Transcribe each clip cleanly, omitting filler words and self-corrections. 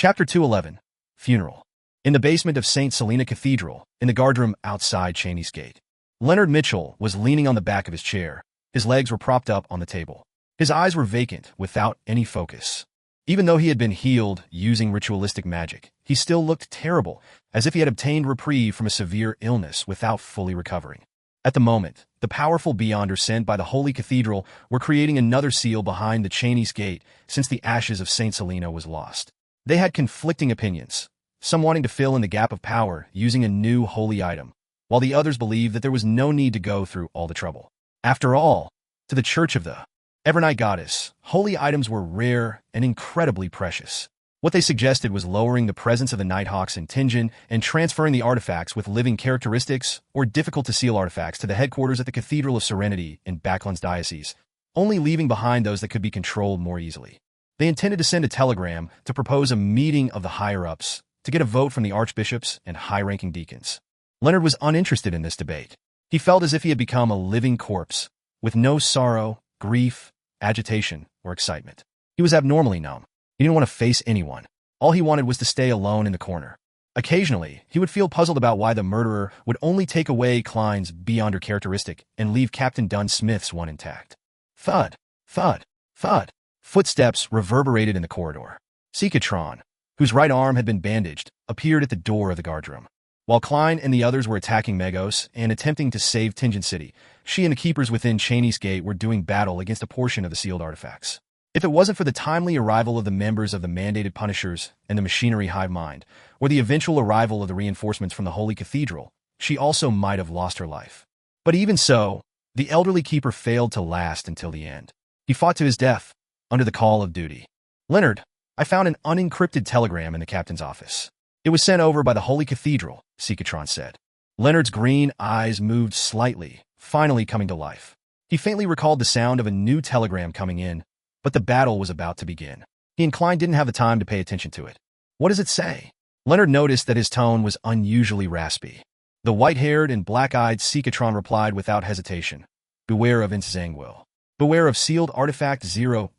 Chapter 211. Funeral. In the basement of St. Selena Cathedral, in the guardroom outside Cheney's Gate, Leonard Mitchell was leaning on the back of his chair. His legs were propped up on the table. His eyes were vacant, without any focus. Even though he had been healed using ritualistic magic, he still looked terrible, as if he had obtained reprieve from a severe illness without fully recovering. At the moment, the powerful Beyonders sent by the Holy Cathedral were creating another seal behind the Cheney's Gate since the ashes of St. Selena was lost. They had conflicting opinions, some wanting to fill in the gap of power using a new holy item, while the others believed that there was no need to go through all the trouble. After all, to the Church of the Evernight Goddess, holy items were rare and incredibly precious. What they suggested was lowering the presence of the Nighthawks in Tingen and transferring the artifacts with living characteristics or difficult-to-seal artifacts to the headquarters at the Cathedral of Serenity in Backland's diocese, only leaving behind those that could be controlled more easily. They intended to send a telegram to propose a meeting of the higher-ups to get a vote from the archbishops and high-ranking deacons. Leonard was uninterested in this debate. He felt as if he had become a living corpse, with no sorrow, grief, agitation, or excitement. He was abnormally numb. He didn't want to face anyone. All he wanted was to stay alone in the corner. Occasionally, he would feel puzzled about why the murderer would only take away Klein's Beyonder characteristic and leave Captain Dunn Smith's one intact. Thud, thud, thud. Footsteps reverberated in the corridor. Sikatron, whose right arm had been bandaged, appeared at the door of the guardroom. While Klein and the others were attacking Megos and attempting to save Tingen City, she and the keepers within Cheney's Gate were doing battle against a portion of the sealed artifacts. If it wasn't for the timely arrival of the members of the mandated Punishers and the machinery hive mind, or the eventual arrival of the reinforcements from the Holy Cathedral, she also might have lost her life. But even so, the elderly keeper failed to last until the end. He fought to his death, under the call of duty. Leonard, I found an unencrypted telegram in the captain's office. It was sent over by the Holy Cathedral, Sikatron said. Leonard's green eyes moved slightly, finally coming to life. He faintly recalled the sound of a new telegram coming in, but the battle was about to begin. He and Klein didn't have the time to pay attention to it. What does it say? Leonard noticed that his tone was unusually raspy. The white-haired and black-eyed Sikatron replied without hesitation. Beware of Inzangwil. Beware of sealed artifact 0-08.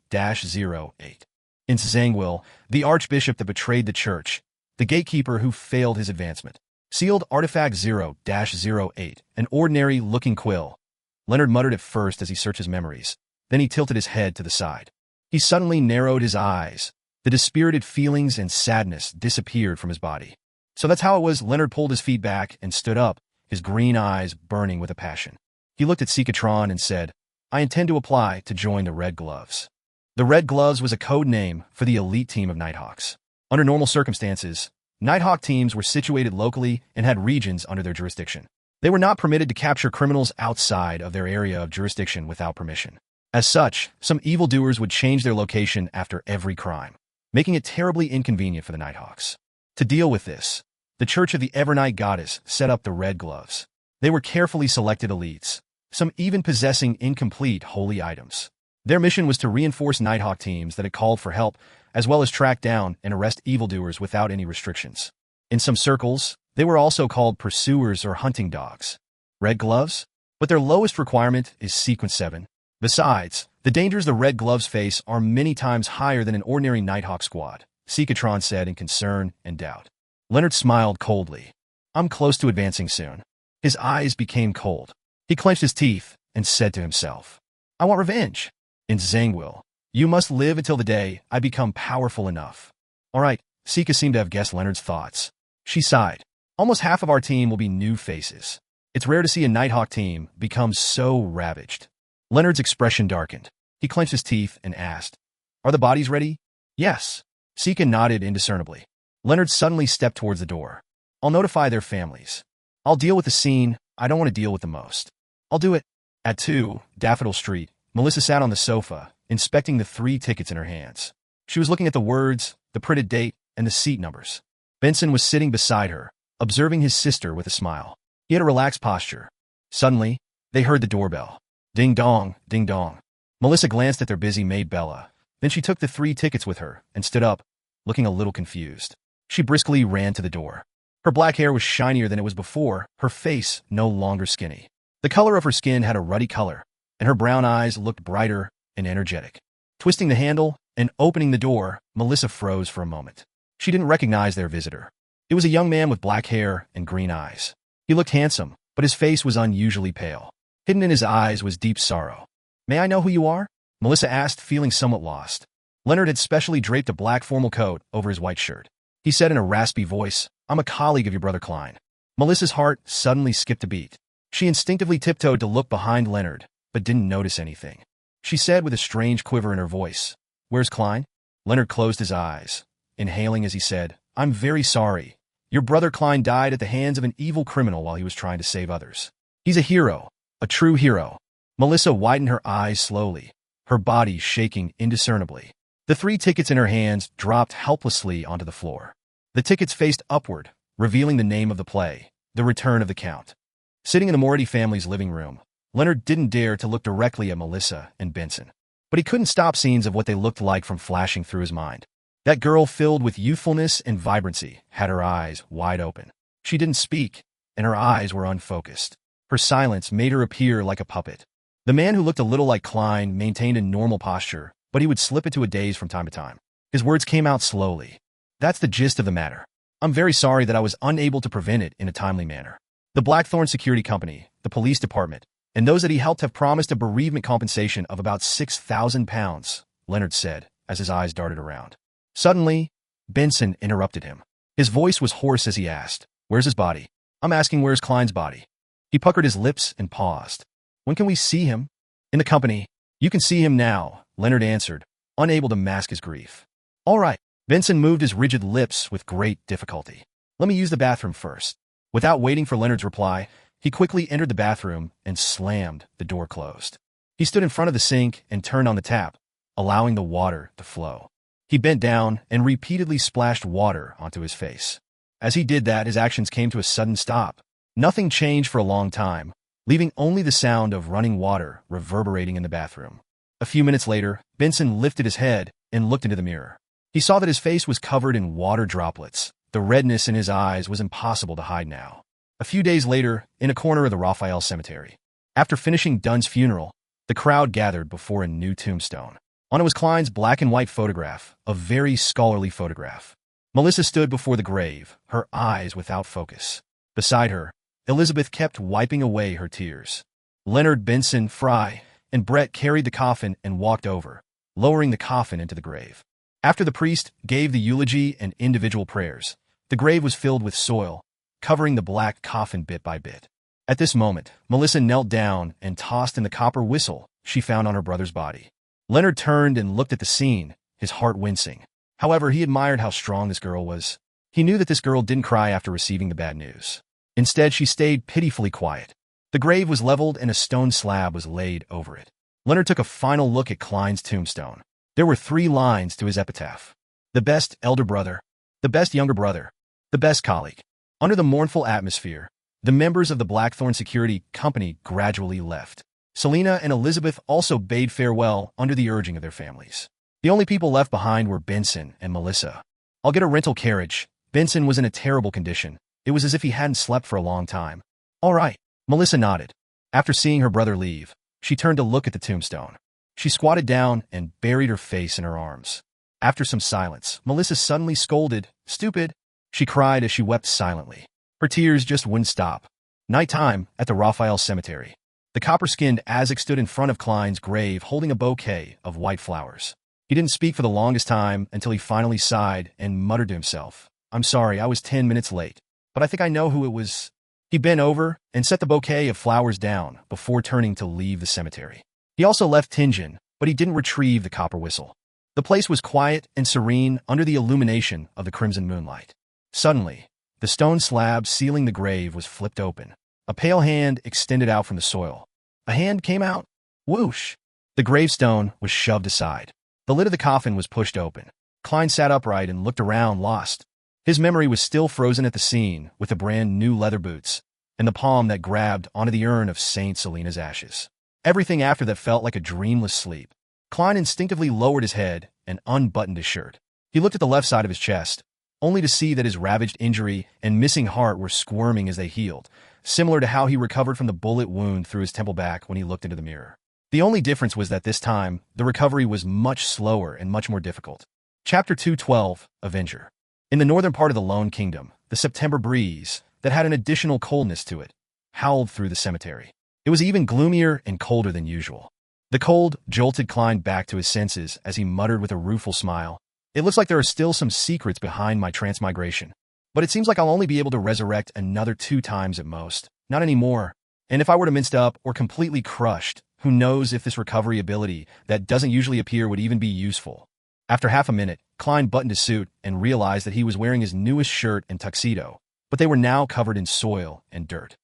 Inzangwil, the archbishop that betrayed the church, the gatekeeper who failed his advancement. Sealed artifact 0-08, an ordinary-looking quill. Leonard muttered at first as he searched his memories. Then he tilted his head to the side. He suddenly narrowed his eyes. The dispirited feelings and sadness disappeared from his body. So that's how it was. Leonard pulled his feet back and stood up, his green eyes burning with a passion. He looked at Sikatron and said, I intend to apply to join the Red Gloves. The Red Gloves was a code name for the elite team of Nighthawks. Under normal circumstances, Nighthawk teams were situated locally and had regions under their jurisdiction. They were not permitted to capture criminals outside of their area of jurisdiction without permission. As such, some evildoers would change their location after every crime, making it terribly inconvenient for the Nighthawks. To deal with this, the Church of the Evernight Goddess set up the Red Gloves. They were carefully selected elites, some even possessing incomplete holy items. Their mission was to reinforce Nighthawk teams that had called for help, as well as track down and arrest evildoers without any restrictions. In some circles, they were also called pursuers or hunting dogs. Red Gloves? But their lowest requirement is Sequence 7. Besides, the dangers the Red Gloves face are many times higher than an ordinary Nighthawk squad, Sikatron said in concern and doubt. Leonard smiled coldly. I'm close to advancing soon. His eyes became cold. He clenched his teeth and said to himself, I want revenge. In Zangwil, you must live until the day I become powerful enough. All right, Sika seemed to have guessed Leonard's thoughts. She sighed. Almost half of our team will be new faces. It's rare to see a Nighthawk team become so ravaged. Leonard's expression darkened. He clenched his teeth and asked, Are the bodies ready? Yes. Sika nodded indiscernibly. Leonard suddenly stepped towards the door. I'll notify their families. I'll deal with the scene I don't want to deal with the most. I'll do it. At 2, Daffodil Street, Melissa sat on the sofa, inspecting the 3 tickets in her hands. She was looking at the words, the printed date, and the seat numbers. Benson was sitting beside her, observing his sister with a smile. He had a relaxed posture. Suddenly, they heard the doorbell. Ding dong, ding dong. Melissa glanced at their busy maid Bella. Then she took the 3 tickets with her and stood up, looking a little confused. She briskly ran to the door. Her black hair was shinier than it was before, her face no longer skinny. The color of her skin had a ruddy color, and her brown eyes looked brighter and energetic. Twisting the handle and opening the door, Melissa froze for a moment. She didn't recognize their visitor. It was a young man with black hair and green eyes. He looked handsome, but his face was unusually pale. Hidden in his eyes was deep sorrow. "May I know who you are?" Melissa asked, feeling somewhat lost. Leonard had specially draped a black formal coat over his white shirt. He said in a raspy voice, "I'm a colleague of your brother Klein." Melissa's heart suddenly skipped a beat. She instinctively tiptoed to look behind Leonard, but didn't notice anything. She said with a strange quiver in her voice, "Where's Klein?" Leonard closed his eyes, inhaling as he said, "I'm very sorry. Your brother Klein died at the hands of an evil criminal while he was trying to save others. He's a hero, a true hero." Melissa widened her eyes slowly, her body shaking indiscernibly. The 3 tickets in her hands dropped helplessly onto the floor. The tickets faced upward, revealing the name of the play, The Return of the Count. Sitting in the Moretti family's living room, Leonard didn't dare to look directly at Melissa and Benson. But he couldn't stop scenes of what they looked like from flashing through his mind. That girl filled with youthfulness and vibrancy had her eyes wide open. She didn't speak, and her eyes were unfocused. Her silence made her appear like a puppet. The man who looked a little like Klein maintained a normal posture, but he would slip into a daze from time to time. His words came out slowly. "That's the gist of the matter. I'm very sorry that I was unable to prevent it in a timely manner. The Blackthorn Security Company, the police department, and those that he helped have promised a bereavement compensation of about £6,000, Leonard said, as his eyes darted around. Suddenly, Benson interrupted him. His voice was hoarse as he asked, "Where's his body?" "I'm asking where's Klein's body." He puckered his lips and paused. "When can we see him?" "In the company. You can see him now," Leonard answered, unable to mask his grief. "All right." Benson moved his rigid lips with great difficulty. "Let me use the bathroom first." Without waiting for Leonard's reply, he quickly entered the bathroom and slammed the door closed. He stood in front of the sink and turned on the tap, allowing the water to flow. He bent down and repeatedly splashed water onto his face. As he did that, his actions came to a sudden stop. Nothing changed for a long time, leaving only the sound of running water reverberating in the bathroom. A few minutes later, Benson lifted his head and looked into the mirror. He saw that his face was covered in water droplets. The redness in his eyes was impossible to hide now. A few days later, in a corner of the Raphael Cemetery, after finishing Dunn's funeral, the crowd gathered before a new tombstone. On it was Klein's black and white photograph, a very scholarly photograph. Melissa stood before the grave, her eyes without focus. Beside her, Elizabeth kept wiping away her tears. Leonard, Benson, Fry, and Brett carried the coffin and walked over, lowering the coffin into the grave. After the priest gave the eulogy and individual prayers, the grave was filled with soil, covering the black coffin bit by bit. At this moment, Melissa knelt down and tossed in the copper whistle she found on her brother's body. Leonard turned and looked at the scene, his heart wincing. However, he admired how strong this girl was. He knew that this girl didn't cry after receiving the bad news. Instead, she stayed pitifully quiet. The grave was leveled and a stone slab was laid over it. Leonard took a final look at Klein's tombstone. There were 3 lines to his epitaph. The best elder brother, the best younger brother, the best colleague. Under the mournful atmosphere, the members of the Blackthorn Security Company gradually left. Selina and Elizabeth also bade farewell under the urging of their families. The only people left behind were Benson and Melissa. "I'll get a rental carriage." Benson was in a terrible condition. It was as if he hadn't slept for a long time. "All right." Melissa nodded. After seeing her brother leave, she turned to look at the tombstone. She squatted down and buried her face in her arms. After some silence, Melissa suddenly scolded, "Stupid!" She cried as she wept silently. Her tears just wouldn't stop. Nighttime at the Raphael Cemetery. The copper-skinned Azek stood in front of Klein's grave holding a bouquet of white flowers. He didn't speak for the longest time until he finally sighed and muttered to himself, "I'm sorry, I was 10 minutes late, but I think I know who it was." He bent over and set the bouquet of flowers down before turning to leave the cemetery. He also left Tingen, but he didn't retrieve the copper whistle. The place was quiet and serene under the illumination of the crimson moonlight. Suddenly, the stone slab sealing the grave was flipped open. A pale hand extended out from the soil. A hand came out. Whoosh! The gravestone was shoved aside. The lid of the coffin was pushed open. Klein sat upright and looked around, lost. His memory was still frozen at the scene with the brand new leather boots and the palm that grabbed onto the urn of Saint Selina's ashes. Everything after that felt like a dreamless sleep. Klein instinctively lowered his head and unbuttoned his shirt. He looked at the left side of his chest, only to see that his ravaged injury and missing heart were squirming as they healed, similar to how he recovered from the bullet wound through his temple back when he looked into the mirror. The only difference was that this time, the recovery was much slower and much more difficult. Chapter 212, Avenger. In the northern part of the Lone Kingdom, the September breeze, that had an additional coldness to it, howled through the cemetery. It was even gloomier and colder than usual. The cold jolted Klein back to his senses as he muttered with a rueful smile, "It looks like there are still some secrets behind my transmigration. But it seems like I'll only be able to resurrect another 2 times at most, not anymore. And if I were to minced up or completely crushed, who knows if this recovery ability that doesn't usually appear would even be useful." After half a minute, Klein buttoned his suit and realized that he was wearing his newest shirt and tuxedo, but they were now covered in soil and dirt.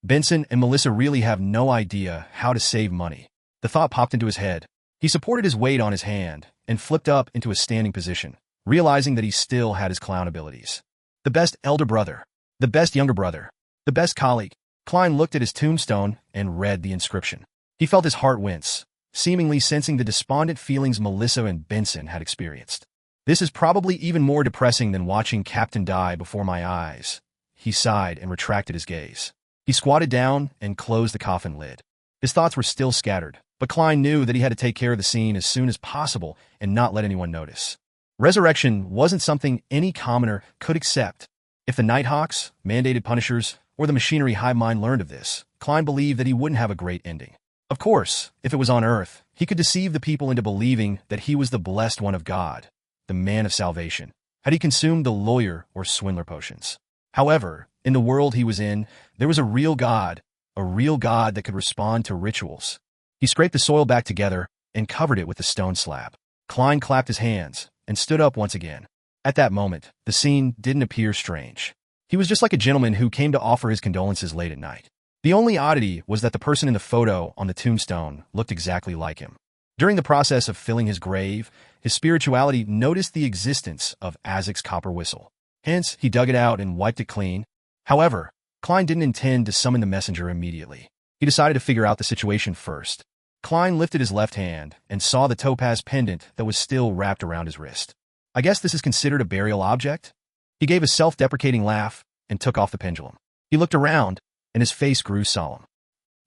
Benson and Melissa really have no idea how to save money. The thought popped into his head. He supported his weight on his hand and flipped up into a standing position, realizing that he still had his clown abilities. The best elder brother, the best younger brother, the best colleague. Klein looked at his tombstone and read the inscription. He felt his heart wince, seemingly sensing the despondent feelings Melissa and Benson had experienced. "This is probably even more depressing than watching Captain die before my eyes." He sighed and retracted his gaze. He squatted down and closed the coffin lid. His thoughts were still scattered, but Klein knew that he had to take care of the scene as soon as possible and not let anyone notice. Resurrection wasn't something any commoner could accept. If the Nighthawks, mandated punishers, or the machinery hive mind learned of this, Klein believed that he wouldn't have a great ending. Of course, if it was on Earth, he could deceive the people into believing that he was the blessed one of God, the man of salvation, had he consumed the lawyer or swindler potions. However, in the world he was in, there was a real God that could respond to rituals. He scraped the soil back together and covered it with the stone slab. Klein clapped his hands and stood up once again. At that moment, the scene didn't appear strange. He was just like a gentleman who came to offer his condolences late at night. The only oddity was that the person in the photo on the tombstone looked exactly like him. During the process of filling his grave, his spirituality noticed the existence of Azek's copper whistle. Hence, he dug it out and wiped it clean. However, Klein didn't intend to summon the messenger immediately. He decided to figure out the situation first. Klein lifted his left hand and saw the topaz pendant that was still wrapped around his wrist. "I guess this is considered a burial object?" He gave a self-deprecating laugh and took off the pendulum. He looked around, and his face grew solemn.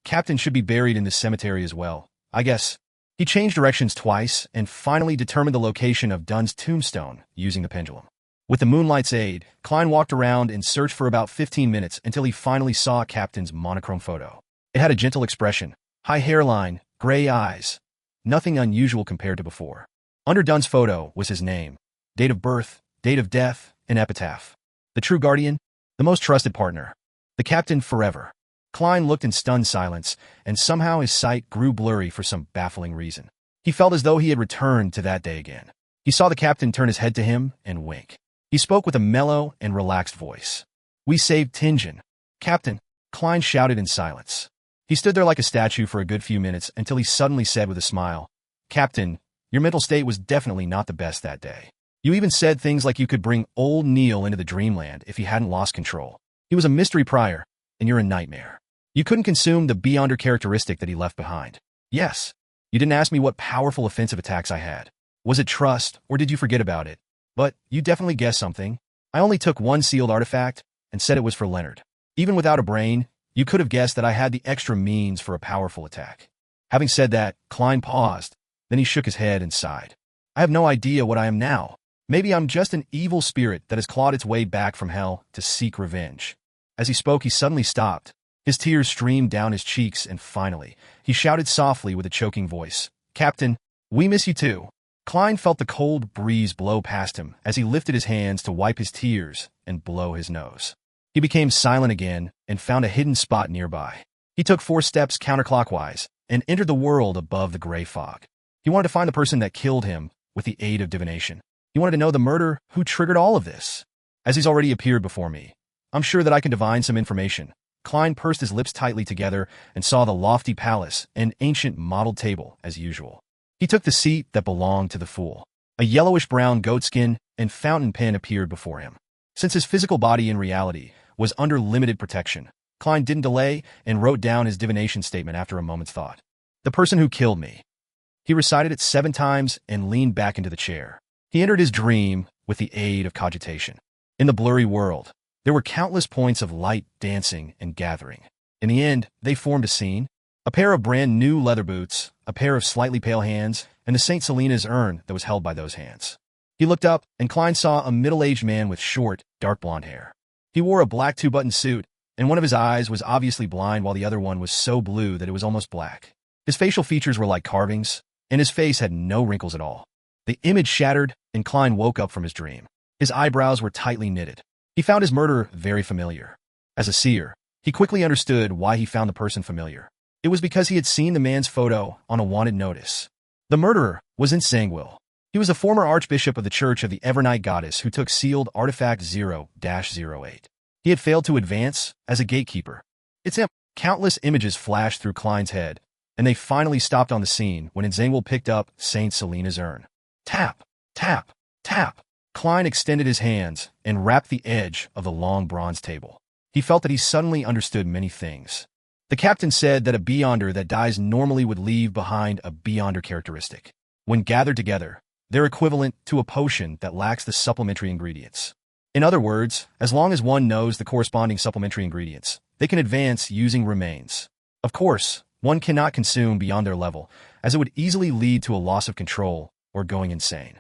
"Captain should be buried in this cemetery as well, I guess." He changed directions twice and finally determined the location of Dunn's tombstone using the pendulum. With the moonlight's aid, Klein walked around and searched for about 15 minutes until he finally saw Captain's monochrome photo. It had a gentle expression, high hairline, gray eyes, nothing unusual compared to before. Under Dunn's photo was his name, date of birth, date of death, and epitaph. The true guardian, the most trusted partner, the captain forever. Klein looked in stunned silence, and somehow his sight grew blurry for some baffling reason. He felt as though he had returned to that day again. He saw the captain turn his head to him and wink. He spoke with a mellow and relaxed voice. "We saved Tingen." "Captain," Klein shouted in silence. He stood there like a statue for a good few minutes until he suddenly said with a smile, "Captain, your mental state was definitely not the best that day. You even said things like you could bring old Neil into the dreamland if he hadn't lost control. He was a mystery prior, and you're a nightmare. You couldn't consume the beyonder characteristic that he left behind. Yes, you didn't ask me what powerful offensive attacks I had. Was it trust, or did you forget about it? But you definitely guessed something. I only took one sealed artifact and said it was for Leonard. Even without a brain, you could have guessed that I had the extra means for a powerful attack." Having said that, Klein paused. Then he shook his head and sighed. "I have no idea what I am now. Maybe I'm just an evil spirit that has clawed its way back from hell to seek revenge." As he spoke, he suddenly stopped. His tears streamed down his cheeks, and finally, he shouted softly with a choking voice, "Captain, we miss you too." Klein felt the cold breeze blow past him as he lifted his hands to wipe his tears and blow his nose. He became silent again and found a hidden spot nearby. He took 4 steps counterclockwise and entered the world above the gray fog. He wanted to find the person that killed him with the aid of divination. He wanted to know the murderer who triggered all of this. "As he's already appeared before me, I'm sure that I can divine some information." Klein pursed his lips tightly together and saw the lofty palace and ancient modeled table as usual. He took the seat that belonged to the fool. A yellowish-brown goatskin and fountain pen appeared before him. Since his physical body in reality was under limited protection, Klein didn't delay and wrote down his divination statement after a moment's thought. "The person who killed me." He recited it 7 times and leaned back into the chair. He entered his dream with the aid of cogitation. In the blurry world, there were countless points of light dancing and gathering. In the end, they formed a scene. A pair of brand new leather boots, a pair of slightly pale hands, and the St. Selena's urn that was held by those hands. He looked up, and Klein saw a middle-aged man with short, dark blonde hair. He wore a black two-button suit, and one of his eyes was obviously blind while the other one was so blue that it was almost black. His facial features were like carvings, and his face had no wrinkles at all. The image shattered, and Klein woke up from his dream. His eyebrows were tightly knitted. He found his murderer very familiar. As a seer, he quickly understood why he found the person familiar. It was because he had seen the man's photo on a wanted notice. The murderer was in Zangwill. He was a former archbishop of the Church of the Evernight Goddess who took sealed artifact 0-08. He had failed to advance as a gatekeeper. Countless images flashed through Klein's head, and they finally stopped on the scene when Zangwill picked up Saint Selena's urn. Tap, tap, tap. Klein extended his hands and rapped the edge of the long bronze table. He felt that he suddenly understood many things. The captain said that a Beyonder that dies normally would leave behind a Beyonder characteristic. When gathered together, they're equivalent to a potion that lacks the supplementary ingredients. In other words, as long as one knows the corresponding supplementary ingredients, they can advance using remains. Of course, one cannot consume beyond their level, as it would easily lead to a loss of control or going insane.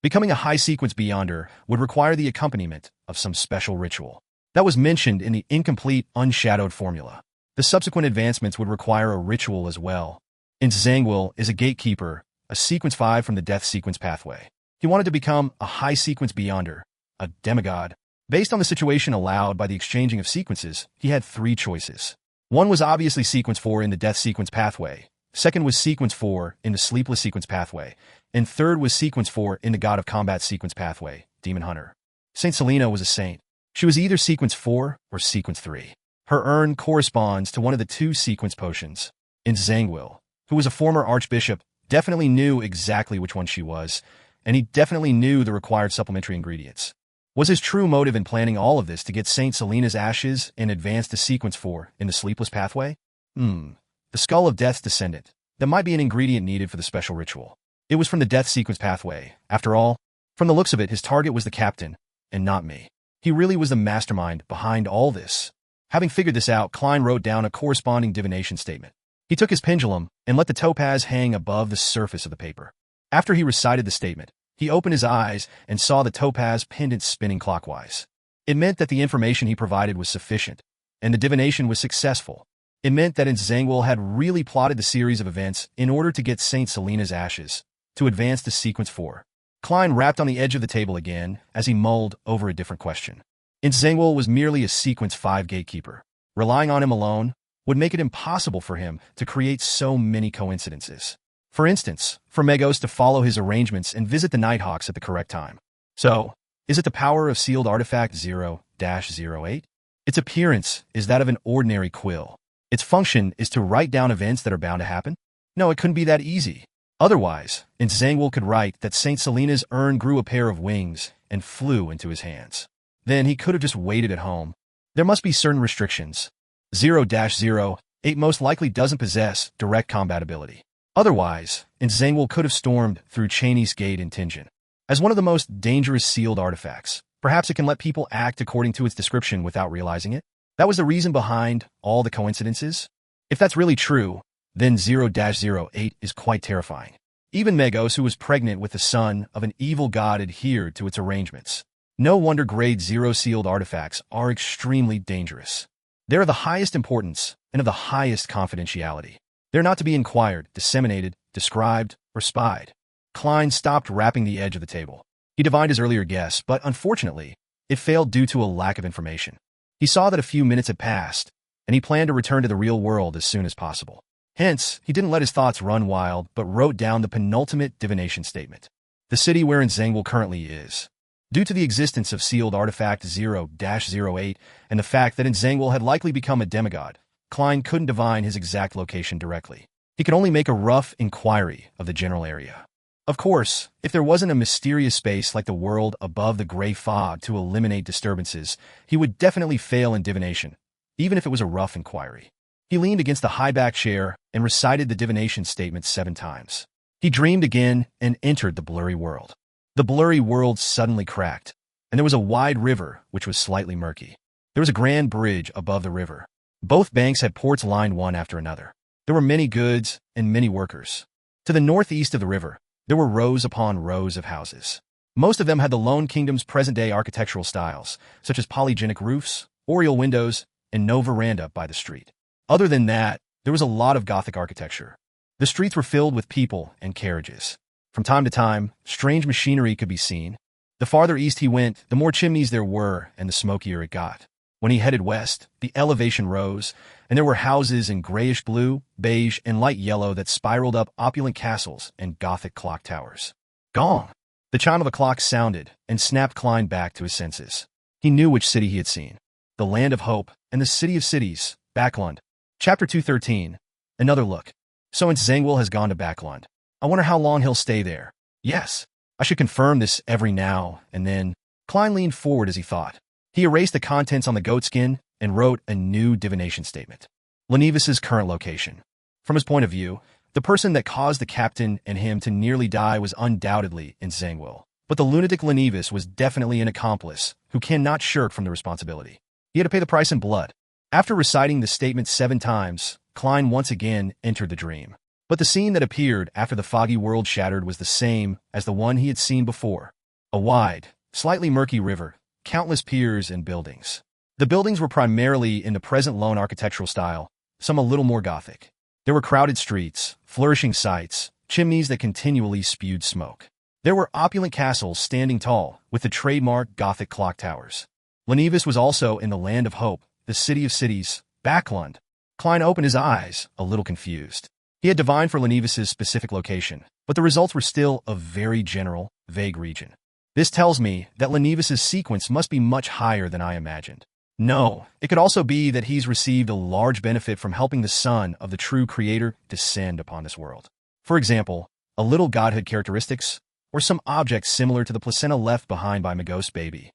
Becoming a high-sequence Beyonder would require the accompaniment of some special ritual. That was mentioned in the incomplete, unshadowed formula. The subsequent advancements would require a ritual as well. Zangwill is a gatekeeper, a sequence 5 from the death sequence pathway. He wanted to become a high-sequence Beyonder, a demigod. Based on the situation allowed by the exchanging of sequences, he had 3 choices. One was obviously sequence 4 in the death sequence pathway, second was sequence 4 in the sleepless sequence pathway, and third was sequence 4 in the god of combat sequence pathway, demon hunter. Saint Selena was a saint. She was either sequence 4 or sequence 3. Her urn corresponds to one of the 2 sequence potions. Zangwill, who was a former archbishop, definitely knew exactly which one she was, and he definitely knew the required supplementary ingredients. Was his true motive in planning all of this to get Saint Selena's ashes and advance to sequence 4 in the sleepless pathway? The skull of death's descendant. That might be an ingredient needed for the special ritual. It was from the death sequence pathway. After all, from the looks of it, his target was the captain, and not me. He really was the mastermind behind all this. Having figured this out, Klein wrote down a corresponding divination statement. He took his pendulum and let the topaz hang above the surface of the paper. After he recited the statement, he opened his eyes and saw the topaz pendant spinning clockwise. It meant that the information he provided was sufficient, and the divination was successful. It meant that Zangwill had really plotted the series of events in order to get Saint Selena's ashes, to advance to sequence 4. Klein rapped on the edge of the table again as he mulled over a different question. Zangwill was merely a sequence 5 gatekeeper. Relying on him alone would make it impossible for him to create so many coincidences. For instance, for Megos to follow his arrangements and visit the Nighthawks at the correct time. So, is it the power of sealed artifact 0-08? Its appearance is that of an ordinary quill. Its function is to write down events that are bound to happen? No, it couldn't be that easy. Otherwise, Zangwill could write that Saint Selena's urn grew a pair of wings and flew into his hands. Then he could have just waited at home. There must be certain restrictions. 0-08 most likely doesn't possess direct combat ability. Otherwise, Zangwill could have stormed through Cheney's Gate in Tingen. As one of the most dangerous sealed artifacts, perhaps it can let people act according to its description without realizing it. That was the reason behind all the coincidences. If that's really true, then 0-08 is quite terrifying. Even Megos, who was pregnant with the son of an evil god, adhered to its arrangements. No wonder grade 0 sealed artifacts are extremely dangerous. They're of the highest importance and of the highest confidentiality. They're not to be inquired, disseminated, described, or spied. Klein stopped rapping the edge of the table. He divined his earlier guess, but unfortunately, it failed due to a lack of information. He saw that a few minutes had passed, and he planned to return to the real world as soon as possible. Hence, he didn't let his thoughts run wild, but wrote down the penultimate divination statement. The city wherein Zangwill currently is. Due to the existence of sealed artifact 0-08 and the fact that Zangwill had likely become a demigod, Klein couldn't divine his exact location directly. He could only make a rough inquiry of the general area. Of course, if there wasn't a mysterious space like the world above the gray fog to eliminate disturbances, he would definitely fail in divination, even if it was a rough inquiry. He leaned against the high-back chair and recited the divination statement 7 times. He dreamed again and entered the blurry world. The blurry world suddenly cracked, and there was a wide river which was slightly murky. There was a grand bridge above the river. Both banks had ports lined one after another. There were many goods and many workers. To the northeast of the river, there were rows upon rows of houses. Most of them had the Lone Kingdom's present-day architectural styles, such as polygenic roofs, oriel windows, and no veranda by the street. Other than that, there was a lot of Gothic architecture. The streets were filled with people and carriages. From time to time, strange machinery could be seen. The farther east he went, the more chimneys there were and the smokier it got. When he headed west, the elevation rose, and there were houses in grayish blue, beige, and light yellow that spiraled up opulent castles and Gothic clock towers. Gong! The chime of a clock sounded, and snapped Klein back to his senses. He knew which city he had seen. The Land of Hope and the City of Cities, Backlund. Chapter 213. Another look. So Zangwill has gone to Backlund. I wonder how long he'll stay there. Yes, I should confirm this every now and then. Klein leaned forward as he thought. He erased the contents on the goatskin and wrote a new divination statement. Lenevis's current location. From his point of view, the person that caused the captain and him to nearly die was undoubtedly in Zangwill. But the lunatic Lenevis was definitely an accomplice who cannot shirk from the responsibility. He had to pay the price in blood. After reciting the statement 7 times, Klein once again entered the dream. But the scene that appeared after the foggy world shattered was the same as the one he had seen before. A wide, slightly murky river, countless piers and buildings. The buildings were primarily in the present lone architectural style, some a little more Gothic. There were crowded streets, flourishing sites, chimneys that continually spewed smoke. There were opulent castles standing tall, with the trademark Gothic clock towers. Lenevis was also in the Land of Hope, the City of Cities, Backlund. Klein opened his eyes, a little confused. He had divined for Lenevis's specific location, but the results were still a very general, vague region. This tells me that Lenevis's sequence must be much higher than I imagined. No, it could also be that he's received a large benefit from helping the son of the true creator descend upon this world. For example, a little godhood characteristics, or some object similar to the placenta left behind by Magos baby.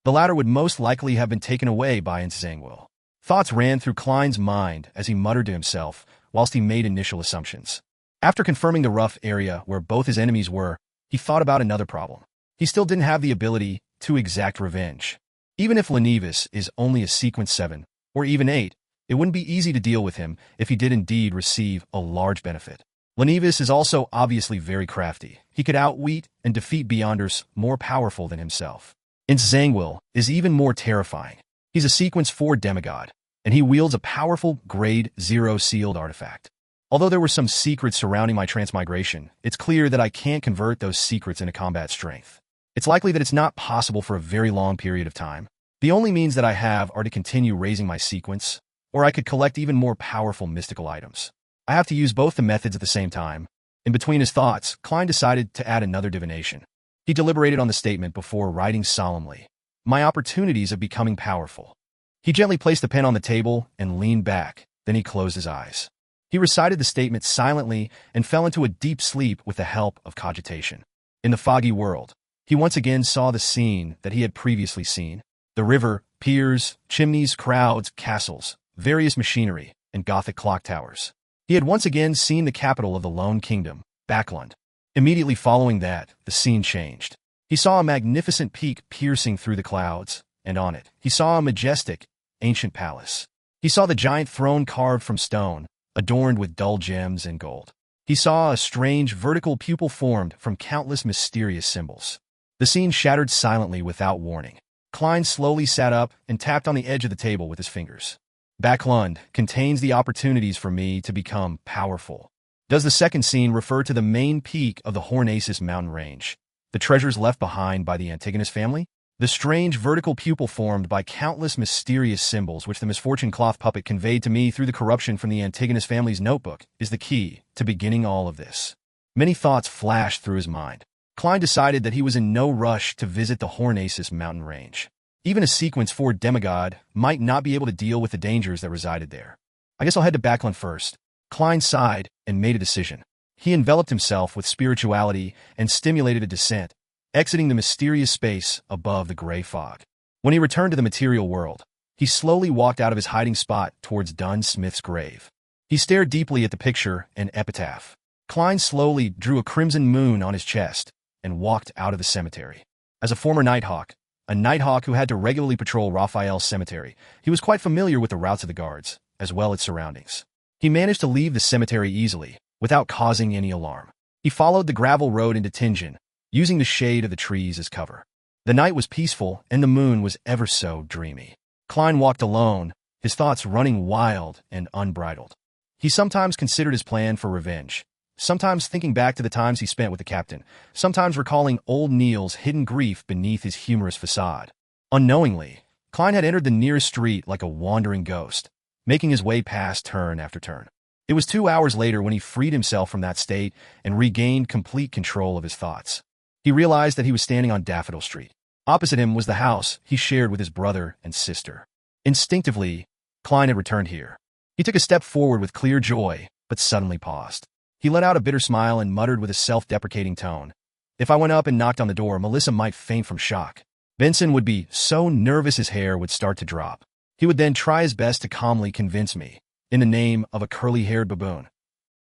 The latter would most likely have been taken away by Zangwill. Thoughts ran through Klein's mind as he muttered to himself, whilst he made initial assumptions. After confirming the rough area where both his enemies were, he thought about another problem. He still didn't have the ability to exact revenge. Even if Lenevis is only a sequence 7, or even 8, it wouldn't be easy to deal with him if he did indeed receive a large benefit. Lenevis is also obviously very crafty. He could outwit and defeat Beyonders more powerful than himself. Zangwill is even more terrifying. He's a sequence 4 demigod, and he wields a powerful grade 0 sealed artifact. Although there were some secrets surrounding my transmigration, it's clear that I can't convert those secrets into combat strength. It's likely that it's not possible for a very long period of time. The only means that I have are to continue raising my sequence, or I could collect even more powerful mystical items. I have to use both the methods at the same time. In between his thoughts, Klein decided to add another divination. He deliberated on the statement before writing solemnly, "My opportunities of becoming powerful." He gently placed the pen on the table and leaned back, then he closed his eyes. He recited the statement silently and fell into a deep sleep with the help of cogitation. In the foggy world, he once again saw the scene that he had previously seen. The river, piers, chimneys, crowds, castles, various machinery, and Gothic clock towers. He had once again seen the capital of the Lone Kingdom, Backlund. Immediately following that, the scene changed. He saw a magnificent peak piercing through the clouds, and on it, he saw a majestic, ancient palace. He saw the giant throne carved from stone, adorned with dull gems and gold. He saw a strange vertical pupil formed from countless mysterious symbols. The scene shattered silently without warning. Klein slowly sat up and tapped on the edge of the table with his fingers. Backlund contains the opportunities for me to become powerful. Does the second scene refer to the main peak of the Hornaces mountain range, the treasures left behind by the Antigonus family? The strange vertical pupil formed by countless mysterious symbols which the misfortune cloth puppet conveyed to me through the corruption from the Antigonus family's notebook is the key to beginning all of this. Many thoughts flashed through his mind. Klein decided that he was in no rush to visit the Hornaces mountain range. Even a sequence 4 demigod might not be able to deal with the dangers that resided there. I guess I'll head to Backlund first. Klein sighed and made a decision. He enveloped himself with spirituality and stimulated a descent, exiting the mysterious space above the gray fog. When he returned to the material world, he slowly walked out of his hiding spot towards Dunn Smith's grave. He stared deeply at the picture and epitaph. Klein slowly drew a crimson moon on his chest and walked out of the cemetery. As a former Nighthawk, a Nighthawk who had to regularly patrol Raphael's cemetery, he was quite familiar with the routes of the guards, as well as surroundings. He managed to leave the cemetery easily, without causing any alarm. He followed the gravel road into Tingen, using the shade of the trees as cover. The night was peaceful, and the moon was ever so dreamy. Klein walked alone, his thoughts running wild and unbridled. He sometimes considered his plan for revenge, sometimes thinking back to the times he spent with the captain, sometimes recalling old Neil's hidden grief beneath his humorous facade. Unknowingly, Klein had entered the nearest street like a wandering ghost, making his way past turn after turn. It was 2 hours later when he freed himself from that state and regained complete control of his thoughts. He realized that he was standing on Daffodil Street. Opposite him was the house he shared with his brother and sister. Instinctively, Klein had returned here. He took a step forward with clear joy, but suddenly paused. He let out a bitter smile and muttered with a self-deprecating tone, "If I went up and knocked on the door, Melissa might faint from shock. Benson would be so nervous his hair would start to drop. He would then try his best to calmly convince me, in the name of a curly-haired baboon."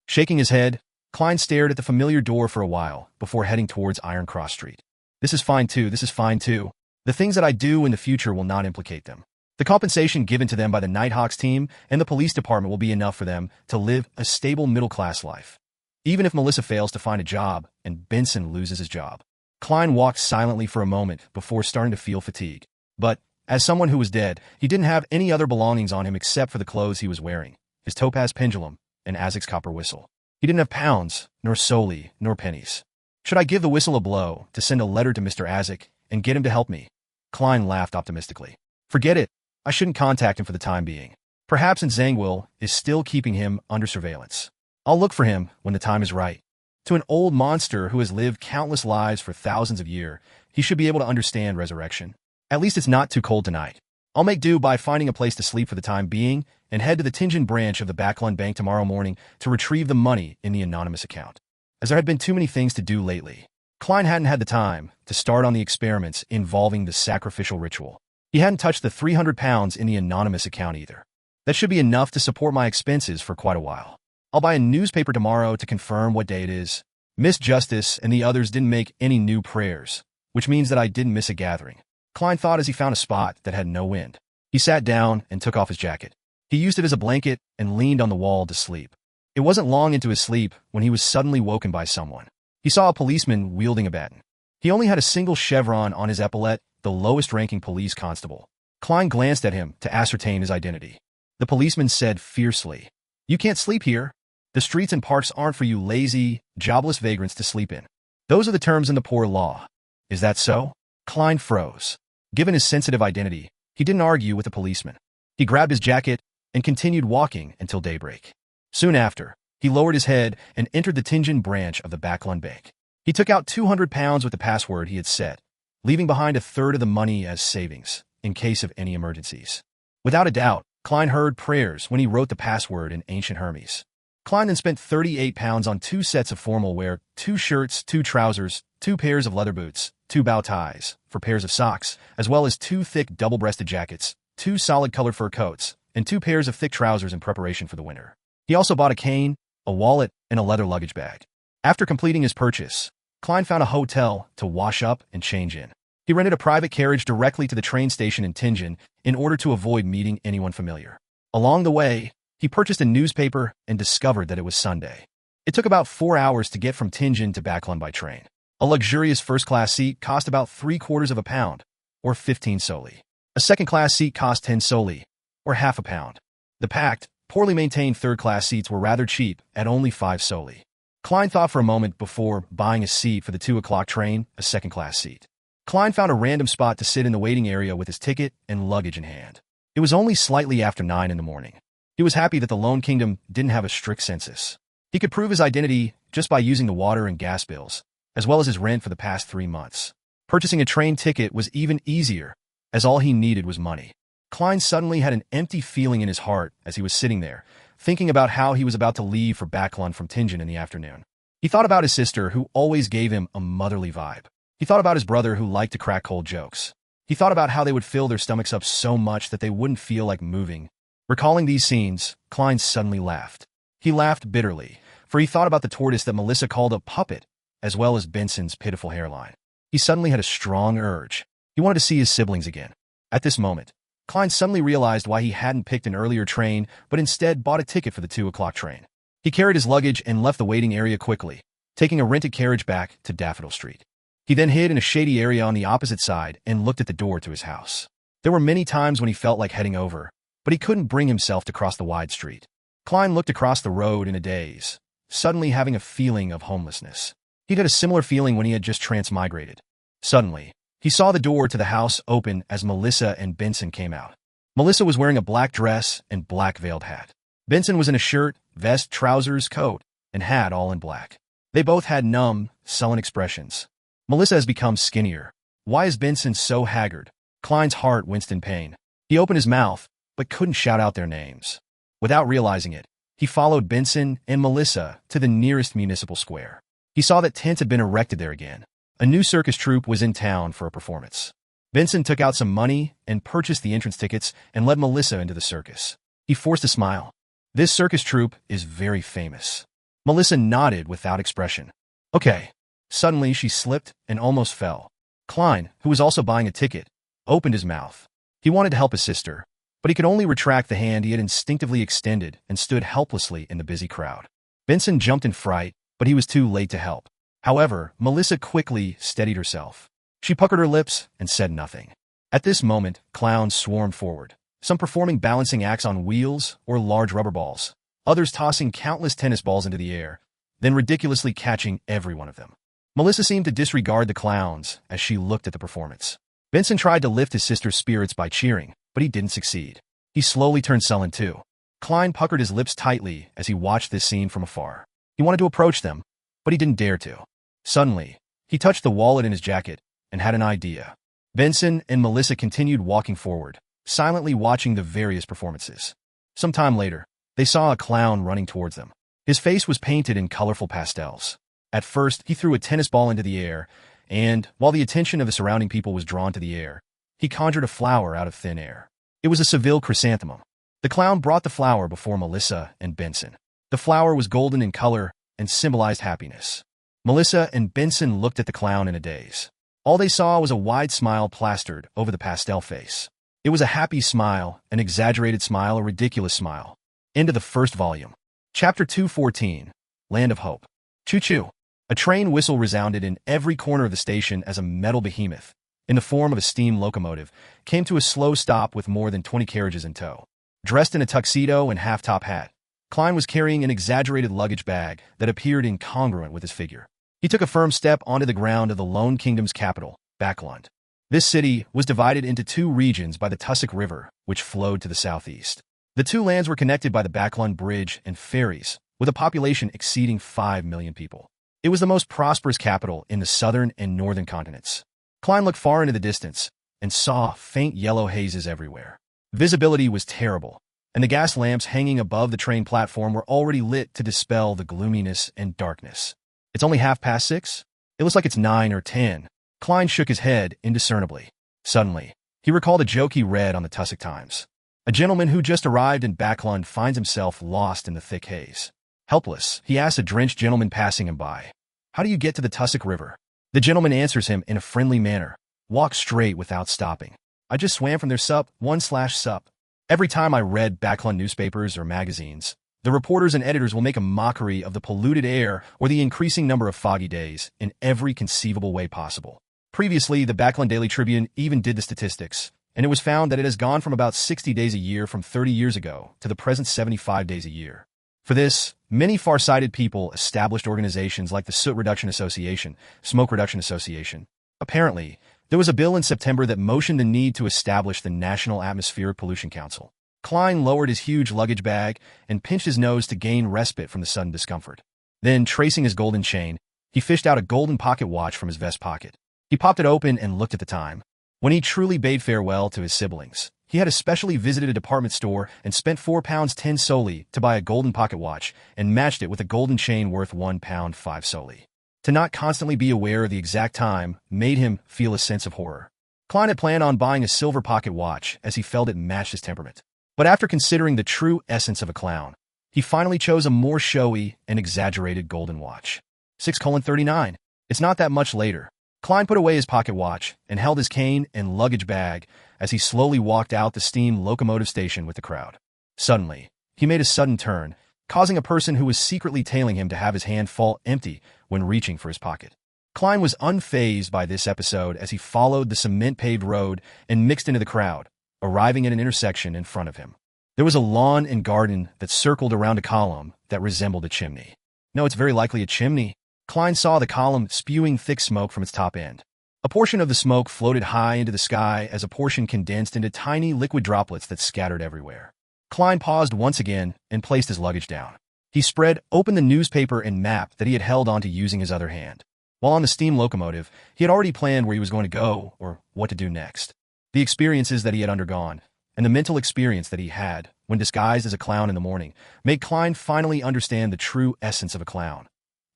Shaking his head, Klein stared at the familiar door for a while before heading towards Iron Cross Street. This is fine too. The things that I do in the future will not implicate them. The compensation given to them by the Nighthawks team and the police department will be enough for them to live a stable middle-class life. Even if Melissa fails to find a job and Benson loses his job. Klein walked silently for a moment before starting to feel fatigue. But, as someone who was dead, he didn't have any other belongings on him except for the clothes he was wearing, his topaz pendulum, and Azek's copper whistle. He didn't have pounds, nor soldi, nor pennies. Should I give the whistle a blow to send a letter to Mr. Azek and get him to help me? Klein laughed optimistically. Forget it. I shouldn't contact him for the time being. Perhaps Zangwill is still keeping him under surveillance. I'll look for him when the time is right. To an old monster who has lived countless lives for thousands of years, he should be able to understand resurrection. At least it's not too cold tonight. I'll make do by finding a place to sleep for the time being and head to the Tingen branch of the Backlund Bank tomorrow morning to retrieve the money in the anonymous account. As there had been too many things to do lately, Klein hadn't had the time to start on the experiments involving the sacrificial ritual. He hadn't touched the 300 pounds in the anonymous account either. That should be enough to support my expenses for quite a while. I'll buy a newspaper tomorrow to confirm what day it is. Miss Justice and the others didn't make any new prayers, which means that I didn't miss a gathering. Klein thought as he found a spot that had no wind. He sat down and took off his jacket. He used it as a blanket and leaned on the wall to sleep. It wasn't long into his sleep when he was suddenly woken by someone. He saw a policeman wielding a baton. He only had a single chevron on his epaulette, the lowest-ranking police constable. Klein glanced at him to ascertain his identity. The policeman said fiercely, "You can't sleep here. The streets and parks aren't for you lazy, jobless vagrants to sleep in. Those are the terms in the poor law." "Is that so?" Klein froze. Given his sensitive identity, he didn't argue with the policeman. He grabbed his jacket and continued walking until daybreak. Soon after, he lowered his head and entered the Tingen branch of the Backlund Bank. He took out 200 pounds with the password he had set, leaving behind a third of the money as savings, in case of any emergencies. Without a doubt, Klein heard prayers when he wrote the password in ancient Hermes. Klein then spent 38 pounds on 2 sets of formal wear, 2 shirts, 2 trousers, 2 pairs of leather boots, 2 bow ties, for pairs of socks, as well as 2 thick double-breasted jackets, 2 solid-colored fur coats, and 2 pairs of thick trousers in preparation for the winter. He also bought a cane, a wallet, and a leather luggage bag. After completing his purchase, Klein found a hotel to wash up and change in. He rented a private carriage directly to the train station in Tingen in order to avoid meeting anyone familiar. Along the way, he purchased a newspaper and discovered that it was Sunday. It took about 4 hours to get from Tingen to Backlund by train. A luxurious first-class seat cost about 3/4 of a pound, or 15 soldi. A second-class seat cost 10 soldi, or half a pound. The packed, poorly maintained third-class seats were rather cheap at only 5 soldi. Klein thought for a moment before buying a seat for the 2 o'clock train, a second-class seat. Klein found a random spot to sit in the waiting area with his ticket and luggage in hand. It was only slightly after 9 in the morning. He was happy that the Lone Kingdom didn't have a strict census. He could prove his identity just by using the water and gas bills, as well as his rent for the past 3 months. Purchasing a train ticket was even easier, as all he needed was money. Klein suddenly had an empty feeling in his heart as he was sitting there, thinking about how he was about to leave for Backlund from Tingen in the afternoon. He thought about his sister, who always gave him a motherly vibe. He thought about his brother, who liked to crack cold jokes. He thought about how they would fill their stomachs up so much that they wouldn't feel like moving. Recalling these scenes, Klein suddenly laughed. He laughed bitterly, for he thought about the tortoise that Melissa called a puppet, as well as Benson's pitiful hairline. He suddenly had a strong urge. He wanted to see his siblings again. At this moment, Klein suddenly realized why he hadn't picked an earlier train, but instead bought a ticket for the 2 o'clock train. He carried his luggage and left the waiting area quickly, taking a rented carriage back to Daffodil Street. He then hid in a shady area on the opposite side and looked at the door to his house. There were many times when he felt like heading over, but he couldn't bring himself to cross the wide street. Klein looked across the road in a daze, suddenly having a feeling of homelessness. He'd had a similar feeling when he had just transmigrated. Suddenly, he saw the door to the house open as Melissa and Benson came out. Melissa was wearing a black dress and black veiled hat. Benson was in a shirt, vest, trousers, coat, and hat all in black. They both had numb, sullen expressions. Melissa has become skinnier. Why is Benson so haggard? Klein's heart winced in pain. He opened his mouth, but couldn't shout out their names. Without realizing it, he followed Benson and Melissa to the nearest municipal square. He saw that tents had been erected there again. A new circus troupe was in town for a performance. Benson took out some money and purchased the entrance tickets and led Melissa into the circus. He forced a smile. This circus troupe is very famous. Melissa nodded without expression. Okay. Suddenly, she slipped and almost fell. Klein, who was also buying a ticket, opened his mouth. He wanted to help his sister, but he could only retract the hand he had instinctively extended and stood helplessly in the busy crowd. Benson jumped in fright, but he was too late to help. However, Melissa quickly steadied herself. She puckered her lips and said nothing. At this moment, clowns swarmed forward, some performing balancing acts on wheels or large rubber balls, others tossing countless tennis balls into the air, then ridiculously catching every one of them. Melissa seemed to disregard the clowns as she looked at the performance. Benson tried to lift his sister's spirits by cheering, but he didn't succeed. He slowly turned sullen too. Klein puckered his lips tightly as he watched this scene from afar. He wanted to approach them, but he didn't dare to. Suddenly, he touched the wallet in his jacket and had an idea. Benson and Melissa continued walking forward, silently watching the various performances. Some time later, they saw a clown running towards them. His face was painted in colorful pastels. At first, he threw a tennis ball into the air, and, while the attention of the surrounding people was drawn to the air, he conjured a flower out of thin air. It was a Seville chrysanthemum. The clown brought the flower before Melissa and Benson. The flower was golden in color and symbolized happiness. Melissa and Benson looked at the clown in a daze. All they saw was a wide smile plastered over the pastel face. It was a happy smile, an exaggerated smile, a ridiculous smile. End of the first volume. Chapter 214, Land of Hope. Choo-choo. A train whistle resounded in every corner of the station as a metal behemoth, in the form of a steam locomotive, came to a slow stop with more than 20 carriages in tow. Dressed in a tuxedo and half-top hat, Klein was carrying an exaggerated luggage bag that appeared incongruent with his figure. He took a firm step onto the ground of the Lone Kingdom's capital, Backlund. This city was divided into two regions by the Tussock River, which flowed to the southeast. The two lands were connected by the Backlund Bridge and ferries, with a population exceeding 5 million people. It was the most prosperous capital in the southern and northern continents. Klein looked far into the distance and saw faint yellow hazes everywhere. Visibility was terrible, and the gas lamps hanging above the train platform were already lit to dispel the gloominess and darkness. It's only 6:30? It looks like it's 9 or 10. Klein shook his head indiscernibly. Suddenly, he recalled a joke he read on the Tussock Times. A gentleman who just arrived in Backlund finds himself lost in the thick haze. Helpless, he asks a drenched gentleman passing him by, "How do you get to the Tussock River?" The gentleman answers him in a friendly manner, "Walk straight without stopping. I just swam from their sup, 1/sup." Every time I read Backlund newspapers or magazines, the reporters and editors will make a mockery of the polluted air or the increasing number of foggy days in every conceivable way possible. Previously, the Backlund Daily Tribune even did the statistics, and it was found that it has gone from about 60 days a year from 30 years ago to the present 75 days a year. For this, many far-sighted people established organizations like the Soot Reduction Association, Smoke Reduction Association. Apparently, there was a bill in September that motioned the need to establish the National Atmospheric Pollution Council. Klein lowered his huge luggage bag and pinched his nose to gain respite from the sudden discomfort. Then, tracing his golden chain, he fished out a golden pocket watch from his vest pocket. He popped it open and looked at the time. When he truly bade farewell to his siblings, he had especially visited a department store and spent £4.10 solely to buy a golden pocket watch and matched it with a golden chain worth £1.05 solely. To not constantly be aware of the exact time made him feel a sense of horror. Klein had planned on buying a silver pocket watch as he felt it matched his temperament. But after considering the true essence of a clown, he finally chose a more showy and exaggerated golden watch. 6:39. It's not that much later. Klein put away his pocket watch and held his cane and luggage bag as he slowly walked out the steam locomotive station with the crowd. Suddenly, he made a sudden turn, causing a person who was secretly tailing him to have his hand fall empty when reaching for his pocket. Klein was unfazed by this episode as he followed the cement-paved road and mixed into the crowd, arriving at an intersection in front of him. There was a lawn and garden that circled around a column that resembled a chimney. No, it's very likely a chimney. Klein saw the column spewing thick smoke from its top end. A portion of the smoke floated high into the sky as a portion condensed into tiny liquid droplets that scattered everywhere. Klein paused once again and placed his luggage down. He spread open the newspaper and map that he had held onto using his other hand. While on the steam locomotive, he had already planned where he was going to go or what to do next. The experiences that he had undergone, and the mental experience that he had when disguised as a clown in the morning, made Klein finally understand the true essence of a clown.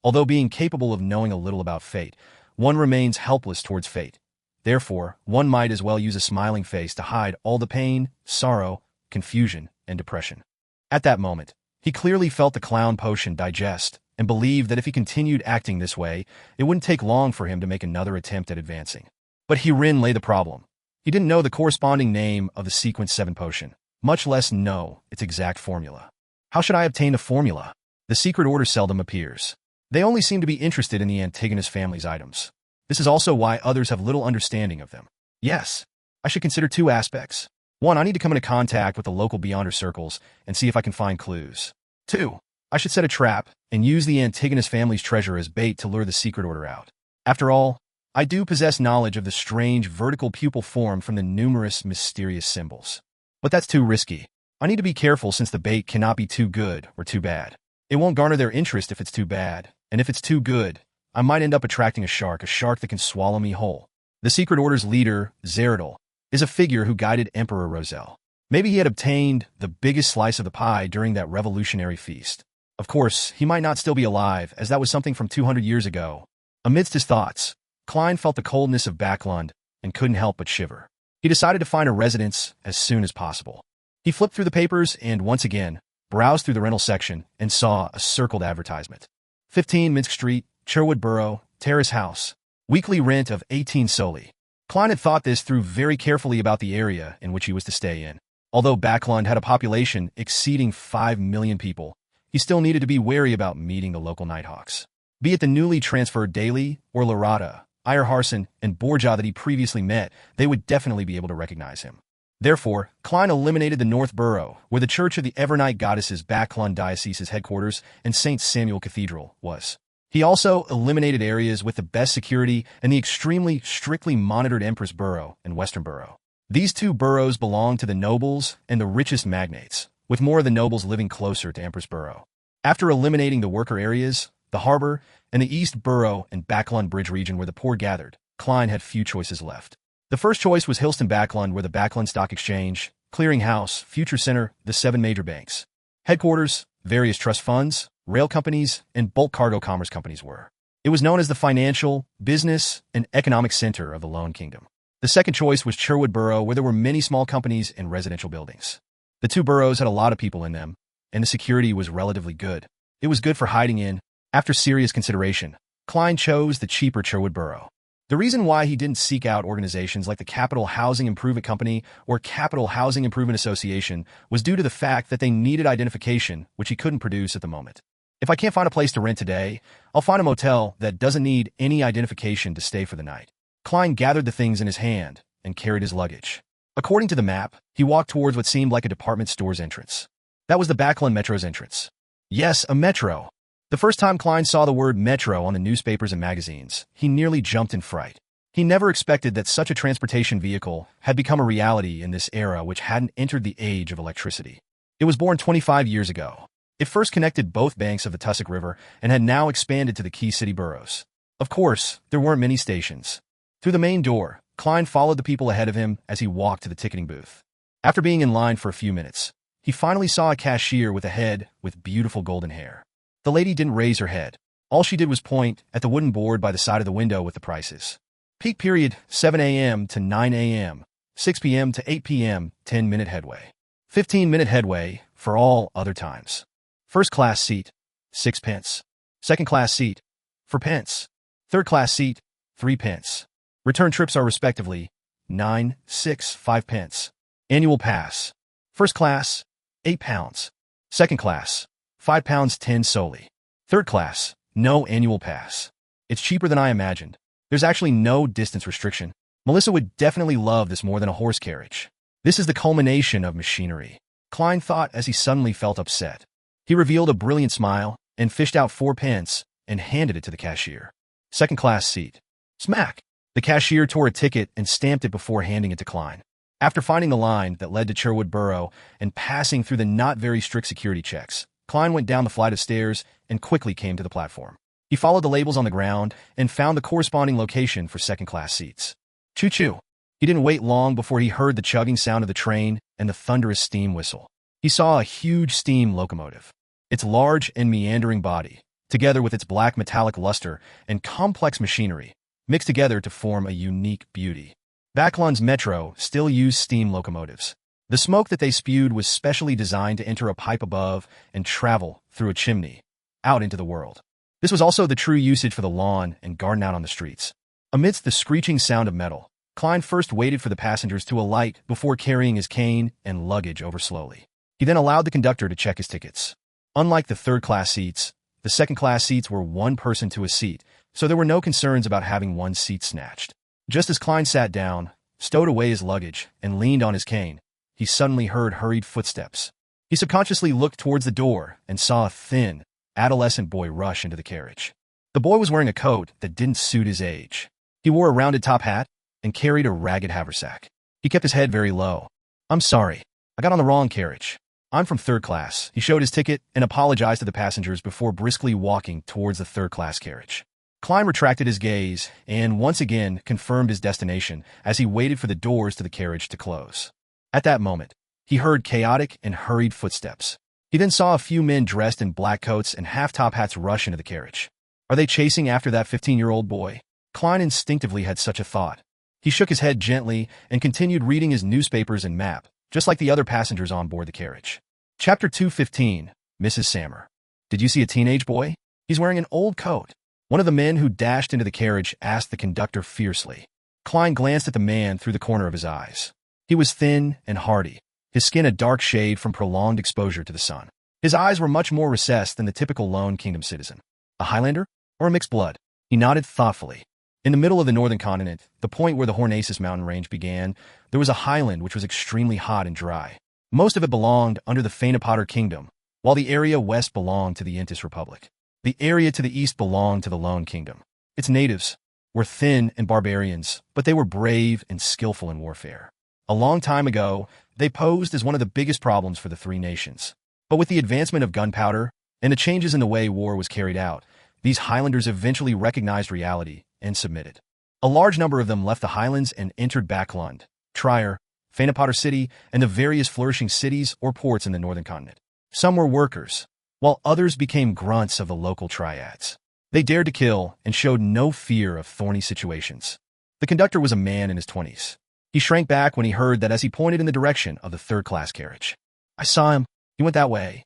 Although being capable of knowing a little about fate, one remains helpless towards fate. Therefore, one might as well use a smiling face to hide all the pain, sorrow, confusion, and depression. At that moment, he clearly felt the clown potion digest and believed that if he continued acting this way, it wouldn't take long for him to make another attempt at advancing. But herein lay the problem. He didn't know the corresponding name of the Sequence 7 potion, much less know its exact formula. How should I obtain the formula? The secret order seldom appears. They only seem to be interested in the Antigonus family's items. This is also why others have little understanding of them. Yes, I should consider two aspects. 1, I need to come into contact with the local Beyonder circles and see if I can find clues. 2, I should set a trap and use the Antigonus family's treasure as bait to lure the secret order out. After all, I do possess knowledge of the strange vertical pupil formed from the numerous mysterious symbols. But that's too risky. I need to be careful since the bait cannot be too good or too bad. It won't garner their interest if it's too bad, and if it's too good, I might end up attracting a shark that can swallow me whole. The secret order's leader, Zeradol, is a figure who guided Emperor Roselle. Maybe he had obtained the biggest slice of the pie during that revolutionary feast. Of course, he might not still be alive, as that was something from 200 years ago. Amidst his thoughts, Klein felt the coldness of Backlund and couldn't help but shiver. He decided to find a residence as soon as possible. He flipped through the papers and, once again, browsed through the rental section and saw a circled advertisement. 15 Minsk Street, Sherwood Borough, Terrace House. Weekly rent of 18 soli. Klein had thought this through very carefully about the area in which he was to stay in. Although Backlund had a population exceeding 5 million people, he still needed to be wary about meeting the local Nighthawks. Be it the newly transferred Daly or Larata, Eyerharson, and Borja that he previously met, they would definitely be able to recognize him. Therefore, Klein eliminated the North Borough, where the Church of the Evernight Goddesses Backlund Diocese's headquarters and St. Samuel Cathedral was. He also eliminated areas with the best security and the extremely strictly monitored Empress Borough and Western Borough. These two boroughs belonged to the nobles and the richest magnates, with more of the nobles living closer to Empress Borough. After eliminating the worker areas, the harbor, and the East Borough and Backlund Bridge region where the poor gathered, Klein had few choices left. The first choice was Hillston Backlund, where the Backlund Stock Exchange, Clearing House, Future Center, the 7 major banks, headquarters, various trust funds, rail companies, and bulk cargo commerce companies were. It was known as the financial, business, and economic center of the Lone Kingdom. The second choice was Sherwood Borough, where there were many small companies and residential buildings. The two boroughs had a lot of people in them, and the security was relatively good. It was good for hiding in. After serious consideration, Klein chose the cheaper Sherwood Borough. The reason why he didn't seek out organizations like the Capital Housing Improvement Company or Capital Housing Improvement Association was due to the fact that they needed identification, which he couldn't produce at the moment. If I can't find a place to rent today, I'll find a motel that doesn't need any identification to stay for the night. Klein gathered the things in his hand and carried his luggage. According to the map, he walked towards what seemed like a department store's entrance. That was the Backlund Metro's entrance. Yes, a metro. The first time Klein saw the word metro on the newspapers and magazines, he nearly jumped in fright. He never expected that such a transportation vehicle had become a reality in this era which hadn't entered the age of electricity. It was born 25 years ago. It first connected both banks of the Tussock River and had now expanded to the key city boroughs. Of course, there weren't many stations. Through the main door, Klein followed the people ahead of him as he walked to the ticketing booth. After being in line for a few minutes, he finally saw a cashier with a head with beautiful golden hair. The lady didn't raise her head. All she did was point at the wooden board by the side of the window with the prices. Peak period, 7 a.m. to 9 a.m., 6 p.m. to 8 p.m., 10-minute headway. 15-minute headway for all other times. First class seat, 6 pence. Second class seat, 4 pence. Third class seat, 3 pence. Return trips are respectively 9, 6, 5 pence. Annual pass. First class, £8. Second class, £5 10 solely. Third class, no annual pass. It's cheaper than I imagined. There's actually no distance restriction. Melissa would definitely love this more than a horse carriage. This is the culmination of machinery, Klein thought as he suddenly felt upset. He revealed a brilliant smile and fished out 4 pence and handed it to the cashier. Second-class seat. Smack! The cashier tore a ticket and stamped it before handing it to Klein. After finding the line that led to Sherwood Borough and passing through the not very strict security checks, Klein went down the flight of stairs and quickly came to the platform. He followed the labels on the ground and found the corresponding location for second-class seats. Choo-choo. He didn't wait long before he heard the chugging sound of the train and the thunderous steam whistle. He saw a huge steam locomotive. Its large and meandering body, together with its black metallic luster and complex machinery, mixed together to form a unique beauty. Backlund's metro still used steam locomotives. The smoke that they spewed was specially designed to enter a pipe above and travel through a chimney out into the world. This was also the true usage for the lawn and garden out on the streets. Amidst the screeching sound of metal, Klein first waited for the passengers to alight before carrying his cane and luggage over slowly. He then allowed the conductor to check his tickets. Unlike the third-class seats, the second-class seats were one person to a seat, so there were no concerns about having one seat snatched. Just as Klein sat down, stowed away his luggage, and leaned on his cane, he suddenly heard hurried footsteps. He subconsciously looked towards the door and saw a thin, adolescent boy rush into the carriage. The boy was wearing a coat that didn't suit his age. He wore a rounded top hat and carried a ragged haversack. He kept his head very low. "I'm sorry. I got on the wrong carriage. I'm from third class." He showed his ticket and apologized to the passengers before briskly walking towards the third-class carriage. Klein retracted his gaze and once again confirmed his destination as he waited for the doors to the carriage to close. At that moment, he heard chaotic and hurried footsteps. He then saw a few men dressed in black coats and half-top hats rush into the carriage. Are they chasing after that 15-year-old boy? Klein instinctively had such a thought. He shook his head gently and continued reading his newspapers and map, just like the other passengers on board the carriage. Chapter 215, Mrs. Sammer. Did you see a teenage boy? He's wearing an old coat. One of the men who dashed into the carriage asked the conductor fiercely. Klein glanced at the man through the corner of his eyes. He was thin and hardy, his skin a dark shade from prolonged exposure to the sun. His eyes were much more recessed than the typical Lone Kingdom citizen. A Highlander or a mixed blood? He nodded thoughtfully. In the middle of the northern continent, the point where the Hornacis mountain range began, there was a highland which was extremely hot and dry. Most of it belonged under the Fainapotter Kingdom, while the area west belonged to the Intis Republic. The area to the east belonged to the Lone Kingdom. Its natives were thin and barbarians, but they were brave and skillful in warfare. A long time ago, they posed as one of the biggest problems for the three nations. But with the advancement of gunpowder and the changes in the way war was carried out, these Highlanders eventually recognized reality and submitted. A large number of them left the highlands and entered Backlund, Trier, Fainapotter City, and the various flourishing cities or ports in the northern continent. Some were workers, while others became grunts of the local triads. They dared to kill and showed no fear of thorny situations. The conductor was a man in his 20s. He shrank back when he heard that as he pointed in the direction of the third-class carriage. "I saw him. He went that way."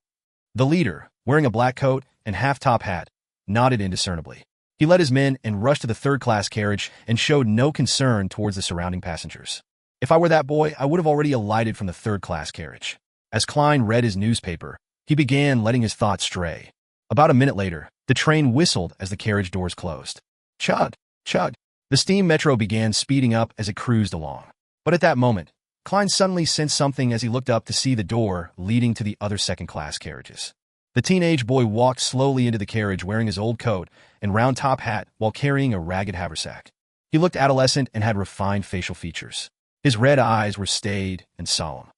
The leader, wearing a black coat and half-top hat, nodded indiscernibly. He led his men and rushed to the third-class carriage and showed no concern towards the surrounding passengers. "If I were that boy, I would have already alighted from the third-class carriage." As Klein read his newspaper, he began letting his thoughts stray. About a minute later, the train whistled as the carriage doors closed. Chug, chug. The steam metro began speeding up as it cruised along. But at that moment, Klein suddenly sensed something as he looked up to see the door leading to the other second-class carriages. The teenage boy walked slowly into the carriage wearing his old coat and round-top hat while carrying a ragged haversack. He looked adolescent and had refined facial features. His red eyes were staid and solemn.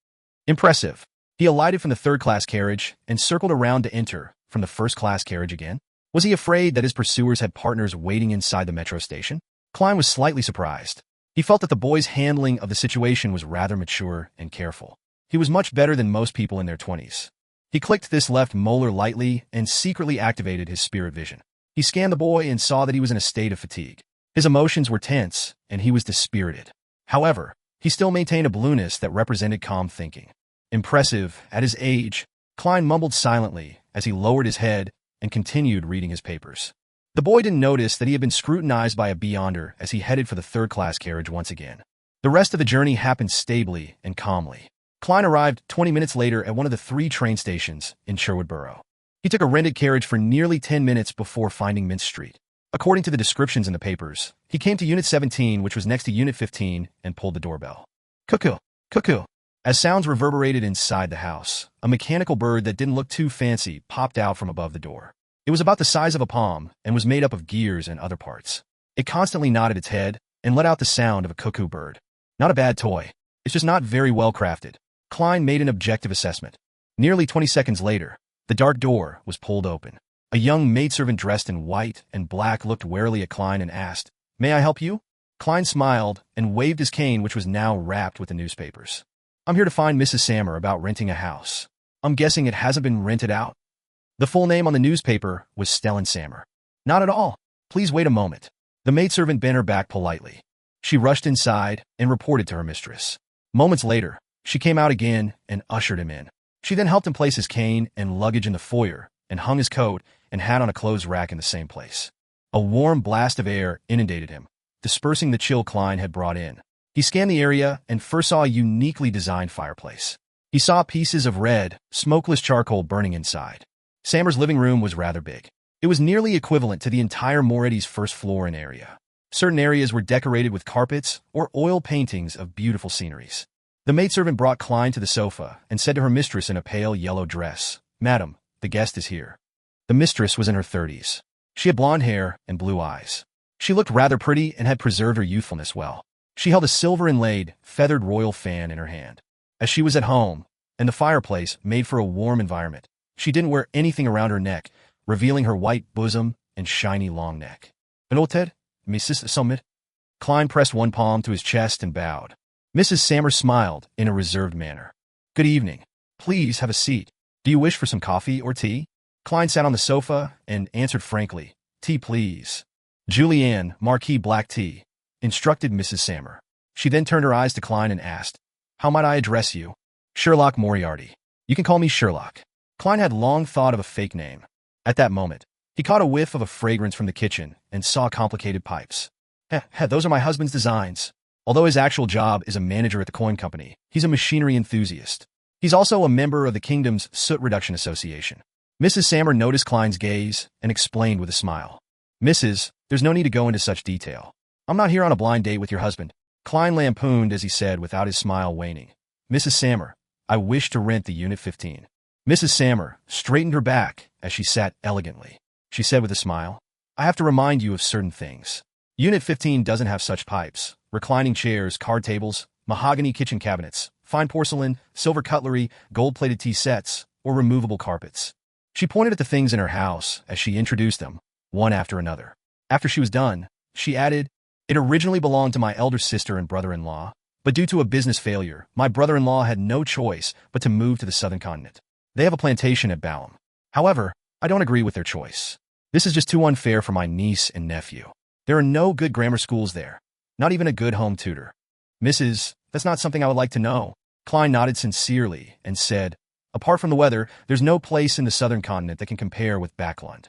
Impressive. He alighted from the third-class carriage and circled around to enter from the first-class carriage again. Was he afraid that his pursuers had partners waiting inside the metro station? Klein was slightly surprised. He felt that the boy's handling of the situation was rather mature and careful. He was much better than most people in their 20s. He clicked this left molar lightly and secretly activated his spirit vision. He scanned the boy and saw that he was in a state of fatigue. His emotions were tense, and he was dispirited. However, he still maintained a blueness that represented calm thinking. Impressive, at his age, Klein mumbled silently as he lowered his head and continued reading his papers. The boy didn't notice that he had been scrutinized by a beyonder as he headed for the third-class carriage once again. The rest of the journey happened stably and calmly. Klein arrived 20 minutes later at one of the 3 train stations in Sherwood Borough. He took a rented carriage for nearly 10 minutes before finding Mint Street. According to the descriptions in the papers, he came to Unit 17, which was next to Unit 15, and pulled the doorbell. Cuckoo, cuckoo. As sounds reverberated inside the house, a mechanical bird that didn't look too fancy popped out from above the door. It was about the size of a palm and was made up of gears and other parts. It constantly nodded its head and let out the sound of a cuckoo bird. Not a bad toy. It's just not very well crafted. Klein made an objective assessment. Nearly 20 seconds later, the dark door was pulled open. A young maidservant dressed in white and black looked warily at Klein and asked, "May I help you?" Klein smiled and waved his cane, which was now wrapped with the newspapers. "I'm here to find Mrs. Sammer about renting a house. I'm guessing it hasn't been rented out." The full name on the newspaper was Stellan Sammer. "Not at all. Please wait a moment." The maidservant bent her back politely. She rushed inside and reported to her mistress. Moments later, she came out again and ushered him in. She then helped him place his cane and luggage in the foyer and hung his coat and hat on a clothes rack in the same place. A warm blast of air inundated him, dispersing the chill Klein had brought in. He scanned the area and first saw a uniquely designed fireplace. He saw pieces of red, smokeless charcoal burning inside. Sammer's living room was rather big. It was nearly equivalent to the entire Moretti's first floor in area. Certain areas were decorated with carpets or oil paintings of beautiful sceneries. The maidservant brought Klein to the sofa and said to her mistress in a pale yellow dress, "Madam, the guest is here." The mistress was in her 30s. She had blonde hair and blue eyes. She looked rather pretty and had preserved her youthfulness well. She held a silver-inlaid, feathered royal fan in her hand. As she was at home, and the fireplace made for a warm environment, she didn't wear anything around her neck, revealing her white bosom and shiny long neck. "Benoted, Mrs. Summit." Klein pressed one palm to his chest and bowed. Mrs. Sammer smiled in a reserved manner. "Good evening. Please have a seat. Do you wish for some coffee or tea?" Klein sat on the sofa and answered frankly, "Tea, please." "Julianne, Marquis Black Tea," instructed Mrs. Sammer. She then turned her eyes to Klein and asked, "How might I address you?" "Sherlock Moriarty. You can call me Sherlock." Klein had long thought of a fake name. At that moment, he caught a whiff of a fragrance from the kitchen and saw complicated pipes. Those are my husband's designs." Although his actual job is a manager at the coin company, he's a machinery enthusiast. He's also a member of the kingdom's soot reduction association. Mrs. Sammer noticed Klein's gaze and explained with a smile. "Mrs., there's no need to go into such detail. I'm not here on a blind date with your husband." Klein lampooned as he said without his smile waning, "Mrs. Sammer, I wish to rent the Unit 15. Mrs. Sammer straightened her back as she sat elegantly. She said with a smile, "I have to remind you of certain things. Unit 15 doesn't have such pipes, reclining chairs, card tables, mahogany kitchen cabinets, fine porcelain, silver cutlery, gold-plated tea sets, or removable carpets." She pointed at the things in her house as she introduced them, one after another. After she was done, she added, "It originally belonged to my elder sister and brother-in-law, but due to a business failure, my brother-in-law had no choice but to move to the southern continent. They have a plantation at Balham. However, I don't agree with their choice. This is just too unfair for my niece and nephew. There are no good grammar schools there, not even a good home tutor." "Mrs., that's not something I would like to know." Klein nodded sincerely and said, "Apart from the weather, there's no place in the southern continent that can compare with Backlund."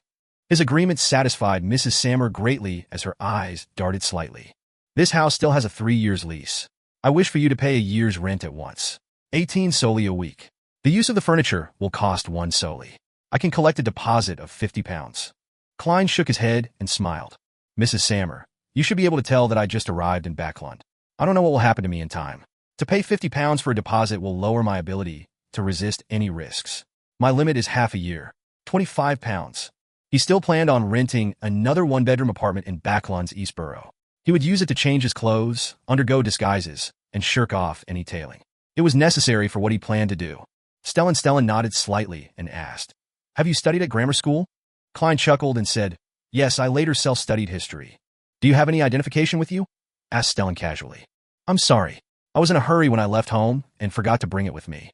His agreement satisfied Mrs. Sammer greatly as her eyes darted slightly. "This house still has a 3-year lease. I wish for you to pay a year's rent at once. 18 soldi a week. The use of the furniture will cost 1 soldi. I can collect a deposit of £50. Klein shook his head and smiled. "Mrs. Sammer, you should be able to tell that I just arrived in Backlund. I don't know what will happen to me in time. To pay £50 for a deposit will lower my ability to resist any risks. My limit is half a year, £25. He still planned on renting another one-bedroom apartment in Backlund's East Borough. He would use it to change his clothes, undergo disguises, and shirk off any tailing. It was necessary for what he planned to do. Stellan nodded slightly and asked, "Have you studied at grammar school?" Klein chuckled and said, "Yes, I later self-studied history." "Do you have any identification with you?" asked Stellan casually. "I'm sorry. I was in a hurry when I left home and forgot to bring it with me.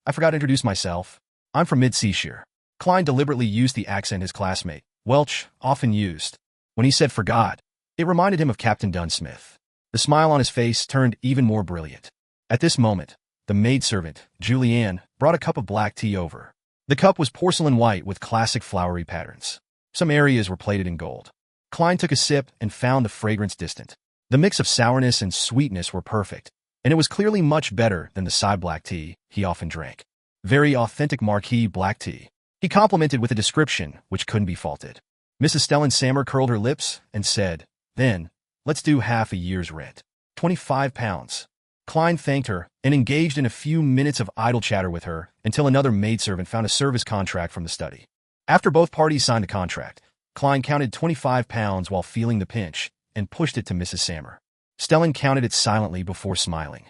I forgot to introduce myself. I'm from Mid-Seashire." Klein deliberately used the accent his classmate, Welch, often used. When he said forgot, it reminded him of Captain Dunsmith. The smile on his face turned even more brilliant. At this moment, the maidservant, Julianne, brought a cup of black tea over. The cup was porcelain white with classic flowery patterns. Some areas were plated in gold. Klein took a sip and found the fragrance distant. The mix of sourness and sweetness were perfect, and it was clearly much better than the side black tea he often drank. Very authentic Marquis black tea. He complimented with a description which couldn't be faulted. Mrs. Stellan Sammer curled her lips and said, "Then, let's do half a year's rent. 25 pounds. Klein thanked her and engaged in a few minutes of idle chatter with her until another maidservant found a service contract from the study. After both parties signed the contract, Klein counted 25 pounds while feeling the pinch and pushed it to Mrs. Sammer. Stellan counted it silently before smiling.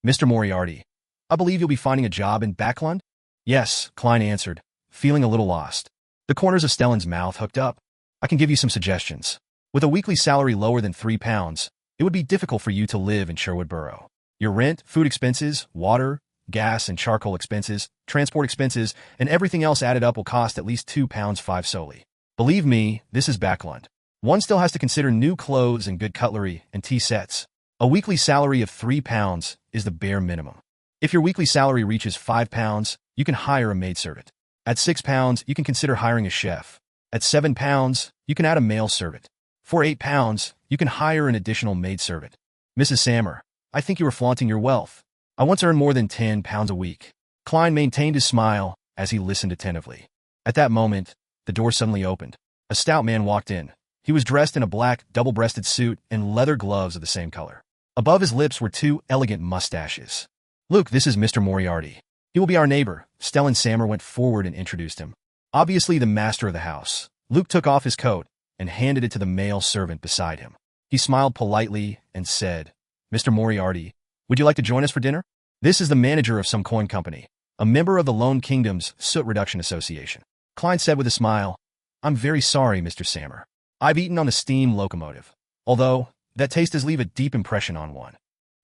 "Mr. Moriarty, I believe you'll be finding a job in Backlund?" "Yes," Klein answered, feeling a little lost. The corners of Stellan's mouth hooked up. "I can give you some suggestions. With a weekly salary lower than 3 pounds, it would be difficult for you to live in Sherwood Borough. Your rent, food expenses, water, gas and charcoal expenses, transport expenses, and everything else added up will cost at least 2 pounds 5 solely. Believe me, this is Backlund. One still has to consider new clothes and good cutlery and tea sets. A weekly salary of 3 pounds is the bare minimum. If your weekly salary reaches 5 pounds, you can hire a maidservant. At 6 pounds, you can consider hiring a chef. At 7 pounds, you can add a male servant. For 8 pounds, you can hire an additional maidservant. Mrs. Sammer, I think you are flaunting your wealth. I once earned more than 10 pounds a week." Klein maintained his smile as he listened attentively. At that moment, the door suddenly opened. A stout man walked in. He was dressed in a black, double-breasted suit and leather gloves of the same color. Above his lips were 2 elegant mustaches. "Luke, this is Mr. Moriarty. He will be our neighbor." Stellan Sammer went forward and introduced him. Obviously the master of the house, Luke took off his coat and handed it to the male servant beside him. He smiled politely and said, "Mr. Moriarty, would you like to join us for dinner? This is the manager of some coin company, a member of the Lone Kingdom's Soot Reduction Association." Klein said with a smile, "I'm very sorry, Mr. Sammer. I've eaten on a steam locomotive, although that taste does leave a deep impression on one."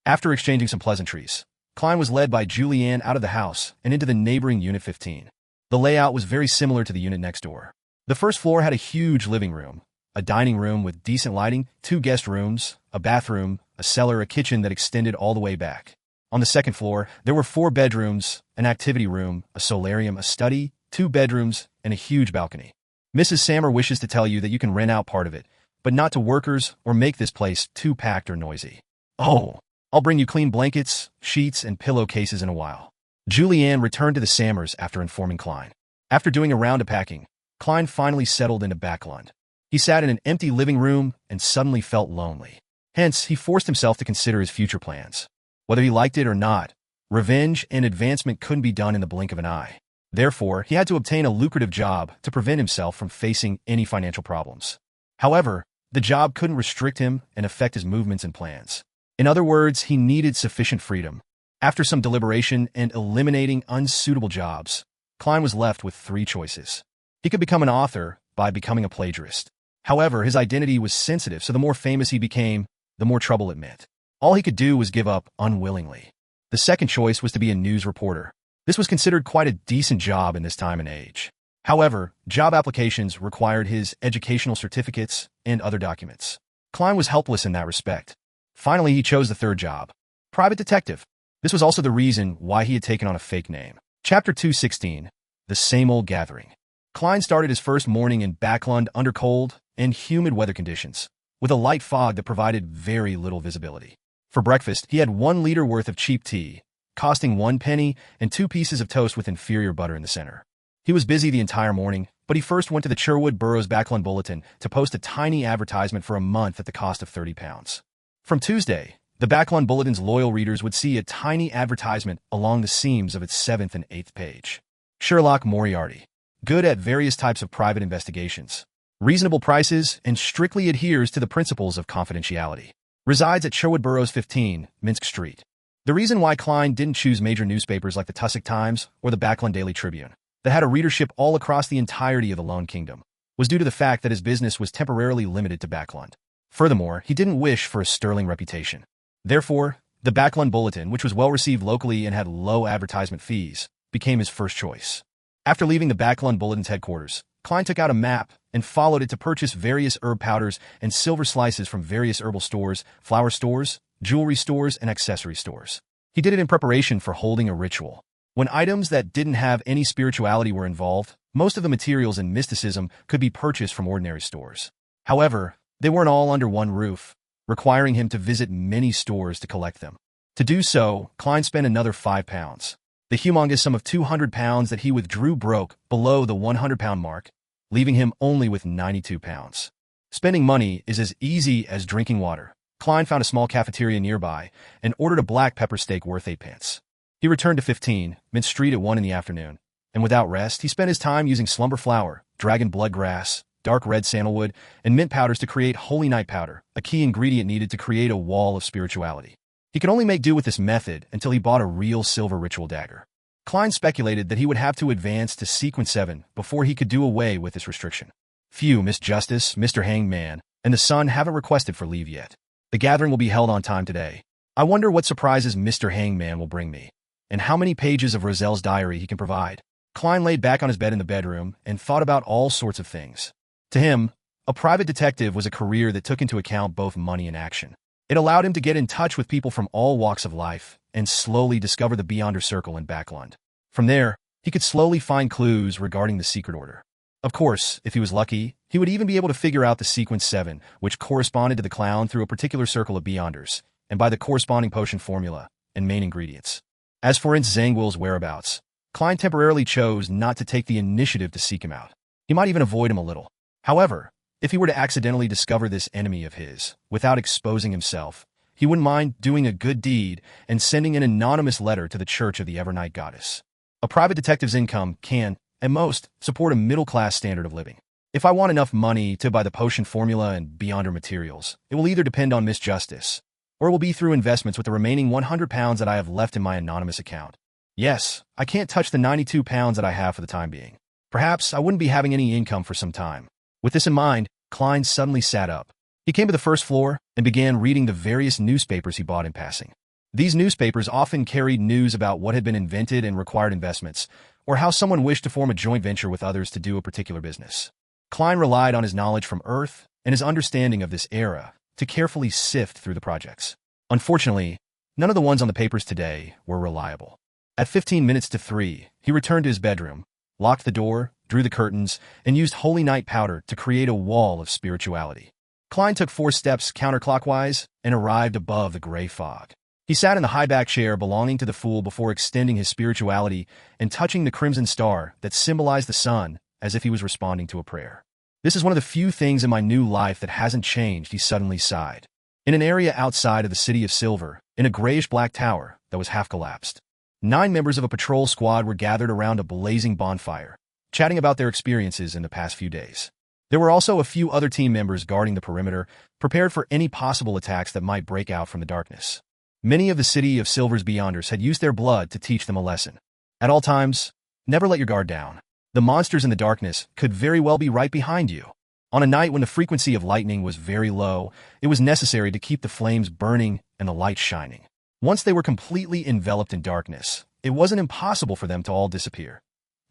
After exchanging some pleasantries, Klein was led by Julianne out of the house and into the neighboring Unit 15. The layout was very similar to the unit next door. The first floor had a huge living room, a dining room with decent lighting, 2 guest rooms, a bathroom, a cellar, a kitchen that extended all the way back. On the second floor, there were 4 bedrooms, an activity room, a solarium, a study, 2 bedrooms, and a huge balcony. Mrs. Sammer wishes to tell you that you can rent out part of it, but not to workers or make this place too packed or noisy. "Oh, I'll bring you clean blankets, sheets, and pillowcases in a while." Julianne returned to the Sammers after informing Klein. After doing a round of packing, Klein finally settled into Backlund. He sat in an empty living room and suddenly felt lonely. Hence, he forced himself to consider his future plans. Whether he liked it or not, revenge and advancement couldn't be done in the blink of an eye. Therefore, he had to obtain a lucrative job to prevent himself from facing any financial problems. However, the job couldn't restrict him and affect his movements and plans. In other words, he needed sufficient freedom. After some deliberation and eliminating unsuitable jobs, Klein was left with 3 choices. He could become an author by becoming a plagiarist. However, his identity was sensitive, so the more famous he became, the more trouble it meant. All he could do was give up unwillingly. The second choice was to be a news reporter. This was considered quite a decent job in this time and age. However, job applications required his educational certificates and other documents. Klein was helpless in that respect. Finally, he chose the third job, private detective. This was also the reason why he had taken on a fake name. Chapter 216, The Same Old Gathering. Klein started his first morning in Backlund under cold and humid weather conditions, with a light fog that provided very little visibility. For breakfast, he had 1 liter worth of cheap tea, costing 1 penny, and 2 pieces of toast with inferior butter in the center. He was busy the entire morning, but he first went to the Sherwood Borough's Backlund Bulletin to post a tiny advertisement for a month at the cost of 30 pounds. From Tuesday, the Backlund Bulletin's loyal readers would see a tiny advertisement along the seams of its 7th and 8th page. Sherlock Moriarty, good at various types of private investigations, reasonable prices, and strictly adheres to the principles of confidentiality. Resides at Sherwood Borough's 15, Minsk Street. The reason why Klein didn't choose major newspapers like the Tussock Times or the Backlund Daily Tribune, that had a readership all across the entirety of the Lone Kingdom, was due to the fact that his business was temporarily limited to Backlund. Furthermore, he didn't wish for a sterling reputation. Therefore, the Backlund Bulletin, which was well received locally and had low advertisement fees, became his first choice. After leaving the Backlund Bulletin's headquarters, Klein took out a map and followed it to purchase various herb powders and silver slices from various herbal stores, flower stores, jewelry stores, and accessory stores. He did it in preparation for holding a ritual. When items that didn't have any spirituality were involved, most of the materials and mysticism could be purchased from ordinary stores. However, they weren't all under one roof, requiring him to visit many stores to collect them. To do so, Klein spent another 5 pounds. The humongous sum of 200 pounds that he withdrew broke below the 100-pound mark, leaving him only with 92 pounds. Spending money is as easy as drinking water. Klein found a small cafeteria nearby and ordered a black pepper steak worth 8 pence. He returned to 15 Mint Street at 1 in the afternoon, and without rest, he spent his time using slumber flower, dragon blood grass, dark red sandalwood, and mint powders to create holy night powder, a key ingredient needed to create a wall of spirituality. He could only make do with this method until he bought a real silver ritual dagger. Klein speculated that he would have to advance to Sequence 7 before he could do away with this restriction. Phew, Miss Justice, Mr. Hangman, and the Sun haven't requested for leave yet. The gathering will be held on time today. I wonder what surprises Mr. Hangman will bring me, and how many pages of Roselle's diary he can provide. Klein laid back on his bed in the bedroom and thought about all sorts of things. To him, a private detective was a career that took into account both money and action. It allowed him to get in touch with people from all walks of life and slowly discover the Beyonder Circle in Backlund. From there, he could slowly find clues regarding the secret order. Of course, if he was lucky, he would even be able to figure out the Sequence 7, which corresponded to the clown through a particular circle of Beyonders, and by the corresponding potion formula and main ingredients. As for Ince Zangwill's whereabouts, Klein temporarily chose not to take the initiative to seek him out. He might even avoid him a little. However, if he were to accidentally discover this enemy of his, without exposing himself, he wouldn't mind doing a good deed and sending an anonymous letter to the Church of the Evernight Goddess. A private detective's income can, at most, support a middle-class standard of living. If I want enough money to buy the potion formula and Beyonder materials, it will either depend on Miss Justice, or it will be through investments with the remaining 100 pounds that I have left in my anonymous account. Yes, I can't touch the 92 pounds that I have for the time being. Perhaps I wouldn't be having any income for some time. With this in mind, Klein suddenly sat up. He came to the first floor and began reading the various newspapers he bought in passing. These newspapers often carried news about what had been invented and required investments, or how someone wished to form a joint venture with others to do a particular business. Klein relied on his knowledge from Earth and his understanding of this era to carefully sift through the projects. Unfortunately, none of the ones on the papers today were reliable. At 15 minutes to 3, he returned to his bedroom, locked the door, drew the curtains, and used holy night powder to create a wall of spirituality. Klein took 4 steps counterclockwise and arrived above the gray fog. He sat in the high-back chair belonging to the Fool before extending his spirituality and touching the crimson star that symbolized the sun as if he was responding to a prayer. This is one of the few things in my new life that hasn't changed, he suddenly sighed. In an area outside of the City of Silver, in a grayish-black tower that was half collapsed, 9 members of a patrol squad were gathered around a blazing bonfire, chatting about their experiences in the past few days. There were also a few other team members guarding the perimeter, prepared for any possible attacks that might break out from the darkness. Many of the City of Silver's Beyonders had used their blood to teach them a lesson. At all times, never let your guard down. The monsters in the darkness could very well be right behind you. On a night when the frequency of lightning was very low, it was necessary to keep the flames burning and the light shining. Once they were completely enveloped in darkness, it wasn't impossible for them to all disappear.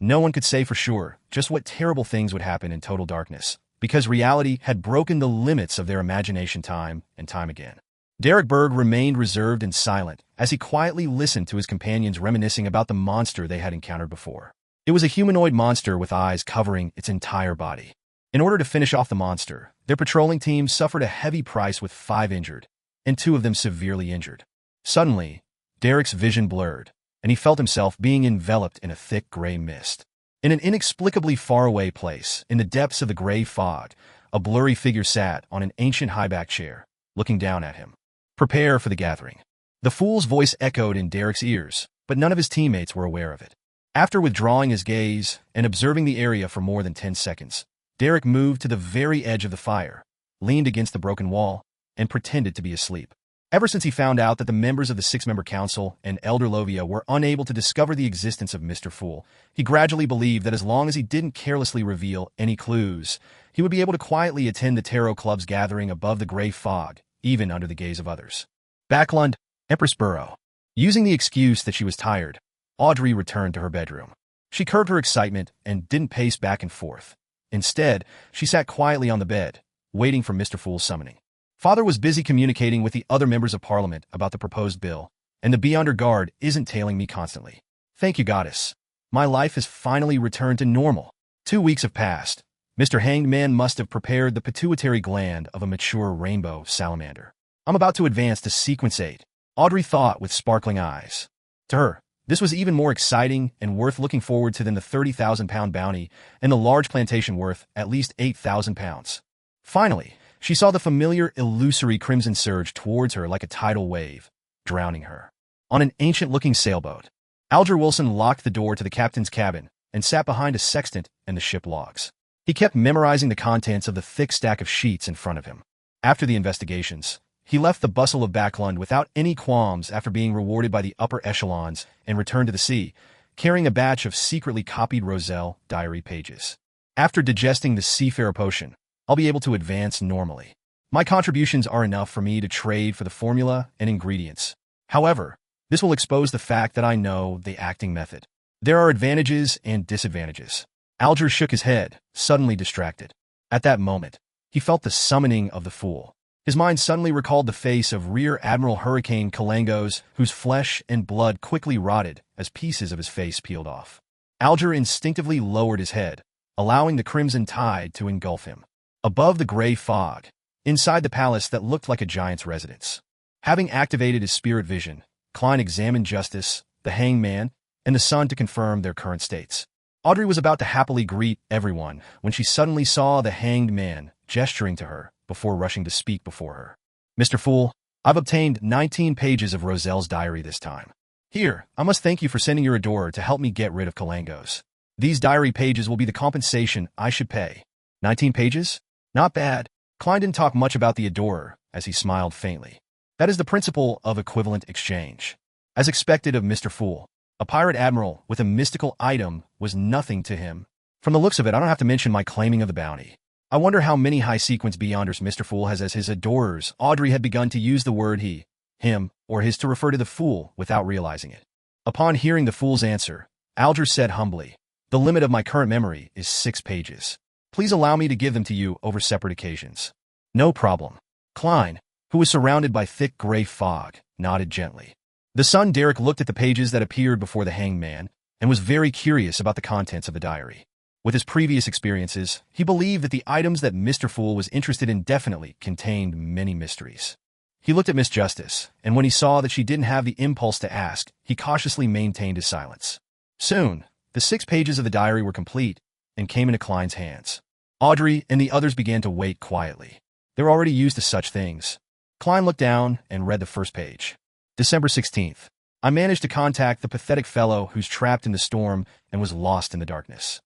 No one could say for sure just what terrible things would happen in total darkness, because reality had broken the limits of their imagination time and time again. Derek Berg remained reserved and silent as he quietly listened to his companions reminiscing about the monster they had encountered before. It was a humanoid monster with eyes covering its entire body. In order to finish off the monster, their patrolling team suffered a heavy price with 5 injured, and 2 of them severely injured. Suddenly, Derek's vision blurred, and he felt himself being enveloped in a thick gray mist. In an inexplicably faraway place, in the depths of the gray fog, a blurry figure sat on an ancient high-back chair, looking down at him. Prepare for the gathering. The Fool's voice echoed in Derek's ears, but none of his teammates were aware of it. After withdrawing his gaze and observing the area for more than 10 seconds, Derek moved to the very edge of the fire, leaned against the broken wall, and pretended to be asleep. Ever since he found out that the members of the 6-member council and Elder Lovia were unable to discover the existence of Mr. Fool, he gradually believed that as long as he didn't carelessly reveal any clues, he would be able to quietly attend the Tarot Club's gathering above the gray fog, even under the gaze of others. Backlund, Empress Burrow. Using the excuse that she was tired, Audrey returned to her bedroom. She curbed her excitement and didn't pace back and forth. Instead, she sat quietly on the bed, waiting for Mr. Fool's summoning. Father was busy communicating with the other members of Parliament about the proposed bill, and the Beyonder Guard isn't tailing me constantly. Thank you, Goddess. My life has finally returned to normal. 2 weeks have passed. Mr. Hanged Man must have prepared the pituitary gland of a mature rainbow salamander. I'm about to advance to Sequence 8, Audrey thought with sparkling eyes. To her, This was even more exciting and worth looking forward to than the 30,000-pound bounty and the large plantation worth at least 8,000 pounds. Finally, she saw the familiar, illusory crimson surge towards her like a tidal wave, drowning her. On an ancient-looking sailboat, Alger Wilson locked the door to the captain's cabin and sat behind a sextant and the ship logs. He kept memorizing the contents of the thick stack of sheets in front of him. After the investigations, he left the bustle of Backlund without any qualms after being rewarded by the upper echelons and returned to the sea, carrying a batch of secretly copied Roselle diary pages. After digesting the seafarer potion, I'll be able to advance normally. My contributions are enough for me to trade for the formula and ingredients. However, this will expose the fact that I know the acting method. There are advantages and disadvantages. Alger shook his head, suddenly distracted. At that moment, he felt the summoning of the fool. His mind suddenly recalled the face of Rear Admiral Hurricane Kalangos, whose flesh and blood quickly rotted as pieces of his face peeled off. Alger instinctively lowered his head, allowing the crimson tide to engulf him. Above the gray fog, inside the palace that looked like a giant's residence. Having activated his spirit vision, Klein examined Justice, the Hanged Man, and the Sun to confirm their current states. Audrey was about to happily greet everyone when she suddenly saw the Hanged Man gesturing to her before rushing to speak before her. "Mr. Fool, I've obtained 19 pages of Roselle's diary this time. Here, I must thank you for sending your adorer to help me get rid of Kalangos. These diary pages will be the compensation I should pay." 19 pages? Not bad. Klein didn't talk much about the adorer as he smiled faintly. That is the principle of equivalent exchange. As expected of Mr. Fool, a pirate admiral with a mystical item was nothing to him. From the looks of it, I don't have to mention my claiming of the bounty. I wonder how many high-sequence beyonders Mr. Fool has as his adorers. Audrey had begun to use the word he, him, or his to refer to the fool without realizing it. Upon hearing the fool's answer, Alger said humbly, "The limit of my current memory is 6 pages. Please allow me to give them to you over separate occasions." "No problem." Klein, who was surrounded by thick gray fog, nodded gently. The Sun Derek looked at the pages that appeared before the Hanged Man and was very curious about the contents of the diary. With his previous experiences, he believed that the items that Mr. Fool was interested in definitely contained many mysteries. He looked at Miss Justice, and when he saw that she didn't have the impulse to ask, he cautiously maintained his silence. Soon, the 6 pages of the diary were complete and came into Klein's hands. Audrey and the others began to wait quietly. They were already used to such things. Klein looked down and read the first page. December 16th. I managed to contact the pathetic fellow who's trapped in the storm and was lost in the darkness.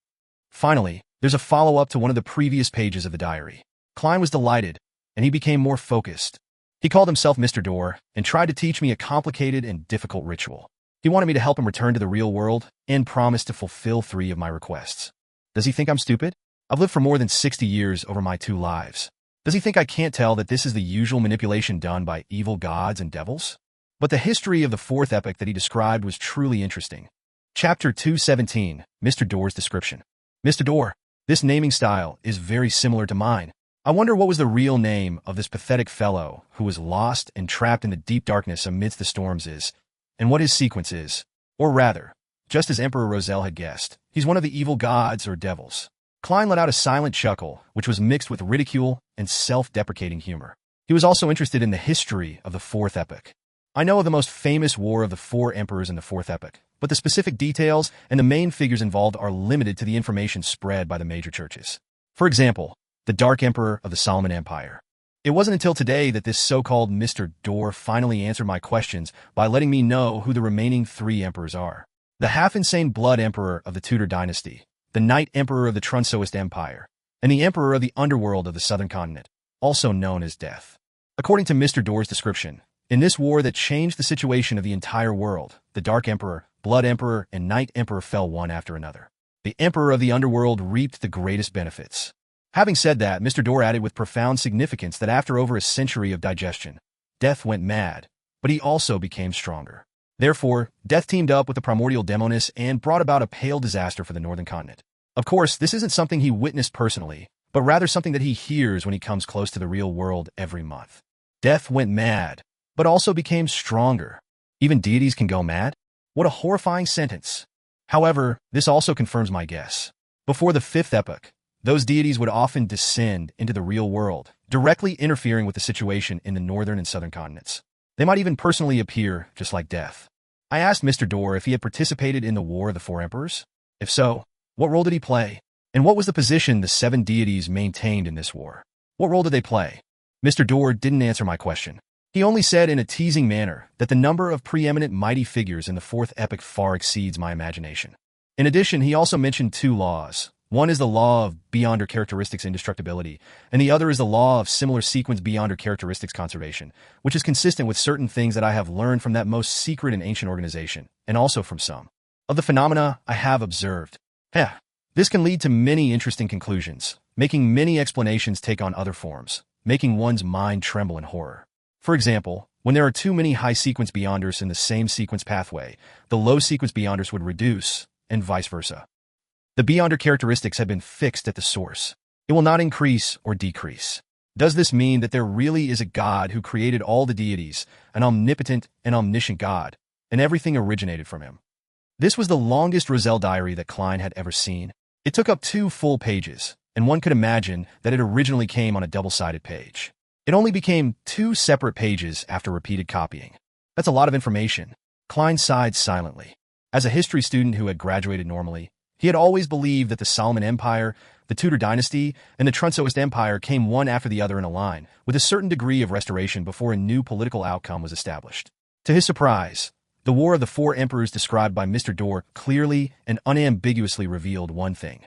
Finally, there's a follow-up to one of the previous pages of the diary. Klein was delighted, and he became more focused. He called himself Mr. Door and tried to teach me a complicated and difficult ritual. He wanted me to help him return to the real world and promised to fulfill 3 of my requests. Does he think I'm stupid? I've lived for more than 60 years over my 2 lives. Does he think I can't tell that this is the usual manipulation done by evil gods and devils? But the history of the 4th epoch that he described was truly interesting. Chapter 217, Mr. Door's description. Mr. Door, this naming style is very similar to mine. I wonder what was the real name of this pathetic fellow who was lost and trapped in the deep darkness amidst the storms is, and what his sequence is. Or rather, just as Emperor Roselle had guessed, he's one of the evil gods or devils. Klein let out a silent chuckle, which was mixed with ridicule and self-deprecating humor. He was also interested in the history of the 4th epoch. I know of the most famous war of the 4 emperors in the 4th epoch, but the specific details and the main figures involved are limited to the information spread by the major churches. For example, the Dark Emperor of the Solomon Empire. It wasn't until today that this so-called Mr. Door finally answered my questions by letting me know who the remaining 3 emperors are. The half-insane Blood Emperor of the Tudor dynasty, the Night Emperor of the Trunsoist Empire, and the Emperor of the Underworld of the Southern Continent, also known as Death. According to Mr. Door's description, in this war that changed the situation of the entire world, the Dark Emperor, Blood Emperor, and Night Emperor fell one after another. The Emperor of the Underworld reaped the greatest benefits. Having said that, Mr. Door added with profound significance that after over a century of digestion, Death went mad, but he also became stronger. Therefore, Death teamed up with the primordial Demonis and brought about a pale disaster for the Northern Continent. Of course, this isn't something he witnessed personally, but rather something that he hears when he comes close to the real world every month. Death went mad, but also became stronger. Even deities can go mad? What a horrifying sentence. However, this also confirms my guess. Before the 5th epoch, those deities would often descend into the real world, directly interfering with the situation in the northern and southern continents. They might even personally appear just like Death. I asked Mr. Dorr if he had participated in the War of the Four Emperors. If so, what role did he play? And what was the position the seven deities maintained in this war? What role did they play? Mr. Dorr didn't answer my question. He only said in a teasing manner that the number of preeminent mighty figures in the fourth epic far exceeds my imagination. In addition, he also mentioned two laws. One is the law of beyond or characteristics indestructibility, and the other is the law of similar sequence beyond or characteristics conservation, which is consistent with certain things that I have learned from that most secret and ancient organization, and also from some of the phenomena I have observed. This can lead to many interesting conclusions, making many explanations take on other forms, making one's mind tremble in horror. For example, when there are too many high sequence beyonders in the same sequence pathway, the low sequence beyonders would reduce, and vice versa. The beyonder characteristics have been fixed at the source. It will not increase or decrease. Does this mean that there really is a God who created all the deities, an omnipotent and omniscient God, and everything originated from him? This was the longest Roselle diary that Klein had ever seen. It took up 2 full pages, and one could imagine that it originally came on a double-sided page. It only became 2 separate pages after repeated copying. That's a lot of information. Klein sighed silently. As a history student who had graduated normally, he had always believed that the Solomon Empire, the Tudor dynasty, and the Trunsoist Empire came one after the other in a line, with a certain degree of restoration before a new political outcome was established. To his surprise, the War of the Four Emperors described by Mr. Dorr clearly and unambiguously revealed one thing.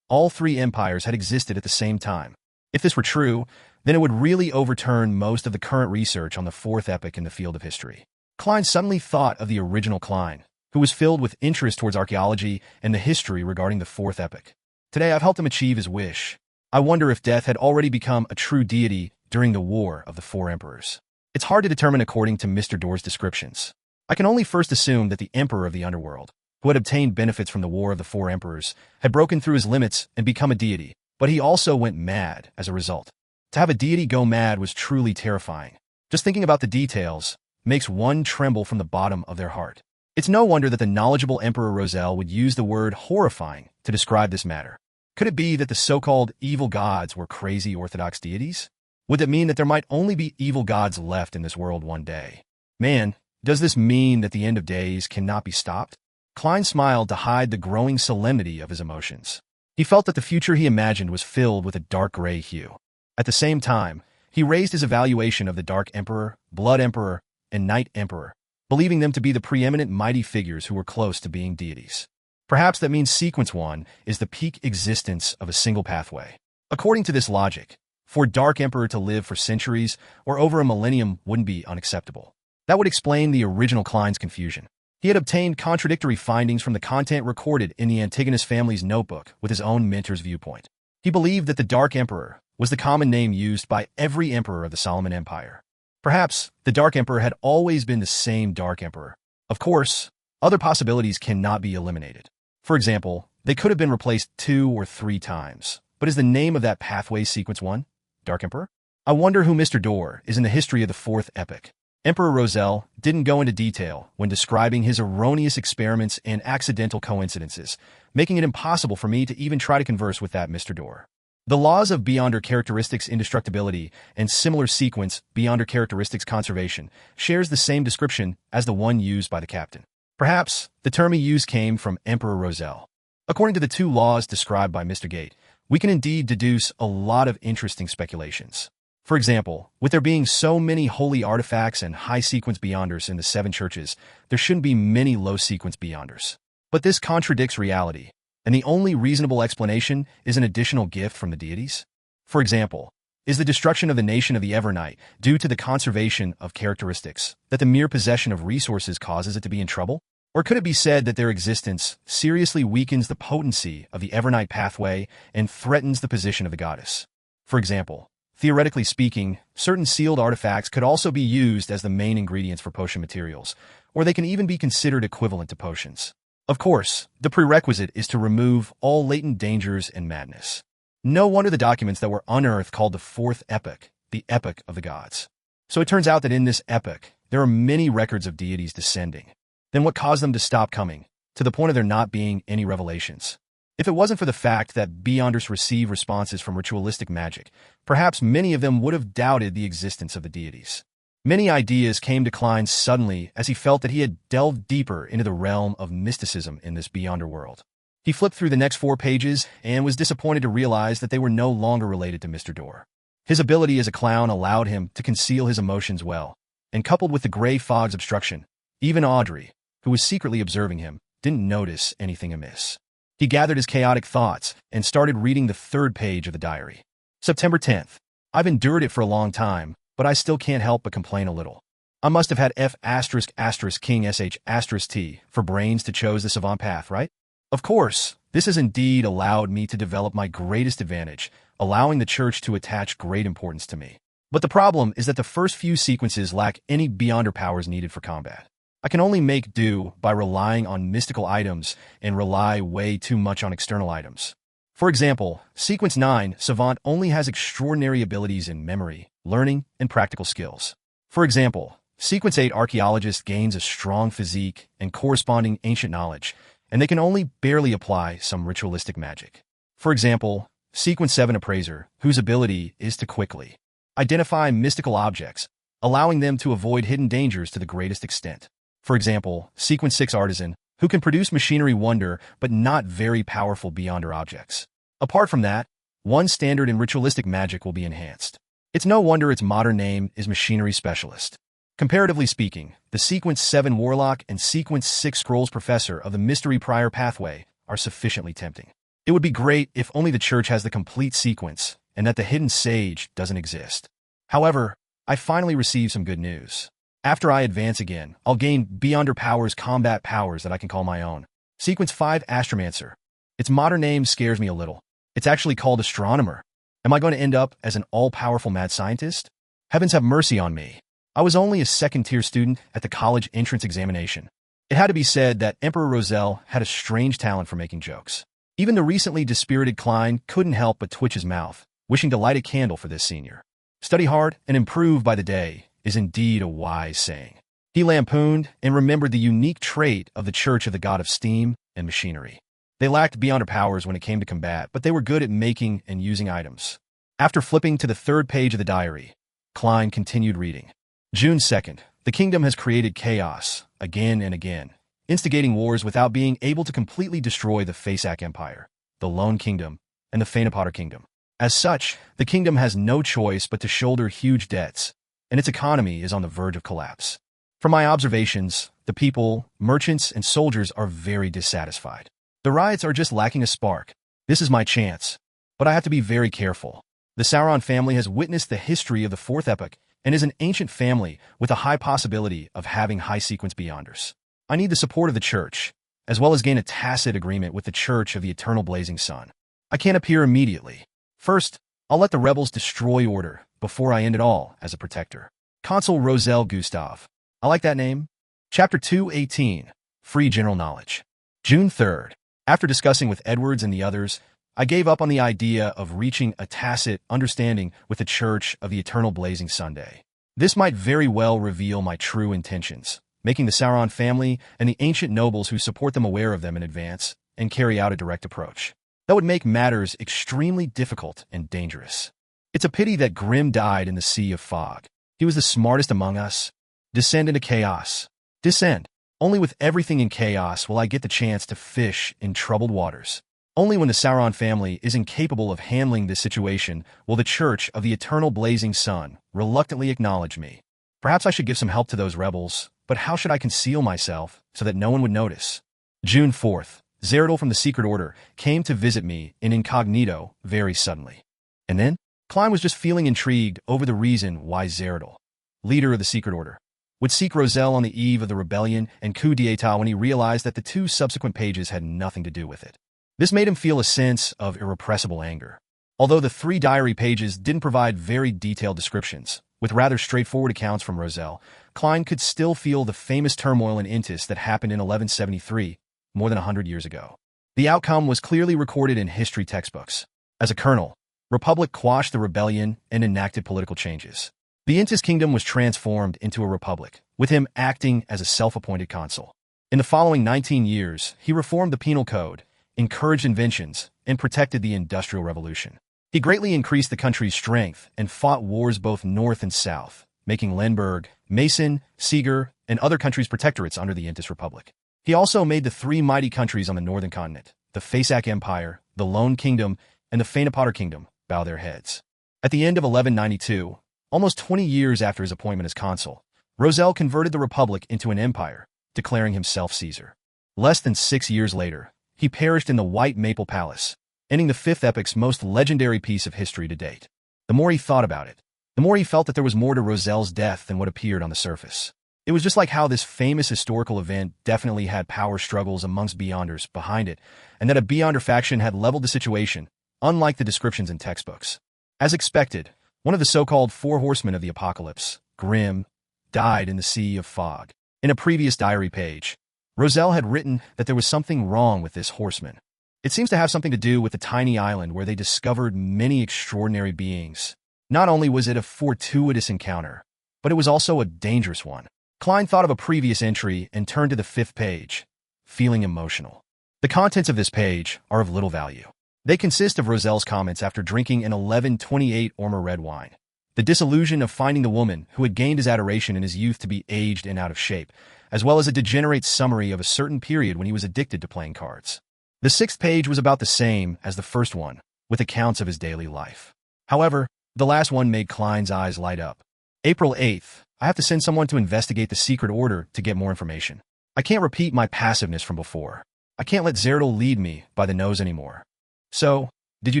All 3 empires had existed at the same time. If this were true, then it would really overturn most of the current research on the fourth epoch in the field of history. Klein suddenly thought of the original Klein, who was filled with interest towards archaeology and the history regarding the fourth epoch. Today I've helped him achieve his wish. I wonder if death had already become a true deity during the War of the Four Emperors. It's hard to determine according to Mr. Dorr's descriptions. I can only first assume that the Emperor of the Underworld, who had obtained benefits from the War of the Four Emperors, had broken through his limits and become a deity, but he also went mad as a result. To have a deity go mad was truly terrifying. Just thinking about the details makes one tremble from the bottom of their heart. It's no wonder that the knowledgeable Emperor Roselle would use the word horrifying to describe this matter. Could it be that the so-called evil gods were crazy orthodox deities? Would that mean that there might only be evil gods left in this world one day? Man, does this mean that the end of days cannot be stopped? Klein smiled to hide the growing solemnity of his emotions. He felt that the future he imagined was filled with a dark gray hue. At the same time, he raised his evaluation of the Dark Emperor, Blood Emperor, and Night Emperor, believing them to be the preeminent mighty figures who were close to being deities. Perhaps that means Sequence 1 is the peak existence of a single pathway. According to this logic, for Dark Emperor to live for centuries or over a millennium wouldn't be unacceptable. That would explain the original Klein's confusion. He had obtained contradictory findings from the content recorded in the Antigonus family's notebook with his own mentor's viewpoint. He believed that the Dark Emperor was the common name used by every emperor of the Solomon Empire. Perhaps the Dark Emperor had always been the same Dark Emperor. Of course, other possibilities cannot be eliminated. For example, they could have been replaced 2 or 3 times. But is the name of that pathway Sequence 1? Dark Emperor? I wonder who Mr. Dorr is in the history of the fourth epoch. Emperor Roselle didn't go into detail when describing his erroneous experiments and accidental coincidences, making it impossible for me to even try to converse with that Mr. Dorr. The laws of beyonder characteristics indestructibility and similar sequence beyonder characteristics conservation shares the same description as the one used by the captain. Perhaps the term he used came from Emperor Roselle. According to the 2 laws described by Mr. Gate, we can indeed deduce a lot of interesting speculations. For example, with there being so many holy artifacts and high-sequence beyonders in the 7 churches, there shouldn't be many low-sequence beyonders. But this contradicts reality, and the only reasonable explanation is an additional gift from the deities. For example, is the destruction of the nation of the Evernight due to the conservation of characteristics, that the mere possession of resources causes it to be in trouble? Or could it be said that their existence seriously weakens the potency of the Evernight pathway and threatens the position of the goddess? For example, theoretically speaking, certain sealed artifacts could also be used as the main ingredients for potion materials, or they can even be considered equivalent to potions. Of course, the prerequisite is to remove all latent dangers and madness. No wonder the documents that were unearthed called the fourth epoch, the epoch of the gods. So it turns out that in this epoch, there are many records of deities descending. Then what caused them to stop coming, to the point of there not being any revelations? If it wasn't for the fact that beyonders receive responses from ritualistic magic, perhaps many of them would have doubted the existence of the deities. Many ideas came to Klein suddenly as he felt that he had delved deeper into the realm of mysticism in this beyonder world. He flipped through the next 4 pages and was disappointed to realize that they were no longer related to Mr. Dorr. His ability as a clown allowed him to conceal his emotions well, and coupled with the gray fog's obstruction, even Audrey, who was secretly observing him, didn't notice anything amiss. He gathered his chaotic thoughts and started reading the 3rd page of the diary. September 10th. I've endured it for a long time, but I still can't help but complain a little. I must have had F***King SH**T for brains to chose the savant path, right? Of course, this has indeed allowed me to develop my greatest advantage, allowing the church to attach great importance to me. But the problem is that the first few sequences lack any beyonder powers needed for combat. I can only make do by relying on mystical items and rely way too much on external items. For example, Sequence 9, Savant only has extraordinary abilities in memory, learning, and practical skills. For example, Sequence 8, Archaeologist gains a strong physique and corresponding ancient knowledge, and they can only barely apply some ritualistic magic. For example, Sequence 7, Appraiser, whose ability is to quickly identify mystical objects, allowing them to avoid hidden dangers to the greatest extent. For example, Sequence 6, Artisan, who can produce machinery wonder but not very powerful beyonder objects. Apart from that, one standard and ritualistic magic will be enhanced. It's no wonder its modern name is Machinery Specialist. Comparatively speaking, the Sequence 7 Warlock and Sequence 6 Scrolls Professor of the Mystery Prior Pathway are sufficiently tempting. It would be great if only the church has the complete sequence and that the hidden sage doesn't exist. However, I finally received some good news. After I advance again, I'll gain Beyonder Powers combat powers that I can call my own. Sequence 5 Astromancer. Its modern name scares me a little. It's actually called Astronomer. Am I going to end up as an all-powerful mad scientist? Heavens have mercy on me. I was only a second-tier student at the college entrance examination. It had to be said that Emperor Roselle had a strange talent for making jokes. Even the recently dispirited Klein couldn't help but twitch his mouth, wishing to light a candle for this senior. Study hard and improve by the day is indeed a wise saying. He lampooned and remembered the unique trait of the Church of the God of Steam and Machinery. They lacked beyonder powers when it came to combat, but they were good at making and using items. After flipping to the 3rd page of the diary, Klein continued reading. June 2nd. The kingdom has created chaos, again and again, instigating wars without being able to completely destroy the Faceac Empire, the Lone Kingdom, and the Phaenopotter Kingdom. As such, the kingdom has no choice but to shoulder huge debts, and its economy is on the verge of collapse. From my observations, the people, merchants, and soldiers are very dissatisfied. The riots are just lacking a spark. This is my chance, but I have to be very careful. The Sauron family has witnessed the history of the 4th epoch and is an ancient family with a high possibility of having high-sequence beyonders. I need the support of the church, as well as gain a tacit agreement with the Church of the Eternal Blazing Sun. I can't appear immediately. First, I'll let the rebels destroy order before I end it all as a protector. Consul Roselle Gustave. I like that name. Chapter 218. Free General Knowledge. June 3rd. After discussing with Edwards and the others, I gave up on the idea of reaching a tacit understanding with the Church of the Eternal Blazing Sunday. This might very well reveal my true intentions, making the Sauron family and the ancient nobles who support them aware of them in advance and carry out a direct approach. That would make matters extremely difficult and dangerous. It's a pity that Grimm died in the Sea of Fog. He was the smartest among us. Descend into chaos. Descend. Only with everything in chaos will I get the chance to fish in troubled waters. Only when the Sauron family is incapable of handling this situation will the Church of the Eternal Blazing Sun reluctantly acknowledge me. Perhaps I should give some help to those rebels, but how should I conceal myself so that no one would notice? June 4th. Zeradol from the Secret Order came to visit me in incognito very suddenly. And then, Klein was just feeling intrigued over the reason why Zeradol, leader of the Secret Order, would seek Roselle on the eve of the rebellion and coup d'etat when he realized that the 2 subsequent pages had nothing to do with it. This made him feel a sense of irrepressible anger. Although the 3 diary pages didn't provide very detailed descriptions, with rather straightforward accounts from Roselle, Klein could still feel the famous turmoil in Intis that happened in 1173, more than 100 years ago. The outcome was clearly recorded in history textbooks. As a colonel, Republic quashed the rebellion and enacted political changes. The Intis kingdom was transformed into a republic, with him acting as a self-appointed consul. In the following 19 years, he reformed the penal code, encouraged inventions, and protected the Industrial Revolution. He greatly increased the country's strength and fought wars both north and south, making Lemberg, Mason, Seeger, and other countries protectorates under the Intis Republic. He also made the three mighty countries on the northern continent, the Fasak Empire, the Lone Kingdom, and the Fanapotter Kingdom, bow their heads. At the end of 1192, almost 20 years after his appointment as consul, Roselle converted the Republic into an empire, declaring himself Caesar. Less than 6 years later, he perished in the White Maple Palace, ending the Fifth Epoch's most legendary piece of history to date. The more he thought about it, the more he felt that there was more to Roselle's death than what appeared on the surface. It was just like how this famous historical event definitely had power struggles amongst Beyonders behind it, and that a Beyonder faction had leveled the situation, unlike the descriptions in textbooks. As expected, one of the so-called Four Horsemen of the Apocalypse, Grimm, died in the Sea of Fog. In a previous diary page, Roselle had written that there was something wrong with this horseman. It seems to have something to do with the tiny island where they discovered many extraordinary beings. Not only was it a fortuitous encounter, but it was also a dangerous one. Klein thought of a previous entry and turned to the 5th page, feeling emotional. The contents of this page are of little value. They consist of Roselle's comments after drinking an 1128 Ormer red wine, the disillusion of finding the woman who had gained his adoration in his youth to be aged and out of shape, as well as a degenerate summary of a certain period when he was addicted to playing cards. The 6th page was about the same as the first one, with accounts of his daily life. However, the last one made Klein's eyes light up. April 8th, I have to send someone to investigate the secret order to get more information. I can't repeat my passiveness from before. I can't let Zerdal lead me by the nose anymore. So, did you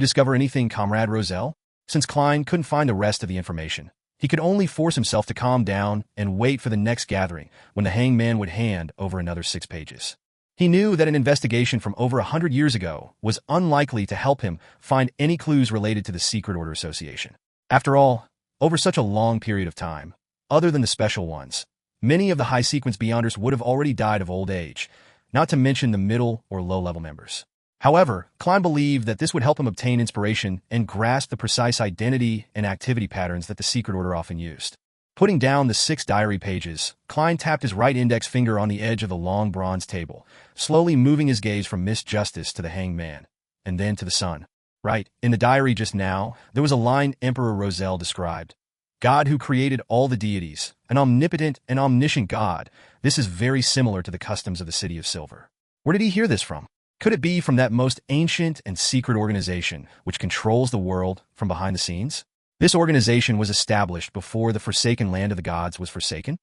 discover anything, Comrade Roselle? Since Klein couldn't find the rest of the information, he could only force himself to calm down and wait for the next gathering when the hangman would hand over another 6 pages. He knew that an investigation from over 100 years ago was unlikely to help him find any clues related to the Secret Order Association. After all, over such a long period of time, other than the special ones, many of the high-sequence Beyonders would have already died of old age, not to mention the middle or low-level members. However, Klein believed that this would help him obtain inspiration and grasp the precise identity and activity patterns that the Secret Order often used. Putting down the 6 diary pages, Klein tapped his right index finger on the edge of the long bronze table, slowly moving his gaze from Miss Justice to the hangman, and then to the sun. Right, in the diary just now, there was a line Emperor Roselle described. God who created all the deities, an omnipotent and omniscient God. This is very similar to the customs of the City of Silver. Where did he hear this from? Could it be from that most ancient and secret organization which controls the world from behind the scenes? This organization was established before the forsaken land of the gods was forsaken?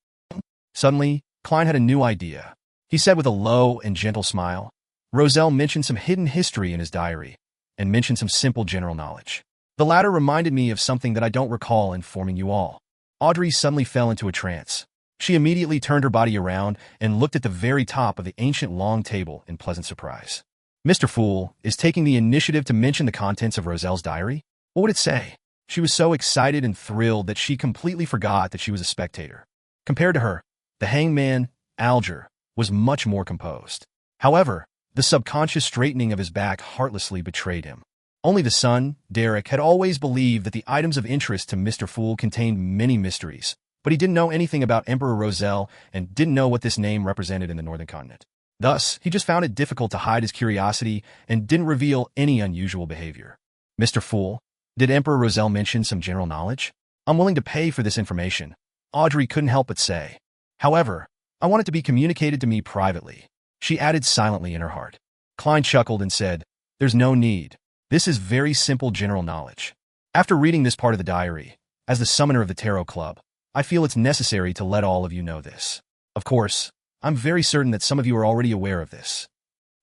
Suddenly, Klein had a new idea. He said with a low and gentle smile, Roselle mentioned some hidden history in his diary, and mentioned some simple general knowledge. The latter reminded me of something that I don't recall informing you all. Audrey suddenly fell into a trance. She immediately turned her body around and looked at the very top of the ancient long table in pleasant surprise. Mr. Fool is taking the initiative to mention the contents of Roselle's diary? What would it say? She was so excited and thrilled that she completely forgot that she was a spectator. Compared to her, the hangman, Alger, was much more composed. However, the subconscious straightening of his back heartlessly betrayed him. Only the son, Derek, had always believed that the items of interest to Mr. Fool contained many mysteries, but he didn't know anything about Emperor Roselle and didn't know what this name represented in the northern continent. Thus, he just found it difficult to hide his curiosity and didn't reveal any unusual behavior. Mr. Fool, did Emperor Roselle mention some general knowledge? I'm willing to pay for this information, Audrey couldn't help but say. However, I want it to be communicated to me privately, she added silently in her heart. Klein chuckled and said, There's no need. This is very simple general knowledge. After reading this part of the diary, as the summoner of the Tarot Club, I feel it's necessary to let all of you know this. Of course, I'm very certain that some of you are already aware of this.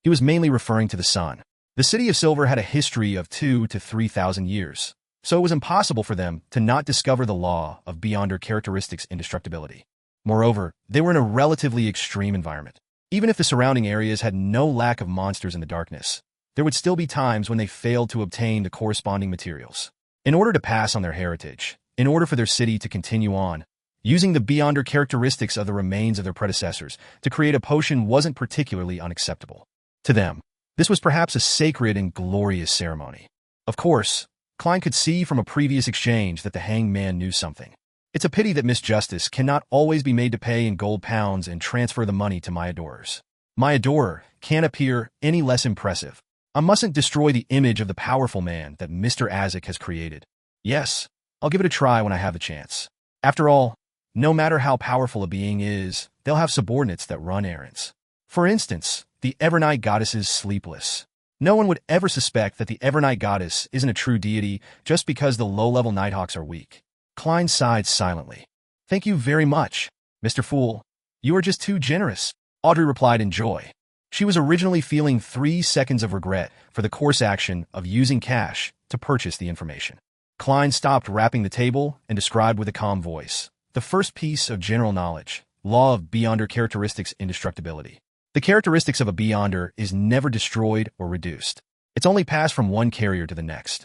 He was mainly referring to the sun. The City of Silver had a history of 2,000 to 3,000 years, so it was impossible for them to not discover the law of Beyonder characteristics indestructibility. Moreover, they were in a relatively extreme environment. Even if the surrounding areas had no lack of monsters in the darkness, there would still be times when they failed to obtain the corresponding materials. In order to pass on their heritage, in order for their city to continue on, using the Beyonder characteristics of the remains of their predecessors to create a potion wasn't particularly unacceptable. To them, this was perhaps a sacred and glorious ceremony. Of course, Klein could see from a previous exchange that the hangman knew something. It's a pity that Miss Justice cannot always be made to pay in gold pounds and transfer the money to my adorers. My adorer can't appear any less impressive. I mustn't destroy the image of the powerful man that Mr. Azek has created. Yes, I'll give it a try when I have the chance. After all, No matter how powerful a being is, they'll have subordinates that run errands. For instance, the Evernight goddesses Sleepless. No one would ever suspect that the Evernight goddess isn't a true deity just because the low-level Nighthawks are weak. Klein sighed silently. Thank you very much, Mr. Fool. You are just too generous, Audrey replied in joy. She was originally feeling 3 seconds of regret for the course action of using cash to purchase the information. Klein stopped rapping the table and described with a calm voice. The first piece of general knowledge, law of Beyonder characteristics indestructibility. The characteristics of a Beyonder is never destroyed or reduced. It's only passed from one carrier to the next.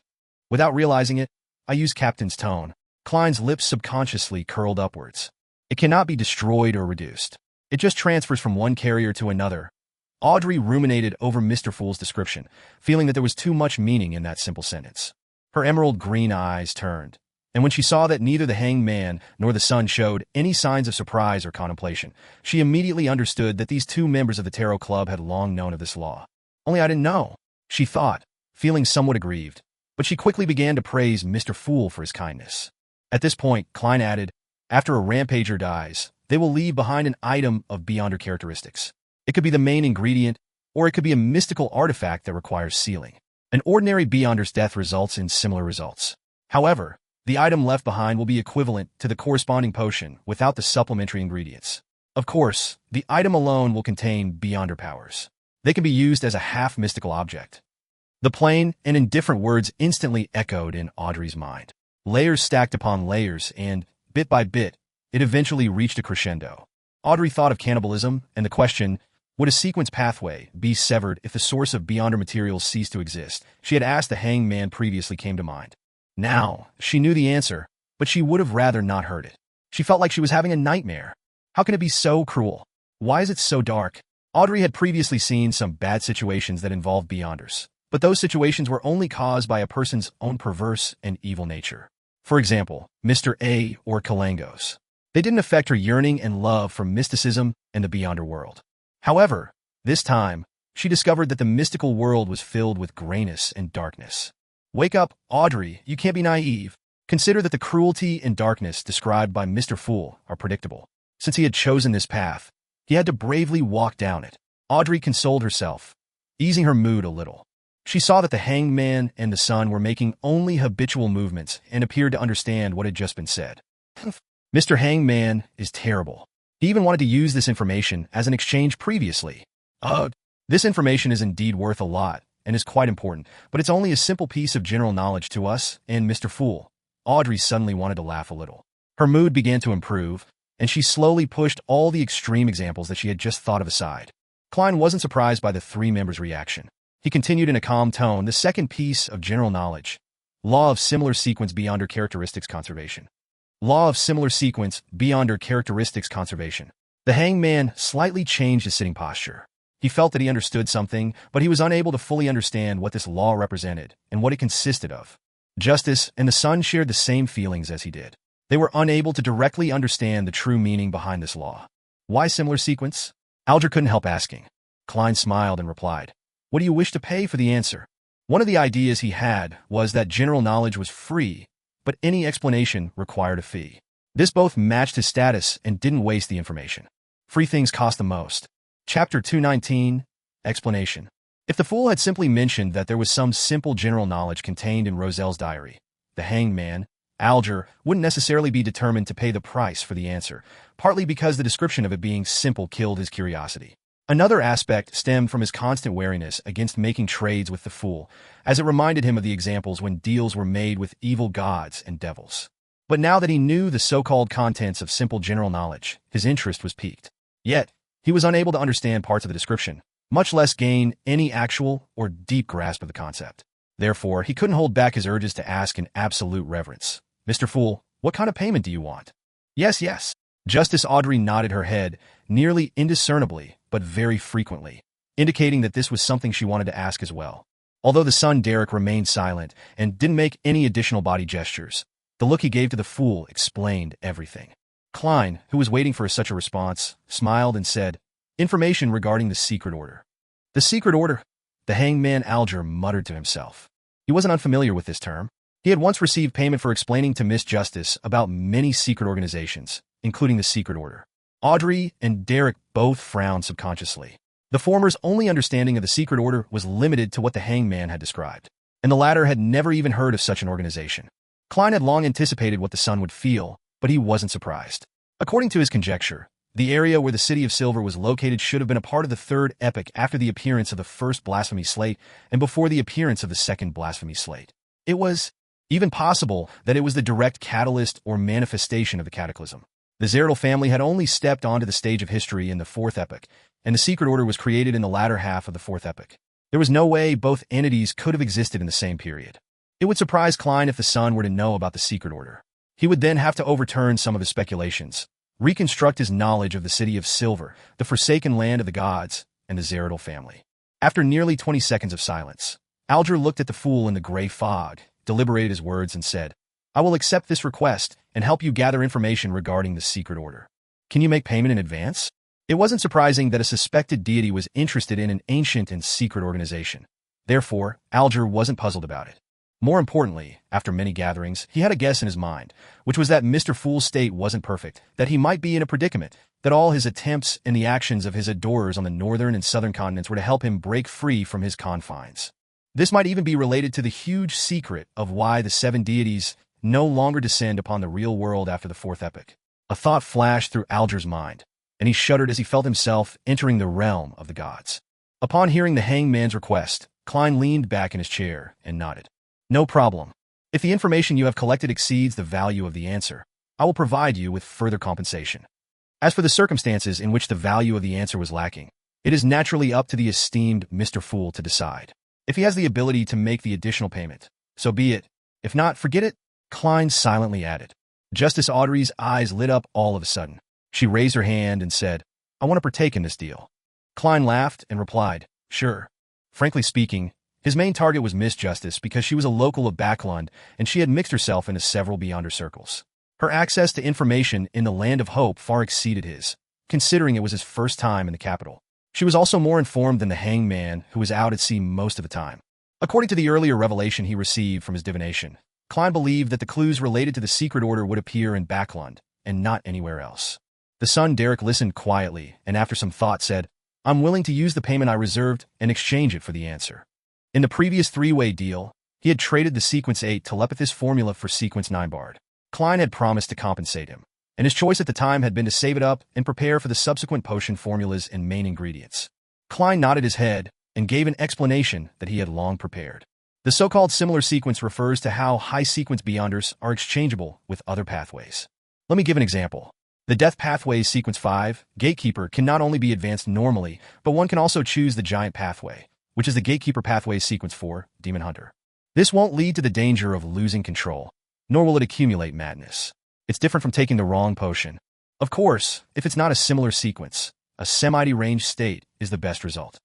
Without realizing it, I used Captain's tone. Klein's lips subconsciously curled upwards. It cannot be destroyed or reduced. It just transfers from one carrier to another. Audrey ruminated over Mr. Fool's description, feeling that there was too much meaning in that simple sentence. Her emerald green eyes turned, and when she saw that neither the hanged man nor the sun showed any signs of surprise or contemplation, she immediately understood that these 2 members of the Tarot Club had long known of this law. Only I didn't know, she thought, feeling somewhat aggrieved, but she quickly began to praise Mr. Fool for his kindness. At this point, Klein added, after a rampager dies, they will leave behind an item of Beyonder characteristics. It could be the main ingredient, or it could be a mystical artifact that requires sealing. An ordinary Beyonder's death results in similar results. However, the item left behind will be equivalent to the corresponding potion without the supplementary ingredients. Of course, the item alone will contain Beyonder powers. They can be used as a half-mystical object. The plain and indifferent words instantly echoed in Audrey's mind. Layers stacked upon layers, and, bit by bit, it eventually reached a crescendo. Audrey thought of cannibalism and the question, would a sequence pathway be severed if the source of Beyonder materials ceased to exist? She had asked the hanged man previously came to mind. Now, she knew the answer, but she would have rather not heard it. She felt like she was having a nightmare. How can it be so cruel? Why is it so dark? Audrey had previously seen some bad situations that involved Beyonders, but those situations were only caused by a person's own perverse and evil nature. For example, Mr. A or Kalangos. They didn't affect her yearning and love for mysticism and the Beyonder world. However, this time, she discovered that the mystical world was filled with grayness and darkness. Wake up, Audrey, you can't be naive. Consider that the cruelty and darkness described by Mr. Fool are predictable. Since he had chosen this path, he had to bravely walk down it. Audrey consoled herself, easing her mood a little. She saw that the hanged man and the sun were making only habitual movements and appeared to understand what had just been said. Mr. Hangman is terrible. He even wanted to use this information as an exchange previously. This information is indeed worth a lot and is quite important, but it's only a simple piece of general knowledge to us and Mr. Fool. Audrey suddenly wanted to laugh a little. Her mood began to improve, and she slowly pushed all the extreme examples that she had just thought of aside. Klein wasn't surprised by the 3 members' reaction. He continued in a calm tone, the second piece of general knowledge. Law of similar sequence Beyonder characteristics conservation. Law of similar sequence Beyonder characteristics conservation. The hanged man slightly changed his sitting posture. He felt that he understood something, but he was unable to fully understand what this law represented and what it consisted of. Justice and the sun shared the same feelings as he did. They were unable to directly understand the true meaning behind this law. Why similar sequence? Alger couldn't help asking. Klein smiled and replied, "What do you wish to pay for the answer?" One of the ideas he had was that general knowledge was free, but any explanation required a fee. This both matched his status and didn't waste the information. Free things cost the most. Chapter 219, Explanation. If the fool had simply mentioned that there was some simple general knowledge contained in Roselle's diary, the hanged man, Alger, wouldn't necessarily be determined to pay the price for the answer, partly because the description of it being simple killed his curiosity. Another aspect stemmed from his constant wariness against making trades with the fool, as it reminded him of the examples when deals were made with evil gods and devils. But now that he knew the so-called contents of simple general knowledge, his interest was piqued. Yet, he was unable to understand parts of the description, much less gain any actual or deep grasp of the concept. Therefore, he couldn't hold back his urges to ask in absolute reverence, "Mr. Fool, what kind of payment do you want?" Yes. Justice Audrey nodded her head, nearly indiscernibly, but very frequently, indicating that this was something she wanted to ask as well. Although the son Derek remained silent and didn't make any additional body gestures, the look he gave to the fool explained everything. Klein, who was waiting for such a response, smiled and said, "Information regarding the secret order." The secret order? The hanged man Alger muttered to himself. He wasn't unfamiliar with this term. He had once received payment for explaining to Miss Justice about many secret organizations, including the secret order. Audrey and Derek both frowned subconsciously. The former's only understanding of the secret order was limited to what the hangman had described, and the latter had never even heard of such an organization. Klein had long anticipated what the son would feel, but he wasn't surprised. According to his conjecture, the area where the City of Silver was located should have been a part of the third epoch after the appearance of the first blasphemy slate and before the appearance of the second blasphemy slate. It was even possible that it was the direct catalyst or manifestation of the cataclysm. The Zeradal family had only stepped onto the stage of history in the fourth epoch, and the secret order was created in the latter half of the fourth epoch. There was no way both entities could have existed in the same period. It would surprise Klein if the son were to know about the secret order. He would then have to overturn some of his speculations, reconstruct his knowledge of the City of Silver, the forsaken land of the gods, and the Zeradal family. After nearly 20 seconds of silence, Alger looked at the fool in the gray fog, deliberated his words, and said, "I will accept this request and help you gather information regarding the secret order. Can you make payment in advance?" It wasn't surprising that a suspected deity was interested in an ancient and secret organization. Therefore, Alger wasn't puzzled about it. More importantly, after many gatherings, he had a guess in his mind, which was that Mr. Fool's state wasn't perfect, that he might be in a predicament, that all his attempts and the actions of his adorers on the northern and southern continents were to help him break free from his confines. This might even be related to the huge secret of why the seven deities no longer descend upon the real world after the fourth epoch. A thought flashed through Alger's mind, and he shuddered as he felt himself entering the realm of the gods. Upon hearing the hangman's request, Klein leaned back in his chair and nodded. "No problem. If the information you have collected exceeds the value of the answer, I will provide you with further compensation. As for the circumstances in which the value of the answer was lacking, it is naturally up to the esteemed Mr. Fool to decide. If he has the ability to make the additional payment, so be it. If not, forget it," Klein silently added. Justice Audrey's eyes lit up all of a sudden. She raised her hand and said, "I want to partake in this deal." Klein laughed and replied, "Sure." Frankly speaking, his main target was Miss Justice because she was a local of Backlund and she had mixed herself into several Beyonder circles. Her access to information in the Land of Hope far exceeded his, considering it was his first time in the capital. She was also more informed than the hangman, who was out at sea most of the time. According to the earlier revelation he received from his divination, Klein believed that the clues related to the secret order would appear in Backlund and not anywhere else. The son Derek listened quietly and after some thought said, "I'm willing to use the payment I reserved and exchange it for the answer." In the previous three-way deal, he had traded the Sequence 8 telepathist formula for Sequence 9 Bard. Klein had promised to compensate him, and his choice at the time had been to save it up and prepare for the subsequent potion formulas and main ingredients. Klein nodded his head and gave an explanation that he had long prepared. The so-called similar sequence refers to how high-sequence Beyonders are exchangeable with other pathways. Let me give an example. The Death Pathway's Sequence 5, Gatekeeper, can not only be advanced normally, but one can also choose the Giant Pathway, which is the Gatekeeper Pathway's Sequence 4, Demon Hunter. This won't lead to the danger of losing control, nor will it accumulate madness. It's different from taking the wrong potion. Of course, if it's not a similar sequence, a semi-deranged state is the best result.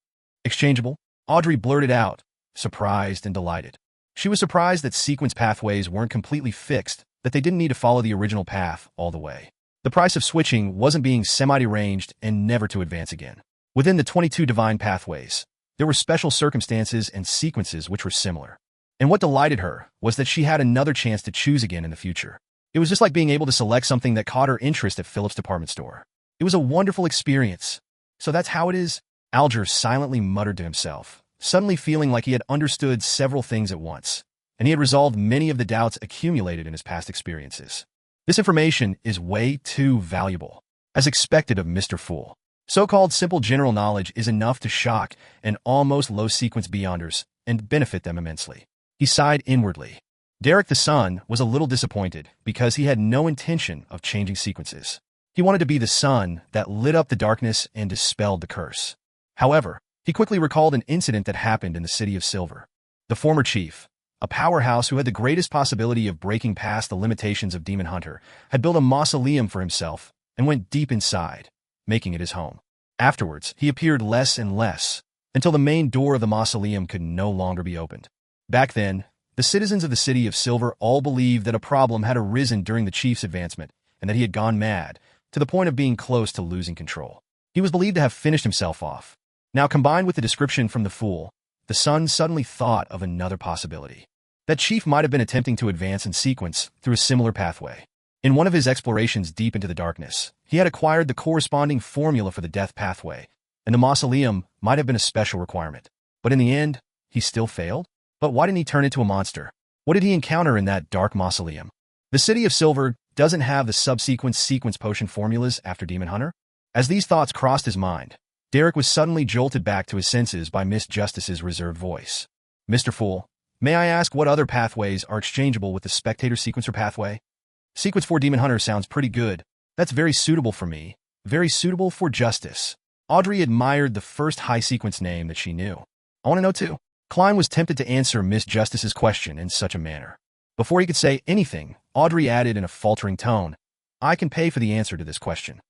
Exchangeable? Audrey blurted out, surprised and delighted. She was surprised that sequence pathways weren't completely fixed, that they didn't need to follow the original path all the way. The price of switching wasn't being semi-deranged and never to advance again. Within the 22 divine pathways, there were special circumstances and sequences which were similar. And what delighted her was that she had another chance to choose again in the future. It was just like being able to select something that caught her interest at Philip's department store. It was a wonderful experience. So that's how it is? Alger silently muttered to himself, suddenly feeling like he had understood several things at once, and he had resolved many of the doubts accumulated in his past experiences. This information is way too valuable, as expected of Mr. Fool. So-called simple general knowledge is enough to shock an almost low-sequence Beyonders and benefit them immensely. He sighed inwardly. Derek the son was a little disappointed because he had no intention of changing sequences. He wanted to be the sun that lit up the darkness and dispelled the curse. However, he quickly recalled an incident that happened in the City of Silver. The former chief, a powerhouse who had the greatest possibility of breaking past the limitations of Demon Hunter, had built a mausoleum for himself and went deep inside, making it his home. Afterwards, he appeared less and less, until the main door of the mausoleum could no longer be opened. Back then, the citizens of the City of Silver all believed that a problem had arisen during the chief's advancement and that he had gone mad, to the point of being close to losing control. He was believed to have finished himself off. Now, combined with the description from the fool, the son suddenly thought of another possibility. That chief might have been attempting to advance in sequence through a similar pathway. In one of his explorations deep into the darkness, he had acquired the corresponding formula for the death pathway, and the mausoleum might have been a special requirement. But in the end, he still failed? But why didn't he turn into a monster? What did he encounter in that dark mausoleum? The City of Silver doesn't have the subsequent sequence potion formulas after Demon Hunter? As these thoughts crossed his mind, Derek was suddenly jolted back to his senses by Miss Justice's reserved voice. Mr. Fool, may I ask what other pathways are exchangeable with the Spectator Sequencer pathway? Sequence 4 Demon Hunter sounds pretty good. That's very suitable for me. Very suitable for Justice. Audrey admired the first high sequence name that she knew. I want to know too. Klein was tempted to answer Miss Justice's question in such a manner. Before he could say anything, Audrey added in a faltering tone, I can pay for the answer to this question.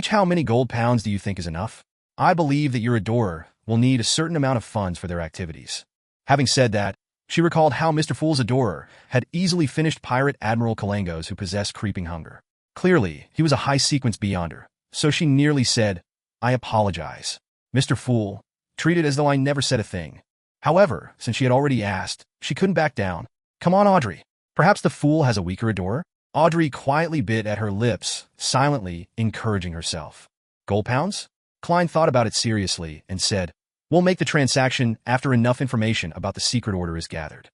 How many gold pounds do you think is enough? I believe that your adorer will need a certain amount of funds for their activities. Having said that, she recalled how Mr. Fool's adorer had easily finished Pirate Admiral Kalangos who possessed creeping hunger. Clearly, he was a high-sequence beyonder, so she nearly said, I apologize. Mr. Fool, treat it as though I never said a thing. However, since she had already asked, she couldn't back down. Come on, Audrey. Perhaps the fool has a weaker adorer? Audrey quietly bit at her lips, silently encouraging herself. Gold pounds? Klein thought about it seriously and said, We'll make the transaction after enough information about the secret order is gathered.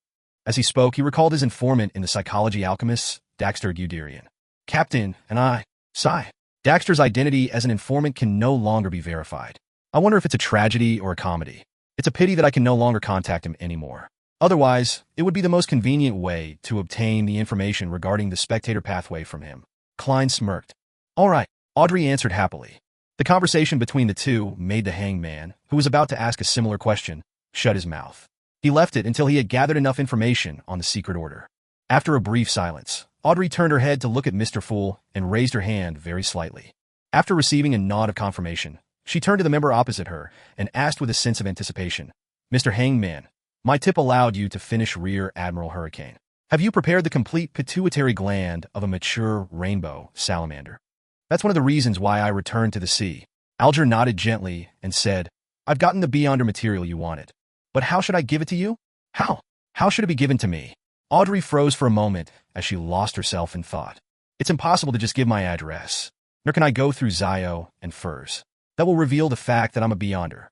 As he spoke, he recalled his informant in the Psychology Alchemists, Daxter Guderian. Captain, and I, sigh. Daxter's identity as an informant can no longer be verified. I wonder if it's a tragedy or a comedy. It's a pity that I can no longer contact him anymore. Otherwise, it would be the most convenient way to obtain the information regarding the Spectator pathway from him. Klein smirked. All right, Audrey answered happily. The conversation between the two made the hangman, who was about to ask a similar question, shut his mouth. He left it until he had gathered enough information on the secret order. After a brief silence, Audrey turned her head to look at Mr. Fool and raised her hand very slightly. After receiving a nod of confirmation, she turned to the member opposite her and asked with a sense of anticipation, Mr. Hangman, my tip allowed you to finish Rear Admiral Hurricane. Have you prepared the complete pituitary gland of a mature rainbow salamander? That's one of the reasons why I returned to the sea. Alger nodded gently and said, I've gotten the Beyonder material you wanted. But how should I give it to you? How? How should it be given to me? Audrey froze for a moment as she lost herself in thought. It's impossible to just give my address. Nor can I go through Zio and Furs. That will reveal the fact that I'm a Beyonder.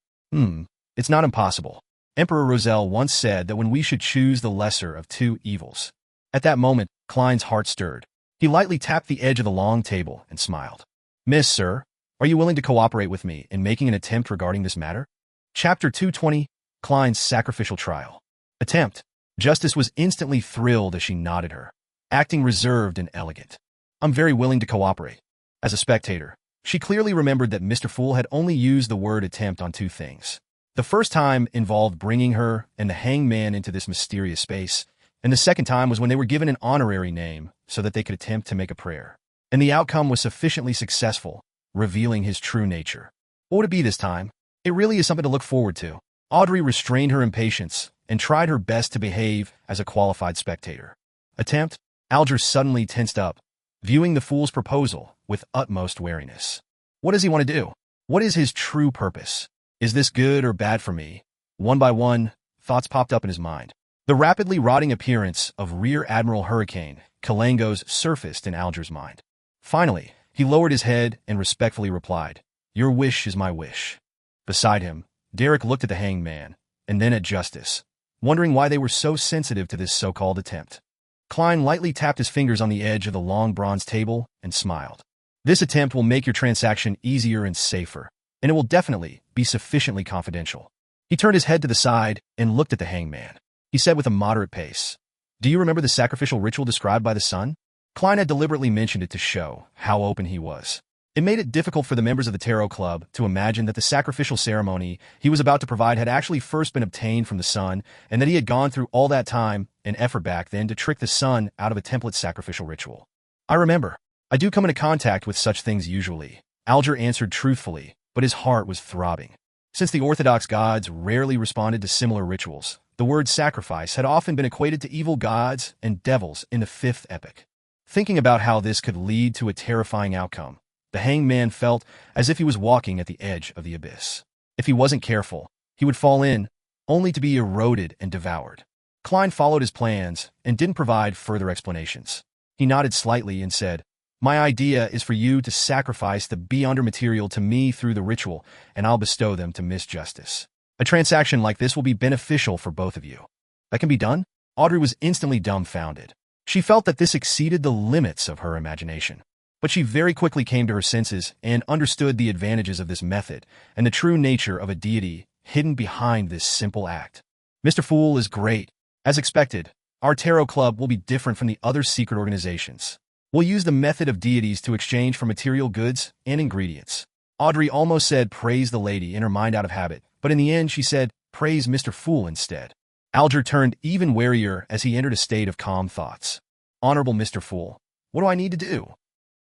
It's not impossible. Emperor Roselle once said that when we should choose the lesser of two evils. At that moment, Klein's heart stirred. He lightly tapped the edge of the long table and smiled. Miss, sir, are you willing to cooperate with me in making an attempt regarding this matter? Chapter 220, Klein's Sacrificial Trial. Attempt. Justice was instantly thrilled as she nodded her, acting reserved and elegant. I'm very willing to cooperate. As a spectator, she clearly remembered that Mr. Fool had only used the word attempt on two things. The first time involved bringing her and the hangman into this mysterious space, and the second time was when they were given an honorary name so that they could attempt to make a prayer. And the outcome was sufficiently successful, revealing his true nature. What would it be this time? It really is something to look forward to. Audrey restrained her impatience and tried her best to behave as a qualified spectator. Attempt? Alger suddenly tensed up, viewing the fool's proposal with utmost wariness. What does he want to do? What is his true purpose? Is this good or bad for me? One by one, thoughts popped up in his mind. The rapidly rotting appearance of Rear Admiral Hurricane, Kalangos, surfaced in Alger's mind. Finally, he lowered his head and respectfully replied, Your wish is my wish. Beside him, Derek looked at the hangman, and then at Justice, wondering why they were so sensitive to this so-called attempt. Klein lightly tapped his fingers on the edge of the long bronze table and smiled. This attempt will make your transaction easier and safer, and it will definitely be sufficiently confidential. He turned his head to the side and looked at the hangman. He said with a moderate pace, Do you remember the sacrificial ritual described by the sun? Klein had deliberately mentioned it to show how open he was. It made it difficult for the members of the Tarot Club to imagine that the sacrificial ceremony he was about to provide had actually first been obtained from the sun, and that he had gone through all that time and effort back then to trick the sun out of a template sacrificial ritual. I remember. I do come into contact with such things usually. Alger answered truthfully, but his heart was throbbing. Since the Orthodox gods rarely responded to similar rituals, the word sacrifice had often been equated to evil gods and devils in the fifth epic. Thinking about how this could lead to a terrifying outcome, the hangman felt as if he was walking at the edge of the abyss. If he wasn't careful, he would fall in, only to be eroded and devoured. Klein followed his plans and didn't provide further explanations. He nodded slightly and said, My idea is for you to sacrifice the beyonder material to me through the ritual, and I'll bestow them to Miss Justice. A transaction like this will be beneficial for both of you. That can be done? Audrey was instantly dumbfounded. She felt that this exceeded the limits of her imagination. But she very quickly came to her senses and understood the advantages of this method and the true nature of a deity hidden behind this simple act. Mr. Fool is great. As expected, our tarot club will be different from the other secret organizations. We'll use the method of deities to exchange for material goods and ingredients. Audrey almost said praise the lady in her mind out of habit, but in the end she said praise Mr. Fool instead. Alger turned even warier as he entered a state of calm thoughts. Honorable Mr. Fool, what do I need to do?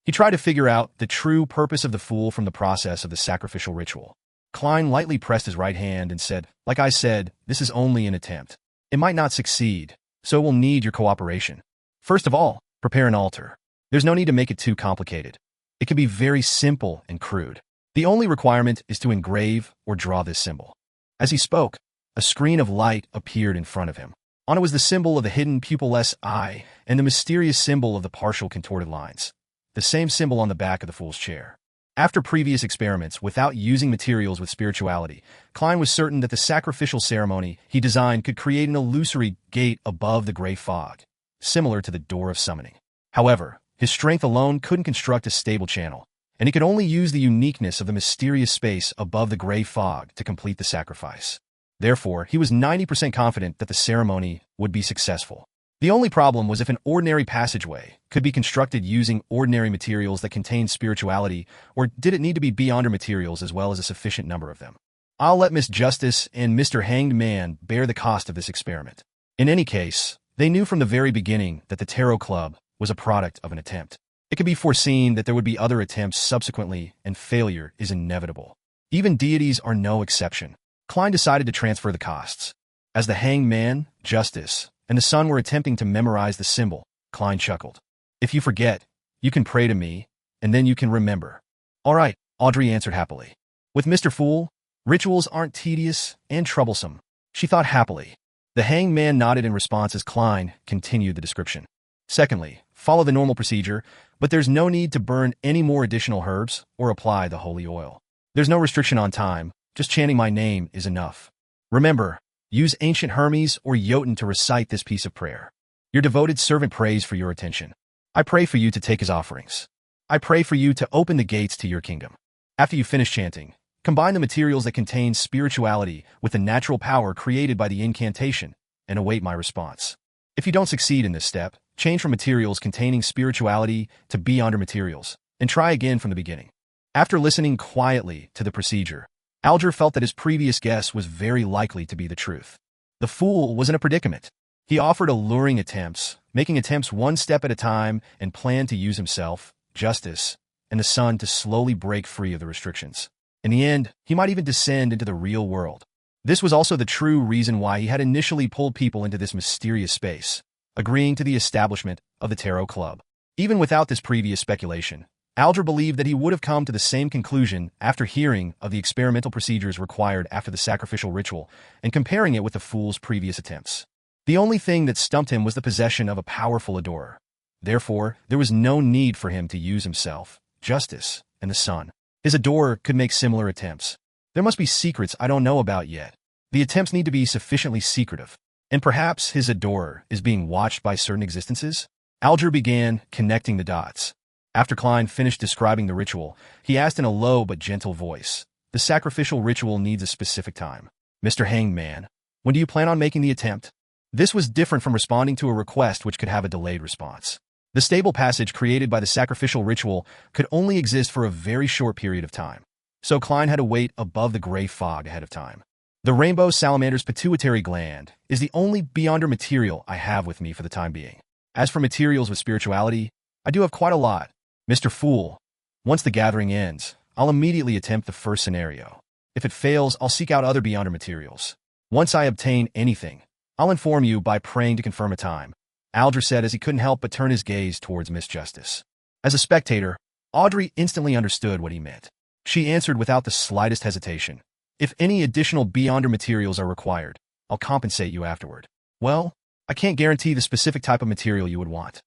He tried to figure out the true purpose of the fool from the process of the sacrificial ritual. Klein lightly pressed his right hand and said, like I said, this is only an attempt. It might not succeed, so we'll need your cooperation. First of all, prepare an altar. There's no need to make it too complicated. It can be very simple and crude. The only requirement is to engrave or draw this symbol. As he spoke, a screen of light appeared in front of him. On it was the symbol of the hidden pupilless eye and the mysterious symbol of the partial contorted lines. The same symbol on the back of the fool's chair. After previous experiments without using materials with spirituality, Klein was certain that the sacrificial ceremony he designed could create an illusory gate above the gray fog, similar to the door of summoning. However, his strength alone couldn't construct a stable channel, and he could only use the uniqueness of the mysterious space above the gray fog to complete the sacrifice. Therefore, he was 90% confident that the ceremony would be successful. The only problem was if an ordinary passageway could be constructed using ordinary materials that contained spirituality, or did it need to be beyonder materials as well as a sufficient number of them? I'll let Miss Justice and Mr. Hanged Man bear the cost of this experiment. In any case, they knew from the very beginning that the Tarot Club was a product of an attempt. It could be foreseen that there would be other attempts subsequently, and failure is inevitable. Even deities are no exception. Klein decided to transfer the costs. As the Hanged Man, Justice, and the Sun were attempting to memorize the symbol, Klein chuckled. If you forget, you can pray to me, and then you can remember. All right, Audrey answered happily. With Mr. Fool, rituals aren't tedious and troublesome, she thought happily. The Hanged Man nodded in response as Klein continued the description. Secondly, follow the normal procedure, but there's no need to burn any more additional herbs or apply the holy oil. There's no restriction on time, just chanting my name is enough. Remember, use ancient Hermes or Jotun to recite this piece of prayer. Your devoted servant prays for your attention. I pray for you to take his offerings. I pray for you to open the gates to your kingdom. After you finish chanting, combine the materials that contain spirituality with the natural power created by the incantation and await my response. If you don't succeed in this step, change from materials containing spirituality to beyonder materials, and try again from the beginning. After listening quietly to the procedure, Alger felt that his previous guess was very likely to be the truth. The fool was in a predicament. He offered alluring attempts, making attempts one step at a time, and planned to use himself, Justice, and the Sun to slowly break free of the restrictions. In the end, he might even descend into the real world. This was also the true reason why he had initially pulled people into this mysterious space, agreeing to the establishment of the Tarot Club. Even without this previous speculation, Alger believed that he would have come to the same conclusion after hearing of the experimental procedures required after the sacrificial ritual and comparing it with the fool's previous attempts. The only thing that stumped him was the possession of a powerful adorer. Therefore, there was no need for him to use himself, Justice, and the Sun. His adorer could make similar attempts. There must be secrets I don't know about yet. The attempts need to be sufficiently secretive. And perhaps his adorer is being watched by certain existences? Alger began connecting the dots. After Klein finished describing the ritual, he asked in a low but gentle voice, the sacrificial ritual needs a specific time. Mr. Hanged Man, when do you plan on making the attempt? This was different from responding to a request which could have a delayed response. The stable passage created by the sacrificial ritual could only exist for a very short period of time. So Klein had to wait above the gray fog ahead of time. The rainbow salamander's pituitary gland is the only beyonder material I have with me for the time being. As for materials with spirituality, I do have quite a lot. Mr. Fool, once the gathering ends, I'll immediately attempt the first scenario. If it fails, I'll seek out other beyonder materials. Once I obtain anything, I'll inform you by praying to confirm a time, Alger said as he couldn't help but turn his gaze towards Miss Justice. As a spectator, Audrey instantly understood what he meant. She answered without the slightest hesitation. If any additional beyonder materials are required, I'll compensate you afterward. Well, I can't guarantee the specific type of material you would want.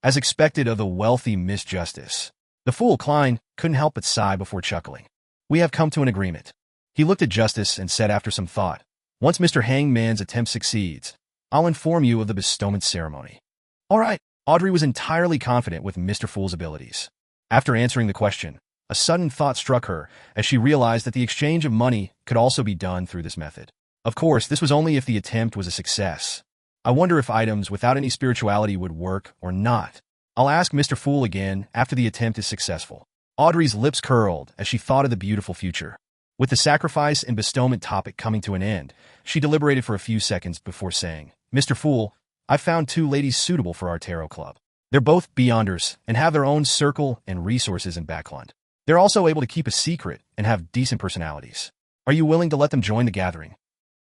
as expected of the wealthy Miss Justice. The fool, Klein, couldn't help but sigh before chuckling. We have come to an agreement. He looked at Justice and said after some thought, once Mr. Hangman's attempt succeeds, I'll inform you of the bestowment ceremony. All right. Audrey was entirely confident with Mr. Fool's abilities. After answering the question, a sudden thought struck her as she realized that the exchange of money could also be done through this method. Of course, this was only if the attempt was a success. I wonder if items without any spirituality would work or not. I'll ask Mr. Fool again after the attempt is successful. Audrey's lips curled as she thought of the beautiful future. With the sacrifice and bestowment topic coming to an end, she deliberated for a few seconds before saying, Mr. Fool, I've found 2 ladies suitable for our tarot club. They're both Beyonders and have their own circle and resources in Backland. They're also able to keep a secret and have decent personalities. Are you willing to let them join the gathering?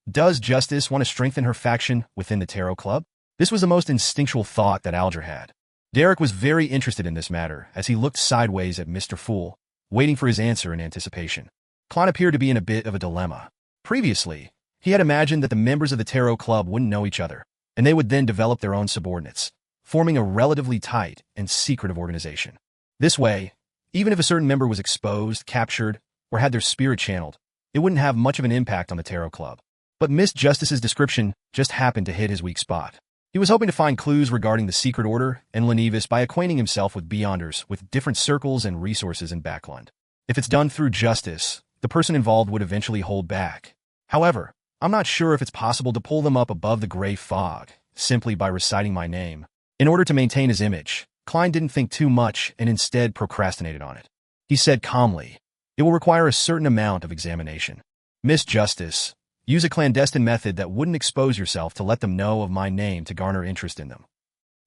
Does Justice want to strengthen her faction within the tarot club? This was the most instinctual thought that Alger had. Derek was very interested in this matter as he looked sideways at Mr. Fool, waiting for his answer in anticipation. Klein appeared to be in a bit of a dilemma. Previously, he had imagined that the members of the tarot club wouldn't know each other, and they would then develop their own subordinates, forming a relatively tight and secretive organization. This way, even if a certain member was exposed, captured, or had their spirit channeled, it wouldn't have much of an impact on the tarot club. But Miss Justice's description just happened to hit his weak spot. He was hoping to find clues regarding the secret order and Lenevis by acquainting himself with Beyonders with different circles and resources in Backland. If it's done through Justice, the person involved would eventually hold back. However, I'm not sure if it's possible to pull them up above the gray fog, simply by reciting my name. In order to maintain his image, Klein didn't think too much and instead procrastinated on it. He said calmly, it will require a certain amount of examination. Miss Justice, use a clandestine method that wouldn't expose yourself to let them know of my name to garner interest in them.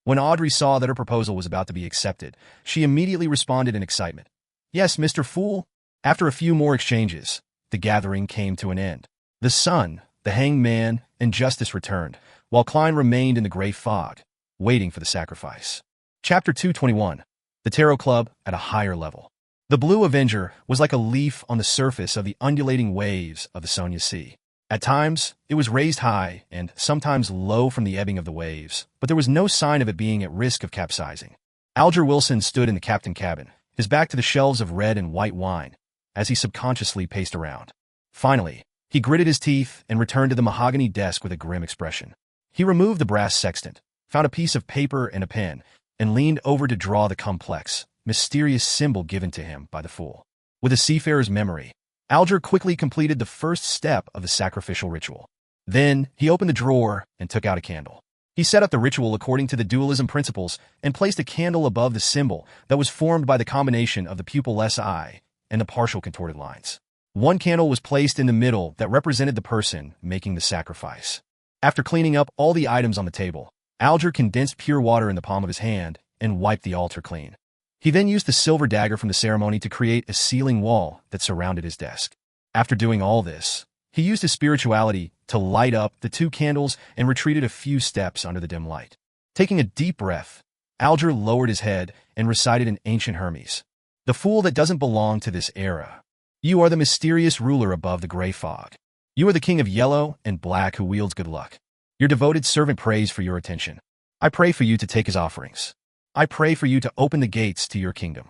When Audrey saw that her proposal was about to be accepted, she immediately responded in excitement. Yes, Mr. Fool. After a few more exchanges, the gathering came to an end. The sun, the hangman, and Justice returned, while Klein remained in the gray fog, waiting for the sacrifice. Chapter 221. The Tarot Club at a Higher Level. The Blue Avenger was like a leaf on the surface of the undulating waves of the Sonia Sea. At times, it was raised high and sometimes low from the ebbing of the waves, but there was no sign of it being at risk of capsizing. Alger Wilson stood in the captain cabin, his back to the shelves of red and white wine, as he subconsciously paced around. Finally, he gritted his teeth and returned to the mahogany desk with a grim expression. He removed the brass sextant, found a piece of paper and a pen, and leaned over to draw the complex, mysterious symbol given to him by the fool. With a seafarer's memory, Alger quickly completed the first step of the sacrificial ritual. Then, he opened the drawer and took out a candle. He set up the ritual according to the dualism principles and placed a candle above the symbol that was formed by the combination of the pupilless eye and the partial contorted lines. One candle was placed in the middle that represented the person making the sacrifice. After cleaning up all the items on the table, Alger condensed pure water in the palm of his hand and wiped the altar clean. He then used the silver dagger from the ceremony to create a sealing wall that surrounded his desk. After doing all this, he used his spirituality to light up the 2 candles and retreated a few steps under the dim light. Taking a deep breath, Alger lowered his head and recited an ancient Hermes. The fool that doesn't belong to this era. You are the mysterious ruler above the gray fog. You are the king of yellow and black who wields good luck. Your devoted servant prays for your attention. I pray for you to take his offerings. I pray for you to open the gates to your kingdom.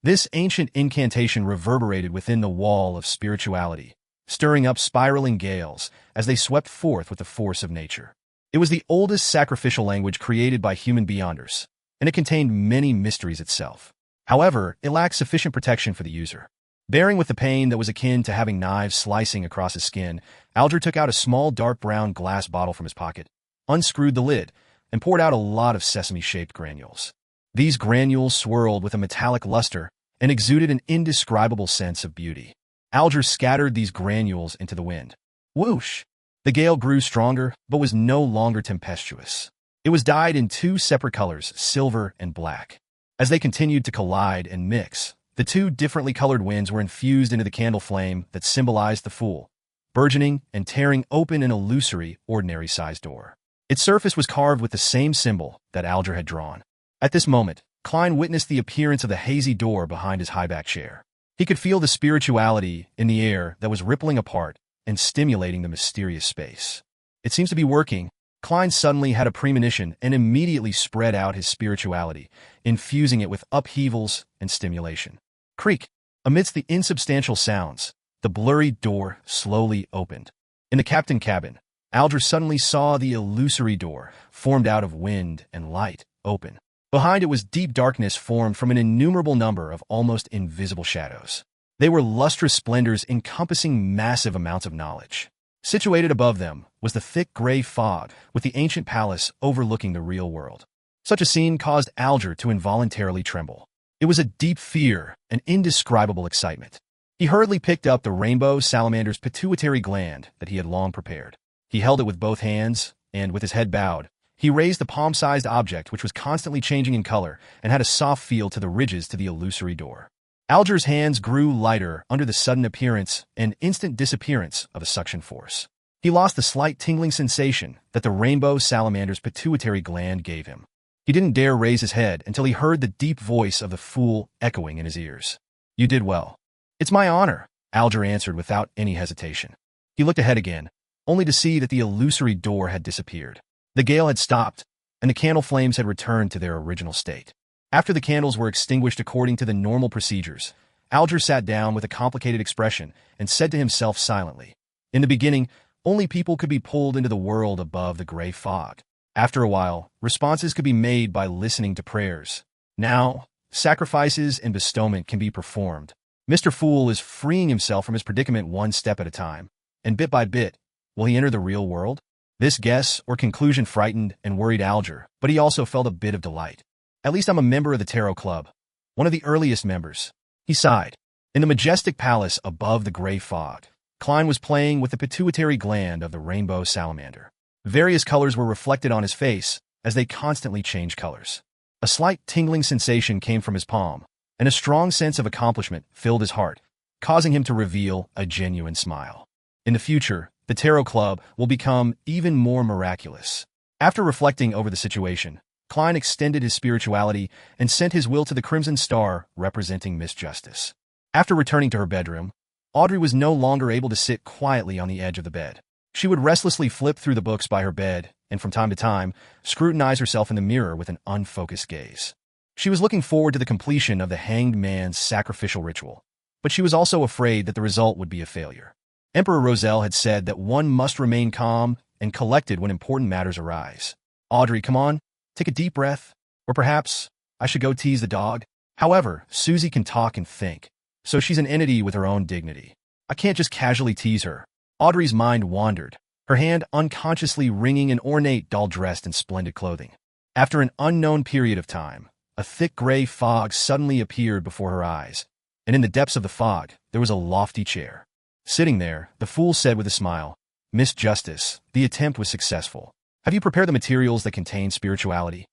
This ancient incantation reverberated within the wall of spirituality, stirring up spiraling gales as they swept forth with the force of nature. It was the oldest sacrificial language created by human Beyonders, and it contained many mysteries itself. However, it lacked sufficient protection for the user. Bearing with the pain that was akin to having knives slicing across his skin, Alger took out a small dark brown glass bottle from his pocket, unscrewed the lid, and poured out a lot of sesame-shaped granules. These granules swirled with a metallic luster and exuded an indescribable sense of beauty. Alger scattered these granules into the wind. Whoosh! The gale grew stronger, but was no longer tempestuous. It was dyed in 2 separate colors, silver and black. As they continued to collide and mix, the 2 differently colored winds were infused into the candle flame that symbolized the fool, burgeoning and tearing open an illusory, ordinary-sized door. Its surface was carved with the same symbol that Alger had drawn. At this moment, Klein witnessed the appearance of the hazy door behind his high-back chair. He could feel the spirituality in the air that was rippling apart and stimulating the mysterious space. It seems to be working, Klein suddenly had a premonition and immediately spread out his spirituality, infusing it with upheavals and stimulation. Creak! Amidst the insubstantial sounds, the blurry door slowly opened. In the captain cabin, Alger suddenly saw the illusory door, formed out of wind and light, open. Behind it was deep darkness formed from an innumerable number of almost invisible shadows. They were lustrous splendors encompassing massive amounts of knowledge. Situated above them was the thick gray fog, with the ancient palace overlooking the real world. Such a scene caused Alger to involuntarily tremble. It was a deep fear, an indescribable excitement. He hurriedly picked up the rainbow salamander's pituitary gland that he had long prepared. He held it with both hands, and with his head bowed, he raised the palm-sized object which was constantly changing in color and had a soft feel to the ridges to the illusory door. Alger's hands grew lighter under the sudden appearance and instant disappearance of a suction force. He lost the slight tingling sensation that the rainbow salamander's pituitary gland gave him. He didn't dare raise his head until he heard the deep voice of the fool echoing in his ears. "You did well." "It's my honor," Alger answered without any hesitation. He looked ahead again, only to see that the illusory door had disappeared. The gale had stopped, and the candle flames had returned to their original state. After the candles were extinguished according to the normal procedures, Alger sat down with a complicated expression and said to himself silently, "In the beginning, only people could be pulled into the world above the gray fog. After a while, responses could be made by listening to prayers. Now, sacrifices and bestowment can be performed. Mr. Fool is freeing himself from his predicament one step at a time, and bit by bit, will he enter the real world?" This guess or conclusion frightened and worried Alger, but he also felt a bit of delight. "At least I'm a member of the Tarot Club, one of the earliest members." He sighed. In the majestic palace above the gray fog, Klein was playing with the pituitary gland of the rainbow salamander. Various colors were reflected on his face as they constantly changed colors. A slight tingling sensation came from his palm, and a strong sense of accomplishment filled his heart, causing him to reveal a genuine smile. In the future, the Tarot Club will become even more miraculous. After reflecting over the situation, Klein extended his spirituality and sent his will to the Crimson Star representing Miss Justice. After returning to her bedroom, Audrey was no longer able to sit quietly on the edge of the bed. She would restlessly flip through the books by her bed and from time to time scrutinize herself in the mirror with an unfocused gaze. She was looking forward to the completion of the hanged man's sacrificial ritual, but she was also afraid that the result would be a failure. Emperor Roselle had said that one must remain calm and collected when important matters arise. "Audrey, come on. Take a deep breath. Or perhaps I should go tease the dog." However, Susie can talk and think, so she's an entity with her own dignity. I can't just casually tease her. Audrey's mind wandered, her hand unconsciously wringing an ornate doll dressed in splendid clothing. After an unknown period of time, a thick gray fog suddenly appeared before her eyes, and in the depths of the fog, there was a lofty chair. Sitting there, the fool said with a smile, "Miss Justice, the attempt was successful. Have you prepared the materials that contain spirituality?"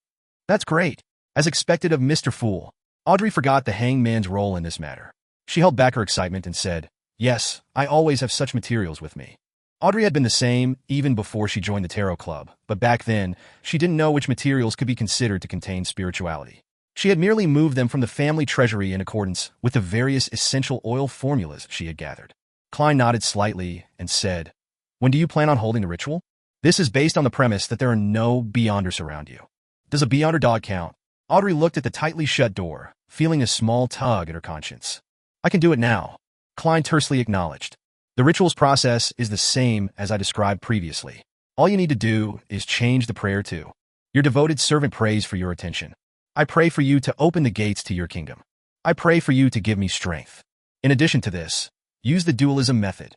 "That's great." As expected of Mr. Fool, Audrey forgot the hangman's role in this matter. She held back her excitement and said, "Yes, I always have such materials with me." Audrey had been the same even before she joined the Tarot Club, but back then, she didn't know which materials could be considered to contain spirituality. She had merely moved them from the family treasury in accordance with the various essential oil formulas she had gathered. Klein nodded slightly and said, "When do you plan on holding the ritual?" "This is based on the premise that there are no Beyonders around you." "Does a Beyonder dog count?" Audrey looked at the tightly shut door, feeling a small tug at her conscience. "I can do it now," Klein tersely acknowledged. "The ritual's process is the same as I described previously. All you need to do is change the prayer to, 'Your devoted servant prays for your attention. I pray for you to open the gates to your kingdom. I pray for you to give me strength. In addition to this, use the dualism method.'"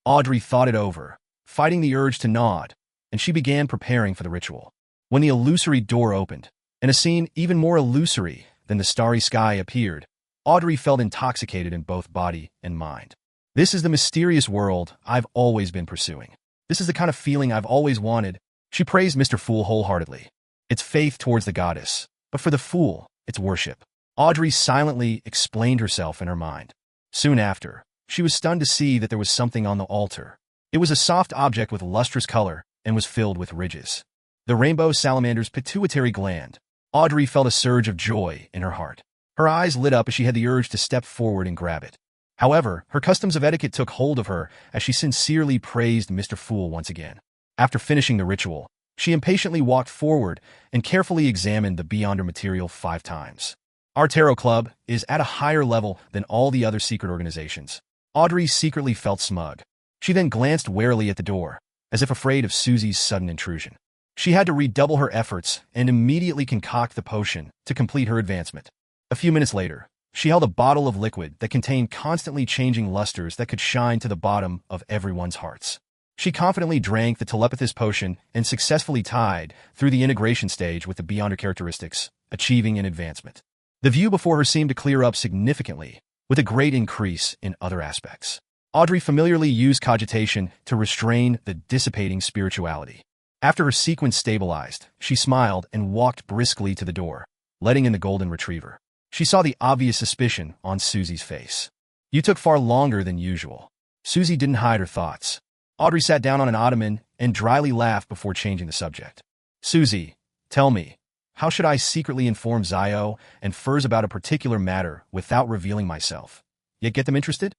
Audrey thought it over, fighting the urge to nod, and she began preparing for the ritual. When the illusory door opened, and a scene even more illusory than the starry sky appeared, Audrey felt intoxicated in both body and mind. "This is the mysterious world I've always been pursuing. This is the kind of feeling I've always wanted." She praised Mr. Fool wholeheartedly. It's faith towards the goddess, but for the fool, it's worship. Audrey silently explained herself in her mind. Soon after, she was stunned to see that there was something on the altar. It was a soft object with lustrous color and was filled with ridges. The rainbow salamander's pituitary gland. Audrey felt a surge of joy in her heart. Her eyes lit up as she had the urge to step forward and grab it. However, her customs of etiquette took hold of her as she sincerely praised Mr. Fool once again. After finishing the ritual, She impatiently walked forward and carefully examined the Beyonder material 5 times. Our tarot club is at a higher level than all the other secret organizations. Audrey secretly felt smug. She then glanced warily at the door, as if afraid of Susie's sudden intrusion. She had to redouble her efforts and immediately concoct the potion to complete her advancement. A few minutes later, she held a bottle of liquid that contained constantly changing lusters that could shine to the bottom of everyone's hearts. She confidently drank the telepathist potion and successfully tied through the integration stage with the Beyonder characteristics, achieving an advancement. The view before her seemed to clear up significantly, with a great increase in other aspects. Audrey familiarly used cogitation to restrain the dissipating spirituality. After her sequence stabilized, she smiled and walked briskly to the door, letting in the golden retriever. She saw the obvious suspicion on Susie's face. "You took far longer than usual." Susie didn't hide her thoughts. Audrey sat down on an ottoman and dryly laughed before changing the subject. "Susie, tell me, how should I secretly inform Zio and Furs about a particular matter without revealing myself, yet get them interested?"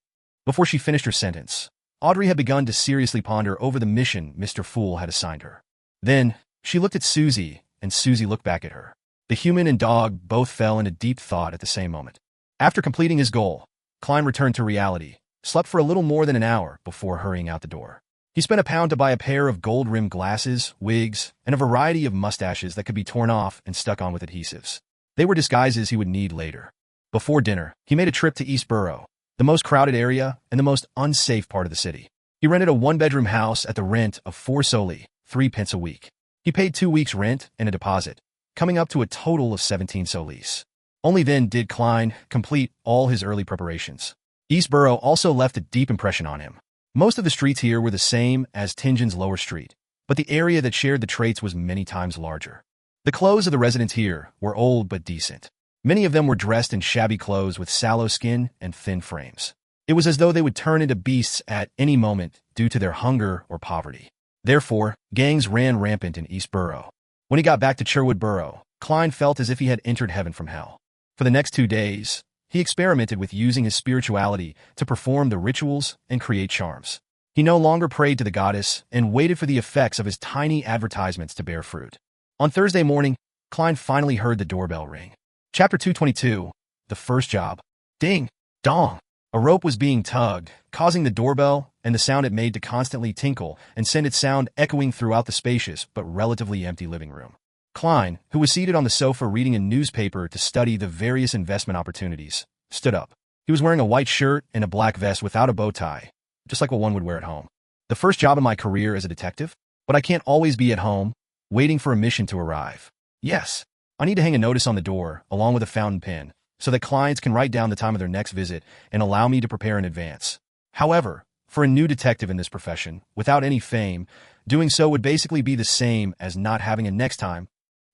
Before she finished her sentence, Audrey had begun to seriously ponder over the mission Mr. Fool had assigned her. Then, she looked at Susie, and Susie looked back at her. The human and dog both fell into deep thought at the same moment. After completing his goal, Klein returned to reality, slept for a little more than an hour before hurrying out the door. He spent £1 to buy a pair of gold-rimmed glasses, wigs, and a variety of mustaches that could be torn off and stuck on with adhesives. They were disguises he would need later. Before dinner, he made a trip to East Borough, the most crowded area and the most unsafe part of the city. He rented a 1-bedroom house at the rent of 4 soldi, 3 pence a week. He paid 2 weeks' rent and a deposit, coming up to a total of 17 solis. Only then did Klein complete all his early preparations. East Borough also left a deep impression on him. Most of the streets here were the same as Tingin's Lower Street, but the area that shared the traits was many times larger. The clothes of the residents here were old but decent. Many of them were dressed in shabby clothes with sallow skin and thin frames. It was as though they would turn into beasts at any moment due to their hunger or poverty. Therefore, gangs ran rampant in East Borough. When he got back to Cherwood Borough, Klein felt as if he had entered heaven from hell. For the next 2 days, he experimented with using his spirituality to perform the rituals and create charms. He no longer prayed to the goddess and waited for the effects of his tiny advertisements to bear fruit. On Thursday morning, Klein finally heard the doorbell ring. Chapter 222, The First Job. Ding! Dong! A rope was being tugged, causing the doorbell and the sound it made to constantly tinkle and send its sound echoing throughout the spacious but relatively empty living room. Klein, who was seated on the sofa reading a newspaper to study the various investment opportunities, stood up. He was wearing a white shirt and a black vest without a bow tie, just like what one would wear at home. "The first job in my career as a detective? But I can't always be at home, waiting for a mission to arrive. Yes, I need to hang a notice on the door, along with a fountain pen, so that clients can write down the time of their next visit and allow me to prepare in advance. However, for a new detective in this profession, without any fame, doing so would basically be the same as not having a next time.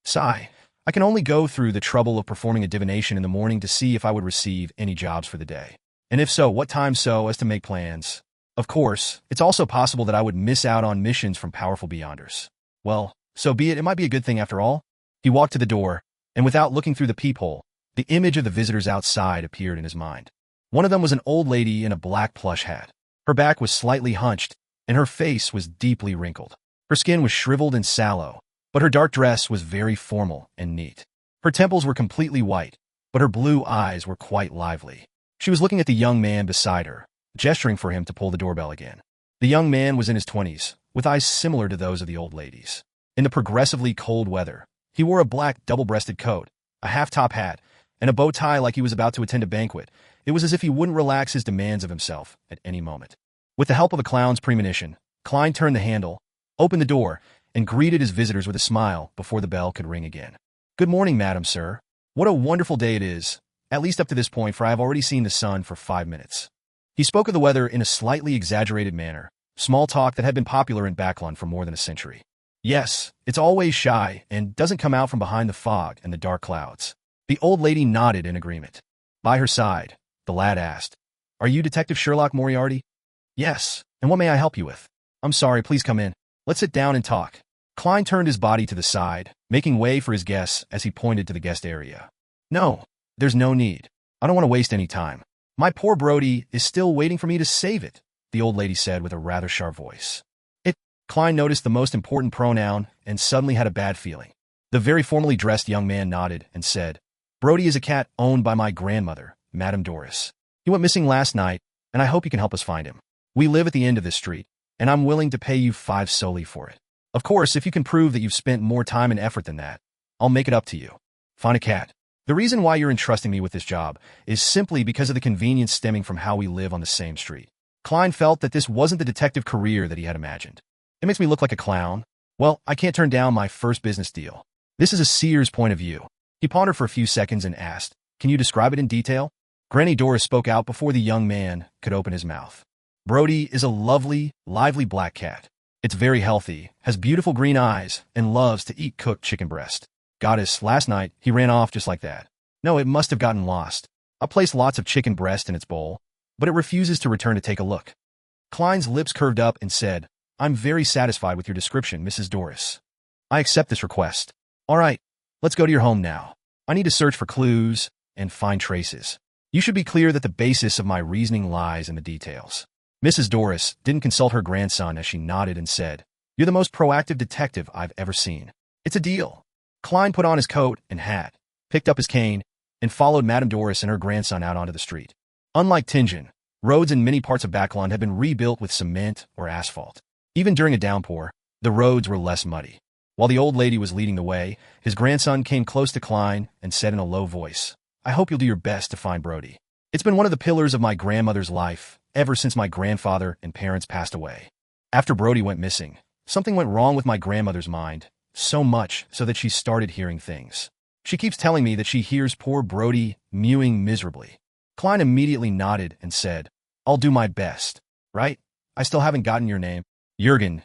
Sigh. I can only go through the trouble of performing a divination in the morning to see if I would receive any jobs for the day. And if so, what time so as to make plans. Of course, it's also possible that I would miss out on missions from powerful Beyonders. Well, so be it. It might be a good thing after all." He walked to the door, and without looking through the peephole, the image of the visitors outside appeared in his mind. One of them was an old lady in a black plush hat. Her back was slightly hunched, and her face was deeply wrinkled. Her skin was shriveled and sallow, but her dark dress was very formal and neat. Her temples were completely white, but her blue eyes were quite lively. She was looking at the young man beside her, gesturing for him to pull the doorbell again. The young man was in his 20s, with eyes similar to those of the old ladies. In the progressively cold weather, he wore a black double-breasted coat, a half-top hat, and a bow tie like he was about to attend a banquet. It was as if he wouldn't relax his demands of himself at any moment. With the help of a clown's premonition, Klein turned the handle, opened the door, and greeted his visitors with a smile before the bell could ring again. "Good morning, madam, sir. What a wonderful day it is, at least up to this point, for I have already seen the sun for 5 minutes." He spoke of the weather in a slightly exaggerated manner, small talk that had been popular in Backlund for more than a century. "Yes, it's always shy and doesn't come out from behind the fog and the dark clouds." The old lady nodded in agreement. By her side, the lad asked, "Are you Detective Sherlock Moriarty?" "Yes, and what may I help you with?" "I'm sorry, please come in. Let's sit down and talk." Klein turned his body to the side, making way for his guests as he pointed to the guest area. "No, there's no need. I don't want to waste any time. My poor Brody is still waiting for me to save it," the old lady said with a rather sharp voice. Klein noticed the most important pronoun and suddenly had a bad feeling. The very formally dressed young man nodded and said, Brody is a cat owned by my grandmother, Madame Doris. He went missing last night, and I hope you can help us find him. We live at the end of this street, and I'm willing to pay you 5 soldi for it. Of course, if you can prove that you've spent more time and effort than that, I'll make it up to you. Find a cat. The reason why you're entrusting me with this job is simply because of the convenience stemming from how we live on the same street. Klein felt that this wasn't the detective career that he had imagined. It makes me look like a clown. Well, I can't turn down my first business deal. This is a seer's point of view. He pondered for a few seconds and asked, Can you describe it in detail? Granny Doris spoke out before the young man could open his mouth. Brody is a lovely, lively black cat. It's very healthy, has beautiful green eyes, and loves to eat cooked chicken breast. Goddess, last night, he ran off just like that. No, it must have gotten lost. I placed lots of chicken breast in its bowl, but it refuses to return to take a look. Klein's lips curved up and said, I'm very satisfied with your description, Mrs. Doris. I accept this request. All right, let's go to your home now. I need to search for clues and find traces. You should be clear that the basis of my reasoning lies in the details. Mrs. Doris didn't consult her grandson as she nodded and said, You're the most proactive detective I've ever seen. It's a deal. Klein put on his coat and hat, picked up his cane, and followed Madame Doris and her grandson out onto the street. Unlike Tingen, roads in many parts of Backlund had been rebuilt with cement or asphalt. Even during a downpour, the roads were less muddy. While the old lady was leading the way, his grandson came close to Klein and said in a low voice, I hope you'll do your best to find Brody. It's been one of the pillars of my grandmother's life ever since my grandfather and parents passed away. After Brody went missing, something went wrong with my grandmother's mind, so much so that she started hearing things. She keeps telling me that she hears poor Brody mewing miserably. Klein immediately nodded and said, I'll do my best. Right? I still haven't gotten your name. Jurgen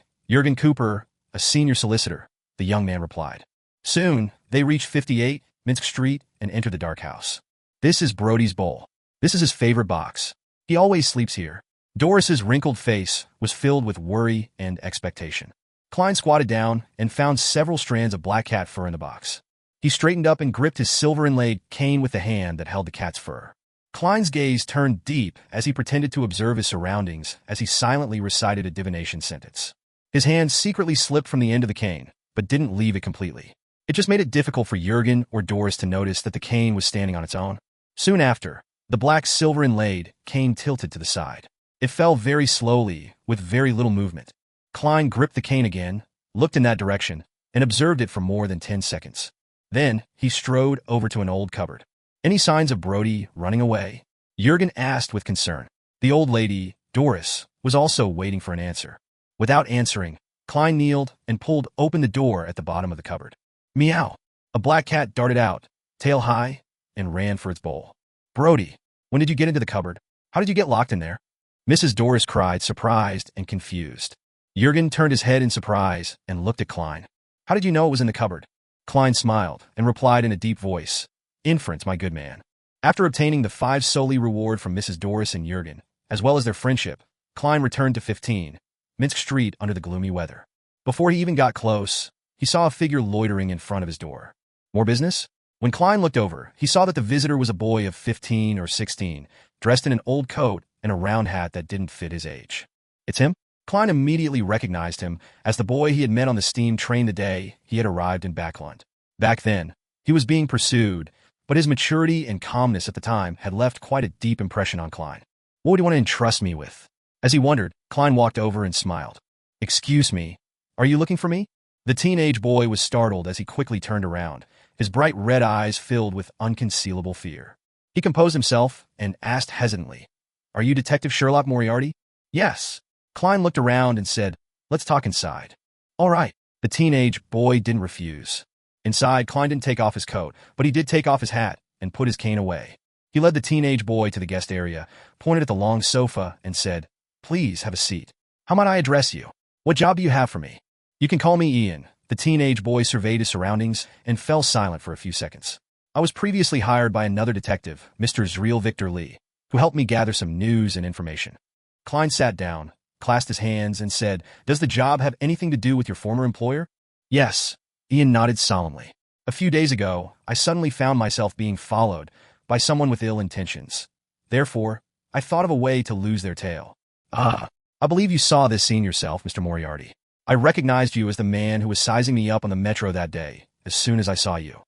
Cooper, a senior solicitor, the young man replied. Soon, they reached 58 Minsk Street and entered the dark house. This is Brody's bowl. This is his favorite box. He always sleeps here. Doris's wrinkled face was filled with worry and expectation. Klein squatted down and found several strands of black cat fur in the box. He straightened up and gripped his silver-inlaid cane with the hand that held the cat's fur. Klein's gaze turned deep as he pretended to observe his surroundings as he silently recited a divination sentence. His hand secretly slipped from the end of the cane, but didn't leave it completely. It just made it difficult for Jurgen or Doris to notice that the cane was standing on its own. Soon after, the black silver-inlaid cane tilted to the side. It fell very slowly, with very little movement. Klein gripped the cane again, looked in that direction, and observed it for more than 10 seconds. Then, he strode over to an old cupboard. Any signs of Brody running away? Jurgen asked with concern. The old lady, Doris, was also waiting for an answer. Without answering, Klein kneeled and pulled open the door at the bottom of the cupboard. Meow! A black cat darted out, tail high, and ran for its bowl. Brody, when did you get into the cupboard? How did you get locked in there? Mrs. Doris cried, surprised and confused. Jurgen turned his head in surprise and looked at Klein. How did you know it was in the cupboard? Klein smiled and replied in a deep voice. Inference, my good man. After obtaining the 5 soldi reward from Mrs. Doris and Jurgen, as well as their friendship, Klein returned to 15 Minsk Street under the gloomy weather. Before he even got close, he saw a figure loitering in front of his door. More business? When Klein looked over, he saw that the visitor was a boy of 15 or 16, dressed in an old coat and a round hat that didn't fit his age. It's him? Klein immediately recognized him as the boy he had met on the steam train the day he had arrived in Backlund. Back then, he was being pursued, but his maturity and calmness at the time had left quite a deep impression on Klein. What would he want to entrust me with? As he wondered, Klein walked over and smiled. Excuse me, are you looking for me? The teenage boy was startled as he quickly turned around, his bright red eyes filled with unconcealable fear. He composed himself and asked hesitantly, Are you Detective Sherlock Moriarty? Yes. Klein looked around and said, Let's talk inside. All right. The teenage boy didn't refuse. Inside, Klein didn't take off his coat, but he did take off his hat and put his cane away. He led the teenage boy to the guest area, pointed at the long sofa, and said, Please have a seat. How might I address you? What job do you have for me? You can call me Ian. The teenage boy surveyed his surroundings and fell silent for a few seconds. I was previously hired by another detective, Mr. Zriel Victor Lee, who helped me gather some news and information. Klein sat down, clasped his hands, and said, Does the job have anything to do with your former employer? Yes. Ian nodded solemnly. A few days ago, I suddenly found myself being followed by someone with ill intentions. Therefore, I thought of a way to lose their tail. I believe you saw this scene yourself, Mr. Moriarty. I recognized you as the man who was sizing me up on the metro that day, as soon as I saw you.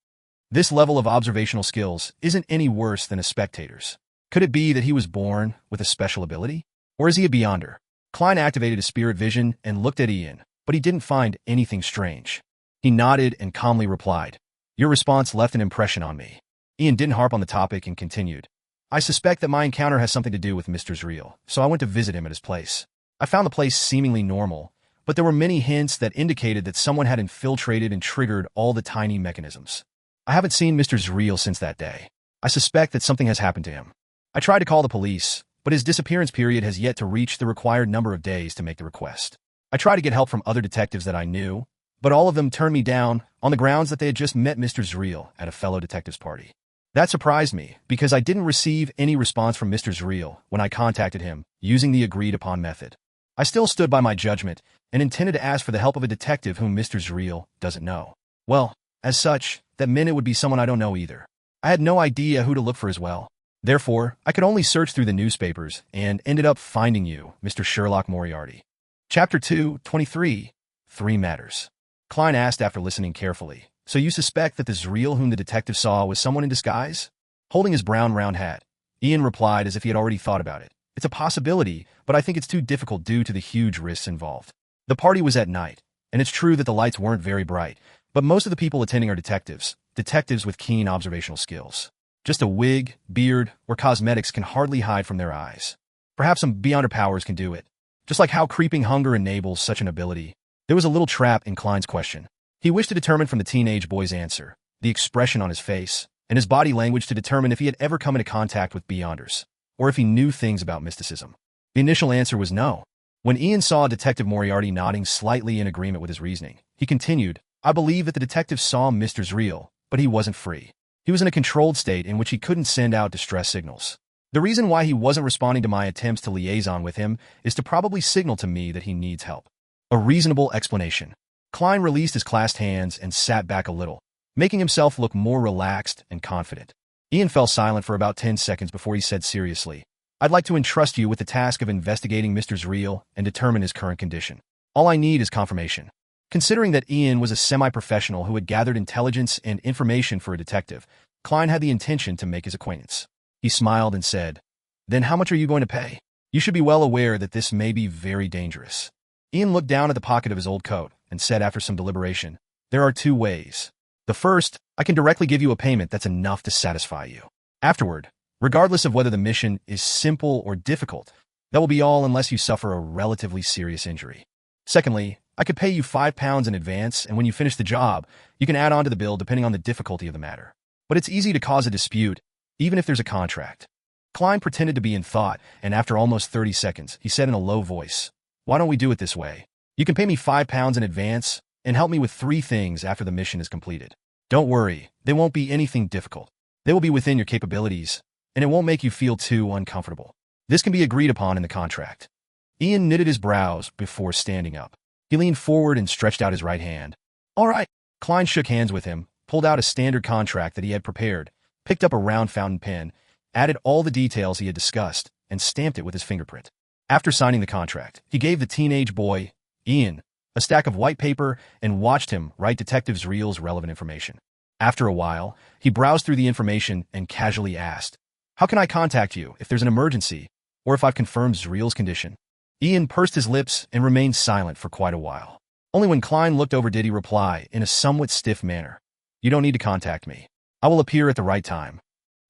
This level of observational skills isn't any worse than a spectator's. Could it be that he was born with a special ability? Or is he a beyonder? Klein activated his spirit vision and looked at Ian, but he didn't find anything strange. He nodded and calmly replied, "Your response left an impression on me." Ian didn't harp on the topic and continued, "I suspect that my encounter has something to do with Mr. Zreal, so I went to visit him at his place. I found the place seemingly normal, but there were many hints that indicated that someone had infiltrated and triggered all the tiny mechanisms. I haven't seen Mr. Zreal since that day. I suspect that something has happened to him. I tried to call the police, but his disappearance period has yet to reach the required number of days to make the request. I tried to get help from other detectives that I knew, but all of them turned me down on the grounds that they had just met Mr. Zreal at a fellow detectives party. That surprised me, because I didn't receive any response from Mr. Zreal when I contacted him using the agreed-upon method. I still stood by my judgment and intended to ask for the help of a detective whom Mr. Zreal doesn't know. Well, as such, that meant it would be someone I don't know either. I had no idea who to look for as well. Therefore, I could only search through the newspapers and ended up finding you, Mr. Sherlock Moriarty." Chapter 2:23. 3 Matters. Klein asked after listening carefully, "So you suspect that the Zreal whom the detective saw was someone in disguise?" Holding his brown round hat, Ian replied as if he had already thought about it. "It's a possibility, but I think it's too difficult due to the huge risks involved. The party was at night, and it's true that the lights weren't very bright, but most of the people attending are detectives with keen observational skills. Just a wig, beard, or cosmetics can hardly hide from their eyes. Perhaps some beyonder powers can do it. Just like how creeping hunger enables such an ability." There was a little trap in Klein's question. He wished to determine from the teenage boy's answer, the expression on his face, and his body language to determine if he had ever come into contact with beyonders, or if he knew things about mysticism. The initial answer was no. When Ian saw Detective Moriarty nodding slightly in agreement with his reasoning, he continued, "I believe that the detective saw Mr. Zreal, but he wasn't free. He was in a controlled state in which he couldn't send out distress signals. The reason why he wasn't responding to my attempts to liaison with him is to probably signal to me that he needs help." A reasonable explanation. Klein released his clasped hands and sat back a little, making himself look more relaxed and confident. Ian fell silent for about 10 seconds before he said seriously, "I'd like to entrust you with the task of investigating Mr. Zreal and determine his current condition. All I need is confirmation." Considering that Ian was a semi-professional who had gathered intelligence and information for a detective, Klein had the intention to make his acquaintance. He smiled and said, "Then how much are you going to pay? You should be well aware that this may be very dangerous." Ian looked down at the pocket of his old coat and said after some deliberation, "There are 2 ways. The first, I can directly give you a payment that's enough to satisfy you. Afterward, regardless of whether the mission is simple or difficult, that will be all unless you suffer a relatively serious injury. Secondly, I could pay you £5 in advance, and when you finish the job, you can add on to the bill depending on the difficulty of the matter. But it's easy to cause a dispute, even if there's a contract." Klein pretended to be in thought, and after almost 30 seconds, he said in a low voice, "Why don't we do it this way? You can pay me £5 in advance and help me with 3 things after the mission is completed. Don't worry, they won't be anything difficult. They will be within your capabilities, and it won't make you feel too uncomfortable. This can be agreed upon in the contract." Ian knitted his brows before standing up. He leaned forward and stretched out his right hand. "All right." Klein shook hands with him, pulled out a standard contract that he had prepared, picked up a round fountain pen, added all the details he had discussed, and stamped it with his fingerprint. After signing the contract, he gave the teenage boy, Ian, a stack of white paper and watched him write Detective Zreal's relevant information. After a while, he browsed through the information and casually asked, "How can I contact you if there's an emergency, or if I've confirmed Zreal's condition?" Ian pursed his lips and remained silent for quite a while. Only when Klein looked over did he reply in a somewhat stiff manner, "You don't need to contact me. I will appear at the right time."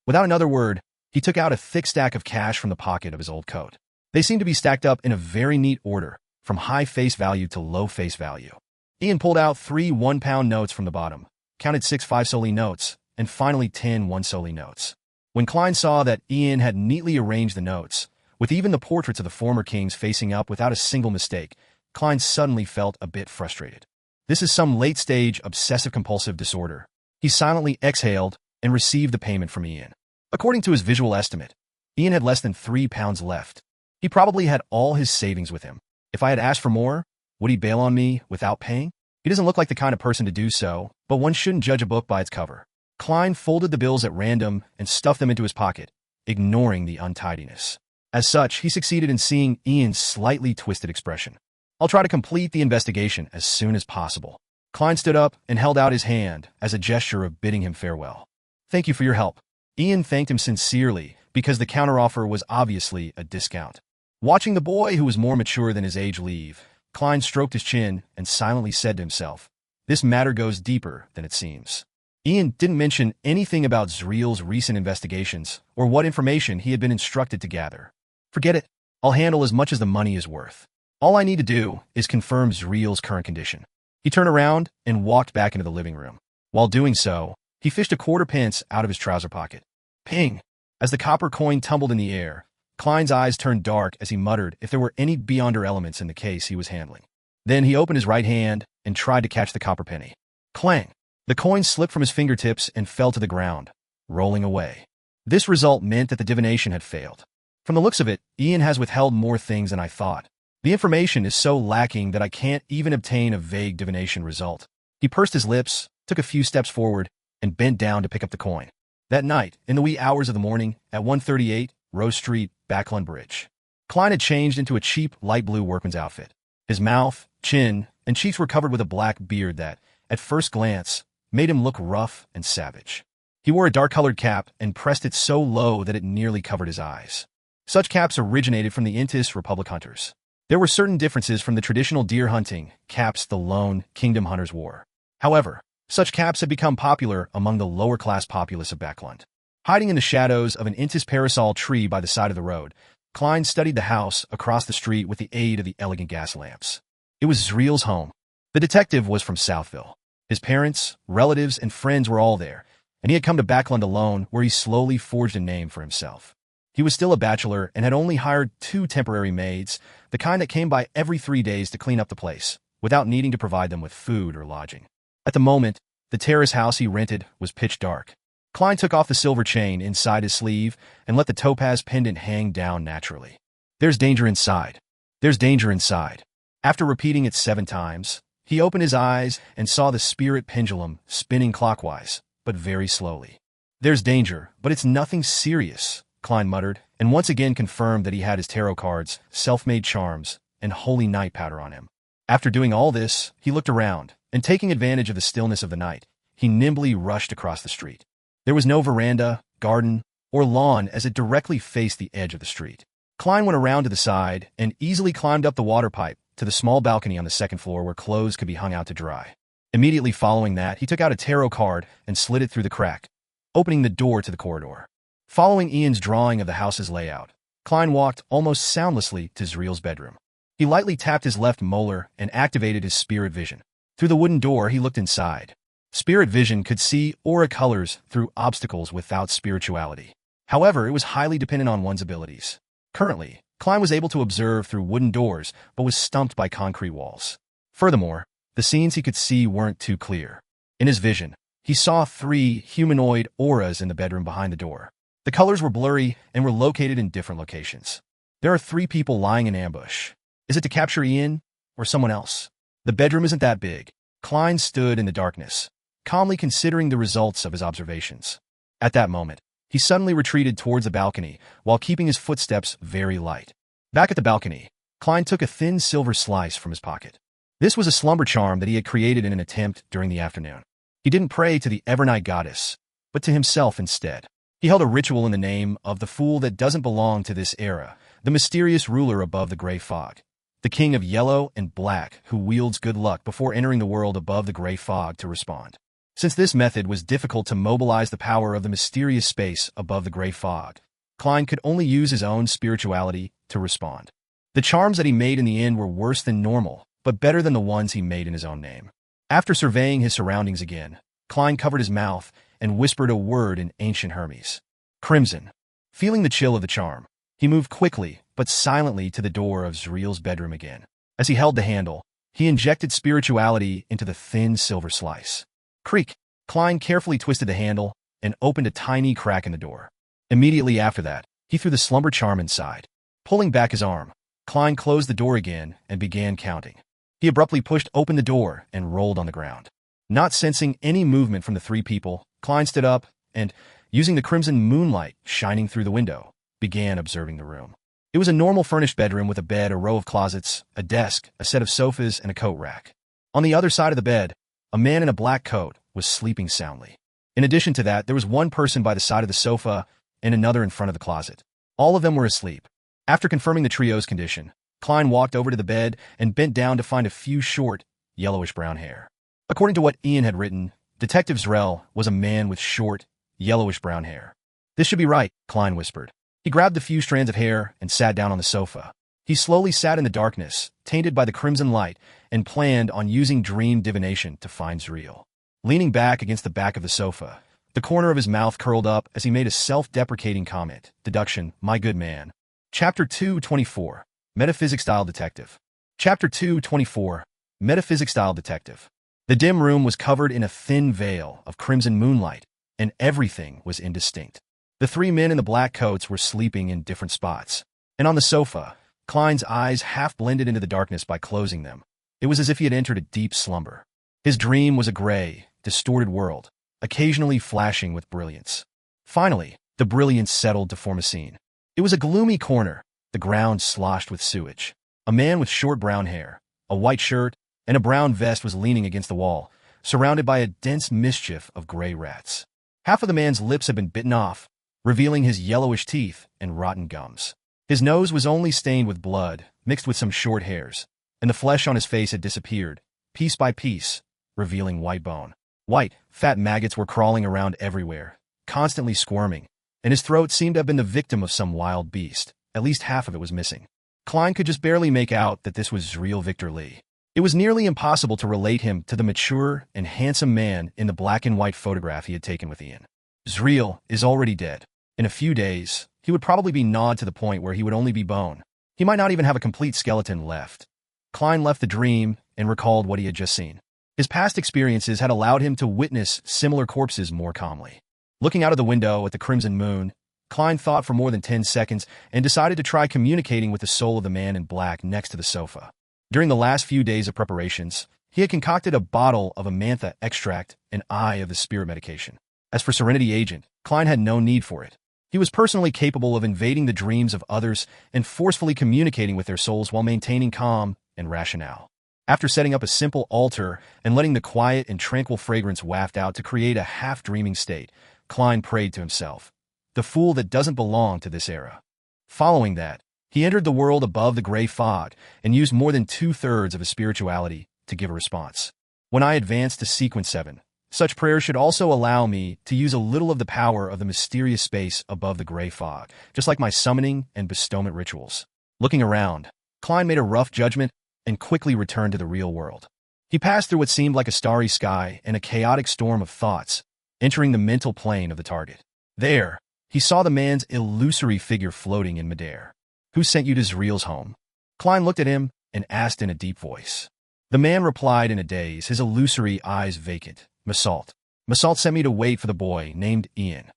Without another word, he took out a thick stack of cash from the pocket of his old coat. They seemed to be stacked up in a very neat order, from high face value to low face value. Ian pulled out 3 one-pound notes from the bottom, counted 6 5-soldi notes, and finally 10 one-soldi notes. When Klein saw that Ian had neatly arranged the notes, with even the portraits of the former kings facing up without a single mistake, Klein suddenly felt a bit frustrated. This is some late-stage obsessive-compulsive disorder. He silently exhaled and received the payment from Ian. According to his visual estimate, Ian had less than £3 left. He probably had all his savings with him. If I had asked for more, would he bail on me without paying? He doesn't look like the kind of person to do so, but one shouldn't judge a book by its cover. Klein folded the bills at random and stuffed them into his pocket, ignoring the untidiness. As such, he succeeded in seeing Ian's slightly twisted expression. I'll try to complete the investigation as soon as possible. Klein stood up and held out his hand as a gesture of bidding him farewell. Thank you for your help. Ian thanked him sincerely because the counteroffer was obviously a discount. Watching the boy, who was more mature than his age, leave, Klein stroked his chin and silently said to himself, "This matter goes deeper than it seems." Ian didn't mention anything about Zreel's recent investigations or what information he had been instructed to gather. "Forget it. I'll handle as much as the money is worth. All I need to do is confirm Zreel's current condition." He turned around and walked back into the living room. While doing so, he fished a quarter pence out of his trouser pocket. Ping! As the copper coin tumbled in the air, Klein's eyes turned dark as he muttered if there were any beyonder elements in the case he was handling. Then he opened his right hand and tried to catch the copper penny. Clang! The coin slipped from his fingertips and fell to the ground, rolling away. This result meant that the divination had failed. From the looks of it, Ian has withheld more things than I thought. The information is so lacking that I can't even obtain a vague divination result. He pursed his lips, took a few steps forward, and bent down to pick up the coin. That night, in the wee hours of the morning, at 138 Rose Street, Backlund Bridge, Klein had changed into a cheap light blue workman's outfit. His mouth, chin, and cheeks were covered with a black beard that, at first glance, made him look rough and savage. He wore a dark-colored cap and pressed it so low that it nearly covered his eyes. Such caps originated from the Intis Republic hunters. There were certain differences from the traditional deer hunting caps the lone kingdom hunters wore. However, such caps had become popular among the lower-class populace of Backlund. Hiding in the shadows of an Intis parasol tree by the side of the road, Klein studied the house across the street with the aid of the elegant gas lamps. It was Zreel's home. The detective was from Southville. His parents, relatives, and friends were all there, and he had come to Backlund alone, where he slowly forged a name for himself. He was still a bachelor and had only hired 2 temporary maids, the kind that came by every 3 days to clean up the place, without needing to provide them with food or lodging. At the moment, the terrace house he rented was pitch dark. Klein took off the silver chain inside his sleeve and let the topaz pendant hang down naturally. "There's danger inside. There's danger inside." After repeating it 7 times, he opened his eyes and saw the spirit pendulum spinning clockwise, but very slowly. "There's danger, but it's nothing serious," Klein muttered, and once again confirmed that he had his tarot cards, self-made charms, and holy night powder on him. After doing all this, he looked around, and taking advantage of the stillness of the night, he nimbly rushed across the street. There was no veranda, garden, or lawn as it directly faced the edge of the street. Klein went around to the side and easily climbed up the water pipe to the small balcony on the second floor where clothes could be hung out to dry. Immediately following that, he took out a tarot card and slid it through the crack, opening the door to the corridor. Following Ian's drawing of the house's layout, Klein walked almost soundlessly to Zreel's bedroom. He lightly tapped his left molar and activated his spirit vision. Through the wooden door, he looked inside. Spirit vision could see aura colors through obstacles without spirituality. However, it was highly dependent on one's abilities. Currently, Klein was able to observe through wooden doors, but was stumped by concrete walls. Furthermore, the scenes he could see weren't too clear. In his vision, he saw 3 humanoid auras in the bedroom behind the door. The colors were blurry and were located in different locations. There are 3 people lying in ambush. Is it to capture Ian or someone else? The bedroom isn't that big. Klein stood in the darkness, calmly considering the results of his observations. At that moment, he suddenly retreated towards the balcony while keeping his footsteps very light. Back at the balcony, Klein took a thin silver slice from his pocket. This was a slumber charm that he had created in an attempt during the afternoon. He didn't pray to the Evernight goddess, but to himself instead. He held a ritual in the name of the fool that doesn't belong to this era, the mysterious ruler above the gray fog, the king of yellow and black who wields good luck before entering the world above the gray fog to respond. Since this method was difficult to mobilize the power of the mysterious space above the gray fog, Klein could only use his own spirituality to respond. The charms that he made in the end were worse than normal, but better than the ones he made in his own name. After surveying his surroundings again, Klein covered his mouth and whispered a word in ancient Hermes. Crimson. Feeling the chill of the charm, he moved quickly but silently to the door of Zreel's bedroom again. As he held the handle, he injected spirituality into the thin silver slice. Creak! Klein carefully twisted the handle and opened a tiny crack in the door. Immediately after that, he threw the slumber charm inside. Pulling back his arm, Klein closed the door again and began counting. He abruptly pushed open the door and rolled on the ground. Not sensing any movement from the 3 people, Klein stood up and, using the crimson moonlight shining through the window, began observing the room. It was a normal furnished bedroom with a bed, a row of closets, a desk, a set of sofas, and a coat rack. On the other side of the bed, a man in a black coat was sleeping soundly. In addition to that, there was one person by the side of the sofa and another in front of the closet. All of them were asleep. After confirming the trio's condition, Klein walked over to the bed and bent down to find a few short, yellowish-brown hair. According to what Ian had written, Detective Zrell was a man with short, yellowish-brown hair. "This should be right," Klein whispered. He grabbed a few strands of hair and sat down on the sofa. He slowly sat in the darkness, tainted by the crimson light, and planned on using dream divination to find Zreel. Leaning back against the back of the sofa, the corner of his mouth curled up as he made a self-deprecating comment. Deduction, my good man. Chapter 224, Metaphysics-Style Detective. Chapter 224, Metaphysics-Style Detective. The dim room was covered in a thin veil of crimson moonlight, and everything was indistinct. The three men in the black coats were sleeping in different spots, and on the sofa, Klein's eyes half blended into the darkness by closing them. It was as if he had entered a deep slumber. His dream was a gray, distorted world, occasionally flashing with brilliance. Finally, the brilliance settled to form a scene. It was a gloomy corner, the ground sloshed with sewage. A man with short brown hair, a white shirt, and a brown vest was leaning against the wall, surrounded by a dense mischief of gray rats. Half of the man's lips had been bitten off, revealing his yellowish teeth and rotten gums. His nose was only stained with blood, mixed with some short hairs, and the flesh on his face had disappeared, piece by piece, revealing white bone. White, fat maggots were crawling around everywhere, constantly squirming, and his throat seemed to have been the victim of some wild beast. At least half of it was missing. Klein could just barely make out that this was Zreel Victor Lee. It was nearly impossible to relate him to the mature and handsome man in the black and white photograph he had taken with Ian. Zreel is already dead. In a few days, he would probably be gnawed to the point where he would only be bone. He might not even have a complete skeleton left. Klein left the dream and recalled what he had just seen. His past experiences had allowed him to witness similar corpses more calmly. Looking out of the window at the crimson moon, Klein thought for more than 10 seconds and decided to try communicating with the soul of the man in black next to the sofa. During the last few days of preparations, he had concocted a bottle of amantha extract and eye of the spirit medication. As for Serenity Agent, Klein had no need for it. He was personally capable of invading the dreams of others and forcefully communicating with their souls while maintaining calm and rationale. After setting up a simple altar and letting the quiet and tranquil fragrance waft out to create a half-dreaming state, Klein prayed to himself, "The fool that doesn't belong to this era." Following that, he entered the world above the gray fog and used more than 2/3 of his spirituality to give a response. When I advance to Sequence 7, such prayers should also allow me to use a little of the power of the mysterious space above the gray fog, just like my summoning and bestowment rituals. Looking around, Klein made a rough judgment and quickly returned to the real world. He passed through what seemed like a starry sky and a chaotic storm of thoughts, entering the mental plane of the target. There, he saw the man's illusory figure floating in midair. "Who sent you to Zreel's home?" Klein looked at him and asked in a deep voice. The man replied in a daze, his illusory eyes vacant. "Masalt. Masalt sent me to wait for the boy named Ian."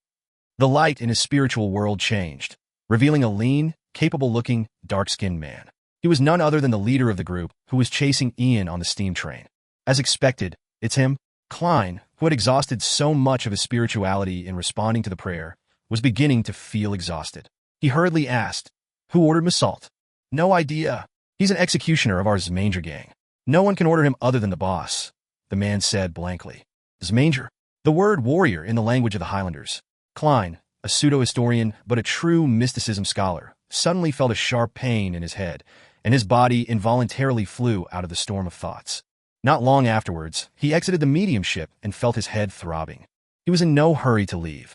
The light in his spiritual world changed, revealing a lean, capable-looking, dark-skinned man. He was none other than the leader of the group who was chasing Ian on the steam train. As expected, it's him. Klein, who had exhausted so much of his spirituality in responding to the prayer, was beginning to feel exhausted. He hurriedly asked, "Who ordered Masalt?" "No idea. He's an executioner of our Zmanger gang. No one can order him other than the boss," the man said blankly. Zmanger, the word warrior in the language of the Highlanders. Klein, a pseudo-historian but a true mysticism scholar, suddenly felt a sharp pain in his head, and his body involuntarily flew out of the storm of thoughts. Not long afterwards, he exited the mediumship and felt his head throbbing. He was in no hurry to leave.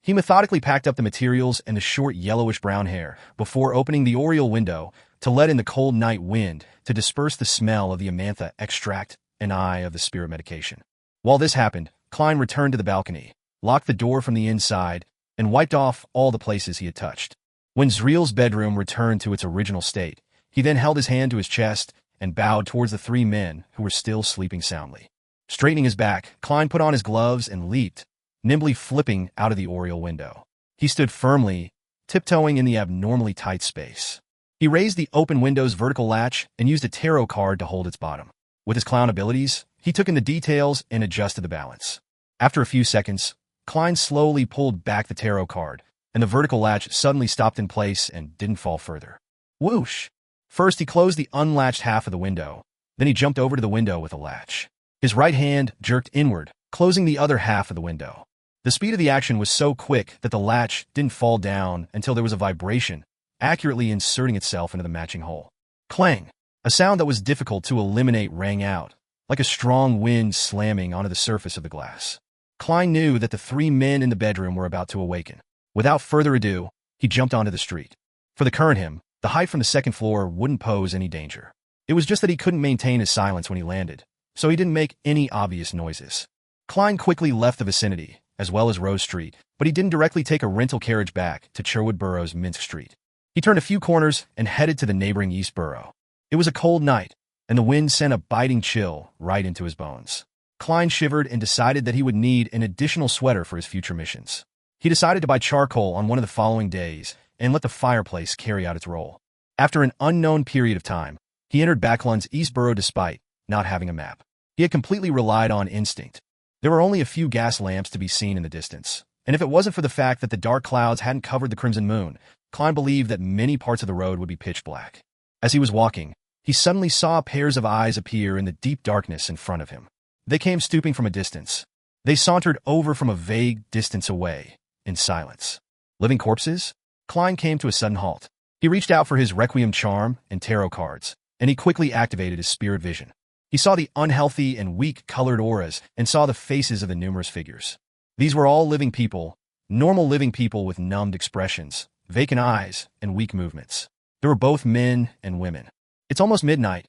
He methodically packed up the materials and the short yellowish-brown hair before opening the oriel window to let in the cold night wind to disperse the smell of the amantha extract and eye of the spirit medication. While this happened, Klein returned to the balcony, locked the door from the inside, and wiped off all the places he had touched. When Zreel's bedroom returned to its original state, he then held his hand to his chest and bowed towards the three men who were still sleeping soundly. Straightening his back, Klein put on his gloves and leaped, nimbly flipping out of the oriel window. He stood firmly, tiptoeing in the abnormally tight space. He raised the open window's vertical latch and used a tarot card to hold its bottom. With his clown abilities, he took in the details and adjusted the balance. After a few seconds, Klein slowly pulled back the tarot card, and the vertical latch suddenly stopped in place and didn't fall further. Whoosh! First, he closed the unlatched half of the window. Then he jumped over to the window with a latch. His right hand jerked inward, closing the other half of the window. The speed of the action was so quick that the latch didn't fall down until there was a vibration, accurately inserting itself into the matching hole. Clang! A sound that was difficult to eliminate rang out, like a strong wind slamming onto the surface of the glass. Klein knew that the three men in the bedroom were about to awaken. Without further ado, he jumped onto the street. For the current him, the height from the second floor wouldn't pose any danger. It was just that he couldn't maintain his silence when he landed, so he didn't make any obvious noises. Klein quickly left the vicinity, as well as Rose Street, but he didn't directly take a rental carriage back to Sherwood Borough's Minsk Street. He turned a few corners and headed to the neighboring East Borough. It was a cold night, and the wind sent a biting chill right into his bones. Klein shivered and decided that he would need an additional sweater for his future missions. He decided to buy charcoal on one of the following days and let the fireplace carry out its role. After an unknown period of time, he entered Backlund's East Borough despite not having a map. He had completely relied on instinct. There were only a few gas lamps to be seen in the distance, and if it wasn't for the fact that the dark clouds hadn't covered the crimson moon, Klein believed that many parts of the road would be pitch black. As he was walking, he suddenly saw pairs of eyes appear in the deep darkness in front of him. They came stooping from a distance. They sauntered over from a vague distance away, in silence. Living corpses? Klein came to a sudden halt. He reached out for his Requiem charm and tarot cards, and he quickly activated his spirit vision. He saw the unhealthy and weak-colored auras and saw the faces of the numerous figures. These were all living people, normal living people with numbed expressions, vacant eyes, and weak movements. They were both men and women. It's almost midnight.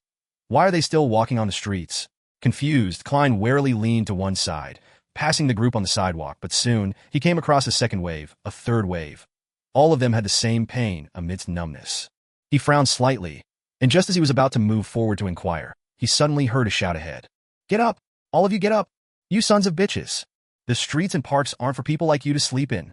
Why are they still walking on the streets? Confused, Klein warily leaned to one side, passing the group on the sidewalk, but soon he came across a second wave, a third wave. All of them had the same pain amidst numbness. He frowned slightly, and just as he was about to move forward to inquire, he suddenly heard a shout ahead. "Get up! All of you get up! You sons of bitches! The streets and parks aren't for people like you to sleep in."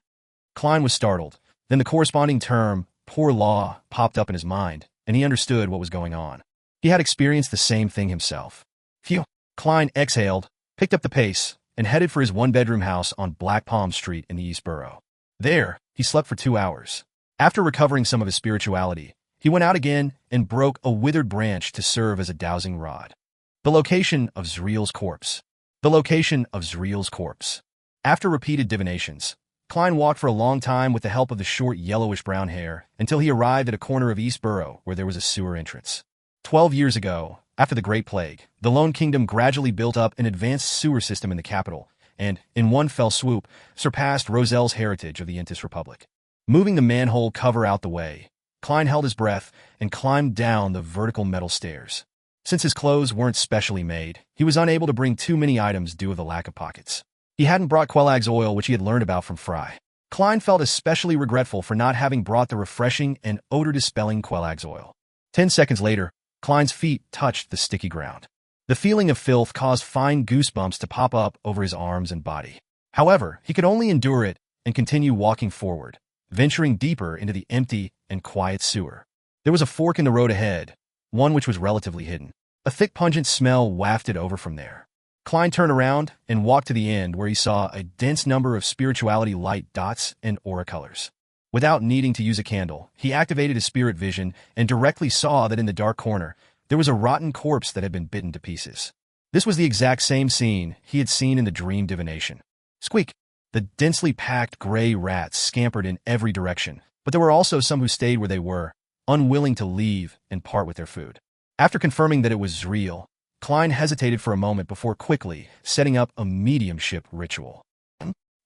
Klein was startled. Then the corresponding term, poor law, popped up in his mind, and he understood what was going on. He had experienced the same thing himself. Phew! Klein exhaled, picked up the pace, and headed for his one-bedroom house on Black Palm Street in the East Borough. There, he slept for 2 hours. After recovering some of his spirituality, he went out again and broke a withered branch to serve as a dowsing rod. The location of Zriel's corpse. The location of Zriel's corpse. After repeated divinations, Klein walked for a long time with the help of the short yellowish-brown hair until he arrived at a corner of East Borough where there was a sewer entrance. 12 years ago, after the Great Plague, the Lone Kingdom gradually built up an advanced sewer system in the capital and, in one fell swoop, surpassed Roselle's heritage of the Intis Republic. Moving the manhole cover out the way, Klein held his breath and climbed down the vertical metal stairs. Since his clothes weren't specially made, he was unable to bring too many items due to the lack of pockets. He hadn't brought Quelaag's oil, which he had learned about from Fry. Klein felt especially regretful for not having brought the refreshing and odor-dispelling Quelaag's oil. 10 seconds later, Klein's feet touched the sticky ground. The feeling of filth caused fine goosebumps to pop up over his arms and body. However, he could only endure it and continue walking forward, venturing deeper into the empty and quiet sewer. There was a fork in the road ahead, one which was relatively hidden. A thick, pungent smell wafted over from there. Klein turned around and walked to the end where he saw a dense number of spirituality light dots and aura colors. Without needing to use a candle, he activated his spirit vision and directly saw that in the dark corner, there was a rotten corpse that had been bitten to pieces. This was the exact same scene he had seen in the dream divination. Squeak! The densely packed gray rats scampered in every direction, but there were also some who stayed where they were, unwilling to leave and part with their food. After confirming that it was Zriel, Klein hesitated for a moment before quickly setting up a mediumship ritual.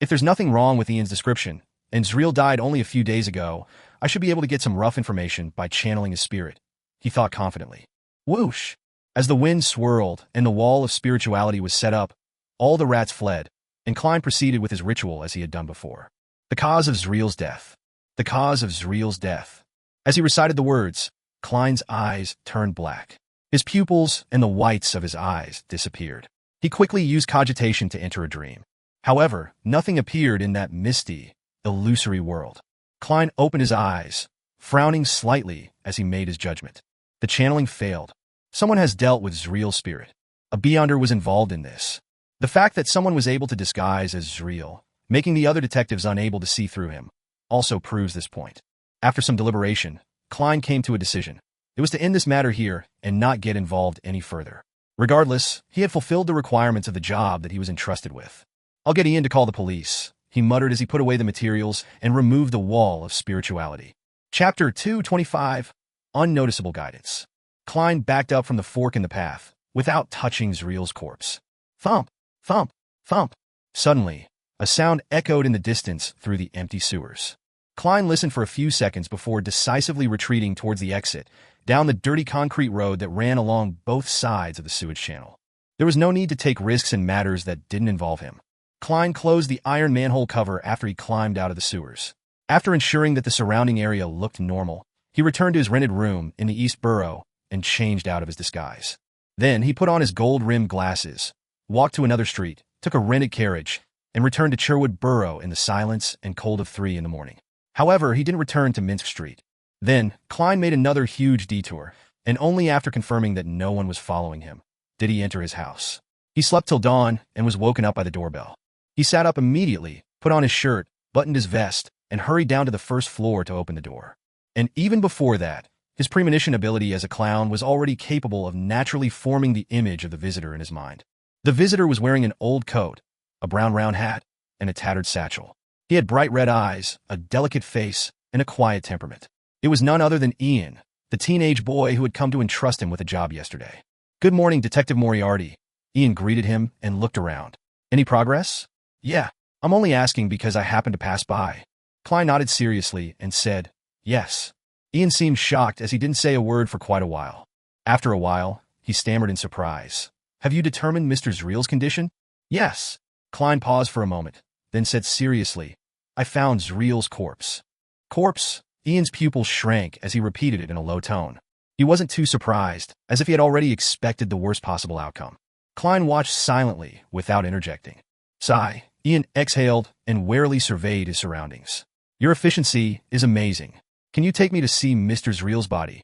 If there's nothing wrong with Ian's description, and Zriel died only a few days ago, I should be able to get some rough information by channeling his spirit, he thought confidently. Whoosh! As the wind swirled and the wall of spirituality was set up, all the rats fled, and Klein proceeded with his ritual as he had done before. The cause of Zriel's death. The cause of Zriel's death. As he recited the words, Klein's eyes turned black. His pupils and the whites of his eyes disappeared. He quickly used cogitation to enter a dream. However, nothing appeared in that misty, illusory world. Klein opened his eyes, frowning slightly as he made his judgment. The channeling failed. Someone has dealt with Zriel's spirit. A Beyonder was involved in this. The fact that someone was able to disguise as Zriel, making the other detectives unable to see through him, also proves this point. After some deliberation, Klein came to a decision. It was to end this matter here and not get involved any further. Regardless, he had fulfilled the requirements of the job that he was entrusted with. "I'll get Ian to call the police," he muttered as he put away the materials and removed the wall of spirituality. Chapter 225, Unnoticeable Guidance. Klein backed up from the fork in the path, without touching Zreel's corpse. Thump, thump, thump. Suddenly, a sound echoed in the distance through the empty sewers. Klein listened for a few seconds before decisively retreating towards the exit, down the dirty concrete road that ran along both sides of the sewage channel. There was no need to take risks in matters that didn't involve him. Klein closed the iron manhole cover after he climbed out of the sewers. After ensuring that the surrounding area looked normal, he returned to his rented room in the East Borough and changed out of his disguise. Then he put on his gold-rimmed glasses, walked to another street, took a rented carriage, and returned to Cherwood Borough in the silence and cold of 3 in the morning. However, he didn't return to Minsk Street. Then, Klein made another huge detour, and only after confirming that no one was following him did he enter his house. He slept till dawn and was woken up by the doorbell. He sat up immediately, put on his shirt, buttoned his vest, and hurried down to the first floor to open the door. And even before that, his premonition ability as a clown was already capable of naturally forming the image of the visitor in his mind. The visitor was wearing an old coat, a brown round hat, and a tattered satchel. He had bright red eyes, a delicate face, and a quiet temperament. It was none other than Ian, the teenage boy who had come to entrust him with a job yesterday. "Good morning, Detective Moriarty." Ian greeted him and looked around. "Any progress?" "Yeah, I'm only asking because I happened to pass by." Klein nodded seriously and said, "Yes." Ian seemed shocked as he didn't say a word for quite a while. After a while, he stammered in surprise. "Have you determined Mr. Zreel's condition?" "Yes." Klein paused for a moment, then said seriously, "I found Zreel's corpse." "Corpse?" Ian's pupils shrank as he repeated it in a low tone. He wasn't too surprised, as if he had already expected the worst possible outcome. Klein watched silently, without interjecting. Sigh, Ian exhaled and warily surveyed his surroundings. "Your efficiency is amazing. Can you take me to see Mr. Zreel's body?"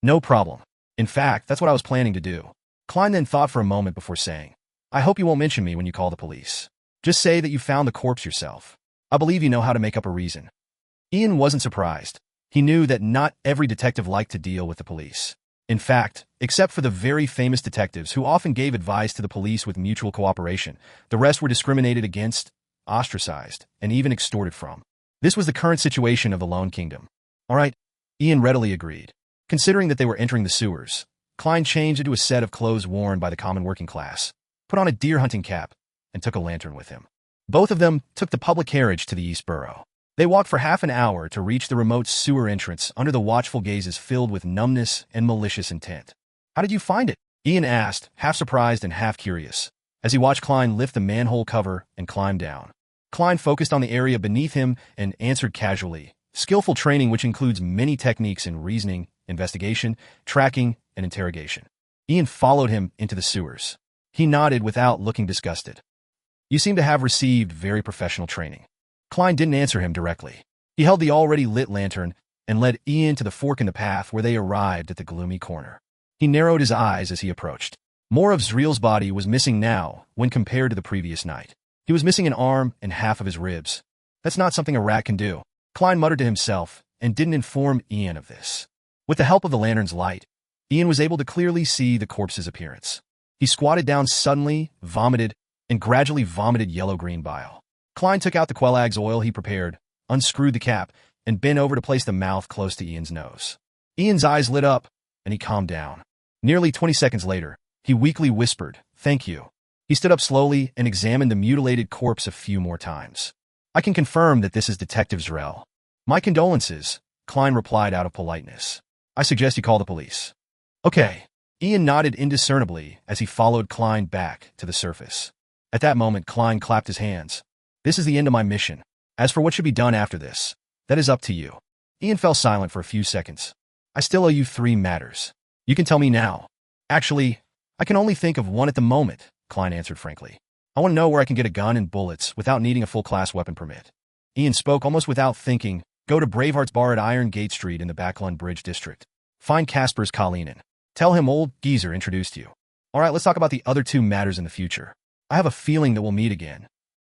"No problem. In fact, that's what I was planning to do." Klein then thought for a moment before saying, "I hope you won't mention me when you call the police. Just say that you found the corpse yourself. I believe you know how to make up a reason." Ian wasn't surprised. He knew that not every detective liked to deal with the police. In fact, except for the very famous detectives who often gave advice to the police with mutual cooperation, the rest were discriminated against, ostracized, and even extorted from. This was the current situation of the Lone Kingdom. "All right," Ian readily agreed. Considering that they were entering the sewers, Klein changed into a set of clothes worn by the common working class, put on a deer hunting cap, and took a lantern with him. Both of them took the public carriage to the East Borough. They walked for half an hour to reach the remote sewer entrance under the watchful gazes filled with numbness and malicious intent. "How did you find it?" Ian asked, half surprised and half curious, as he watched Klein lift the manhole cover and climb down. Klein focused on the area beneath him and answered casually, "Skillful training which includes many techniques in reasoning, investigation, tracking, and interrogation." Ian followed him into the sewers. He nodded without looking disgusted. "You seem to have received very professional training." Klein didn't answer him directly. He held the already lit lantern and led Ian to the fork in the path where they arrived at the gloomy corner. He narrowed his eyes as he approached. More of Zreel's body was missing now when compared to the previous night. He was missing an arm and half of his ribs. That's not something a rat can do, Klein muttered to himself and didn't inform Ian of this. With the help of the lantern's light, Ian was able to clearly see the corpse's appearance. He squatted down suddenly, vomited, and gradually vomited yellow-green bile. Klein took out the Quelaag's oil he prepared, unscrewed the cap, and bent over to place the mouth close to Ian's nose. Ian's eyes lit up, and he calmed down. Nearly 20 seconds later, he weakly whispered, "Thank you." He stood up slowly and examined the mutilated corpse a few more times. "I can confirm that this is Detective Zreel." "My condolences," Klein replied out of politeness. "I suggest you call the police." "Okay." Ian nodded indiscernibly as he followed Klein back to the surface. At that moment, Klein clapped his hands. "This is the end of my mission. As for what should be done after this, that is up to you." Ian fell silent for a few seconds. "I still owe you 3 matters. You can tell me now." "Actually, I can only think of one at the moment," Klein answered frankly. "I want to know where I can get a gun and bullets without needing a full-class weapon permit." Ian spoke almost without thinking. "Go to Braveheart's Bar at Iron Gate Street in the Backlund Bridge District. Find Kasper's Kalinin. Tell him old geezer introduced you. All right, let's talk about the other 2 matters in the future. I have a feeling that we'll meet again."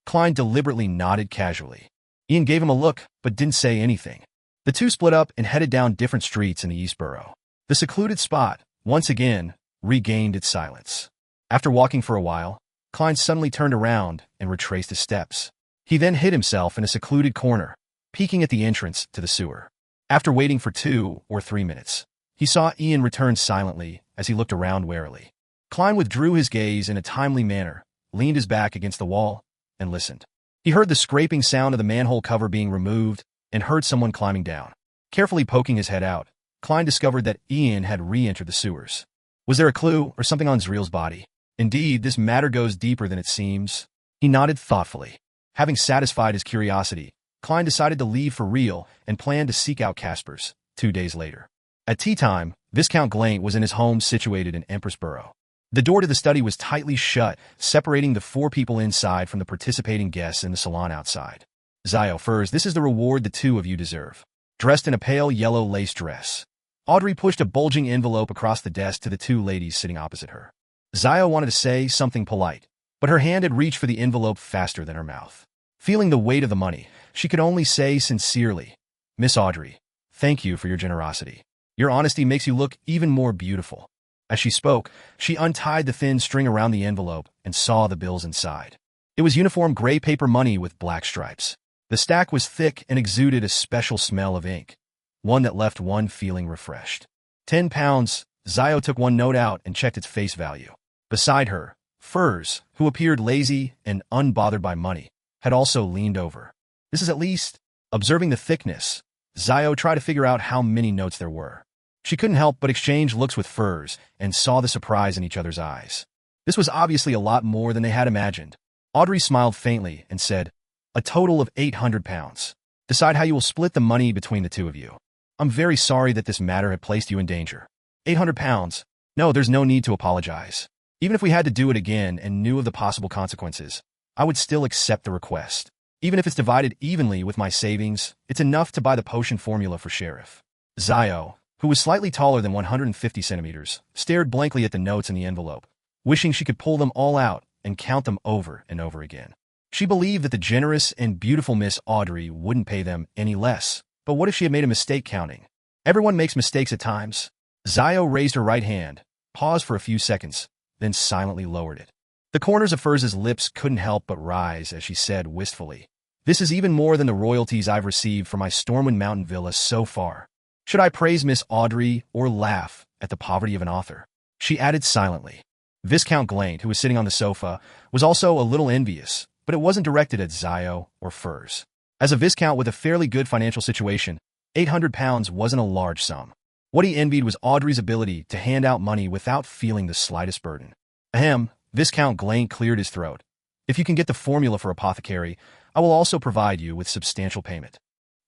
Klein deliberately nodded casually. Ian gave him a look, but didn't say anything. The two split up and headed down different streets in the East Borough. The secluded spot, once again, regained its silence. After walking for a while, Klein suddenly turned around and retraced his steps. He then hid himself in a secluded corner, peeking at the entrance to the sewer. After waiting for 2 or 3 minutes, he saw Ian return silently as he looked around warily. Klein withdrew his gaze in a timely manner, leaned his back against the wall, and listened. He heard the scraping sound of the manhole cover being removed and heard someone climbing down. Carefully poking his head out, Klein discovered that Ian had re-entered the sewers. Was there a clue or something on Zreel's body? Indeed, this matter goes deeper than it seems. He nodded thoughtfully. Having satisfied his curiosity, Klein decided to leave for real and planned to seek out Casper's 2 days later. At tea time, Viscount Glaint was in his home situated in Empress Borough. The door to the study was tightly shut, separating the 4 people inside from the participating guests in the salon outside. Zio, Furs, this is the reward the 2 of you deserve. Dressed in a pale yellow lace dress, Audrey pushed a bulging envelope across the desk to the 2 ladies sitting opposite her. Zio wanted to say something polite, but her hand had reached for the envelope faster than her mouth. Feeling the weight of the money, she could only say sincerely, "Miss Audrey, thank you for your generosity. Your honesty makes you look even more beautiful." As she spoke, she untied the thin string around the envelope and saw the bills inside. It was uniform gray paper money with black stripes. The stack was thick and exuded a special smell of ink, one that left one feeling refreshed. £10. Zio took one note out and checked its face value. Beside her, Furs, who appeared lazy and unbothered by money, had also leaned over. This is at least, observing the thickness, Zio tried to figure out how many notes there were. She couldn't help but exchange looks with Furs and saw the surprise in each other's eyes. This was obviously a lot more than they had imagined. Audrey smiled faintly and said, "A total of £800. Decide how you will split the money between the 2 of you. I'm very sorry that this matter had placed you in danger." £800? No, there's no need to apologize. Even if we had to do it again and knew of the possible consequences, I would still accept the request. Even if it's divided evenly with my savings, it's enough to buy the potion formula for Sheriff. Zio, who was slightly taller than 150 centimeters, stared blankly at the notes in the envelope, wishing she could pull them all out and count them over and over again. She believed that the generous and beautiful Miss Audrey wouldn't pay them any less, but what if she had made a mistake counting? Everyone makes mistakes at times. Zio raised her right hand, paused for a few seconds, then silently lowered it. The corners of Furz's lips couldn't help but rise as she said wistfully, "This is even more than the royalties I've received from my Stormwind Mountain villa so far. Should I praise Miss Audrey or laugh at the poverty of an author?" She added silently. Viscount Glaint, who was sitting on the sofa, was also a little envious, but it wasn't directed at Zio or Furs. As a viscount with a fairly good financial situation, £800 wasn't a large sum. What he envied was Audrey's ability to hand out money without feeling the slightest burden. Ahem, Viscount Glaint cleared his throat. "If you can get the formula for apothecary, I will also provide you with substantial payment."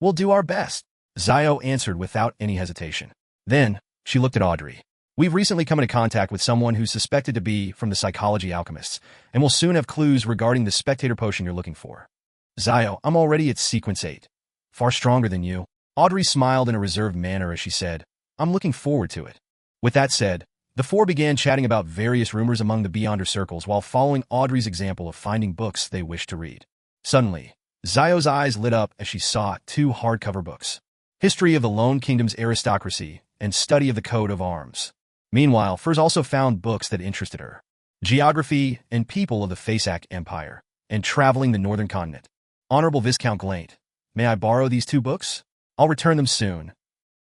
"We'll do our best," Zio answered without any hesitation. Then, she looked at Audrey. "We've recently come into contact with someone who's suspected to be from the Psychology Alchemists, and will soon have clues regarding the spectator potion you're looking for." "Zio, I'm already at Sequence 8. Far stronger than you." Audrey smiled in a reserved manner as she said, "I'm looking forward to it." With that said, the 4 began chatting about various rumors among the Beyonder circles while following Audrey's example of finding books they wished to read. Suddenly, Zio's eyes lit up as she saw 2 hardcover books: History of the Lone Kingdom's Aristocracy and Study of the Code of Arms. Meanwhile, Furs also found books that interested her: Geography and People of the Faceac Empire, and Traveling the Northern Continent. "Honorable Viscount Glaint, may I borrow these 2 books? I'll return them soon."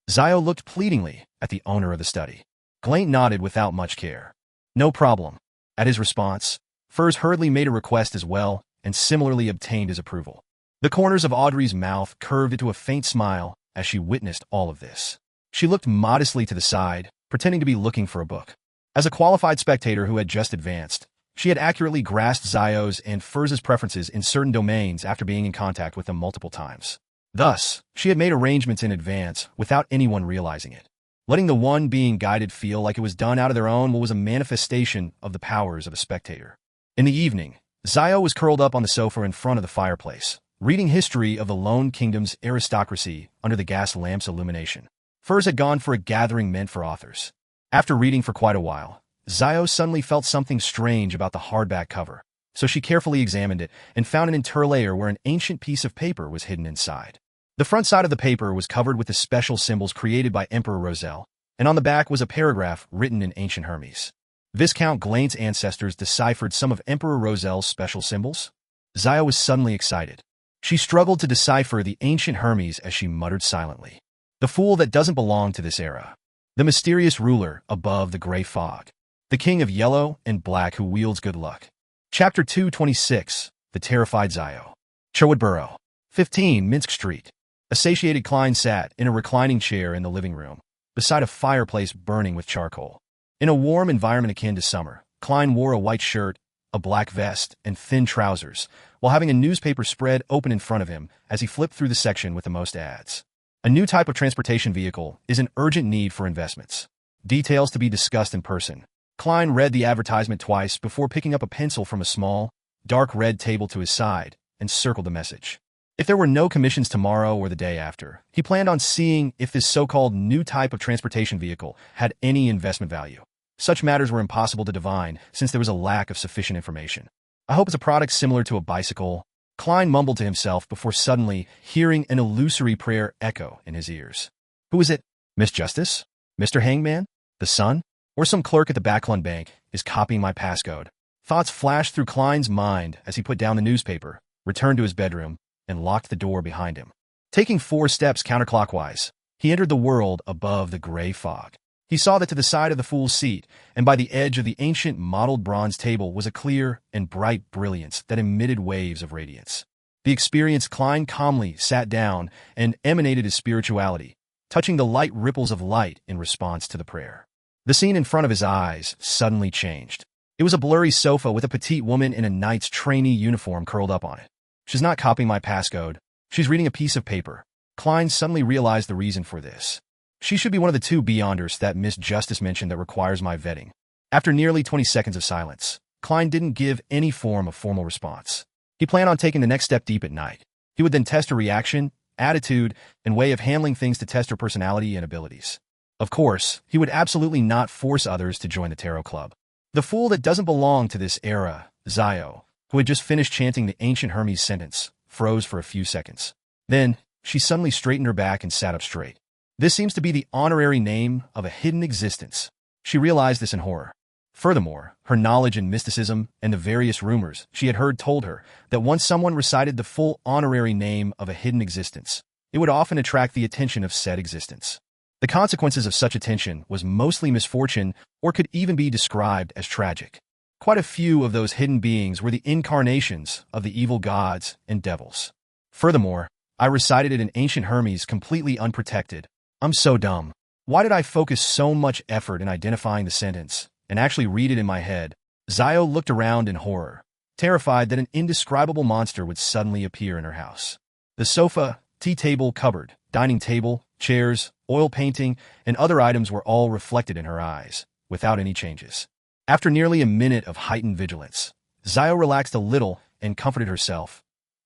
Zio looked pleadingly at the owner of the study. Glaint nodded without much care. "No problem." At his response, Furs hurriedly made a request as well and similarly obtained his approval. The corners of Audrey's mouth curved into a faint smile as she witnessed all of this. She looked modestly to the side, pretending to be looking for a book. As a qualified spectator who had just advanced, she had accurately grasped Zio's and Furz's preferences in certain domains after being in contact with them multiple times. Thus, she had made arrangements in advance without anyone realizing it, letting the one being guided feel like it was done out of their own what was a manifestation of the powers of a spectator. In the evening, Zio was curled up on the sofa in front of the fireplace, reading History of the Lone Kingdom's Aristocracy under the gas lamp's illumination. Furs had gone for a gathering meant for authors. After reading for quite a while, Zio suddenly felt something strange about the hardback cover, so she carefully examined it and found an interlayer where an ancient piece of paper was hidden inside. The front side of the paper was covered with the special symbols created by Emperor Roselle, and on the back was a paragraph written in ancient Hermes. Viscount Glaint's ancestors deciphered some of Emperor Roselle's special symbols? Zio was suddenly excited. She struggled to decipher the ancient Hermes as she muttered silently. The fool that doesn't belong to this era. The mysterious ruler above the gray fog. The king of yellow and black who wields good luck. Chapter 226, The Terrified Zio. Sherwood Borough. 15 Minsk Street. A satiated Klein sat in a reclining chair in the living room, beside a fireplace burning with charcoal. In a warm environment akin to summer, Klein wore a white shirt, a black vest, and thin trousers, while having a newspaper spread open in front of him as he flipped through the section with the most ads. A new type of transportation vehicle is an urgent need for investments. Details to be discussed in person. Klein read the advertisement twice before picking up a pencil from a small, dark red table to his side and circled the message. If there were no commissions tomorrow or the day after, he planned on seeing if this so-called new type of transportation vehicle had any investment value. Such matters were impossible to divine since there was a lack of sufficient information. I hope it's a product similar to a bicycle, Klein mumbled to himself before suddenly hearing an illusory prayer echo in his ears. Who is it? Miss Justice? Mr. Hangman? The Sun? Or some clerk at the Backlund Bank is copying my passcode? Thoughts flashed through Klein's mind as he put down the newspaper, returned to his bedroom, and locked the door behind him. Taking 4 steps counterclockwise, he entered the world above the gray fog. He saw that to the side of the fool's seat, and by the edge of the ancient mottled bronze table was a clear and bright brilliance that emitted waves of radiance. The experienced Klein calmly sat down and emanated his spirituality, touching the light ripples of light in response to the prayer. The scene in front of his eyes suddenly changed. It was a blurry sofa with a petite woman in a knight's trainee uniform curled up on it. She's not copying my passcode. She's reading a piece of paper. Klein suddenly realized the reason for this. She should be one of the 2 beyonders that Miss Justice mentioned that requires my vetting. After nearly 20 seconds of silence, Klein didn't give any form of formal response. He planned on taking the next step deep at night. He would then test her reaction, attitude, and way of handling things to test her personality and abilities. Of course, he would absolutely not force others to join the tarot club. The fool that doesn't belong to this era, Zio, who had just finished chanting the ancient Hermes sentence, froze for a few seconds. Then, she suddenly straightened her back and sat up straight. This seems to be the honorary name of a hidden existence. She realized this in horror. Furthermore, her knowledge in mysticism and the various rumors she had heard told her that once someone recited the full honorary name of a hidden existence, it would often attract the attention of said existence. The consequences of such attention was mostly misfortune or could even be described as tragic. Quite a few of those hidden beings were the incarnations of the evil gods and devils. Furthermore, I recited it in ancient Hermes completely unprotected. I'm so dumb. Why did I focus so much effort in identifying the sentence and actually read it in my head? Zio looked around in horror, terrified that an indescribable monster would suddenly appear in her house. The sofa, tea table, cupboard, dining table, chairs, oil painting, and other items were all reflected in her eyes, without any changes. After nearly a minute of heightened vigilance, Zio relaxed a little and comforted herself.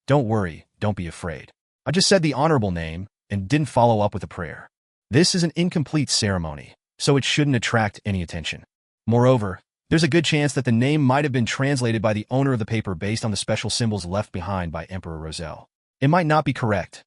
Don't worry, don't be afraid. I just said the honorable name and didn't follow up with a prayer. This is an incomplete ceremony, so it shouldn't attract any attention. Moreover, there's a good chance that the name might have been translated by the owner of the paper based on the special symbols left behind by Emperor Roselle. It might not be correct,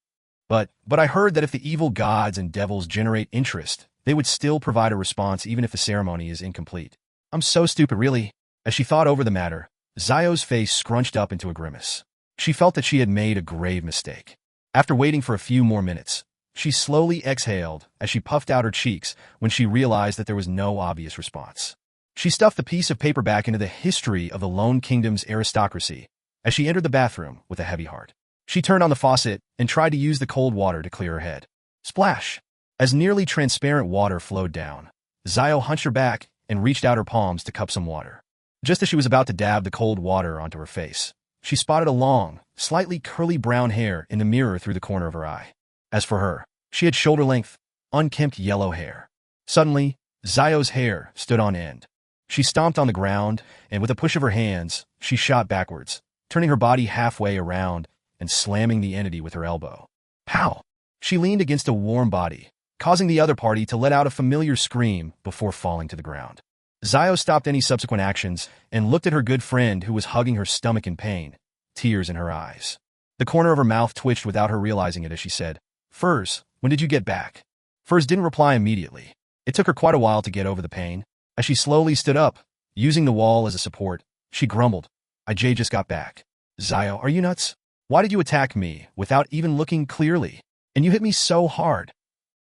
but I heard that if the evil gods and devils generate interest, they would still provide a response even if the ceremony is incomplete. I'm so stupid, really. As she thought over the matter, Zio's face scrunched up into a grimace. She felt that she had made a grave mistake. After waiting for a few more minutes, she slowly exhaled as she puffed out her cheeks when she realized that there was no obvious response. She stuffed the piece of paper back into the history of the Lone Kingdom's aristocracy as she entered the bathroom with a heavy heart. She turned on the faucet and tried to use the cold water to clear her head. Splash! As nearly transparent water flowed down, Zio hunched her back and reached out her palms to cup some water. Just as she was about to dab the cold water onto her face, she spotted a long, slightly curly brown hair in the mirror through the corner of her eye. As for her, she had shoulder-length, unkempt yellow hair. Suddenly, Zio's hair stood on end. She stomped on the ground, and with a push of her hands, she shot backwards, turning her body halfway around and slamming the entity with her elbow. Pow! She leaned against a warm body, causing the other party to let out a familiar scream before falling to the ground. Zio stopped any subsequent actions and looked at her good friend who was hugging her stomach in pain, tears in her eyes. The corner of her mouth twitched without her realizing it as she said, Furs, when did you get back? Furs didn't reply immediately. It took her quite a while to get over the pain. As she slowly stood up, using the wall as a support, she grumbled, I just got back. Zio, are you nuts? Why did you attack me without even looking clearly? And you hit me so hard.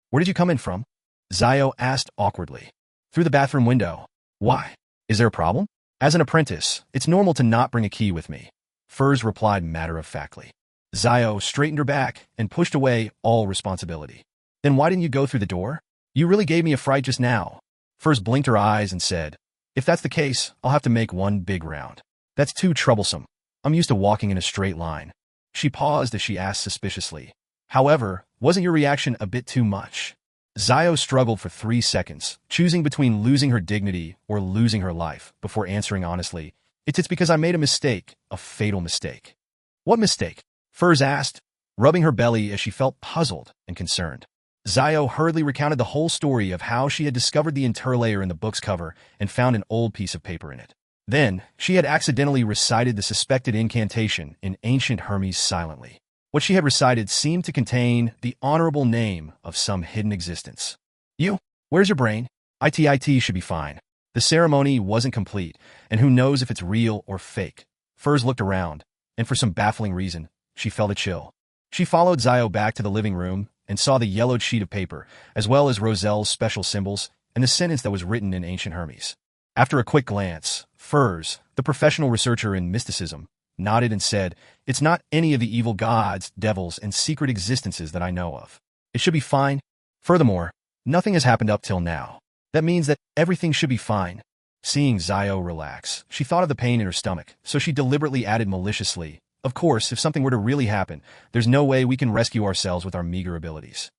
Where did you come in from? Zio asked awkwardly. Through the bathroom window. Why? Is there a problem? As an apprentice, it's normal to not bring a key with me. Furs replied matter-of-factly. Zio straightened her back and pushed away all responsibility. Then why didn't you go through the door? You really gave me a fright just now. Furs blinked her eyes and said, if that's the case, I'll have to make one big round. That's too troublesome. I'm used to walking in a straight line. She paused as she asked suspiciously. However, wasn't your reaction a bit too much? Zio struggled for 3 seconds, choosing between losing her dignity or losing her life, before answering honestly, it's because I made a mistake, a fatal mistake. What mistake? Furs asked, rubbing her belly as she felt puzzled and concerned. Zio hurriedly recounted the whole story of how she had discovered the interlayer in the book's cover and found an old piece of paper in it. Then, she had accidentally recited the suspected incantation in ancient Hermes silently. What she had recited seemed to contain the honorable name of some hidden existence. You? Where's your brain? IT should be fine. The ceremony wasn't complete, and who knows if it's real or fake. Furs looked around, and for some baffling reason, she felt a chill. She followed Zio back to the living room and saw the yellowed sheet of paper, as well as Roselle's special symbols and the sentence that was written in ancient Hermes. After a quick glance, Furs, the professional researcher in mysticism, nodded and said, it's not any of the evil gods, devils, and secret existences that I know of. It should be fine. Furthermore, nothing has happened up till now. That means that everything should be fine. Seeing Zio relax, she thought of the pain in her stomach, so she deliberately added maliciously, of course, if something were to really happen, there's no way we can rescue ourselves with our meager abilities.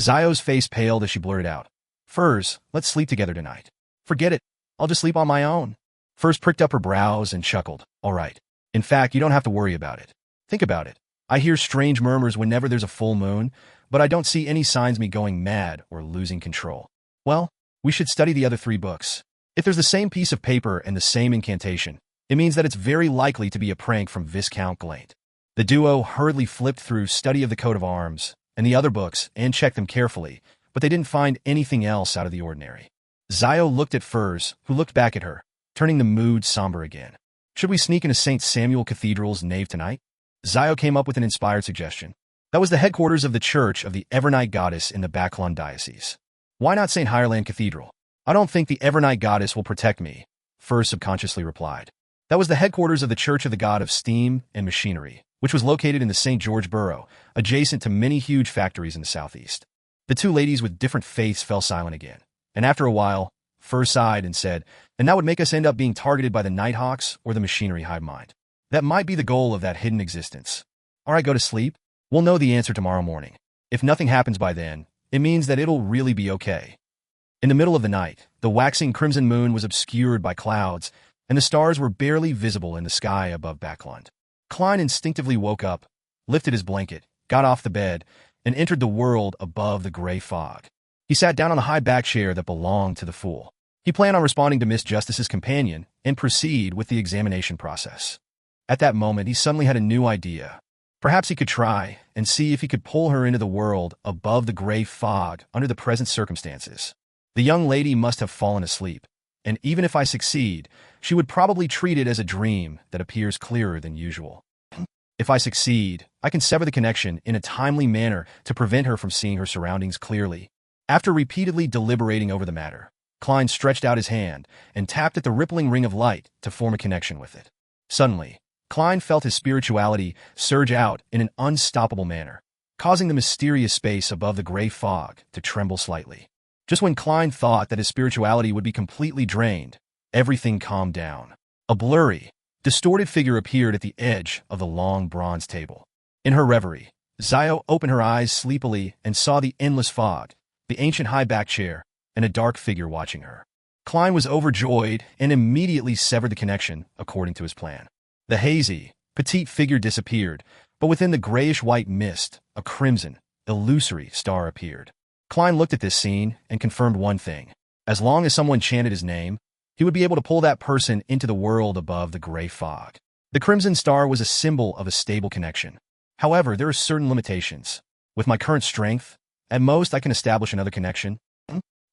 Zio's face paled as she blurted out, Furs, let's sleep together tonight. Forget it. I'll just sleep on my own. Furs pricked up her brows and chuckled. All right. In fact, you don't have to worry about it. Think about it. I hear strange murmurs whenever there's a full moon, but I don't see any signs of me going mad or losing control. Well, we should study the other 3 books. If there's the same piece of paper and the same incantation, it means that it's very likely to be a prank from Viscount Glate. The duo hurriedly flipped through Study of the Coat of Arms and the other books and checked them carefully, but they didn't find anything else out of the ordinary. Zio looked at Furs, who looked back at her, turning the mood somber again. Should we sneak into St. Samuel Cathedral's nave tonight? Zio came up with an inspired suggestion. That was the headquarters of the Church of the Evernight Goddess in the Baclon Diocese. Why not St. Hireland Cathedral? I don't think the Evernight Goddess will protect me, Furs subconsciously replied. That was the headquarters of the Church of the God of Steam and Machinery, which was located in the St. George Borough, adjacent to many huge factories in the southeast. The 2 ladies with different faiths fell silent again, and after a while, Furs sighed and said, and that would make us end up being targeted by the Nighthawks or the Machinery hive mind. That might be the goal of that hidden existence. All right, go to sleep. We'll know the answer tomorrow morning. If nothing happens by then, it means that it'll really be okay. In the middle of the night, the waxing crimson moon was obscured by clouds, and the stars were barely visible in the sky above Backlund. Klein instinctively woke up, lifted his blanket, got off the bed, and entered the world above the gray fog. He sat down on the high back chair that belonged to the fool. He planned on responding to Miss Justice's companion and proceed with the examination process. At that moment, he suddenly had a new idea. Perhaps he could try and see if he could pull her into the world above the gray fog under the present circumstances. The young lady must have fallen asleep, and even if I succeed, she would probably treat it as a dream that appears clearer than usual. If I succeed, I can sever the connection in a timely manner to prevent her from seeing her surroundings clearly. After repeatedly deliberating over the matter, Klein stretched out his hand and tapped at the rippling ring of light to form a connection with it. Suddenly, Klein felt his spirituality surge out in an unstoppable manner, causing the mysterious space above the gray fog to tremble slightly. Just when Klein thought that his spirituality would be completely drained, everything calmed down. A blurry, distorted figure appeared at the edge of the long bronze table. In her reverie, Zio opened her eyes sleepily and saw the endless fog, the ancient high-back chair, and a dark figure watching her. Klein was overjoyed and immediately severed the connection according to his plan. The hazy, petite figure disappeared, but within the grayish-white mist, a crimson, illusory star appeared. Klein looked at this scene and confirmed one thing. As long as someone chanted his name, he would be able to pull that person into the world above the gray fog. The crimson star was a symbol of a stable connection. However, there are certain limitations. With my current strength, at most I can establish another connection.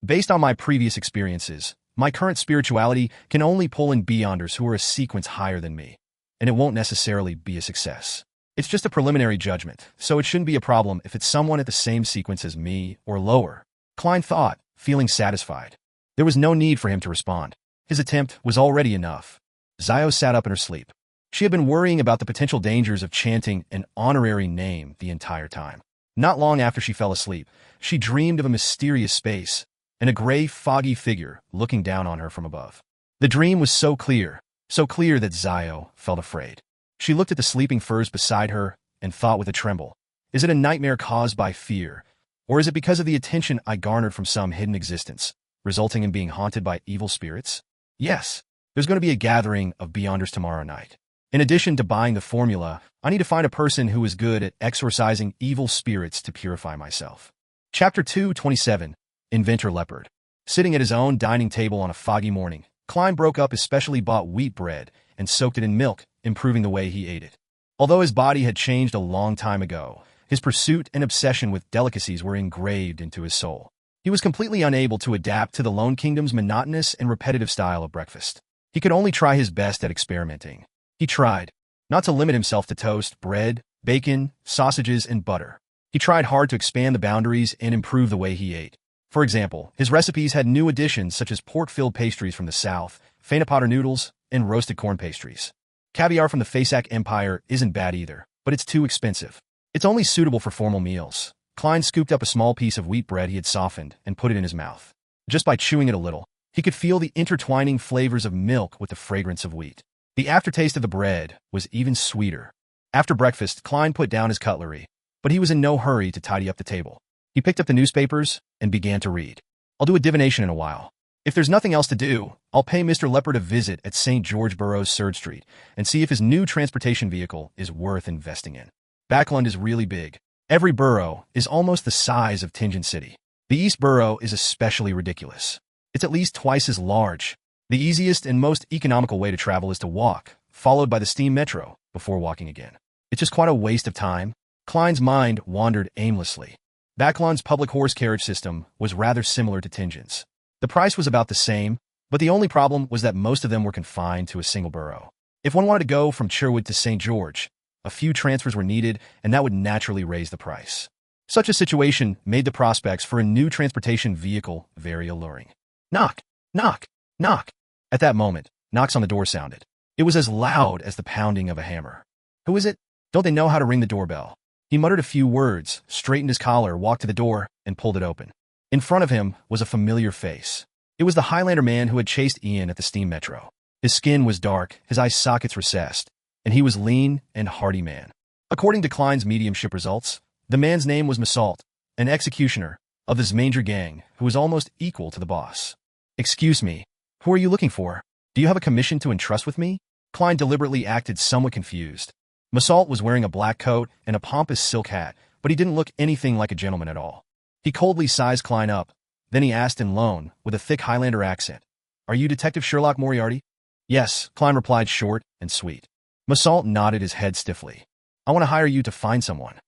Based on my previous experiences, my current spirituality can only pull in beyonders who are a sequence higher than me, and it won't necessarily be a success. It's just a preliminary judgment, so it shouldn't be a problem if it's someone at the same sequence as me or lower. Klein thought, feeling satisfied. There was no need for him to respond. His attempt was already enough. Zio sat up in her sleep. She had been worrying about the potential dangers of chanting an honorary name the entire time. Not long after she fell asleep, she dreamed of a mysterious space and a gray, foggy figure looking down on her from above. The dream was so clear that Zio felt afraid. She looked at the sleeping furs beside her and thought with a tremble, is it a nightmare caused by fear, or is it because of the attention I garnered from some hidden existence, resulting in being haunted by evil spirits? Yes, there's going to be a gathering of Beyonders tomorrow night. In addition to buying the formula, I need to find a person who is good at exorcising evil spirits to purify myself. Chapter 227, Inventor Leopard. Sitting at his own dining table on a foggy morning, Klein broke up his specially bought wheat bread and soaked it in milk, improving the way he ate it. Although his body had changed a long time ago, his pursuit and obsession with delicacies were engraved into his soul. He was completely unable to adapt to the Lone Kingdom's monotonous and repetitive style of breakfast. He could only try his best at experimenting. He tried not to limit himself to toast, bread, bacon, sausages, and butter. He tried hard to expand the boundaries and improve the way he ate. For example, his recipes had new additions such as pork-filled pastries from the south, Fainapotter noodles, and roasted corn pastries. Caviar from the Fasak Empire isn't bad either, but it's too expensive. It's only suitable for formal meals. Klein scooped up a small piece of wheat bread he had softened and put it in his mouth. Just by chewing it a little, he could feel the intertwining flavors of milk with the fragrance of wheat. The aftertaste of the bread was even sweeter. After breakfast, Klein put down his cutlery, but he was in no hurry to tidy up the table. He picked up the newspapers and began to read. I'll do a divination in a while. If there's nothing else to do, I'll pay Mr. Leopard a visit at St. George Borough's Surd Street and see if his new transportation vehicle is worth investing in. Backland is really big. Every borough is almost the size of Tingen City. The East Borough is especially ridiculous. It's at least twice as large. The easiest and most economical way to travel is to walk, followed by the steam metro, before walking again. It's just quite a waste of time. Klein's mind wandered aimlessly. Backland's public horse carriage system was rather similar to Tingen's. The price was about the same, but the only problem was that most of them were confined to a single borough. If one wanted to go from Cherwood to St. George, a few transfers were needed, and that would naturally raise the price. Such a situation made the prospects for a new transportation vehicle very alluring. Knock, knock, knock. At that moment, knocks on the door sounded. It was as loud as the pounding of a hammer. Who is it? Don't they know how to ring the doorbell? He muttered a few words, straightened his collar, walked to the door, and pulled it open. In front of him was a familiar face. It was the Highlander man who had chased Ian at the steam metro. His skin was dark, his eye sockets recessed, and he was lean and hearty man. According to Klein's mediumship results, the man's name was Massault, an executioner of this Manger gang who was almost equal to the boss. Excuse me, who are you looking for? Do you have a commission to entrust with me? Klein deliberately acted somewhat confused. Massault was wearing a black coat and a pompous silk hat, but he didn't look anything like a gentleman at all. He coldly sized Klein up. Then he asked in Lone, with a thick Highlander accent, "Are you Detective Sherlock Moriarty?" "Yes," Klein replied, short and sweet. Massault nodded his head stiffly. "I want to hire you to find someone.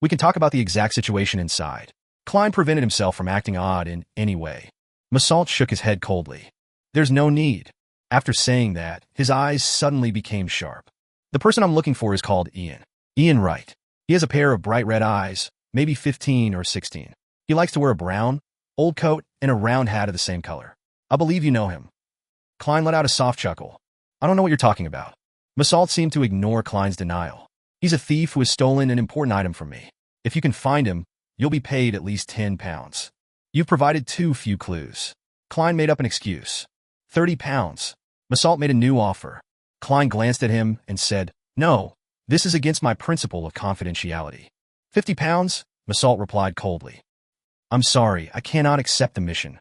We can talk about the exact situation inside." Klein prevented himself from acting odd in any way. Massault shook his head coldly. "There's no need." After saying that, his eyes suddenly became sharp. "The person I'm looking for is called Ian. Ian Wright. He has a pair of bright red eyes, maybe 15 or 16. He likes to wear a brown, old coat and a round hat of the same color. I believe you know him." Klein let out a soft chuckle. "I don't know what you're talking about." Massault seemed to ignore Klein's denial. "He's a thief who has stolen an important item from me. If you can find him, you'll be paid at least 10 pounds. You've provided too few clues." Klein made up an excuse. 30 pounds. Massault made a new offer. Klein glanced at him and said, "No, this is against my principle of confidentiality." 50 pounds? Massault replied coldly. "I'm sorry, I cannot accept the mission."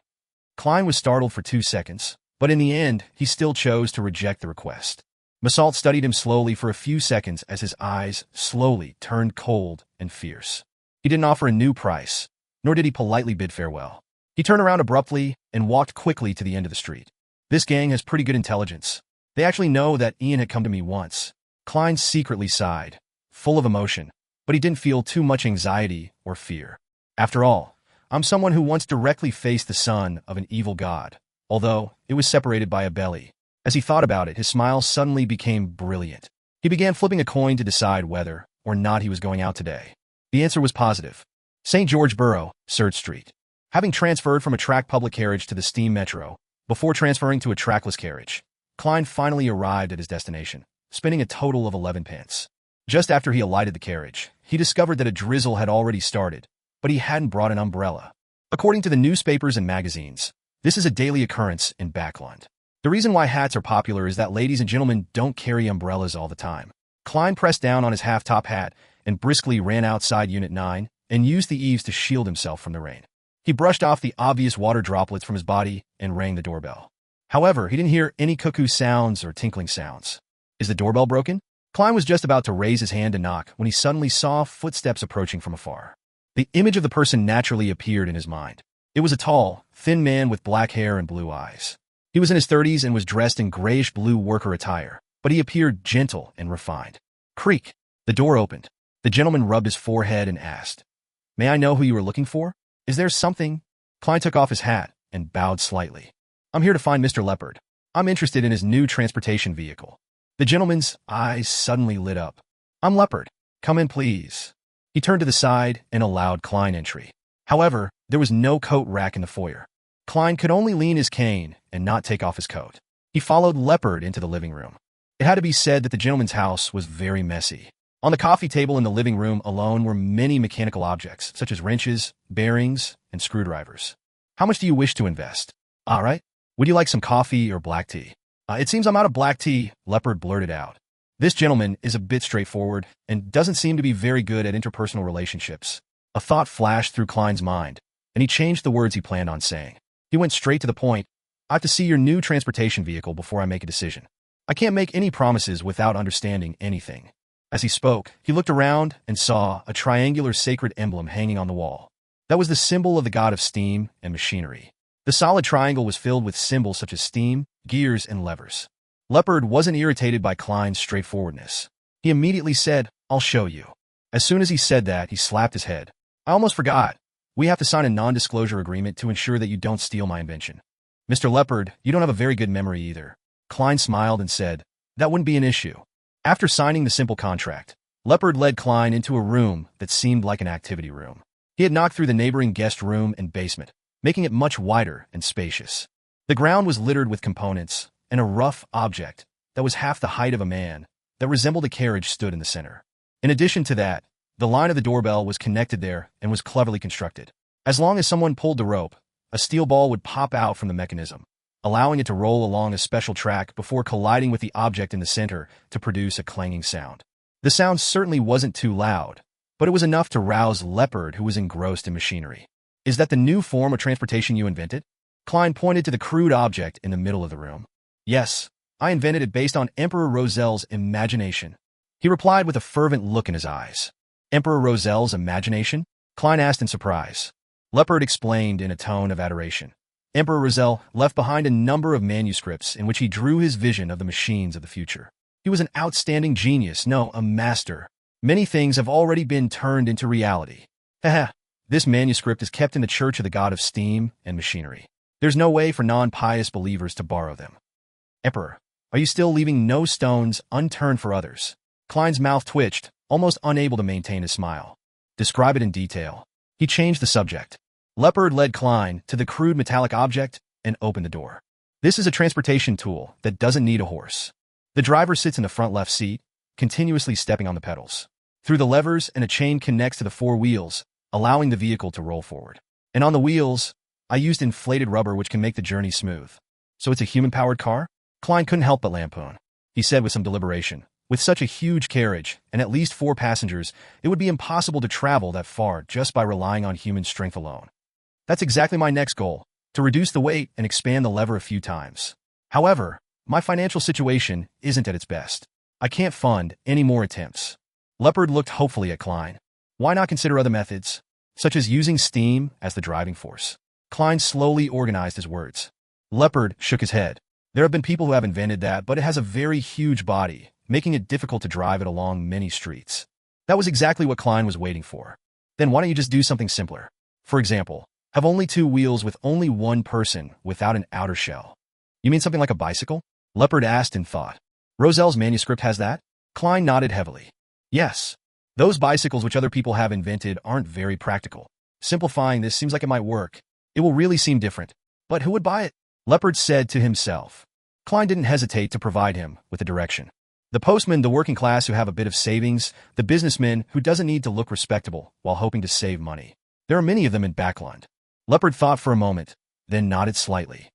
Klein was startled for 2 seconds, but in the end, he still chose to reject the request. Massault studied him slowly for a few seconds as his eyes slowly turned cold and fierce. He didn't offer a new price, nor did he politely bid farewell. He turned around abruptly and walked quickly to the end of the street. "This gang has pretty good intelligence. They actually know that Ian had come to me once." Klein secretly sighed, full of emotion, but he didn't feel too much anxiety or fear. After all, I'm someone who once directly faced the son of an evil god, although it was separated by a belly. As he thought about it, his smile suddenly became brilliant. He began flipping a coin to decide whether or not he was going out today. The answer was positive. St. George Borough, Surrey Street. Having transferred from a track public carriage to the steam metro, before transferring to a trackless carriage, Klein finally arrived at his destination, spending a total of 11 pence. Just after he alighted the carriage, he discovered that a drizzle had already started, but he hadn't brought an umbrella. According to the newspapers and magazines, this is a daily occurrence in Backland. The reason why hats are popular is that ladies and gentlemen don't carry umbrellas all the time. Klein pressed down on his half-top hat and briskly ran outside Unit 9 and used the eaves to shield himself from the rain. He brushed off the obvious water droplets from his body and rang the doorbell. However, he didn't hear any cuckoo sounds or tinkling sounds. Is the doorbell broken? Klein was just about to raise his hand to knock when he suddenly saw footsteps approaching from afar. The image of the person naturally appeared in his mind. It was a tall, thin man with black hair and blue eyes. He was in his 30s and was dressed in grayish-blue worker attire, but he appeared gentle and refined. Creak. The door opened. The gentleman rubbed his forehead and asked, "May I know who you were looking for? Is there something?" Klein took off his hat and bowed slightly. "I'm here to find Mr. Leopard. I'm interested in his new transportation vehicle." The gentleman's eyes suddenly lit up. "I'm Leopard. Come in, please." He turned to the side and allowed Klein entry. However, there was no coat rack in the foyer. Klein could only lean his cane and not take off his coat. He followed Leopard into the living room. It had to be said that the gentleman's house was very messy. On the coffee table in the living room alone were many mechanical objects, such as wrenches, bearings, and screwdrivers. "How much do you wish to invest?" "All right. Would you like some coffee or black tea?" It seems I'm out of black tea," Leopard blurted out. This gentleman is a bit straightforward and doesn't seem to be very good at interpersonal relationships. A thought flashed through Klein's mind, and he changed the words he planned on saying. He went straight to the point. "I have to see your new transportation vehicle before I make a decision. I can't make any promises without understanding anything." As he spoke, he looked around and saw a triangular sacred emblem hanging on the wall. That was the symbol of the god of steam and machinery. The solid triangle was filled with symbols such as steam, gears, and levers. Leopard wasn't irritated by Klein's straightforwardness. He immediately said, "I'll show you." As soon as he said that, he slapped his head. "I almost forgot. We have to sign a non-disclosure agreement to ensure that you don't steal my invention." "Mr. Leopard, you don't have a very good memory either." Klein smiled and said, "That wouldn't be an issue." After signing the simple contract, Leopard led Klein into a room that seemed like an activity room. He had knocked through the neighboring guest room and basement, making it much wider and spacious. The ground was littered with components, and a rough object that was half the height of a man that resembled a carriage stood in the center. In addition to that, the line of the doorbell was connected there and was cleverly constructed. As long as someone pulled the rope, a steel ball would pop out from the mechanism, allowing it to roll along a special track before colliding with the object in the center to produce a clanging sound. The sound certainly wasn't too loud, but it was enough to rouse Leopard, who was engrossed in machinery. "Is that the new form of transportation you invented?" Klein pointed to the crude object in the middle of the room. "Yes, I invented it based on Emperor Rosel's imagination," he replied with a fervent look in his eyes. "Emperor Rosel's imagination?" Klein asked in surprise. Leopard explained in a tone of adoration. Emperor Rosel left behind a number of manuscripts in which he drew his vision of the machines of the future. He was an outstanding genius, no, a master. Many things have already been turned into reality. Haha, this manuscript is kept in the Church of the God of Steam and Machinery. There's no way for non-pious believers to borrow them. "Emperor, are you still leaving no stones unturned for others?" Klein's mouth twitched, almost unable to maintain his smile. "Describe it in detail." He changed the subject. Leopard led Klein to the crude metallic object and opened the door. This is a transportation tool that doesn't need a horse. The driver sits in the front left seat, continuously stepping on the pedals. Through the levers, and a chain connects to the four wheels, allowing the vehicle to roll forward. And on the wheels, I used inflated rubber which can make the journey smooth. "So it's a human-powered car?" Klein couldn't help but lampoon. He said with some deliberation, "With such a huge carriage and at least 4 passengers, it would be impossible to travel that far just by relying on human strength alone. That's exactly my next goal, to reduce the weight and expand the lever a few times. However, my financial situation isn't at its best. I can't fund any more attempts." Leopard looked hopefully at Klein. "Why not consider other methods, such as using steam as the driving force?" Klein slowly organized his words. Leopard shook his head. "There have been people who have invented that, but it has a very huge body, making it difficult to drive it along many streets. That was exactly what Klein was waiting for. Then why don't you just do something simpler? For example, have only 2 wheels with only one person without an outer shell. You mean something like a bicycle? Leopard asked in thought. Roselle's manuscript has that? Klein nodded heavily. Yes. Those bicycles which other people have invented aren't very practical. Simplifying this seems like it might work. It will really seem different. But who would buy it? Leopard said to himself. Klein didn't hesitate to provide him with a direction. The postman, the working class who have a bit of savings, the businessman who doesn't need to look respectable while hoping to save money. There are many of them in Backlund. Leopard thought for a moment, then nodded slightly.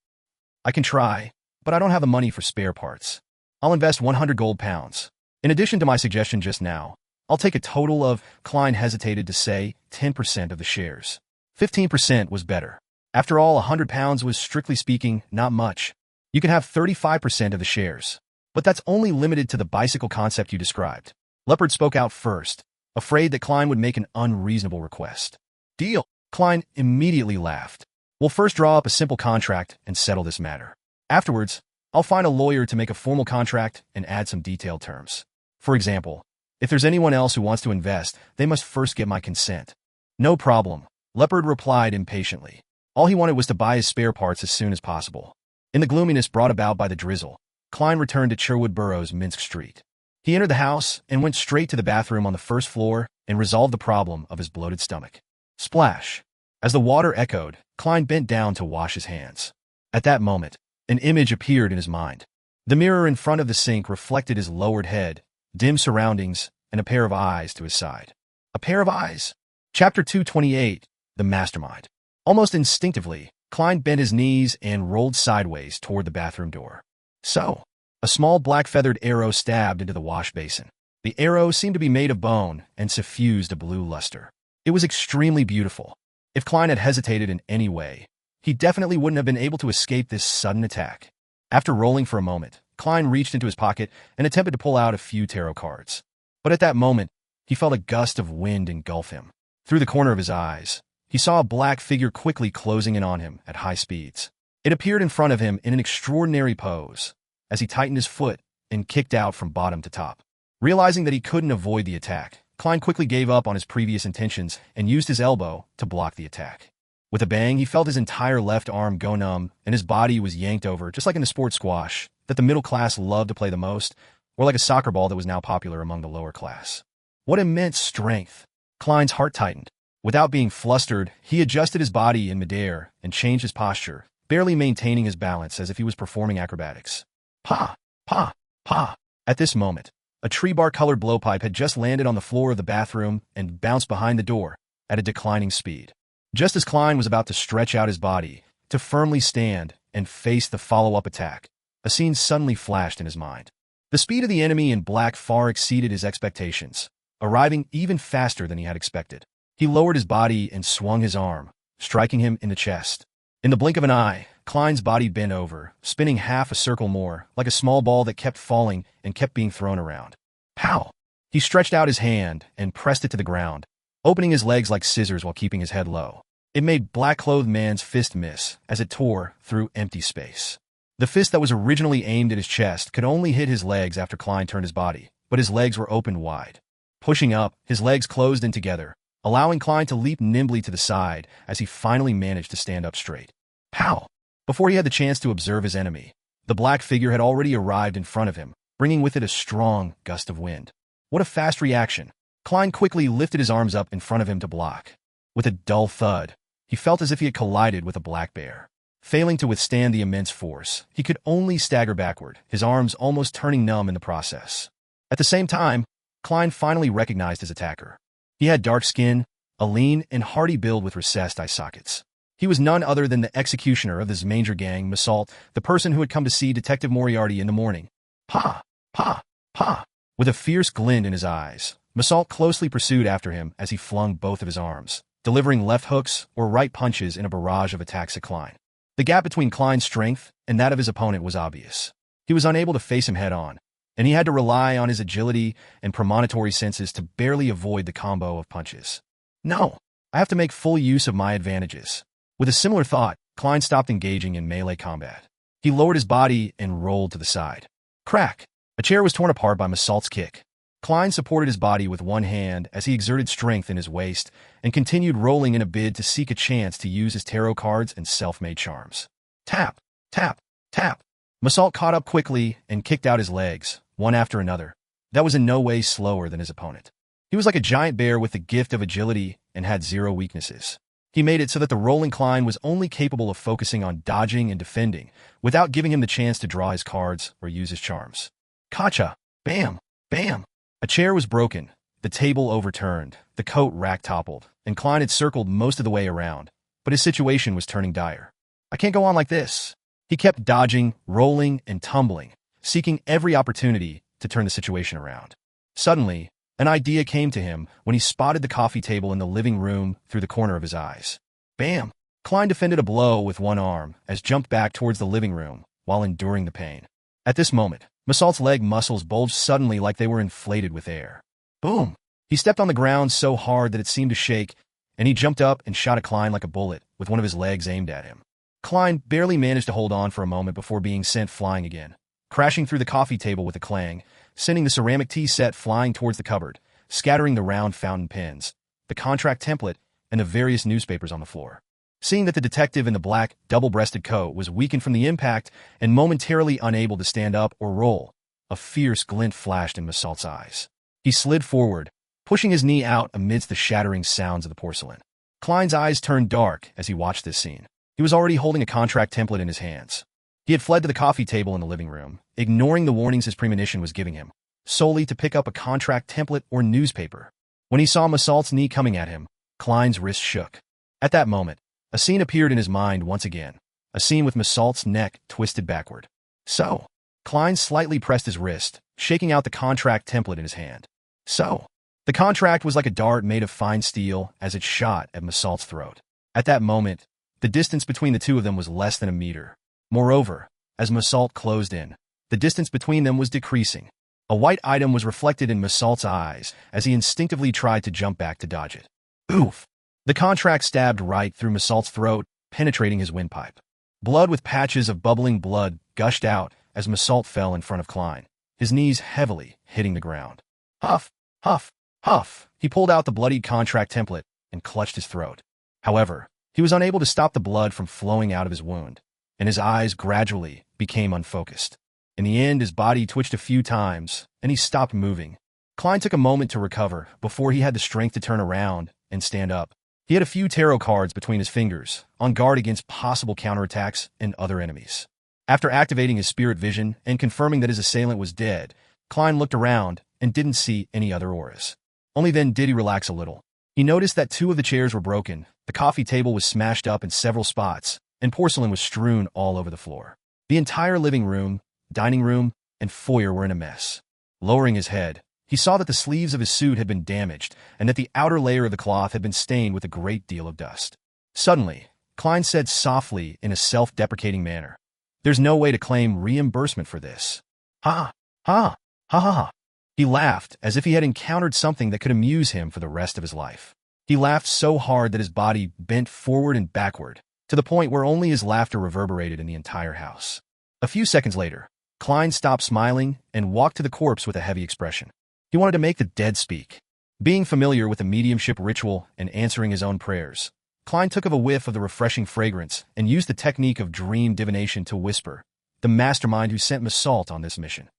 I can try, but I don't have the money for spare parts. I'll invest 100 gold pounds. In addition to my suggestion just now, I'll take a total of, Klein hesitated to say, 10% of the shares. 15% was better. After all, 100 pounds was, strictly speaking, not much. You can have 35% of the shares. But that's only limited to the bicycle concept you described. Leopard spoke out first, afraid that Klein would make an unreasonable request. Deal. Klein immediately laughed. We'll first draw up a simple contract and settle this matter. Afterwards, I'll find a lawyer to make a formal contract and add some detailed terms. For example, if there's anyone else who wants to invest, they must first get my consent. No problem, Leopard replied impatiently. All he wanted was to buy his spare parts as soon as possible. In the gloominess brought about by the drizzle, Klein returned to Sherwood Burrows, Minsk Street. He entered the house and went straight to the bathroom on the first floor and resolved the problem of his bloated stomach. Splash! As the water echoed, Klein bent down to wash his hands. At that moment, an image appeared in his mind. The mirror in front of the sink reflected his lowered head, dim surroundings, and a pair of eyes to his side. A pair of eyes? Chapter 228, The Mastermind. Almost instinctively, Klein bent his knees and rolled sideways toward the bathroom door. So, a small black-feathered arrow stabbed into the wash basin. The arrow seemed to be made of bone and suffused a blue luster. It was extremely beautiful. If Klein had hesitated in any way, he definitely wouldn't have been able to escape this sudden attack. After rolling for a moment, Klein reached into his pocket and attempted to pull out a few tarot cards. But at that moment, he felt a gust of wind engulf him. Through the corner of his eyes, he saw a black figure quickly closing in on him at high speeds. It appeared in front of him in an extraordinary pose, as he tightened his foot and kicked out from bottom to top. Realizing that he couldn't avoid the attack, Klein quickly gave up on his previous intentions and used his elbow to block the attack. With a bang, he felt his entire left arm go numb, and his body was yanked over, just like in the sport squash that the middle class loved to play the most, or like a soccer ball that was now popular among the lower class. What immense strength! Klein's heart tightened. Without being flustered, he adjusted his body in midair and changed his posture, barely maintaining his balance as if he was performing acrobatics. Pa! Pa! Pa! At this moment, a tree bark-colored blowpipe had just landed on the floor of the bathroom and bounced behind the door at a declining speed. Just as Klein was about to stretch out his body to firmly stand and face the follow-up attack, a scene suddenly flashed in his mind. The speed of the enemy in black far exceeded his expectations, arriving even faster than he had expected. He lowered his body and swung his arm, striking him in the chest. In the blink of an eye, Klein's body bent over, spinning half a circle more, like a small ball that kept falling and kept being thrown around. Pow! He stretched out his hand and pressed it to the ground, opening his legs like scissors while keeping his head low. It made black-clothed man's fist miss as it tore through empty space. The fist that was originally aimed at his chest could only hit his legs after Klein turned his body, but his legs were opened wide. Pushing up, his legs closed in together, allowing Klein to leap nimbly to the side as he finally managed to stand up straight. Pow! Before he had the chance to observe his enemy, the black figure had already arrived in front of him, bringing with it a strong gust of wind. What a fast reaction! Klein quickly lifted his arms up in front of him to block. With a dull thud, he felt as if he had collided with a black bear. Failing to withstand the immense force, he could only stagger backward, his arms almost turning numb in the process. At the same time, Klein finally recognized his attacker. He had dark skin, a lean and hearty build with recessed eye sockets. He was none other than the executioner of the Zmanger gang, Massault, the person who had come to see Detective Moriarty in the morning. Pa! Pa! Pa! With a fierce glint in his eyes, Massault closely pursued after him as he flung both of his arms, delivering left hooks or right punches in a barrage of attacks at Klein. The gap between Klein's strength and that of his opponent was obvious. He was unable to face him head-on, and he had to rely on his agility and premonitory senses to barely avoid the combo of punches. No, I have to make full use of my advantages. With a similar thought, Klein stopped engaging in melee combat. He lowered his body and rolled to the side. Crack! A chair was torn apart by Massault's kick. Klein supported his body with one hand as he exerted strength in his waist and continued rolling in a bid to seek a chance to use his tarot cards and self-made charms. Tap, tap, tap. Massault caught up quickly and kicked out his legs, one after another. That was in no way slower than his opponent. He was like a giant bear with the gift of agility and had zero weaknesses. He made it so that the rolling Klein was only capable of focusing on dodging and defending without giving him the chance to draw his cards or use his charms. Kacha! Bam! Bam! A chair was broken, the table overturned, the coat rack toppled, and Klein had circled most of the way around, but his situation was turning dire. I can't go on like this. He kept dodging, rolling, and tumbling, seeking every opportunity to turn the situation around. Suddenly, an idea came to him when he spotted the coffee table in the living room through the corner of his eyes. Bam! Klein defended a blow with one arm as jumped back towards the living room while enduring the pain. At this moment, Massault's leg muscles bulged suddenly like they were inflated with air. Boom! He stepped on the ground so hard that it seemed to shake, and he jumped up and shot at Klein like a bullet with one of his legs aimed at him. Klein barely managed to hold on for a moment before being sent flying again, crashing through the coffee table with a clang, sending the ceramic tea set flying towards the cupboard, scattering the round fountain pens, the contract template, and the various newspapers on the floor. Seeing that the detective in the black, double-breasted coat was weakened from the impact and momentarily unable to stand up or roll, a fierce glint flashed in Massault's eyes. He slid forward, pushing his knee out amidst the shattering sounds of the porcelain. Klein's eyes turned dark as he watched this scene. He was already holding a contract template in his hands. He had fled to the coffee table in the living room, ignoring the warnings his premonition was giving him, solely to pick up a contract template or newspaper. When he saw Massault's knee coming at him, Klein's wrist shook. At that moment, a scene appeared in his mind once again, a scene with Massault's neck twisted backward. So, Klein slightly pressed his wrist, shaking out the contract template in his hand. So, the contract was like a dart made of fine steel as it shot at Massault's throat. At that moment, the distance between the two of them was less than a meter. Moreover, as Massault closed in, the distance between them was decreasing. A white item was reflected in Massault's eyes as he instinctively tried to jump back to dodge it. Oof! The contract stabbed right through Massault's throat, penetrating his windpipe. Blood with patches of bubbling blood gushed out as Massault fell in front of Klein, his knees heavily hitting the ground. Huff! Huff! Huff! He pulled out the bloodied contract template and clutched his throat. However, he was unable to stop the blood from flowing out of his wound, and his eyes gradually became unfocused. In the end, his body twitched a few times, and he stopped moving. Klein took a moment to recover before he had the strength to turn around and stand up. He had a few tarot cards between his fingers, on guard against possible counterattacks and other enemies. After activating his spirit vision and confirming that his assailant was dead, Klein looked around and didn't see any other auras. Only then did he relax a little. He noticed that 2 of the chairs were broken, the coffee table was smashed up in several spots, and porcelain was strewn all over the floor. The entire living room, dining room, and foyer were in a mess. Lowering his head, he saw that the sleeves of his suit had been damaged and that the outer layer of the cloth had been stained with a great deal of dust. Suddenly, Klein said softly in a self-deprecating manner, "There's no way to claim reimbursement for this." Ha! Ha! Ha ha ha! He laughed as if he had encountered something that could amuse him for the rest of his life. He laughed so hard that his body bent forward and backward, to the point where only his laughter reverberated in the entire house. A few seconds later, Klein stopped smiling and walked to the corpse with a heavy expression. He wanted to make the dead speak. Being familiar with the mediumship ritual and answering his own prayers, Klein took a whiff of the refreshing fragrance and used the technique of dream divination to whisper, the mastermind who sent Massault on this mission.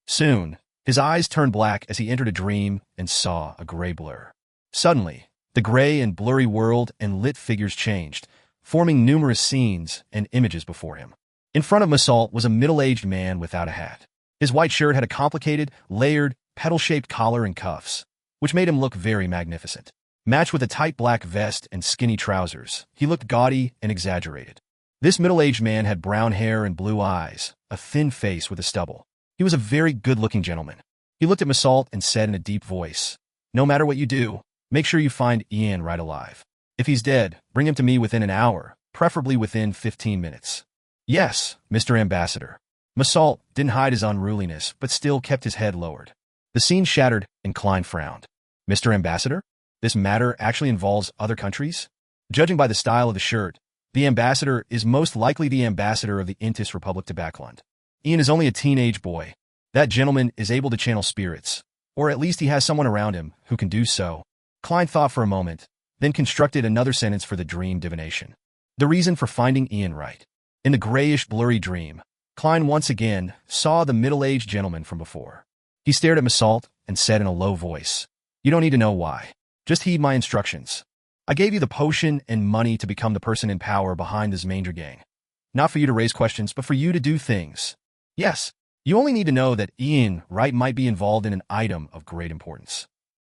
Soon, his eyes turned black as he entered a dream and saw a gray blur. Suddenly, the gray and blurry world and lit figures changed, forming numerous scenes and images before him. In front of Massault was a middle-aged man without a hat. His white shirt had a complicated, layered, petal-shaped collar and cuffs, which made him look very magnificent. Matched with a tight black vest and skinny trousers, he looked gaudy and exaggerated. This middle-aged man had brown hair and blue eyes, a thin face with a stubble. He was a very good-looking gentleman. He looked at Massault and said in a deep voice, "No matter what you do, make sure you find Ian right alive. If he's dead, bring him to me within an hour, preferably within 15 minutes. Yes, Mr. Ambassador." Massault didn't hide his unruliness, but still kept his head lowered. The scene shattered, and Klein frowned. "Mr. Ambassador? This matter actually involves other countries?" Judging by the style of the shirt, the ambassador is most likely the ambassador of the Intis Republic to Backland. Ian is only a teenage boy. That gentleman is able to channel spirits, Or at least he has someone around him who can do so. Klein thought for a moment, then constructed another sentence for the dream divination. The reason for finding Ian right. In the grayish, blurry dream, Klein once again saw the middle-aged gentleman from before. He stared at Massault and said in a low voice, "You don't need to know why. Just heed my instructions. I gave you the potion and money to become the person in power behind this Manger gang. Not for you to raise questions, but for you to do things. Yes, you only need to know that Ian Wright might be involved in an item of great importance."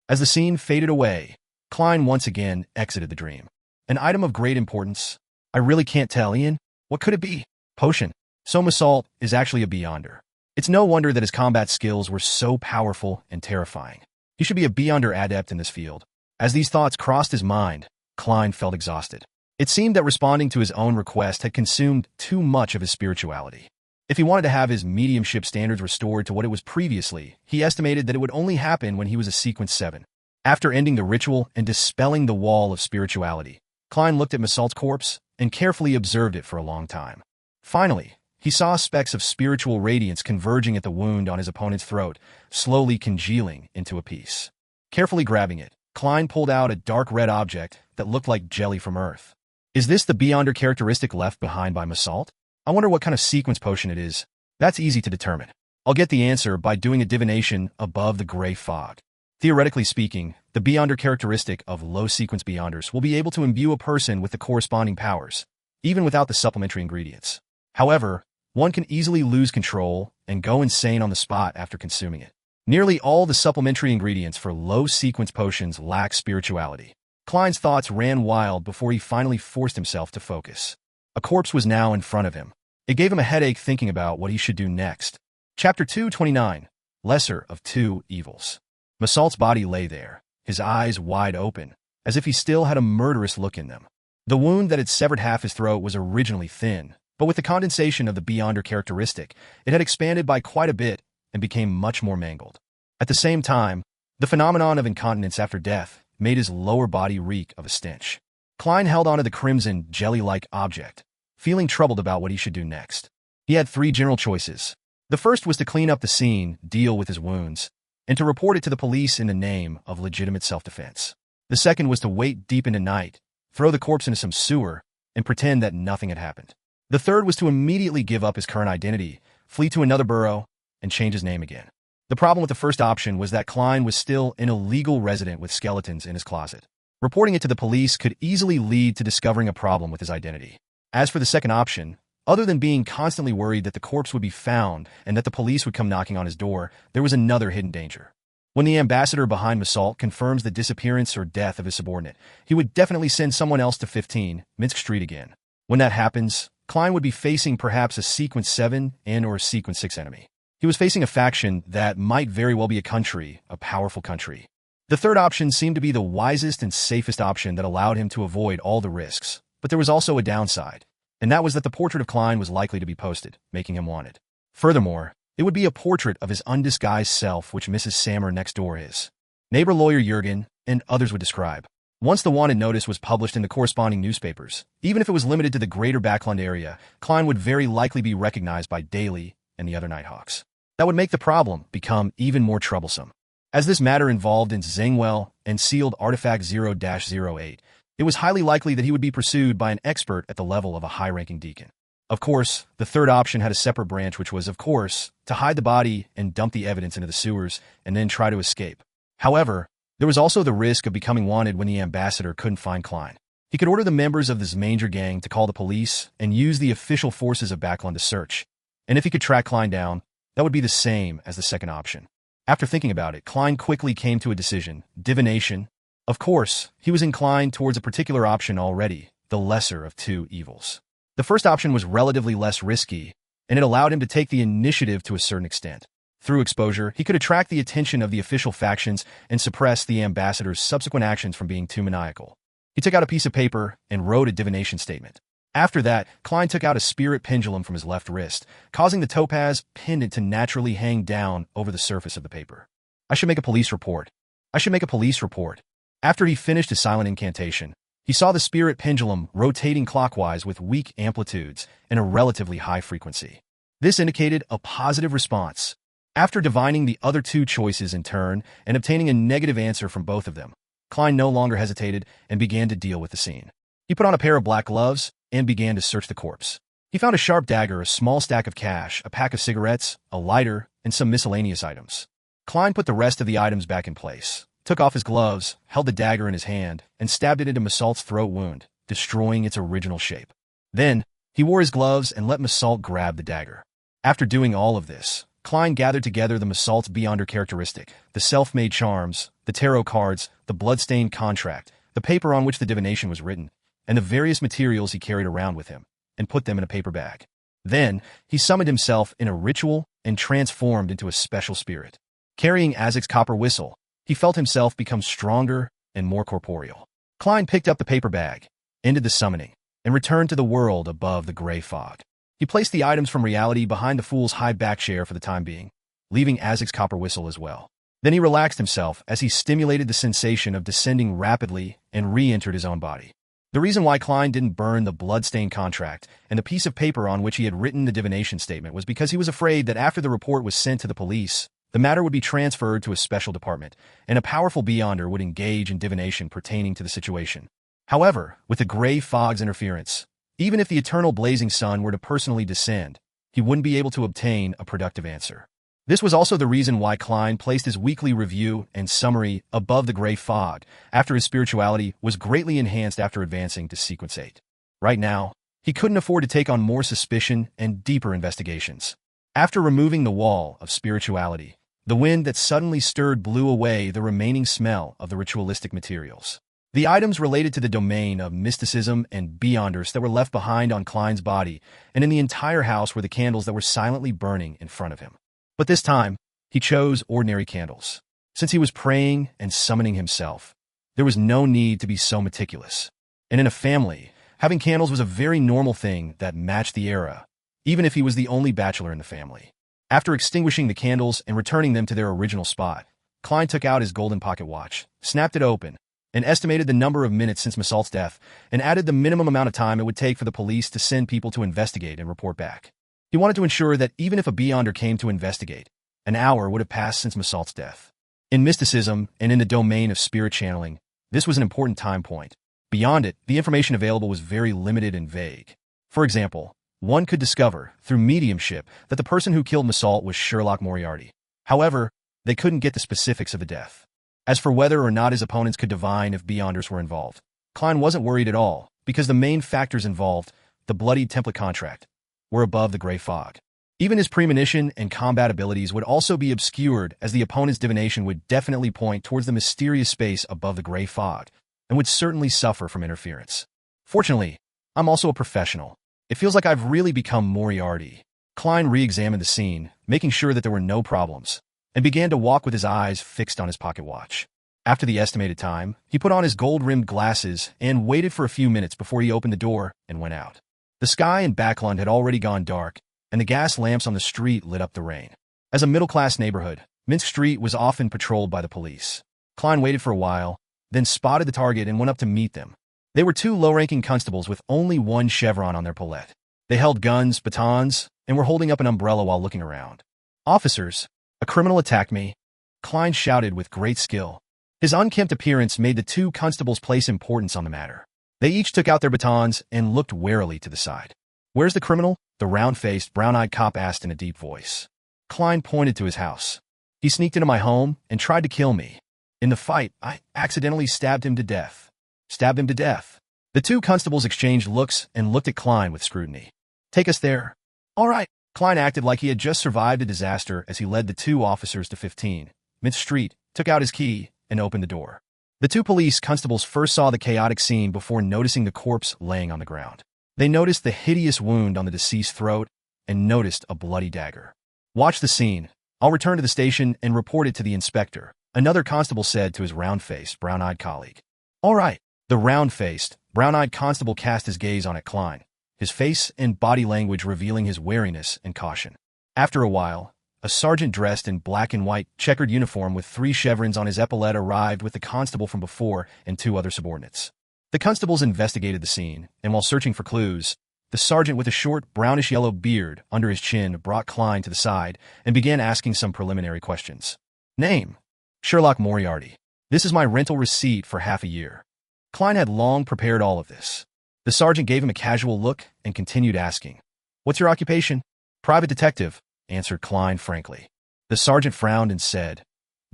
As the scene faded away, Klein once again exited the dream. An item of great importance? I really can't tell, Ian. What could it be? Potion. So Massault is actually a Beyonder. It's no wonder that his combat skills were so powerful and terrifying. He should be a Beyonder adept in this field. As these thoughts crossed his mind, Klein felt exhausted. It seemed that responding to his own request had consumed too much of his spirituality. If he wanted to have his mediumship standards restored to what it was previously, he estimated that it would only happen when he was a Sequence 7. After ending the ritual and dispelling the wall of spirituality, Klein looked at Massault's corpse and carefully observed it for a long time. Finally, he saw specks of spiritual radiance converging at the wound on his opponent's throat, slowly congealing into a piece. Carefully grabbing it, Klein pulled out a dark red object that looked like jelly from Earth. Is this the Beyonder characteristic left behind by Massault? I wonder what kind of sequence potion it is. That's easy to determine. I'll get the answer by doing a divination above the gray fog. Theoretically speaking, the Beyonder characteristic of low-sequence Beyonders will be able to imbue a person with the corresponding powers, even without the supplementary ingredients. However, one can easily lose control and go insane on the spot after consuming it. Nearly all the supplementary ingredients for low-sequence potions lack spirituality. Klein's thoughts ran wild before he finally forced himself to focus. A corpse was now in front of him. It gave him a headache thinking about what he should do next. Chapter 229, Lesser of Two Evils. Massault's body lay there, his eyes wide open, as if he still had a murderous look in them. The wound that had severed half his throat was originally thin, but with the condensation of the Beyonder characteristic, it had expanded by quite a bit and became much more mangled. At the same time, the phenomenon of incontinence after death made his lower body reek of a stench. Klein held onto the crimson, jelly-like object, feeling troubled about what he should do next. He had three general choices. The first was to clean up the scene, deal with his wounds, and to report it to the police in the name of legitimate self-defense. The second was to wait deep into night, throw the corpse into some sewer, and pretend that nothing had happened. The third was to immediately give up his current identity, flee to another borough, and change his name again. The problem with the first option was that Klein was still an illegal resident with skeletons in his closet. Reporting it to the police could easily lead to discovering a problem with his identity. As for the second option, other than being constantly worried that the corpse would be found and that the police would come knocking on his door, there was another hidden danger. When the ambassador behind Massault confirms the disappearance or death of his subordinate, he would definitely send someone else to 15 Minsk Street again. When that happens, Klein would be facing perhaps a Sequence 7 and/or a Sequence 6 enemy. He was facing a faction that might very well be a country, a powerful country. The third option seemed to be the wisest and safest option that allowed him to avoid all the risks, but there was also a downside, and that was that the portrait of Klein was likely to be posted, making him wanted. Furthermore, it would be a portrait of his undisguised self which Mrs. Sammer next door is. Neighbor lawyer Jurgen and others would describe. Once the wanted notice was published in the corresponding newspapers, even if it was limited to the greater Backlund area, Klein would very likely be recognized by Daly and the other Nighthawks. That would make the problem become even more troublesome. As this matter involved in Zangwell and sealed Artifact 0-08, it was highly likely that he would be pursued by an expert at the level of a high-ranking deacon. Of course, the third option had a separate branch which was, of course, to hide the body and dump the evidence into the sewers and then try to escape. However, there was also the risk of becoming wanted when the ambassador couldn't find Klein. He could order the members of this Manger gang to call the police and use the official forces of Backlund to search. And if he could track Klein down, that would be the same as the second option. After thinking about it, Klein quickly came to a decision: divination. Of course, he was inclined towards a particular option already, the lesser of two evils. The first option was relatively less risky, and it allowed him to take the initiative to a certain extent. Through exposure, he could attract the attention of the official factions and suppress the ambassador's subsequent actions from being too maniacal. He took out a piece of paper and wrote a divination statement. After that, Klein took out a spirit pendulum from his left wrist, causing the topaz pendant to naturally hang down over the surface of the paper. I should make a police report. I should make a police report. After he finished his silent incantation, he saw the spirit pendulum rotating clockwise with weak amplitudes and a relatively high frequency. This indicated a positive response. After divining the other two choices in turn and obtaining a negative answer from both of them, Klein no longer hesitated and began to deal with the scene. He put on a pair of black gloves and began to search the corpse. He found a sharp dagger, a small stack of cash, a pack of cigarettes, a lighter, and some miscellaneous items. Klein put the rest of the items back in place, took off his gloves, held the dagger in his hand, and stabbed it into Massault's throat wound, destroying its original shape. Then, he wore his gloves and let Massault grab the dagger. After doing all of this, Klein gathered together the Massault's Beyonder characteristic, the self-made charms, the tarot cards, the blood-stained contract, the paper on which the divination was written, and the various materials he carried around with him, and put them in a paper bag. Then, he summoned himself in a ritual and transformed into a special spirit. Carrying Azek's copper whistle, he felt himself become stronger and more corporeal. Klein picked up the paper bag, ended the summoning, and returned to the world above the gray fog. He placed the items from reality behind the fool's high back chair for the time being, leaving Azek's copper whistle as well. Then he relaxed himself as he stimulated the sensation of descending rapidly and re-entered his own body. The reason why Klein didn't burn the blood-stained contract and the piece of paper on which he had written the divination statement was because he was afraid that after the report was sent to the police, the matter would be transferred to a special department, and a powerful Beyonder would engage in divination pertaining to the situation. However, with the gray fog's interference, even if the eternal blazing sun were to personally descend, he wouldn't be able to obtain a productive answer. This was also the reason why Klein placed his weekly review and summary above the gray fog after his spirituality was greatly enhanced after advancing to Sequence 8. Right now, he couldn't afford to take on more suspicion and deeper investigations. After removing the wall of spirituality, the wind that suddenly stirred blew away the remaining smell of the ritualistic materials. The items related to the domain of mysticism and Beyonders that were left behind on Klein's body, and in the entire house were the candles that were silently burning in front of him. But this time, he chose ordinary candles. Since he was praying and summoning himself, there was no need to be so meticulous. And in a family, having candles was a very normal thing that matched the era, even if he was the only bachelor in the family. After extinguishing the candles and returning them to their original spot, Klein took out his golden pocket watch, snapped it open, and estimated the number of minutes since Massault's death, and added the minimum amount of time it would take for the police to send people to investigate and report back. He wanted to ensure that even if a Beyonder came to investigate, an hour would have passed since Massault's death. In mysticism and in the domain of spirit channeling, this was an important time point. Beyond it, the information available was very limited and vague. For example, one could discover, through mediumship, that the person who killed Massault was Sherlock Moriarty. However, they couldn't get the specifics of the death. As for whether or not his opponents could divine if Beyonders were involved, Klein wasn't worried at all, because the main factors involved, the bloodied template contract, were above the gray fog. Even his premonition and combat abilities would also be obscured, as the opponent's divination would definitely point towards the mysterious space above the gray fog, and would certainly suffer from interference. Fortunately, I'm also a professional. It feels like I've really become Moriarty. Klein re-examined the scene, making sure that there were no problems, and began to walk with his eyes fixed on his pocket watch. After the estimated time, he put on his gold-rimmed glasses and waited for a few minutes before he opened the door and went out. The sky in Backlund had already gone dark, and the gas lamps on the street lit up the rain. As a middle-class neighborhood, Minsk Street was often patrolled by the police. Klein waited for a while, then spotted the target and went up to meet them. They were two low-ranking constables with only one chevron on their palette. They held guns, batons, and were holding up an umbrella while looking around. "Officers, a criminal attacked me," Klein shouted with great skill. His unkempt appearance made the two constables place importance on the matter. They each took out their batons and looked warily to the side. "Where's the criminal?" the round-faced, brown-eyed cop asked in a deep voice. Klein pointed to his house. "He sneaked into my home and tried to kill me. In the fight, I accidentally stabbed him to death." "Stabbed him to death?" The two constables exchanged looks and looked at Klein with scrutiny. "Take us there." "All right." Klein acted like he had just survived a disaster as he led the two officers to 15 Minsk Street, took out his key, and opened the door. The two police constables first saw the chaotic scene before noticing the corpse laying on the ground. They noticed the hideous wound on the deceased's throat and noticed a bloody dagger. "Watch the scene. I'll return to the station and report it to the inspector," another constable said to his round-faced, brown-eyed colleague. "All right." The round-faced, brown-eyed constable cast his gaze on Klein, his face and body language revealing his wariness and caution. After a while, a sergeant dressed in black and white checkered uniform with 3 chevrons on his epaulette arrived with the constable from before and 2 other subordinates. The constables investigated the scene, and while searching for clues, The sergeant with a short, brownish-yellow beard under his chin brought Klein to the side and began asking some preliminary questions. Name: Sherlock Moriarty. This is my rental receipt for half a year. Klein had long prepared all of this. The sergeant gave him a casual look and continued asking. What's your occupation? Private detective, answered Klein frankly. The sergeant frowned and said,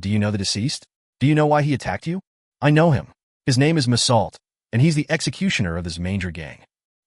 Do you know the deceased? Do you know why he attacked you? I know him. His name is Massault, and he's the executioner of this Manger gang.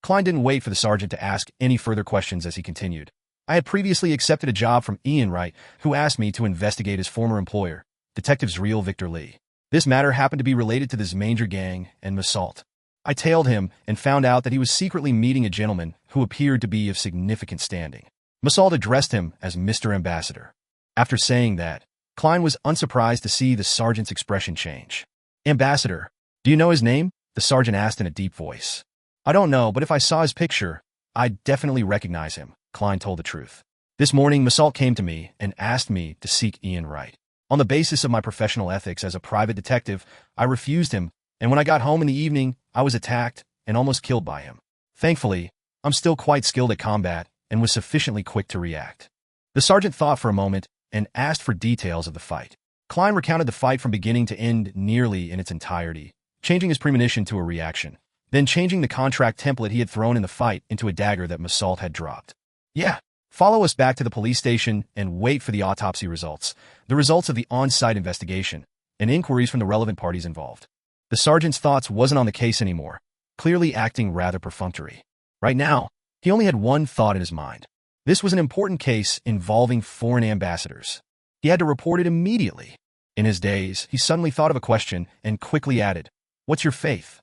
Klein didn't wait for the sergeant to ask any further questions as he continued. I had previously accepted a job from Ian Wright, who asked me to investigate his former employer, Detectives Real Victor Lee. This matter happened to be related to this Manger gang and Massault. I tailed him and found out that he was secretly meeting a gentleman who appeared to be of significant standing. Massault addressed him as Mr. Ambassador. After saying that, Klein was unsurprised to see the sergeant's expression change. Ambassador, do you know his name? The sergeant asked in a deep voice. I don't know, but if I saw his picture, I'd definitely recognize him, Klein told the truth. This morning, Massault came to me and asked me to seek Ian Wright. On the basis of my professional ethics as a private detective, I refused him, and when I got home in the evening, I was attacked and almost killed by him. Thankfully, I'm still quite skilled at combat and was sufficiently quick to react. The sergeant thought for a moment and asked for details of the fight. Klein recounted the fight from beginning to end nearly in its entirety, changing his premonition to a reaction, then changing the contract template he had thrown in the fight into a dagger that Massault had dropped. Yeah, follow us back to the police station and wait for the autopsy results, the results of the on-site investigation, and inquiries from the relevant parties involved. The sergeant's thoughts wasn't on the case anymore, clearly acting rather perfunctory. Right now, he only had one thought in his mind. This was an important case involving foreign ambassadors. He had to report it immediately. In his daze, he suddenly thought of a question and quickly added, What's your faith?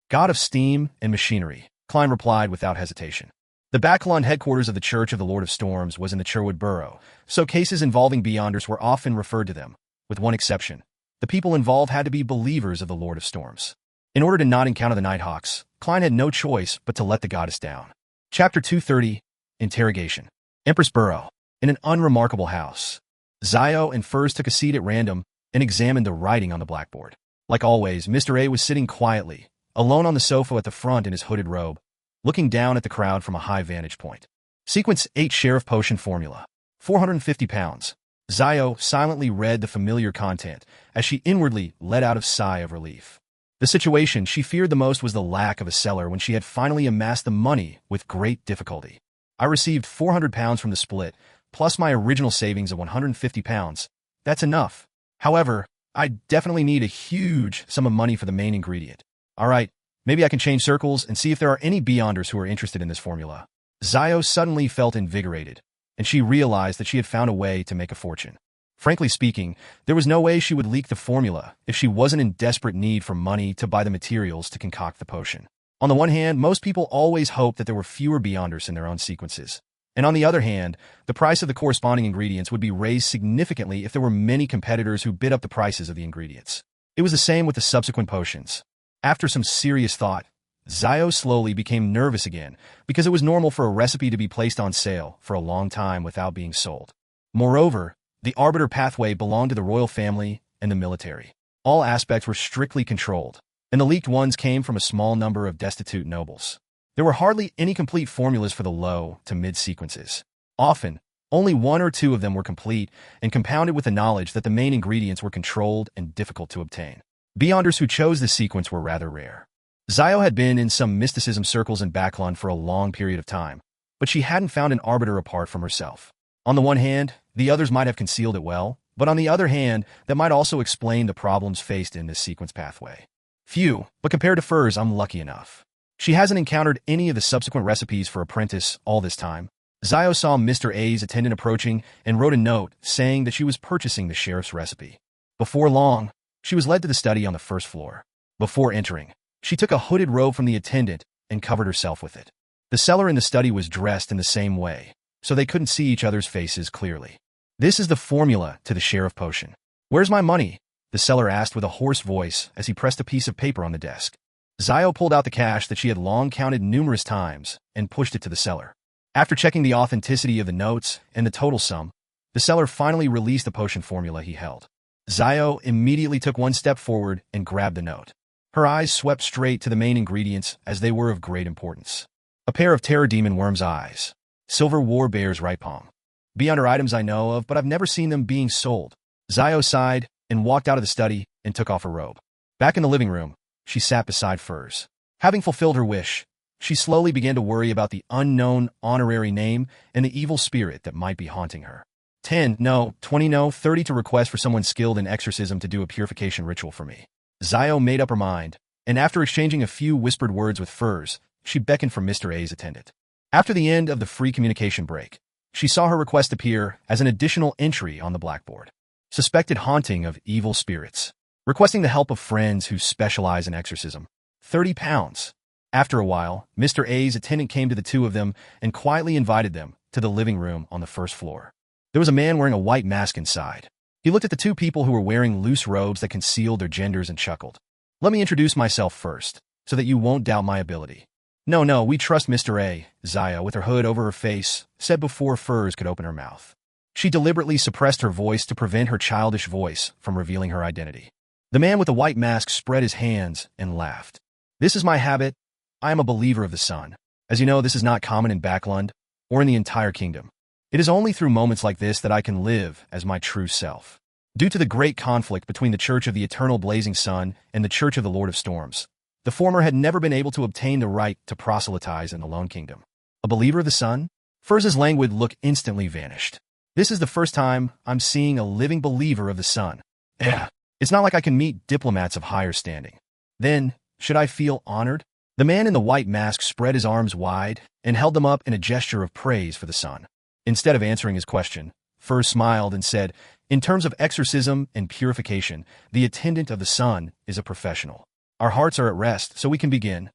God of steam and machinery, Klein replied without hesitation. The Bacalon headquarters of the Church of the Lord of Storms was in the Sherwood Borough, so cases involving Beyonders were often referred to them, with one exception. The people involved had to be believers of the Lord of Storms. In order to not encounter the Nighthawks, Klein had no choice but to let the goddess down. Chapter 230, Interrogation. Empress Borough. In an unremarkable house. Zio and Furs took a seat at random and examined the writing on the blackboard. Like always, Mr. A was sitting quietly, alone on the sofa at the front in his hooded robe, looking down at the crowd from a high vantage point. Sequence 8 Sheriff Potion Formula. 450 pounds. Zio silently read the familiar content as she inwardly let out a sigh of relief. The situation she feared the most was the lack of a seller when she had finally amassed the money with great difficulty. I received 400 pounds from the split, plus my original savings of 150 pounds. That's enough. However, I definitely need a huge sum of money for the main ingredient. All right, maybe I can change circles and see if there are any Beyonders who are interested in this formula. Zio suddenly felt invigorated, and she realized that she had found a way to make a fortune. Frankly speaking, there was no way she would leak the formula if she wasn't in desperate need for money to buy the materials to concoct the potion. On the one hand, most people always hoped that there were fewer Beyonders in their own sequences. And on the other hand, the price of the corresponding ingredients would be raised significantly if there were many competitors who bid up the prices of the ingredients. It was the same with the subsequent potions. After some serious thought, Zio slowly became nervous again because it was normal for a recipe to be placed on sale for a long time without being sold. Moreover, the Arbiter pathway belonged to the royal family and the military. All aspects were strictly controlled, and the leaked ones came from a small number of destitute nobles. There were hardly any complete formulas for the low to mid sequences. Often, only one or two of them were complete and compounded with the knowledge that the main ingredients were controlled and difficult to obtain. Beyonders who chose this sequence were rather rare. Zio had been in some mysticism circles in Bacalon for a long period of time, but she hadn't found an arbiter apart from herself. On the one hand, the others might have concealed it well, but on the other hand, that might also explain the problems faced in this sequence pathway. Phew, but compared to Furs, I'm lucky enough. She hasn't encountered any of the subsequent recipes for Apprentice all this time. Zio saw Mr. A's attendant approaching and wrote a note saying that she was purchasing the sheriff's recipe. Before long, she was led to the study on the first floor. Before entering, she took a hooded robe from the attendant and covered herself with it. The seller in the study was dressed in the same way, so they couldn't see each other's faces clearly. This is the formula to the sheriff potion. Where's my money? The seller asked with a hoarse voice as he pressed a piece of paper on the desk. Zio pulled out the cash that she had long counted numerous times and pushed it to the seller. After checking the authenticity of the notes and the total sum, the seller finally released the potion formula he held. Zio immediately took one step forward and grabbed the note. Her eyes swept straight to the main ingredients as they were of great importance. A pair of terror demon worm's eyes. Silver war bear's right palm. Beyonder items I know of, but I've never seen them being sold. Zio sighed and walked out of the study and took off her robe. Back in the living room, she sat beside Furs. Having fulfilled her wish, she slowly began to worry about the unknown honorary name and the evil spirit that might be haunting her. 10 no, 20 no, 30 to request for someone skilled in exorcism to do a purification ritual for me. Zio made up her mind, and after exchanging a few whispered words with Furs, she beckoned for Mr. A's attendant. After the end of the free communication break, she saw her request appear as an additional entry on the blackboard. Suspected haunting of evil spirits. Requesting the help of friends who specialize in exorcism. £30. After a while, Mr. A's attendant came to the two of them and quietly invited them to the living room on the first floor. There was a man wearing a white mask inside. He looked at the two people who were wearing loose robes that concealed their genders and chuckled. Let me introduce myself first, so that you won't doubt my ability. No, we trust Mr. A, Zaya, with her hood over her face, said before Furs could open her mouth. She deliberately suppressed her voice to prevent her childish voice from revealing her identity. The man with the white mask spread his hands and laughed. This is my habit. I am a believer of the sun. As you know, this is not common in Backlund, or in the entire kingdom. It is only through moments like this that I can live as my true self. Due to the great conflict between the Church of the Eternal Blazing Sun and the Church of the Lord of Storms, the former had never been able to obtain the right to proselytize in the Lone Kingdom. A believer of the sun? Furz's languid look instantly vanished. This is the first time I'm seeing a living believer of the sun. It's not like I can meet diplomats of higher standing. Then, should I feel honored? The man in the white mask spread his arms wide and held them up in a gesture of praise for the sun. Instead of answering his question, Furz smiled and said, in terms of exorcism and purification, the attendant of the sun is a professional. Our hearts are at rest, so we can begin.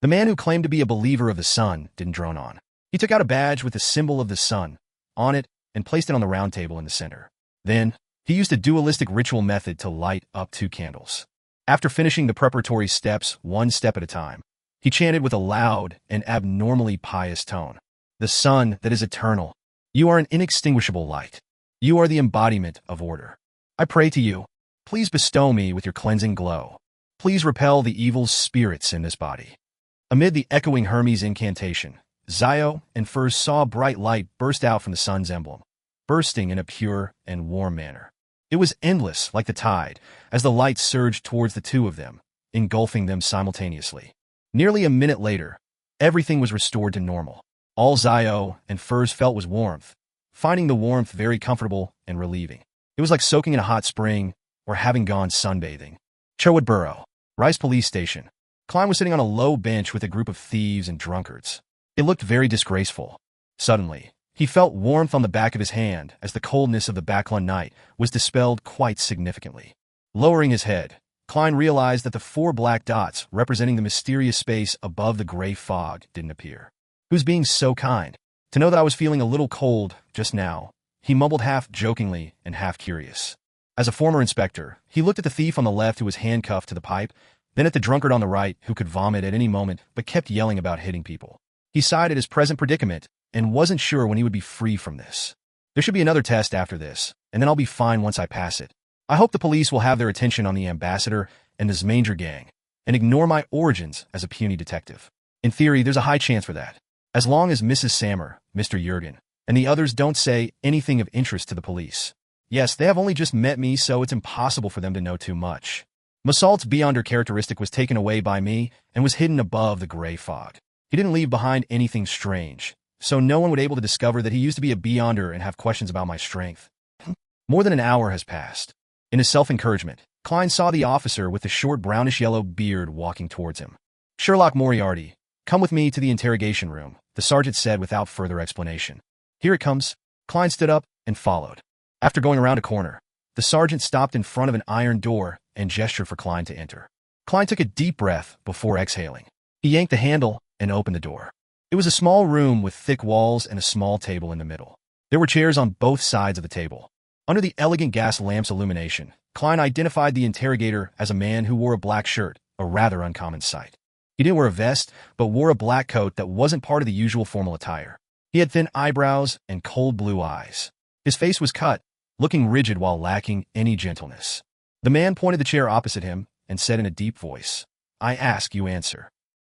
The man who claimed to be a believer of the sun didn't drone on. He took out a badge with the symbol of the sun on it and placed it on the round table in the center. Then, he used a dualistic ritual method to light up 2 candles. After finishing the preparatory steps 1 step at a time, he chanted with a loud and abnormally pious tone. The sun that is eternal. You are an inextinguishable light. You are the embodiment of order. I pray to you. Please bestow me with your cleansing glow. Please repel the evil spirits in this body. Amid the echoing Hermes incantation, Zio and Furz saw a bright light burst out from the sun's emblem, bursting in a pure and warm manner. It was endless like the tide, as the light surged towards the two of them, engulfing them simultaneously. Nearly a minute later, everything was restored to normal. All Zio and Furz felt was warmth, finding the warmth very comfortable and relieving. It was like soaking in a hot spring or having gone sunbathing. Chowood Borough, Rice Police Station. Klein was sitting on a low bench with a group of thieves and drunkards. It looked very disgraceful. Suddenly, he felt warmth on the back of his hand as the coldness of the Backlund night was dispelled quite significantly. Lowering his head, Klein realized that the 4 black dots representing the mysterious space above the gray fog didn't appear. Who's being so kind? To know that I was feeling a little cold just now, he mumbled half jokingly and half curious. As a former inspector, he looked at the thief on the left who was handcuffed to the pipe, then at the drunkard on the right who could vomit at any moment but kept yelling about hitting people. He sighed at his present predicament and wasn't sure when he would be free from this. There should be another test after this, and then I'll be fine once I pass it. I hope the police will have their attention on the ambassador and the Zmanger gang, and ignore my origins as a puny detective. In theory, there's a high chance for that, as long as Mrs. Sammer, Mr. Jurgen, and the others don't say anything of interest to the police. Yes, they have only just met me, so it's impossible for them to know too much. Masalt's Beyonder characteristic was taken away by me and was hidden above the gray fog. He didn't leave behind anything strange, so no one would be able to discover that he used to be a Beyonder and have questions about my strength. More than an hour has passed. In his self-encouragement, Klein saw the officer with the short brownish-yellow beard walking towards him. Sherlock Moriarty, come with me to the interrogation room, the sergeant said without further explanation. Here it comes. Klein stood up and followed. After going around a corner, the sergeant stopped in front of an iron door and gestured for Klein to enter. Klein took a deep breath before exhaling. He yanked the handle and opened the door. It was a small room with thick walls and a small table in the middle. There were chairs on both sides of the table. Under the elegant gas lamp's illumination, Klein identified the interrogator as a man who wore a black shirt, a rather uncommon sight. He didn't wear a vest, but wore a black coat that wasn't part of the usual formal attire. He had thin eyebrows and cold blue eyes. His face was cut, looking rigid while lacking any gentleness. The man pointed the chair opposite him and said in a deep voice, I ask, you answer.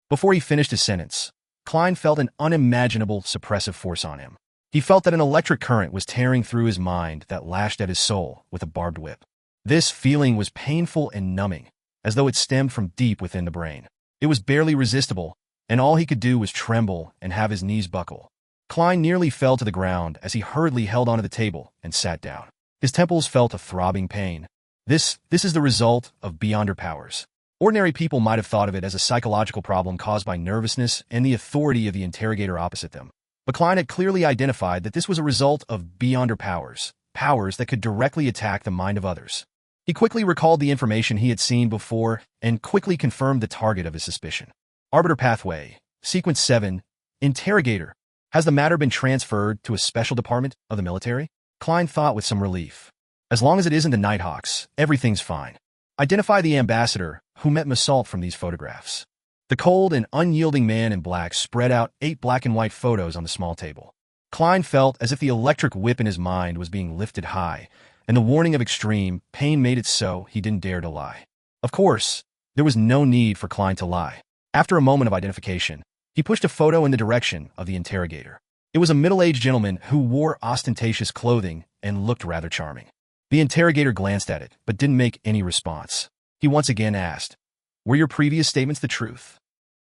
Before he finished his sentence, Klein felt an unimaginable suppressive force on him. He felt that an electric current was tearing through his mind that lashed at his soul with a barbed whip. This feeling was painful and numbing, as though it stemmed from deep within the brain. It was barely resistible, and all he could do was tremble and have his knees buckle. Klein nearly fell to the ground as he hurriedly held onto the table and sat down. His temples felt a throbbing pain. This is the result of beyonder powers. Ordinary people might have thought of it as a psychological problem caused by nervousness and the authority of the interrogator opposite them. But Klein had clearly identified that this was a result of beyonder powers, powers that could directly attack the mind of others. He quickly recalled the information he had seen before and quickly confirmed the target of his suspicion. Arbiter Pathway, Sequence 7, Interrogator. Has the matter been transferred to a special department of the military? Klein thought with some relief. As long as it isn't the Nighthawks, everything's fine. Identify the ambassador who met Massault from these photographs. The cold and unyielding man in black spread out 8 black and white photos on the small table. Klein felt as if the electric whip in his mind was being lifted high, and the warning of extreme pain made it so he didn't dare to lie. Of course, there was no need for Klein to lie. After a moment of identification, he pushed a photo in the direction of the interrogator. It was a middle-aged gentleman who wore ostentatious clothing and looked rather charming. The interrogator glanced at it, but didn't make any response. He once again asked, "Were your previous statements the truth?"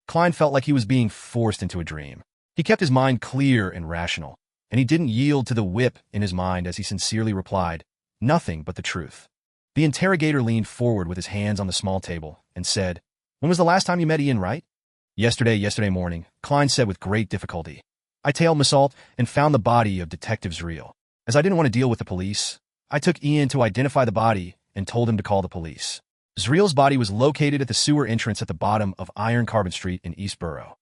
Klein felt like he was being forced into a dream. He kept his mind clear and rational, and he didn't yield to the whip in his mind as he sincerely replied, "Nothing but the truth." The interrogator leaned forward with his hands on the small table and said, "When was the last time you met Ian Wright?" Yesterday morning," Klein said with great difficulty. "I tailed Massault and found the body of Detective Zriel. As I didn't want to deal with the police, I took Ian to identify the body and told him to call the police. Zriel's body was located at the sewer entrance at the bottom of Iron Carbon Street in East Borough."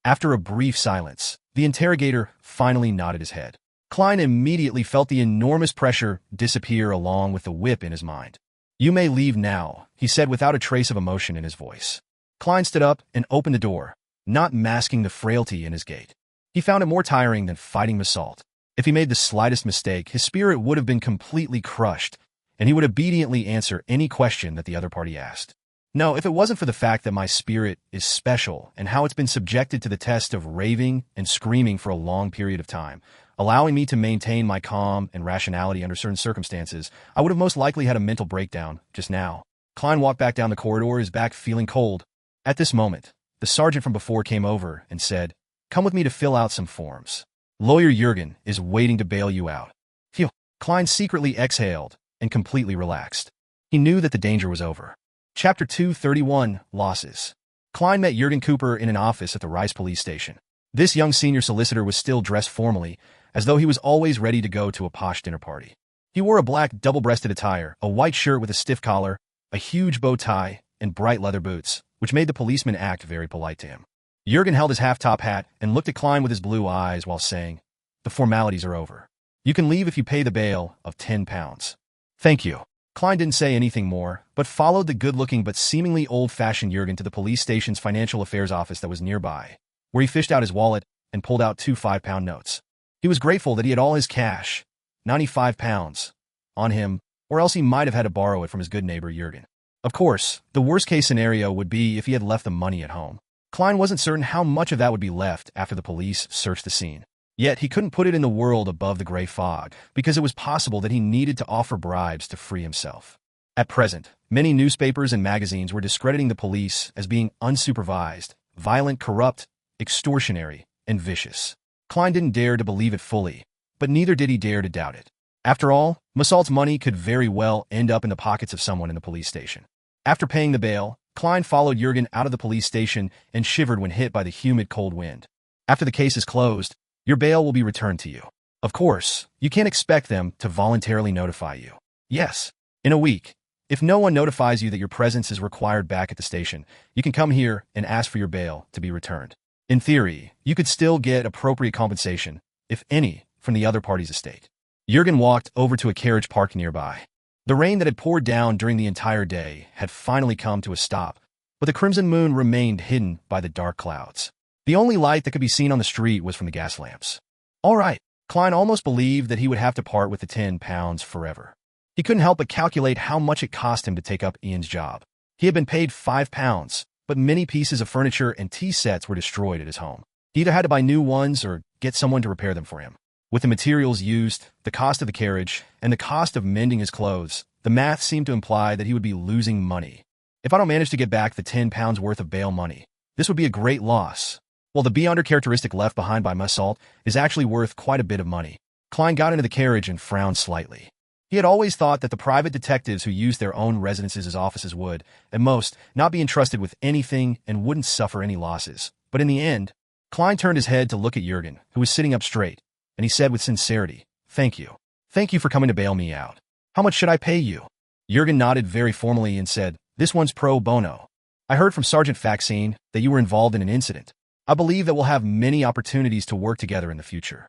After a brief silence, the interrogator finally nodded his head. Klein immediately felt the enormous pressure disappear along with the whip in his mind. "You may leave now," he said without a trace of emotion in his voice. Klein stood up and opened the door, not masking the frailty in his gait. He found it more tiring than fighting Massault. If he made the slightest mistake, his spirit would have been completely crushed, and he would obediently answer any question that the other party asked. "No, if it wasn't for the fact that my spirit is special and how it's been subjected to the test of raving and screaming for a long period of time, allowing me to maintain my calm and rationality under certain circumstances, I would have most likely had a mental breakdown just now." Klein walked back down the corridor, his back feeling cold. At this moment, the sergeant from before came over and said, "Come with me to fill out some forms. Lawyer Jurgen is waiting to bail you out." Phew. Klein secretly exhaled and completely relaxed. He knew that the danger was over. Chapter 231, Losses. Klein met Jurgen Cooper in an office at the Rice police station. This young senior solicitor was still dressed formally, as though he was always ready to go to a posh dinner party. He wore a black double-breasted attire, a white shirt with a stiff collar, a huge bow tie, and bright leather boots, which made the policeman act very polite to him. Jurgen held his half-top hat and looked at Klein with his blue eyes while saying, "The formalities are over. You can leave if you pay the bail of £10. "Thank you." Klein didn't say anything more, but followed the good-looking but seemingly old-fashioned Jurgen to the police station's financial affairs office that was nearby, where he fished out his wallet and pulled out 2 5-pound notes. He was grateful that he had all his cash, £95, on him, or else he might have had to borrow it from his good neighbor Jurgen. Of course, the worst-case scenario would be if he had left the money at home. Klein wasn't certain how much of that would be left after the police searched the scene. Yet he couldn't put it in the world above the gray fog, because it was possible that he needed to offer bribes to free himself. At present, many newspapers and magazines were discrediting the police as being unsupervised, violent, corrupt, extortionary, and vicious. Klein didn't dare to believe it fully, but neither did he dare to doubt it. After all, Massault's money could very well end up in the pockets of someone in the police station. After paying the bail, Klein followed Jurgen out of the police station and shivered when hit by the humid, cold wind. After the case is closed, your bail will be returned to you. Of course, you can't expect them to voluntarily notify you. Yes, in a week, if no one notifies you that your presence is required back at the station, you can come here and ask for your bail to be returned. In theory, you could still get appropriate compensation, if any, from the other party's estate. Jurgen walked over to a carriage parked nearby. The rain that had poured down during the entire day had finally come to a stop, but the crimson moon remained hidden by the dark clouds. The only light that could be seen on the street was from the gas lamps. All right, Klein almost believed that he would have to part with the £10 forever. He couldn't help but calculate how much it cost him to take up Ian's job. He had been paid £5, but many pieces of furniture and tea sets were destroyed at his home. He either had to buy new ones or get someone to repair them for him. With the materials used, the cost of the carriage, and the cost of mending his clothes, the math seemed to imply that he would be losing money. If I don't manage to get back the 10 pounds worth of bail money, this would be a great loss. Well, the beyonder characteristic left behind by Mussault is actually worth quite a bit of money. Klein got into the carriage and frowned slightly. He had always thought that the private detectives who used their own residences as offices would, at most, not be entrusted with anything and wouldn't suffer any losses. But in the end, Klein turned his head to look at Jurgen, who was sitting up straight, and he said with sincerity, "Thank you. Thank you for coming to bail me out. How much should I pay you?" Jurgen nodded very formally and said, "This one's pro bono. I heard from Sergeant Faxine that you were involved in an incident. I believe that we'll have many opportunities to work together in the future."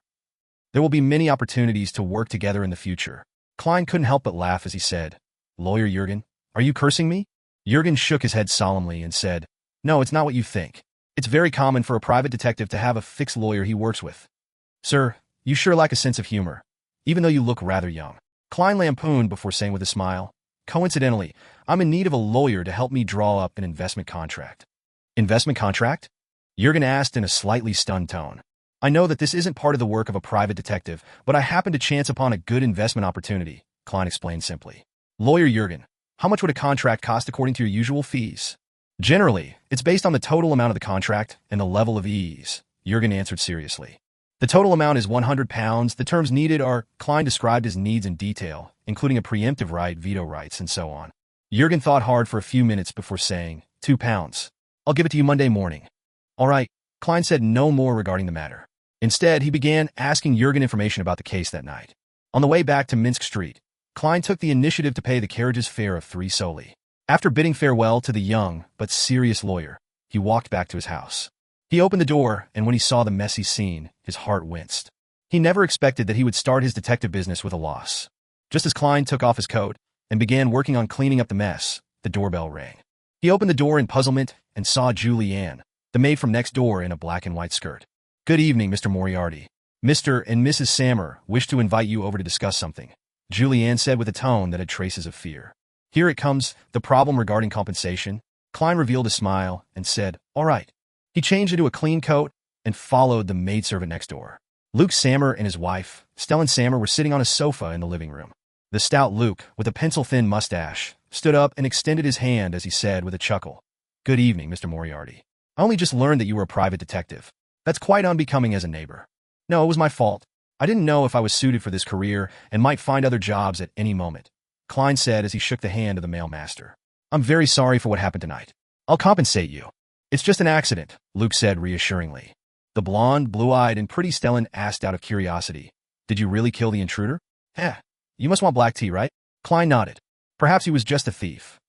There will be many opportunities to work together in the future. Klein couldn't help but laugh as he said, "Lawyer Jurgen, are you cursing me?" Jurgen shook his head solemnly and said, "No, it's not what you think. It's very common for a private detective to have a fixed lawyer he works with." "Sir, you sure lack a sense of humor, even though you look rather young." Klein lampooned before saying with a smile, "Coincidentally, I'm in need of a lawyer to help me draw up an investment contract." "Investment contract?" Jurgen asked in a slightly stunned tone. "I know that this isn't part of the work of a private detective, but I happened to chance upon a good investment opportunity," Klein explained simply. "Lawyer Jurgen, how much would a contract cost according to your usual fees?" "Generally, it's based on the total amount of the contract and the level of ease," Jurgen answered seriously. "The total amount is 100 pounds. The terms needed are," Klein described his needs in detail, including a preemptive right, veto rights, and so on. Jurgen thought hard for a few minutes before saying, £2. "I'll give it to you Monday morning." "All right." Klein said no more regarding the matter. Instead, he began asking Jurgen information about the case that night. On the way back to Minsk Street, Klein took the initiative to pay the carriage's fare of 3 soldi. After bidding farewell to the young but serious lawyer, he walked back to his house. He opened the door, and when he saw the messy scene, his heart winced. He never expected that he would start his detective business with a loss. Just as Klein took off his coat and began working on cleaning up the mess, the doorbell rang. He opened the door in puzzlement and saw Julianne, the maid from next door in a black and white skirt. "Good evening, Mr. Moriarty. Mr. and Mrs. Sammer wish to invite you over to discuss something," Julianne said with a tone that had traces of fear. "Here it comes, the problem regarding compensation." Klein revealed a smile and said, "All right." He changed into a clean coat and followed the maidservant next door. Luke Sammer and his wife, Stellan Sammer, were sitting on a sofa in the living room. The stout Luke, with a pencil-thin mustache, stood up and extended his hand as he said with a chuckle, "Good evening, Mr. Moriarty. I only just learned that you were a private detective. That's quite unbecoming as a neighbor. No, it was my fault. I didn't know if I was suited for this career and might find other jobs at any moment," Klein said as he shook the hand of the mailmaster. "I'm very sorry for what happened tonight. I'll compensate you." "It's just an accident," Luke said reassuringly. The blonde, blue-eyed, and pretty Stellan asked out of curiosity, "Did you really kill the intruder?" You must want black tea, right?" Klein nodded. Perhaps he was just a thief.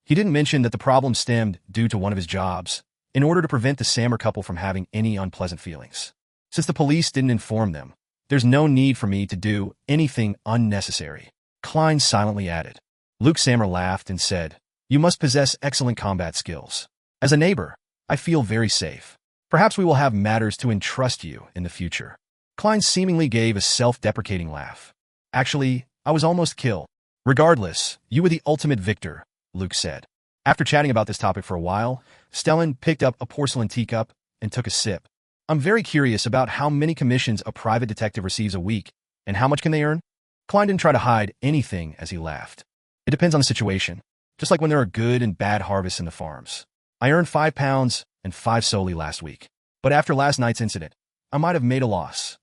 He didn't mention that the problem stemmed due to one of his jobs, in order to prevent the Sammer couple from having any unpleasant feelings. "Since the police didn't inform them, there's no need for me to do anything unnecessary," Klein silently added. Luke Sammer laughed and said, "You must possess excellent combat skills. As a neighbor, I feel very safe. Perhaps we will have matters to entrust you in the future." Klein seemingly gave a self-deprecating laugh. "Actually, I was almost killed." "Regardless, you were the ultimate victor," Luke said. After chatting about this topic for a while, Stellan picked up a porcelain teacup and took a sip. "I'm very curious about how many commissions a private detective receives a week, and how much can they earn?" Klein didn't try to hide anything as he laughed. "It depends on the situation, just like when there are good and bad harvests in the farms. I earned £5 and 5 soldi last week, but after last night's incident, I might have made a loss."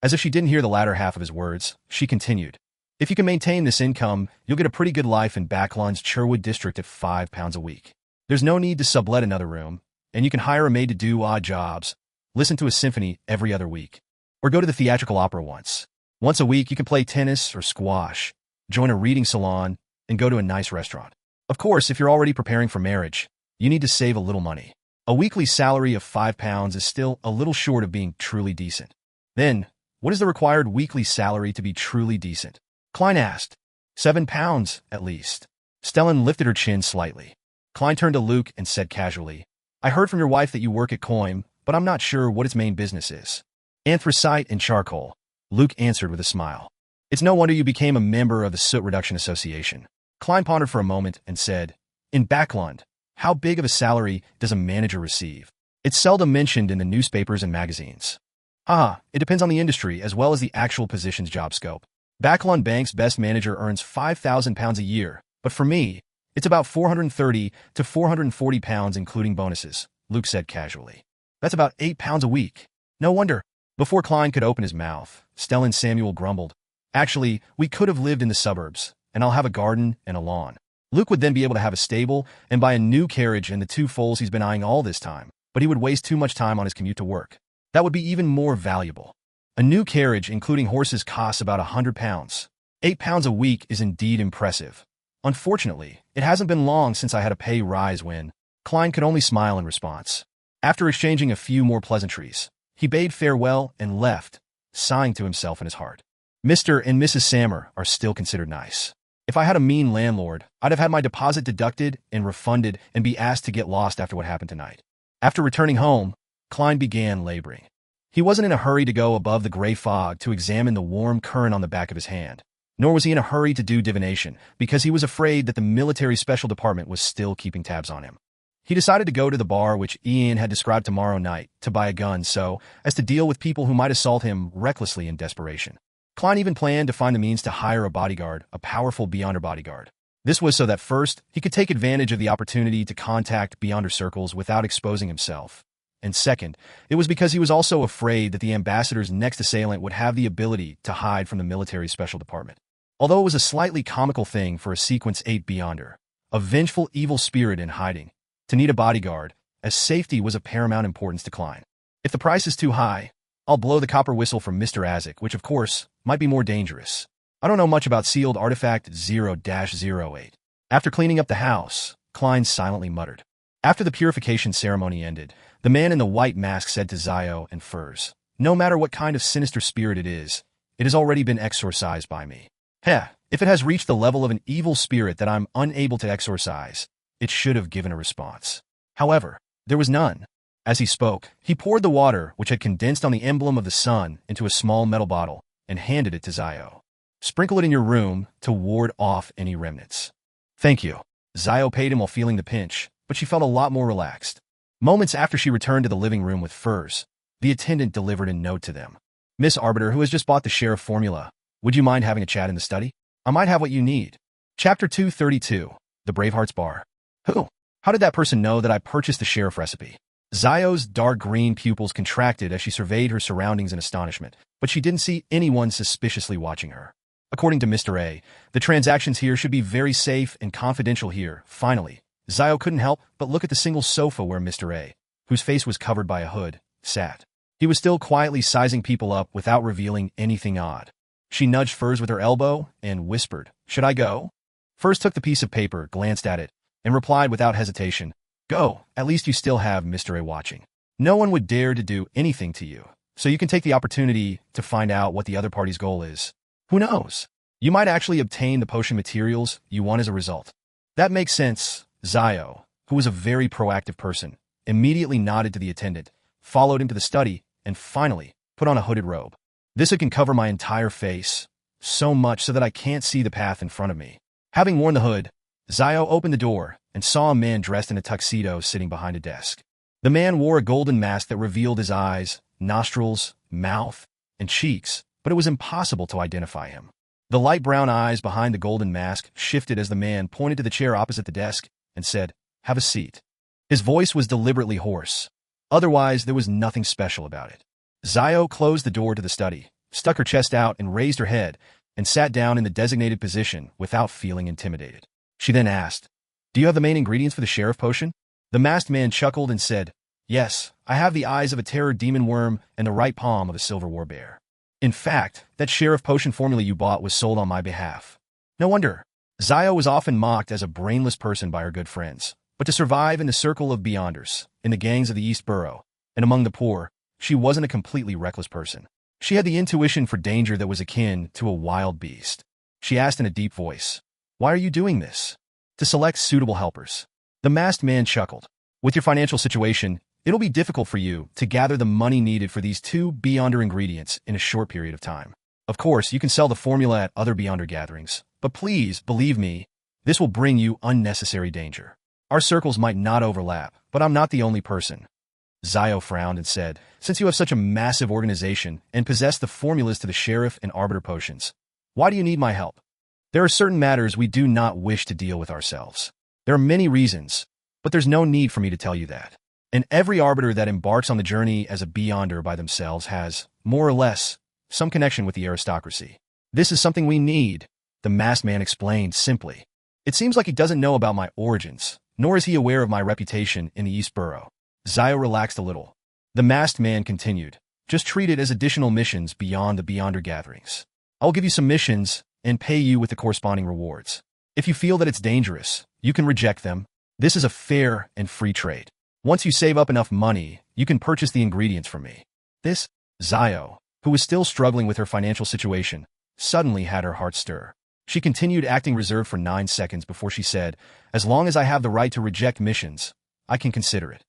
As if she didn't hear the latter half of his words, she continued, "If you can maintain this income, you'll get a pretty good life in Backlund's Cherwood district at £5 a week. There's no need to sublet another room, and you can hire a maid to do odd jobs, listen to a symphony every other week, or go to the theatrical opera once. Once a week, you can play tennis or squash, join a reading salon, and go to a nice restaurant. Of course, if you're already preparing for marriage, you need to save a little money. A weekly salary of £5 is still a little short of being truly decent." "Then, what is the required weekly salary to be truly decent?" Klein asked. £7, at least." Stellan lifted her chin slightly. Klein turned to Luke and said casually, "I heard from your wife that you work at Coim, but I'm not sure what its main business is." "Anthracite and charcoal," Luke answered with a smile. "It's no wonder you became a member of the Soot Reduction Association." Klein pondered for a moment and said, "In Backlund, how big of a salary does a manager receive?" It's seldom mentioned in the newspapers and magazines. It depends on the industry as well as the actual position's job scope. Backlon Bank's best manager earns £5,000 a year, but for me, it's about £430 to £440 including bonuses, Luke said casually. That's about £8 a week. No wonder. Before Klein could open his mouth, Stellan Samuel grumbled, "Actually, we could have lived in the suburbs, and I'll have a garden and a lawn." Luke would then be able to have a stable and buy a new carriage and the 2 foals he's been eyeing all this time, but he would waste too much time on his commute to work. That would be even more valuable. A new carriage, including horses, costs about £100. £8 a week is indeed impressive. Unfortunately, it hasn't been long since I had a pay rise when Klein could only smile in response. After exchanging a few more pleasantries, he bade farewell and left, sighing to himself in his heart. Mr. and Mrs. Sammer are still considered nice. If I had a mean landlord, I'd have had my deposit deducted and refunded and be asked to get lost after what happened tonight. After returning home, Klein began laboring. He wasn't in a hurry to go above the gray fog to examine the warm current on the back of his hand, nor was he in a hurry to do divination, because he was afraid that the military special department was still keeping tabs on him. He decided to go to the bar which Ian had described tomorrow night to buy a gun so as to deal with people who might assault him recklessly in desperation. Klein even planned to find the means to hire a bodyguard, a powerful Beyonder bodyguard. This was so that first, he could take advantage of the opportunity to contact Beyonder circles without exposing himself. And second, it was because he was also afraid that the ambassador's next assailant would have the ability to hide from the military special department. Although it was a slightly comical thing for a Sequence 8 Beyonder, a vengeful evil spirit in hiding, to need a bodyguard, as safety was of paramount importance to Klein. If the price is too high, I'll blow the copper whistle from Mr. Azek, which of course, might be more dangerous. I don't know much about sealed artifact 0-08. After cleaning up the house, Klein silently muttered. After the purification ceremony ended, the man in the white mask said to Zio and Furs, "No matter what kind of sinister spirit it has already been exorcised by me. If it has reached the level of an evil spirit that I'm unable to exorcise, it should have given a response." However, there was none. As he spoke, he poured the water, which had condensed on the emblem of the sun, into a small metal bottle and handed it to Zio. "Sprinkle it in your room to ward off any remnants." "Thank you." Zio paid him while feeling the pinch, but she felt a lot more relaxed. Moments after she returned to the living room with Furs, the attendant delivered a note to them. "Miss Arbiter, who has just bought the sheriff formula, would you mind having a chat in the study? I might have what you need." Chapter 232, The Braveheart's Bar. "Who? How did that person know that I purchased the sheriff recipe?" Zio's dark green pupils contracted as she surveyed her surroundings in astonishment, but she didn't see anyone suspiciously watching her. According to Mr. A, the transactions here should be very safe and confidential here. Finally, Zio couldn't help but look at the single sofa where Mr. A, whose face was covered by a hood, sat. He was still quietly sizing people up without revealing anything odd. She nudged Furs with her elbow and whispered, "Should I go?" Furs took the piece of paper, glanced at it, and replied without hesitation, "Go, at least you still have Mr. A watching. No one would dare to do anything to you, so you can take the opportunity to find out what the other party's goal is. Who knows? You might actually obtain the potion materials you want as a result." "That makes sense." Zio, who was a very proactive person, immediately nodded to the attendant, followed him to the study, and finally put on a hooded robe. "This can cover my entire face, so much so that I can't see the path in front of me." Having worn the hood, Zio opened the door and saw a man dressed in a tuxedo sitting behind a desk. The man wore a golden mask that revealed his eyes, nostrils, mouth, and cheeks, but it was impossible to identify him. The light brown eyes behind the golden mask shifted as the man pointed to the chair opposite the desk and said, "Have a seat." His voice was deliberately hoarse. Otherwise, there was nothing special about it. Zio closed the door to the study, stuck her chest out and raised her head, and sat down in the designated position without feeling intimidated. She then asked, "Do you have the main ingredients for the sheriff potion?" The masked man chuckled and said, "Yes, I have the eyes of a terror demon worm and the right palm of a silver war bear. In fact, that sheriff potion formula you bought was sold on my behalf." No wonder. Zio was often mocked as a brainless person by her good friends, but to survive in the circle of Beyonders, in the gangs of the East Borough, and among the poor, she wasn't a completely reckless person. She had the intuition for danger that was akin to a wild beast. She asked in a deep voice, "Why are you doing this?" "To select suitable helpers." The masked man chuckled. "With your financial situation, it'll be difficult for you to gather the money needed for these 2 Beyonder ingredients in a short period of time. Of course, you can sell the formula at other Beyonder gatherings, but please, believe me, this will bring you unnecessary danger. Our circles might not overlap, but I'm not the only person." Zio frowned and said, since you have such a massive organization and possess the formulas to the sheriff and arbiter potions, why do you need my help? There are certain matters we do not wish to deal with ourselves. There are many reasons, but there's no need for me to tell you that. And every arbiter that embarks on the journey as a beyonder by themselves has, more or less, some connection with the aristocracy. This is something we need, the masked man explained simply. It seems like he doesn't know about my origins, nor is he aware of my reputation in the East Borough. Zio relaxed a little. The masked man continued, just treat it as additional missions beyond the Beyonder gatherings. I will give you some missions and pay you with the corresponding rewards. If you feel that it's dangerous, you can reject them. This is a fair and free trade. Once you save up enough money, you can purchase the ingredients from me. This, Zio, who was still struggling with her financial situation, suddenly had her heart stir. She continued acting reserved for 9 seconds before she said, as long as I have the right to reject missions, I can consider it.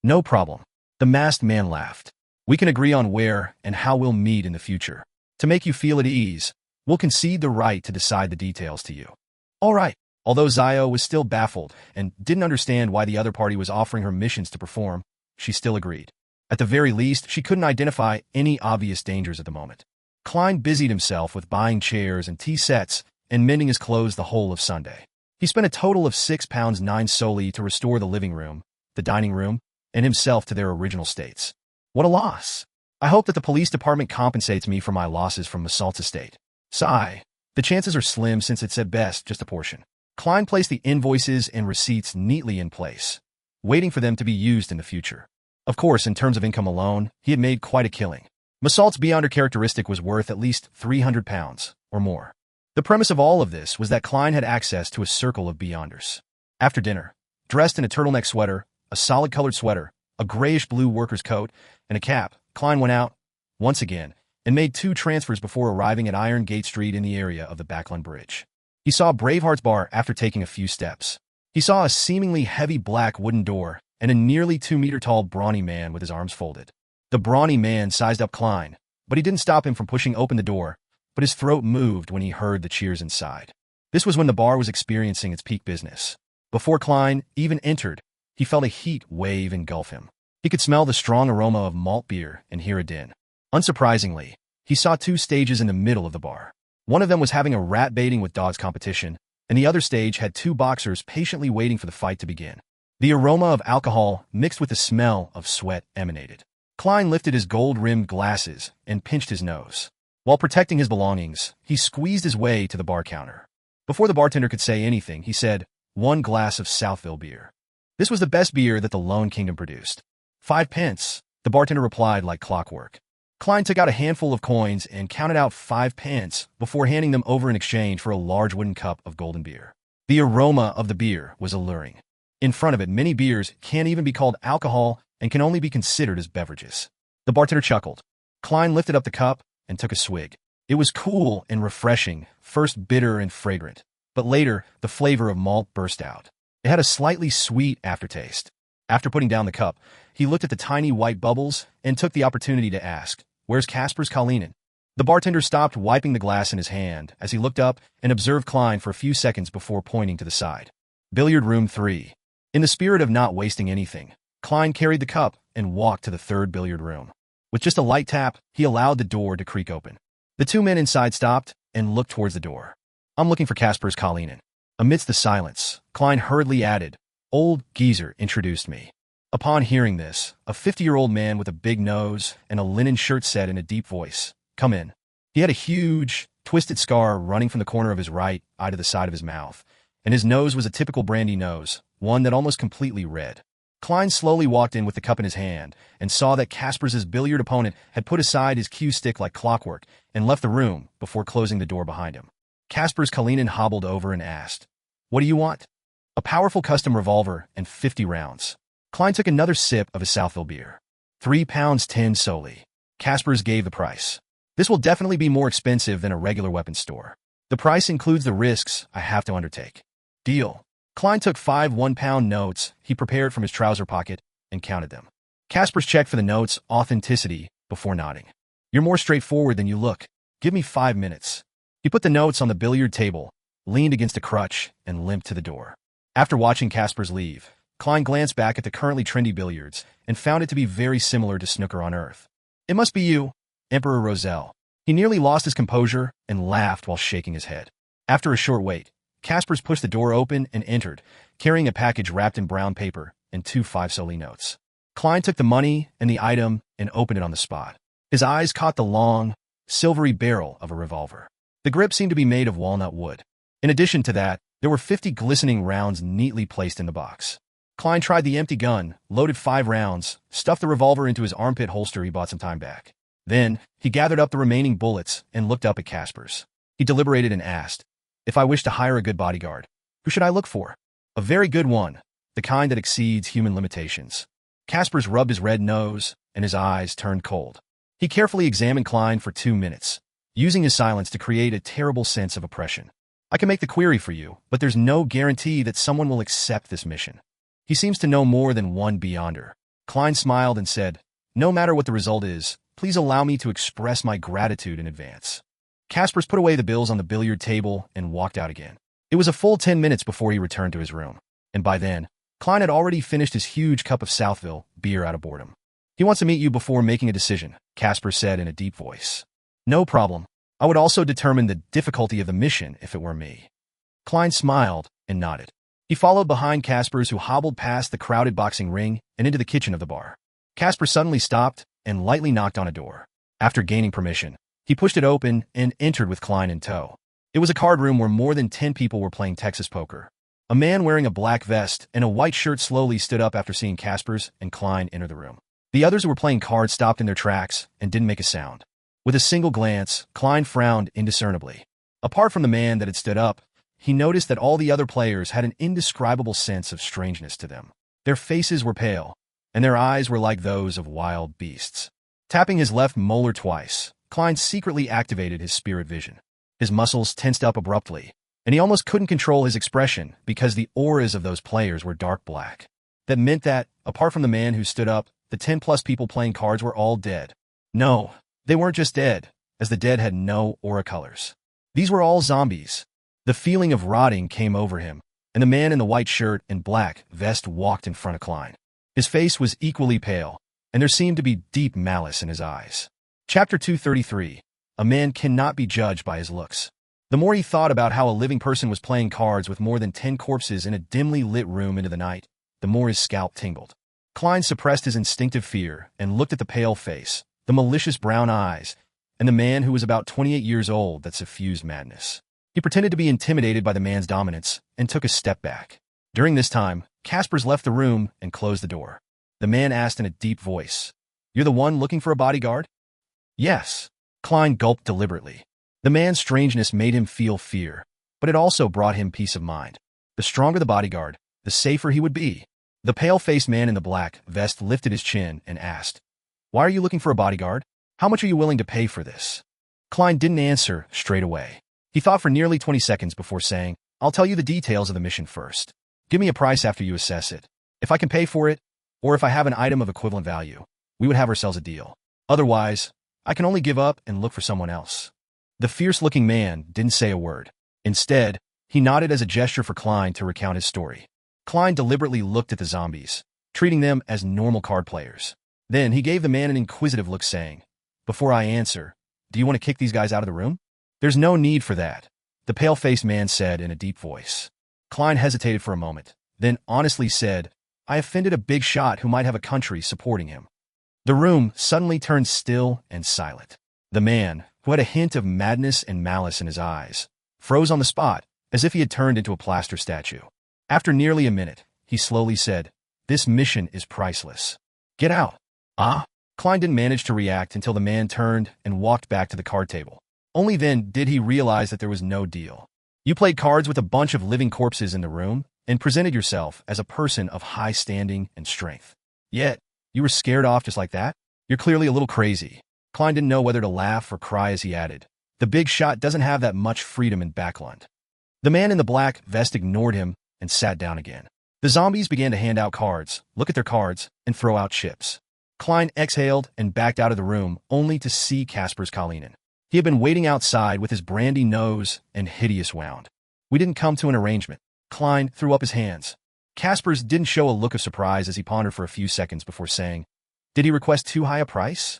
No problem. The masked man laughed. We can agree on where and how we'll meet in the future. To make you feel at ease, we'll concede the right to decide the details to you. All right. Although Zio was still baffled and didn't understand why the other party was offering her missions to perform, she still agreed. At the very least, she couldn't identify any obvious dangers at the moment. Klein busied himself with buying chairs and tea sets and mending his clothes the whole of Sunday. He spent a total of £6.09 solely to restore the living room, the dining room, and himself to their original states. What a loss. I hope that the police department compensates me for my losses from Massault's estate. Sigh. The chances are slim since it's at best just a portion. Klein placed the invoices and receipts neatly in place, waiting for them to be used in the future. Of course, in terms of income alone, he had made quite a killing. Massault's Beyonder characteristic was worth at least £300 or more. The premise of all of this was that Klein had access to a circle of Beyonders. After dinner, dressed in a turtleneck sweater, a solid-colored sweater, a grayish-blue worker's coat, and a cap, Klein went out, once again, and made 2 transfers before arriving at Iron Gate Street in the area of the Backland Bridge. He saw Braveheart's bar after taking a few steps. He saw a seemingly heavy black wooden door and a nearly 2-meter-tall brawny man with his arms folded. The brawny man sized up Klein, but he didn't stop him from pushing open the door, but his throat moved when he heard the cheers inside. This was when the bar was experiencing its peak business. Before Klein even entered, he felt a heat wave engulf him. He could smell the strong aroma of malt beer and hear a din. Unsurprisingly, he saw 2 stages in the middle of the bar. One of them was having a rat baiting with dogs competition, and the other stage had 2 boxers patiently waiting for the fight to begin. The aroma of alcohol mixed with the smell of sweat emanated. Klein lifted his gold-rimmed glasses and pinched his nose. While protecting his belongings, he squeezed his way to the bar counter. Before the bartender could say anything, he said, 1 glass of Southville beer. This was the best beer that the Lone Kingdom produced. 5 pence, the bartender replied like clockwork. Klein took out a handful of coins and counted out 5 pence before handing them over in exchange for a large wooden cup of golden beer. The aroma of the beer was alluring. In front of it, many beers can't even be called alcohol and can only be considered as beverages. The bartender chuckled. Klein lifted up the cup and took a swig. It was cool and refreshing, first bitter and fragrant, but later the flavor of malt burst out. It had a slightly sweet aftertaste. After putting down the cup, he looked at the tiny white bubbles and took the opportunity to ask, "Where's Kasper's Kalinin?" The bartender stopped wiping the glass in his hand as he looked up and observed Klein for a few seconds before pointing to the side. Billiard room 3. In the spirit of not wasting anything, Klein carried the cup and walked to the 3rd billiard room. With just a light tap, he allowed the door to creak open. The 2 men inside stopped and looked towards the door. "I'm looking for Kasper's Kalinin." Amidst the silence, Klein hurriedly added, "Old geezer introduced me." Upon hearing this, a 50-year-old man with a big nose and a linen shirt said in a deep voice, "Come in." He had a huge, twisted scar running from the corner of his right eye to the side of his mouth, and his nose was a typical brandy nose, one that almost completely red. Klein slowly walked in with the cup in his hand and saw that Kasper's billiard opponent had put aside his cue stick like clockwork and left the room before closing the door behind him. Kasper's Kalinin hobbled over and asked, "What do you want?" "A powerful custom revolver and 50 rounds. Klein took another sip of his Southville beer. £3.10 solely. Kasper's gave the price. "This will definitely be more expensive than a regular weapons store. The price includes the risks I have to undertake." "Deal." Klein took 5 one-pound notes he prepared from his trouser pocket and counted them. Kasper's checked for the notes' authenticity before nodding. "You're more straightforward than you look. Give me 5 minutes." He put the notes on the billiard table, leaned against a crutch, and limped to the door. After watching Kasper's leave, Klein glanced back at the currently trendy billiards and found it to be very similar to snooker on Earth. "It must be you, Emperor Roselle." He nearly lost his composure and laughed while shaking his head. After a short wait, Kaspers pushed the door open and entered, carrying a package wrapped in brown paper and 2 5-soldi notes. Klein took the money and the item and opened it on the spot. His eyes caught the long, silvery barrel of a revolver. The grip seemed to be made of walnut wood. In addition to that, there were 50 glistening rounds neatly placed in the box. Klein tried the empty gun, loaded 5 rounds, stuffed the revolver into his armpit holster he bought some time back. Then, he gathered up the remaining bullets and looked up at Kaspers. He deliberated and asked, "If I wish to hire a good bodyguard, who should I look for?" "A very good one, the kind that exceeds human limitations." Kaspers rubbed his red nose, and his eyes turned cold. He carefully examined Klein for 2 minutes, using his silence to create a terrible sense of oppression. "I can make the query for you, but there's no guarantee that someone will accept this mission. He seems to know more than one beyonder." Klein smiled and said, "No matter what the result is, please allow me to express my gratitude in advance." Kaspers put away the bills on the billiard table and walked out again. It was a full 10 minutes before he returned to his room, and by then, Klein had already finished his huge cup of Southville beer out of boredom. "He wants to meet you before making a decision," Kaspers said in a deep voice. "No problem. I would also determine the difficulty of the mission if it were me." Klein smiled and nodded. He followed behind Kaspers, who hobbled past the crowded boxing ring and into the kitchen of the bar. Kaspers suddenly stopped and lightly knocked on a door. After gaining permission, he pushed it open and entered with Klein in tow. It was a card room where more than 10 people were playing Texas poker. A man wearing a black vest and a white shirt slowly stood up after seeing Kaspers and Klein enter the room. The others who were playing cards stopped in their tracks and didn't make a sound. With a single glance, Klein frowned indiscernibly. Apart from the man that had stood up, he noticed that all the other players had an indescribable sense of strangeness to them. Their faces were pale, and their eyes were like those of wild beasts. Tapping his left molar twice, Klein secretly activated his spirit vision. His muscles tensed up abruptly, and he almost couldn't control his expression because the auras of those players were dark black. That meant that, apart from the man who stood up, the 10+ people playing cards were all dead. No, they weren't just dead, as the dead had no aura colors. These were all zombies. The feeling of rotting came over him, and the man in the white shirt and black vest walked in front of Klein. His face was equally pale, and there seemed to be deep malice in his eyes. Chapter 233. A man cannot be judged by his looks. The more he thought about how a living person was playing cards with more than 10 corpses in a dimly lit room into the night, the more his scalp tingled. Klein suppressed his instinctive fear and looked at the pale face, the malicious brown eyes, and the man who was about 28 years old that suffused madness. He pretended to be intimidated by the man's dominance and took a step back. During this time, Kaspers left the room and closed the door. The man asked in a deep voice, "You're the one looking for a bodyguard?" "Yes." Klein gulped deliberately. The man's strangeness made him feel fear, but it also brought him peace of mind. The stronger the bodyguard, the safer he would be. The pale-faced man in the black vest lifted his chin and asked, "Why are you looking for a bodyguard? How much are you willing to pay for this?" Klein didn't answer straight away. He thought for nearly 20 seconds before saying, "I'll tell you the details of the mission first. Give me a price after you assess it. If I can pay for it, or if I have an item of equivalent value, we would have ourselves a deal. Otherwise, I can only give up and look for someone else." The fierce-looking man didn't say a word. Instead, he nodded as a gesture for Klein to recount his story. Klein deliberately looked at the zombies, treating them as normal card players. Then he gave the man an inquisitive look, saying, "Before I answer, do you want to kick these guys out of the room?" "There's no need for that," the pale-faced man said in a deep voice. Klein hesitated for a moment, then honestly said, "I offended a big shot who might have a country supporting him." The room suddenly turned still and silent. The man, who had a hint of madness and malice in his eyes, froze on the spot, as if he had turned into a plaster statue. After nearly a minute, he slowly said, "This mission is priceless. Get out." "Ah?" Klein didn't manage to react until the man turned and walked back to the card table. Only then did he realize that there was no deal. "You played cards with a bunch of living corpses in the room and presented yourself as a person of high standing and strength. Yet, you were scared off just like that? You're clearly a little crazy." Klein didn't know whether to laugh or cry as he added, "The big shot doesn't have that much freedom in Backland." The man in the black vest ignored him and sat down again. The zombies began to hand out cards, look at their cards, and throw out chips. Klein exhaled and backed out of the room, only to see Kaspers Kalinin. He had been waiting outside with his brandy nose and hideous wound. "We didn't come to an arrangement." Klein threw up his hands. Caspers didn't show a look of surprise as he pondered for a few seconds before saying, "Did he request too high a price?"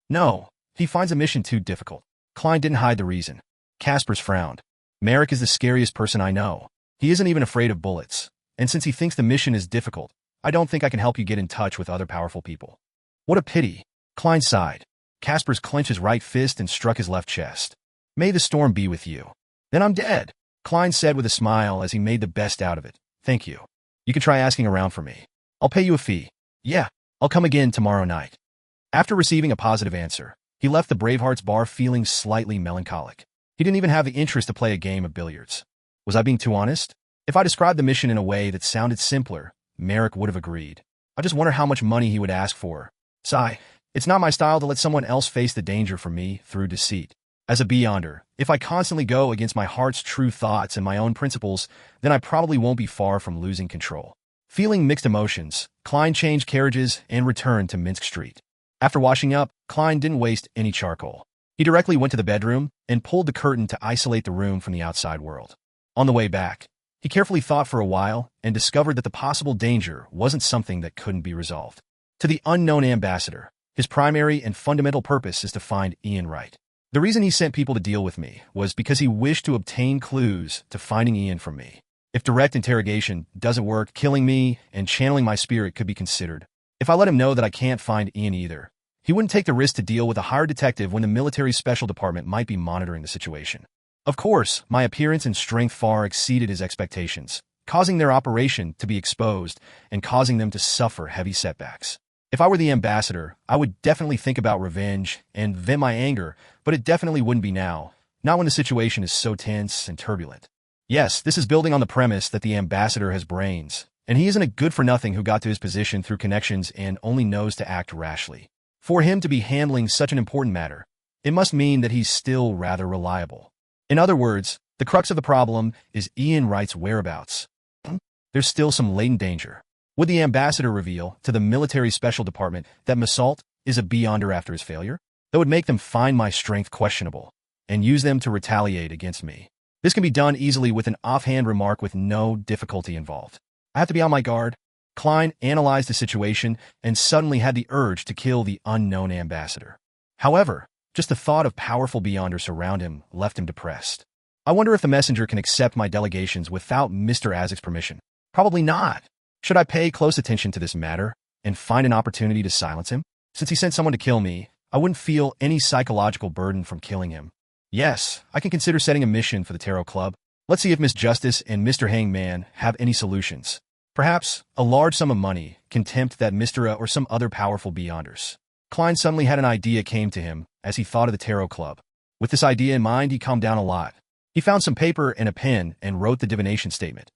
"No, he finds the mission too difficult." Klein didn't hide the reason. Caspers frowned. "Merrick is the scariest person I know. He isn't even afraid of bullets. And since he thinks the mission is difficult, I don't think I can help you get in touch with other powerful people." "What a pity." Klein sighed. Caspers clenched his right fist and struck his left chest. "May the storm be with you." "Then I'm dead," Klein said with a smile as he made the best out of it. "Thank you. You can try asking around for me. I'll pay you a fee." "Yeah, I'll come again tomorrow night." After receiving a positive answer, he left the Bravehearts bar feeling slightly melancholic. He didn't even have the interest to play a game of billiards. Was I being too honest? If I described the mission in a way that sounded simpler, Merrick would have agreed. I just wonder how much money he would ask for. Sigh. It's not my style to let someone else face the danger for me through deceit. As a Beyonder, if I constantly go against my heart's true thoughts and my own principles, then I probably won't be far from losing control. Feeling mixed emotions, Klein changed carriages and returned to Minsk Street. After washing up, Klein didn't waste any charcoal. He directly went to the bedroom and pulled the curtain to isolate the room from the outside world. On the way back, he carefully thought for a while and discovered that the possible danger wasn't something that couldn't be resolved. To the unknown ambassador, his primary and fundamental purpose is to find Ian Wright. The reason he sent people to deal with me was because he wished to obtain clues to finding Ian from me. If direct interrogation doesn't work, killing me and channeling my spirit could be considered. If I let him know that I can't find Ian either, he wouldn't take the risk to deal with a hired detective when the military special department might be monitoring the situation. Of course, my appearance and strength far exceeded his expectations, causing their operation to be exposed and causing them to suffer heavy setbacks. If I were the ambassador, I would definitely think about revenge and vent my anger, but it definitely wouldn't be now, not when the situation is so tense and turbulent. Yes, this is building on the premise that the ambassador has brains, and he isn't a good-for-nothing who got to his position through connections and only knows to act rashly. For him to be handling such an important matter, it must mean that he's still rather reliable. In other words, the crux of the problem is Ian Wright's whereabouts. There's still some latent danger. Would the ambassador reveal to the military special department that Massault is a Beyonder after his failure? That would make them find my strength questionable and use them to retaliate against me. This can be done easily with an offhand remark with no difficulty involved. I have to be on my guard. Klein analyzed the situation and suddenly had the urge to kill the unknown ambassador. However, just the thought of powerful Beyonders around him left him depressed. I wonder if the messenger can accept my delegations without Mr. Azek's permission. Probably not. Should I pay close attention to this matter and find an opportunity to silence him? Since he sent someone to kill me, I wouldn't feel any psychological burden from killing him. Yes, I can consider setting a mission for the Tarot Club. Let's see if Miss Justice and Mr. Hangman have any solutions. Perhaps a large sum of money can tempt that Mr. or some other powerful Beyonders. Klein suddenly had an idea came to him as he thought of the Tarot Club. With this idea in mind, he calmed down a lot. He found some paper and a pen and wrote the divination statement.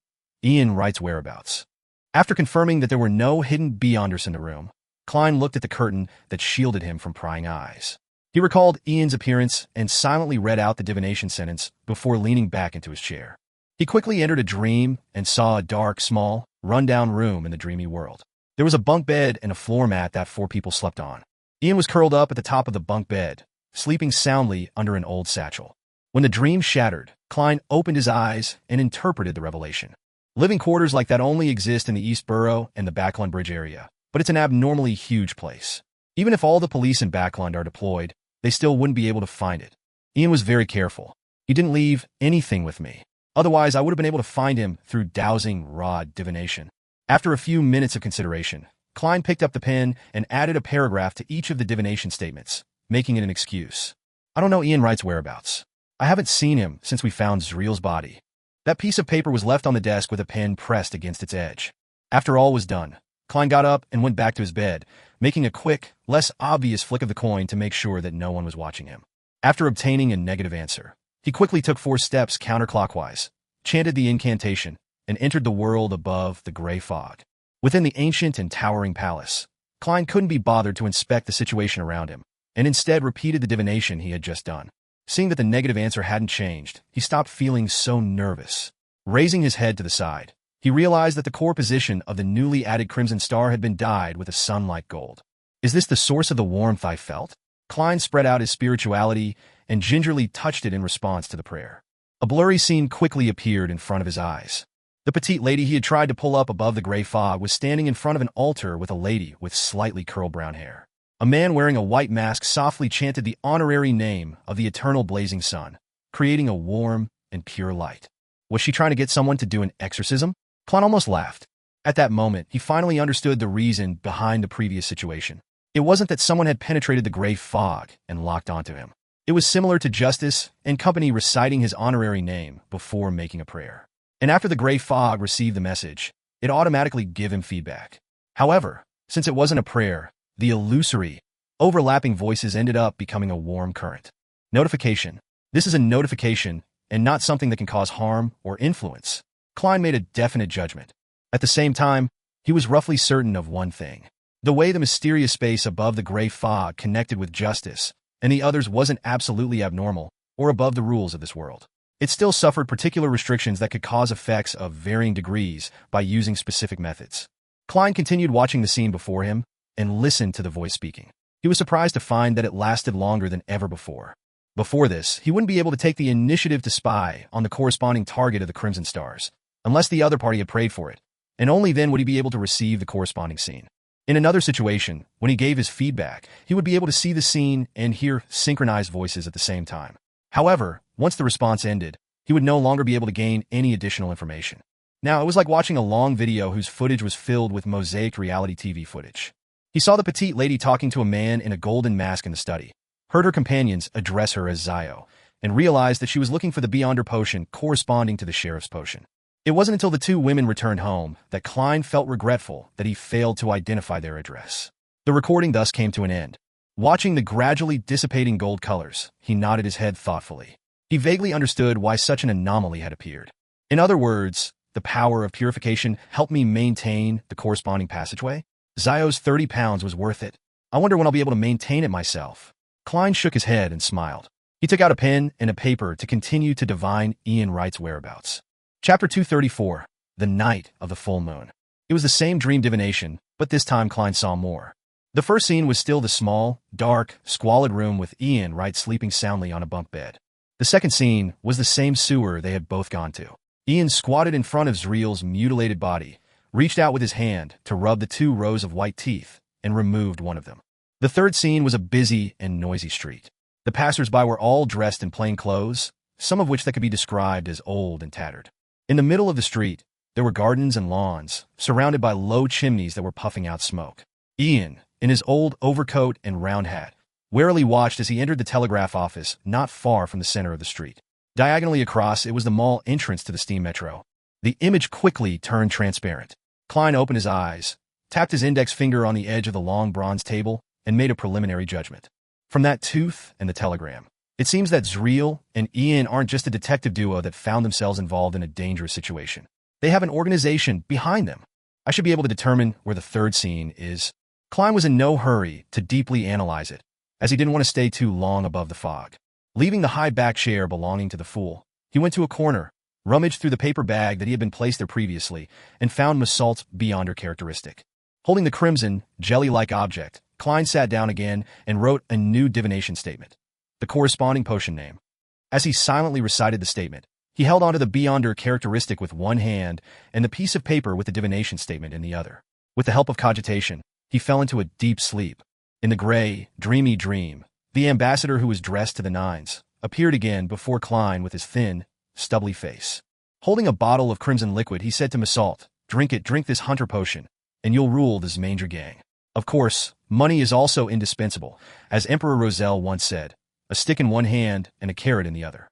Ian Wright's whereabouts. After confirming that there were no hidden Beyonders in the room, Klein looked at the curtain that shielded him from prying eyes. He recalled Ian's appearance and silently read out the divination sentence before leaning back into his chair. He quickly entered a dream and saw a dark, small, run-down room in the dreamy world. There was a bunk bed and a floor mat that 4 people slept on. Ian was curled up at the top of the bunk bed, sleeping soundly under an old satchel. When the dream shattered, Klein opened his eyes and interpreted the revelation. Living quarters like that only exist in the East Borough and the Backlund Bridge area, but it's an abnormally huge place. Even if all the police in Backlund are deployed, they still wouldn't be able to find it. Ian was very careful. He didn't leave anything with me. Otherwise, I would have been able to find him through dowsing rod divination. After a few minutes of consideration, Klein picked up the pen and added a paragraph to each of the divination statements, making it an excuse. I don't know Ian Wright's whereabouts. I haven't seen him since we found Zreel's body. That piece of paper was left on the desk with a pen pressed against its edge. After all was done, Klein got up and went back to his bed, making a quick, less obvious flick of the coin to make sure that no one was watching him. After obtaining a negative answer, he quickly took 4 steps counterclockwise, chanted the incantation, and entered the world above the gray fog. Within the ancient and towering palace, Klein couldn't be bothered to inspect the situation around him, and instead repeated the divination he had just done. Seeing that the negative answer hadn't changed, he stopped feeling so nervous. Raising his head to the side, he realized that the core position of the newly added crimson star had been dyed with a sun-like gold. Is this the source of the warmth I felt? Klein spread out his spirituality and gingerly touched it in response to the prayer. A blurry scene quickly appeared in front of his eyes. The petite lady he had tried to pull up above the gray fog was standing in front of an altar with a lady with slightly curled brown hair. A man wearing a white mask softly chanted the honorary name of the eternal blazing sun, creating a warm and pure light. Was she trying to get someone to do an exorcism? Klein almost laughed. At that moment, he finally understood the reason behind the previous situation. It wasn't that someone had penetrated the gray fog and locked onto him. It was similar to Justice and company reciting his honorary name before making a prayer. And after the gray fog received the message, it automatically gave him feedback. However, since it wasn't a prayer, the illusory, overlapping voices ended up becoming a warm current. Notification. This is a notification and not something that can cause harm or influence. Klein made a definite judgment. At the same time, he was roughly certain of one thing. The way the mysterious space above the gray fog connected with Justice and the others wasn't absolutely abnormal or above the rules of this world. It still suffered particular restrictions that could cause effects of varying degrees by using specific methods. Klein continued watching the scene before him and listened to the voice speaking. He was surprised to find that it lasted longer than ever before. Before this, he wouldn't be able to take the initiative to spy on the corresponding target of the Crimson Stars, unless the other party had prayed for it, and only then would he be able to receive the corresponding scene. In another situation, when he gave his feedback, he would be able to see the scene and hear synchronized voices at the same time. However, once the response ended, he would no longer be able to gain any additional information. Now, it was like watching a long video whose footage was filled with mosaic reality TV footage. He saw the petite lady talking to a man in a golden mask in the study, heard her companions address her as Zio, and realized that she was looking for the Beyonder potion corresponding to the sheriff's potion. It wasn't until the two women returned home that Klein felt regretful that he failed to identify their address. The recording thus came to an end. Watching the gradually dissipating gold colors, he nodded his head thoughtfully. He vaguely understood why such an anomaly had appeared. In other words, the power of purification helped me maintain the corresponding passageway? Zio's 30 pounds was worth it. I wonder when I'll be able to maintain it myself. Klein shook his head and smiled. He took out a pen and a paper to continue to divine Ian Wright's whereabouts. Chapter 234, The Night of the Full Moon. It was the same dream divination, but this time Klein saw more. The first scene was still the small, dark, squalid room with Ian Wright sleeping soundly on a bunk bed. The second scene was the same sewer they had both gone to. Ian squatted in front of Zreel's mutilated body, reached out with his hand to rub the 2 rows of white teeth, and removed one of them. The third scene was a busy and noisy street. The passersby were all dressed in plain clothes, some of which that could be described as old and tattered. In the middle of the street, there were gardens and lawns, surrounded by low chimneys that were puffing out smoke. Ian, in his old overcoat and round hat, warily watched as he entered the telegraph office not far from the center of the street. Diagonally across, it was the mall entrance to the steam metro. The image quickly turned transparent. Klein opened his eyes, tapped his index finger on the edge of the long bronze table, and made a preliminary judgment. From that tooth and the telegram, it seems that Zreel and Ian aren't just a detective duo that found themselves involved in a dangerous situation. They have an organization behind them. I should be able to determine where the third scene is. Klein was in no hurry to deeply analyze it, as he didn't want to stay too long above the fog. Leaving the high back chair belonging to the fool, he went to a corner, rummaged through the paper bag that he had been placed there previously, and found Massault's Beyonder characteristic. Holding the crimson, jelly-like object, Klein sat down again and wrote a new divination statement, the corresponding potion name. As he silently recited the statement, he held onto the Beyonder characteristic with one hand and the piece of paper with the divination statement in the other. With the help of cogitation, he fell into a deep sleep. In the gray, dreamy dream, the ambassador who was dressed to the nines appeared again before Klein with his thin, stubbly face. Holding a bottle of crimson liquid, he said to Massault, drink this hunter potion, and you'll rule this Manger gang. Of course, money is also indispensable, as Emperor Roselle once said, a stick in one hand and a carrot in the other.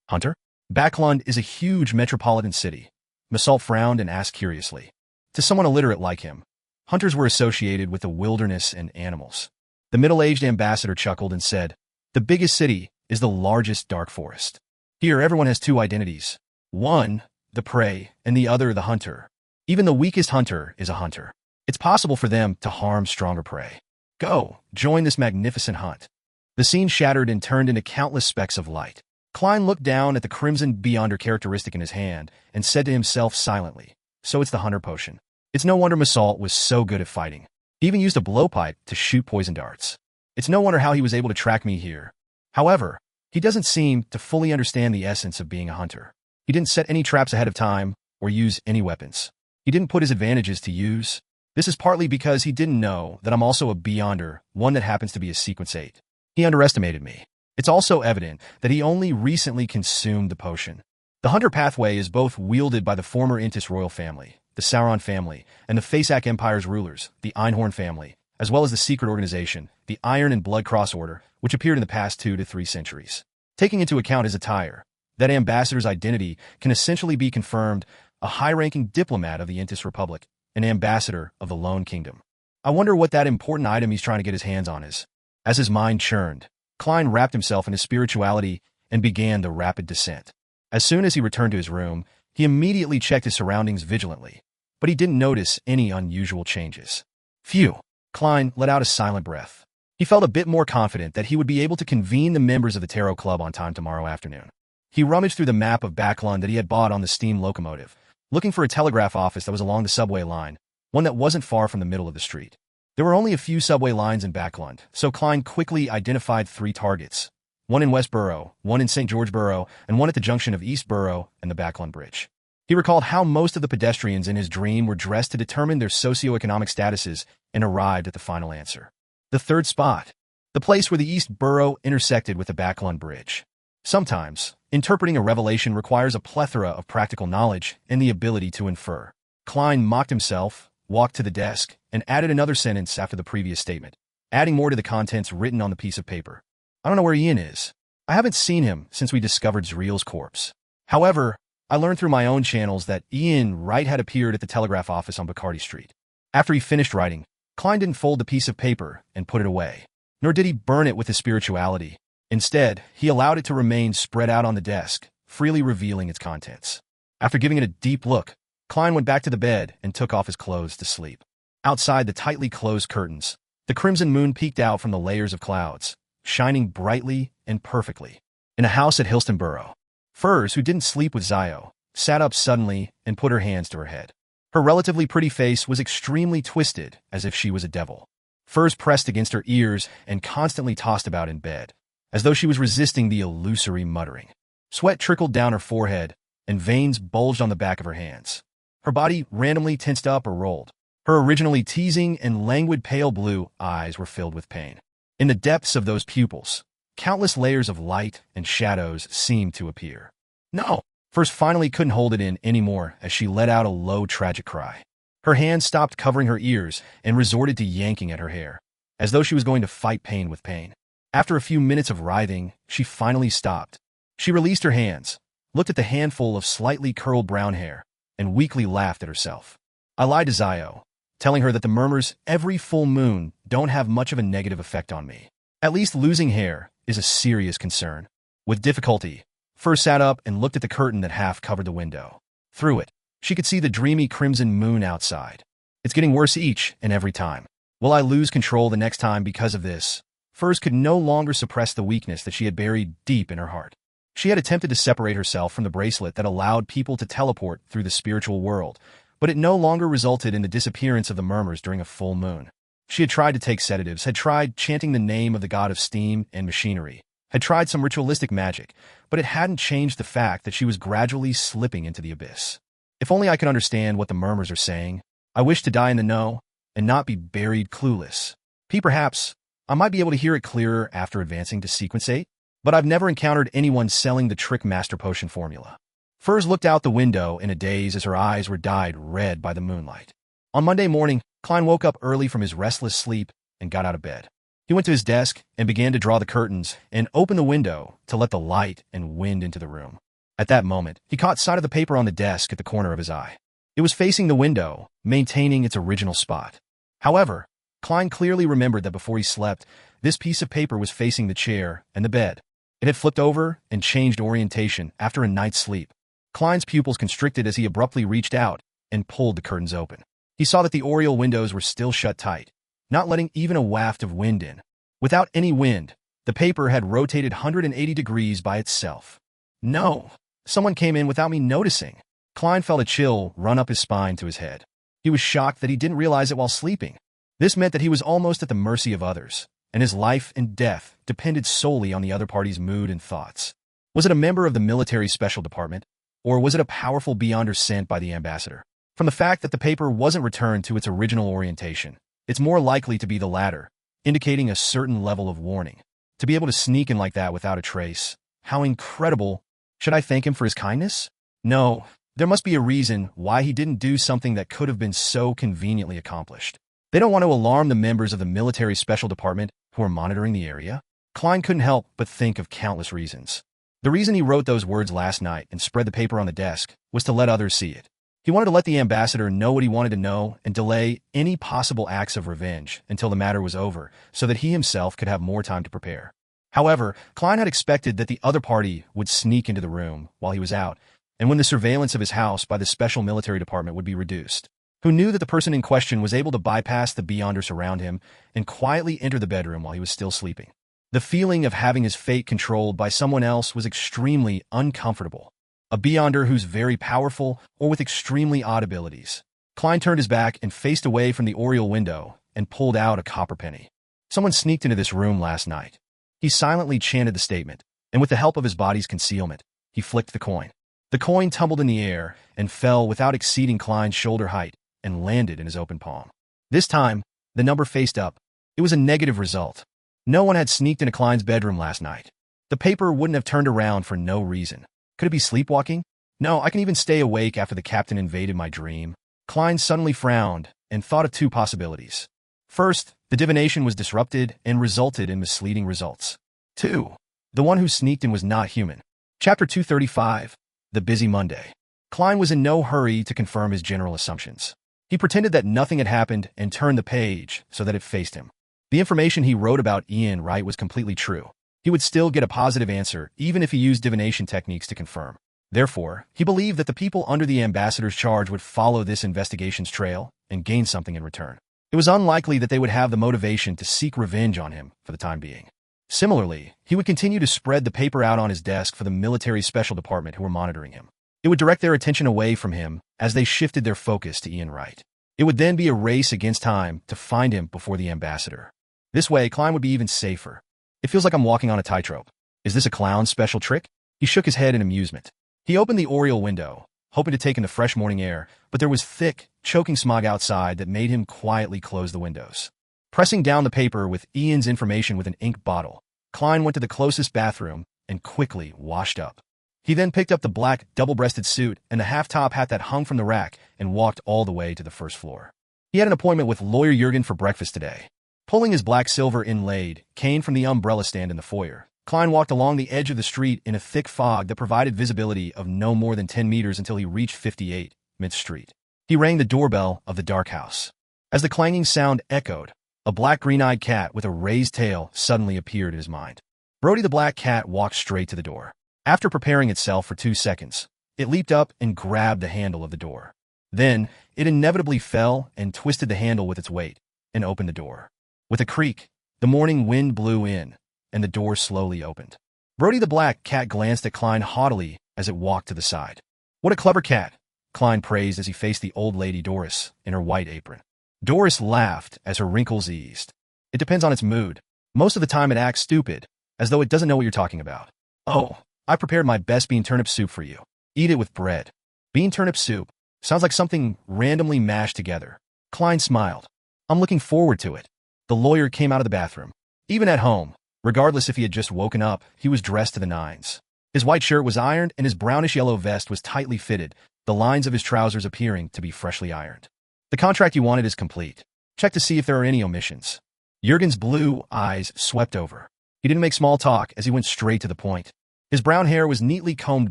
Hunter? Backlund is a huge metropolitan city. Massault frowned and asked curiously. To someone illiterate like him, hunters were associated with the wilderness and animals. The middle-aged ambassador chuckled and said, the biggest city is the largest dark forest. Here everyone has 2 identities. One, the prey, and the other, the hunter. Even the weakest hunter is a hunter. It's possible for them to harm stronger prey. Go, join this magnificent hunt. The scene shattered and turned into countless specks of light. Klein looked down at the crimson Beyonder characteristic in his hand and said to himself silently, so it's the hunter potion. It's no wonder Massault was so good at fighting. He even used a blowpipe to shoot poison darts. It's no wonder how he was able to track me here. However, he doesn't seem to fully understand the essence of being a hunter. He didn't set any traps ahead of time or use any weapons. He didn't put his advantages to use. This is partly because he didn't know that I'm also a Beyonder, one that happens to be a Sequence 8. He underestimated me. It's also evident that he only recently consumed the potion. The Hunter pathway is both wielded by the former Intis royal family, the Sauron family, and the Faceak Empire's rulers, the Einhorn family, as well as the secret organization, the Iron and Blood Cross Order, which appeared in the past 2 to 3 centuries. Taking into account his attire, that ambassador's identity can essentially be confirmed a high-ranking diplomat of the Intis Republic, an ambassador of the Lone Kingdom. I wonder what that important item he's trying to get his hands on is. As his mind churned, Klein wrapped himself in his spirituality and began the rapid descent. As soon as he returned to his room, he immediately checked his surroundings vigilantly, but he didn't notice any unusual changes. Phew! Klein let out a silent breath. He felt a bit more confident that he would be able to convene the members of the Tarot Club on time tomorrow afternoon. He rummaged through the map of Backlund that he had bought on the steam locomotive, looking for a telegraph office that was along the subway line, one that wasn't far from the middle of the street. There were only a few subway lines in Backlund, so Klein quickly identified 3 targets, one in West Borough, one in St. George Borough, and one at the junction of East Borough and the Backlund Bridge. He recalled how most of the pedestrians in his dream were dressed to determine their socioeconomic statuses and arrived at the final answer. The 3rd spot, the place where the East Borough intersected with the Backlund Bridge. Sometimes, interpreting a revelation requires a plethora of practical knowledge and the ability to infer. Klein mocked himself, walked to the desk, and added another sentence after the previous statement, adding more to the contents written on the piece of paper. I don't know where Ian is. I haven't seen him since we discovered Zreel's corpse. However, I learned through my own channels that Ian Wright had appeared at the telegraph office on Bacardi Street. After he finished writing, Klein didn't fold the piece of paper and put it away, nor did he burn it with his spirituality. Instead, he allowed it to remain spread out on the desk, freely revealing its contents. After giving it a deep look, Klein went back to the bed and took off his clothes to sleep. Outside the tightly closed curtains, the crimson moon peeked out from the layers of clouds, shining brightly and perfectly. In a house at Hillstonborough, Furs, who didn't sleep with Zio, sat up suddenly and put her hands to her head. Her relatively pretty face was extremely twisted, as if she was a devil. Furs pressed against her ears and constantly tossed about in bed, as though she was resisting the illusory muttering. Sweat trickled down her forehead, and veins bulged on the back of her hands. Her body randomly tensed up or rolled. Her originally teasing and languid pale blue eyes were filled with pain. In the depths of those pupils, countless layers of light and shadows seemed to appear. No! Furs finally couldn't hold it in anymore as she let out a low, tragic cry. Her hands stopped covering her ears and resorted to yanking at her hair, as though she was going to fight pain with pain. After a few minutes of writhing, she finally stopped. She released her hands, looked at the handful of slightly curled brown hair, and weakly laughed at herself. I lied to Zio, telling her that the murmurs every full moon don't have much of a negative effect on me. At least losing hair is a serious concern. With difficulty, Furs sat up and looked at the curtain that half covered the window. Through it, she could see the dreamy crimson moon outside. It's getting worse each and every time. Will I lose control the next time because of this? Furs could no longer suppress the weakness that she had buried deep in her heart. She had attempted to separate herself from the bracelet that allowed people to teleport through the spiritual world, but it no longer resulted in the disappearance of the murmurs during a full moon. She had tried to take sedatives, had tried chanting the name of the god of steam and machinery, had tried some ritualistic magic, but it hadn't changed the fact that she was gradually slipping into the abyss. If only I could understand what the murmurs are saying. I wish to die in the know and not be buried clueless. Perhaps I might be able to hear it clearer after advancing to Sequence 8, but I've never encountered anyone selling the Trick Master Potion formula. Furs looked out the window in a daze as her eyes were dyed red by the moonlight. On Monday morning, Klein woke up early from his restless sleep and got out of bed. He went to his desk and began to draw the curtains and open the window to let the light and wind into the room. At that moment, he caught sight of the paper on the desk at the corner of his eye. It was facing the window, maintaining its original spot. However, Klein clearly remembered that before he slept, this piece of paper was facing the chair and the bed. It had flipped over and changed orientation after a night's sleep. Klein's pupils constricted as he abruptly reached out and pulled the curtains open. He saw that the oriel windows were still shut tight, not letting even a waft of wind in. Without any wind, the paper had rotated 180 degrees by itself. No! Someone came in without me noticing. Klein felt a chill run up his spine to his head. He was shocked that he didn't realize it while sleeping. This meant that he was almost at the mercy of others, and his life and death depended solely on the other party's mood and thoughts. Was it a member of the military special department? Or was it a powerful beyonder sent by the ambassador? From the fact that the paper wasn't returned to its original orientation, it's more likely to be the latter, indicating a certain level of warning. To be able to sneak in like that without a trace, how incredible. Should I thank him for his kindness? No, there must be a reason why he didn't do something that could have been so conveniently accomplished. They don't want to alarm the members of the military special department who are monitoring the area? Klein couldn't help but think of countless reasons. The reason he wrote those words last night and spread the paper on the desk was to let others see it. He wanted to let the ambassador know what he wanted to know and delay any possible acts of revenge until the matter was over so that he himself could have more time to prepare. However, Klein had expected that the other party would sneak into the room while he was out, and when the surveillance of his house by the special military department would be reduced. Who knew that the person in question was able to bypass the beyonders around him and quietly enter the bedroom while he was still sleeping. The feeling of having his fate controlled by someone else was extremely uncomfortable. A beyonder who's very powerful or with extremely odd abilities. Klein turned his back and faced away from the oriel window and pulled out a copper penny. Someone sneaked into this room last night. He silently chanted the statement, and with the help of his body's concealment, he flicked the coin. The coin tumbled in the air and fell without exceeding Klein's shoulder height and landed in his open palm. This time, the number faced up. It was a negative result. No one had sneaked into Klein's bedroom last night. The paper wouldn't have turned around for no reason. Could it be sleepwalking? No, I can even stay awake after the captain invaded my dream. Klein suddenly frowned and thought of two possibilities. First, the divination was disrupted and resulted in misleading results. 2. The one who sneaked in was not human. Chapter 235. The Busy Monday. Klein was in no hurry to confirm his general assumptions. He pretended that nothing had happened and turned the page so that it faced him. The information he wrote about Ian Wright was completely true. He would still get a positive answer even if he used divination techniques to confirm. Therefore, he believed that the people under the ambassador's charge would follow this investigation's trail and gain something in return. It was unlikely that they would have the motivation to seek revenge on him for the time being. Similarly, he would continue to spread the paper out on his desk for the military special department who were monitoring him. It would direct their attention away from him as they shifted their focus to Ian Wright. It would then be a race against time to find him before the ambassador. This way, Klein would be even safer. It feels like I'm walking on a tightrope. Is this a clown's special trick? He shook his head in amusement. He opened the oriel window, hoping to take in the fresh morning air, but there was thick, choking smog outside that made him quietly close the windows. Pressing down the paper with Ian's information with an ink bottle, Klein went to the closest bathroom and quickly washed up. He then picked up the black, double-breasted suit and the half-top hat that hung from the rack and walked all the way to the first floor. He had an appointment with lawyer Jurgen for breakfast today. Pulling his black-silver inlaid cane from the umbrella stand in the foyer, Klein walked along the edge of the street in a thick fog that provided visibility of no more than 10 meters until he reached 58 Mid-Street. He rang the doorbell of the dark house. As the clanging sound echoed, a black green-eyed cat with a raised tail suddenly appeared in his mind. Brody the black cat walked straight to the door. After preparing itself for 2 seconds, it leaped up and grabbed the handle of the door. Then, it inevitably fell and twisted the handle with its weight and opened the door. With a creak, the morning wind blew in, and the door slowly opened. Brody the black cat glanced at Klein haughtily as it walked to the side. "What a clever cat," Klein praised as he faced the old lady Doris in her white apron. Doris laughed as her wrinkles eased. "It depends on its mood. Most of the time it acts stupid, as though it doesn't know what you're talking about. Oh, I prepared my best bean turnip soup for you. Eat it with bread." Bean turnip soup sounds like something randomly mashed together. Klein smiled. "I'm looking forward to it." The lawyer came out of the bathroom. Even at home, regardless if he had just woken up, he was dressed to the nines. His white shirt was ironed and his brownish-yellow vest was tightly fitted, the lines of his trousers appearing to be freshly ironed. "The contract you wanted is complete. Check to see if there are any omissions." Jurgen's blue eyes swept over. He didn't make small talk as he went straight to the point. His brown hair was neatly combed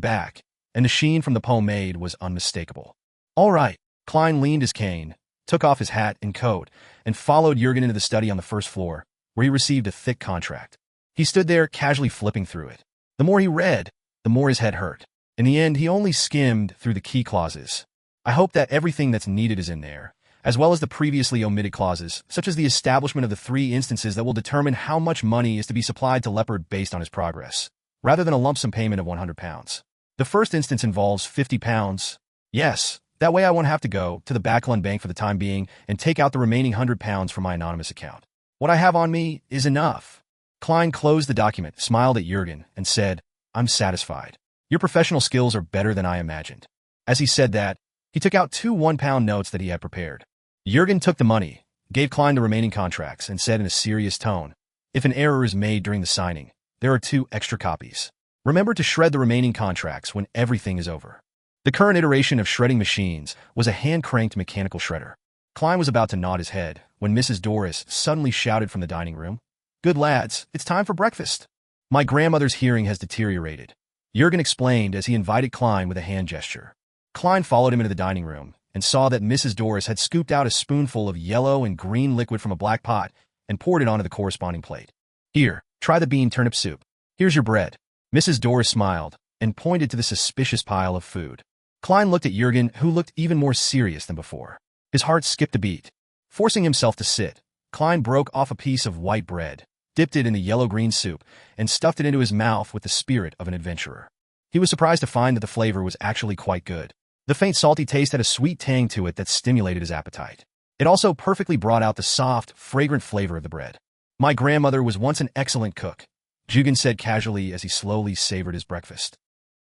back, and the sheen from the pomade was unmistakable. "All right." Klein leaned his cane, took off his hat and coat, and followed Jurgen into the study on the first floor, where he received a thick contract. He stood there casually flipping through it. The more he read, the more his head hurt. In the end, he only skimmed through the key clauses. "I hope that everything that's needed is in there, as well as the previously omitted clauses, such as the establishment of the 3 instances that will determine how much money is to be supplied to Leopard based on his progress, rather than a lump sum payment of £100. The first instance involves £50. Yes, that way I won't have to go to the Backlund Bank for the time being and take out the remaining £100 from my anonymous account. What I have on me is enough." Klein closed the document, smiled at Jurgen, and said, "I'm satisfied." Your professional skills are better than I imagined. As he said that, he took out 2 one-pound notes that he had prepared. Jurgen took the money, gave Klein the remaining contracts, and said in a serious tone, "If an error is made during the signing, there are 2 extra copies. Remember to shred the remaining contracts when everything is over." The current iteration of shredding machines was a hand-cranked mechanical shredder. Klein was about to nod his head when Mrs. Doris suddenly shouted from the dining room, "Good lads, it's time for breakfast." "My grandmother's hearing has deteriorated," Jurgen explained as he invited Klein with a hand gesture. Klein followed him into the dining room and saw that Mrs. Doris had scooped out a spoonful of yellow and green liquid from a black pot and poured it onto the corresponding plate. "Here, try the bean turnip soup. Here's your bread." Mrs. Doris smiled and pointed to the suspicious pile of food. Klein looked at Jurgen, who looked even more serious than before. His heart skipped a beat. Forcing himself to sit, Klein broke off a piece of white bread, dipped it in the yellow-green soup, and stuffed it into his mouth with the spirit of an adventurer. He was surprised to find that the flavor was actually quite good. The faint salty taste had a sweet tang to it that stimulated his appetite. It also perfectly brought out the soft, fragrant flavor of the bread. "My grandmother was once an excellent cook," Jurgen said casually as he slowly savored his breakfast.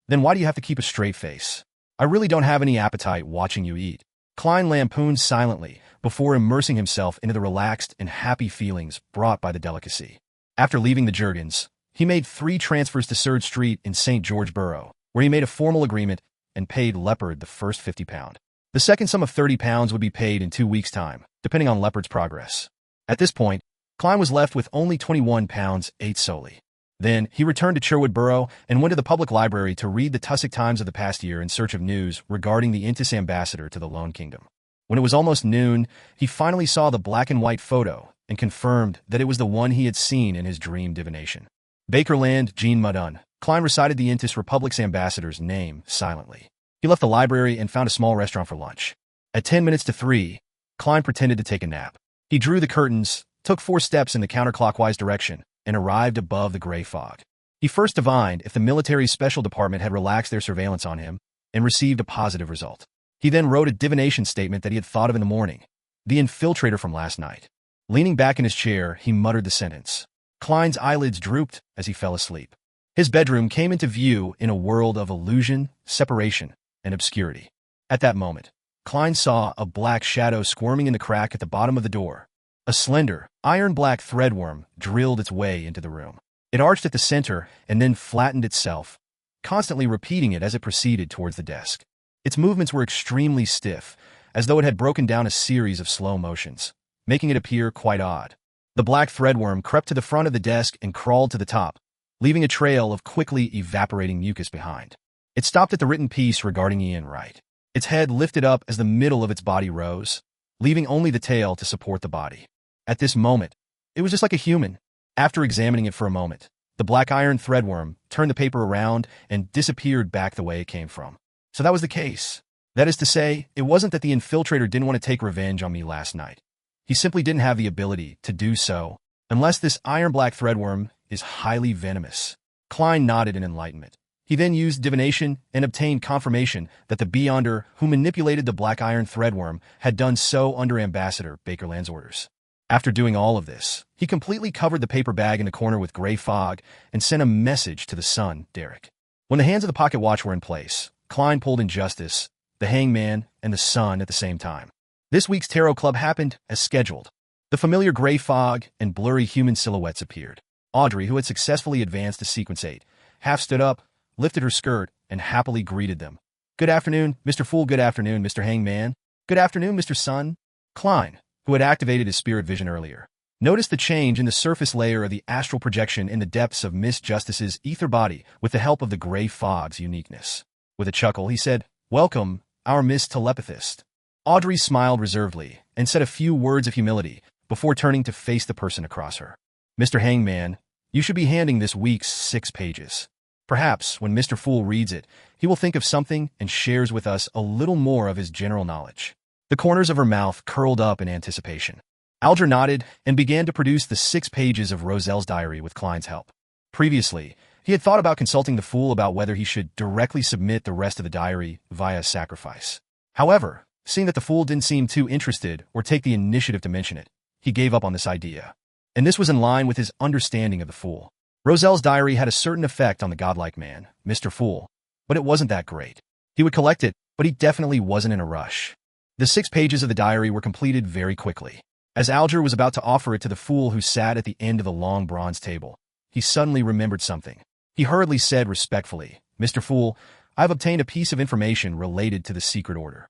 "Then why do you have to keep a straight face? I really don't have any appetite watching you eat." Klein lampooned silently before immersing himself into the relaxed and happy feelings brought by the delicacy. After leaving the Jurgens, he made 3 transfers to Surd Street in St. George Borough, where he made a formal agreement and paid Leopard the first £50. The second sum of £30 would be paid in 2 weeks' time, depending on Leopard's progress. At this point, Klein was left with only £21.08 solely. Then, he returned to Sherwood Borough and went to the public library to read the Tussock Times of the past year in search of news regarding the Intis ambassador to the Lone Kingdom. When it was almost noon, he finally saw the black-and-white photo and confirmed that it was the one he had seen in his dream divination. Bakerland, Jean Mudun. Klein recited the Intis Republic's ambassador's name silently. He left the library and found a small restaurant for lunch. At 10 minutes to 3, Klein pretended to take a nap. He drew the curtains, took 4 steps in the counterclockwise direction, and arrived above the gray fog. He first divined if the military special department had relaxed their surveillance on him and received a positive result. He then wrote a divination statement that he had thought of in the morning. The infiltrator from last night. Leaning back in his chair, he muttered the sentence. Klein's eyelids drooped as he fell asleep. His bedroom came into view in a world of illusion, separation, and obscurity. At that moment, Klein saw a black shadow squirming in the crack at the bottom of the door. A slender, iron-black threadworm drilled its way into the room. It arched at the center and then flattened itself, constantly repeating it as it proceeded towards the desk. Its movements were extremely stiff, as though it had broken down a series of slow motions, making it appear quite odd. The black threadworm crept to the front of the desk and crawled to the top, leaving a trail of quickly evaporating mucus behind. It stopped at the written piece regarding Ian Wright. Its head lifted up as the middle of its body rose, leaving only the tail to support the body. At this moment, it was just like a human. After examining it for a moment, the black iron threadworm turned the paper around and disappeared back the way it came from. So that was the case. That is to say, it wasn't that the infiltrator didn't want to take revenge on me last night. He simply didn't have the ability to do so, unless this iron-black threadworm is highly venomous. Klein nodded in enlightenment. He then used divination and obtained confirmation that the Beyonder who manipulated the black iron threadworm had done so under Ambassador Bakerland's orders. After doing all of this, he completely covered the paper bag in the corner with gray fog and sent a message to the son, Derek. When the hands of the pocket watch were in place, Klein pulled in Justice, the Hangman, and the Sun at the same time. This week's Tarot Club happened as scheduled. The familiar gray fog and blurry human silhouettes appeared. Audrey, who had successfully advanced to Sequence 8, half stood up, lifted her skirt, and happily greeted them. "Good afternoon, Mr. Fool. Good afternoon, Mr. Hangman. Good afternoon, Mr. Sun." Klein, who had activated his spirit vision earlier, noticed the change in the surface layer of the astral projection in the depths of Miss Justice's ether body with the help of the gray fog's uniqueness. With a chuckle, he said, "Welcome, our Miss Telepathist." Audrey smiled reservedly and said a few words of humility before turning to face the person across her. "Mr. Hangman, you should be handing this week's 6 pages. Perhaps, when Mr. Fool reads it, he will think of something and shares with us a little more of his general knowledge." The corners of her mouth curled up in anticipation. Alger nodded and began to produce the 6 pages of Roselle's diary with Klein's help. Previously, he had thought about consulting the Fool about whether he should directly submit the rest of the diary via sacrifice. However, seeing that the Fool didn't seem too interested or take the initiative to mention it, he gave up on this idea. And this was in line with his understanding of the Fool. Roselle's diary had a certain effect on the godlike man, Mr. Fool, but it wasn't that great. He would collect it, but he definitely wasn't in a rush. The 6 pages of the diary were completed very quickly. As Alger was about to offer it to the fool who sat at the end of the long bronze table, he suddenly remembered something. He hurriedly said respectfully, "Mr. Fool, I have obtained a piece of information related to the secret order."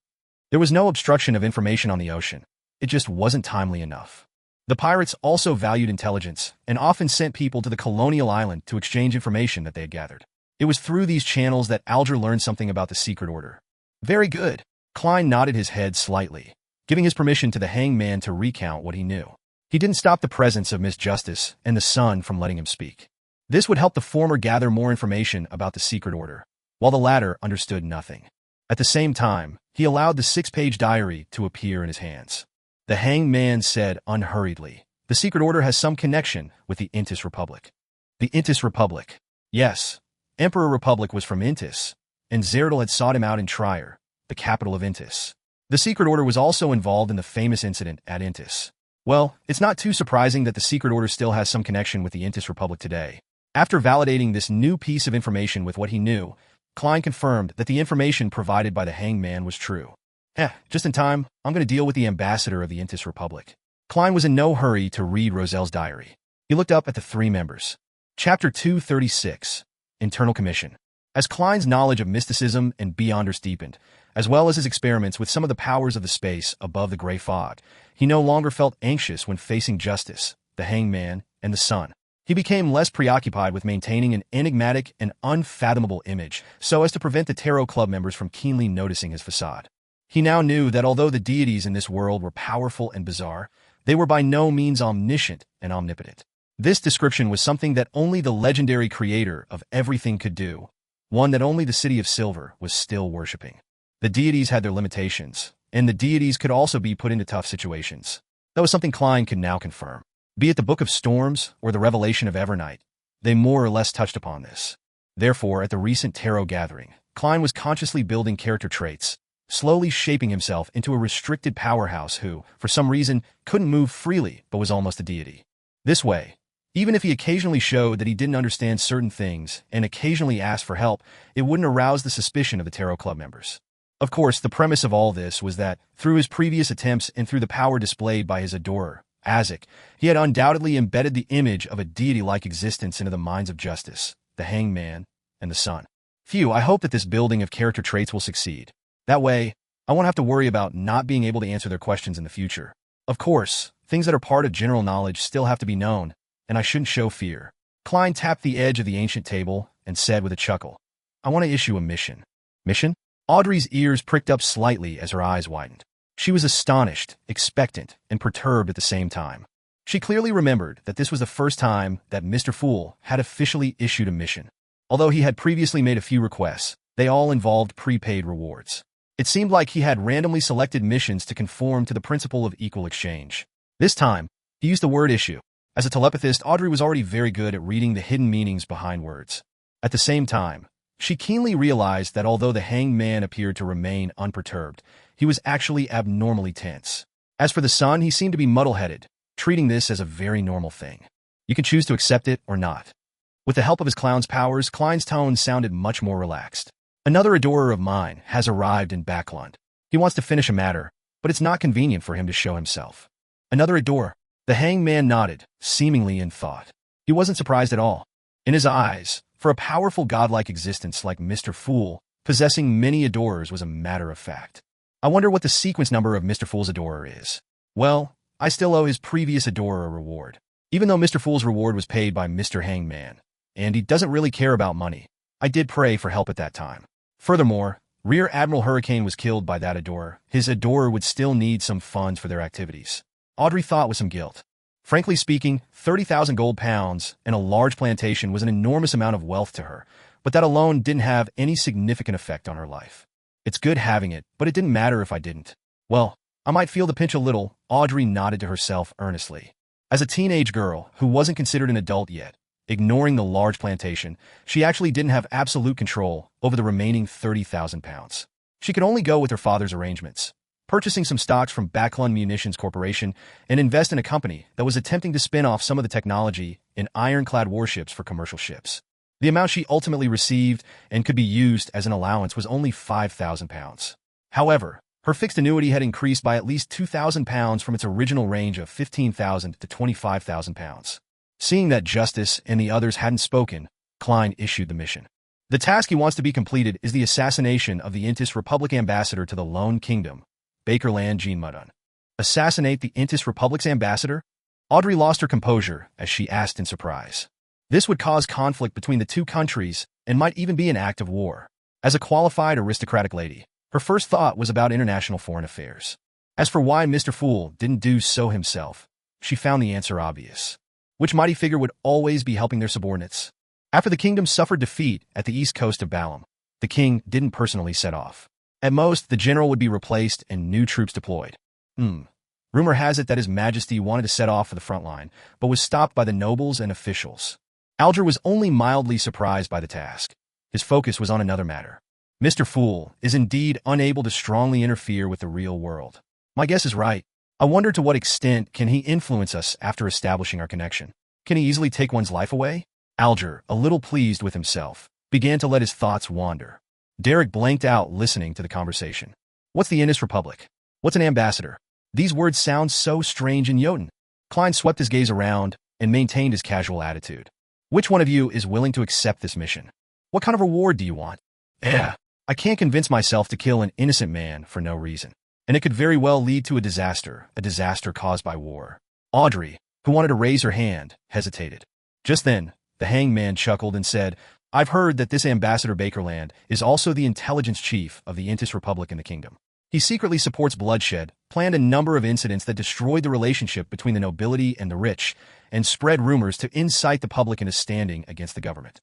There was no obstruction of information on the ocean. It just wasn't timely enough. The pirates also valued intelligence and often sent people to the colonial island to exchange information that they had gathered. It was through these channels that Alger learned something about the secret order. Very good. Klein nodded his head slightly, giving his permission to the hangman to recount what he knew. He didn't stop the presence of Miss Justice and the Sun from letting him speak. This would help the former gather more information about the secret order, while the latter understood nothing. At the same time, he allowed the 6-page diary to appear in his hands. The hangman said unhurriedly, "The secret order has some connection with the Intis Republic." The Intis Republic. Yes, Emperor Republic was from Intis, and Zerdal had sought him out in Trier, the capital of Intis. The secret order was also involved in the famous incident at Intis. Well, it's not too surprising that the secret order still has some connection with the Intis Republic today. After validating this new piece of information with what he knew, Klein confirmed that the information provided by the hangman was true. Just in time, I'm going to deal with the ambassador of the Intis Republic. Klein was in no hurry to read Roselle's diary. He looked up at the 3 members. Chapter 236, Internal Commission. As Klein's knowledge of mysticism and beyonders deepened, as well as his experiments with some of the powers of the space above the gray fog, he no longer felt anxious when facing Justice, the hangman, and the Sun. He became less preoccupied with maintaining an enigmatic and unfathomable image so as to prevent the Tarot Club members from keenly noticing his facade. He now knew that although the deities in this world were powerful and bizarre, they were by no means omniscient and omnipotent. This description was something that only the legendary creator of everything could do, one that only the City of Silver was still worshipping. The deities had their limitations, and the deities could also be put into tough situations. That was something Klein could now confirm. Be it the Book of Storms or the Revelation of Evernight, they more or less touched upon this. Therefore, at the recent tarot gathering, Klein was consciously building character traits, slowly shaping himself into a restricted powerhouse who, for some reason, couldn't move freely but was almost a deity. This way, even if he occasionally showed that he didn't understand certain things and occasionally asked for help, it wouldn't arouse the suspicion of the Tarot Club members. Of course, the premise of all this was that, through his previous attempts and through the power displayed by his adorer, Azek, he had undoubtedly embedded the image of a deity-like existence into the minds of Justice, the hangman, and the Sun. Phew, I hope that this building of character traits will succeed. That way, I won't have to worry about not being able to answer their questions in the future. Of course, things that are part of general knowledge still have to be known, and I shouldn't show fear. Klein tapped the edge of the ancient table and said with a chuckle, "I want to issue a mission." Mission? Audrey's ears pricked up slightly as her eyes widened. She was astonished, expectant, and perturbed at the same time. She clearly remembered that this was the first time that Mr. Fool had officially issued a mission. Although he had previously made a few requests, they all involved prepaid rewards. It seemed like he had randomly selected missions to conform to the principle of equal exchange. This time, he used the word issue. As a telepathist, Audrey was already very good at reading the hidden meanings behind words. At the same time, she keenly realized that although the hanged man appeared to remain unperturbed, he was actually abnormally tense. As for the Sun, he seemed to be muddle-headed, treating this as a very normal thing. You can choose to accept it or not. With the help of his clown's powers, Klein's tone sounded much more relaxed. Another adorer of mine has arrived in Backlund. He wants to finish a matter, but it's not convenient for him to show himself. Another adorer. The hanged man nodded, seemingly in thought. He wasn't surprised at all. In his eyes, for a powerful godlike existence like Mr. Fool, possessing many adorers was a matter of fact. I wonder what the sequence number of Mr. Fool's adorer is. Well, I still owe his previous adorer a reward. Even though Mr. Fool's reward was paid by Mr. Hangman, and he doesn't really care about money, I did pray for help at that time. Furthermore, Rear Admiral Hurricane was killed by that adorer. His adorer would still need some funds for their activities. Audrey thought with some guilt. Frankly speaking, 30,000 gold pounds and a large plantation was an enormous amount of wealth to her, but that alone didn't have any significant effect on her life. It's good having it, but it didn't matter if I didn't. Well, I might feel the pinch a little. Audrey nodded to herself earnestly. As a teenage girl who wasn't considered an adult yet, ignoring the large plantation, she actually didn't have absolute control over the remaining 30,000 pounds. She could only go with her father's arrangements, purchasing some stocks from Backlund Munitions Corporation and invest in a company that was attempting to spin off some of the technology in ironclad warships for commercial ships. The amount she ultimately received and could be used as an allowance was only £5,000. However, her fixed annuity had increased by at least £2,000 from its original range of £15,000 to £25,000. Seeing that Justice and the others hadn't spoken, Klein issued the mission. The task he wants to be completed is the assassination of the Intis Republic ambassador to the Lone Kingdom, Bakerland Jean Mudun. Assassinate the Intis Republic's ambassador? Audrey lost her composure as she asked in surprise. This would cause conflict between the two countries and might even be an act of war. As a qualified aristocratic lady, her first thought was about international foreign affairs. As for why Mr. Fool didn't do so himself, she found the answer obvious. Which mighty figure would always be helping their subordinates? After the kingdom suffered defeat at the east coast of Balam, the king didn't personally set off. At most, the general would be replaced and new troops deployed. Rumor has it that His Majesty wanted to set off for the front line, but was stopped by the nobles and officials. Alger was only mildly surprised by the task. His focus was on another matter. Mr. Fool is indeed unable to strongly interfere with the real world. My guess is right. I wonder to what extent can he influence us after establishing our connection. Can he easily take one's life away? Alger, a little pleased with himself, began to let his thoughts wander. Derek blanked out listening to the conversation. What's the Innis Republic? What's an ambassador? These words sound so strange in Jotun. Klein swept his gaze around and maintained his casual attitude. Which one of you is willing to accept this mission? What kind of reward do you want? I can't convince myself to kill an innocent man for no reason. And it could very well lead to a disaster caused by war. Audrey, who wanted to raise her hand, hesitated. Just then, the hangman chuckled and said, I've heard that this Ambassador Bakerland is also the intelligence chief of the Intis Republic in the kingdom. He secretly supports bloodshed, planned a number of incidents that destroyed the relationship between the nobility and the rich, and spread rumors to incite the public into standing against the government.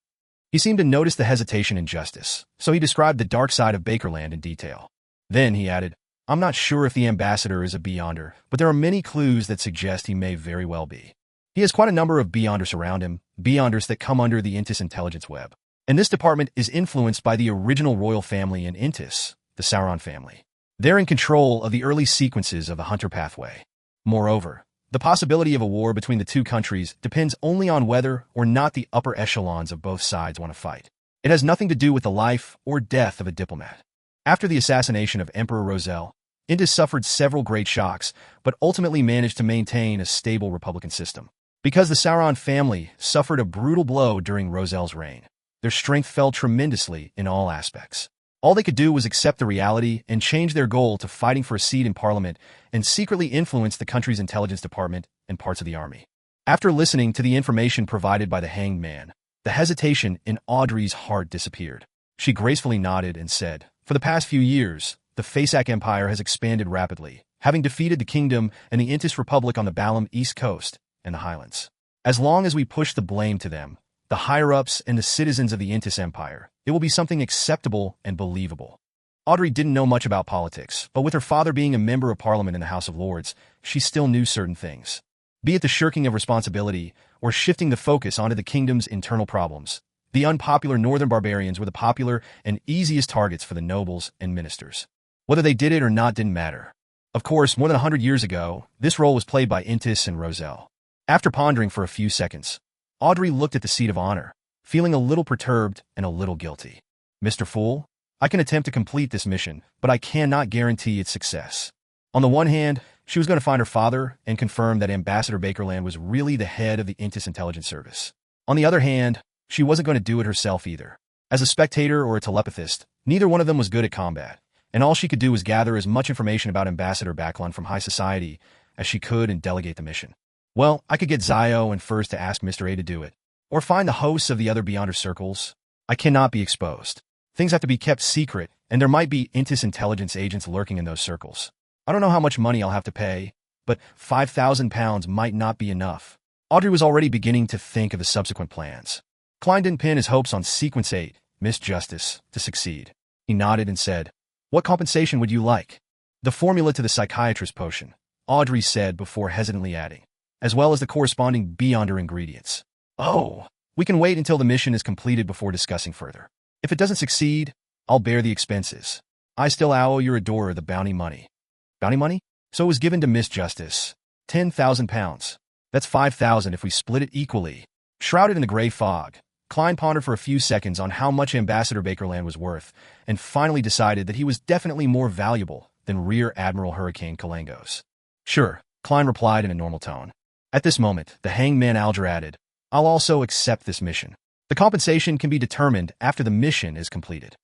He seemed to notice the hesitation in Justice, so he described the dark side of Bakerland in detail. Then he added, I'm not sure if the ambassador is a Beyonder, but there are many clues that suggest he may very well be. He has quite a number of Beyonders around him, Beyonders that come under the Intis intelligence web. And this department is influenced by the original royal family in Intis, the Sauron family. They're in control of the early sequences of the Hunter pathway. Moreover, the possibility of a war between the two countries depends only on whether or not the upper echelons of both sides want to fight. It has nothing to do with the life or death of a diplomat. After the assassination of Emperor Roselle, Intis suffered several great shocks, but ultimately managed to maintain a stable republican system. Because the Sauron family suffered a brutal blow during Roselle's reign, their strength fell tremendously in all aspects. All they could do was accept the reality and change their goal to fighting for a seat in parliament and secretly influence the country's intelligence department and parts of the army. After listening to the information provided by the hanged man, the hesitation in Audrey's heart disappeared. She gracefully nodded and said, For the past few years, the Fasak Empire has expanded rapidly, having defeated the kingdom and the Intis Republic on the Balam East Coast and the Highlands. As long as we push the blame to them, the higher-ups and the citizens of the Intis Empire, it will be something acceptable and believable. Audrey didn't know much about politics, but with her father being a member of parliament in the House of Lords, she still knew certain things. Be it the shirking of responsibility or shifting the focus onto the kingdom's internal problems, the unpopular northern barbarians were the popular and easiest targets for the nobles and ministers. Whether they did it or not didn't matter. Of course, more than 100 years ago, this role was played by Intis and Roselle. After pondering for a few seconds, Audrey looked at the seat of honor, feeling a little perturbed and a little guilty. Mr. Fool, I can attempt to complete this mission, but I cannot guarantee its success. On the one hand, she was going to find her father and confirm that Ambassador Bakerland was really the head of the Intis Intelligence Service. On the other hand, she wasn't going to do it herself either. As a spectator or a telepathist, neither one of them was good at combat, and all she could do was gather as much information about Ambassador Bakerland from high society as she could and delegate the mission. Well, I could get Zio and Furs to ask Mr. A to do it, or find the hosts of the other Beyonder circles. I cannot be exposed. Things have to be kept secret, and there might be Intis intelligence agents lurking in those circles. I don't know how much money I'll have to pay, but £5,000 might not be enough. Audrey was already beginning to think of the subsequent plans. Klein didn't pin his hopes on Sequence 8, Miss Justice, to succeed. He nodded and said, What compensation would you like? The formula to the psychiatrist potion, Audrey said before hesitantly adding, as well as the corresponding Beyonder ingredients. Oh, we can wait until the mission is completed before discussing further. If it doesn't succeed, I'll bear the expenses. I still owe your adorer the bounty money. Bounty money? So it was given to Miss Justice. £10,000. That's 5,000 if we split it equally. Shrouded in the gray fog, Klein pondered for a few seconds on how much Ambassador Bakerland was worth, and finally decided that he was definitely more valuable than Rear Admiral Hurricane Kalangos. Sure, Klein replied in a normal tone. At this moment, the hangman Alger added, I'll also accept this mission. The compensation can be determined after the mission is completed.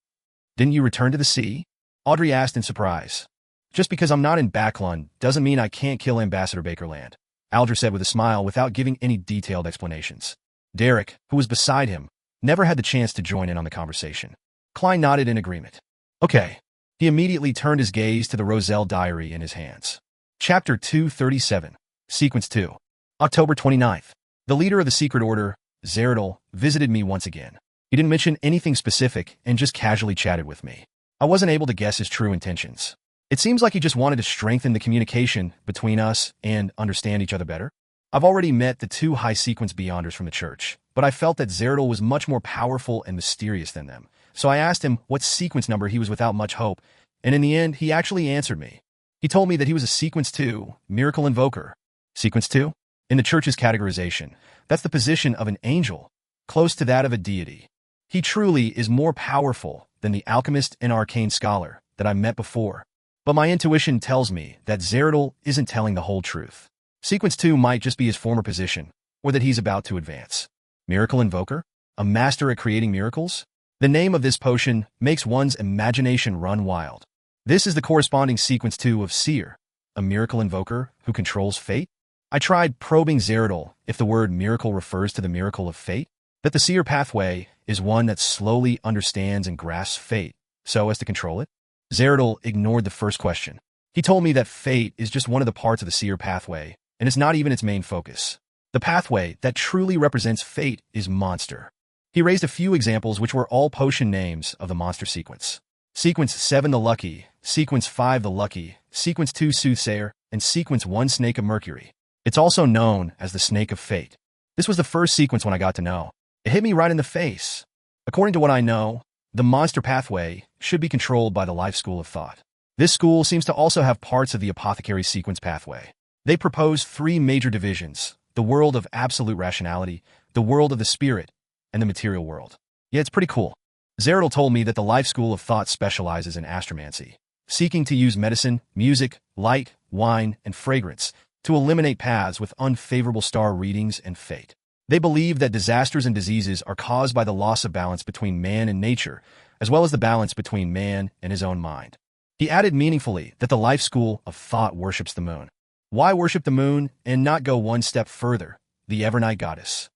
Didn't you return to the sea? Audrey asked in surprise. Just because I'm not in Backlund doesn't mean I can't kill Ambassador Bakerland, Alger said with a smile without giving any detailed explanations. Derek, who was beside him, never had the chance to join in on the conversation. Klein nodded in agreement. Okay. He immediately turned his gaze to the Roselle diary in his hands. Chapter 237, Sequence 2. October 29th. The leader of the Secret Order, Zeradol, visited me once again. He didn't mention anything specific and just casually chatted with me. I wasn't able to guess his true intentions. It seems like he just wanted to strengthen the communication between us and understand each other better. I've already met the two high-sequence Beyonders from the church, but I felt that Zeradol was much more powerful and mysterious than them. So I asked him what sequence number he was without much hope, and in the end, he actually answered me. He told me that he was a Sequence 2, Miracle Invoker. Sequence 2? In the church's categorization, that's the position of an angel, close to that of a deity. He truly is more powerful than the alchemist and arcane scholar that I met before. But my intuition tells me that Zeradol isn't telling the whole truth. Sequence 2 might just be his former position, or that he's about to advance. Miracle Invoker? A master at creating miracles? The name of this potion makes one's imagination run wild. This is the corresponding Sequence 2 of Seer, a miracle invoker who controls fate? I tried probing Zeradol if the word miracle refers to the miracle of fate, that the Seer pathway is one that slowly understands and grasps fate, so as to control it. Zeradol ignored the first question. He told me that fate is just one of the parts of the Seer pathway, and it's not even its main focus. The pathway that truly represents fate is Monster. He raised a few examples which were all potion names of the Monster sequence. Sequence 7 the Lucky, Sequence 5 the Lucky, Sequence 2 Soothsayer, and Sequence 1 Snake of Mercury. It's also known as the Snake of Fate. This was the first sequence when I got to know. It hit me right in the face. According to what I know, the Monster pathway should be controlled by the Life School of Thought. This school seems to also have parts of the Apothecary sequence pathway. They propose 3 major divisions: the world of absolute rationality, the world of the spirit, and the material world. Yeah, it's pretty cool. Zeradol told me that the Life School of Thought specializes in astromancy, seeking to use medicine, music, light, wine, and fragrance to eliminate paths with unfavorable star readings and fate. They believe that disasters and diseases are caused by the loss of balance between man and nature, as well as the balance between man and his own mind. He added meaningfully that the Life School of Thought worships the moon. Why worship the moon and not go one step further, the Evernight goddess?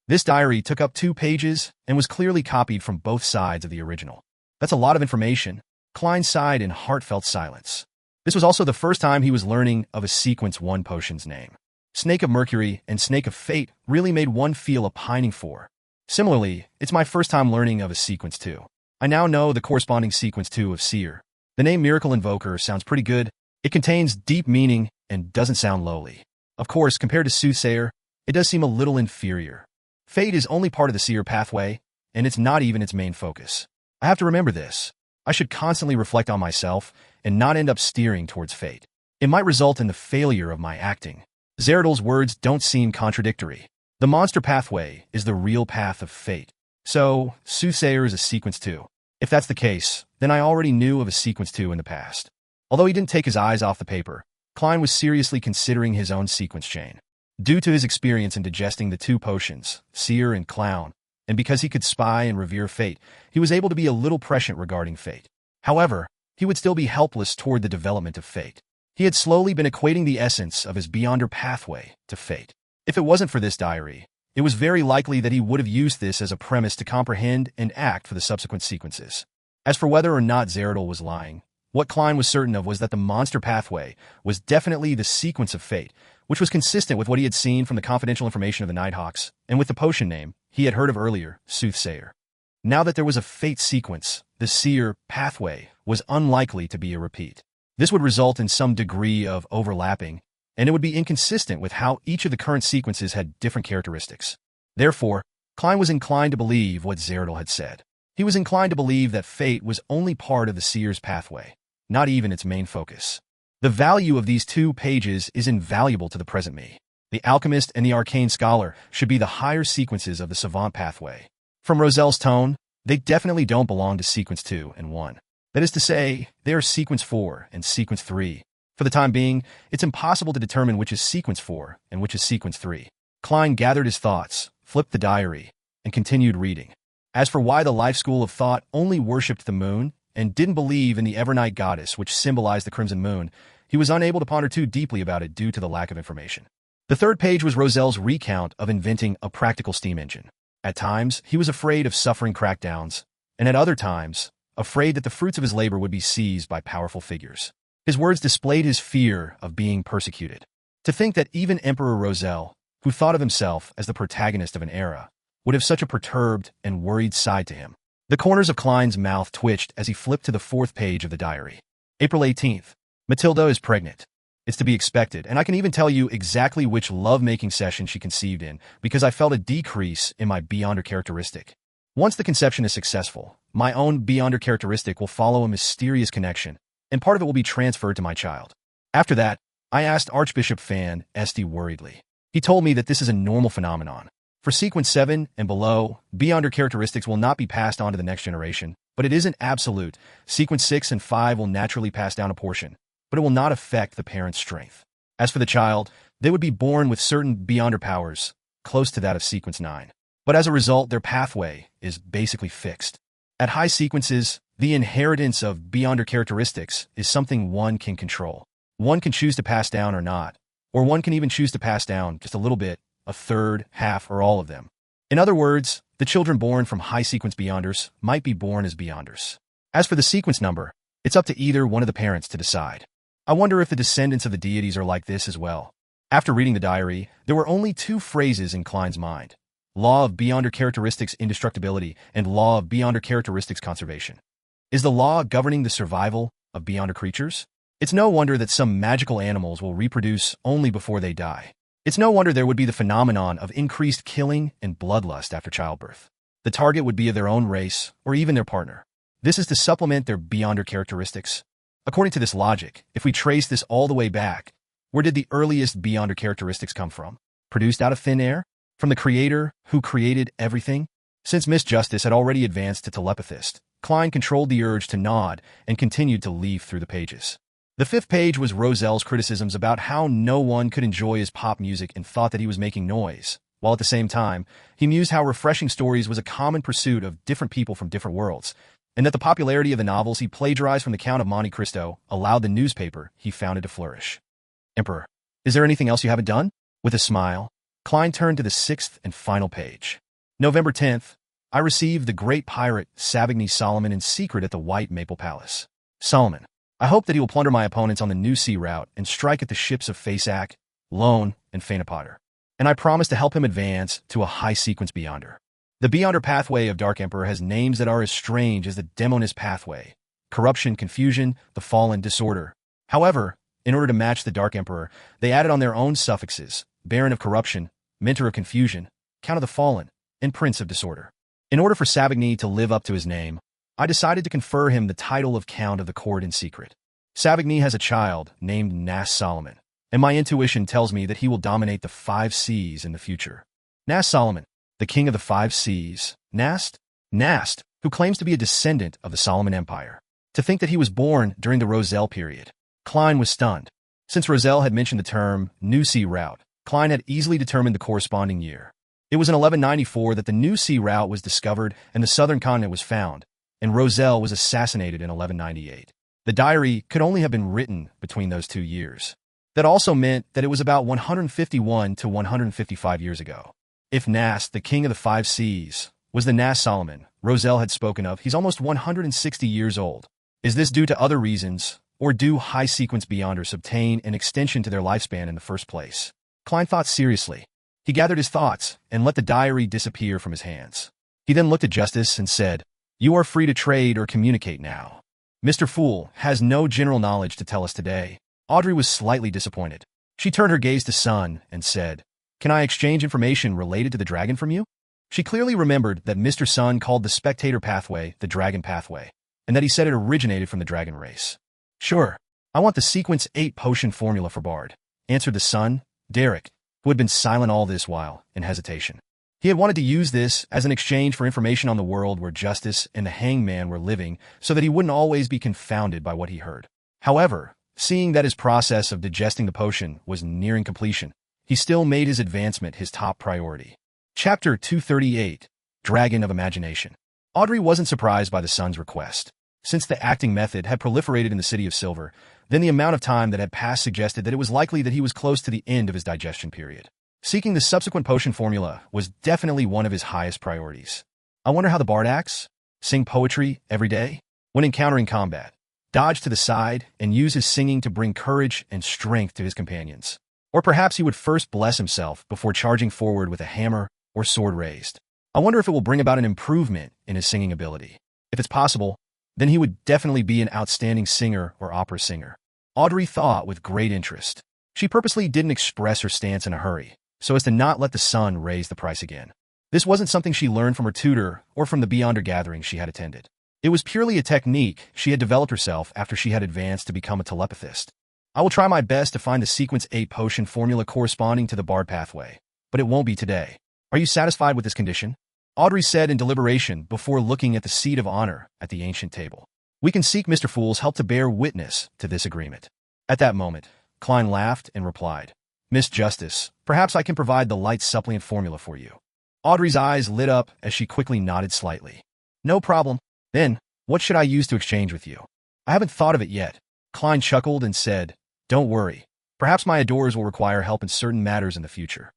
This diary took up 2 pages and was clearly copied from both sides of the original. That's a lot of information. Klein sighed in heartfelt silence. This was also the first time he was learning of a Sequence 1 potion's name. Snake of Mercury and Snake of Fate really made one feel a pining for. Similarly, it's my first time learning of a Sequence 2. I now know the corresponding Sequence 2 of Seer. The name Miracle Invoker sounds pretty good. It contains deep meaning and doesn't sound lowly. Of course, compared to Soothsayer, it does seem a little inferior. Fate is only part of the Seer pathway, and it's not even its main focus. I have to remember this. I should constantly reflect on myself and not end up steering towards fate. It might result in the failure of my acting. Zeradol's words don't seem contradictory. The Monster pathway is the real path of fate. So, Soothsayer is a Sequence 2. If that's the case, then I already knew of a Sequence 2 in the past. Although he didn't take his eyes off the paper, Klein was seriously considering his own sequence chain. Due to his experience in digesting the 2 potions, Seer and Clown, and because he could spy and revere fate, he was able to be a little prescient regarding fate. However, he would still be helpless toward the development of fate. He had slowly been equating the essence of his Beyonder pathway to fate. If it wasn't for this diary, it was very likely that he would have used this as a premise to comprehend and act for the subsequent sequences. As for whether or not Zeradol was lying, what Klein was certain of was that the Monster pathway was definitely the sequence of fate, which was consistent with what he had seen from the confidential information of the Nighthawks, and with the potion name he had heard of earlier, Soothsayer. Now that there was a fate sequence, the Seer pathway was unlikely to be a repeat. This would result in some degree of overlapping, and it would be inconsistent with how each of the current sequences had different characteristics. Therefore, Klein was inclined to believe what Zeradol had said. He was inclined to believe that fate was only part of the Seer's pathway, not even its main focus. The value of these 2 pages is invaluable to the present me. The Alchemist and the Arcane Scholar should be the higher sequences of the Savant pathway. From Roselle's tone, they definitely don't belong to Sequence 2 and 1. That is to say, they are Sequence 4 and Sequence 3. For the time being, it's impossible to determine which is Sequence 4 and which is Sequence 3. Klein gathered his thoughts, flipped the diary, and continued reading. As for why the life school of thought only worshipped the moon and didn't believe in the Evernight goddess which symbolized the crimson moon, he was unable to ponder too deeply about it due to the lack of information. The third page was Roselle's recount of inventing a practical steam engine. At times, he was afraid of suffering crackdowns, and at other times, afraid that the fruits of his labor would be seized by powerful figures. His words displayed his fear of being persecuted. To think that even Emperor Roselle, who thought of himself as the protagonist of an era, would have such a perturbed and worried side to him. The corners of Klein's mouth twitched as he flipped to the fourth page of the diary. April 18th. Matilda is pregnant. It's to be expected, and I can even tell you exactly which love-making session she conceived in because I felt a decrease in my Beyonder characteristic. Once the conception is successful, my own Beyonder characteristic will follow a mysterious connection, and part of it will be transferred to my child. After that, I asked Archbishop Fan Este worriedly. He told me that this is a normal phenomenon. For Sequence 7 and below, Beyonder characteristics will not be passed on to the next generation, but it isn't absolute. Sequence 6 and 5 will naturally pass down a portion, but it will not affect the parent's strength. As for the child, they would be born with certain Beyonder powers, close to that of Sequence 9. But as a result, their pathway is basically fixed. At high sequences, the inheritance of Beyonder characteristics is something one can control. One can choose to pass down or not, or one can even choose to pass down just a little bit, a third, half, or all of them. In other words, the children born from high-sequence Beyonders might be born as Beyonders. As for the sequence number, it's up to either one of the parents to decide. I wonder if the descendants of the deities are like this as well. After reading the diary, there were only two phrases in Klein's mind: Law of Beyonder Characteristics Indestructibility and Law of Beyonder Characteristics Conservation. Is the law governing the survival of Beyonder creatures? It's no wonder that some magical animals will reproduce only before they die. It's no wonder there would be the phenomenon of increased killing and bloodlust after childbirth. The target would be of their own race or even their partner. This is to supplement their Beyonder characteristics. According to this logic, if we trace this all the way back, where did the earliest Beyonder characteristics come from? Produced out of thin air? From the creator who created everything? Since Miss Justice had already advanced to telepathist, Klein controlled the urge to nod and continued to leaf through the pages. The fifth page was Roselle's criticisms about how no one could enjoy his pop music and thought that he was making noise, while at the same time, he mused how refreshing stories was a common pursuit of different people from different worlds, and that the popularity of the novels he plagiarized from the Count of Monte Cristo allowed the newspaper he founded to flourish. Emperor, is there anything else you haven't done? With a smile, Klein turned to the sixth and final page. November 10th, I received the great pirate Savigny Solomon in secret at the White Maple Palace. Solomon, I hope that he will plunder my opponents on the New Sea route and strike at the ships of Faceac, Lone, and Phaenopotter. And I promise to help him advance to a high-sequence Beyonder. The Beyonder pathway of Dark Emperor has names that are as strange as the Demonist pathway: corruption, confusion, the fallen, disorder. However, in order to match the Dark Emperor, they added on their own suffixes: Baron of Corruption, Mentor of Confusion, Count of the Fallen, and Prince of Disorder. In order for Savigny to live up to his name, I decided to confer him the title of Count of the Court in secret. Savigny has a child named Nas Solomon, and my intuition tells me that he will dominate the 5 seas in the future. Nas Solomon, the king of the 5 seas, Nast, who claims to be a descendant of the Solomon Empire. To think that he was born during the Roselle period. Klein was stunned. Since Roselle had mentioned the term New Sea Route, Klein had easily determined the corresponding year. It was in 1194 that the New Sea Route was discovered and the southern continent was found, and Roselle was assassinated in 1198. The diary could only have been written between those 2 years. That also meant that it was about 151 to 155 years ago. If Nast, the king of the 5 seas, was the Nas Solomon Roselle had spoken of, he's almost 160 years old. Is this due to other reasons, or do high-sequence Beyonders obtain an extension to their lifespan in the first place? Klein thought seriously. He gathered his thoughts and let the diary disappear from his hands. He then looked at Justice and said, "You are free to trade or communicate now. Mr. Fool has no general knowledge to tell us today." Audrey was slightly disappointed. She turned her gaze to Sun and said, "Can I exchange information related to the dragon from you?" She clearly remembered that Mr. Sun called the spectator pathway the dragon pathway, and that he said it originated from the dragon race. "Sure. I want the Sequence 8 potion formula for Bard," answered the Sun, Derek, who had been silent all this while, in hesitation. He had wanted to use this as an exchange for information on the world where Justice and the Hangman were living so that he wouldn't always be confounded by what he heard. However, seeing that his process of digesting the potion was nearing completion, he still made his advancement his top priority. Chapter 238, Dragon of Imagination. Audrey wasn't surprised by the son's request. Since the acting method had proliferated in the City of Silver, then the amount of time that had passed suggested that it was likely that he was close to the end of his digestion period. Seeking the subsequent potion formula was definitely one of his highest priorities. I wonder how the bard acts? Sing poetry every day? When encountering combat, dodge to the side and use his singing to bring courage and strength to his companions. Or perhaps he would first bless himself before charging forward with a hammer or sword raised. I wonder if it will bring about an improvement in his singing ability. If it's possible, then he would definitely be an outstanding singer or opera singer. Audrey thought with great interest. She purposely didn't express her stance in a hurry, so as to not let the son raise the price again. This wasn't something she learned from her tutor or from the Beyonder gatherings she had attended. It was purely a technique she had developed herself after she had advanced to become a telepathist. I will try my best to find the Sequence 8 potion formula corresponding to the Bard pathway, but it won't be today. Are you satisfied with this condition? Audrey said in deliberation before looking at the seat of honor at the ancient table. We can seek Mr. Fool's help to bear witness to this agreement. At that moment, Klein laughed and replied, Miss Justice, perhaps I can provide the light suppliant formula for you. Audrey's eyes lit up as she quickly nodded slightly. No problem. Then, what should I use to exchange with you? I haven't thought of it yet. Klein chuckled and said, Don't worry. Perhaps my adorers will require help in certain matters in the future.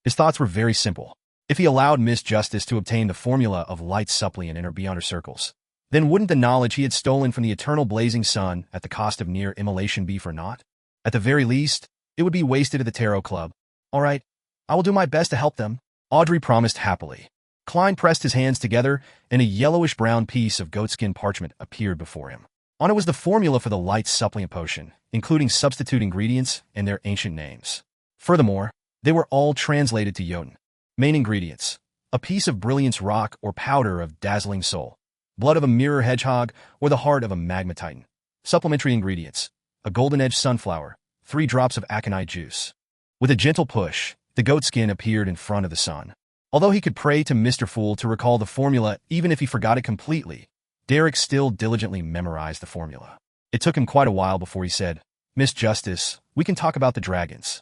His thoughts were very simple. If he allowed Miss Justice to obtain the formula of light suppliant in her Beyonder circles, then wouldn't the knowledge he had stolen from the eternal blazing sun at the cost of near immolation be for naught? At the very least, it would be wasted at the Tarot Club. All right, I will do my best to help them, Audrey promised happily. Klein pressed his hands together, and a yellowish-brown piece of goatskin parchment appeared before him. On it was the formula for the light suppliant potion, including substitute ingredients and their ancient names. Furthermore, they were all translated to Jotun. Main ingredients: a piece of brilliance rock or powder of dazzling soul, blood of a mirror hedgehog, or the heart of a magma titan. Supplementary ingredients: a golden-edged sunflower, 3 drops of aconite juice. With a gentle push, the goatskin appeared in front of the son. Although he could pray to Mr. Fool to recall the formula even if he forgot it completely, Derek still diligently memorized the formula. It took him quite a while before he said, Miss Justice, we can talk about the dragons.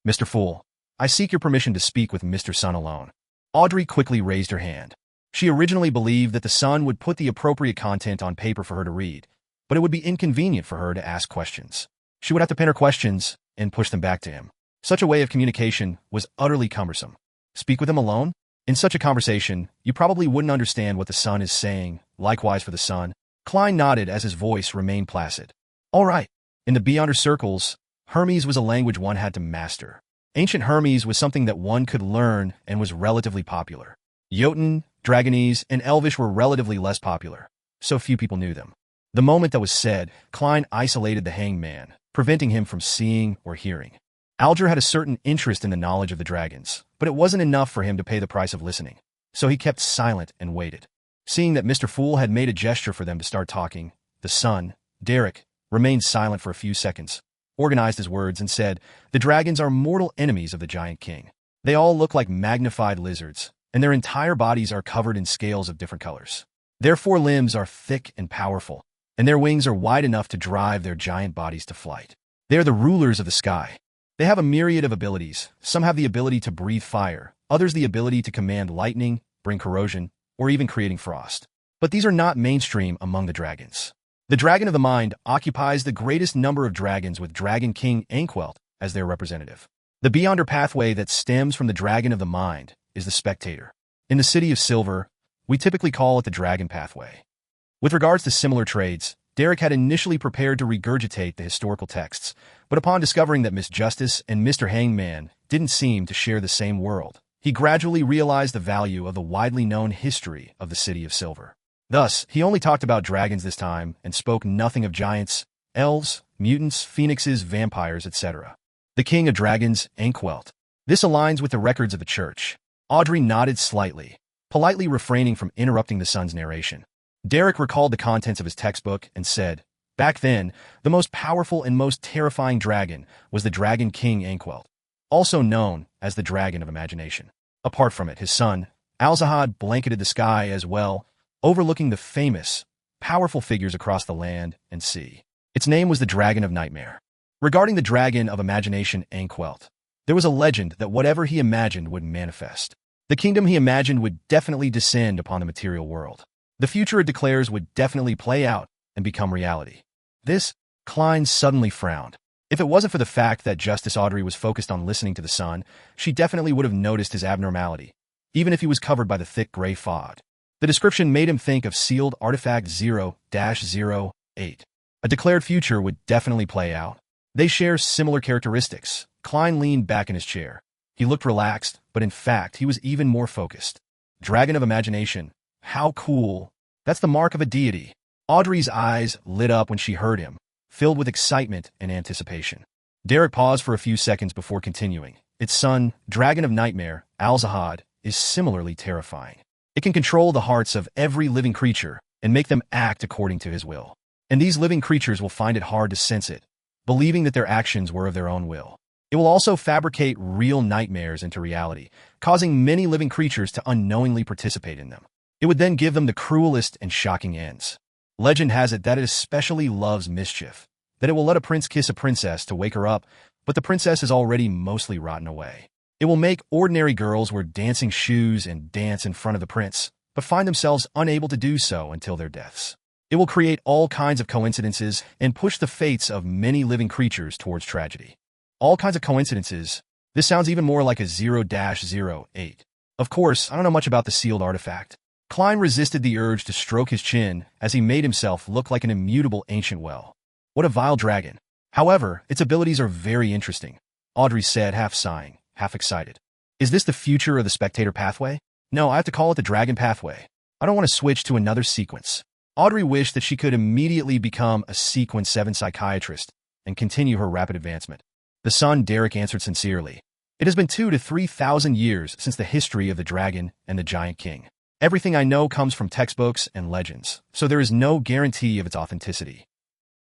Mr. Fool, I seek your permission to speak with Mr. Sun alone. Audrey quickly raised her hand. She originally believed that the son would put the appropriate content on paper for her to read, but it would be inconvenient for her to ask questions. She would have to pen her questions and push them back to him. Such a way of communication was utterly cumbersome. Speak with him alone? In such a conversation, you probably wouldn't understand what the son is saying. Likewise for the son. Klein nodded as his voice remained placid. All right. In the Beyonder circles, Hermes was a language one had to master. Ancient Hermes was something that one could learn and was relatively popular. Jotun, Dragonese, and Elvish were relatively less popular, so few people knew them. The moment that was said, Klein isolated the hangman, preventing him from seeing or hearing. Alger had a certain interest in the knowledge of the dragons, but it wasn't enough for him to pay the price of listening, so he kept silent and waited. Seeing that Mr. Fool had made a gesture for them to start talking, the son, Derek, remained silent for a few seconds, organized his words, and said, The dragons are mortal enemies of the giant king. They all look like magnified lizards, and their entire bodies are covered in scales of different colors. Their 4 limbs are thick and powerful, and their wings are wide enough to drive their giant bodies to flight. They are the rulers of the sky. They have a myriad of abilities. Some have the ability to breathe fire, others the ability to command lightning, bring corrosion, or even creating frost. But these are not mainstream among the dragons. The Dragon of the Mind occupies the greatest number of dragons, with Dragon King Anquelt as their representative. The Beyonder pathway that stems from the Dragon of the Mind is the Spectator. In the City of Silver, we typically call it the Dragon pathway. With regards to similar trades, Derek had initially prepared to regurgitate the historical texts, but upon discovering that Miss Justice and Mr. Hangman didn't seem to share the same world, he gradually realized the value of the widely known history of the City of Silver. Thus, he only talked about dragons this time and spoke nothing of giants, elves, mutants, phoenixes, vampires, etc. The King of Dragons, Anquelt. This aligns with the records of the church. Audrey nodded slightly, politely refraining from interrupting the son's narration. Derek recalled the contents of his textbook and said, Back then, the most powerful and most terrifying dragon was the Dragon King Anquelt, also known as the Dragon of Imagination. Apart from it, his son, Alzahad, blanketed the sky as well, overlooking the famous, powerful figures across the land and sea. Its name was the Dragon of Nightmare. Regarding the Dragon of Imagination Anquelt, there was a legend that whatever he imagined would manifest. The kingdom he imagined would definitely descend upon the material world. The future, it declares, would definitely play out and become reality. This, Klein suddenly frowned. If it wasn't for the fact that Justice Audrey was focused on listening to the son, she definitely would have noticed his abnormality, even if he was covered by the thick gray fog. The description made him think of sealed artifact 0-08. A declared future would definitely play out. They share similar characteristics. Klein leaned back in his chair. He looked relaxed, but in fact, he was even more focused. Dragon of Imagination. How cool. That's the mark of a deity. Audrey's eyes lit up when she heard him, filled with excitement and anticipation. Derek paused for a few seconds before continuing. Its son, Dragon of Nightmare, Alzahad, is similarly terrifying. It can control the hearts of every living creature and make them act according to his will. And these living creatures will find it hard to sense it, believing that their actions were of their own will. It will also fabricate real nightmares into reality, causing many living creatures to unknowingly participate in them. It would then give them the cruelest and shocking ends. Legend has it that it especially loves mischief, that it will let a prince kiss a princess to wake her up, but the princess is already mostly rotten away. It will make ordinary girls wear dancing shoes and dance in front of the prince, but find themselves unable to do so until their deaths. It will create all kinds of coincidences and push the fates of many living creatures towards tragedy. All kinds of coincidences. This sounds even more like a 0-08. Of course, I don't know much about the sealed artifact. Klein resisted the urge to stroke his chin as he made himself look like an immutable ancient well. What a vile dragon. However, its abilities are very interesting, Audrey said, half sighing, half excited. Is this the future of the spectator pathway? No, I have to call it the dragon pathway. I don't want to switch to another sequence. Audrey wished that she could immediately become a Sequence 7 psychiatrist and continue her rapid advancement. The son, Derek, answered sincerely. It has been 2,000 to 3,000 years since the history of the dragon and the giant king. Everything I know comes from textbooks and legends, so there is no guarantee of its authenticity.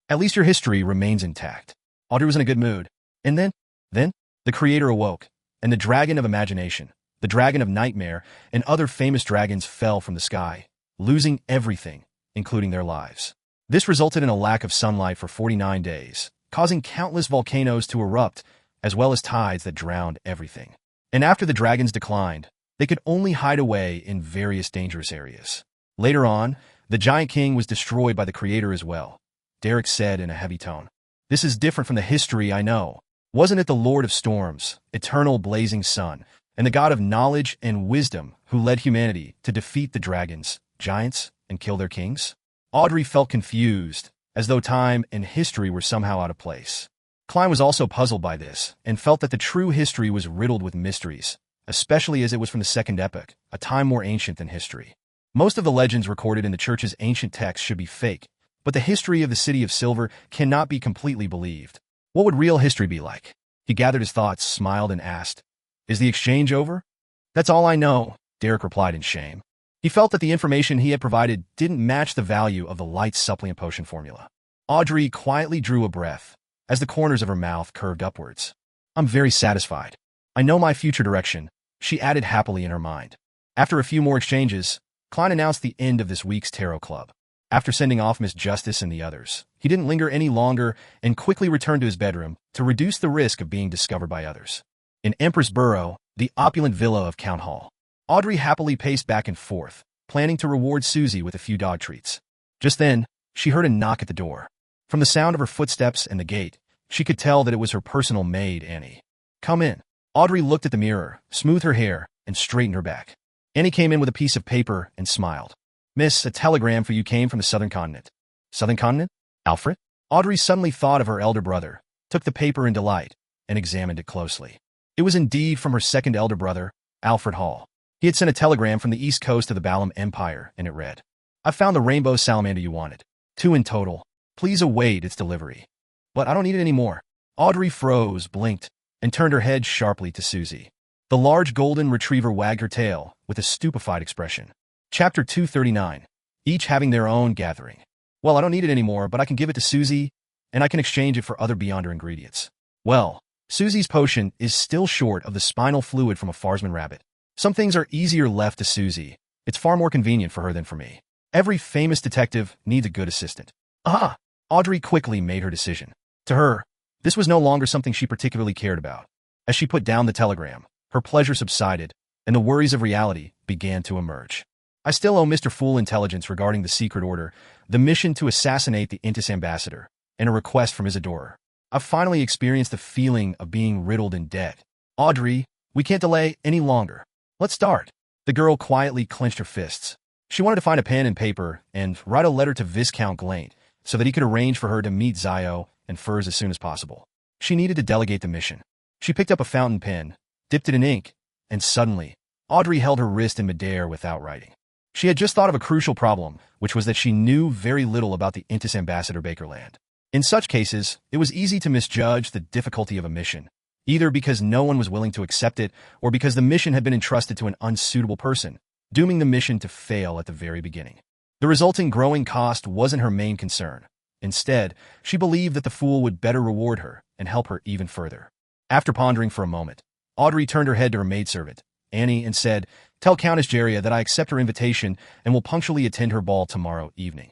At least your history remains intact. Audrey was in a good mood. And then, the creator awoke, and the Dragon of Imagination, the Dragon of Nightmare, and other famous dragons fell from the sky, losing everything, including their lives. This resulted in a lack of sunlight for 49 days, causing countless volcanoes to erupt, as well as tides that drowned everything. And after the dragons declined, they could only hide away in various dangerous areas. Later on, the giant king was destroyed by the creator as well, Derek said in a heavy tone. This is different from the history I know. Wasn't it the Lord of Storms, eternal blazing sun, and the God of knowledge and wisdom who led humanity to defeat the dragons, giants, and kill their kings? Audrey felt confused, as though time and history were somehow out of place. Klein was also puzzled by this, and felt that the true history was riddled with mysteries, especially as it was from the Second Epoch, a time more ancient than history. Most of the legends recorded in the church's ancient texts should be fake, but the history of the City of Silver cannot be completely believed. What would real history be like? He gathered his thoughts, smiled, and asked, Is the exchange over? That's all I know, Derek replied in shame. He felt that the information he had provided didn't match the value of the light supplement potion formula. Audrey quietly drew a breath, as the corners of her mouth curved upwards. I'm very satisfied. I know my future direction, she added happily in her mind. After a few more exchanges, Klein announced the end of this week's Tarot Club. After sending off Miss Justice and the others, he didn't linger any longer and quickly returned to his bedroom to reduce the risk of being discovered by others. In Empress Borough, the opulent villa of Count Hall, Audrey happily paced back and forth, planning to reward Susie with a few dog treats. Just then, she heard a knock at the door. From the sound of her footsteps and the gate, she could tell that it was her personal maid, Annie. Come in. Audrey looked at the mirror, smoothed her hair, and straightened her back. Annie came in with a piece of paper and smiled. Miss, a telegram for you came from the Southern Continent. Southern Continent? Alfred? Audrey suddenly thought of her elder brother, took the paper in delight, and examined it closely. It was indeed from her second elder brother, Alfred Hall. He had sent a telegram from the east coast of the Balam Empire, and it read, I found the rainbow salamander you wanted. 2 in total. Please await its delivery. But I don't need it anymore. Audrey froze, blinked, and turned her head sharply to Susie. The large golden retriever wagged her tail with a stupefied expression. Chapter 239. Each having their own gathering. Well, I don't need it anymore, but I can give it to Susie, and I can exchange it for other Beyonder ingredients. Well, Susie's potion is still short of the spinal fluid from a Farsman rabbit. Some things are easier left to Susie. It's far more convenient for her than for me. Every famous detective needs a good assistant. Ah! Audrey quickly made her decision. To her, this was no longer something she particularly cared about. As she put down the telegram, her pleasure subsided, and the worries of reality began to emerge. I still owe Mr. Fool intelligence regarding the secret order, the mission to assassinate the Intis ambassador, and a request from his adorer. I've finally experienced the feeling of being riddled in debt. Audrey, we can't delay any longer. Let's start. The girl quietly clenched her fists. She wanted to find a pen and paper and write a letter to Viscount Glaint so that he could arrange for her to meet Zio and Furs as soon as possible. She needed to delegate the mission. She picked up a fountain pen, dipped it in ink, and suddenly, Audrey held her wrist in midair without writing. She had just thought of a crucial problem, which was that she knew very little about the Intis ambassador Bakerland. In such cases, it was easy to misjudge the difficulty of a mission, either because no one was willing to accept it or because the mission had been entrusted to an unsuitable person, dooming the mission to fail at the very beginning. The resulting growing cost wasn't her main concern. Instead, she believed that the fool would better reward her and help her even further. After pondering for a moment, Audrey turned her head to her maidservant, Annie, and said, "Tell Countess Jeria that I accept her invitation and will punctually attend her ball tomorrow evening."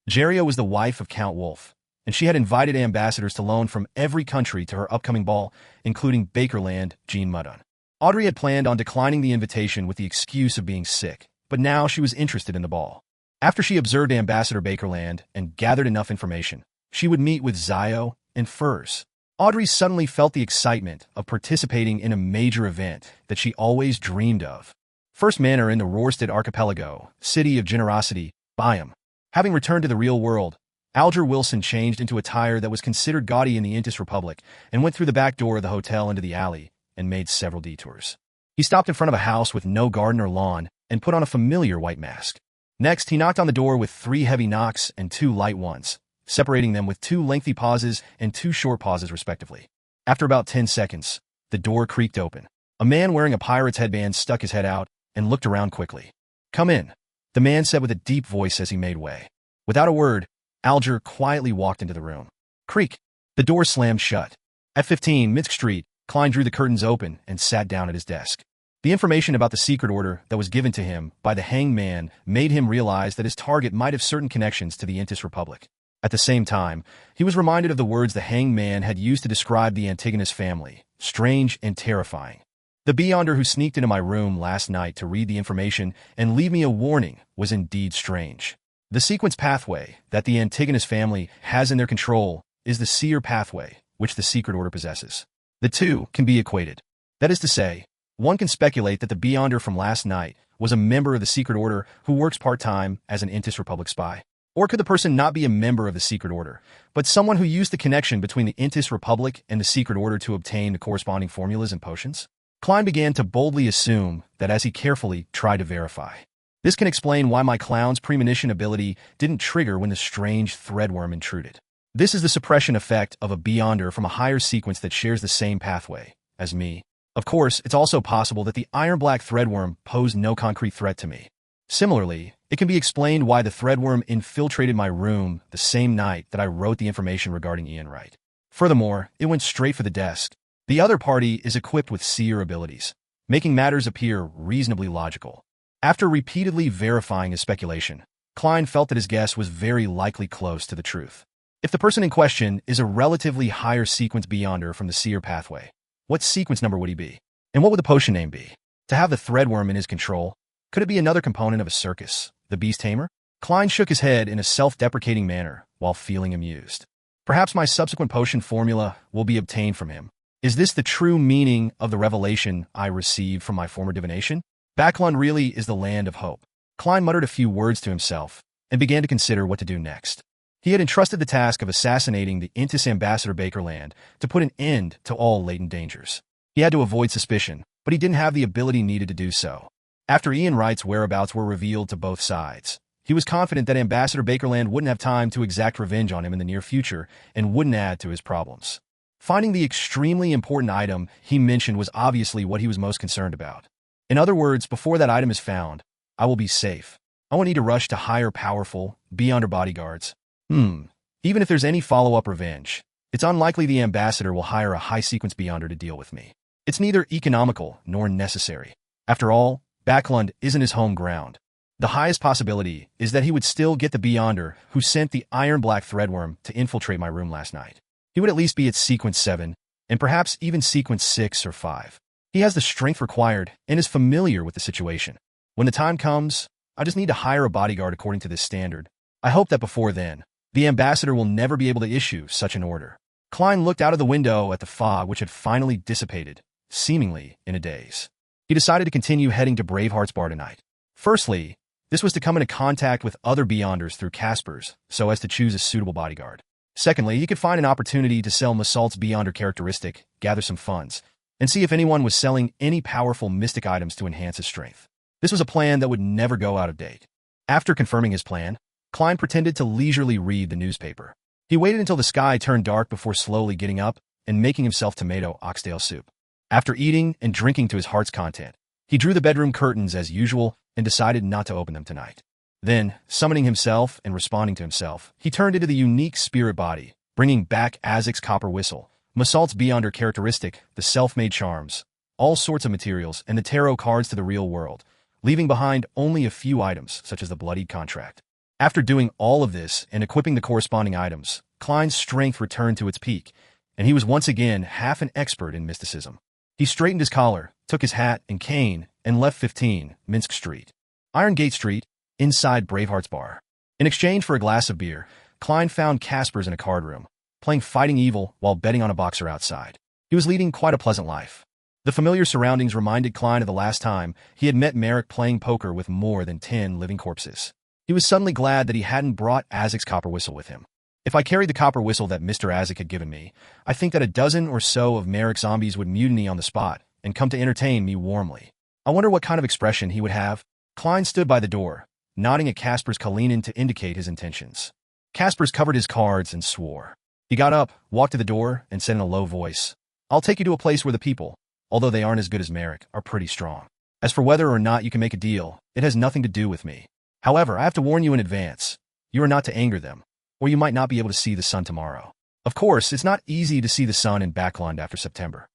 Jeria was the wife of Count Wolf, and she had invited ambassadors to loan from every country to her upcoming ball, including Bakerland, Jean Muddon. Audrey had planned on declining the invitation with the excuse of being sick, but now she was interested in the ball. After she observed Ambassador Bakerland and gathered enough information, she would meet with Zio and Furs. Audrey suddenly felt the excitement of participating in a major event that she always dreamed of. First manor in the Rorstad archipelago, city of generosity, Byam. Having returned to the real world, Alger Wilson changed into attire that was considered gaudy in the Intis Republic and went through the back door of the hotel into the alley and made several detours. He stopped in front of a house with no garden or lawn and put on a familiar white mask. Next, he knocked on the door with 3 heavy knocks and 2 light ones, separating them with 2 lengthy pauses and 2 short pauses respectively. After about 10 seconds, the door creaked open. A man wearing a pirate's headband stuck his head out and looked around quickly. "Come in," the man said with a deep voice as he made way. Without a word, Alger quietly walked into the room. Creak! The door slammed shut. At 15 Minsk Street, Klein drew the curtains open and sat down at his desk. The information about the secret order that was given to him by the hanged man made him realize that his target might have certain connections to the Intis Republic. At the same time, he was reminded of the words the hanged man had used to describe the Antigonus family, strange and terrifying. The beyonder who sneaked into my room last night to read the information and leave me a warning was indeed strange. The sequence pathway that the Antigonus family has in their control is the seer pathway, which the secret order possesses. The two can be equated. That is to say, one can speculate that the beyonder from last night was a member of the secret order who works part-time as an Intis Republic spy. Or could the person not be a member of the secret order, but someone who used the connection between the Intis Republic and the secret order to obtain the corresponding formulas and potions? Klein began to boldly assume that as he carefully tried to verify. This can explain why my clown's premonition ability didn't trigger when the strange threadworm intruded. This is the suppression effect of a beyonder from a higher sequence that shares the same pathway as me. Of course, it's also possible that the iron-black threadworm posed no concrete threat to me. Similarly, it can be explained why the threadworm infiltrated my room the same night that I wrote the information regarding Ian Wright. Furthermore, it went straight for the desk. The other party is equipped with seer abilities, making matters appear reasonably logical. After repeatedly verifying his speculation, Klein felt that his guess was very likely close to the truth. If the person in question is a relatively higher sequence beyonder from the seer pathway, what sequence number would he be? And what would the potion name be? To have the threadworm in his control, could it be another component of a circus, the beast tamer? Klein shook his head in a self-deprecating manner while feeling amused. Perhaps my subsequent potion formula will be obtained from him. Is this the true meaning of the revelation I received from my former divination? Backlund really is the land of hope. Klein muttered a few words to himself and began to consider what to do next. He had entrusted the task of assassinating the Intis ambassador Bakerland to put an end to all latent dangers. He had to avoid suspicion, but he didn't have the ability needed to do so. After Ian Wright's whereabouts were revealed to both sides, he was confident that Ambassador Bakerland wouldn't have time to exact revenge on him in the near future and wouldn't add to his problems. Finding the extremely important item he mentioned was obviously what he was most concerned about. In other words, before that item is found, I will be safe. I won't need to rush to hire powerful, beyonder bodyguards. Even if there's any follow-up revenge, it's unlikely the ambassador will hire a high-sequence beyonder to deal with me. It's neither economical nor necessary. After all, Backlund isn't his home ground. The highest possibility is that he would still get the Beyonder who sent the iron-black threadworm to infiltrate my room last night. He would at least be at sequence 7, and perhaps even sequence 6 or 5. He has the strength required and is familiar with the situation. When the time comes, I just need to hire a bodyguard according to this standard. I hope that before then, the ambassador will never be able to issue such an order. Klein looked out of the window at the fog which had finally dissipated, seemingly in a daze. He decided to continue heading to Braveheart's bar tonight. Firstly, this was to come into contact with other Beyonders through Casper's, so as to choose a suitable bodyguard. Secondly, he could find an opportunity to sell Masalt's Beyonder characteristic, gather some funds, and see if anyone was selling any powerful mystic items to enhance his strength. This was a plan that would never go out of date. After confirming his plan, Klein pretended to leisurely read the newspaper. He waited until the sky turned dark before slowly getting up and making himself tomato oxtail soup. After eating and drinking to his heart's content, he drew the bedroom curtains as usual and decided not to open them tonight. Then, summoning himself and responding to himself, he turned into the unique spirit body, bringing back Azek's copper whistle, Masalt's Beyonder characteristic, the self-made charms, all sorts of materials, and the tarot cards to the real world, leaving behind only a few items, such as the bloodied contract. After doing all of this and equipping the corresponding items, Klein's strength returned to its peak, and he was once again half an expert in mysticism. He straightened his collar, took his hat and cane, and left 15, Minsk Street. Iron Gate Street, inside Braveheart's bar. In exchange for a glass of beer, Klein found Casper's in a card room, playing Fighting Evil while betting on a boxer outside. He was leading quite a pleasant life. The familiar surroundings reminded Klein of the last time he had met Merrick playing poker with more than 10 living corpses. He was suddenly glad that he hadn't brought Azek's copper whistle with him. If I carried the copper whistle that Mr. Azek had given me, I think that a dozen or so of Merrick's zombies would mutiny on the spot and come to entertain me warmly. I wonder what kind of expression he would have. Klein stood by the door, nodding at Casper's Kalinin to indicate his intentions. Casper's covered his cards and swore. He got up, walked to the door, and said in a low voice, "I'll take you to a place where the people, although they aren't as good as Merrick, are pretty strong. As for whether or not you can make a deal, it has nothing to do with me. However, I have to warn you in advance. You are not to anger them, or you might not be able to see the sun tomorrow. Of course, it's not easy to see the sun in Backlund after September."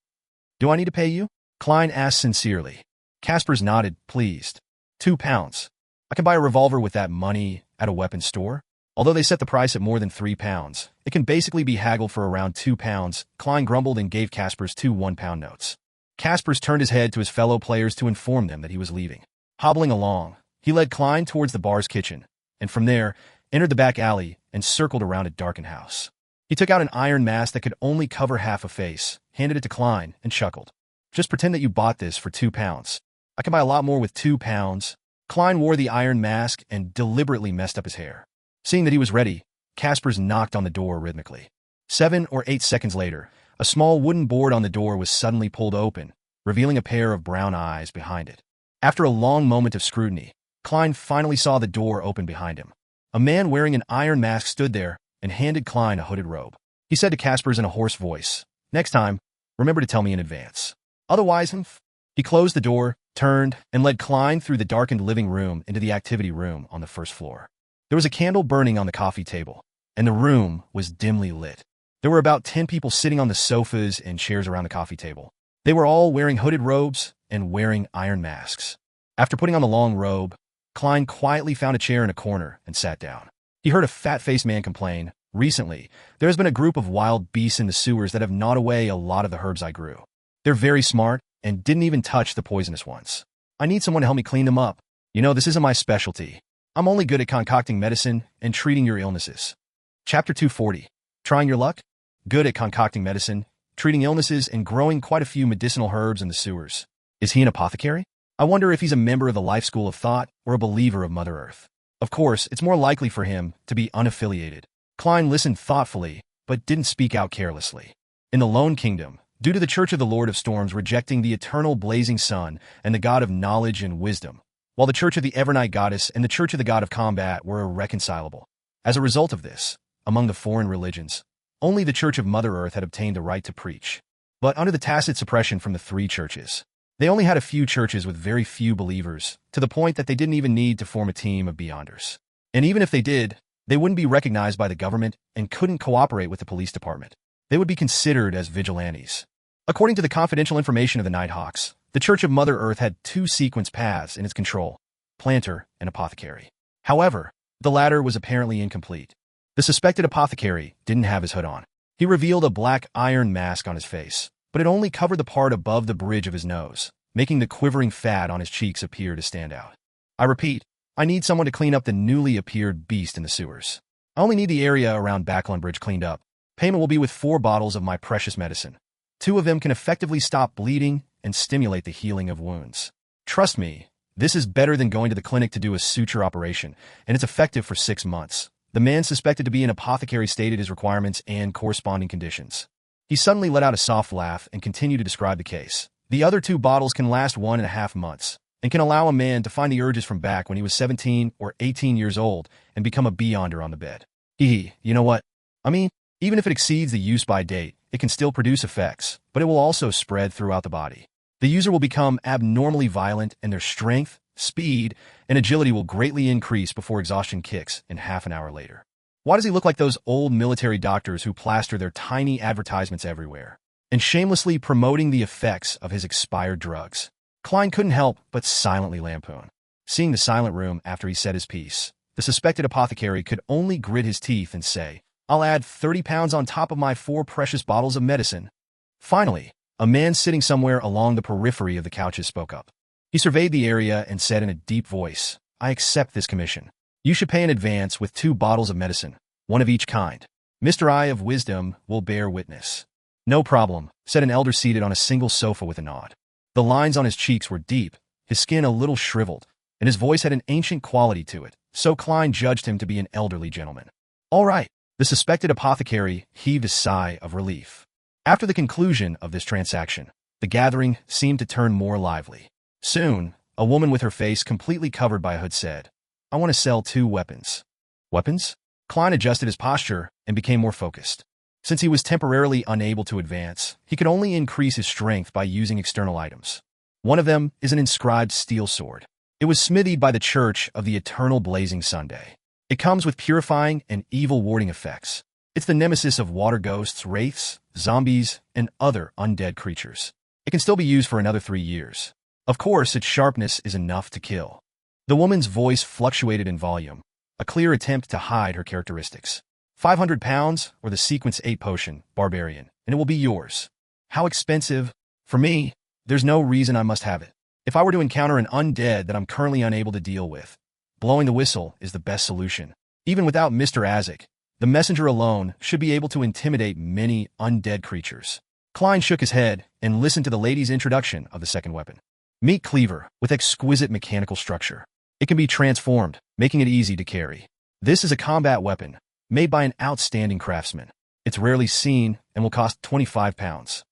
"Do I need to pay you?" Klein asked sincerely. Casper's nodded, pleased. £2. I can buy a revolver with that money at a weapons store. Although they set the price at more than £3, it can basically be haggled for around £2. Klein grumbled and gave Casper's 2 £1 notes. Casper's turned his head to his fellow players to inform them that he was leaving. Hobbling along, he led Klein towards the bar's kitchen, and from there, entered the back alley and circled around a darkened house. He took out an iron mask that could only cover half a face, handed it to Klein, and chuckled. "Just pretend that you bought this for £2. I can buy a lot more with £2. Klein wore the iron mask and deliberately messed up his hair. Seeing that he was ready, Casper's knocked on the door rhythmically. 7 or 8 seconds later, a small wooden board on the door was suddenly pulled open, revealing a pair of brown eyes behind it. After a long moment of scrutiny, Klein finally saw the door open behind him. A man wearing an iron mask stood there and handed Klein a hooded robe. He said to Casper's in a hoarse voice, "Next time, remember to tell me in advance. Otherwise, He closed the door, turned, and led Klein through the darkened living room into the activity room on the first floor. There was a candle burning on the coffee table, and the room was dimly lit. There were about 10 people sitting on the sofas and chairs around the coffee table. They were all wearing hooded robes and wearing iron masks. After putting on the long robe, Klein quietly found a chair in a corner and sat down. He heard a fat-faced man complain, "Recently, there has been a group of wild beasts in the sewers that have gnawed away a lot of the herbs I grew. They're very smart and didn't even touch the poisonous ones. I need someone to help me clean them up. You know, this isn't my specialty. I'm only good at concocting medicine and treating your illnesses." Chapter 240. Trying your luck? Good at concocting medicine, treating illnesses, and growing quite a few medicinal herbs in the sewers. Is he an apothecary? I wonder if he's a member of the Life School of Thought or a believer of Mother Earth. Of course, it's more likely for him to be unaffiliated. Klein listened thoughtfully, but didn't speak out carelessly. In the Lone Kingdom, due to the Church of the Lord of Storms rejecting the eternal blazing sun and the god of knowledge and wisdom, while the Church of the Evernight Goddess and the Church of the God of Combat were irreconcilable. As a result of this, among the foreign religions, only the Church of Mother Earth had obtained the right to preach. But under the tacit suppression from the 3 churches, they only had a few churches with very few believers, to the point that they didn't even need to form a team of Beyonders. And even if they did, they wouldn't be recognized by the government and couldn't cooperate with the police department. They would be considered as vigilantes. According to the confidential information of the Nighthawks, The Church of Mother Earth had two sequence paths in its control, planter and apothecary. However, the latter was apparently incomplete. The suspected apothecary didn't have his hood on. He revealed a black iron mask on his face, but it only covered the part above the bridge of his nose, making the quivering fat on his cheeks appear to stand out. I repeat, I need someone to clean up the newly appeared beast in the sewers. I only need the area around Backlund Bridge cleaned up. Payment will be with 4 bottles of my precious medicine. 2 of them can effectively stop bleeding and stimulate the healing of wounds. Trust me, this is better than going to the clinic to do a suture operation, and it's effective for 6 months. The man suspected to be an apothecary stated his requirements and corresponding conditions. He suddenly let out a soft laugh and continued to describe the case. The other 2 bottles can last 1.5 months and can allow a man to find the urges from back when he was 17 or 18 years old and become a beyonder on the bed. You know what? I mean, even if it exceeds the use-by date, it can still produce effects, but it will also spread throughout the body. The user will become abnormally violent, and their strength, speed, and agility will greatly increase before exhaustion kicks in half an hour later. Why does he look like those old military doctors who plaster their tiny advertisements everywhere and shamelessly promoting the effects of his expired drugs? Klein couldn't help but silently lampoon. Seeing the silent room after he said his piece, the suspected apothecary could only grit his teeth and say, "I'll add 30 pounds on top of my 4 precious bottles of medicine." Finally, a man sitting somewhere along the periphery of the couches spoke up. He surveyed the area and said in a deep voice, "I accept this commission. You should pay in advance with 2 bottles of medicine, 1 of each kind. Mr. Eye of Wisdom will bear witness." "No problem," said an elder seated on a single sofa with a nod. The lines on his cheeks were deep, his skin a little shriveled, and his voice had an ancient quality to it, so Klein judged him to be an elderly gentleman. "All right." The suspected apothecary heaved a sigh of relief. After the conclusion of this transaction, the gathering seemed to turn more lively. Soon, a woman with her face completely covered by a hood said, "I want to sell 2 weapons." "Weapons?" Klein adjusted his posture and became more focused. Since he was temporarily unable to advance, he could only increase his strength by using external items. One of them is an inscribed steel sword. It was smithied by the Church of the Eternal Blazing Sunday. It comes with purifying and evil-warding effects. It's the nemesis of water ghosts, wraiths, zombies, and other undead creatures. It can still be used for another 3 years. Of course, its sharpness is enough to kill. The woman's voice fluctuated in volume, a clear attempt to hide her characteristics. 500 pounds or the Sequence 8 potion, Barbarian, and it will be yours. How expensive? For me, there's no reason I must have it. If I were to encounter an undead that I'm currently unable to deal with, blowing the whistle is the best solution. Even without Mr. Azek, the messenger alone should be able to intimidate many undead creatures. Klein shook his head and listened to the lady's introduction of the second weapon. Meat cleaver with exquisite mechanical structure. It can be transformed, making it easy to carry. This is a combat weapon, made by an outstanding craftsman. It's rarely seen and will cost 25 pounds.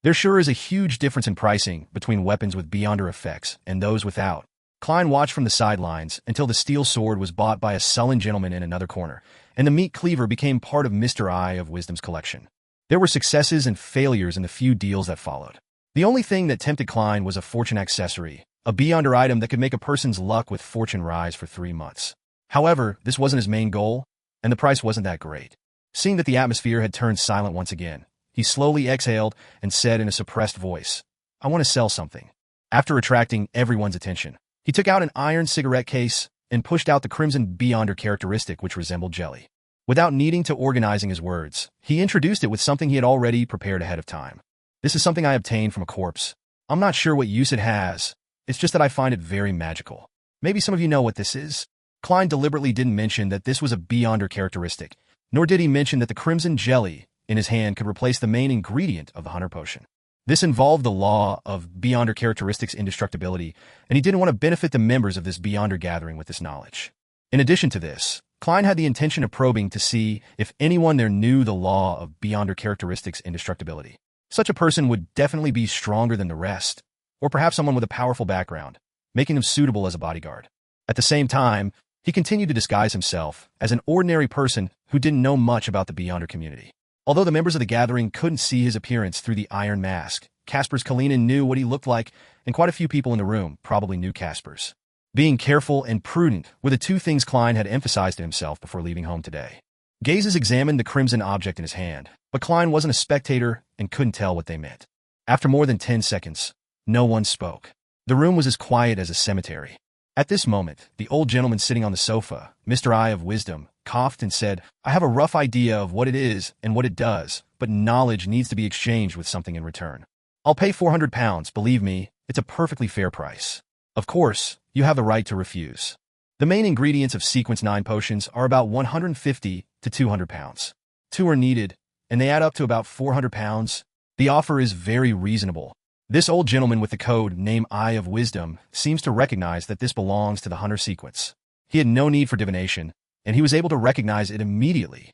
There sure is a huge difference in pricing between weapons with Beyonder effects and those without. Klein watched from the sidelines until the steel sword was bought by a sullen gentleman in another corner, and the meat cleaver became part of Mr. Eye of Wisdom's collection. There were successes and failures in the few deals that followed. The only thing that tempted Klein was a fortune accessory, a Beyonder item that could make a person's luck with fortune rise for 3 months. However, this wasn't his main goal, and the price wasn't that great. Seeing that the atmosphere had turned silent once again, he slowly exhaled and said in a suppressed voice, "I want to sell something." After attracting everyone's attention, he took out an iron cigarette case and pushed out the crimson Beyonder characteristic which resembled jelly. Without needing to organizing his words, he introduced it with something he had already prepared ahead of time. "This is something I obtained from a corpse. I'm not sure what use it has. It's just that I find it very magical. Maybe some of you know what this is." Klein deliberately didn't mention that this was a Beyonder characteristic, nor did he mention that the crimson jelly in his hand could replace the main ingredient of the Hunter Potion. This involved the law of Beyonder characteristics indestructibility, and he didn't want to benefit the members of this Beyonder gathering with this knowledge. In addition to this, Klein had the intention of probing to see if anyone there knew the law of Beyonder characteristics indestructibility. Such a person would definitely be stronger than the rest, or perhaps someone with a powerful background, making them suitable as a bodyguard. At the same time, he continued to disguise himself as an ordinary person who didn't know much about the Beyonder community. Although the members of the gathering couldn't see his appearance through the iron mask, Kasper's Kalinin knew what he looked like, and quite a few people in the room probably knew Kasper's. Being careful and prudent were the 2 things Klein had emphasized to himself before leaving home today. Gazes examined the crimson object in his hand, but Klein wasn't a spectator and couldn't tell what they meant. After more than 10 seconds, No one spoke. The room was as quiet as a cemetery. At this moment, the old gentleman sitting on the sofa, Mr. Eye of Wisdom, coughed and said, I have a rough idea of what it is and what it does, but knowledge needs to be exchanged with something in return. I'll pay 400 pounds, believe me, it's a perfectly fair price. Of course, you have the right to refuse. The main ingredients of Sequence 9 potions are about 150 to 200 pounds. 2 are needed, and they add up to about 400 pounds. The offer is very reasonable. This old gentleman with the code name Eye of Wisdom seems to recognize that this belongs to the Hunter sequence. He had no need for divination, and he was able to recognize it immediately.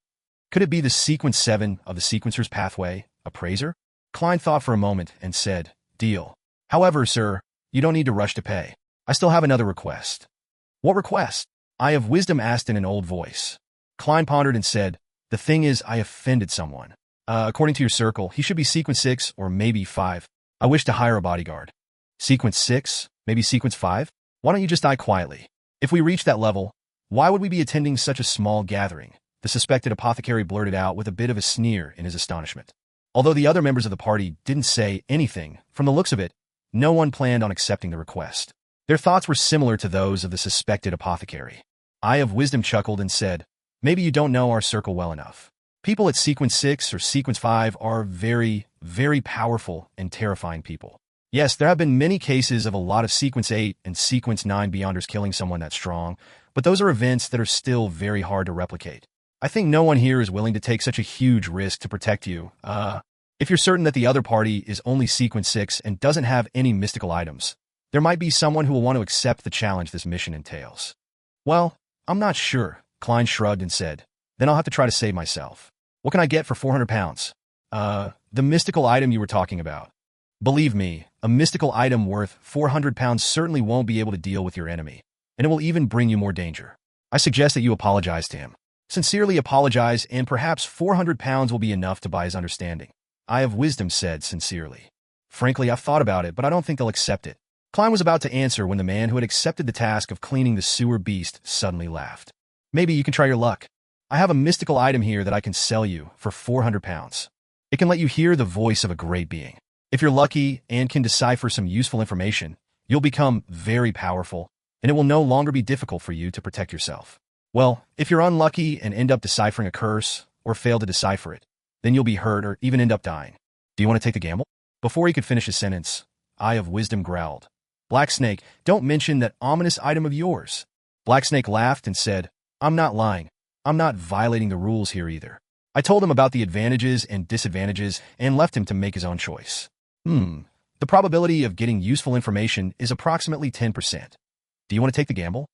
Could it be the Sequence 7 of the Sequencer's Pathway, Appraiser? Klein thought for a moment and said, Deal. However, sir, you don't need to rush to pay. I still have another request. What request? Eye of Wisdom asked in an old voice. Klein pondered and said, The thing is, I offended someone. According to your circle, he should be Sequence 6 or maybe 5. I wish to hire a bodyguard. Sequence 6? Maybe Sequence 5? Why don't you just die quietly? If we reach that level, why would we be attending such a small gathering? The suspected apothecary blurted out with a bit of a sneer in his astonishment. Although the other members of the party didn't say anything, from the looks of it, no one planned on accepting the request. Their thoughts were similar to those of the suspected apothecary. Eye of Wisdom chuckled and said, Maybe you don't know our circle well enough. People at Sequence 6 or Sequence 5 are very, very powerful and terrifying people. Yes, there have been many cases of a lot of Sequence 8 and Sequence 9 Beyonders killing someone that strong, but those are events that are still very hard to replicate. I think no one here is willing to take such a huge risk to protect you. If you're certain that the other party is only Sequence 6 and doesn't have any mystical items, there might be someone who will want to accept the challenge this mission entails. Well, I'm not sure, Klein shrugged and said. Then I'll have to try to save myself. What can I get for 400 pounds? The mystical item you were talking about. Believe me, a mystical item worth 400 pounds certainly won't be able to deal with your enemy, and it will even bring you more danger. I suggest that you apologize to him. Sincerely apologize, and perhaps 400 pounds will be enough to buy his understanding. Eye of Wisdom said sincerely. Frankly, I've thought about it, but I don't think they'll accept it. Klein was about to answer when the man who had accepted the task of cleaning the sewer beast suddenly laughed. Maybe you can try your luck. I have a mystical item here that I can sell you for 400 pounds. It can let you hear the voice of a great being. If you're lucky and can decipher some useful information, you'll become very powerful, and it will no longer be difficult for you to protect yourself. Well, if you're unlucky and end up deciphering a curse, or fail to decipher it, then you'll be hurt or even end up dying. Do you want to take the gamble? Before he could finish his sentence, Eye of Wisdom growled. Black Snake, don't mention that ominous item of yours. Black Snake laughed and said, I'm not lying. I'm not violating the rules here either. I told him about the advantages and disadvantages and left him to make his own choice. The probability of getting useful information is approximately 10%. Do you want to take the gamble?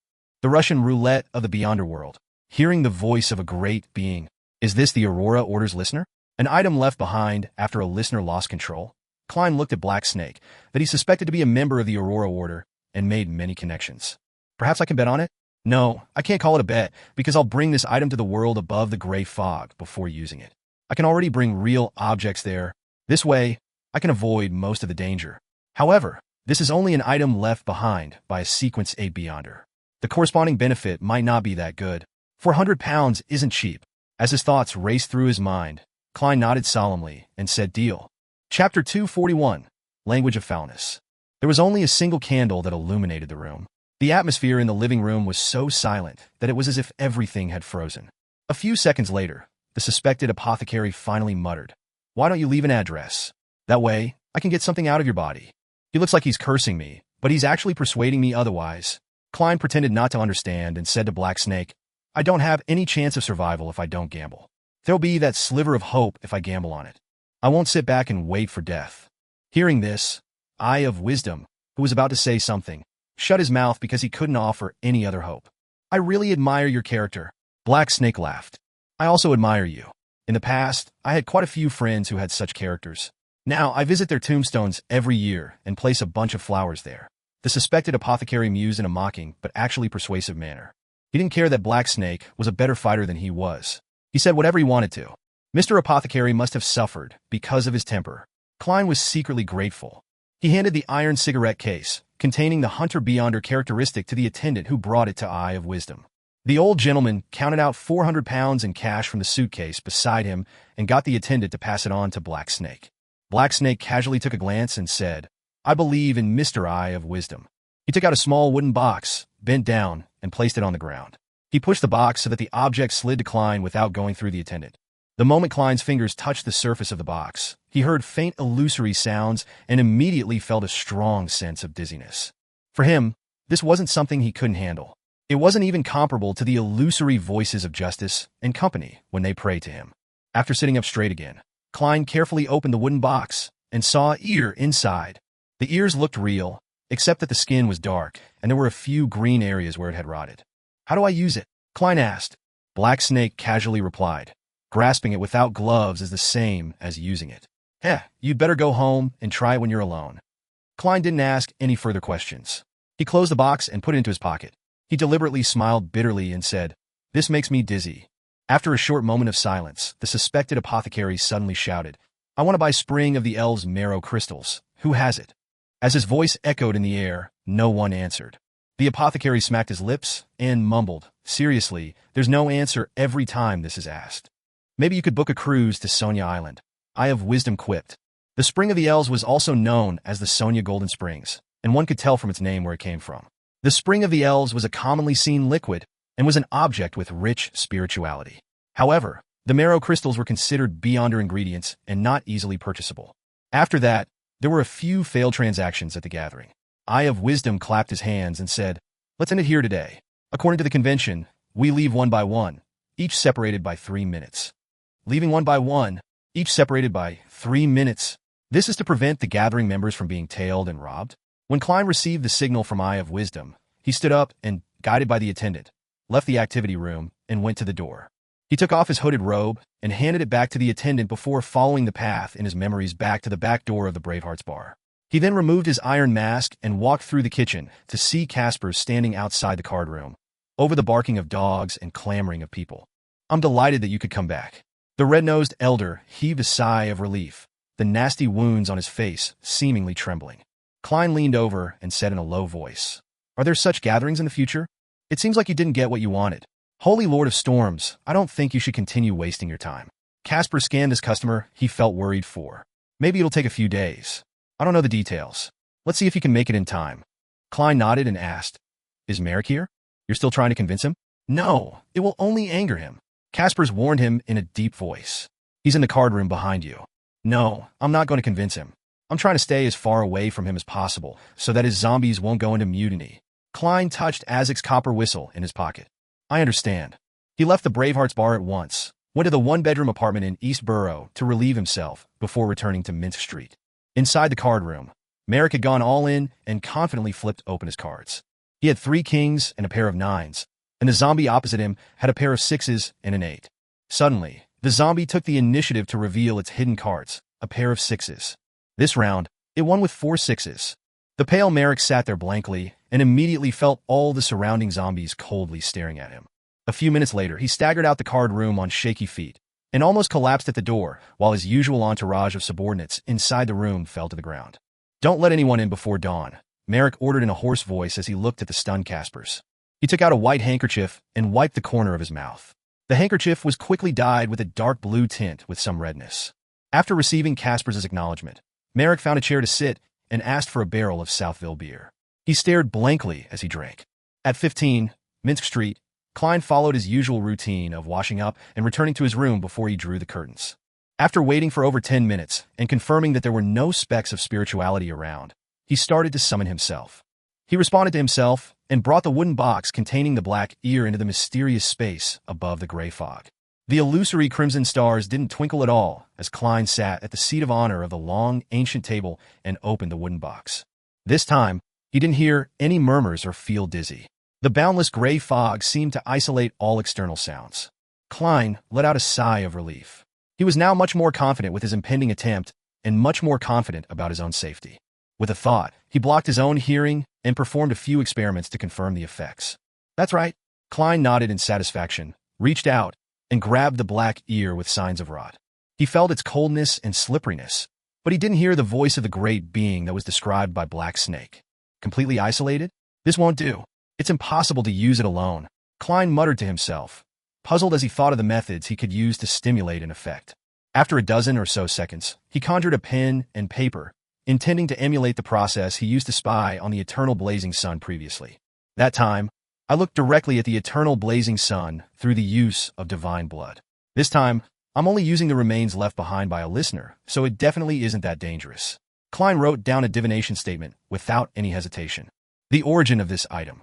The Russian roulette of the Beyonder world. Hearing the voice of a great being. Is this the Aurora Order's listener? An item left behind after a listener lost control? Klein looked at Black Snake, that he suspected to be a member of the Aurora Order, and made many connections. Perhaps I can bet on it? No, I can't call it a bet, because I'll bring this item to the world above the gray fog before using it. I can already bring real objects there. This way, I can avoid most of the danger. However, this is only an item left behind by a Sequence 8 Beyonder. The corresponding benefit might not be that good. 400 pounds isn't cheap. As his thoughts raced through his mind, Klein nodded solemnly and said, Deal. Chapter 241, Language of Foulness. There was only a single candle that illuminated the room. The atmosphere in the living room was so silent that it was as if everything had frozen. A few seconds later, the suspected apothecary finally muttered, Why don't you leave an address? That way, I can get something out of your body. He looks like he's cursing me, but he's actually persuading me otherwise. Klein pretended not to understand and said to Black Snake, I don't have any chance of survival if I don't gamble. There'll be that sliver of hope if I gamble on it. I won't sit back and wait for death. Hearing this, Eye of Wisdom, who was about to say something, shut his mouth because he couldn't offer any other hope. I really admire your character. Black Snake laughed. I also admire you. In the past, I had quite a few friends who had such characters. Now, I visit their tombstones every year and place a bunch of flowers there. The suspected apothecary mused in a mocking but actually persuasive manner. He didn't care that Black Snake was a better fighter than he was. He said whatever he wanted to. Mr. Apothecary must have suffered because of his temper. Klein was secretly grateful. He handed the iron cigarette case, containing the Hunter Beyonder characteristic, to the attendant who brought it to Eye of Wisdom. The old gentleman counted out 400 pounds in cash from the suitcase beside him and got the attendant to pass it on to Black Snake. Black Snake casually took a glance and said, I believe in Mr. Eye of Wisdom. He took out a small wooden box, bent down, and placed it on the ground. He pushed the box so that the object slid to Klein without going through the attendant. The moment Klein's fingers touched the surface of the box, he heard faint illusory sounds and immediately felt a strong sense of dizziness. For him, this wasn't something he couldn't handle. It wasn't even comparable to the illusory voices of justice and company when they prayed to him. After sitting up straight again, Klein carefully opened the wooden box and saw an ear inside. The ears looked real, except that the skin was dark and there were a few green areas where it had rotted. How do I use it? Klein asked. Black Snake casually replied. Grasping it without gloves is the same as using it. You'd better go home and try it when you're alone. Klein didn't ask any further questions. He closed the box and put it into his pocket. He deliberately smiled bitterly and said, "This makes me dizzy." After a short moment of silence, the suspected apothecary suddenly shouted, "I want to buy Spring of the Elves marrow crystals. Who has it?" As his voice echoed in the air, no one answered. The apothecary smacked his lips and mumbled, "Seriously, there's no answer every time this is asked. Maybe you could book a cruise to Sonia Island." Eye of Wisdom quipped. The Spring of the Elves was also known as the Sonia Golden Springs, and one could tell from its name where it came from. The Spring of the Elves was a commonly seen liquid and was an object with rich spirituality. However, the marrow crystals were considered beyond their ingredients and not easily purchasable. After that, there were a few failed transactions at the gathering. Eye of Wisdom clapped his hands and said, "Let's end it here today. According to the convention, we leave one by one, each separated by 3 minutes. Leaving one by one, each separated by 3 minutes. This is to prevent the gathering members from being tailed and robbed." When Klein received the signal from Eye of Wisdom, he stood up and, guided by the attendant, left the activity room and went to the door. He took off his hooded robe and handed it back to the attendant before following the path in his memories back to the back door of the Bravehearts bar. He then removed his iron mask and walked through the kitchen to see Casper standing outside the card room, over the barking of dogs and clamoring of people. "I'm delighted that you could come back." The red-nosed elder heaved a sigh of relief, the nasty wounds on his face seemingly trembling. Klein leaned over and said in a low voice, "Are there such gatherings in the future? It seems like you didn't get what you wanted. Holy Lord of Storms, I don't think you should continue wasting your time." Casper scanned his customer he felt worried for. "Maybe it'll take a few days. I don't know the details. Let's see if you can make it in time." Klein nodded and asked, "Is Merrick here? You're still trying to convince him?" "No, it will only anger him." Caspers warned him in a deep voice. "He's in the card room behind you." "No, I'm not going to convince him. I'm trying to stay as far away from him as possible so that his zombies won't go into mutiny." Klein touched Azek's copper whistle in his pocket. "I understand." He left the Bravehearts bar at once, went to the one-bedroom apartment in East Borough to relieve himself before returning to Minsk Street. Inside the card room, Merrick had gone all in and confidently flipped open his cards. He had 3 kings and a pair of 9s, and the zombie opposite him had a pair of 6s and an 8. Suddenly, the zombie took the initiative to reveal its hidden cards, a pair of 6s. This round, it won with 4 6s. The pale Merrick sat there blankly and immediately felt all the surrounding zombies coldly staring at him. A few minutes later, he staggered out the card room on shaky feet and almost collapsed at the door while his usual entourage of subordinates inside the room fell to the ground. "Don't let anyone in before dawn," Merrick ordered in a hoarse voice as he looked at the stunned Caspers. He took out a white handkerchief and wiped the corner of his mouth. The handkerchief was quickly dyed with a dark blue tint with some redness. After receiving Caspers' acknowledgement, Merrick found a chair to sit and asked for a barrel of Southville beer. He stared blankly as he drank. At 15, Minsk Street, Klein followed his usual routine of washing up and returning to his room before he drew the curtains. After waiting for over 10 minutes and confirming that there were no specks of spirituality around, he started to summon himself. He responded to himself and brought the wooden box containing the black ear into the mysterious space above the gray fog. The illusory crimson stars didn't twinkle at all as Klein sat at the seat of honor of the long, ancient table and opened the wooden box. This time, he didn't hear any murmurs or feel dizzy. The boundless gray fog seemed to isolate all external sounds. Klein let out a sigh of relief. He was now much more confident with his impending attempt and much more confident about his own safety. With a thought, he blocked his own hearing and performed a few experiments to confirm the effects. "That's right." Klein nodded in satisfaction, reached out, and grabbed the black ear with signs of rot. He felt its coldness and slipperiness, but he didn't hear the voice of the great being that was described by Black Snake. Completely isolated? This won't do. It's impossible to use it alone. Klein muttered to himself, puzzled as he thought of the methods he could use to stimulate an effect. After a dozen or so seconds, he conjured a pen and paper intending to emulate the process he used to spy on the eternal blazing sun previously. That time, I looked directly at the eternal blazing sun through the use of divine blood. This time, I'm only using the remains left behind by a listener, so it definitely isn't that dangerous. Klein wrote down a divination statement without any hesitation. The origin of this item.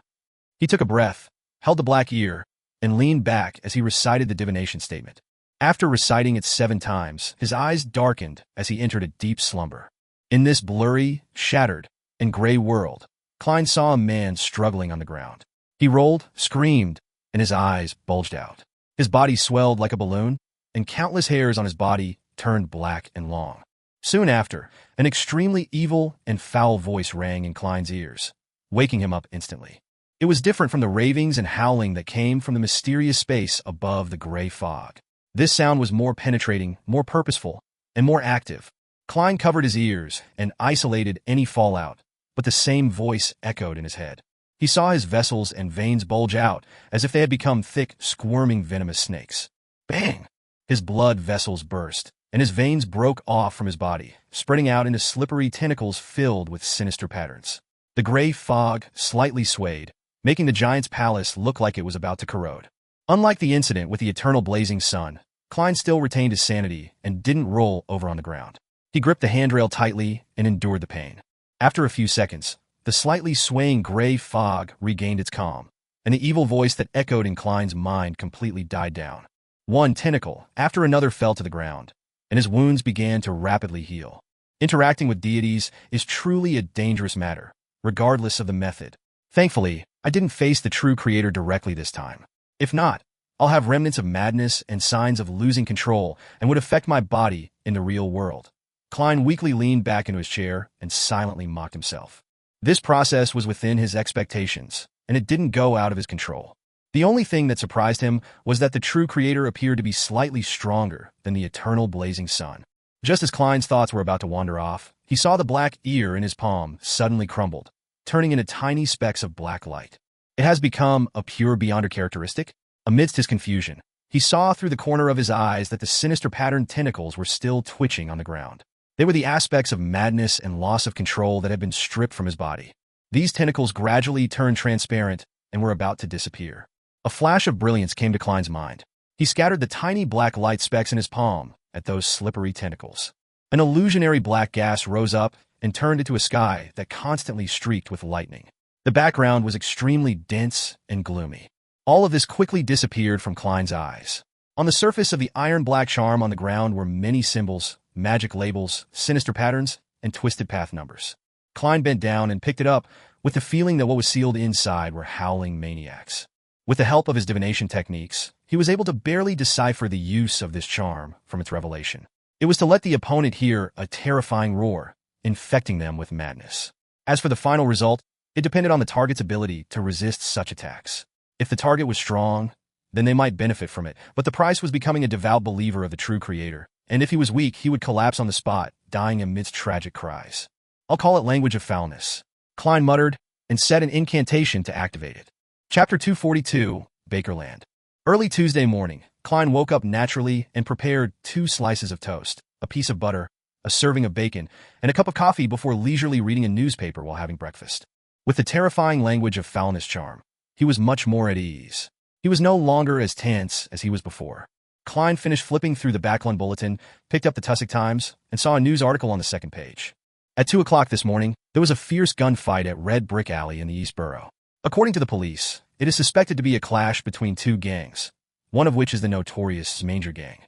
He took a breath, held the black ear, and leaned back as he recited the divination statement. After reciting it 7 times, his eyes darkened as he entered a deep slumber. In this blurry, shattered, and gray world, Klein saw a man struggling on the ground. He rolled, screamed, and his eyes bulged out. His body swelled like a balloon, and countless hairs on his body turned black and long. Soon after, an extremely evil and foul voice rang in Klein's ears, waking him up instantly. It was different from the ravings and howling that came from the mysterious space above the gray fog. This sound was more penetrating, more purposeful, and more active. Klein covered his ears and isolated any fallout, but the same voice echoed in his head. He saw his vessels and veins bulge out as if they had become thick, squirming, venomous snakes. Bang! His blood vessels burst, and his veins broke off from his body, spreading out into slippery tentacles filled with sinister patterns. The gray fog slightly swayed, making the giant's palace look like it was about to corrode. Unlike the incident with the eternal blazing sun, Klein still retained his sanity and didn't roll over on the ground. He gripped the handrail tightly and endured the pain. After a few seconds, the slightly swaying gray fog regained its calm, and the evil voice that echoed in Klein's mind completely died down. One tentacle after another fell to the ground, and his wounds began to rapidly heal. Interacting with deities is truly a dangerous matter, regardless of the method. Thankfully, I didn't face the true creator directly this time. If not, I'll have remnants of madness and signs of losing control and would affect my body in the real world. Klein weakly leaned back into his chair and silently mocked himself. This process was within his expectations, and it didn't go out of his control. The only thing that surprised him was that the true creator appeared to be slightly stronger than the eternal blazing sun. Just as Klein's thoughts were about to wander off, he saw the black ear in his palm suddenly crumbled, turning into tiny specks of black light. It has become a pure beyonder characteristic. Amidst his confusion, he saw through the corner of his eyes that the sinister patterned tentacles were still twitching on the ground. They were the aspects of madness and loss of control that had been stripped from his body. These tentacles gradually turned transparent and were about to disappear. A flash of brilliance came to Klein's mind. He scattered the tiny black light specks in his palm at those slippery tentacles. An illusionary black gas rose up and turned into a sky that constantly streaked with lightning. The background was extremely dense and gloomy. All of this quickly disappeared from Klein's eyes. On the surface of the iron-black charm on the ground were many symbols, magic labels, sinister patterns, and twisted path numbers. Klein bent down and picked it up with the feeling that what was sealed inside were howling maniacs. With the help of his divination techniques, he was able to barely decipher the use of this charm from its revelation. It was to let the opponent hear a terrifying roar, infecting them with madness. As for the final result, it depended on the target's ability to resist such attacks. If the target was strong, then they might benefit from it, but the price was becoming a devout believer of the true creator, and if he was weak, he would collapse on the spot, dying amidst tragic cries. I'll call it language of foulness. Klein muttered and said an incantation to activate it. Chapter 242, Bakerland. Early Tuesday morning, Klein woke up naturally and prepared 2 slices of toast, a piece of butter, a serving of bacon, and a cup of coffee before leisurely reading a newspaper while having breakfast. With the terrifying language of foulness charm, he was much more at ease. He was no longer as tense as he was before. Klein finished flipping through the Backland Bulletin, picked up the Tussock Times, and saw a news article on the second page. At 2 o'clock this morning, there was a fierce gunfight at Red Brick Alley in the East Borough. According to the police, it is suspected to be a clash between 2 gangs, one of which is the notorious Zmanger Gang.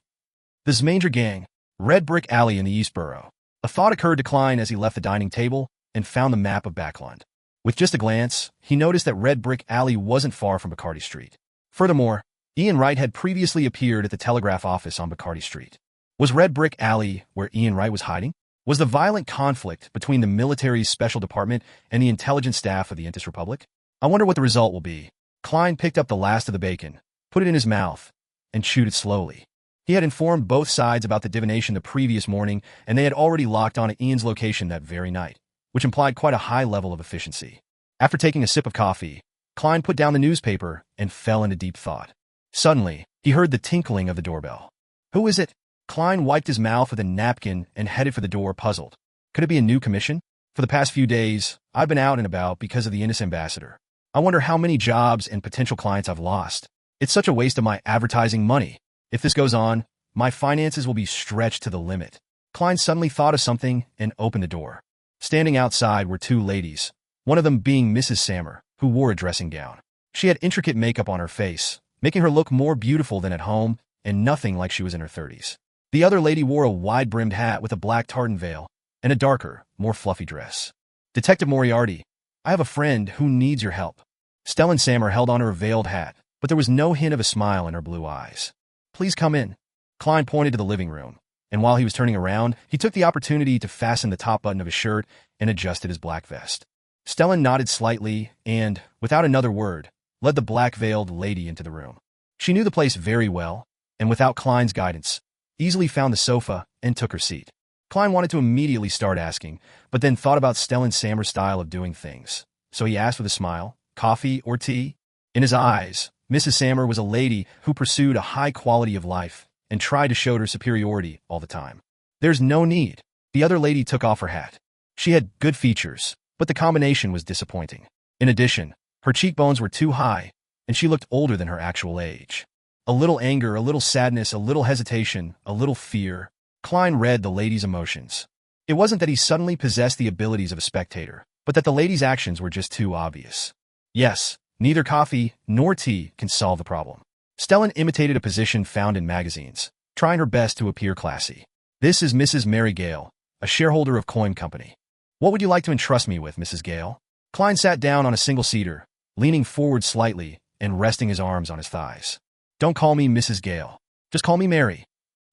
The Zmanger Gang, Red Brick Alley in the East Borough. A thought occurred to Klein as he left the dining table and found the map of Backland. With just a glance, he noticed that Red Brick Alley wasn't far from Bacardi Street. Furthermore, Ian Wright had previously appeared at the telegraph office on Bacardi Street. Was Red Brick Alley where Ian Wright was hiding? Was the violent conflict between the military's special department and the intelligence staff of the Intis Republic? I wonder what the result will be. Klein picked up the last of the bacon, put it in his mouth, and chewed it slowly. He had informed both sides about the divination the previous morning, and they had already locked on to Ian's location that very night, which implied quite a high level of efficiency. After taking a sip of coffee, Klein put down the newspaper and fell into deep thought. Suddenly, he heard the tinkling of the doorbell. Who is it? Klein wiped his mouth with a napkin and headed for the door, puzzled. Could it be a new commission? For the past few days, I've been out and about because of the Indus ambassador. I wonder how many jobs and potential clients I've lost. It's such a waste of my advertising money. If this goes on, my finances will be stretched to the limit. Klein suddenly thought of something and opened the door. Standing outside were two ladies, one of them being Mrs. Sammer, who wore a dressing gown. She had intricate makeup on her face, making her look more beautiful than at home and nothing like she was in her 30s. The other lady wore a wide-brimmed hat with a black tartan veil and a darker, more fluffy dress. Detective Moriarty, I have a friend who needs your help. Stellan Sammer held on her veiled hat, but there was no hint of a smile in her blue eyes. Please come in. Klein pointed to the living room, and while he was turning around, he took the opportunity to fasten the top button of his shirt and adjusted his black vest. Stellan nodded slightly and, without another word, led the black-veiled lady into the room. She knew the place very well, and without Klein's guidance, easily found the sofa and took her seat. Klein wanted to immediately start asking, but then thought about Stellan Sammer's style of doing things. So he asked with a smile, coffee or tea? In his eyes, Mrs. Sammer was a lady who pursued a high quality of life and tried to show her superiority all the time. There's no need. The other lady took off her hat. She had good features, but the combination was disappointing. In addition, her cheekbones were too high, and she looked older than her actual age. A little anger, a little sadness, a little hesitation, a little fear. Klein read the lady's emotions. It wasn't that he suddenly possessed the abilities of a spectator, but that the lady's actions were just too obvious. Yes, neither coffee nor tea can solve the problem. Stellan imitated a position found in magazines, trying her best to appear classy. This is Mrs. Mary Gale, a shareholder of Coin Company. What would you like to entrust me with, Mrs. Gale? Klein sat down on a single-seater, leaning forward slightly and resting his arms on his thighs. Don't call me Mrs. Gale. Just call me Mary.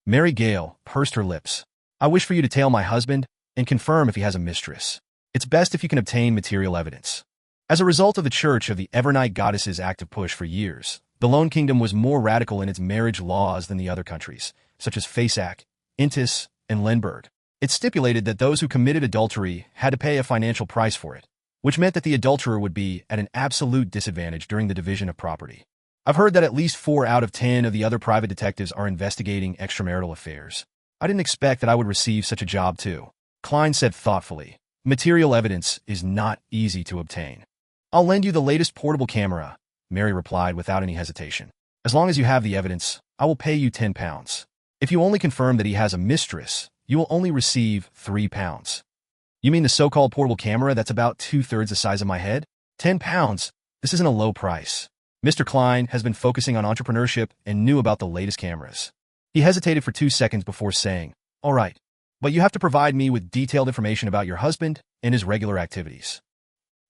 Mary Gale pursed her lips. I wish for you to tail my husband and confirm if he has a mistress. It's best if you can obtain material evidence. As a result of the Church of the Evernight Goddess's active push for years, the Lone Kingdom was more radical in its marriage laws than the other countries, such as Fasak, Intis, and Lindbergh. It stipulated that those who committed adultery had to pay a financial price for it, which meant that the adulterer would be at an absolute disadvantage during the division of property. I've heard that at least 4 out of 10 of the other private detectives are investigating extramarital affairs. I didn't expect that I would receive such a job too. Klein said thoughtfully, material evidence is not easy to obtain. I'll lend you the latest portable camera, Mary replied without any hesitation. As long as you have the evidence, I will pay you £10. If you only confirm that he has a mistress, you will only receive £3. You mean the so-called portable camera that's about 2/3 the size of my head? £10? This isn't a low price. Mr. Klein has been focusing on entrepreneurship and knew about the latest cameras. He hesitated for 2 seconds before saying, all right, but you have to provide me with detailed information about your husband and his regular activities.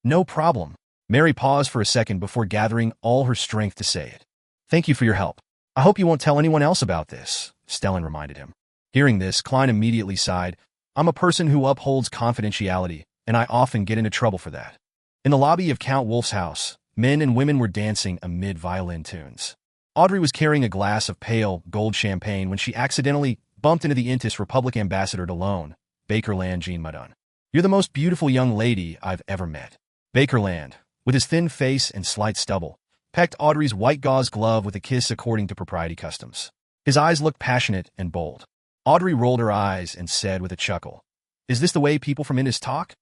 No problem. Mary paused for a second before gathering all her strength to say it. Thank you for your help. I hope you won't tell anyone else about this, Stellan reminded him. Hearing this, Klein immediately sighed. I'm a person who upholds confidentiality, and I often get into trouble for that. In the lobby of Count Wolf's house, men and women were dancing amid violin tunes. Audrey was carrying a glass of pale, gold champagne when she accidentally bumped into the Intis Republic ambassador to Lone, Bakerland Jean Madon. You're the most beautiful young lady I've ever met. Bakerland, with his thin face and slight stubble, pecked Audrey's white gauze glove with a kiss according to propriety customs. His eyes looked passionate and bold. Audrey rolled her eyes and said with a chuckle, is this the way people from Indus talk?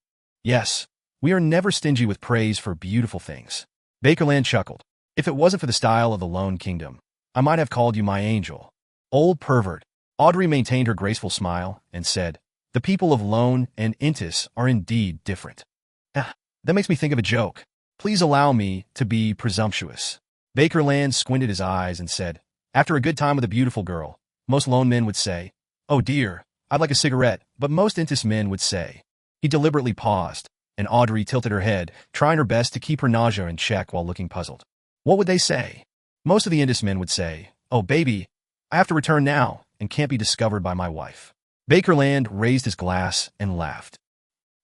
Yes, we are never stingy with praise for beautiful things. Bakerland chuckled. If it wasn't for the style of the Lone Kingdom, I might have called you my angel. Old pervert. Audrey maintained her graceful smile and said, the people of Lone and Intis are indeed different. That makes me think of a joke. Please allow me to be presumptuous. Bakerland squinted his eyes and said, after a good time with a beautiful girl, most Lone men would say, oh dear, I'd like a cigarette, but most Intis men would say. He deliberately paused, and Audrey tilted her head, trying her best to keep her nausea in check while looking puzzled. What would they say? Most of the Indus men would say, oh baby, I have to return now and can't be discovered by my wife. Bakerland raised his glass and laughed.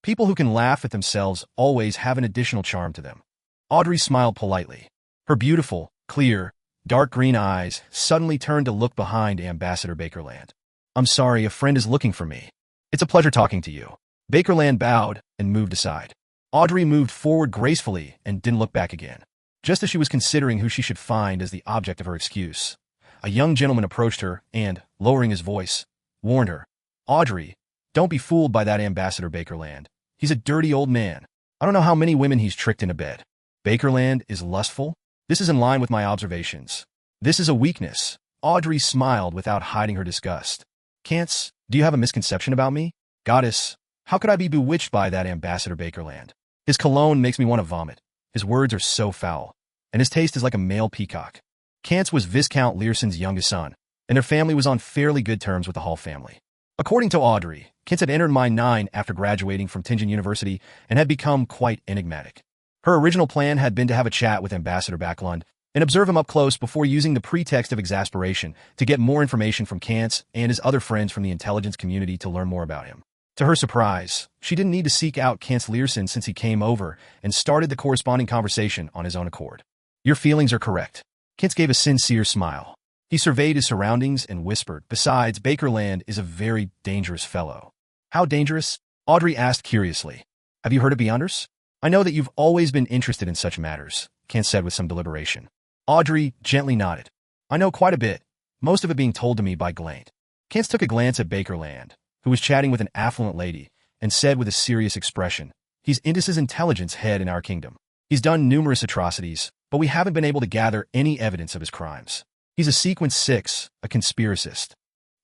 People who can laugh at themselves always have an additional charm to them. Audrey smiled politely. Her beautiful, clear, dark green eyes suddenly turned to look behind Ambassador Bakerland. I'm sorry, a friend is looking for me. It's a pleasure talking to you. Bakerland bowed and moved aside. Audrey moved forward gracefully and didn't look back again. Just as she was considering who she should find as the object of her excuse, a young gentleman approached her and, lowering his voice, warned her, Audrey, Don't be fooled by that Ambassador Bakerland. He's a dirty old man. I don't know how many women he's tricked into bed. Bakerland is lustful? This is in line with my observations. This is a weakness. Audrey smiled without hiding her disgust. Cance, do you have a misconception about me? Goddess, how could I be bewitched by that Ambassador Bakerland? His cologne makes me want to vomit. His words are so foul. And his taste is like a male peacock. Cance was Viscount Learson's youngest son, and their family was on fairly good terms with the Hall family. According to Audrey, Cance had entered Mine 9 after graduating from Tingen University and had become quite enigmatic. Her original plan had been to have a chat with Ambassador Backlund and observe him up close before using the pretext of exasperation to get more information from Cance and his other friends from the intelligence community to learn more about him. To her surprise, she didn't need to seek out Cance Learson since he came over and started the corresponding conversation on his own accord. Your feelings are correct. Cance gave a sincere smile. He surveyed his surroundings and whispered, besides, Bakerland is a very dangerous fellow. How dangerous? Audrey asked curiously. Have you heard of Beyonders? I know that you've always been interested in such matters, Cance said with some deliberation. Audrey gently nodded. I know quite a bit, most of it being told to me by Glaint. Cance took a glance at Bakerland, who was chatting with an affluent lady, and said with a serious expression, He's Indus's intelligence head in our kingdom. He's done numerous atrocities, but we haven't been able to gather any evidence of his crimes. He's a Sequence 6, a conspiracist.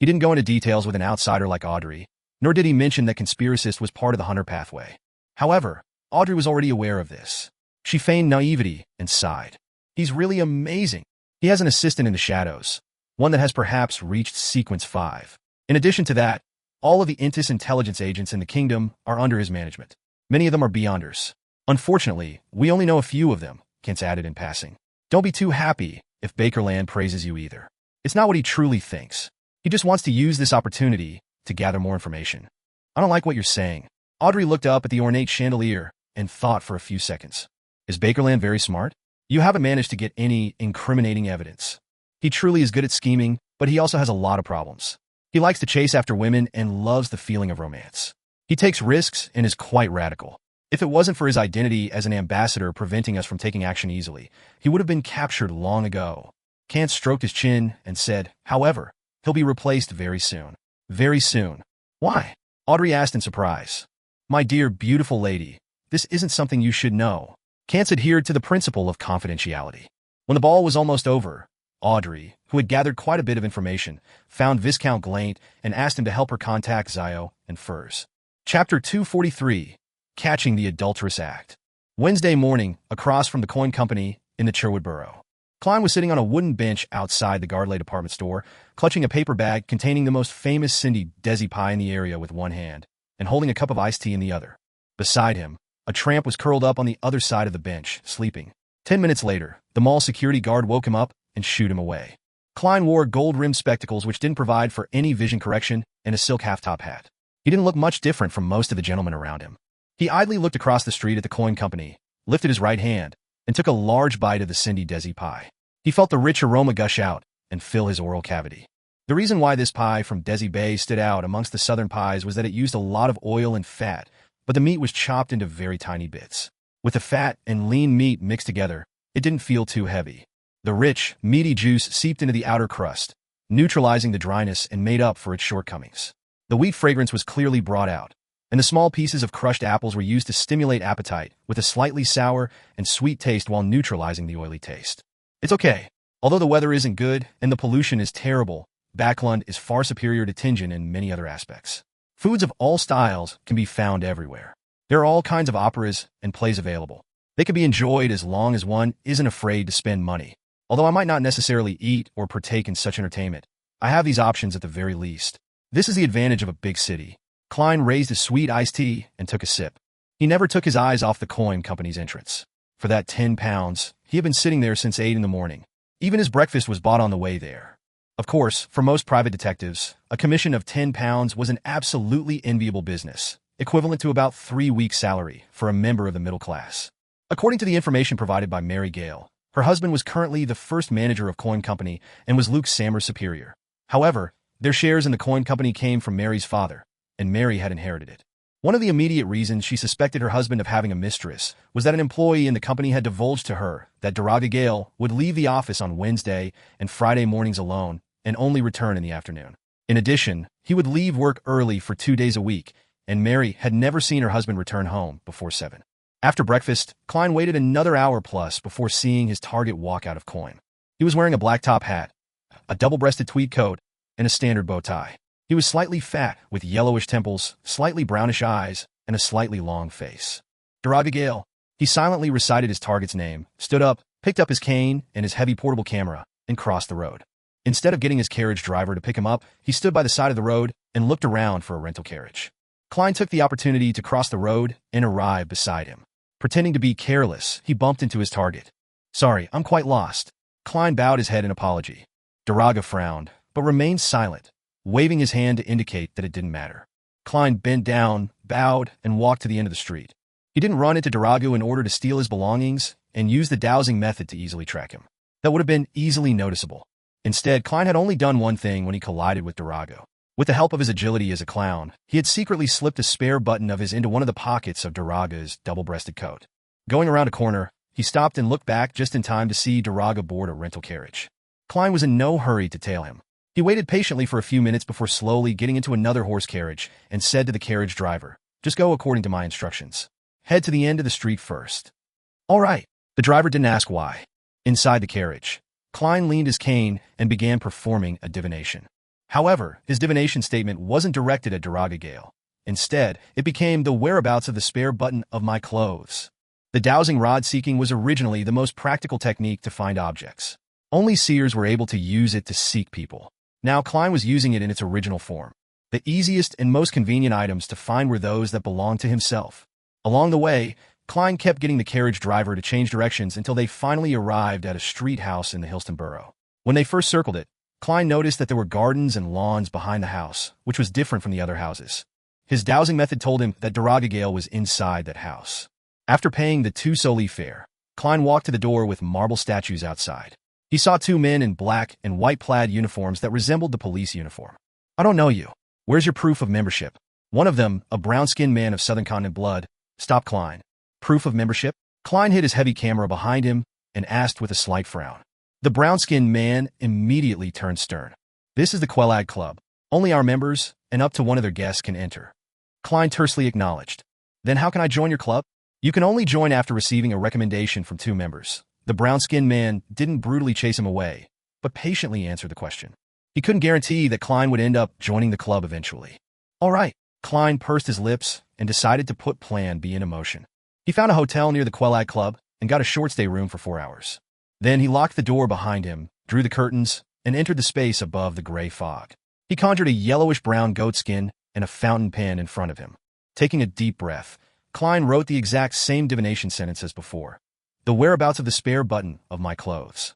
He didn't go into details with an outsider like Audrey, nor did he mention that conspiracist was part of the Hunter pathway. However, Audrey was already aware of this. She feigned naivety and sighed. He's really amazing. He has an assistant in the shadows, one that has perhaps reached Sequence 5. In addition to that, all of the Indus intelligence agents in the kingdom are under his management. Many of them are Beyonders. Unfortunately, we only know a few of them, Cance added in passing. Don't be too happy if Bakerland praises you either. It's not what he truly thinks. He just wants to use this opportunity to gather more information. I don't like what you're saying. Audrey looked up at the ornate chandelier and thought for a few seconds. Is Bakerland very smart? You haven't managed to get any incriminating evidence. He truly is good at scheming, but he also has a lot of problems. He likes to chase after women and loves the feeling of romance. He takes risks and is quite radical. If it wasn't for his identity as an ambassador preventing us from taking action easily, he would have been captured long ago. Cance stroked his chin and said, however, he'll be replaced very soon. Very soon. Why? Audrey asked in surprise. My dear, beautiful lady, this isn't something you should know. Cance adhered to the principle of confidentiality. When the ball was almost over, Audrey, who had gathered quite a bit of information, found Viscount Glaint and asked him to help her contact Zio and Furs. Chapter 243, Catching the Adulterous Act. Wednesday morning, across from the coin company in the Cherwood Borough. Klein was sitting on a wooden bench outside the Gardley department store, clutching a paper bag containing the most famous Cindy Desi pie in the area with one hand, and holding a cup of iced tea in the other. Beside him, a tramp was curled up on the other side of the bench, sleeping. 10 minutes later, the mall security guard woke him up and shooed him away. Klein wore gold-rimmed spectacles which didn't provide for any vision correction and a silk half-top hat. He didn't look much different from most of the gentlemen around him. He idly looked across the street at the coin company, lifted his right hand, and took a large bite of the Cindy Desi pie. He felt the rich aroma gush out and fill his oral cavity. The reason why this pie from Desi Bay stood out amongst the southern pies was that it used a lot of oil and fat, but the meat was chopped into very tiny bits. With the fat and lean meat mixed together, it didn't feel too heavy. The rich, meaty juice seeped into the outer crust, neutralizing the dryness and made up for its shortcomings. The wheat fragrance was clearly brought out, and the small pieces of crushed apples were used to stimulate appetite with a slightly sour and sweet taste while neutralizing the oily taste. It's okay. Although the weather isn't good and the pollution is terrible, Backlund is far superior to Tingen in many other aspects. Foods of all styles can be found everywhere. There are all kinds of operas and plays available. They can be enjoyed as long as one isn't afraid to spend money. Although I might not necessarily eat or partake in such entertainment, I have these options at the very least. This is the advantage of a big city. Klein raised his sweet iced tea and took a sip. He never took his eyes off the coin company's entrance. For that 10 pounds, he had been sitting there since 8 in the morning. Even his breakfast was bought on the way there. Of course, for most private detectives, a commission of 10 pounds was an absolutely enviable business, equivalent to about 3 weeks' salary for a member of the middle class. According to the information provided by Mary Gale, her husband was currently the first manager of Coin Company and was Luke Sammer's superior. However, their shares in the Coin Company came from Mary's father, and Mary had inherited it. One of the immediate reasons she suspected her husband of having a mistress was that an employee in the company had divulged to her that Daraga Gale would leave the office on Wednesday and Friday mornings alone and only return in the afternoon. In addition, he would leave work early for 2 days a week, and Mary had never seen her husband return home before 7. After breakfast, Klein waited another hour plus before seeing his target walk out of coin. He was wearing a black top hat, a double-breasted tweed coat, and a standard bow tie. He was slightly fat, with yellowish temples, slightly brownish eyes, and a slightly long face. Daraga Gale. He silently recited his target's name, stood up, picked up his cane and his heavy portable camera, and crossed the road. Instead of getting his carriage driver to pick him up, he stood by the side of the road and looked around for a rental carriage. Klein took the opportunity to cross the road and arrive beside him. Pretending to be careless, he bumped into his target. "Sorry, I'm quite lost." Klein bowed his head in apology. Daraga frowned, but remained silent, waving his hand to indicate that it didn't matter. Klein bent down, bowed, and walked to the end of the street. He didn't run into Daraga in order to steal his belongings and use the dowsing method to easily track him. That would have been easily noticeable. Instead, Klein had only done one thing when he collided with Daraga. With the help of his agility as a clown, he had secretly slipped a spare button of his into one of the pockets of Daraga's double-breasted coat. Going around a corner, he stopped and looked back just in time to see Daraga board a rental carriage. Klein was in no hurry to tail him. He waited patiently for a few minutes before slowly getting into another horse carriage and said to the carriage driver, "Just go according to my instructions. Head to the end of the street first." "All right." The driver didn't ask why. Inside the carriage, Klein leaned his cane and began performing a divination. However, his divination statement wasn't directed at Daraga Gale. Instead, it became the whereabouts of the spare button of my clothes. The dowsing rod seeking was originally the most practical technique to find objects. Only seers were able to use it to seek people. Now Klein was using it in its original form. The easiest and most convenient items to find were those that belonged to himself. Along the way, Klein kept getting the carriage driver to change directions until they finally arrived at a street house in the Hillston borough. When they first circled it, Klein noticed that there were gardens and lawns behind the house, which was different from the other houses. His dowsing method told him that Daraga Gale was inside that house. After paying the 2 solii fare, Klein walked to the door with marble statues outside. He saw 2 men in black and white plaid uniforms that resembled the police uniform. "I don't know you. Where's your proof of membership?" One of them, a brown-skinned man of Southern Continent blood, stopped Klein. "Proof of membership?" Klein hid his heavy camera behind him and asked with a slight frown. The brown-skinned man immediately turned stern. "This is the Quelag Club. Only our members and up to one of their guests can enter." Klein tersely acknowledged. "Then how can I join your club?" "You can only join after receiving a recommendation from 2 members. The brown-skinned man didn't brutally chase him away, but patiently answered the question. He couldn't guarantee that Klein would end up joining the club eventually. "All right." Klein pursed his lips and decided to put Plan B into motion. He found a hotel near the Quelag Club and got a short-stay room for 4 hours. Then he locked the door behind him, drew the curtains, and entered the space above the gray fog. He conjured a yellowish-brown goatskin and a fountain pen in front of him. Taking a deep breath, Klein wrote the exact same divination sentence as before. "The whereabouts of the spare button of my clothes."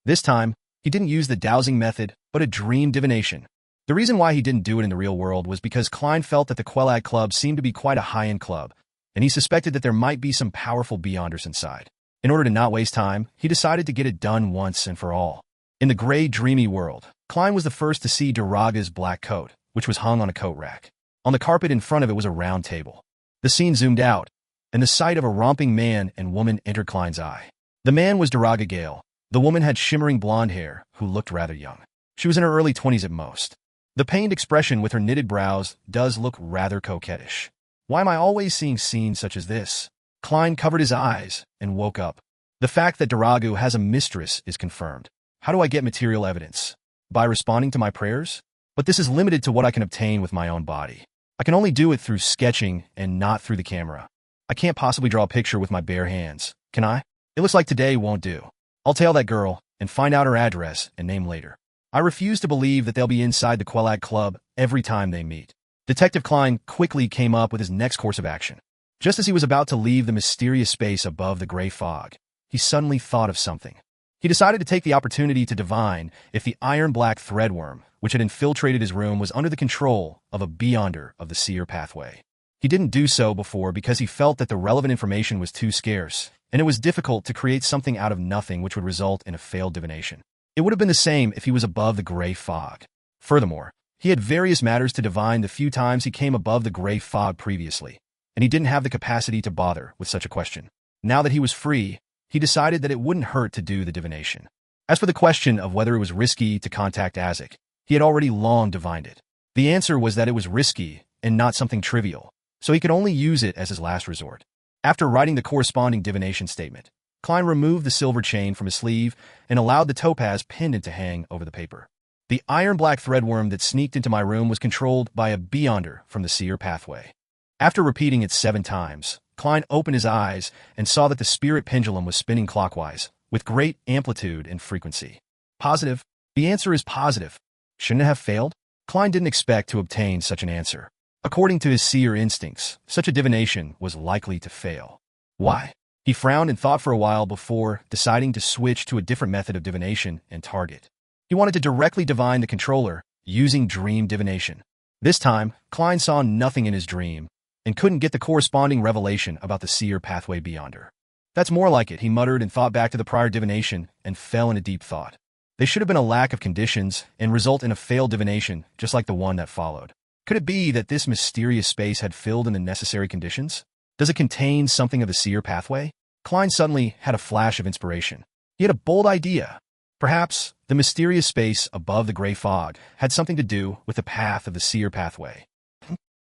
This time, he didn't use the dowsing method, but a dream divination. The reason why he didn't do it in the real world was because Klein felt that the Quelag Club seemed to be quite a high-end club, and he suspected that there might be some powerful beyonders inside. In order to not waste time, he decided to get it done once and for all. In the gray, dreamy world, Klein was the first to see Daraga's black coat, which was hung on a coat rack. On the carpet in front of it was a round table. The scene zoomed out, and the sight of a romping man and woman entered Klein's eye. The man was Daraga Gale. The woman had shimmering blonde hair, who looked rather young. She was in her early 20s at most. The pained expression with her knitted brows does look rather coquettish. Why am I always seeing scenes such as this? Klein covered his eyes and woke up. The fact that Daraga has a mistress is confirmed. How do I get material evidence? By responding to my prayers? But this is limited to what I can obtain with my own body. I can only do it through sketching and not through the camera. I can't possibly draw a picture with my bare hands, can I? It looks like today won't do. I'll tail that girl and find out her address and name later. I refuse to believe that they'll be inside the Quelag Club every time they meet. Detective Klein quickly came up with his next course of action. Just as he was about to leave the mysterious space above the gray fog, he suddenly thought of something. He decided to take the opportunity to divine if the iron-black threadworm, which had infiltrated his room, was under the control of a beyonder of the seer pathway. He didn't do so before because he felt that the relevant information was too scarce, and it was difficult to create something out of nothing which would result in a failed divination. It would have been the same if he was above the gray fog. Furthermore, he had various matters to divine the few times he came above the gray fog previously, and he didn't have the capacity to bother with such a question. Now that he was free, he decided that it wouldn't hurt to do the divination. As for the question of whether it was risky to contact Azek, He had already long divined it. The answer was that it was risky and not something trivial, so he could only use it as his last resort. After writing the corresponding divination statement, Klein removed the silver chain from his sleeve and allowed the topaz pendant to hang over the paper. The iron-black threadworm that sneaked into my room was controlled by a beyonder from the seer pathway. After repeating it 7 times, Klein opened his eyes and saw that the spirit pendulum was spinning clockwise, with great amplitude and frequency. Positive? The answer is positive. Shouldn't it have failed? Klein didn't expect to obtain such an answer. According to his seer instincts, such a divination was likely to fail. Why? He frowned and thought for a while before deciding to switch to a different method of divination and target. He wanted to directly divine the controller using dream divination. This time, Klein saw nothing in his dream and couldn't get the corresponding revelation about the seer pathway beyonder. That's more like it, he muttered and thought back to the prior divination and fell in a deep thought. They should have been a lack of conditions and result in a failed divination just like the one that followed. Could it be that this mysterious space had filled in the necessary conditions? Does it contain something of the seer pathway? Klein suddenly had a flash of inspiration. He had a bold idea. Perhaps the mysterious space above the gray fog had something to do with the path of the seer pathway.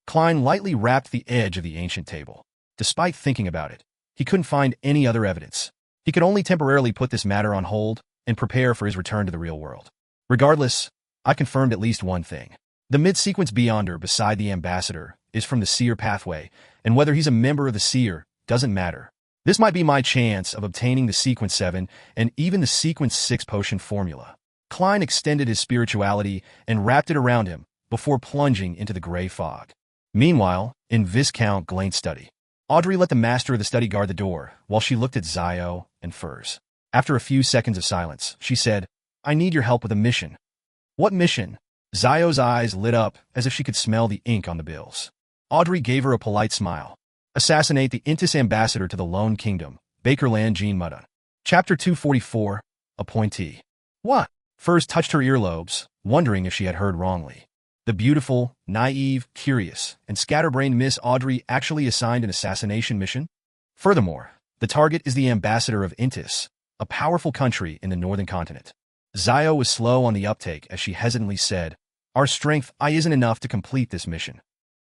Klein lightly rapped the edge of the ancient table. Despite thinking about it, he couldn't find any other evidence. He could only temporarily put this matter on hold and prepare for his return to the real world. Regardless, I confirmed at least one thing. The mid-sequence beyonder beside the ambassador is from the seer pathway, and whether he's a member of the seer doesn't matter. This might be my chance of obtaining the sequence 7 and even the sequence 6 potion formula. Klein extended his spirituality and wrapped it around him before plunging into the gray fog. Meanwhile, in Viscount Glaine's study, Audrey let the master of the study guard the door while she looked at Zio and Furs. After a few seconds of silence, she said, "I need your help with a mission." "What mission?" Zio's eyes lit up as if she could smell the ink on the bills. Audrey gave her a polite smile. "Assassinate the Intis ambassador to the Lone Kingdom, Bakerland Jean Mudon." Chapter 244, Appointee. What? Furs touched her earlobes, wondering if she had heard wrongly. The beautiful, naive, curious, and scatterbrained Miss Audrey actually assigned an assassination mission? Furthermore, the target is the ambassador of Intis, a powerful country in the northern continent. Zio was slow on the uptake as she hesitantly said, "Our strength isn't enough to complete this mission."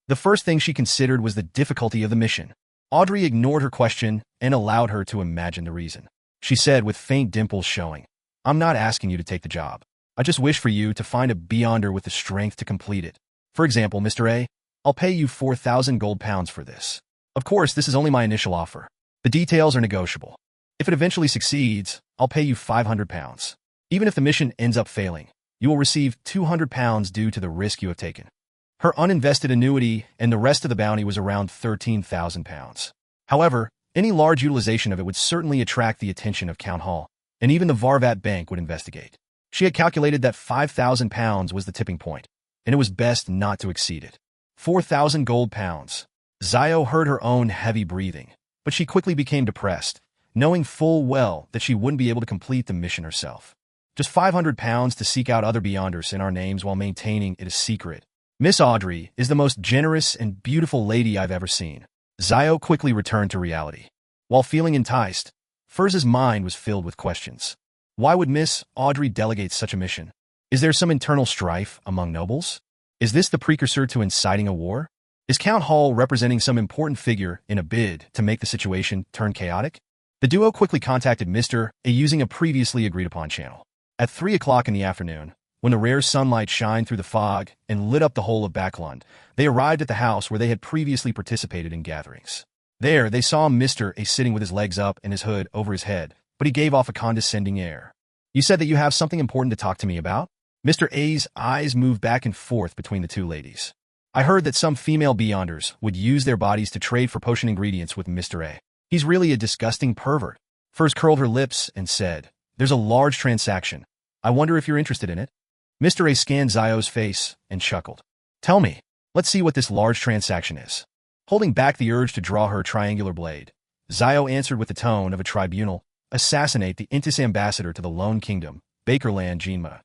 The first thing she considered was the difficulty of the mission. Audrey ignored her question and allowed her to imagine the reason. She said with faint dimples showing, "I'm not asking you to take the job. I just wish for you to find a beyonder with the strength to complete it. For example, Mr. A, I'll pay you 4,000 gold pounds for this. Of course, this is only my initial offer. The details are negotiable. If it eventually succeeds, I'll pay you 500 pounds. Even if the mission ends up failing, you will receive 200 pounds due to the risk you have taken." Her uninvested annuity and the rest of the bounty was around 13,000 pounds. However, any large utilization of it would certainly attract the attention of Count Hall, and even the Varvat Bank would investigate. She had calculated that 5,000 pounds was the tipping point, and it was best not to exceed it. 4,000 gold pounds. Zio heard her own heavy breathing, but she quickly became depressed, knowing full well that she wouldn't be able to complete the mission herself. Just 500 pounds to seek out other beyonders in our names while maintaining it a secret. Miss Audrey is the most generous and beautiful lady I've ever seen. Zio quickly returned to reality. While feeling enticed, Furs's mind was filled with questions. Why would Miss Audrey delegate such a mission? Is there some internal strife among nobles? Is this the precursor to inciting a war? Is Count Hall representing some important figure in a bid to make the situation turn chaotic? The duo quickly contacted Mr. A using a previously agreed-upon channel. At 3 o'clock in the afternoon, when the rare sunlight shined through the fog and lit up the whole of Backlund, they arrived at the house where they had previously participated in gatherings. There, they saw Mr. A sitting with his legs up and his hood over his head, but he gave off a condescending air. "You said that you have something important to talk to me about?" Mr. A's eyes moved back and forth between the two ladies. "I heard that some female beyonders would use their bodies to trade for potion ingredients with Mr. A. He's really a disgusting pervert." Furs curled her lips and said, "There's a large transaction. I wonder if you're interested in it?" Mr. A scanned Zio's face and chuckled. "Tell me. Let's see what this large transaction is." Holding back the urge to draw her triangular blade, Zio answered with the tone of a tribunal, "Assassinate the Intis ambassador to the Lone Kingdom, Bakerland Jean Mudon."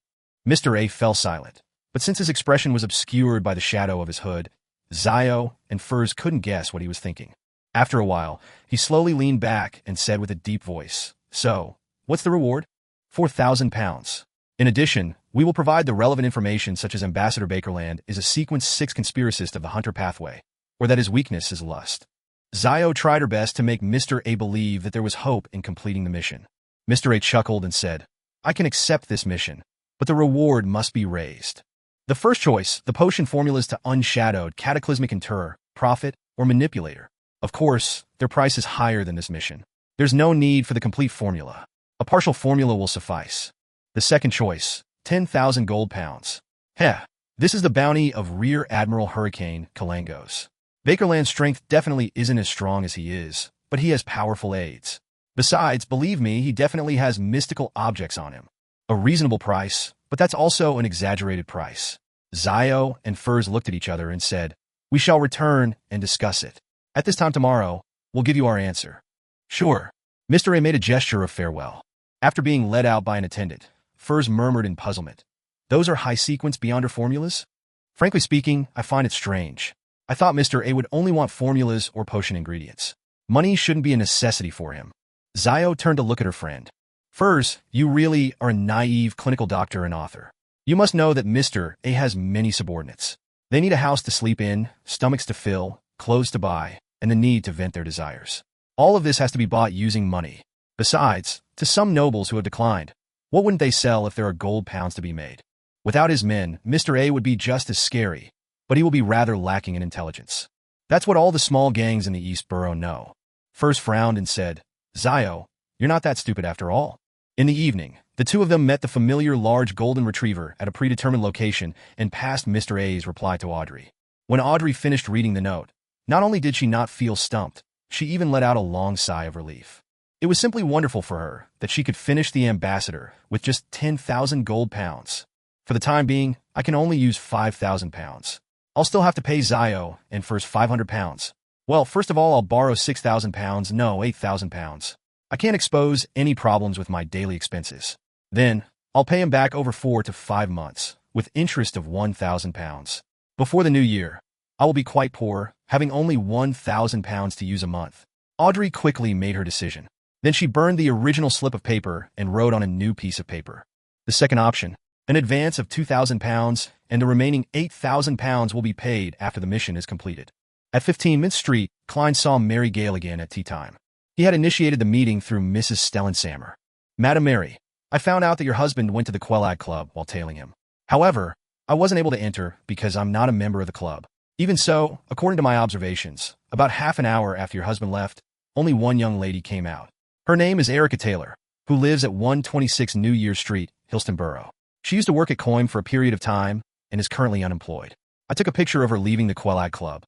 Mr. A fell silent, but since his expression was obscured by the shadow of his hood, Zio and Furs couldn't guess what he was thinking. After a while, he slowly leaned back and said with a deep voice, "So, what's the reward?" 4,000 pounds. In addition, we will provide the relevant information such as Ambassador Bakerland is a Sequence 6 conspiracist of the Hunter pathway, or that his weakness is lust. Zio tried her best to make Mr. A believe that there was hope in completing the mission. Mr. A chuckled and said, I can accept this mission, but the reward must be raised. The first choice, the potion formulas to Unshadowed, Cataclysmic Interrer, Prophet, or Manipulator. Of course, their price is higher than this mission. There's no need for the complete formula. A partial formula will suffice. The second choice, 10,000 gold pounds. Heh, this is the bounty of Rear Admiral Hurricane Kalangos. Bakerland's strength definitely isn't as strong as he is, but he has powerful aids. Besides, believe me, he definitely has mystical objects on him. A reasonable price, but that's also an exaggerated price. Zio and Furs looked at each other and said, We shall return and discuss it. At this time tomorrow, we'll give you our answer. Sure. Mr. A made a gesture of farewell. After being led out by an attendant, Furs murmured in puzzlement. Those are high-sequence Beyonder formulas? Frankly speaking, I find it strange. I thought Mr. A would only want formulas or potion ingredients. Money shouldn't be a necessity for him. Zio turned to look at her friend. Furs, you really are a naive clinical doctor and author. You must know that Mr. A has many subordinates. They need a house to sleep in, stomachs to fill, clothes to buy, and the need to vent their desires. All of this has to be bought using money. Besides, to some nobles who have declined, what wouldn't they sell if there are gold pounds to be made? Without his men, Mr. A would be just as scary, but he will be rather lacking in intelligence. That's what all the small gangs in the East Borough know. Furs frowned and said, Zio, you're not that stupid after all. In the evening, the two of them met the familiar large golden retriever at a predetermined location and passed Mr. A's reply to Audrey. When Audrey finished reading the note, not only did she not feel stumped, she even let out a long sigh of relief. It was simply wonderful for her that she could finish the ambassador with just 10,000 gold pounds. For the time being, I can only use 5,000 pounds. I'll still have to pay Zio and Furs 500 pounds. Well, first of all, I'll borrow 6,000 pounds, no, 8,000 pounds. I can't expose any problems with my daily expenses. Then, I'll pay him back over 4 to 5 months, with interest of 1,000 pounds. Before the new year, I will be quite poor, having only 1,000 pounds to use a month. Audrey quickly made her decision. Then she burned the original slip of paper and wrote on a new piece of paper. The second option, an advance of 2,000 pounds, and the remaining 8,000 pounds will be paid after the mission is completed. At 15 Mint Street, Klein saw Mary Gale again at tea time. He had initiated the meeting through Mrs. Stellan Sammer. Madam Mary, I found out that your husband went to the Quelag Club while tailing him. However, I wasn't able to enter because I'm not a member of the club. Even so, according to my observations, about half an hour after your husband left, only one young lady came out. Her name is Erica Taylor, who lives at 126 New Year Street, Hillston Borough. She used to work at Coim for a period of time and is currently unemployed. I took a picture of her leaving the Quelag Club.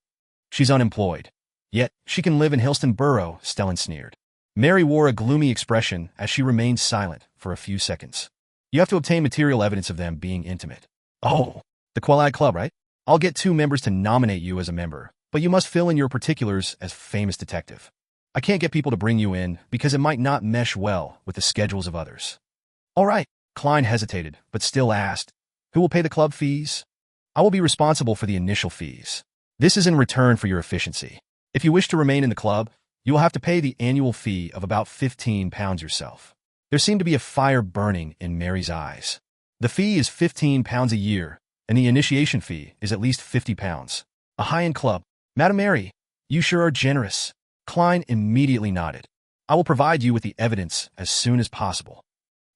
She's unemployed. Yet, she can live in Hillston Borough, Stellan sneered. Mary wore a gloomy expression as she remained silent for a few seconds. You have to obtain material evidence of them being intimate. Oh, the Quelag Club, right? I'll get 2 members to nominate you as a member, but you must fill in your particulars as famous detective. I can't get people to bring you in because it might not mesh well with the schedules of others. All right, Klein hesitated, but still asked, who will pay the club fees? I will be responsible for the initial fees. This is in return for your efficiency. If you wish to remain in the club, you will have to pay the annual fee of about 15 pounds yourself. There seemed to be a fire burning in Mary's eyes. The fee is 15 pounds a year, and the initiation fee is at least 50 pounds. A high-end club. Madam Mary, you sure are generous. Klein immediately nodded. I will provide you with the evidence as soon as possible.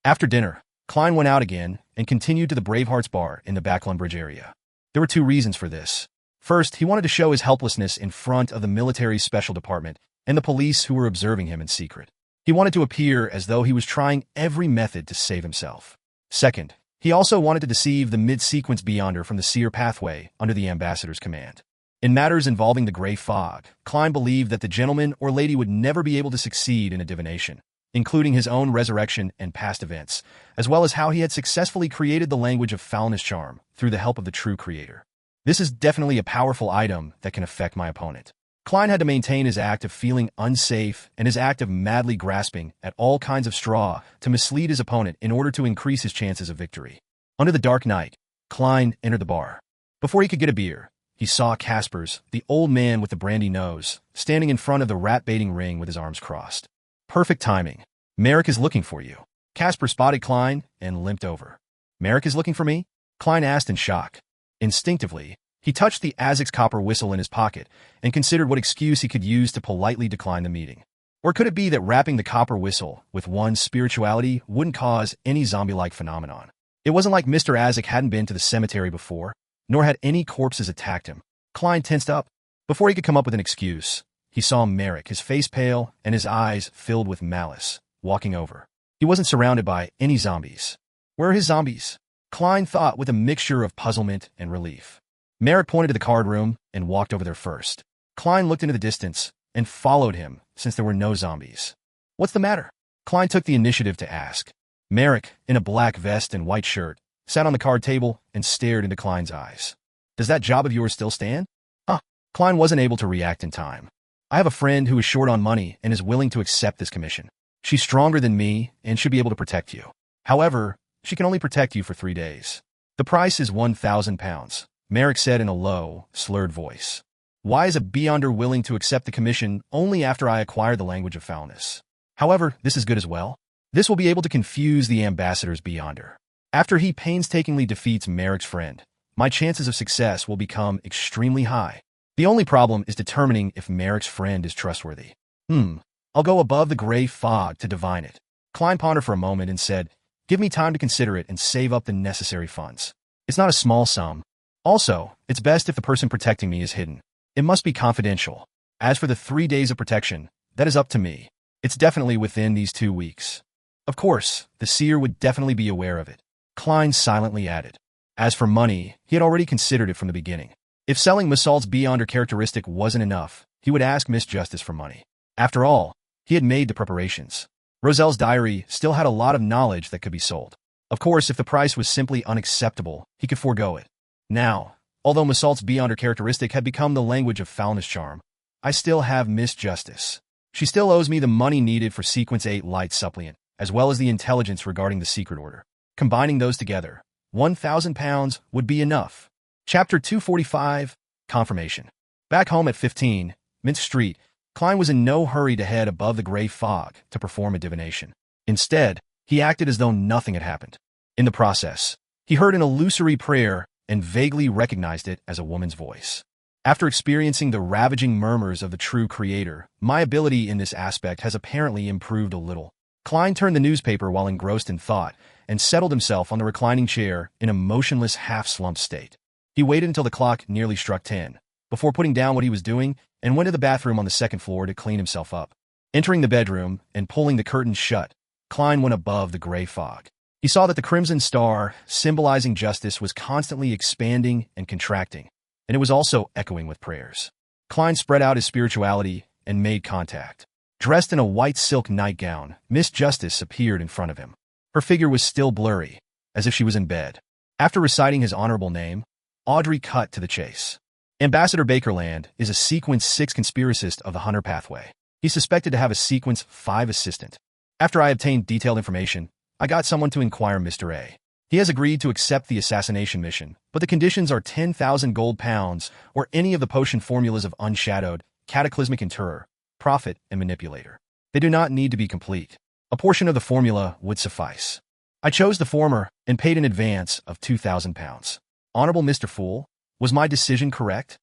After dinner, Klein went out again and continued to the Bravehearts Bar in the Backlund Bridge area. There were 2 reasons for this. First, he wanted to show his helplessness in front of the military special department and the police who were observing him in secret. He wanted to appear as though he was trying every method to save himself. Second, he also wanted to deceive the mid-sequence Beyonder from the Seer pathway under the ambassador's command. In matters involving the Grey Fog, Klein believed that the gentleman or lady would never be able to succeed in a divination, including his own resurrection and past events, as well as how he had successfully created the language of foulness charm through the help of the true creator. This is definitely a powerful item that can affect my opponent. Klein had to maintain his act of feeling unsafe and his act of madly grasping at all kinds of straw to mislead his opponent in order to increase his chances of victory. Under the dark night, Klein entered the bar. Before he could get a beer, he saw Caspers, the old man with the brandy nose, standing in front of the rat-baiting ring with his arms crossed. Perfect timing. Merrick is looking for you. Casper spotted Klein and limped over. Merrick is looking for me? Klein asked in shock. Instinctively, he touched the ASIC's copper whistle in his pocket and considered what excuse he could use to politely decline the meeting. Or could it be that wrapping the copper whistle with one's spirituality wouldn't cause any zombie-like phenomenon? It wasn't like Mr. ASIC hadn't been to the cemetery before, nor had any corpses attacked him. Klein tensed up. Before he could come up with an excuse, he saw Merrick, his face pale and his eyes filled with malice, walking over. He wasn't surrounded by any zombies. Where are his zombies? Klein thought with a mixture of puzzlement and relief. Merrick pointed to the card room and walked over there first. Klein looked into the distance and followed him since there were no zombies. What's the matter? Klein took the initiative to ask. Merrick, in a black vest and white shirt, sat on the card table and stared into Klein's eyes. Does that job of yours still stand? Huh. Klein wasn't able to react in time. I have a friend who is short on money and is willing to accept this commission. She's stronger than me and should be able to protect you. However, she can only protect you for 3 days. The price is 1,000 pounds, Merrick said in a low, slurred voice. Why is a Beyonder willing to accept the commission only after I acquire the language of foulness? However, this is good as well. This will be able to confuse the ambassador's Beyonder. After he painstakingly defeats Merrick's friend, my chances of success will become extremely high. The only problem is determining if Merrick's friend is trustworthy. I'll go above the gray fog to divine it. Klein pondered for a moment and said, give me time to consider it and save up the necessary funds. It's not a small sum. Also, it's best if the person protecting me is hidden. It must be confidential. As for the 3 days of protection, that is up to me. It's definitely within these 2 weeks. Of course, the seer would definitely be aware of it. Klein silently added. As for money, he had already considered it from the beginning. If selling Massault's Beyonder characteristic wasn't enough, he would ask Miss Justice for money. After all, he had made the preparations. Roselle's diary still had a lot of knowledge that could be sold. Of course, if the price was simply unacceptable, he could forego it. Now, although Massault's Beyonder characteristic had become the language of foulness charm, I still have Miss Justice. She still owes me the money needed for Sequence 8 Light Suppliant, as well as the intelligence regarding the secret order. Combining those together, 1,000 pounds would be enough. Chapter 245, Confirmation. Back home at 15, Mint Street, Klein was in no hurry to head above the gray fog to perform a divination. Instead, he acted as though nothing had happened. In the process, he heard an illusory prayer and vaguely recognized it as a woman's voice. After experiencing the ravaging murmurs of the true creator, my ability in this aspect has apparently improved a little. Klein turned the newspaper while engrossed in thought and settled himself on the reclining chair in a motionless, half-slumped state. He waited until the clock nearly struck 10, before putting down what he was doing and went to the bathroom on the second floor to clean himself up. Entering the bedroom and pulling the curtains shut, Klein went above the gray fog. He saw that the crimson star, symbolizing justice, was constantly expanding and contracting, and it was also echoing with prayers. Klein spread out his spirituality and made contact. Dressed in a white silk nightgown, Miss Justice appeared in front of him. Her figure was still blurry, as if she was in bed. After reciting his honorable name, Audrey cut to the chase. Ambassador Bakerland is a Sequence 6 conspiracist of the Hunter Pathway. He's suspected to have a Sequence 5 assistant. After I obtained detailed information, I got someone to inquire Mr. A. He has agreed to accept the assassination mission, but the conditions are 10,000 gold pounds or any of the potion formulas of Unshadowed, Cataclysmic Interrer, Prophet, and Manipulator. They do not need to be complete. A portion of the formula would suffice. I chose the former and paid an advance of 2,000 pounds. Honorable Mr. Fool, was my decision correct?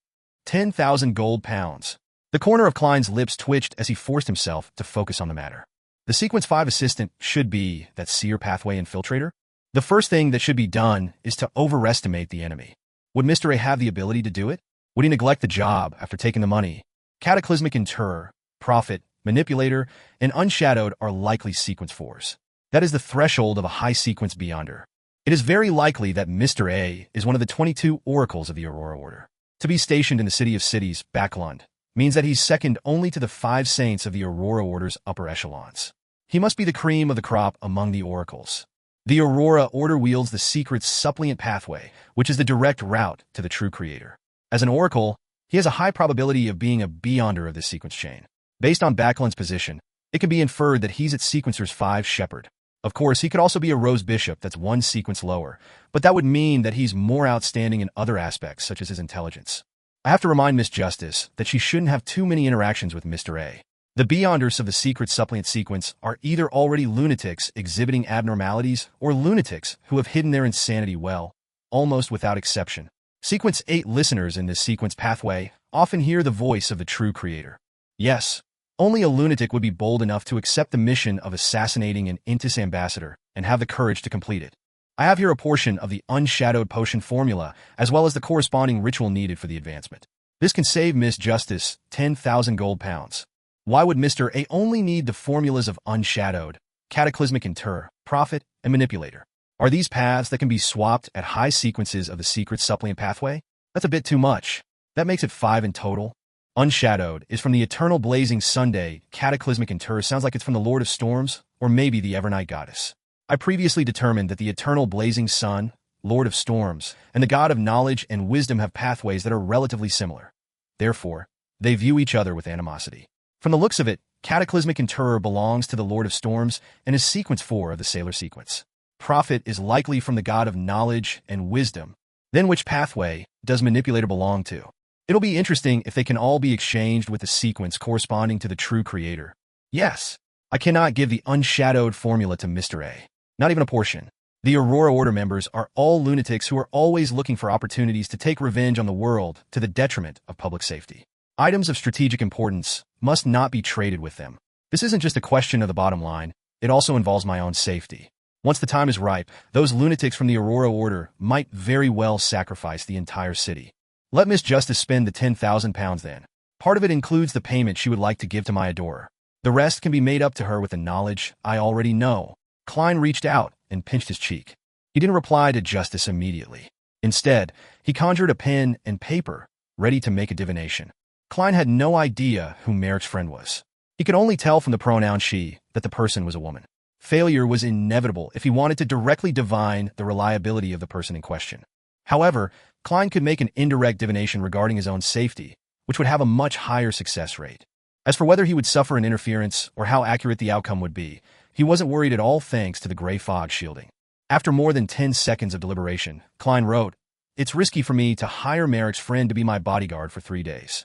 10,000 gold pounds. The corner of Klein's lips twitched as he forced himself to focus on the matter. The Sequence 5 assistant should be that Seer Pathway infiltrator? The first thing that should be done is to overestimate the enemy. Would Mr. A have the ability to do it? Would he neglect the job after taking the money? Cataclysmic Interrer, Prophet, Manipulator, and Unshadowed are likely Sequence 4s. That is the threshold of a high Sequence Beyonder. It is very likely that Mr. A is one of the 22 oracles of the Aurora Order. To be stationed in the City of Cities, Backlund, means that he's second only to the 5 saints of the Aurora Order's upper echelons. He must be the cream of the crop among the oracles. The Aurora Order wields the secret suppliant pathway, which is the direct route to the true creator. As an oracle, he has a high probability of being a Beyonder of this sequence chain. Based on Backlund's position, it can be inferred that he's at Sequencer's 5 Shepherd. Of course, he could also be a Rose Bishop that's 1 sequence lower, but that would mean that he's more outstanding in other aspects, such as his intelligence. I have to remind Miss Justice that she shouldn't have too many interactions with Mr. A. The Beyonders of the secret suppliant sequence are either already lunatics exhibiting abnormalities or lunatics who have hidden their insanity well, almost without exception. Sequence 8 listeners in this sequence pathway often hear the voice of the true creator. Yes, only a lunatic would be bold enough to accept the mission of assassinating an Intis ambassador and have the courage to complete it. I have here a portion of the unshadowed potion formula as well as the corresponding ritual needed for the advancement. This can save Miss Justice 10,000 gold pounds. Why would Mr. A only need the formulas of Unshadowed, Cataclysmic Inter, Prophet, and Manipulator? Are these paths that can be swapped at high sequences of the secret suppliant pathway? That's a bit too much. That makes it 5 in total. Unshadowed is from the Eternal Blazing Sunday. Cataclysmic Inter sounds like it's from the Lord of Storms, or maybe the Evernight Goddess. I previously determined that the Eternal Blazing Sun, Lord of Storms, and the God of Knowledge and Wisdom have pathways that are relatively similar. Therefore, they view each other with animosity. From the looks of it, Cataclysmic Inter belongs to the Lord of Storms and is sequence 4 of the Sailor sequence. Prophet is likely from the God of Knowledge and Wisdom. Then which pathway does Manipulator belong to? It'll be interesting if they can all be exchanged with the sequence corresponding to the true creator. Yes, I cannot give the unshadowed formula to Mr. A. Not even a portion. The Aurora Order members are all lunatics who are always looking for opportunities to take revenge on the world to the detriment of public safety. Items of strategic importance must not be traded with them. This isn't just a question of the bottom line, it also involves my own safety. Once the time is ripe, those lunatics from the Aurora Order might very well sacrifice the entire city. Let Miss Justice spend the 10,000 pounds then. Part of it includes the payment she would like to give to my adorer. The rest can be made up to her with the knowledge I already know. Klein reached out and pinched his cheek. He didn't reply to Justice immediately. Instead, he conjured a pen and paper, ready to make a divination. Klein had no idea who Merrick's friend was. He could only tell from the pronoun she that the person was a woman. Failure was inevitable if he wanted to directly divine the reliability of the person in question. However, Klein could make an indirect divination regarding his own safety, which would have a much higher success rate. As for whether he would suffer an interference or how accurate the outcome would be, he wasn't worried at all thanks to the gray fog shielding. After more than 10 seconds of deliberation, Klein wrote, "It's risky for me to hire Merrick's friend to be my bodyguard for 3 days."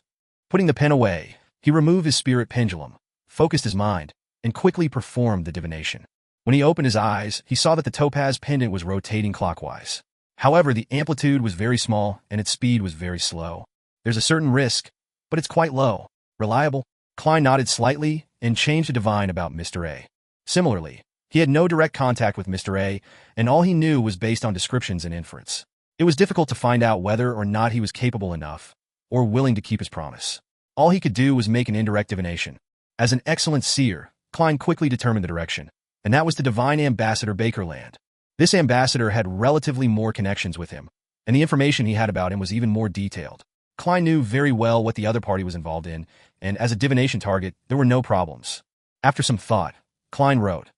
Putting the pen away, he removed his spirit pendulum, focused his mind, and quickly performed the divination. When he opened his eyes, he saw that the topaz pendant was rotating clockwise. However, the amplitude was very small and its speed was very slow. There's a certain risk, but it's quite low. Reliable? Klein nodded slightly and changed to divine about Mr. A. Similarly, he had no direct contact with Mr. A, and all he knew was based on descriptions and inference. It was difficult to find out whether or not he was capable enough or willing to keep his promise. All he could do was make an indirect divination. As an excellent seer, Klein quickly determined the direction, and that was to divine Ambassador Bakerland. This ambassador had relatively more connections with him, and the information he had about him was even more detailed. Klein knew very well what the other party was involved in, and as a divination target, there were no problems. After some thought, Klein wrote,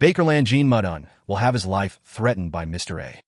"Bakerland Gene Mudun will have his life threatened by Mr. A."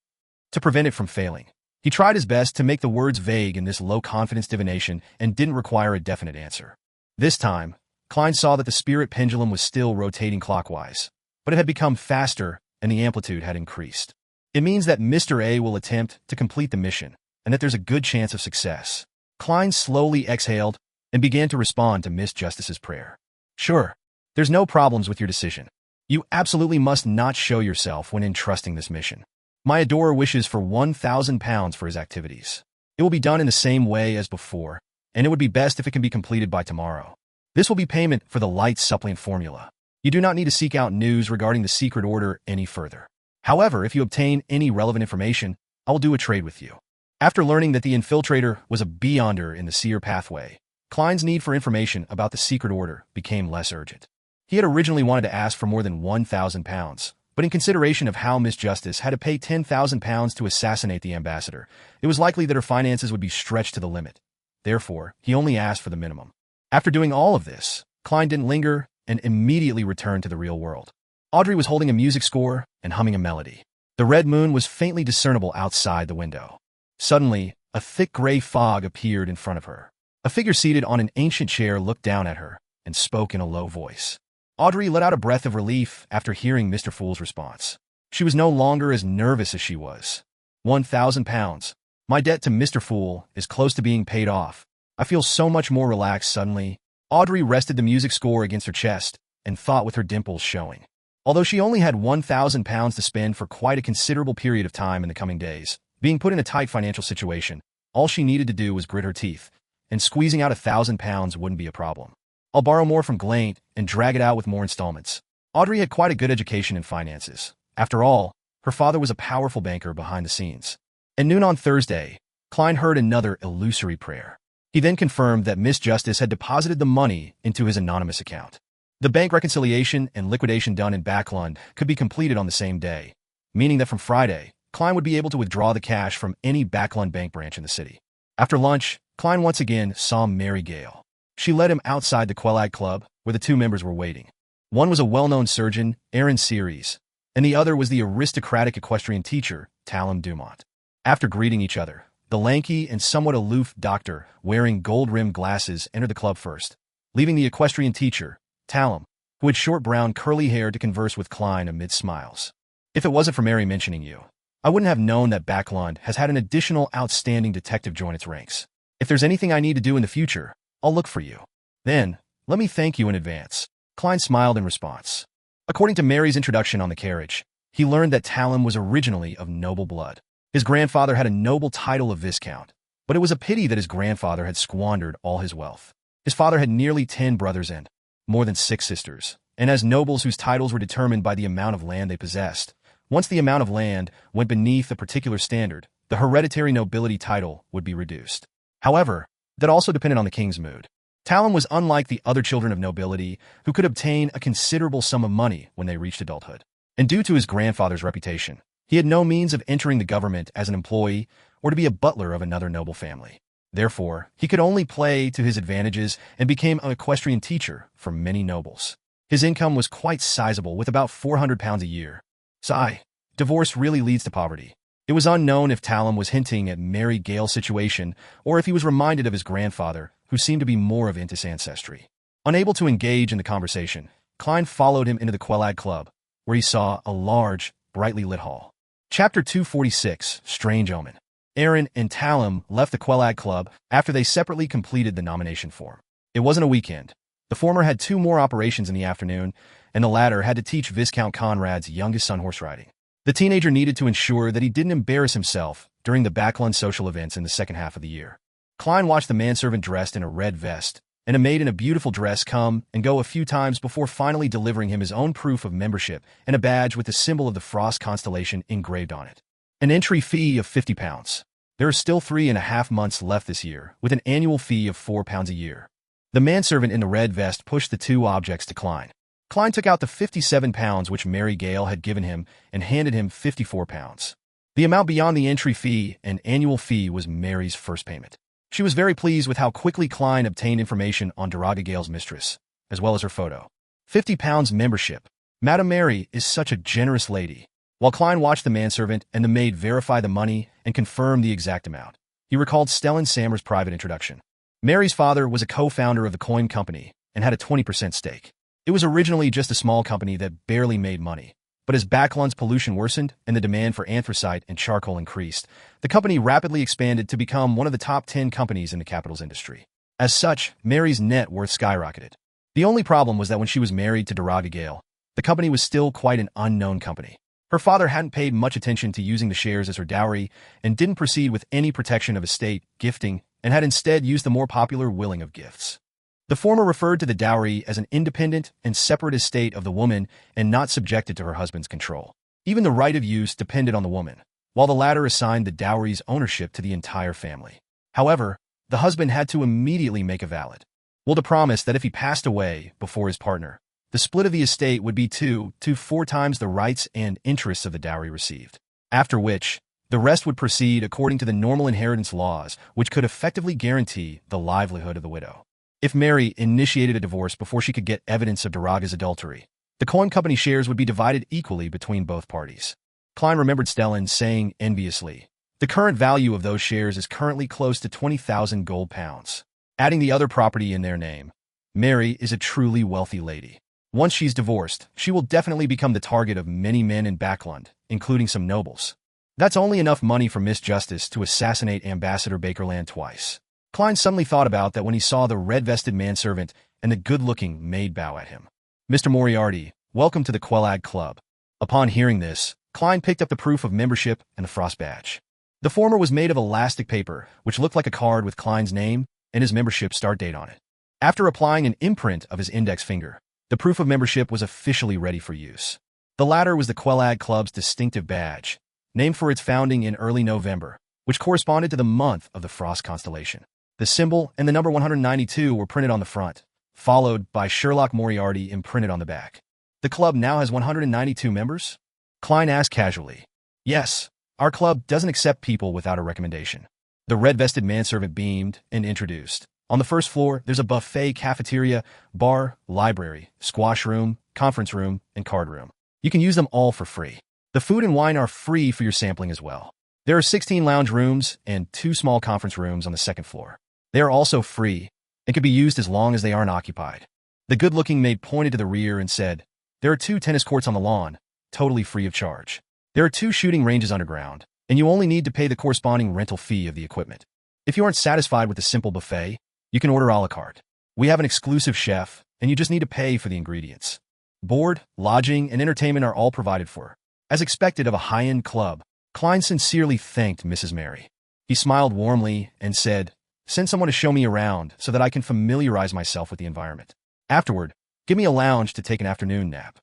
To prevent it from failing, he tried his best to make the words vague in this low-confidence divination and didn't require a definite answer. This time, Klein saw that the spirit pendulum was still rotating clockwise, but it had become faster and the amplitude had increased. It means that Mr. A will attempt to complete the mission, and that there's a good chance of success. Klein slowly exhaled and began to respond to Miss Justice's prayer. "Sure, there's no problems with your decision. You absolutely must not show yourself when entrusting this mission. My adorer wishes for 1,000 pounds for his activities. It will be done in the same way as before, and it would be best if it can be completed by tomorrow. This will be payment for the light suppliant formula. You do not need to seek out news regarding the secret order any further. However, if you obtain any relevant information, I will do a trade with you." After learning that the infiltrator was a beyonder in the seer pathway, Klein's need for information about the secret order became less urgent. He had originally wanted to ask for more than 1,000 pounds, but in consideration of how Miss Justice had to pay 10,000 pounds to assassinate the ambassador, it was likely that her finances would be stretched to the limit. Therefore, he only asked for the minimum. After doing all of this, Klein didn't linger and immediately returned to the real world. Audrey was holding a music score and humming a melody. The red moon was faintly discernible outside the window. Suddenly, a thick gray fog appeared in front of her. A figure seated on an ancient chair looked down at her and spoke in a low voice. Audrey let out a breath of relief after hearing Mr. Fool's response. She was no longer as nervous as she was. 1,000 pounds. My debt to Mr. Fool is close to being paid off. I feel so much more relaxed suddenly. Audrey rested the music score against her chest and thought with her dimples showing. Although she only had £1,000 to spend for quite a considerable period of time in the coming days, being put in a tight financial situation, all she needed to do was grit her teeth, and squeezing out £1,000 wouldn't be a problem. I'll borrow more from Glaint and drag it out with more installments. Audrey had quite a good education in finances. After all, her father was a powerful banker behind the scenes. At noon on Thursday, Klein heard another illusory prayer. He then confirmed that Miss Justice had deposited the money into his anonymous account. The bank reconciliation and liquidation done in Backlund could be completed on the same day, meaning that from Friday, Klein would be able to withdraw the cash from any Backlund bank branch in the city. After lunch, Klein once again saw Mary Gale. She led him outside the Quelag Club, where the two members were waiting. One was a well-known surgeon, Aaron Series, and the other was the aristocratic equestrian teacher, Talum Dumont. After greeting each other, the lanky and somewhat aloof doctor, wearing gold-rimmed glasses, entered the club first, leaving the equestrian teacher, Talum, who had short brown curly hair, to converse with Klein amid smiles. If it wasn't for Mary mentioning you, I wouldn't have known that Backlund has had an additional outstanding detective join its ranks. If there's anything I need to do in the future, I'll look for you. Then, let me thank you in advance. Klein smiled in response. According to Mary's introduction on the carriage, he learned that Talum was originally of noble blood. His grandfather had a noble title of Viscount, but it was a pity that his grandfather had squandered all his wealth. His father had nearly 10 brothers and more than 6 sisters, and as nobles whose titles were determined by the amount of land they possessed, once the amount of land went beneath a particular standard, the hereditary nobility title would be reduced. However, that also depended on the king's mood. Talum was unlike the other children of nobility who could obtain a considerable sum of money when they reached adulthood. And due to his grandfather's reputation, he had no means of entering the government as an employee or to be a butler of another noble family. Therefore, he could only play to his advantages and became an equestrian teacher for many nobles. His income was quite sizable, with about £400 a year. Sigh, divorce really leads to poverty. It was unknown if Talum was hinting at Mary Gale's situation or if he was reminded of his grandfather, who seemed to be more of Intis ancestry. Unable to engage in the conversation, Klein followed him into the Quelag Club, where he saw a large, brightly lit hall. Chapter 246, Strange Omen. Aaron and Talum left the Quelag Club after they separately completed the nomination form. It wasn't a weekend. The former had 2 more operations in the afternoon, and the latter had to teach Viscount Conrad's youngest son horse riding. The teenager needed to ensure that he didn't embarrass himself during the Backlund social events in the second half of the year. Klein watched the manservant dressed in a red vest and a maid in a beautiful dress come and go a few times before finally delivering him his own proof of membership and a badge with the symbol of the Frost constellation engraved on it. An entry fee of £50. There are still 3.5 months left this year, with an annual fee of £4 a year. The manservant in the red vest pushed the 2 objects to Klein. Klein took out the £57 which Mary Gale had given him and handed him £54. The amount beyond the entry fee and annual fee was Mary's first payment. She was very pleased with how quickly Klein obtained information on Daraga Gale's mistress, as well as her photo. £50 membership. Madame Mary is such a generous lady. While Klein watched the manservant and the maid verify the money and confirm the exact amount, he recalled Stellan Sammer's private introduction. Mary's father was a co-founder of the coin company and had a 20% stake. It was originally just a small company that barely made money, but as Backlund's pollution worsened and the demand for anthracite and charcoal increased, the company rapidly expanded to become one of the top 10 companies in the capital's industry. As such, Mary's net worth skyrocketed. The only problem was that when she was married to Daraga Gale, the company was still quite an unknown company. Her father hadn't paid much attention to using the shares as her dowry and didn't proceed with any protection of estate, gifting, and had instead used the more popular willing of gifts. The former referred to the dowry as an independent and separate estate of the woman and not subjected to her husband's control. Even the right of use depended on the woman, while the latter assigned the dowry's ownership to the entire family. However, the husband had to immediately make a valid will to promise that if he passed away before his partner, the split of the estate would be 2 to 4 times the rights and interests of the dowry received, after which the rest would proceed according to the normal inheritance laws, which could effectively guarantee the livelihood of the widow. If Mary initiated a divorce before she could get evidence of Daraga's adultery, the coin company shares would be divided equally between both parties. Klein remembered Stellan saying enviously, "The current value of those shares is currently close to 20,000 gold pounds. Adding the other property in their name, Mary is a truly wealthy lady. Once she's divorced, she will definitely become the target of many men in Backlund, including some nobles. That's only enough money for Miss Justice to assassinate Ambassador Bakerland twice." Klein suddenly thought about that when he saw the red-vested manservant and the good-looking maid bow at him. "Mr. Moriarty, welcome to the Quelag Club." Upon hearing this, Klein picked up the proof of membership and the frost badge. The former was made of elastic paper, which looked like a card with Klein's name and his membership start date on it. After applying an imprint of his index finger, the proof of membership was officially ready for use. The latter was the Quelag Club's distinctive badge, named for its founding in early November, which corresponded to the month of the Frost constellation. The symbol and the number 192 were printed on the front, followed by Sherlock Moriarty imprinted on the back. "The club now has 192 members?" Klein asked casually. "Yes, our club doesn't accept people without a recommendation." The red-vested manservant beamed and introduced. "On the first floor, there's a buffet, cafeteria, bar, library, squash room, conference room, and card room. You can use them all for free. The food and wine are free for your sampling as well. There are 16 lounge rooms and 2 small conference rooms on the second floor. They are also free and can be used as long as they aren't occupied." The good-looking maid pointed to the rear and said, "There are 2 tennis courts on the lawn, totally free of charge. There are 2 shooting ranges underground, and you only need to pay the corresponding rental fee of the equipment. If you aren't satisfied with the simple buffet, you can order a la carte. We have an exclusive chef, and you just need to pay for the ingredients. Board, lodging, and entertainment are all provided for." As expected of a high-end club, Klein sincerely thanked Mrs. Mary. He smiled warmly and said, "Send someone to show me around so that I can familiarize myself with the environment. Afterward, give me a lounge to take an afternoon nap."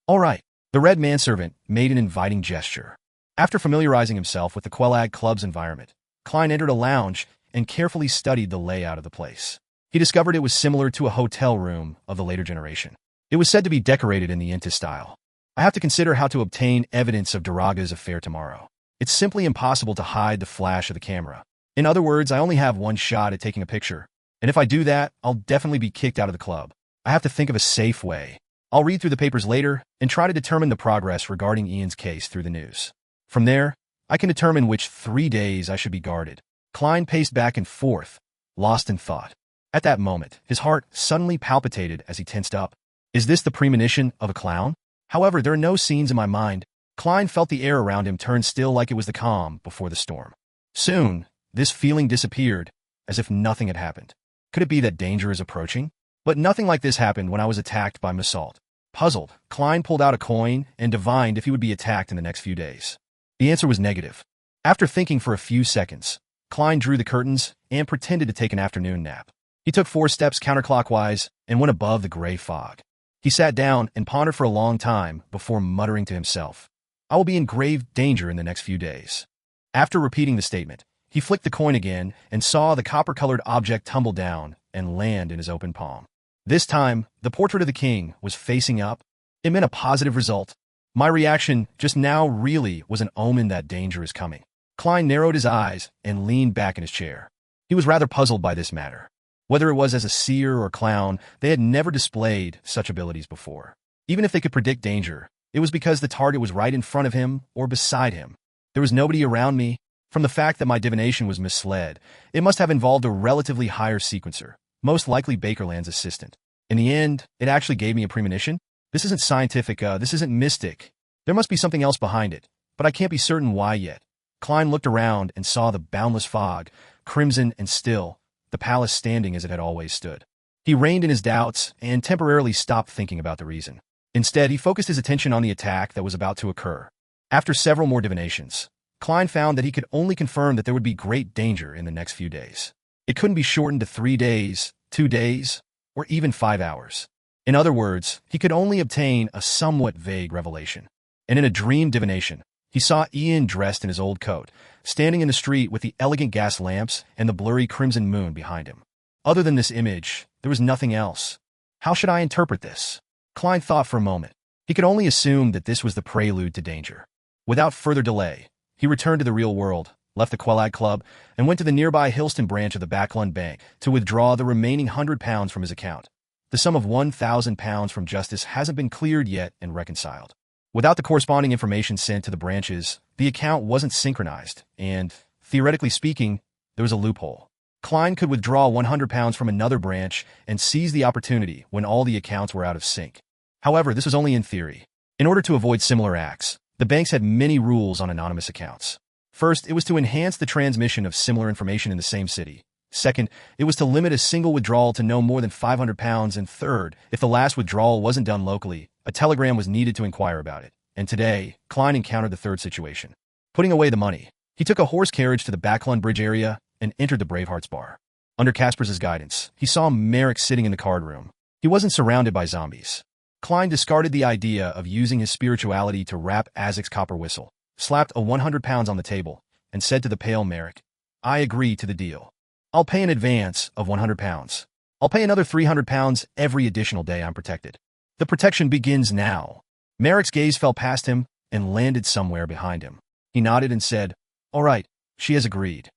"All right." The red manservant made an inviting gesture. After familiarizing himself with the Quelag Club's environment, Klein entered a lounge and carefully studied the layout of the place. He discovered it was similar to a hotel room of the later generation. It was said to be decorated in the Inta style. "I have to consider how to obtain evidence of Duraga's affair tomorrow. It's simply impossible to hide the flash of the camera. In other words, I only have one shot at taking a picture, and if I do that, I'll definitely be kicked out of the club. I have to think of a safe way. I'll read through the papers later and try to determine the progress regarding Ian's case through the news. From there, I can determine which 3 days I should be guarded." Klein paced back and forth, lost in thought. At that moment, his heart suddenly palpitated as he tensed up. Is this the premonition of a clown? However, there are no scenes in my mind. Klein felt the air around him turn still like it was the calm before the storm. Soon, this feeling disappeared, as if nothing had happened. Could it be that danger is approaching? But nothing like this happened when I was attacked by Massault. Puzzled, Klein pulled out a coin and divined if he would be attacked in the next few days. The answer was negative. After thinking for a few seconds, Klein drew the curtains and pretended to take an afternoon nap. He took 4 steps counterclockwise and went above the gray fog. He sat down and pondered for a long time before muttering to himself, "I will be in grave danger in the next few days." After repeating the statement, he flicked the coin again and saw the copper-colored object tumble down and land in his open palm. This time, the portrait of the king was facing up. It meant a positive result. My reaction just now really was an omen that danger is coming. Klein narrowed his eyes and leaned back in his chair. He was rather puzzled by this matter. Whether it was as a seer or clown, they had never displayed such abilities before. Even if they could predict danger, it was because the target was right in front of him or beside him. There was nobody around me. From the fact that my divination was misled, it must have involved a relatively higher sequencer, most likely Bakerland's assistant. In the end, it actually gave me a premonition. This isn't scientific, this isn't mystic. There must be something else behind it, but I can't be certain why yet. Klein looked around and saw the boundless fog, crimson and still, the palace standing as it had always stood. He reined in his doubts and temporarily stopped thinking about the reason. Instead, he focused his attention on the attack that was about to occur. After several more divinations, Klein found that he could only confirm that there would be great danger in the next few days. It couldn't be shortened to 3 days, 2 days, or even 5 hours. In other words, he could only obtain a somewhat vague revelation. And in a dream divination, he saw Ian dressed in his old coat, standing in the street with the elegant gas lamps and the blurry crimson moon behind him. Other than this image, there was nothing else. How should I interpret this? Klein thought for a moment. He could only assume that this was the prelude to danger. Without further delay, he returned to the real world, left the Quelag Club, and went to the nearby Hillston branch of the Backlund Bank to withdraw the remaining £100 from his account. The sum of £1,000 from Justice hasn't been cleared yet and reconciled. Without the corresponding information sent to the branches, the account wasn't synchronized, and, theoretically speaking, there was a loophole. Klein could withdraw £100 from another branch and seize the opportunity when all the accounts were out of sync. However, this was only in theory. In order to avoid similar acts, the banks had many rules on anonymous accounts. First, it was to enhance the transmission of similar information in the same city. Second, it was to limit a single withdrawal to no more than 500 pounds. And third, if the last withdrawal wasn't done locally, a telegram was needed to inquire about it. And today, Klein encountered the third situation. Putting away the money, he took a horse carriage to the Backlund Bridge area and entered the Bravehearts bar. Under Kasper's guidance, he saw Merrick sitting in the card room. He wasn't surrounded by zombies. Klein discarded the idea of using his spirituality to wrap Isaac's copper whistle, slapped a 100 pounds on the table, and said to the pale Merrick, "I agree to the deal. I'll pay an advance of 100 pounds. I'll pay another 300 pounds every additional day I'm protected. The protection begins now." Merrick's gaze fell past him and landed somewhere behind him. He nodded and said, "All right, she has agreed."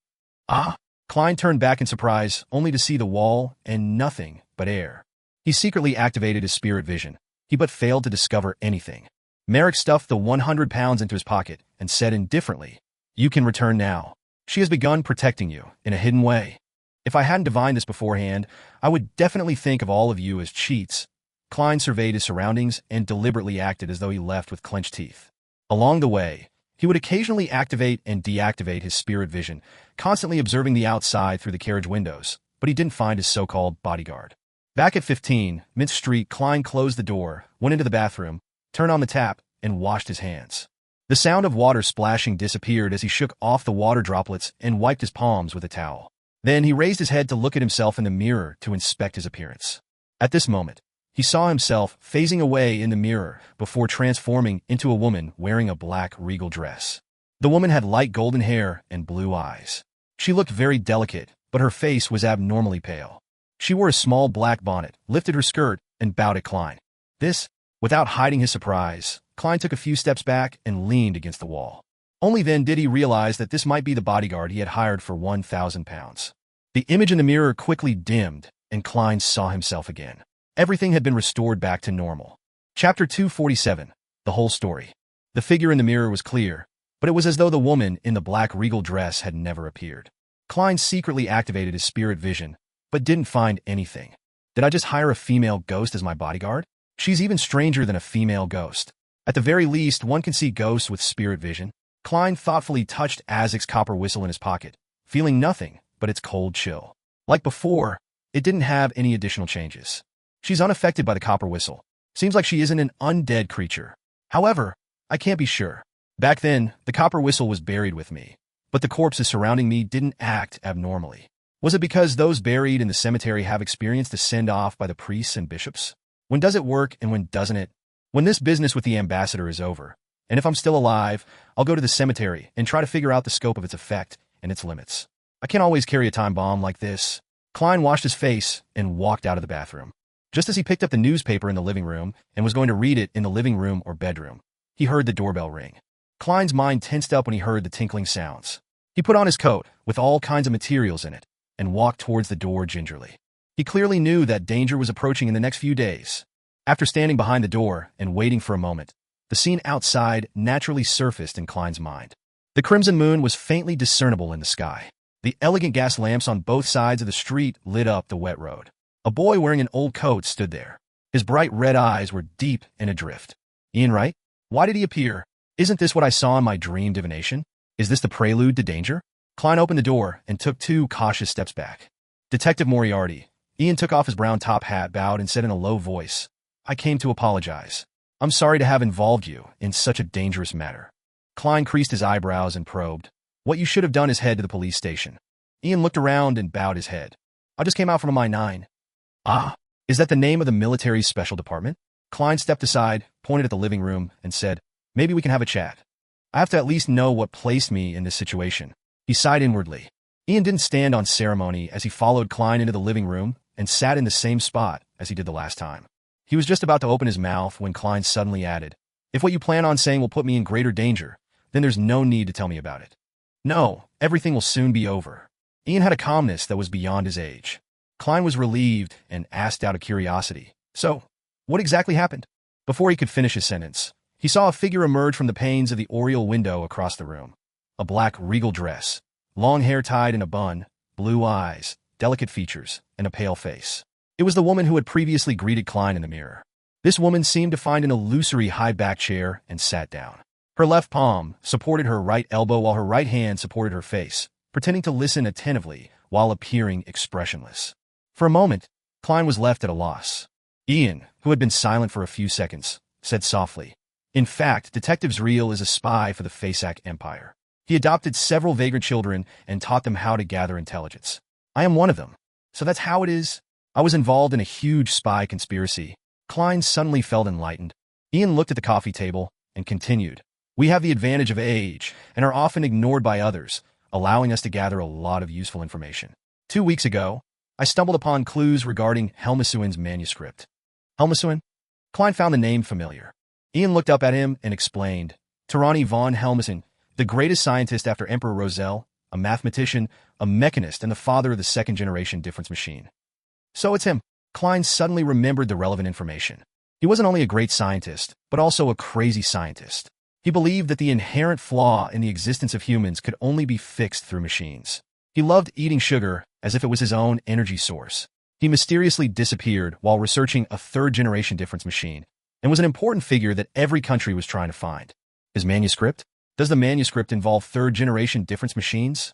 "Ah?" Klein turned back in surprise, only to see the wall and nothing but air. He secretly activated his spirit vision. He but failed to discover anything. Merrick stuffed the 100 pounds into his pocket and said indifferently, "You can return now. She has begun protecting you in a hidden way. If I hadn't divined this beforehand, I would definitely think of all of you as cheats." Klein surveyed his surroundings and deliberately acted as though he left with clenched teeth. Along the way, he would occasionally activate and deactivate his spirit vision, constantly observing the outside through the carriage windows, but he didn't find his so-called bodyguard. Back at 15 Mint Street, Klein closed the door, went into the bathroom, turned on the tap, and washed his hands. The sound of water splashing disappeared as he shook off the water droplets and wiped his palms with a towel. Then he raised his head to look at himself in the mirror to inspect his appearance. At this moment, he saw himself phasing away in the mirror before transforming into a woman wearing a black regal dress. The woman had light golden hair and blue eyes. She looked very delicate, but her face was abnormally pale. She wore a small black bonnet, lifted her skirt, and bowed at Klein. Without hiding his surprise, Klein took a few steps back and leaned against the wall. Only then did he realize that this might be the bodyguard he had hired for 1,000 pounds. The image in the mirror quickly dimmed, and Klein saw himself again. Everything had been restored back to normal. Chapter 247. The whole story. The figure in the mirror was clear, but it was as though the woman in the black regal dress had never appeared. Klein secretly activated his spirit vision, but didn't find anything. Did I just hire a female ghost as my bodyguard? She's even stranger than a female ghost. At the very least, one can see ghosts with spirit vision. Klein thoughtfully touched Isaac's copper whistle in his pocket, feeling nothing but its cold chill. Like before, it didn't have any additional changes. She's unaffected by the copper whistle. Seems like she isn't an undead creature. However, I can't be sure. Back then, the copper whistle was buried with me, but the corpses surrounding me didn't act abnormally. Was it because those buried in the cemetery have experienced the send-off by the priests and bishops? When does it work and when doesn't it? When this business with the ambassador is over, and if I'm still alive, I'll go to the cemetery and try to figure out the scope of its effect and its limits. I can't always carry a time bomb like this. Klein washed his face and walked out of the bathroom. Just as he picked up the newspaper in the living room and was going to read it in the living room or bedroom, he heard the doorbell ring. Klein's mind tensed up when he heard the tinkling sounds. He put on his coat with all kinds of materials in it and walked towards the door gingerly. He clearly knew that danger was approaching in the next few days. After standing behind the door and waiting for a moment, the scene outside naturally surfaced in Klein's mind. The crimson moon was faintly discernible in the sky. The elegant gas lamps on both sides of the street lit up the wet road. A boy wearing an old coat stood there. His bright red eyes were deep and adrift. Ian Wright? Why did he appear? Isn't this what I saw in my dream divination? Is this the prelude to danger? Klein opened the door and took 2 cautious steps back. Detective Moriarty. Ian took off his brown top hat, bowed, and said in a low voice, "I came to apologize. I'm sorry to have involved you in such a dangerous matter." Klein creased his eyebrows and probed. "What you should have done is head to the police station." Ian looked around and bowed his head. "I just came out from a mine 9. "Ah, is that the name of the military's special department?" Klein stepped aside, pointed at the living room, and said, "Maybe we can have a chat. I have to at least know what placed me in this situation." He sighed inwardly. Ian didn't stand on ceremony as he followed Klein into the living room and sat in the same spot as he did the last time. He was just about to open his mouth when Klein suddenly added, "If what you plan on saying will put me in greater danger, then there's no need to tell me about it." "No, everything will soon be over." Ian had a calmness that was beyond his age. Klein was relieved and asked out of curiosity, "So, what exactly happened?" Before he could finish his sentence, he saw a figure emerge from the panes of the oriel window across the room. A black regal dress, long hair tied in a bun, blue eyes, delicate features, and a pale face. It was the woman who had previously greeted Klein in the mirror. This woman seemed to find an illusory high-back chair and sat down. Her left palm supported her right elbow while her right hand supported her face, pretending to listen attentively while appearing expressionless. For a moment, Klein was left at a loss. Ian, who had been silent for a few seconds, said softly, "In fact, Detective Zriel is a spy for the Fasak Empire. He adopted several vagrant children and taught them how to gather intelligence. I am one of them. So that's how it is? I was involved in a huge spy conspiracy." Klein suddenly felt enlightened. Ian looked at the coffee table and continued, "We have the advantage of age and are often ignored by others, allowing us to gather a lot of useful information. 2 weeks ago, I stumbled upon clues regarding Helmisuin's manuscript." Helmisuin? Klein found the name familiar. Ian looked up at him and explained, "Tirani von Helmisuin, the greatest scientist after Emperor Roselle, a mathematician, a mechanist, and the father of the second-generation difference machine." So it's him. Klein suddenly remembered the relevant information. He wasn't only a great scientist, but also a crazy scientist. He believed that the inherent flaw in the existence of humans could only be fixed through machines. He loved eating sugar as if it was his own energy source. He mysteriously disappeared while researching a third-generation difference machine and was an important figure that every country was trying to find. His manuscript? Does the manuscript involve third-generation difference machines?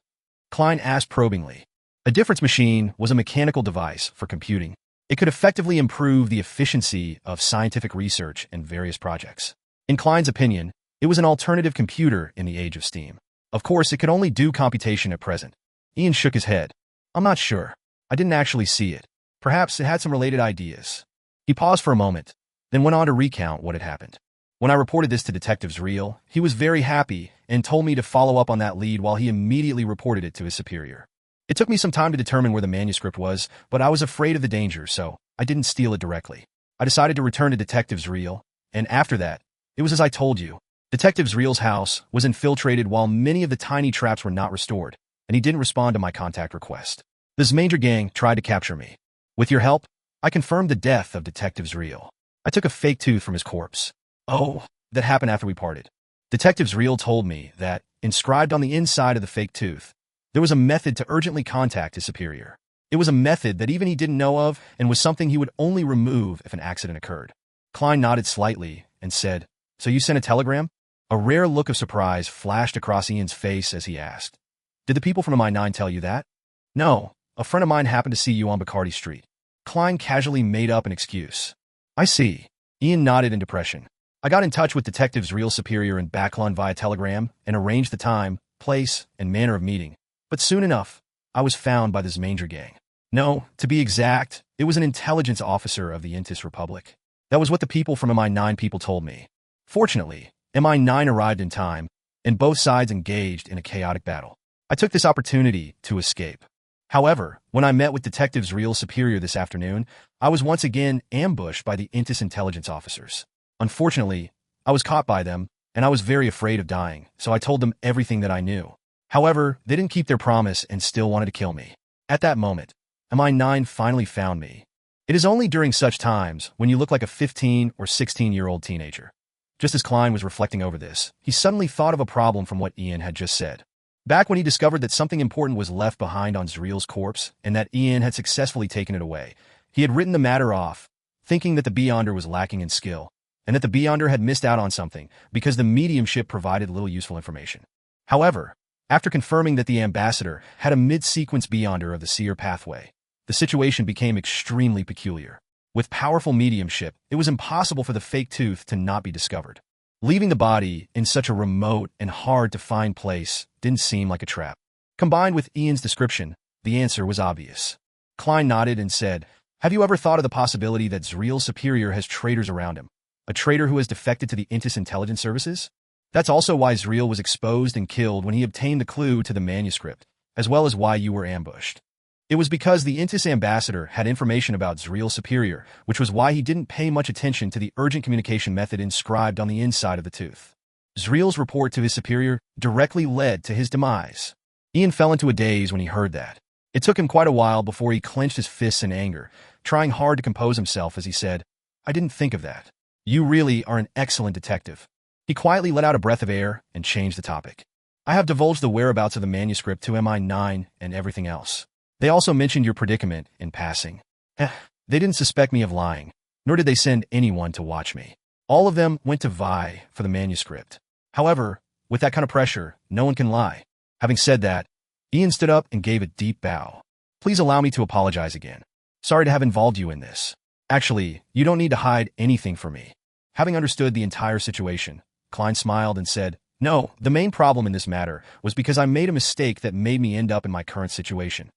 Klein asked probingly. A difference machine was a mechanical device for computing. It could effectively improve the efficiency of scientific research and various projects. In Klein's opinion, it was an alternative computer in the age of steam. Of course, it could only do computation at present. Ian shook his head. "I'm not sure. I didn't actually see it. Perhaps it had some related ideas." He paused for a moment, then went on to recount what had happened. "When I reported this to Detective Zriel, he was very happy and told me to follow up on that lead while he immediately reported it to his superior. It took me some time to determine where the manuscript was, but I was afraid of the danger, so I didn't steal it directly. I decided to return to Detective Zriel, and after that, it was as I told you. Detective Zriel's house was infiltrated while many of the tiny traps were not restored, and he didn't respond to my contact request. The Zmanger gang tried to capture me. With your help, I confirmed the death of Detective Zriel. I took a fake tooth from his corpse. Oh, that happened after we parted. Detective Zriel told me that, inscribed on the inside of the fake tooth, there was a method to urgently contact his superior. It was a method that even he didn't know of and was something he would only remove if an accident occurred." Klein nodded slightly and said, "So you sent a telegram?" A rare look of surprise flashed across Ian's face as he asked, "Did the people from MI9 tell you that?" "No, a friend of mine happened to see you on Bacardi Street." Klein casually made up an excuse. "I see." Ian nodded in depression. "I got in touch with Detective Zriel's superior in Backlund via telegram and arranged the time, place, and manner of meeting. But soon enough, I was found by the Zmanger gang. No, to be exact, it was an intelligence officer of the Intis Republic. That was what the people from MI9 people told me. Fortunately, MI9 arrived in time, and both sides engaged in a chaotic battle. I took this opportunity to escape. However, when I met with Detective Zriel's superior this afternoon, I was once again ambushed by the Intis intelligence officers. Unfortunately, I was caught by them, and I was very afraid of dying, so I told them everything that I knew. However, they didn't keep their promise and still wanted to kill me. At that moment, MI9 finally found me. It is only during such times when you look like a 15 or 16-year-old teenager. Just as Klein was reflecting over this, he suddenly thought of a problem from what Ian had just said. Back when he discovered that something important was left behind on Zriel's corpse and that Ian had successfully taken it away, he had written the matter off, thinking that the Beyonder was lacking in skill, and that the Beyonder had missed out on something because the mediumship provided little useful information. However, after confirming that the ambassador had a mid-sequence Beyonder of the seer pathway, the situation became extremely peculiar. With powerful mediumship, it was impossible for the fake tooth to not be discovered. Leaving the body in such a remote and hard-to-find place didn't seem like a trap. Combined with Ian's description, the answer was obvious. Klein nodded and said, "Have you ever thought of the possibility that Zriel's superior has traitors around him? A traitor who has defected to the Intis intelligence services? That's also why Zriel was exposed and killed when he obtained the clue to the manuscript, as well as why you were ambushed. It was because the Intis ambassador had information about Zriel's superior, which was why he didn't pay much attention to the urgent communication method inscribed on the inside of the tooth. Zriel's report to his superior directly led to his demise." Ian fell into a daze when he heard that. It took him quite a while before he clenched his fists in anger, trying hard to compose himself as he said, "I didn't think of that. You really are an excellent detective." He quietly let out a breath of air and changed the topic. "I have divulged the whereabouts of the manuscript to MI9 and everything else. They also mentioned your predicament in passing. They didn't suspect me of lying, nor did they send anyone to watch me. All of them went to vie for the manuscript. However, with that kind of pressure, no one can lie." Having said that, Ian stood up and gave a deep bow. Please allow me to apologize again. Sorry to have involved you in this. Actually, you don't need to hide anything from me. Having understood the entire situation, Klein smiled and said, no, the main problem in this matter was because I made a mistake that made me end up in my current situation.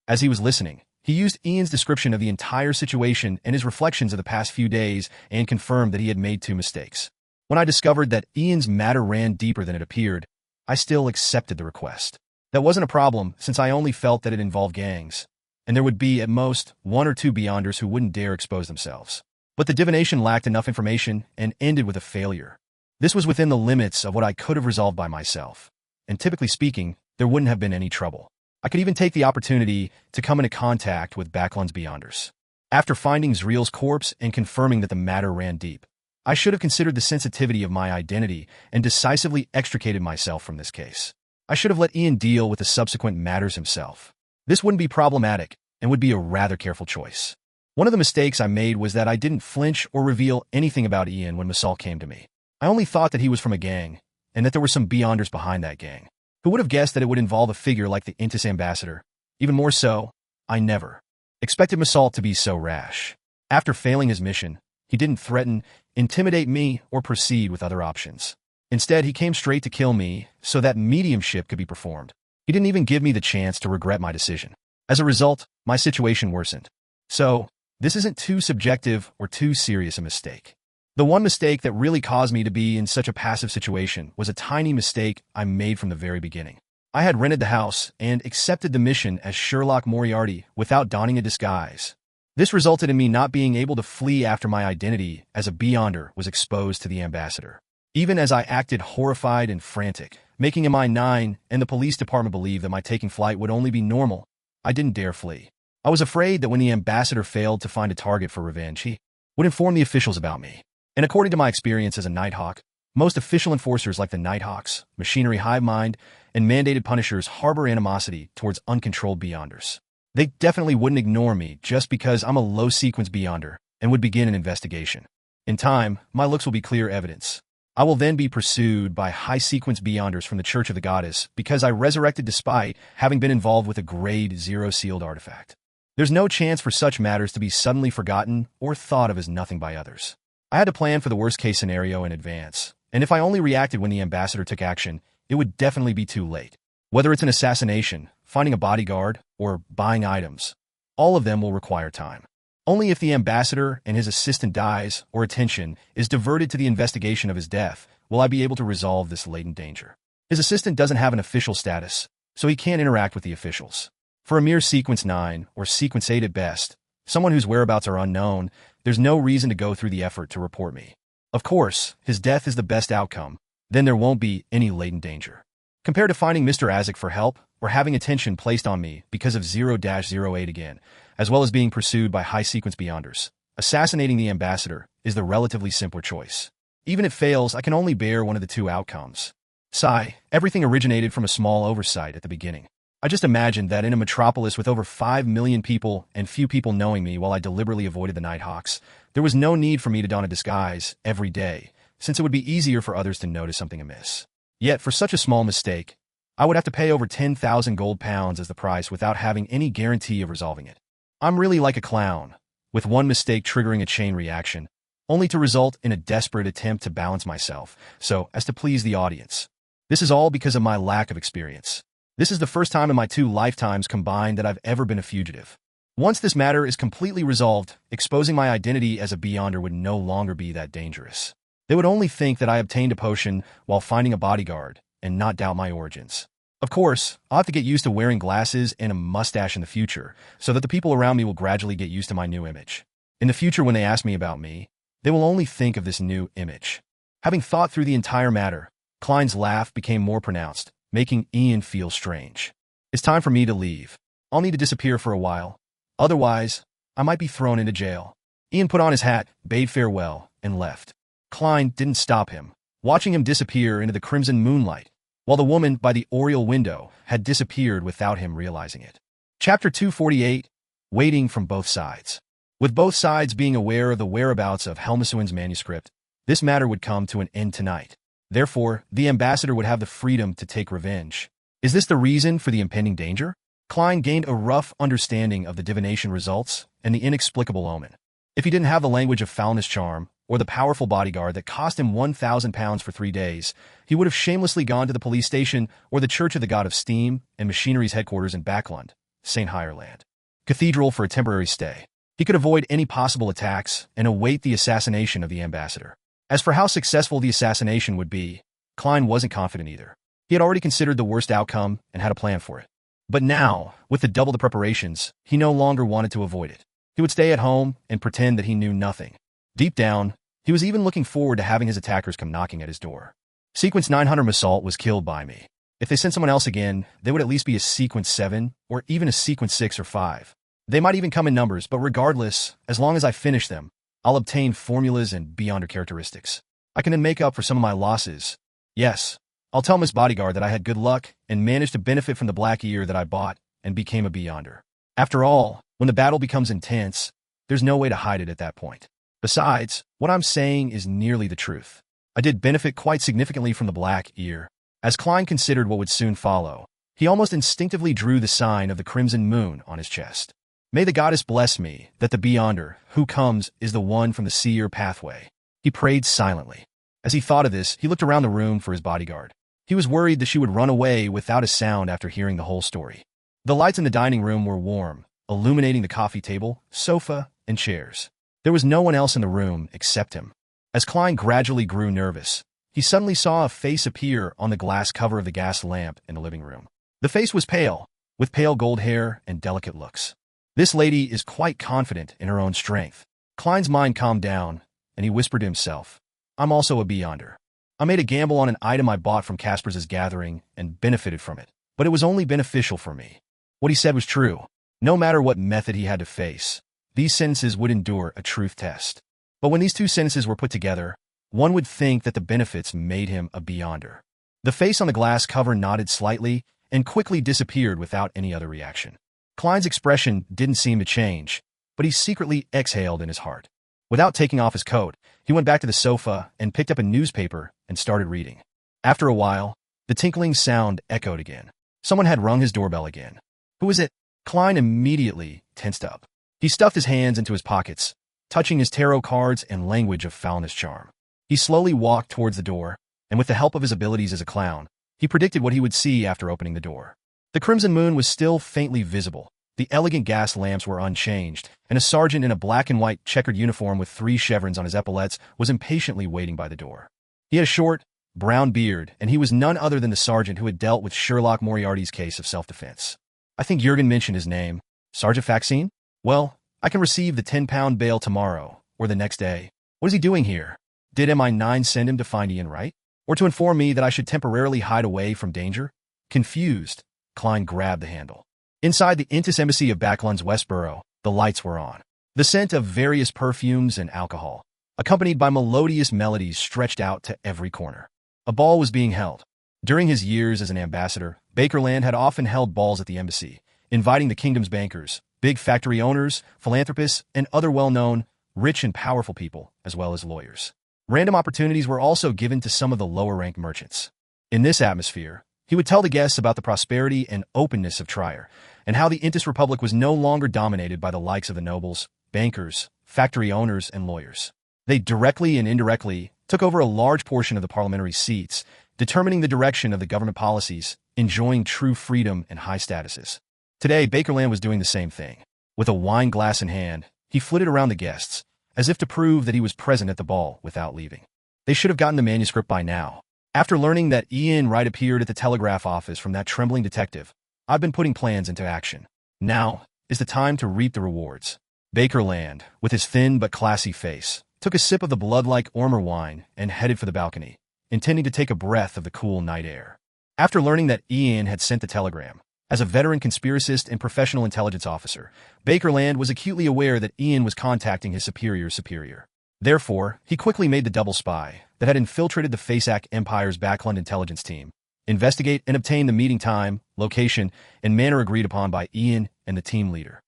As he was listening, he used Ian's description of the entire situation and his reflections of the past few days and confirmed that he had made 2 mistakes. When I discovered that Ian's matter ran deeper than it appeared, I still accepted the request. That wasn't a problem since I only felt that it involved gangs, and there would be, at most, 1 or 2 Beyonders who wouldn't dare expose themselves. But the divination lacked enough information and ended with a failure. This was within the limits of what I could have resolved by myself, and typically speaking, there wouldn't have been any trouble. I could even take the opportunity to come into contact with Backlund's Beyonders. After finding Zreel's corpse and confirming that the matter ran deep, I should have considered the sensitivity of my identity and decisively extricated myself from this case. I should have let Ian deal with the subsequent matters himself. This wouldn't be problematic and would be a rather careful choice. One of the mistakes I made was that I didn't flinch or reveal anything about Ian when Masal came to me. I only thought that he was from a gang, and that there were some Beyonders behind that gang. Who would have guessed that it would involve a figure like the Intis ambassador? Even more so, I never expected Masal to be so rash. After failing his mission, he didn't threaten, intimidate me, or proceed with other options. Instead, he came straight to kill me so that mediumship could be performed. He didn't even give me the chance to regret my decision. As a result, my situation worsened. So, this isn't too subjective or too serious a mistake. The one mistake that really caused me to be in such a passive situation was a tiny mistake I made from the very beginning. I had rented the house and accepted the mission as Sherlock Moriarty without donning a disguise. This resulted in me not being able to flee after my identity as a Beyonder was exposed to the ambassador. Even as I acted horrified and frantic, making MI9 and the police department believe that my taking flight would only be normal, I didn't dare flee. I was afraid that when the ambassador failed to find a target for revenge, he would inform the officials about me. And according to my experience as a Nighthawk, most official enforcers like the Nighthawks, Machinery Hive Mind, and mandated punishers harbor animosity towards uncontrolled Beyonders. They definitely wouldn't ignore me just because I'm a low-sequence Beyonder and would begin an investigation. In time, my looks will be clear evidence. I will then be pursued by high-sequence Beyonders from the Church of the Goddess because I resurrected despite having been involved with a Grade 0 sealed artifact. There's no chance for such matters to be suddenly forgotten or thought of as nothing by others. I had to plan for the worst-case scenario in advance, and if I only reacted when the ambassador took action, it would definitely be too late. Whether it's an assassination, finding a bodyguard, or buying items, all of them will require time. Only if the ambassador and his assistant dies or attention is diverted to the investigation of his death will I be able to resolve this latent danger. His assistant doesn't have an official status, so he can't interact with the officials. For a mere Sequence 9 or Sequence 8 at best, someone whose whereabouts are unknown, there's no reason to go through the effort to report me. Of course, his death is the best outcome, then there won't be any latent danger. Compared to finding Mr. Azek for help or having attention placed on me because of 0-08 again, as well as being pursued by high-sequence Beyonders, assassinating the ambassador is the relatively simpler choice. Even if it fails, I can only bear one of the 2 outcomes. Sigh, everything originated from a small oversight at the beginning. I just imagined that in a metropolis with over 5 million people and few people knowing me while I deliberately avoided the Nighthawks, there was no need for me to don a disguise every day, since it would be easier for others to notice something amiss. Yet, for such a small mistake, I would have to pay over 10,000 gold pounds as the price without having any guarantee of resolving it. I'm really like a clown, with one mistake triggering a chain reaction, only to result in a desperate attempt to balance myself, so as to please the audience. This is all because of my lack of experience. This is the first time in my 2 lifetimes combined that I've ever been a fugitive. Once this matter is completely resolved, exposing my identity as a Beyonder would no longer be that dangerous. They would only think that I obtained a potion while finding a bodyguard, and not doubt my origins. Of course, I'll have to get used to wearing glasses and a mustache in the future, so that the people around me will gradually get used to my new image. In the future, when they ask me about me, they will only think of this new image. Having thought through the entire matter, Klein's laugh became more pronounced, making Ian feel strange. It's time for me to leave. I'll need to disappear for a while. Otherwise, I might be thrown into jail. Ian put on his hat, bade farewell, and left. Klein didn't stop him, watching him disappear into the crimson moonlight, while the woman by the oriel window had disappeared without him realizing it. Chapter 248, Waiting from Both Sides. With both sides being aware of the whereabouts of Helmisuin's manuscript, this matter would come to an end tonight. Therefore, the ambassador would have the freedom to take revenge. Is this the reason for the impending danger? Klein gained a rough understanding of the divination results and the inexplicable omen. If he didn't have the language of foulness charm, or the powerful bodyguard that cost him 1,000 pounds for 3 days, he would have shamelessly gone to the police station or the Church of the God of Steam and Machinery's headquarters in Backlund, St. Hierland Cathedral for a temporary stay. He could avoid any possible attacks and await the assassination of the ambassador. As for how successful the assassination would be, Klein wasn't confident either. He had already considered the worst outcome and had a plan for it. But now, with double the preparations, he no longer wanted to avoid it. He would stay at home and pretend that he knew nothing. Deep down, he was even looking forward to having his attackers come knocking at his door. Sequence 900 Massault was killed by me. If they sent someone else again, they would at least be a Sequence 7 or even a Sequence 6 or 5. They might even come in numbers, but regardless, as long as I finish them, I'll obtain formulas and Beyonder characteristics. I can then make up for some of my losses. Yes, I'll tell Miss Bodyguard that I had good luck and managed to benefit from the black ear that I bought and became a Beyonder. After all, when the battle becomes intense, there's no way to hide it at that point. Besides, what I'm saying is nearly the truth. I did benefit quite significantly from the black ear. As Klein considered what would soon follow, he almost instinctively drew the sign of the crimson moon on his chest. May the goddess bless me that the Beyonder who comes is the one from the seer pathway. He prayed silently. As he thought of this, he looked around the room for his bodyguard. He was worried that she would run away without a sound after hearing the whole story. The lights in the dining room were warm, illuminating the coffee table, sofa, and chairs. There was no one else in the room except him. As Klein gradually grew nervous, he suddenly saw a face appear on the glass cover of the gas lamp in the living room. The face was pale, with pale gold hair and delicate looks. This lady is quite confident in her own strength. Klein's mind calmed down, and he whispered to himself, I'm also a Beyonder. I made a gamble on an item I bought from Casper's gathering and benefited from it, but it was only beneficial for me. What he said was true. No matter what method he had to face, these sentences would endure a truth test. But when these two sentences were put together, one would think that the benefits made him a Beyonder. The face on the glass cover nodded slightly and quickly disappeared without any other reaction. Klein's expression didn't seem to change, but he secretly exhaled in his heart. Without taking off his coat, he went back to the sofa and picked up a newspaper and started reading. After a while, the tinkling sound echoed again. Someone had rung his doorbell again. Who was it? Klein immediately tensed up. He stuffed his hands into his pockets, touching his tarot cards and language of foulness charm. He slowly walked towards the door, and with the help of his abilities as a clown, he predicted what he would see after opening the door. The crimson moon was still faintly visible. The elegant gas lamps were unchanged, and a sergeant in a black and white checkered uniform with 3 chevrons on his epaulets was impatiently waiting by the door. He had a short, brown beard, and he was none other than the sergeant who had dealt with Sherlock Moriarty's case of self-defense. I think Jurgen mentioned his name. Sergeant Faxine? Well, I can receive the 10-pound bail tomorrow, or the next day. What is he doing here? Did MI9 send him to find Ian Wright? Or to inform me that I should temporarily hide away from danger? Confused, Klein grabbed the handle. Inside the Intis Embassy of Backlund's Westborough, the lights were on. The scent of various perfumes and alcohol, accompanied by melodious melodies, stretched out to every corner. A ball was being held. During his years as an ambassador, Bakerland had often held balls at the embassy, inviting the kingdom's bankers, big factory owners, philanthropists, and other well-known, rich and powerful people, as well as lawyers. Random opportunities were also given to some of the lower-ranked merchants. In this atmosphere, he would tell the guests about the prosperity and openness of Trier, and how the Intis Republic was no longer dominated by the likes of the nobles, bankers, factory owners, and lawyers. They directly and indirectly took over a large portion of the parliamentary seats, determining the direction of the government policies, enjoying true freedom and high statuses. Today, Bakerland was doing the same thing. With a wine glass in hand, he flitted around the guests, as if to prove that he was present at the ball without leaving. They should have gotten the manuscript by now. After learning that Ian Wright appeared at the telegraph office from that trembling detective, I've been putting plans into action. Now is the time to reap the rewards. Bakerland, with his thin but classy face, took a sip of the blood-like Ormer wine and headed for the balcony, intending to take a breath of the cool night air. After learning that Ian had sent the telegram, as a veteran conspiracist and professional intelligence officer, Bakerland was acutely aware that Ian was contacting his superior's superior. Therefore, he quickly made the double spy that had infiltrated the Faceac Empire's Backlund intelligence team, investigate and obtain the meeting time, location, and manner agreed upon by Ian and the team leader.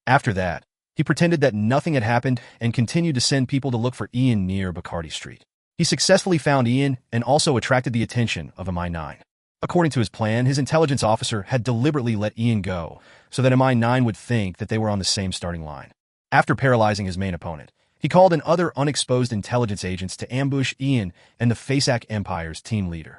After that, he pretended that nothing had happened and continued to send people to look for Ian near Bacardi Street. He successfully found Ian and also attracted the attention of MI9. According to his plan, his intelligence officer had deliberately let Ian go so that MI9 would think that they were on the same starting line. After paralyzing his main opponent, he called in other unexposed intelligence agents to ambush Ian and the Fasak Empire's team leader.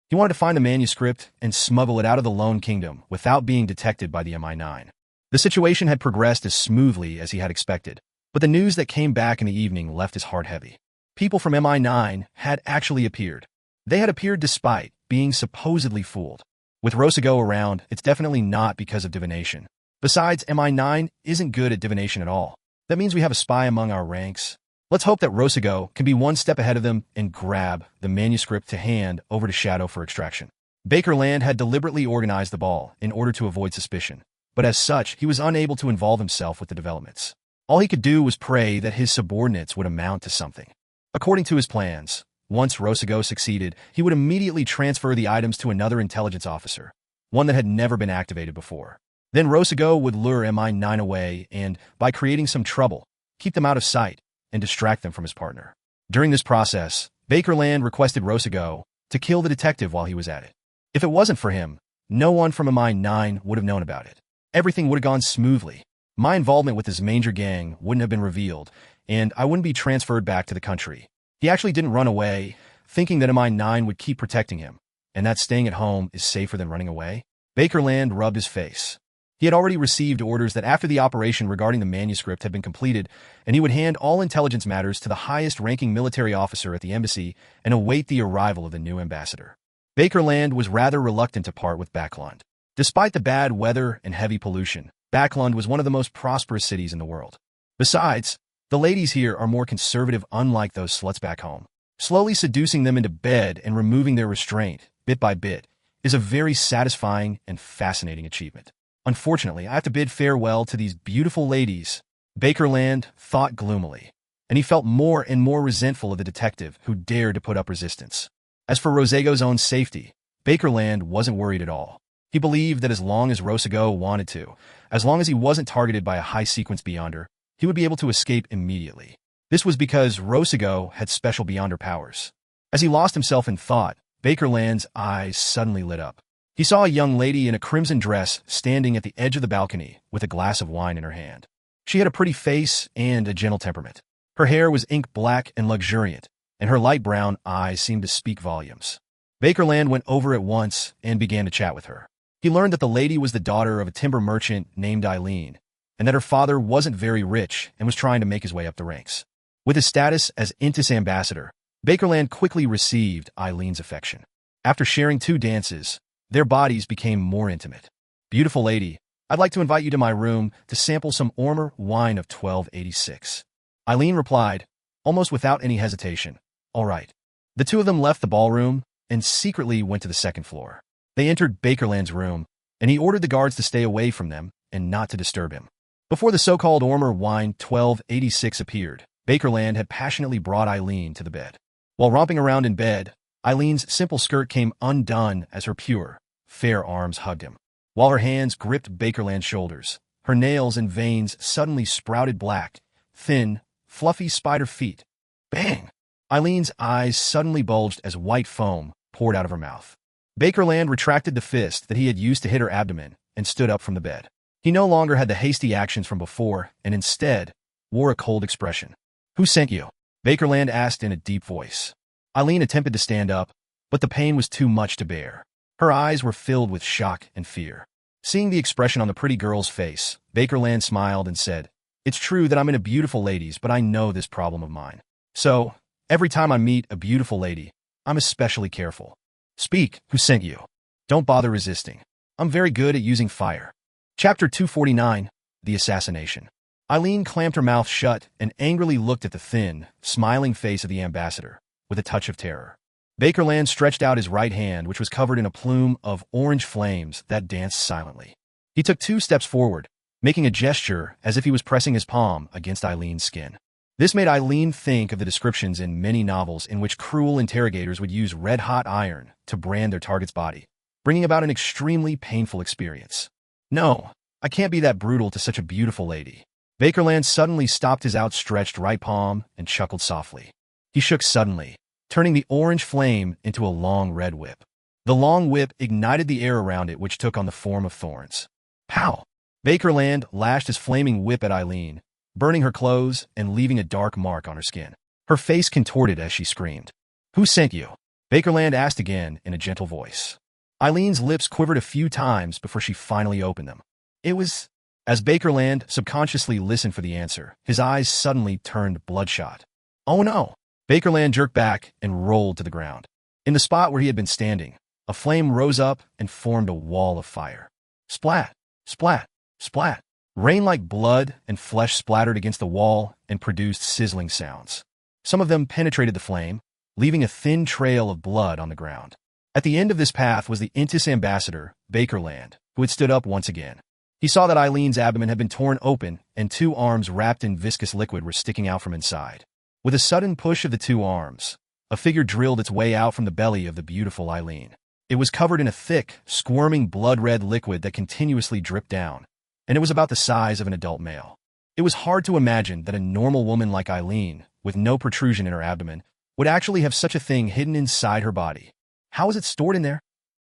He wanted to find the manuscript and smuggle it out of the Lone Kingdom without being detected by the MI9. The situation had progressed as smoothly as he had expected, but the news that came back in the evening left his heart heavy. People from MI9 had actually appeared. They had appeared despite being supposedly fooled. With Rosago around, it's definitely not because of divination. Besides, MI9 isn't good at divination at all. That means we have a spy among our ranks. Let's hope that Rosago can be one step ahead of them and grab the manuscript to hand over to Shadow for extraction. Baker Land had deliberately organized the ball in order to avoid suspicion, but as such, he was unable to involve himself with the developments. All he could do was pray that his subordinates would amount to something. According to his plans, once Rosago succeeded, he would immediately transfer the items to another intelligence officer, one that had never been activated before. Then Rosago would lure MI9 away and, by creating some trouble, keep them out of sight and distract them from his partner. During this process, Baker Land requested Rosago to kill the detective while he was at it. If it wasn't for him, no one from MI9 would have known about it. Everything would have gone smoothly. My involvement with this Manger gang wouldn't have been revealed, and I wouldn't be transferred back to the country. He actually didn't run away, thinking that MI9 would keep protecting him, and that staying at home is safer than running away. Baker Land rubbed his face. He had already received orders that after the operation regarding the manuscript had been completed, and he would hand all intelligence matters to the highest-ranking military officer at the embassy and await the arrival of the new ambassador. Baker Land was rather reluctant to part with Backlund. Despite the bad weather and heavy pollution, Backlund was one of the most prosperous cities in the world. Besides, the ladies here are more conservative, unlike those sluts back home. Slowly seducing them into bed and removing their restraint, bit by bit, is a very satisfying and fascinating achievement. Unfortunately, I have to bid farewell to these beautiful ladies, Baker Land thought gloomily, and he felt more and more resentful of the detective who dared to put up resistance. As for Rosago's own safety, Baker Land wasn't worried at all. He believed that as long as Rosago wanted to, as long as he wasn't targeted by a high-sequence Beyonder, he would be able to escape immediately. This was because Rosago had special Beyonder powers. As he lost himself in thought, Baker Land's eyes suddenly lit up. He saw a young lady in a crimson dress standing at the edge of the balcony with a glass of wine in her hand. She had a pretty face and a gentle temperament. Her hair was ink black and luxuriant, and her light brown eyes seemed to speak volumes. Baker Land went over at once and began to chat with her. He learned that the lady was the daughter of a timber merchant named Eileen, and that her father wasn't very rich and was trying to make his way up the ranks. With his status as Intis ambassador, Baker Land quickly received Eileen's affection. After sharing 2 dances, their bodies became more intimate. Beautiful lady, I'd like to invite you to my room to sample some Ormer wine of 1286. Eileen replied, almost without any hesitation, all right. The 2 of them left the ballroom and secretly went to the 2nd floor. They entered Baker Land's room, and he ordered the guards to stay away from them and not to disturb him. Before the so-called Ormer wine 1286 appeared, Baker Land had passionately brought Eileen to the bed. While romping around in bed, Eileen's simple skirt came undone as her pure, fair arms hugged him. While her hands gripped Baker Land's shoulders, her nails and veins suddenly sprouted black, thin, fluffy spider feet. Bang! Eileen's eyes suddenly bulged as white foam poured out of her mouth. Baker Land retracted the fist that he had used to hit her abdomen and stood up from the bed. He no longer had the hasty actions from before and instead wore a cold expression. Who sent you? Baker Land asked in a deep voice. Eileen attempted to stand up, but the pain was too much to bear. Her eyes were filled with shock and fear. Seeing the expression on the pretty girl's face, Baker Land smiled and said, It's true that I'm into beautiful ladies, but I know this problem of mine. So, every time I meet a beautiful lady, I'm especially careful. Speak, who sent you? Don't bother resisting. I'm very good at using fire. Chapter 249, The Assassination. Eileen clamped her mouth shut and angrily looked at the thin, smiling face of the ambassador, with a touch of terror. Baker Land stretched out his right hand, which was covered in a plume of orange flames that danced silently. He took 2 steps forward, making a gesture as if he was pressing his palm against Eileen's skin. This made Eileen think of the descriptions in many novels in which cruel interrogators would use red-hot iron to brand their target's body, bringing about an extremely painful experience. No, I can't be that brutal to such a beautiful lady. Baker Land suddenly stopped his outstretched right palm and chuckled softly. He shook suddenly, turning the orange flame into a long red whip. The long whip ignited the air around it, which took on the form of thorns. Pow! Bakerland lashed his flaming whip at Eileen, burning her clothes and leaving a dark mark on her skin. Her face contorted as she screamed. "Who sent you?" Bakerland asked again in a gentle voice. Eileen's lips quivered a few times before she finally opened them. It was... As Bakerland subconsciously listened for the answer, his eyes suddenly turned bloodshot. Oh no! Bakerland jerked back and rolled to the ground. In the spot where he had been standing, a flame rose up and formed a wall of fire. Splat! Splat! Splat! Rain like blood and flesh splattered against the wall and produced sizzling sounds. Some of them penetrated the flame, leaving a thin trail of blood on the ground. At the end of this path was the Intis ambassador, Bakerland, who had stood up once again. He saw that Eileen's abdomen had been torn open and 2 arms wrapped in viscous liquid were sticking out from inside. With a sudden push of the 2 arms, a figure drilled its way out from the belly of the beautiful Eileen. It was covered in a thick, squirming blood-red liquid that continuously dripped down, and it was about the size of an adult male. It was hard to imagine that a normal woman like Eileen, with no protrusion in her abdomen, would actually have such a thing hidden inside her body. How was it stored in there?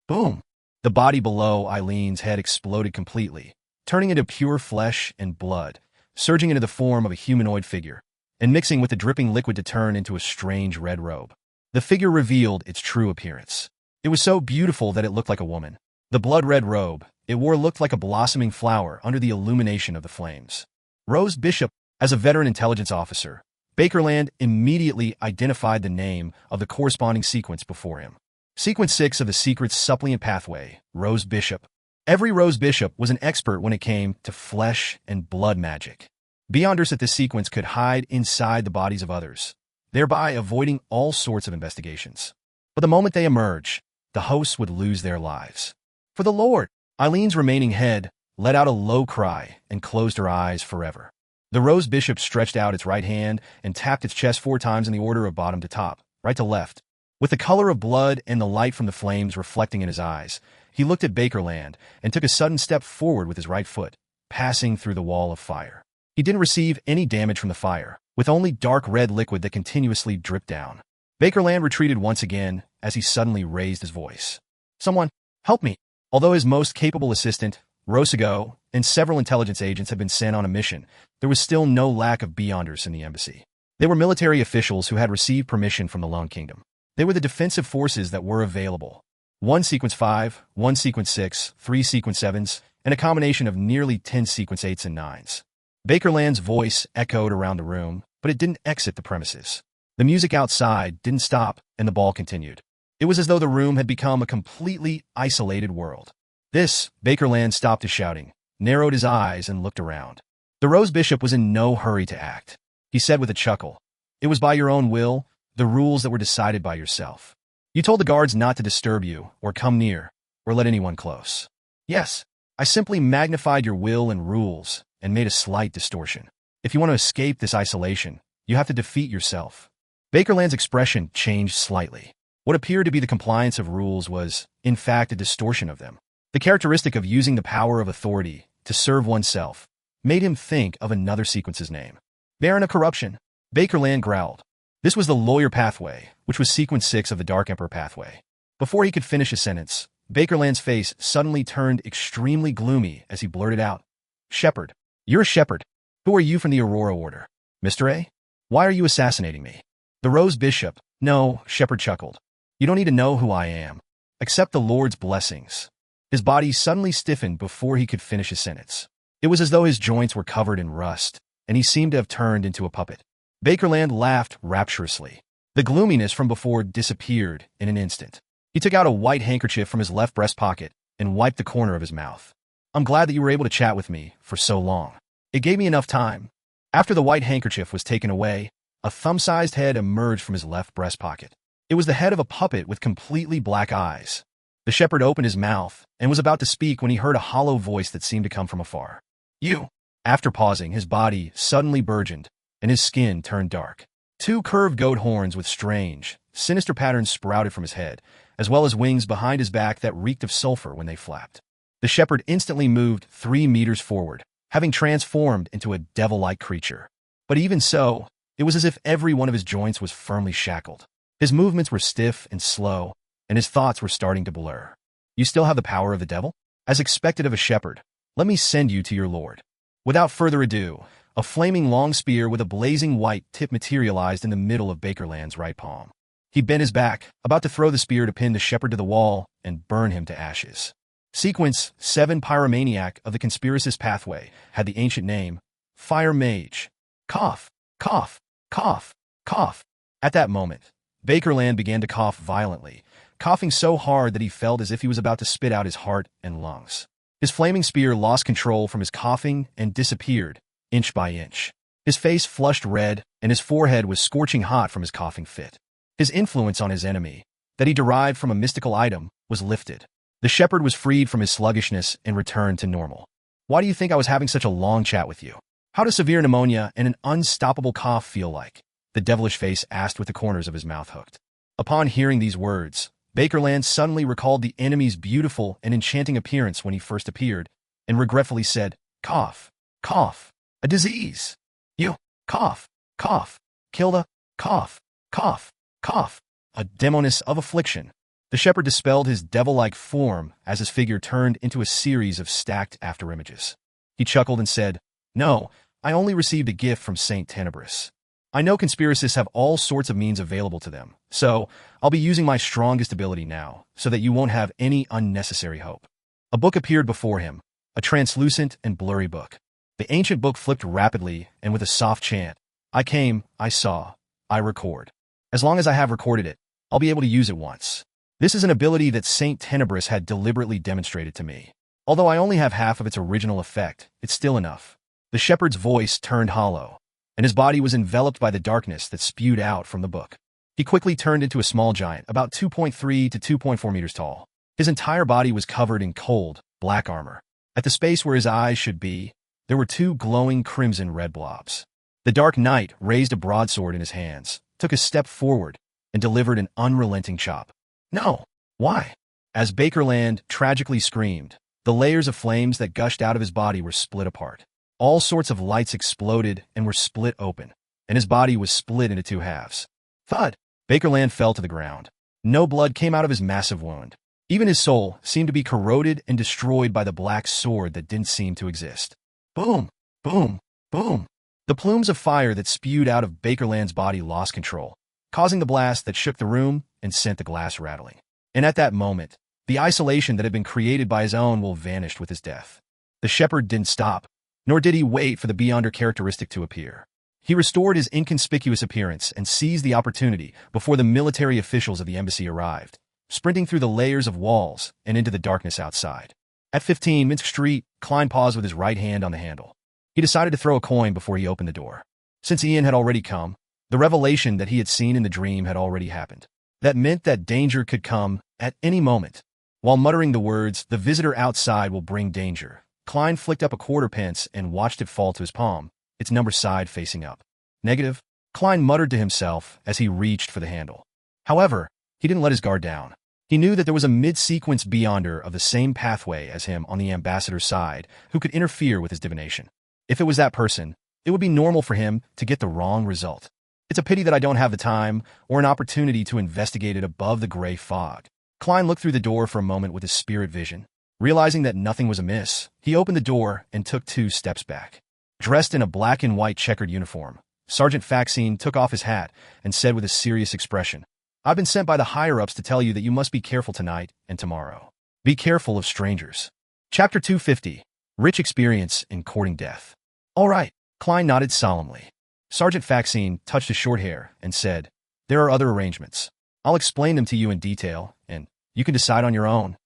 Boom! The body below Eileen's head exploded completely, turning into pure flesh and blood, surging into the form of a humanoid figure, and mixing with the dripping liquid to turn into a strange red robe. The figure revealed its true appearance. It was so beautiful that it looked like a woman. The blood-red robe it wore looked like a blossoming flower under the illumination of the flames. Rose Bishop, as a veteran intelligence officer, Bakerland immediately identified the name of the corresponding sequence before him. Sequence 6 of the secret suppliant pathway, Rose Bishop. Every Rose Bishop was an expert when it came to flesh and blood magic. Beyonders at this sequence could hide inside the bodies of others, thereby avoiding all sorts of investigations. But the moment they emerge, the hosts would lose their lives. For the Lord! Eileen's remaining head let out a low cry and closed her eyes forever. The Rose Bishop stretched out its right hand and tapped its chest 4 times in the order of bottom to top, right to left. With the color of blood and the light from the flames reflecting in his eyes, he looked at Bakerland and took a sudden step forward with his right foot, passing through the wall of fire. He didn't receive any damage from the fire, with only dark red liquid that continuously dripped down. Bakerland retreated once again as he suddenly raised his voice. "Someone, help me!" Although his most capable assistant, Rosigo, and several intelligence agents had been sent on a mission, there was still no lack of Beyonders in the embassy. They were military officials who had received permission from the Lone Kingdom. They were the defensive forces that were available. 1 Sequence 5, 1 Sequence 6, 3 Sequence 7s, and a combination of nearly 10 Sequence 8s and 9s. Bakerland's voice echoed around the room, but it didn't exit the premises. The music outside didn't stop, and the ball continued. It was as though the room had become a completely isolated world. This, Bakerland stopped his shouting, narrowed his eyes, and looked around. The Rose Bishop was in no hurry to act. He said with a chuckle, "It was by your own will, the rules that were decided by yourself. You told the guards not to disturb you, or come near, or let anyone close. Yes, I simply magnified your will and rules, and made a slight distortion. If you want to escape this isolation, you have to defeat yourself." Bakerland's expression changed slightly. What appeared to be the compliance of rules was, in fact, a distortion of them. The characteristic of using the power of authority to serve oneself made him think of another sequence's name. "Baron of Corruption," Bakerland growled. This was the lawyer pathway, which was Sequence 6 of the Dark Emperor pathway. Before he could finish his sentence, Bakerland's face suddenly turned extremely gloomy as he blurted out, "Shepherd, you're a shepherd. Who are you from the Aurora Order? Mr. A? Why are you assassinating me?" The Rose Bishop, "No," Shepherd chuckled. "You don't need to know who I am. Accept the Lord's blessings." His body suddenly stiffened before he could finish his sentence. It was as though his joints were covered in rust, and he seemed to have turned into a puppet. Bakerland laughed rapturously. The gloominess from before disappeared in an instant. He took out a white handkerchief from his left breast pocket and wiped the corner of his mouth. "I'm glad that you were able to chat with me for so long. It gave me enough time." After the white handkerchief was taken away, a thumb-sized head emerged from his left breast pocket. It was the head of a puppet with completely black eyes. The shepherd opened his mouth and was about to speak when he heard a hollow voice that seemed to come from afar. "You!" After pausing, his body suddenly burgeoned, and his skin turned dark. 2 curved goat horns with strange, sinister patterns sprouted from his head, as well as wings behind his back that reeked of sulfur when they flapped. The shepherd instantly moved 3 meters forward, having transformed into a devil-like creature. But even so, it was as if every one of his joints was firmly shackled. His movements were stiff and slow, and his thoughts were starting to blur. You still have the power of the devil? As expected of a shepherd, let me send you to your lord. Without further ado, a flaming long spear with a blazing white tip materialized in the middle of Bakerland's right palm. He bent his back, about to throw the spear to pin the shepherd to the wall and burn him to ashes. Sequence 7 Pyromaniac of the Conspiracist Pathway had the ancient name, Fire Mage. Cough, cough, cough, cough. At that moment, Bakerland began to cough violently, coughing so hard that he felt as if he was about to spit out his heart and lungs. His flaming spear lost control from his coughing and disappeared, inch by inch. His face flushed red, and his forehead was scorching hot from his coughing fit. His influence on his enemy, that he derived from a mystical item, was lifted. The shepherd was freed from his sluggishness and returned to normal. Why do you think I was having such a long chat with you? How does severe pneumonia and an unstoppable cough feel like? The devilish face asked with the corners of his mouth hooked. Upon hearing these words, Bakerland suddenly recalled the enemy's beautiful and enchanting appearance when he first appeared, and regretfully said, "Cough, cough, a disease. You, cough, cough, killed a, cough, cough, cough, a demoness of affliction." The shepherd dispelled his devil-like form as his figure turned into a series of stacked afterimages. He chuckled and said, "No, I only received a gift from Saint Tenebris. I know conspiracists have all sorts of means available to them, so I'll be using my strongest ability now, so that you won't have any unnecessary hope." A book appeared before him, a translucent and blurry book. The ancient book flipped rapidly and with a soft chant, "I came, I saw, I record. As long as I have recorded it, I'll be able to use it once. This is an ability that Saint Tenebris had deliberately demonstrated to me. Although I only have half of its original effect, it's still enough." The shepherd's voice turned hollow, and his body was enveloped by the darkness that spewed out from the book. He quickly turned into a small giant, about 2.3 to 2.4 meters tall. His entire body was covered in cold, black armor. At the space where his eyes should be, there were 2 glowing crimson-red blobs. The Dark Knight raised a broadsword in his hands, took a step forward, and delivered an unrelenting chop. "No! Why?" As Bakerland tragically screamed, the layers of flames that gushed out of his body were split apart. All sorts of lights exploded and were split open, and his body was split into 2 halves. Thud! Bakerland fell to the ground. No blood came out of his massive wound. Even his soul seemed to be corroded and destroyed by the black sword that didn't seem to exist. Boom! Boom! Boom! The plumes of fire that spewed out of Bakerland's body lost control, causing the blast that shook the room and sent the glass rattling. And at that moment, the isolation that had been created by his own will vanished with his death. The shepherd didn't stop, nor did he wait for the beyonder characteristic to appear. He restored his inconspicuous appearance and seized the opportunity before the military officials of the embassy arrived, sprinting through the layers of walls and into the darkness outside. At 15 Minsk Street, Klein paused with his right hand on the handle. He decided to throw a coin before he opened the door. Since Ian had already come, the revelation that he had seen in the dream had already happened. That meant that danger could come at any moment. While muttering the words, "The visitor outside will bring danger," Klein flicked up a quarter pence and watched it fall to his palm, its number side facing up. "Negative," Klein muttered to himself as he reached for the handle. However, he didn't let his guard down. He knew that there was a mid-sequence beyonder of the same pathway as him on the ambassador's side who could interfere with his divination. If it was that person, it would be normal for him to get the wrong result. It's a pity that I don't have the time or an opportunity to investigate it above the gray fog. Klein looked through the door for a moment with his spirit vision. Realizing that nothing was amiss, he opened the door and took 2 steps back. Dressed in a black and white checkered uniform, Sergeant Faxine took off his hat and said with a serious expression, "I've been sent by the higher-ups to tell you that you must be careful tonight and tomorrow. Be careful of strangers." Chapter 250, Rich Experience in Courting Death. "All right," Klein nodded solemnly. Sergeant Faxine touched his short hair and said, "There are other arrangements. I'll explain them to you in detail, and you can decide on your own."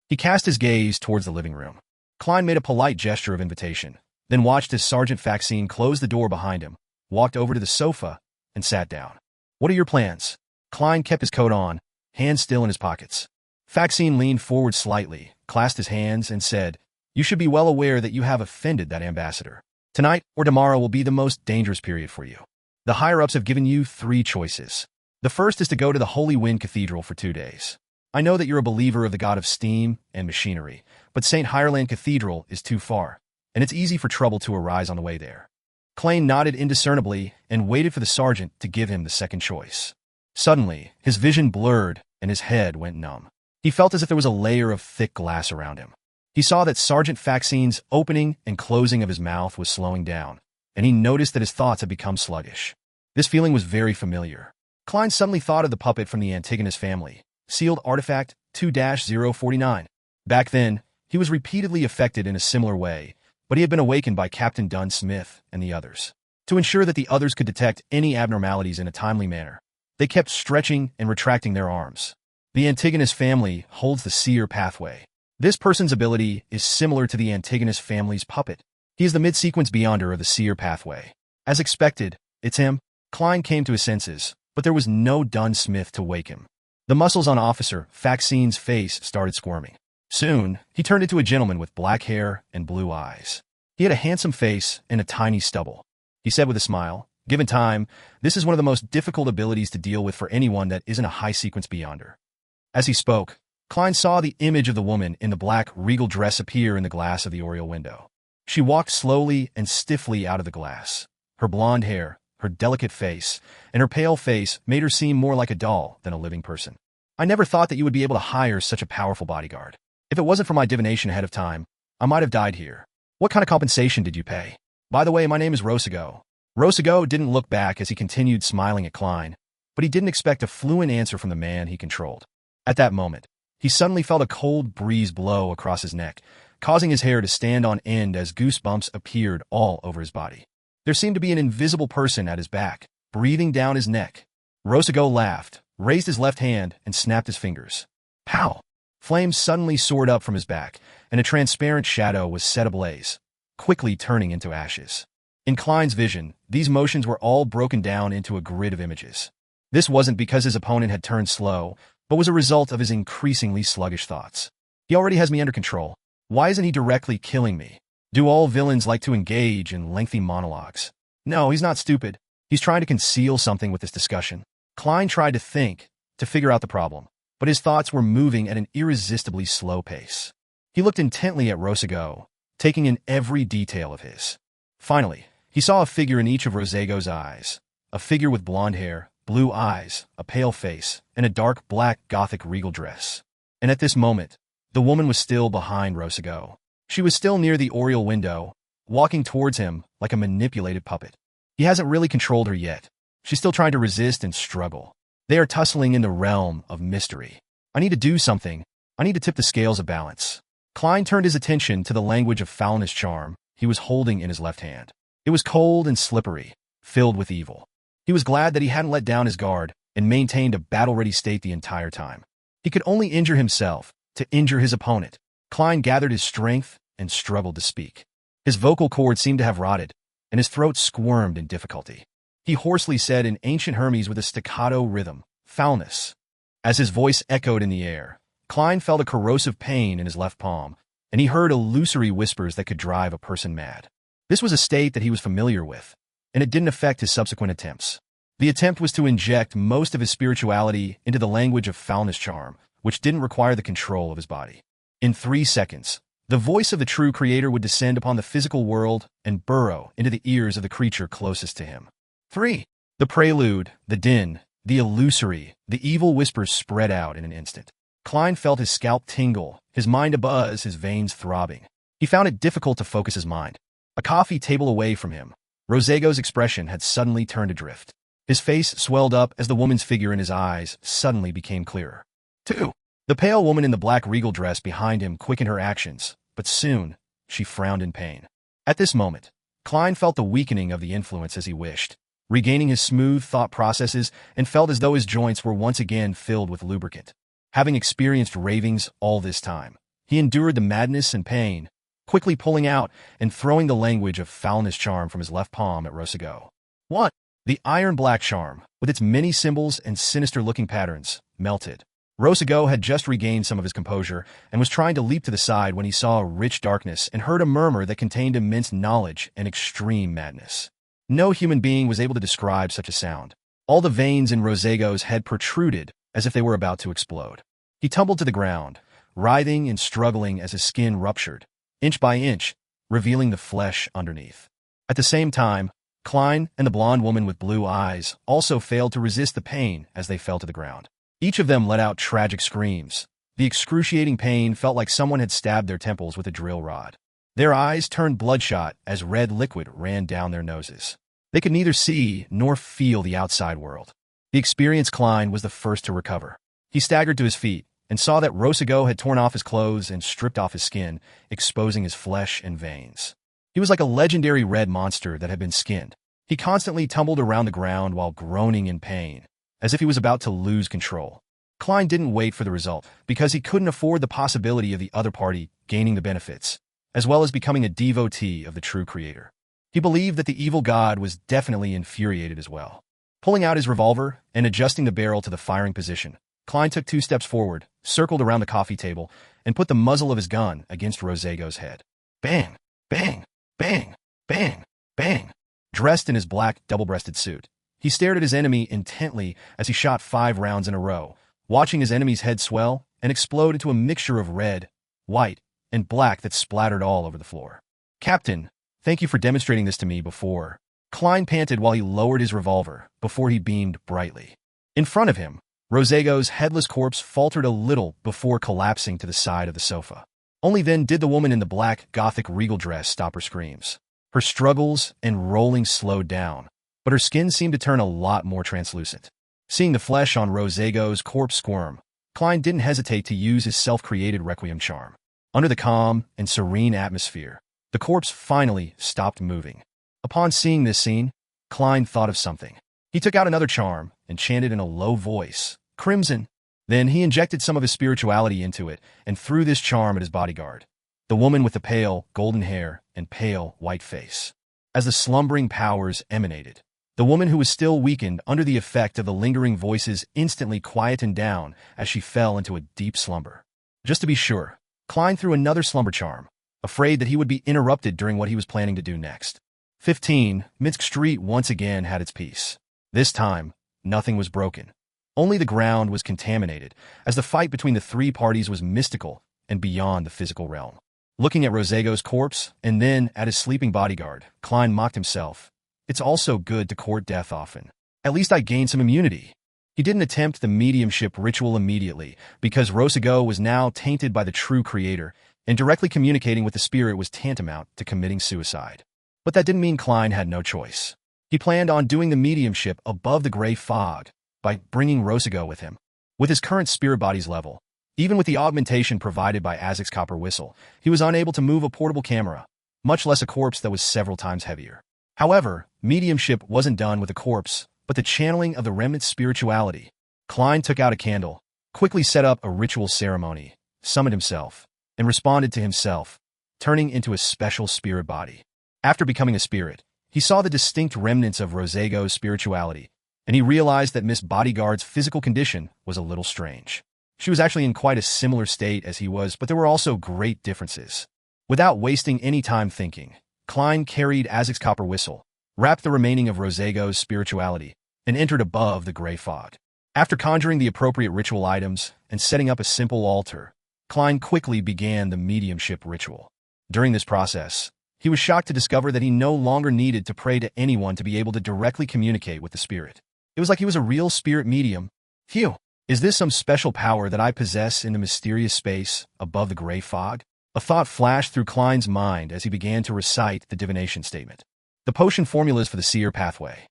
He cast his gaze towards the living room. Klein made a polite gesture of invitation, then watched as Sergeant Faxine closed the door behind him, walked over to the sofa, and sat down. "What are your plans?" Klein kept his coat on, hands still in his pockets. Faxine leaned forward slightly, clasped his hands, and said, "You should be well aware that you have offended that ambassador. Tonight or tomorrow will be the most dangerous period for you. The higher-ups have given you 3 choices. The first is to go to the Holy Wind Cathedral for 2 days. I know that you're a believer of the god of steam and machinery, but St. Hireland Cathedral is too far, and it's easy for trouble to arise on the way there." Klein nodded indiscernibly and waited for the sergeant to give him the second choice. Suddenly, his vision blurred and his head went numb. He felt as if there was a layer of thick glass around him. He saw that Sergeant Faxine's opening and closing of his mouth was slowing down, and he noticed that his thoughts had become sluggish. This feeling was very familiar. Klein suddenly thought of the puppet from the Antigonus family, sealed artifact 2-049. Back then, he was repeatedly affected in a similar way, but he had been awakened by Captain Dunn Smith and the others. To ensure that the others could detect any abnormalities in a timely manner, they kept stretching and retracting their arms. The Antigonus family holds the seer pathway. This person's ability is similar to the Antigonus family's puppet. He is the mid-sequence beyonder of the seer pathway. As expected, it's him. Klein came to his senses, but there was no Dunn Smith to wake him. The muscles on Officer Faxine's face started squirming. Soon, he turned into a gentleman with black hair and blue eyes. He had a handsome face and a tiny stubble. He said with a smile, "Given time, this is one of the most difficult abilities to deal with for anyone that isn't a high-sequence beyonder." As he spoke, Klein saw the image of the woman in the black regal dress appear in the glass of the oriel window. She walked slowly and stiffly out of the glass. Her blonde hair, her delicate face, and her pale face made her seem more like a doll than a living person. "I never thought that you would be able to hire such a powerful bodyguard. If it wasn't for my divination ahead of time, I might have died here. What kind of compensation did you pay? By the way, my name is Rosago." Rosago didn't look back as he continued smiling at Klein, but he didn't expect a fluent answer from the man he controlled. At that moment, he suddenly felt a cold breeze blow across his neck, causing his hair to stand on end as goosebumps appeared all over his body. There seemed to be an invisible person at his back, breathing down his neck. Rosago laughed, raised his left hand, and snapped his fingers. Pow! Flames suddenly soared up from his back, and a transparent shadow was set ablaze, quickly turning into ashes. In Klein's vision, these motions were all broken down into a grid of images. This wasn't because his opponent had turned slow, but was a result of his increasingly sluggish thoughts. He already has me under control. Why isn't he directly killing me? Do all villains like to engage in lengthy monologues? No, he's not stupid. He's trying to conceal something with this discussion. Klein tried to think, to figure out the problem, but his thoughts were moving at an irresistibly slow pace. He looked intently at Rosago, taking in every detail of his. Finally, he saw a figure in each of Rosago's eyes, a figure with blonde hair, blue eyes, a pale face, and a dark black Gothic regal dress. And at this moment, the woman was still behind Rosago. She was still near the oriel window, walking towards him like a manipulated puppet. He hasn't really controlled her yet. She's still trying to resist and struggle. They are tussling in the realm of mystery. I need to do something. I need to tip the scales of balance. Klein turned his attention to the language of foulness charm he was holding in his left hand. It was cold and slippery, filled with evil. He was glad that he hadn't let down his guard and maintained a battle-ready state the entire time. He could only injure himself to injure his opponent. Klein gathered his strength and struggled to speak. His vocal cords seemed to have rotted, and his throat squirmed in difficulty. He hoarsely said in ancient Hermes with a staccato rhythm, "Foulness." As his voice echoed in the air, Klein felt a corrosive pain in his left palm, and he heard illusory whispers that could drive a person mad. This was a state that he was familiar with, and it didn't affect his subsequent attempts. The attempt was to inject most of his spirituality into the language of foulness charm, which didn't require the control of his body. In 3 seconds, the voice of the true creator would descend upon the physical world and burrow into the ears of the creature closest to him. 3. The prelude, the din, the illusory, the evil whispers spread out in an instant. Klein felt his scalp tingle, his mind abuzz, his veins throbbing. He found it difficult to focus his mind. A coffee table away from him, Rosago's expression had suddenly turned adrift. His face swelled up as the woman's figure in his eyes suddenly became clearer. 2. The pale woman in the black regal dress behind him quickened her actions, but soon she frowned in pain. At this moment, Klein felt the weakening of the influence as he wished, regaining his smooth thought processes, and felt as though his joints were once again filled with lubricant. Having experienced ravings all this time, he endured the madness and pain, quickly pulling out and throwing the language of foulness charm from his left palm at Rosago. 1. The iron black charm, with its many symbols and sinister-looking patterns, melted. Rosago had just regained some of his composure and was trying to leap to the side when he saw a rich darkness and heard a murmur that contained immense knowledge and extreme madness. No human being was able to describe such a sound. All the veins in Rosago's head protruded as if they were about to explode. He tumbled to the ground, writhing and struggling as his skin ruptured, inch by inch, revealing the flesh underneath. At the same time, Klein and the blonde woman with blue eyes also failed to resist the pain as they fell to the ground. Each of them let out tragic screams. The excruciating pain felt like someone had stabbed their temples with a drill rod. Their eyes turned bloodshot as red liquid ran down their noses. They could neither see nor feel the outside world. The experienced Klein was the first to recover. He staggered to his feet and saw that Rosago had torn off his clothes and stripped off his skin, exposing his flesh and veins. He was like a legendary red monster that had been skinned. He constantly tumbled around the ground while groaning in pain, as if he was about to lose control. Klein didn't wait for the result because he couldn't afford the possibility of the other party gaining the benefits, as well as becoming a devotee of the true creator. He believed that the evil god was definitely infuriated as well. Pulling out his revolver and adjusting the barrel to the firing position, Klein took 2 steps forward, circled around the coffee table, and put the muzzle of his gun against Rosago's head. Bang! Bang! Bang! Bang! Bang! Dressed in his black, double-breasted suit, he stared at his enemy intently as he shot 5 rounds in a row, watching his enemy's head swell and explode into a mixture of red, white, and black that splattered all over the floor. Captain, thank you for demonstrating this to me before. Klein panted while he lowered his revolver before he beamed brightly. In front of him, Rosago's headless corpse faltered a little before collapsing to the side of the sofa. Only then did the woman in the black, gothic regal dress stop her screams. Her struggles and rolling slowed down, but her skin seemed to turn a lot more translucent. Seeing the flesh on Rosago's corpse squirm, Klein didn't hesitate to use his self-created requiem charm. Under the calm and serene atmosphere, the corpse finally stopped moving. Upon seeing this scene, Klein thought of something. He took out another charm and chanted in a low voice, "Crimson." Then he injected some of his spirituality into it and threw this charm at his bodyguard, the woman with the pale, golden hair and pale, white face. As the slumbering powers emanated, the woman who was still weakened under the effect of the lingering voices instantly quietened down as she fell into a deep slumber. Just to be sure, Klein threw another slumber charm, afraid that he would be interrupted during what he was planning to do next. 15, Minsk Street once again had its peace. This time, nothing was broken. Only the ground was contaminated, as the fight between the 3 parties was mystical and beyond the physical realm. Looking at Rosago's corpse and then at his sleeping bodyguard, Klein mocked himself. It's also good to court death often. At least I gained some immunity. He didn't attempt the mediumship ritual immediately, because Rosago was now tainted by the true creator, and directly communicating with the spirit was tantamount to committing suicide. But that didn't mean Klein had no choice. He planned on doing the mediumship above the gray fog by bringing Rosago with him. With his current spirit body's level, even with the augmentation provided by Azek's copper whistle, he was unable to move a portable camera, much less a corpse that was several times heavier. However, mediumship wasn't done with a corpse, but the channeling of the remnant spirituality. Klein took out a candle, quickly set up a ritual ceremony, summoned himself, and responded to himself, turning into a special spirit body. After becoming a spirit, he saw the distinct remnants of Rosago's spirituality, and he realized that Miss Bodyguard's physical condition was a little strange. She was actually in quite a similar state as he was, but there were also great differences. Without wasting any time thinking, Klein carried Azek's copper whistle, wrapped the remaining of Rosago's spirituality, and entered above the gray fog. After conjuring the appropriate ritual items and setting up a simple altar, Klein quickly began the mediumship ritual. During this process, he was shocked to discover that he no longer needed to pray to anyone to be able to directly communicate with the spirit. It was like he was a real spirit medium. Phew! Is this some special power that I possess in the mysterious space above the gray fog? A thought flashed through Klein's mind as he began to recite the divination statement. The potion formulas for the seer pathway.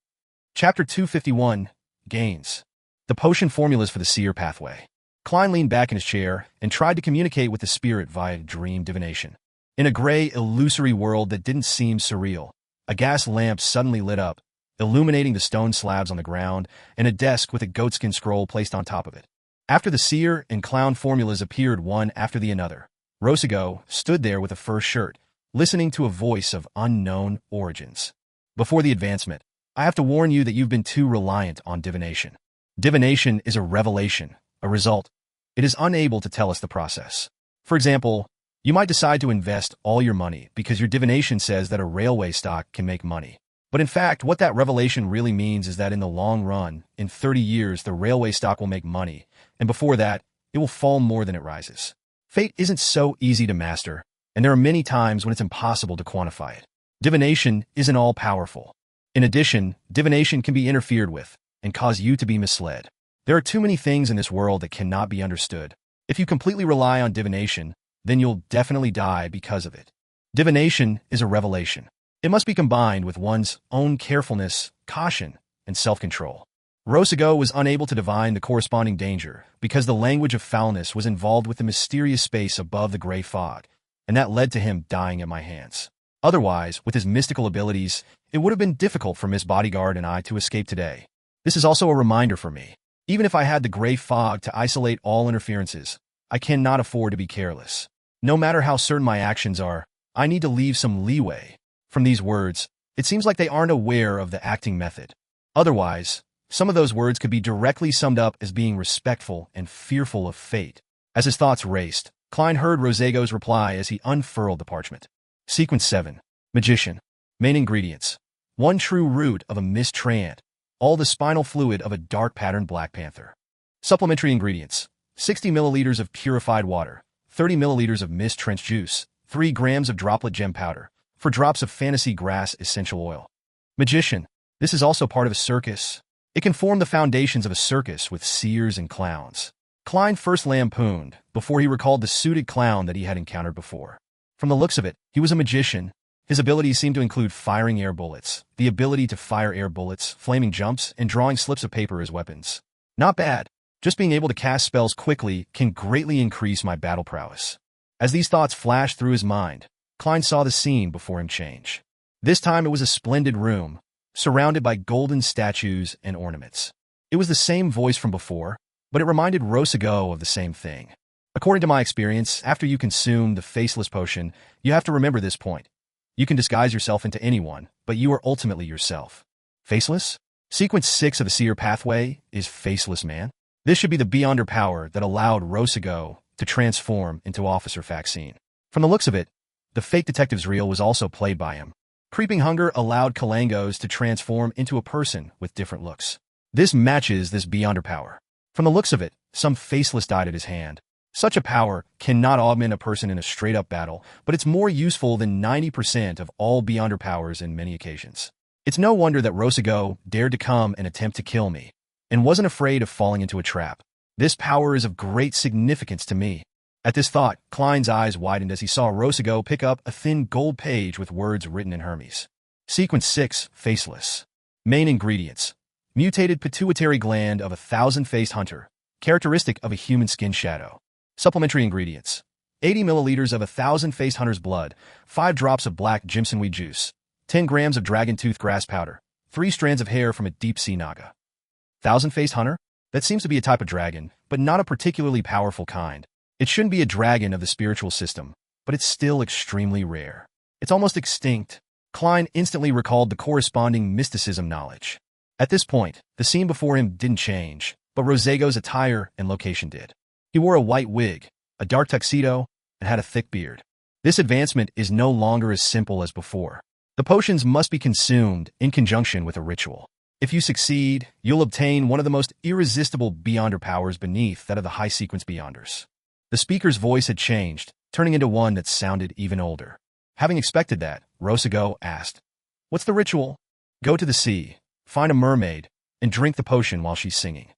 Chapter 251, Gains. The potion formulas for the seer pathway. Klein leaned back in his chair and tried to communicate with the spirit via dream divination. In a gray, illusory world that didn't seem surreal, a gas lamp suddenly lit up, illuminating the stone slabs on the ground and a desk with a goatskin scroll placed on top of it. After the seer and clown formulas appeared one after the another, Rosago stood there with a fur shirt, listening to a voice of unknown origins. Before the advancement, I have to warn you that you've been too reliant on divination. Divination is a revelation, a result. It is unable to tell us the process. For example, you might decide to invest all your money because your divination says that a railway stock can make money. But in fact, what that revelation really means is that in the long run, in 30 years, the railway stock will make money, and before that, it will fall more than it rises. Fate isn't so easy to master, and there are many times when it's impossible to quantify it. Divination isn't all-powerful. In addition, divination can be interfered with and cause you to be misled. There are too many things in this world that cannot be understood. If you completely rely on divination, then you'll definitely die because of it. Divination is a revelation. It must be combined with one's own carefulness, caution, and self-control. Rosago was unable to divine the corresponding danger because the language of foulness was involved with the mysterious space above the gray fog, and that led to him dying at my hands. Otherwise, with his mystical abilities, it would have been difficult for Miss Bodyguard and I to escape today. This is also a reminder for me. Even if I had the gray fog to isolate all interferences, I cannot afford to be careless. No matter how certain my actions are, I need to leave some leeway. From these words, it seems like they aren't aware of the acting method. Otherwise, some of those words could be directly summed up as being respectful and fearful of fate. As his thoughts raced, Klein heard Rosago's reply as he unfurled the parchment. Sequence 7. Magician. Main ingredients. 1 true root of a mist treant. All the spinal fluid of a dark-patterned black panther. Supplementary ingredients. 60 milliliters of purified water. 30 milliliters of mist trench juice. 3 grams of droplet gem powder. 4 drops of fantasy grass essential oil. Magician. This is also part of a circus. It can form the foundations of a circus with seers and clowns. Klein first lampooned, before he recalled the suited clown that he had encountered before. From the looks of it, he was a magician. His abilities seemed to include firing air bullets, the ability to fire air bullets, flaming jumps, and drawing slips of paper as weapons. Not bad. Just being able to cast spells quickly can greatly increase my battle prowess. As these thoughts flashed through his mind, Klein saw the scene before him change. This time it was a splendid room, surrounded by golden statues and ornaments. It was the same voice from before, but it reminded Rosago of the same thing. According to my experience, after you consume the Faceless Potion, you have to remember this point. You can disguise yourself into anyone, but you are ultimately yourself. Faceless? Sequence 6 of the Seer Pathway is Faceless Man. This should be the Beyonder power that allowed Rosago to transform into Officer Faxine. From the looks of it, the fake detective's reel was also played by him. Creeping Hunger allowed Kalangos to transform into a person with different looks. This matches this Beyonder power. From the looks of it, some Faceless died at his hand. Such a power cannot augment a person in a straight-up battle, but it's more useful than 90% of all Beyonder powers in many occasions. It's no wonder that Rosago dared to come and attempt to kill me, and wasn't afraid of falling into a trap. This power is of great significance to me. At this thought, Klein's eyes widened as he saw Rosago pick up a thin gold page with words written in Hermes. Sequence 6, Faceless. Main ingredients. Mutated pituitary gland of a thousand-faced hunter, characteristic of a human skin shadow. Supplementary ingredients. 80 milliliters of a thousand-faced hunter's blood, 5 drops of black jimsonweed juice, 10 grams of dragon-tooth grass powder, 3 strands of hair from a deep-sea naga. Thousand-faced hunter? That seems to be a type of dragon, but not a particularly powerful kind. It shouldn't be a dragon of the spiritual system, but it's still extremely rare. It's almost extinct. Klein instantly recalled the corresponding mysticism knowledge. At this point, the scene before him didn't change, but Rosago's attire and location did. He wore a white wig, a dark tuxedo, and had a thick beard. This advancement is no longer as simple as before. The potions must be consumed in conjunction with a ritual. If you succeed, you'll obtain one of the most irresistible Beyonder powers beneath that of the high-sequence Beyonders. The speaker's voice had changed, turning into one that sounded even older. Having expected that, Rosago asked, "What's the ritual?" "Go to the sea, find a mermaid, and drink the potion while she's singing."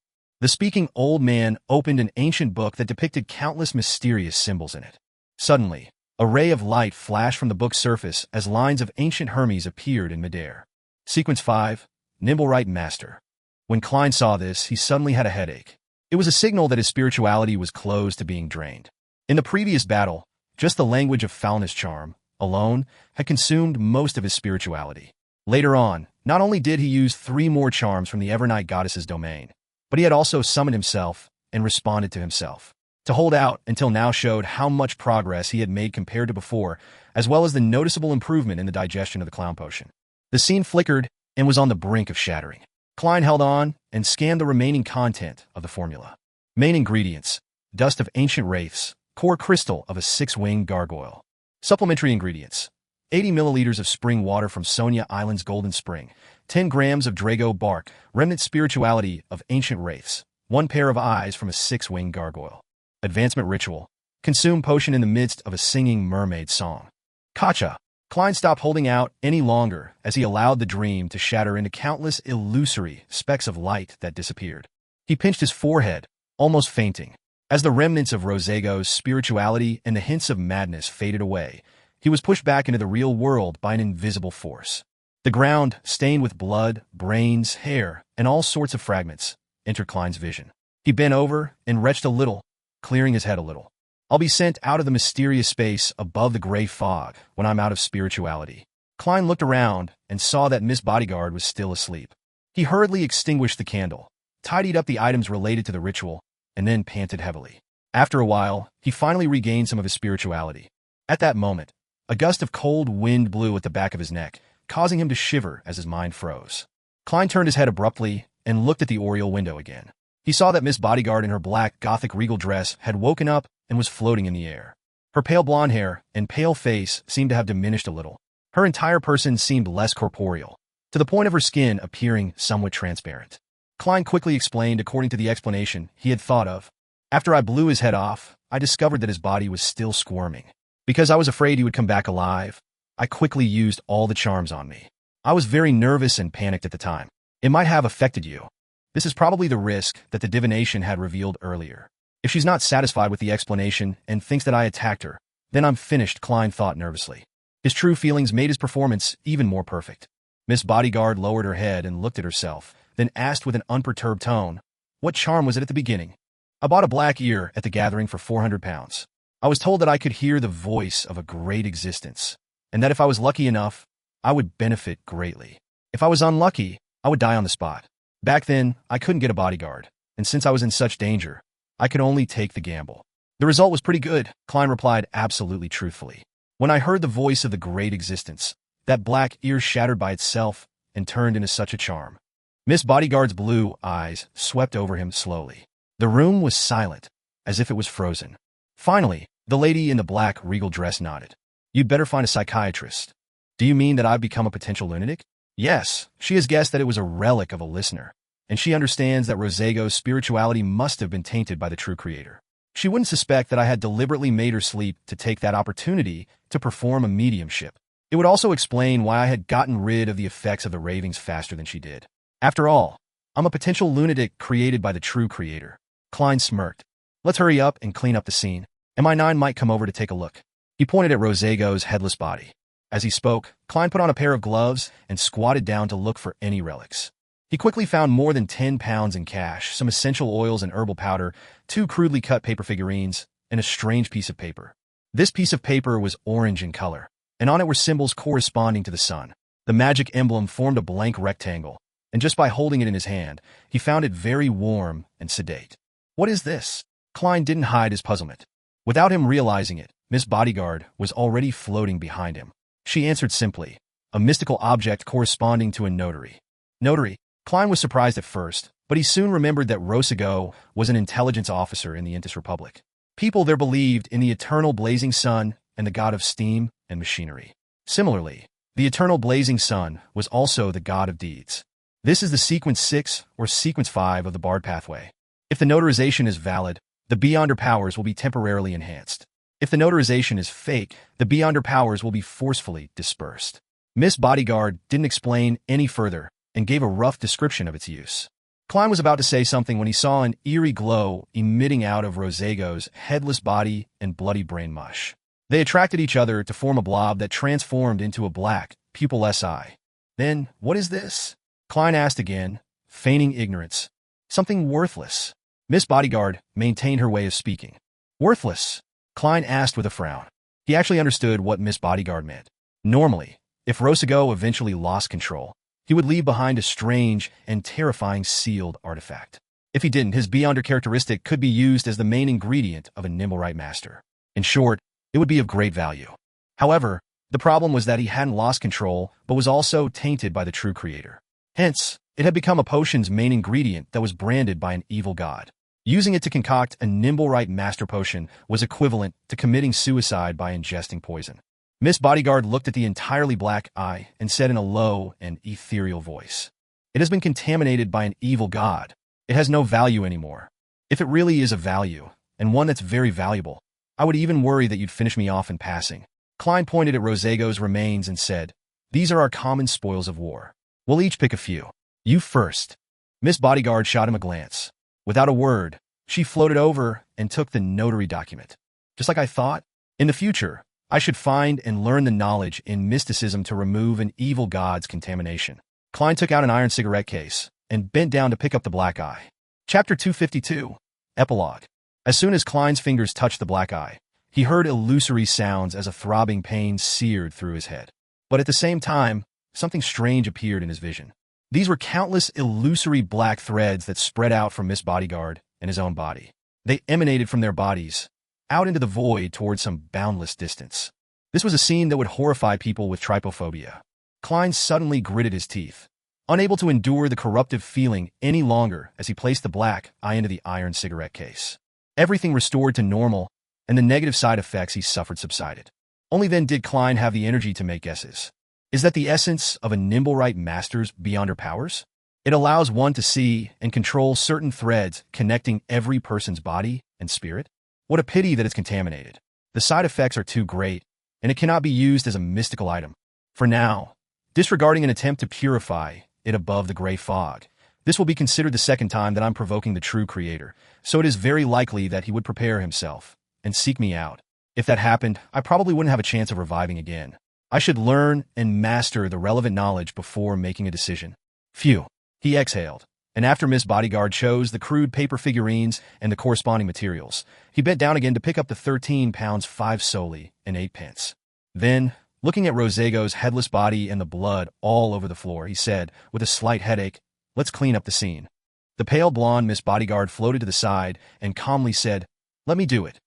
The speaking old man opened an ancient book that depicted countless mysterious symbols in it. Suddenly, a ray of light flashed from the book's surface as lines of ancient Hermes appeared in midair. Sequence 5, Nimblewright Master. When Klein saw this, he suddenly had a headache. It was a signal that his spirituality was close to being drained. In the previous battle, just the language of foulness charm, alone, had consumed most of his spirituality. Later on, not only did he use 3 more charms from the Evernight Goddess's domain, but he had also summoned himself and responded to himself. To hold out until now showed how much progress he had made compared to before, as well as the noticeable improvement in the digestion of the clown potion. The scene flickered and was on the brink of shattering. Klein held on and scanned the remaining content of the formula. Main ingredients: dust of ancient wraiths, core crystal of a 6-winged gargoyle. Supplementary ingredients: 80 milliliters of spring water from Sonia Island's Golden Spring, 10 grams of Drago bark, remnant spirituality of ancient wraiths, 1 pair of eyes from a 6-winged gargoyle. Advancement ritual: consume potion in the midst of a singing mermaid song. Kacha! Klein stopped holding out any longer as he allowed the dream to shatter into countless illusory specks of light that disappeared. He pinched his forehead, almost fainting. As the remnants of Rosego's spirituality and the hints of madness faded away, he was pushed back into the real world by an invisible force. The ground, stained with blood, brains, hair, and all sorts of fragments, entered Klein's vision. He bent over and retched a little, clearing his head a little. I'll be sent out of the mysterious space above the gray fog when I'm out of spirituality. Klein looked around and saw that Miss Bodyguard was still asleep. He hurriedly extinguished the candle, tidied up the items related to the ritual, and then panted heavily. After a while, he finally regained some of his spirituality. At that moment, a gust of cold wind blew at the back of his neck, causing him to shiver as his mind froze. Klein turned his head abruptly and looked at the oriel window again. He saw that Miss Bodyguard in her black Gothic regal dress had woken up and was floating in the air. Her pale blonde hair and pale face seemed to have diminished a little. Her entire person seemed less corporeal, to the point of her skin appearing somewhat transparent. Klein quickly explained according to the explanation he had thought of. After I blew his head off, I discovered that his body was still squirming. Because I was afraid he would come back alive, I quickly used all the charms on me. I was very nervous and panicked at the time. It might have affected you. This is probably the risk that the divination had revealed earlier. If she's not satisfied with the explanation and thinks that I attacked her, then I'm finished, Klein thought nervously. His true feelings made his performance even more perfect. Miss Bodyguard lowered her head and looked at herself, then asked with an unperturbed tone, "What charm was it at the beginning?" "I bought a black ear at the gathering for 400 pounds. I was told that I could hear the voice of a great existence, and that if I was lucky enough, I would benefit greatly. If I was unlucky, I would die on the spot. Back then, I couldn't get a bodyguard, and since I was in such danger, I could only take the gamble. The result was pretty good," Klein replied absolutely truthfully. "When I heard the voice of the great existence, that black ear shattered by itself and turned into such a charm." Miss Bodyguard's blue eyes swept over him slowly. The room was silent, as if it was frozen. Finally, the lady in the black regal dress nodded. "You'd better find a psychiatrist." "Do you mean that I've become a potential lunatic?" "Yes, she has guessed that it was a relic of a listener, and she understands that Rosego's spirituality must have been tainted by the true creator. She wouldn't suspect that I had deliberately made her sleep to take that opportunity to perform a mediumship. It would also explain why I had gotten rid of the effects of the ravings faster than she did. After all, I'm a potential lunatic created by the true creator." Klein smirked. "Let's hurry up and clean up the scene. MI9 might come over to take a look." He pointed at Rosego's headless body. As he spoke, Klein put on a pair of gloves and squatted down to look for any relics. He quickly found more than 10 pounds in cash, some essential oils and herbal powder, 2 crudely cut paper figurines, and a strange piece of paper. This piece of paper was orange in color, and on it were symbols corresponding to the sun. The magic emblem formed a blank rectangle, and just by holding it in his hand, he found it very warm and sedate. "What is this?" Klein didn't hide his puzzlement. Without him realizing it, Miss Bodyguard was already floating behind him. She answered simply, "A mystical object corresponding to a notary." Notary? Klein was surprised at first, but he soon remembered that Rosego was an intelligence officer in the Intis Republic. People there believed in the eternal blazing sun and the god of steam and machinery. Similarly, the eternal blazing sun was also the god of deeds. This is the sequence 6 or sequence 5 of the Bard pathway. If the notarization is valid, the Beyonder powers will be temporarily enhanced. If the notarization is fake, the Beyonder powers will be forcefully dispersed. Miss Bodyguard didn't explain any further and gave a rough description of its use. Klein was about to say something when he saw an eerie glow emitting out of Rosego's headless body and bloody brain mush. They attracted each other to form a blob that transformed into a black, pupilless eye. "Then, what is this?" Klein asked again, feigning ignorance. "Something worthless." Miss Bodyguard maintained her way of speaking. "Worthless?" Klein asked with a frown. He actually understood what Miss Bodyguard meant. Normally, if Rosego eventually lost control, he would leave behind a strange and terrifying sealed artifact. If he didn't, his Beyonder characteristic could be used as the main ingredient of a Nimblewright master. In short, it would be of great value. However, the problem was that he hadn't lost control, but was also tainted by the true creator. Hence, it had become a potion's main ingredient that was branded by an evil god. Using it to concoct a Nimblewright master potion was equivalent to committing suicide by ingesting poison. Miss Bodyguard looked at the entirely black eye and said in a low and ethereal voice, "It has been contaminated by an evil god. It has no value anymore. If it really is a value, and one that's very valuable, I would even worry that you'd finish me off in passing." Klein pointed at Rosego's remains and said, "These are our common spoils of war. We'll each pick a few. You first." Miss Bodyguard shot him a glance. Without a word, she floated over and took the notary document. Just like I thought, in the future, I should find and learn the knowledge in mysticism to remove an evil god's contamination. Klein took out an iron cigarette case and bent down to pick up the black eye. Chapter 252. Epilogue. As soon as Klein's fingers touched the black eye, he heard illusory sounds as a throbbing pain seared through his head. But at the same time, something strange appeared in his vision. These were countless illusory black threads that spread out from Miss Bodyguard and his own body. They emanated from their bodies, out into the void towards some boundless distance. This was a scene that would horrify people with trypophobia. Klein suddenly gritted his teeth, unable to endure the corruptive feeling any longer as he placed the black eye into the iron cigarette case. Everything restored to normal, and the negative side effects he suffered subsided. Only then did Klein have the energy to make guesses. Is that the essence of a Nimblewright Master's Beyonder powers? It allows one to see and control certain threads connecting every person's body and spirit? What a pity that it's contaminated. The side effects are too great, and it cannot be used as a mystical item. For now, disregarding an attempt to purify it above the gray fog, this will be considered the second time that I'm provoking the true creator, so it is very likely that he would prepare himself and seek me out. If that happened, I probably wouldn't have a chance of reviving again. I should learn and master the relevant knowledge before making a decision. Phew. He exhaled, and after Miss Bodyguard chose the crude paper figurines and the corresponding materials, he bent down again to pick up the 13 pounds 5 soldi and 8 pence. Then, looking at Rosego's headless body and the blood all over the floor, he said, with a slight headache, "Let's clean up the scene." The pale blonde Miss Bodyguard floated to the side and calmly said, "Let me do it."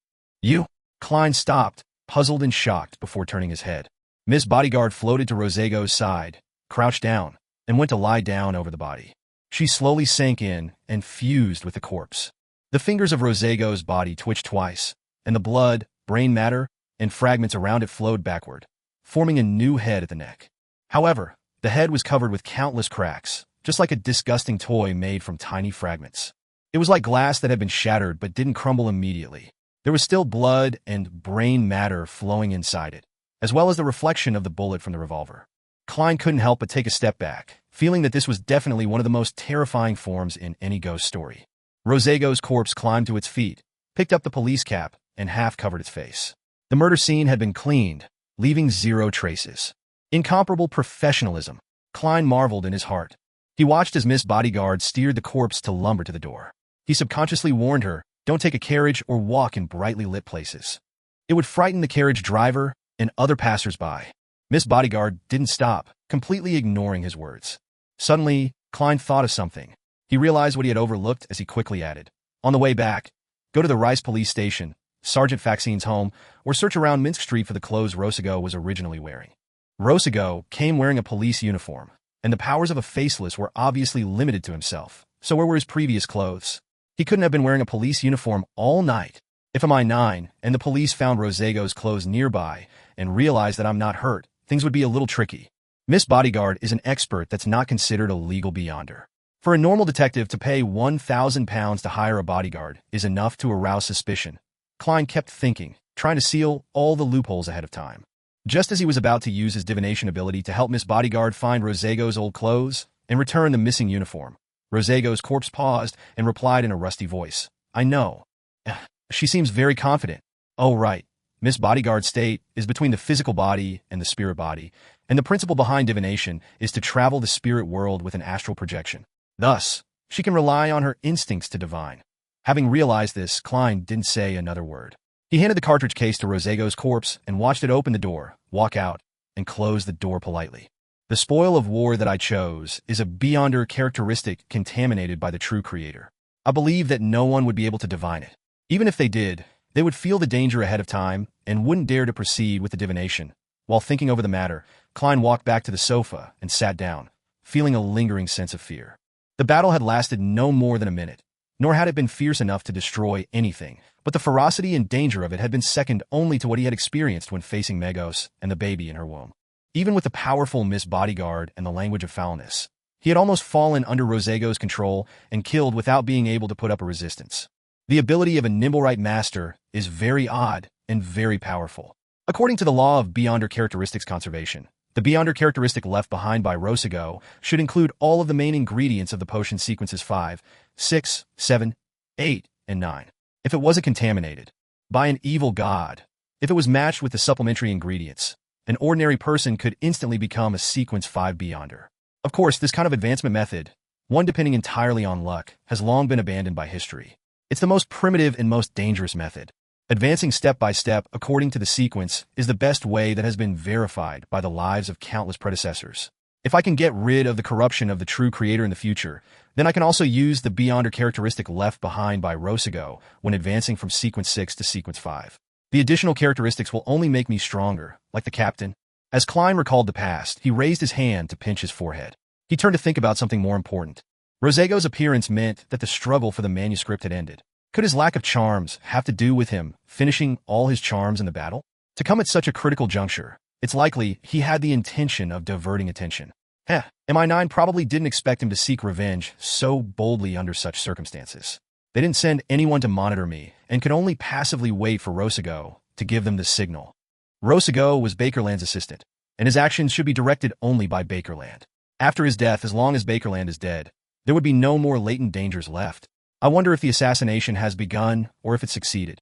"You?" Klein stopped, puzzled and shocked before turning his head. Miss Bodyguard floated to Rosego's side, crouched down, and went to lie down over the body. She slowly sank in and fused with the corpse. The fingers of Rosego's body twitched twice, and the blood, brain matter, and fragments around it flowed backward, forming a new head at the neck. However, the head was covered with countless cracks, just like a disgusting toy made from tiny fragments. It was like glass that had been shattered but didn't crumble immediately. There was still blood and brain matter flowing inside it, as well as the reflection of the bullet from the revolver. Klein couldn't help but take a step back, feeling that this was definitely one of the most terrifying forms in any ghost story. Rosego's corpse climbed to its feet, picked up the police cap, and half covered its face. The murder scene had been cleaned, leaving zero traces. Incomparable professionalism. Klein marveled in his heart. He watched as Miss Bodyguard steered the corpse to lumber to the door. He subconsciously warned her, "Don't take a carriage or walk in brightly lit places. It would frighten the carriage driver and other passers-by." Miss Bodyguard didn't stop, completely ignoring his words. Suddenly, Klein thought of something. He realized what he had overlooked as he quickly added, "On the way back, go to the Rice police station, Sergeant Faxine's home, or search around Minsk Street for the clothes Rosego was originally wearing." Rosego came wearing a police uniform, and the powers of a faceless were obviously limited to himself. So where were his previous clothes? He couldn't have been wearing a police uniform all night. If I'm I-9 and the police found Rosego's clothes nearby and realized that I'm not hurt, things would be a little tricky. Miss Bodyguard is an expert that's not considered a legal beyonder. For a normal detective to pay 1,000 pounds to hire a bodyguard is enough to arouse suspicion. Klein kept thinking, trying to seal all the loopholes ahead of time. Just as he was about to use his divination ability to help Miss Bodyguard find Rosego's old clothes and return the missing uniform, Rosego's corpse paused and replied in a rusty voice, "I know." She seems very confident. "Oh, right. Miss Bodyguard's state is between the physical body and the spirit body, and the principle behind divination is to travel the spirit world with an astral projection. Thus, she can rely on her instincts to divine." Having realized this, Klein didn't say another word. He handed the cartridge case to Rosego's corpse and watched it open the door, walk out, and close the door politely. "The spoil of war that I chose is a beyonder characteristic contaminated by the true creator. I believe that no one would be able to divine it. Even if they did, they would feel the danger ahead of time and wouldn't dare to proceed with the divination." While thinking over the matter, Klein walked back to the sofa and sat down, feeling a lingering sense of fear. The battle had lasted no more than a minute, nor had it been fierce enough to destroy anything, but the ferocity and danger of it had been second only to what he had experienced when facing Megos and the baby in her womb. Even with the powerful Miss Bodyguard and the language of foulness, he had almost fallen under Rosego's control and killed without being able to put up a resistance. The ability of a Nimblewright Master is very odd and very powerful. According to the law of Beyonder Characteristics Conservation, the Beyonder characteristic left behind by Rosego should include all of the main ingredients of the potion sequences 5, 6, 7, 8, and 9. If it wasn't contaminated by an evil god, if it was matched with the supplementary ingredients, an ordinary person could instantly become a sequence 5 Beyonder. Of course, this kind of advancement method, one depending entirely on luck, has long been abandoned by history. It's the most primitive and most dangerous method. Advancing step by step according to the sequence is the best way that has been verified by the lives of countless predecessors. If I can get rid of the corruption of the true creator in the future, then I can also use the Beyonder characteristic left behind by Rosago when advancing from sequence 6 to sequence 5. The additional characteristics will only make me stronger, like the captain. As Klein recalled the past, he raised his hand to pinch his forehead. He turned to think about something more important. Rosago's appearance meant that the struggle for the manuscript had ended. Could his lack of charms have to do with him finishing all his charms in the battle? To come at such a critical juncture, it's likely he had the intention of diverting attention. MI9 probably didn't expect him to seek revenge so boldly under such circumstances. They didn't send anyone to monitor me and could only passively wait for Rosago to give them the signal. Rosago was Bakerland's assistant, and his actions should be directed only by Bakerland. After his death, as long as Bakerland is dead, there would be no more latent dangers left. I wonder if the assassination has begun or if it succeeded.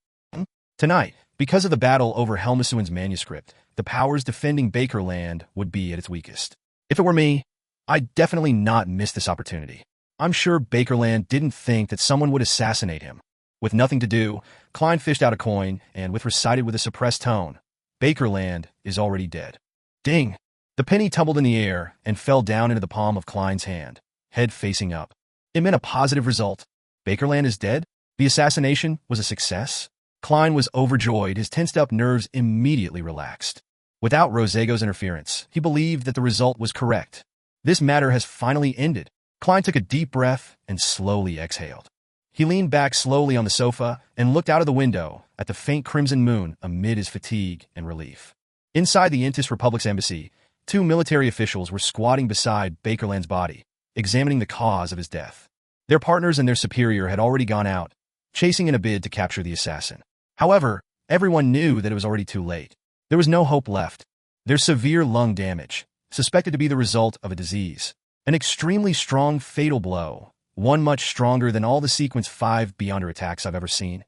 Tonight, because of the battle over Helmasuin's manuscript, the powers defending Bakerland would be at its weakest. If it were me, I'd definitely not miss this opportunity. I'm sure Bakerland didn't think that someone would assassinate him. With nothing to do, Klein fished out a coin and recited with a suppressed tone, Bakerland is already dead. Ding! The penny tumbled in the air and fell down into the palm of Klein's hand, head facing up. It meant a positive result. Bakerland is dead? The assassination was a success? Klein was overjoyed, his tensed-up nerves immediately relaxed. Without Rosago's interference, he believed that the result was correct. This matter has finally ended. Klein took a deep breath and slowly exhaled. He leaned back slowly on the sofa and looked out of the window at the faint crimson moon amid his fatigue and relief. Inside the Intis Republic's embassy, 2 military officials were squatting beside Bakerland's body, examining the cause of his death. Their partners and their superior had already gone out, chasing in a bid to capture the assassin. However, everyone knew that it was already too late. There was no hope left. Their severe lung damage, suspected to be the result of a disease, an extremely strong fatal blow, one much stronger than all the sequence 5 Beyonder attacks I've ever seen.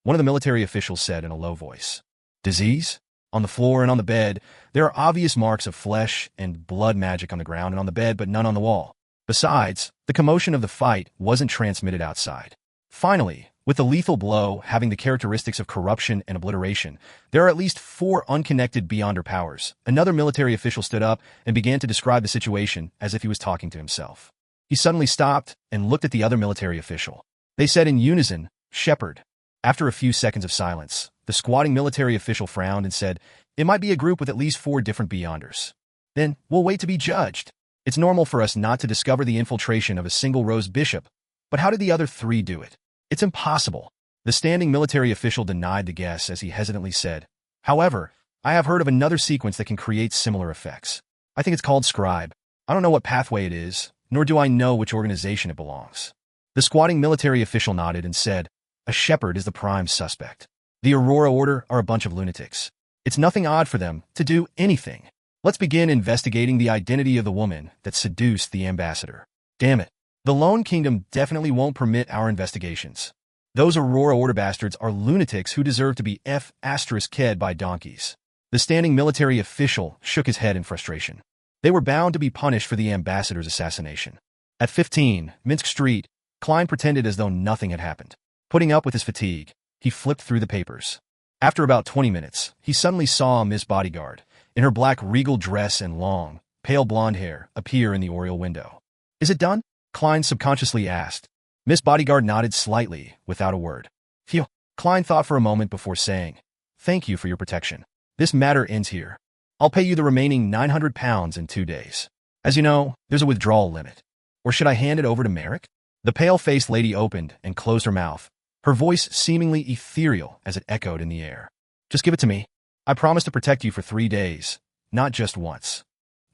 One of the military officials said in a low voice. Disease? On the floor and on the bed, there are obvious marks of flesh and blood magic on the ground and on the bed, but none on the wall. Besides, the commotion of the fight wasn't transmitted outside. Finally, with the lethal blow having the characteristics of corruption and obliteration, there are at least 4 unconnected Beyonder powers. Another military official stood up and began to describe the situation as if he was talking to himself. He suddenly stopped and looked at the other military official. They said in unison, Shepherd. After a few seconds of silence, the squatting military official frowned and said, it might be a group with at least 4 different Beyonders. Then we'll wait to be judged. It's normal for us not to discover the infiltration of a single Rose Bishop, but how did the other 3 do it? It's impossible. The standing military official denied the guess as he hesitantly said, however, I have heard of another sequence that can create similar effects. I think it's called Scribe. I don't know what pathway it is, nor do I know which organization it belongs. The squatting military official nodded and said, a shepherd is the prime suspect. The Aurora Order are a bunch of lunatics. It's nothing odd for them to do anything. Let's begin investigating the identity of the woman that seduced the ambassador. Damn it. The Lone Kingdom definitely won't permit our investigations. Those Aurora Order bastards are lunatics who deserve to be ked by donkeys. The standing military official shook his head in frustration. They were bound to be punished for the ambassador's assassination. At 15, Minsk Street, Klein pretended as though nothing had happened. Putting up with his fatigue, he flipped through the papers. After about 20 minutes, he suddenly saw Miss Bodyguard, in her black regal dress and long, pale blonde hair, appear in the oriel window. Is it done? Klein subconsciously asked. Miss Bodyguard nodded slightly, without a word. Phew. Klein thought for a moment before saying, thank you for your protection. This matter ends here. I'll pay you the remaining £900 in 2 days. As you know, there's a withdrawal limit. Or should I hand it over to Merrick? The pale-faced lady opened and closed her mouth, her voice seemingly ethereal as it echoed in the air. Just give it to me. I promise to protect you for 3 days, not just once.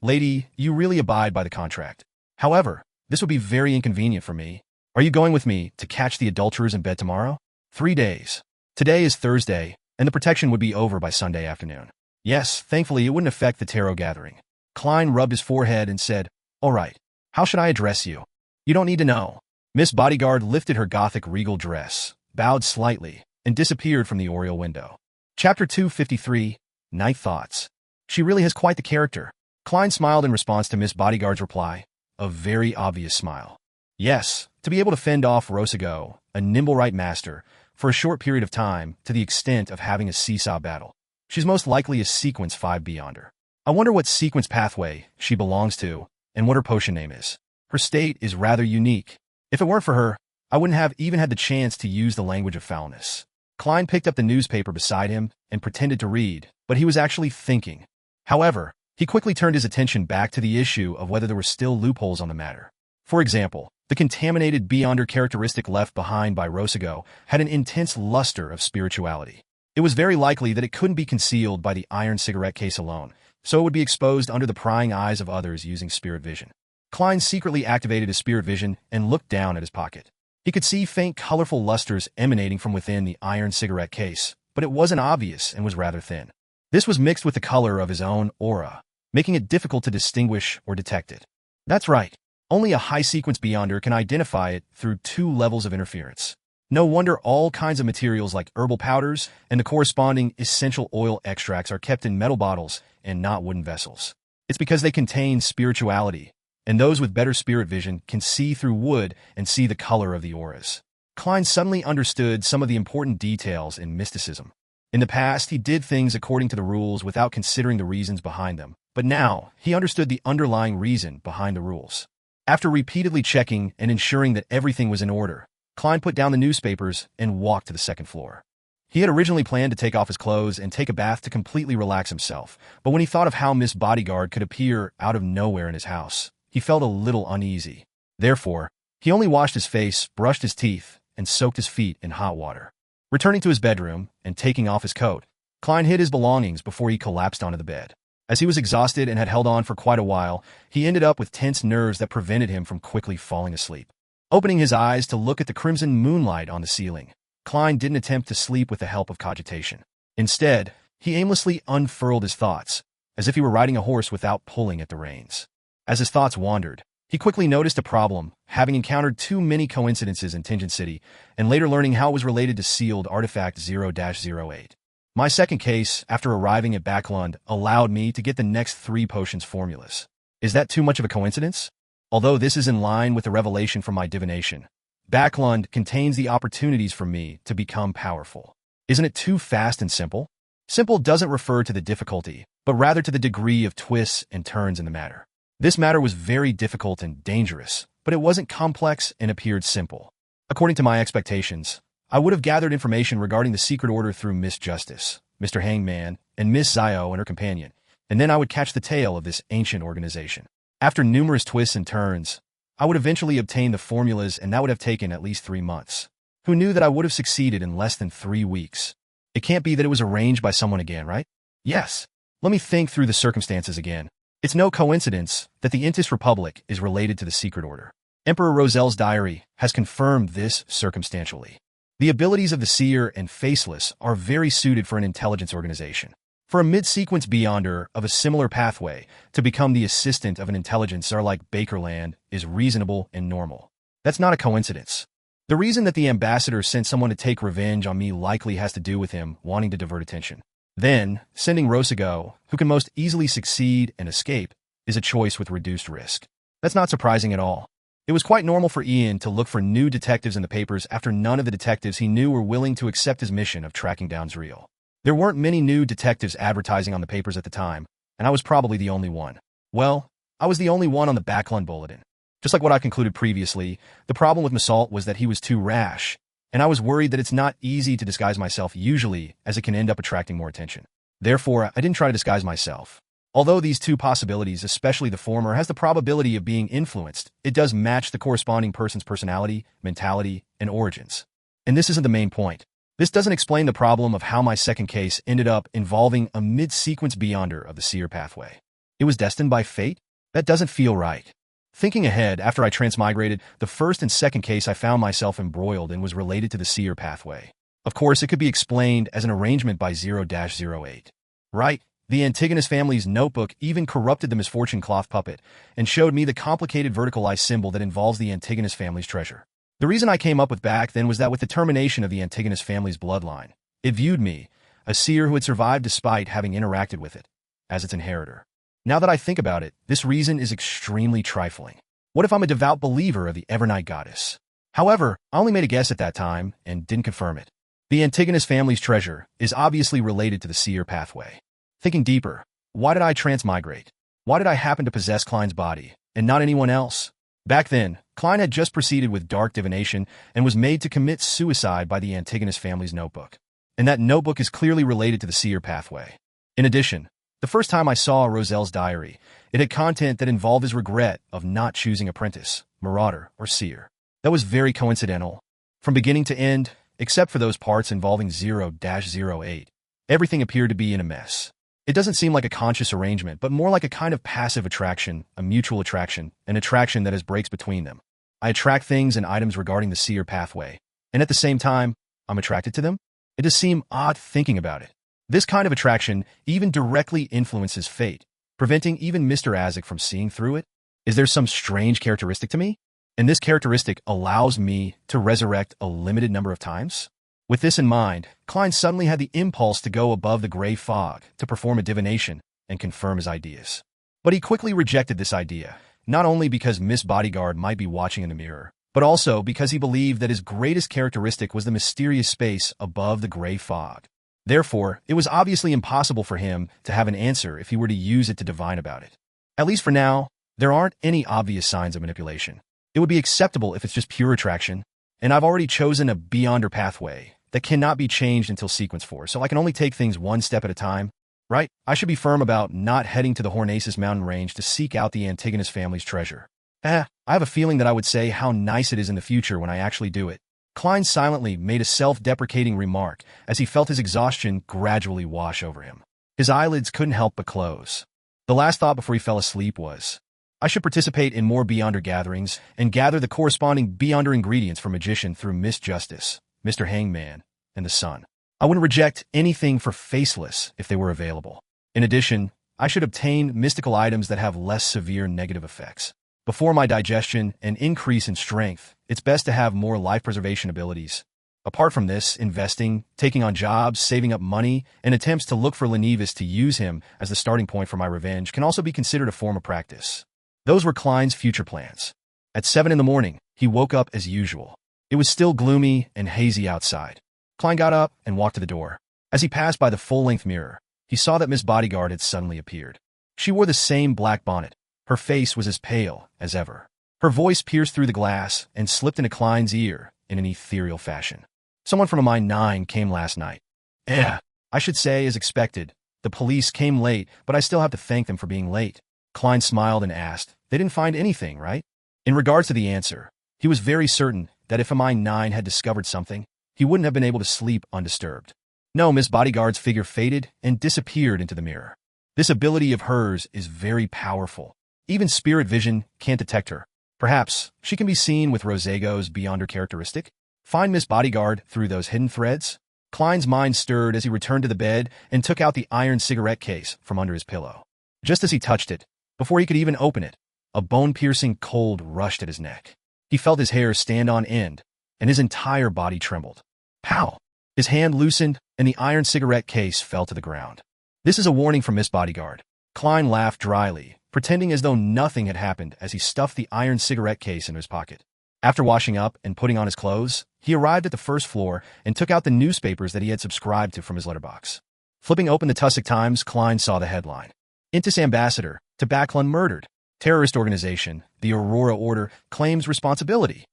Lady, you really abide by the contract. However, this would be very inconvenient for me. Are you going with me to catch the adulterers in bed tomorrow? 3 days. Today is Thursday, and the protection would be over by Sunday afternoon. Yes, thankfully it wouldn't affect the tarot gathering. Klein rubbed his forehead and said, all right, how should I address you? You don't need to know. Miss Bodyguard lifted her gothic regal dress, bowed slightly, and disappeared from the oriel window. Chapter 253, Night Thoughts. She really has quite the character. Klein smiled in response to Miss Bodyguard's reply, a very obvious smile. Yes, to be able to fend off Rosago, a nimble right master, for a short period of time, to the extent of having a seesaw battle. She's most likely a Sequence 5 Beyonder. I wonder what sequence pathway she belongs to, and what her potion name is. Her state is rather unique. If it weren't for her, I wouldn't have even had the chance to use the language of foulness. Klein picked up the newspaper beside him and pretended to read, but he was actually thinking. However, he quickly turned his attention back to the issue of whether there were still loopholes on the matter. For example, the contaminated Beyonder characteristic left behind by Rosago had an intense luster of spirituality. It was very likely that it couldn't be concealed by the iron cigarette case alone, so it would be exposed under the prying eyes of others using spirit vision. Klein secretly activated his spirit vision and looked down at his pocket. He could see faint colorful lusters emanating from within the iron cigarette case, but it wasn't obvious and was rather thin. This was mixed with the color of his own aura, making it difficult to distinguish or detect it. That's right. Only a high-sequence Beyonder can identify it through 2 levels of interference. No wonder all kinds of materials like herbal powders and the corresponding essential oil extracts are kept in metal bottles and not wooden vessels. It's because they contain spirituality, and those with better spirit vision can see through wood and see the color of the auras. Klein suddenly understood some of the important details in mysticism. In the past, he did things according to the rules without considering the reasons behind them, but now he understood the underlying reason behind the rules. After repeatedly checking and ensuring that everything was in order, Klein put down the newspapers and walked to the second floor. He had originally planned to take off his clothes and take a bath to completely relax himself, but when he thought of how Miss Bodyguard could appear out of nowhere in his house, he felt a little uneasy. Therefore, he only washed his face, brushed his teeth, and soaked his feet in hot water. Returning to his bedroom and taking off his coat, Klein hid his belongings before he collapsed onto the bed. As he was exhausted and had held on for quite a while, he ended up with tense nerves that prevented him from quickly falling asleep. Opening his eyes to look at the crimson moonlight on the ceiling, Klein didn't attempt to sleep with the help of cogitation. Instead, he aimlessly unfurled his thoughts, as if he were riding a horse without pulling at the reins. As his thoughts wandered, he quickly noticed a problem, having encountered too many coincidences in Tingent City, and later learning how it was related to sealed artifact 0-08. My second case, after arriving at Backlund, allowed me to get the next 3 potions formulas. Is that too much of a coincidence? Although this is in line with the revelation from my divination, Backlund contains the opportunities for me to become powerful. Isn't it too fast and simple? Simple doesn't refer to the difficulty, but rather to the degree of twists and turns in the matter. This matter was very difficult and dangerous, but it wasn't complex and appeared simple. According to my expectations, I would have gathered information regarding the secret order through Miss Justice, Mr. Hangman, and Miss Zio and her companion, and then I would catch the tail of this ancient organization. After numerous twists and turns, I would eventually obtain the formulas, and that would have taken at least 3 months. Who knew that I would have succeeded in less than 3 weeks? It can't be that it was arranged by someone again, right? Yes. Let me think through the circumstances again. It's no coincidence that the Intis Republic is related to the Secret Order. Emperor Roselle's diary has confirmed this circumstantially. The abilities of the Seer and Faceless are very suited for an intelligence organization. For a mid-sequence Beyonder of a similar pathway to become the assistant of an intelligence czar like Bakerland is reasonable and normal. That's not a coincidence. The reason that the ambassador sent someone to take revenge on me likely has to do with him wanting to divert attention. Then, sending Rosago, who can most easily succeed and escape, is a choice with reduced risk. That's not surprising at all. It was quite normal for Ian to look for new detectives in the papers after none of the detectives he knew were willing to accept his mission of tracking down Zriel. There weren't many new detectives advertising on the papers at the time, and I was probably the only one. Well, I was the only one on the Backlund Bulletin. Just like what I concluded previously, the problem with Massault was that he was too rash, and I was worried that it's not easy to disguise myself usually, as it can end up attracting more attention. Therefore, I didn't try to disguise myself. Although these 2 possibilities, especially the former, has the probability of being influenced, it does match the corresponding person's personality, mentality, and origins. And this isn't the main point. This doesn't explain the problem of how my second case ended up involving a mid-sequence Beyonder of the Seer pathway. It was destined by fate? That doesn't feel right. Thinking ahead, after I transmigrated, the first and second case I found myself embroiled in was related to the Seer pathway. Of course, it could be explained as an arrangement by 0-08. Right? The Antigonus family's notebook even corrupted the misfortune cloth puppet and showed me the complicated verticalized symbol that involves the Antigonus family's treasure. The reason I came up with back then was that with the termination of the Antigonus family's bloodline, it viewed me, a seer who had survived despite having interacted with it, as its inheritor. Now that I think about it, this reason is extremely trifling. What if I'm a devout believer of the Evernight goddess? However, I only made a guess at that time and didn't confirm it. The Antigonus family's treasure is obviously related to the seer pathway. Thinking deeper, why did I transmigrate? Why did I happen to possess Klein's body, and not anyone else? Back then, Klein had just proceeded with dark divination and was made to commit suicide by the Antigonus family's notebook. And that notebook is clearly related to the seer pathway. In addition, the first time I saw Roselle's diary, it had content that involved his regret of not choosing apprentice, marauder, or seer. That was very coincidental. From beginning to end, except for those parts involving 0-08, everything appeared to be in a mess. It doesn't seem like a conscious arrangement, but more like a kind of passive attraction, a mutual attraction, an attraction that has breaks between them. I attract things and items regarding the seer pathway, and at the same time, I'm attracted to them? It does seem odd thinking about it. This kind of attraction even directly influences fate, preventing even Mr. Azek from seeing through it. Is there some strange characteristic to me? And this characteristic allows me to resurrect a limited number of times? With this in mind, Klein suddenly had the impulse to go above the gray fog to perform a divination and confirm his ideas. But he quickly rejected this idea, not only because Miss Bodyguard might be watching in the mirror, but also because he believed that his greatest characteristic was the mysterious space above the gray fog. Therefore, it was obviously impossible for him to have an answer if he were to use it to divine about it. At least for now, there aren't any obvious signs of manipulation. It would be acceptable if it's just pure attraction, and I've already chosen a beyonder pathway that cannot be changed until sequence 4, so I can only take things one step at a time, right? I should be firm about not heading to the Hornaces mountain range to seek out the Antigonus family's treasure. I have a feeling that I would say how nice it is in the future when I actually do it. Klein silently made a self-deprecating remark as he felt his exhaustion gradually wash over him. His eyelids couldn't help but close. The last thought before he fell asleep was, I should participate in more Beyonder gatherings and gather the corresponding Beyonder ingredients for magician through Miss Justice, Mr. Hangman, and the Sun. I wouldn't reject anything for Faceless if they were available. In addition, I should obtain mystical items that have less severe negative effects. Before my digestion and increase in strength, it's best to have more life preservation abilities. Apart from this, investing, taking on jobs, saving up money, and attempts to look for Lenevis to use him as the starting point for my revenge can also be considered a form of practice. Those were Klein's future plans. At 7 in the morning, he woke up as usual. It was still gloomy and hazy outside. Klein got up and walked to the door. As he passed by the full-length mirror, he saw that Miss Bodyguard had suddenly appeared. She wore the same black bonnet. Her face was as pale as ever. Her voice pierced through the glass and slipped into Klein's ear in an ethereal fashion. Someone from a mine 9 came last night. I should say, as expected. The police came late, but I still have to thank them for being late. Klein smiled and asked, they didn't find anything, right? In regards to the answer, he was very certain that if a mine 9 had discovered something, he wouldn't have been able to sleep undisturbed. No, Miss Bodyguard's figure faded and disappeared into the mirror. This ability of hers is very powerful. Even spirit vision can't detect her. Perhaps she can be seen with Rosego's Beyonder characteristic? Find Miss Bodyguard through those hidden threads? Klein's mind stirred as he returned to the bed and took out the iron cigarette case from under his pillow. Just as he touched it, before he could even open it, a bone-piercing cold rushed at his neck. He felt his hair stand on end, and his entire body trembled. Pow! His hand loosened, and the iron cigarette case fell to the ground. This is a warning from Miss Bodyguard. Klein laughed dryly, pretending as though nothing had happened as he stuffed the iron cigarette case into his pocket. After washing up and putting on his clothes, he arrived at the first floor and took out the newspapers that he had subscribed to from his letterbox. Flipping open the Tussock Times, Klein saw the headline. Intis Ambassador, to Backlund murdered. Terrorist organization, the Aurora Order, claims responsibility.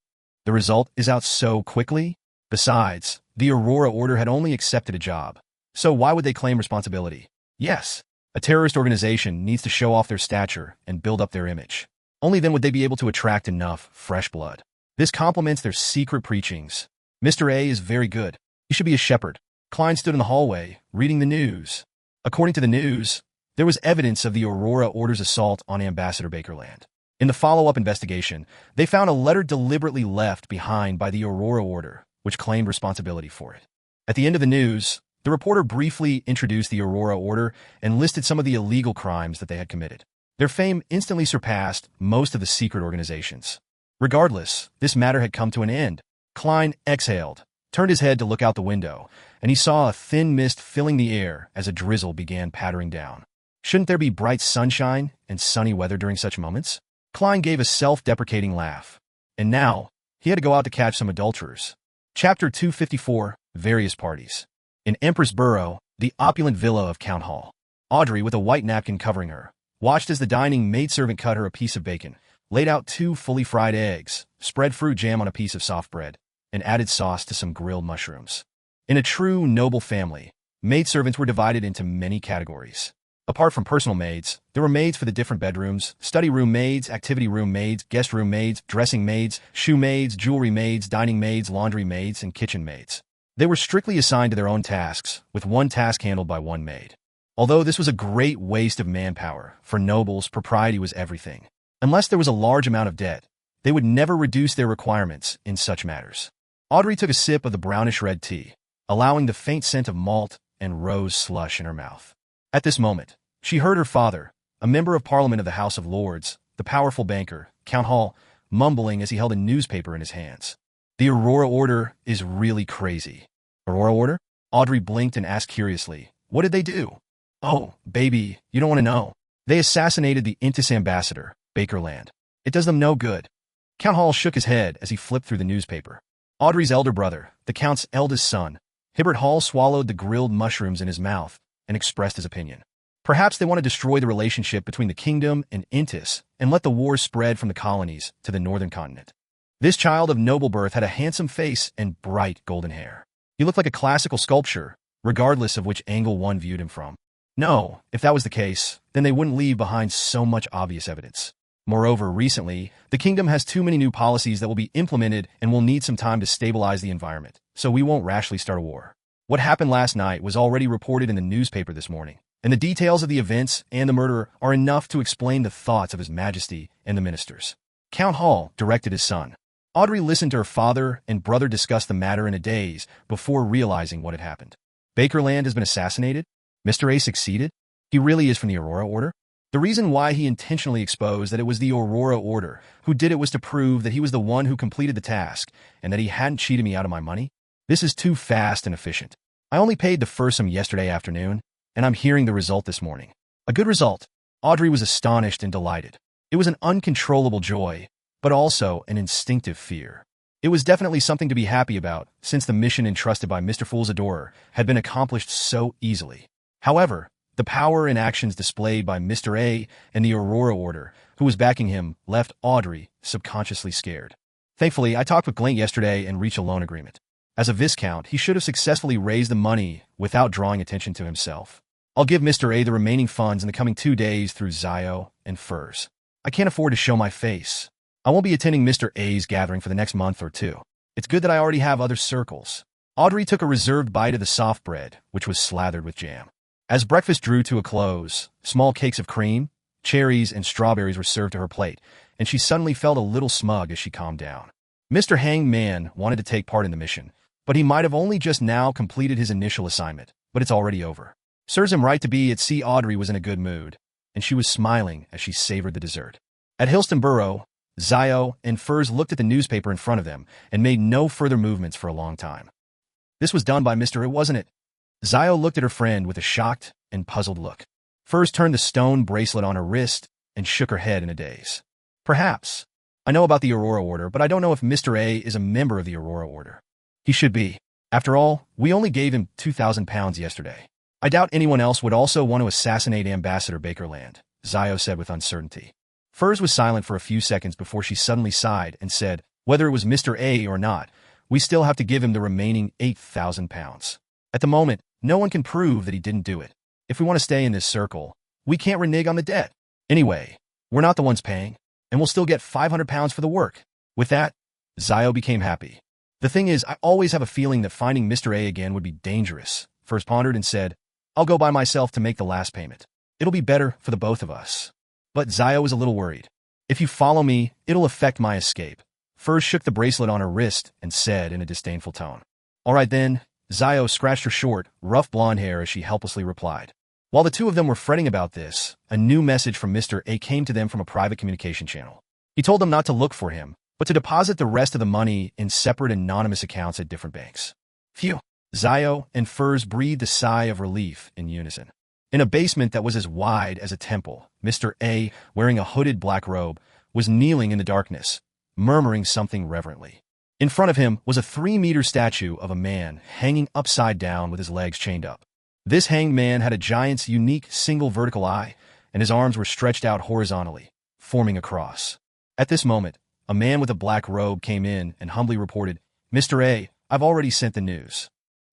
The result is out so quickly? Besides, the Aurora Order had only accepted a job. So why would they claim responsibility? Yes, a terrorist organization needs to show off their stature and build up their image. Only then would they be able to attract enough fresh blood. This complements their secret preachings. Mr. A is very good. He should be a shepherd. Klein stood in the hallway, reading the news. According to the news, there was evidence of the Aurora Order's assault on Ambassador Bakerland. In the follow-up investigation, they found a letter deliberately left behind by the Aurora Order, which claimed responsibility for it. At the end of the news, the reporter briefly introduced the Aurora Order and listed some of the illegal crimes that they had committed. Their fame instantly surpassed most of the secret organizations. Regardless, this matter had come to an end. Klein exhaled, turned his head to look out the window, and he saw a thin mist filling the air as a drizzle began pattering down. Shouldn't there be bright sunshine and sunny weather during such moments? Klein gave a self-deprecating laugh. And now, he had to go out to catch some adulterers. Chapter 254, Various Parties. In Empress Borough, the opulent villa of Count Hall, Audrey, with a white napkin covering her, watched as the dining maidservant cut her a piece of bacon, laid out 2 fully fried eggs, spread fruit jam on a piece of soft bread, and added sauce to some grilled mushrooms. In a true noble family, maidservants were divided into many categories. Apart from personal maids, there were maids for the different bedrooms, study room maids, activity room maids, guest room maids, dressing maids, shoe maids, jewelry maids, dining maids, laundry maids, and kitchen maids. They were strictly assigned to their own tasks, with one task handled by one maid. Although this was a great waste of manpower, for nobles, propriety was everything. Unless there was a large amount of debt, they would never reduce their requirements in such matters. Audrey took a sip of the brownish-red tea, allowing the faint scent of malt and rose slush in her mouth. At this moment, she heard her father, a member of Parliament of the House of Lords, the powerful banker, Count Hall, mumbling as he held a newspaper in his hands. The Aurora Order is really crazy. Aurora Order? Audrey blinked and asked curiously, what did they do? Oh, baby, you don't want to know. They assassinated the Intis ambassador, Bakerland. It does them no good. Count Hall shook his head as he flipped through the newspaper. Audrey's elder brother, the Count's eldest son, Hibbert Hall, swallowed the grilled mushrooms in his mouth and expressed his opinion. Perhaps they want to destroy the relationship between the kingdom and Intis and let the wars spread from the colonies to the northern continent. This child of noble birth had a handsome face and bright golden hair. He looked like a classical sculpture, regardless of which angle one viewed him from. No, if that was the case, then they wouldn't leave behind so much obvious evidence. Moreover, recently, the kingdom has too many new policies that will be implemented and will need some time to stabilize the environment, so we won't rashly start a war. What happened last night was already reported in the newspaper this morning, and the details of the events and the murder are enough to explain the thoughts of His Majesty and the ministers. Count Hall directed his son. Audrey listened to her father and brother discuss the matter in a daze before realizing what had happened. Bakerland has been assassinated? Mr. A succeeded? He really is from the Aurora Order? The reason why he intentionally exposed that it was the Aurora Order who did it was to prove that he was the one who completed the task and that he hadn't cheated me out of my money? This is too fast and efficient. I only paid the first sum yesterday afternoon, and I'm hearing the result this morning. A good result. Audrey was astonished and delighted. It was an uncontrollable joy, but also an instinctive fear. It was definitely something to be happy about, since the mission entrusted by Mr. Fool's adorer had been accomplished so easily. However, the power and actions displayed by Mr. A and the Aurora Order, who was backing him, left Audrey subconsciously scared. Thankfully, I talked with Glint yesterday and reached a loan agreement. As a Viscount, he should have successfully raised the money without drawing attention to himself. I'll give Mr. A the remaining funds in the coming 2 days through Zio and Furs. I can't afford to show my face. I won't be attending Mr. A's gathering for the next month or 2. It's good that I already have other circles. Audrey took a reserved bite of the soft bread, which was slathered with jam. As breakfast drew to a close, small cakes of cream, cherries, and strawberries were served to her plate, and she suddenly felt a little smug as she calmed down. Mr. Hanged Man wanted to take part in the mission, but he might have only just now completed his initial assignment, but it's already over. Serves him right to be at sea. Audrey was in a good mood, and she was smiling as she savored the dessert. At Hillston Borough, Zio and Furs looked at the newspaper in front of them and made no further movements for a long time. This was done by Mr. It, wasn't it? Zio looked at her friend with a shocked and puzzled look. Furs turned the stone bracelet on her wrist and shook her head in a daze. Perhaps. I know about the Aurora Order, but I don't know if Mr. A is a member of the Aurora Order. He should be. After all, we only gave him £2,000 yesterday. I doubt anyone else would also want to assassinate Ambassador Bakerland, Zio said with uncertainty. Furs was silent for a few seconds before she suddenly sighed and said, whether it was Mr. A or not, we still have to give him the remaining £8,000. At the moment, no one can prove that he didn't do it. If we want to stay in this circle, we can't renege on the debt. Anyway, we're not the ones paying, and we'll still get £500 for the work. With that, Zio became happy. The thing is, I always have a feeling that finding Mr. A again would be dangerous. Furs pondered and said, I'll go by myself to make the last payment. It'll be better for the both of us. But Zio was a little worried. If you follow me, it'll affect my escape. Furs shook the bracelet on her wrist and said in a disdainful tone. All right then. Zio scratched her short, rough blonde hair as she helplessly replied. While the two of them were fretting about this, a new message from Mr. A came to them from a private communication channel. He told them not to look for him, but to deposit the rest of the money in separate anonymous accounts at different banks. Phew. Zio and Furs breathed a sigh of relief in unison. In a basement that was as wide as a temple, Mr. A, wearing a hooded black robe, was kneeling in the darkness, murmuring something reverently. In front of him was a 3-meter statue of a man hanging upside down with his legs chained up. This hanged man had a giant's unique single vertical eye, and his arms were stretched out horizontally, forming a cross. At this moment, a man with a black robe came in and humbly reported, "Mr. A, I've already sent the news."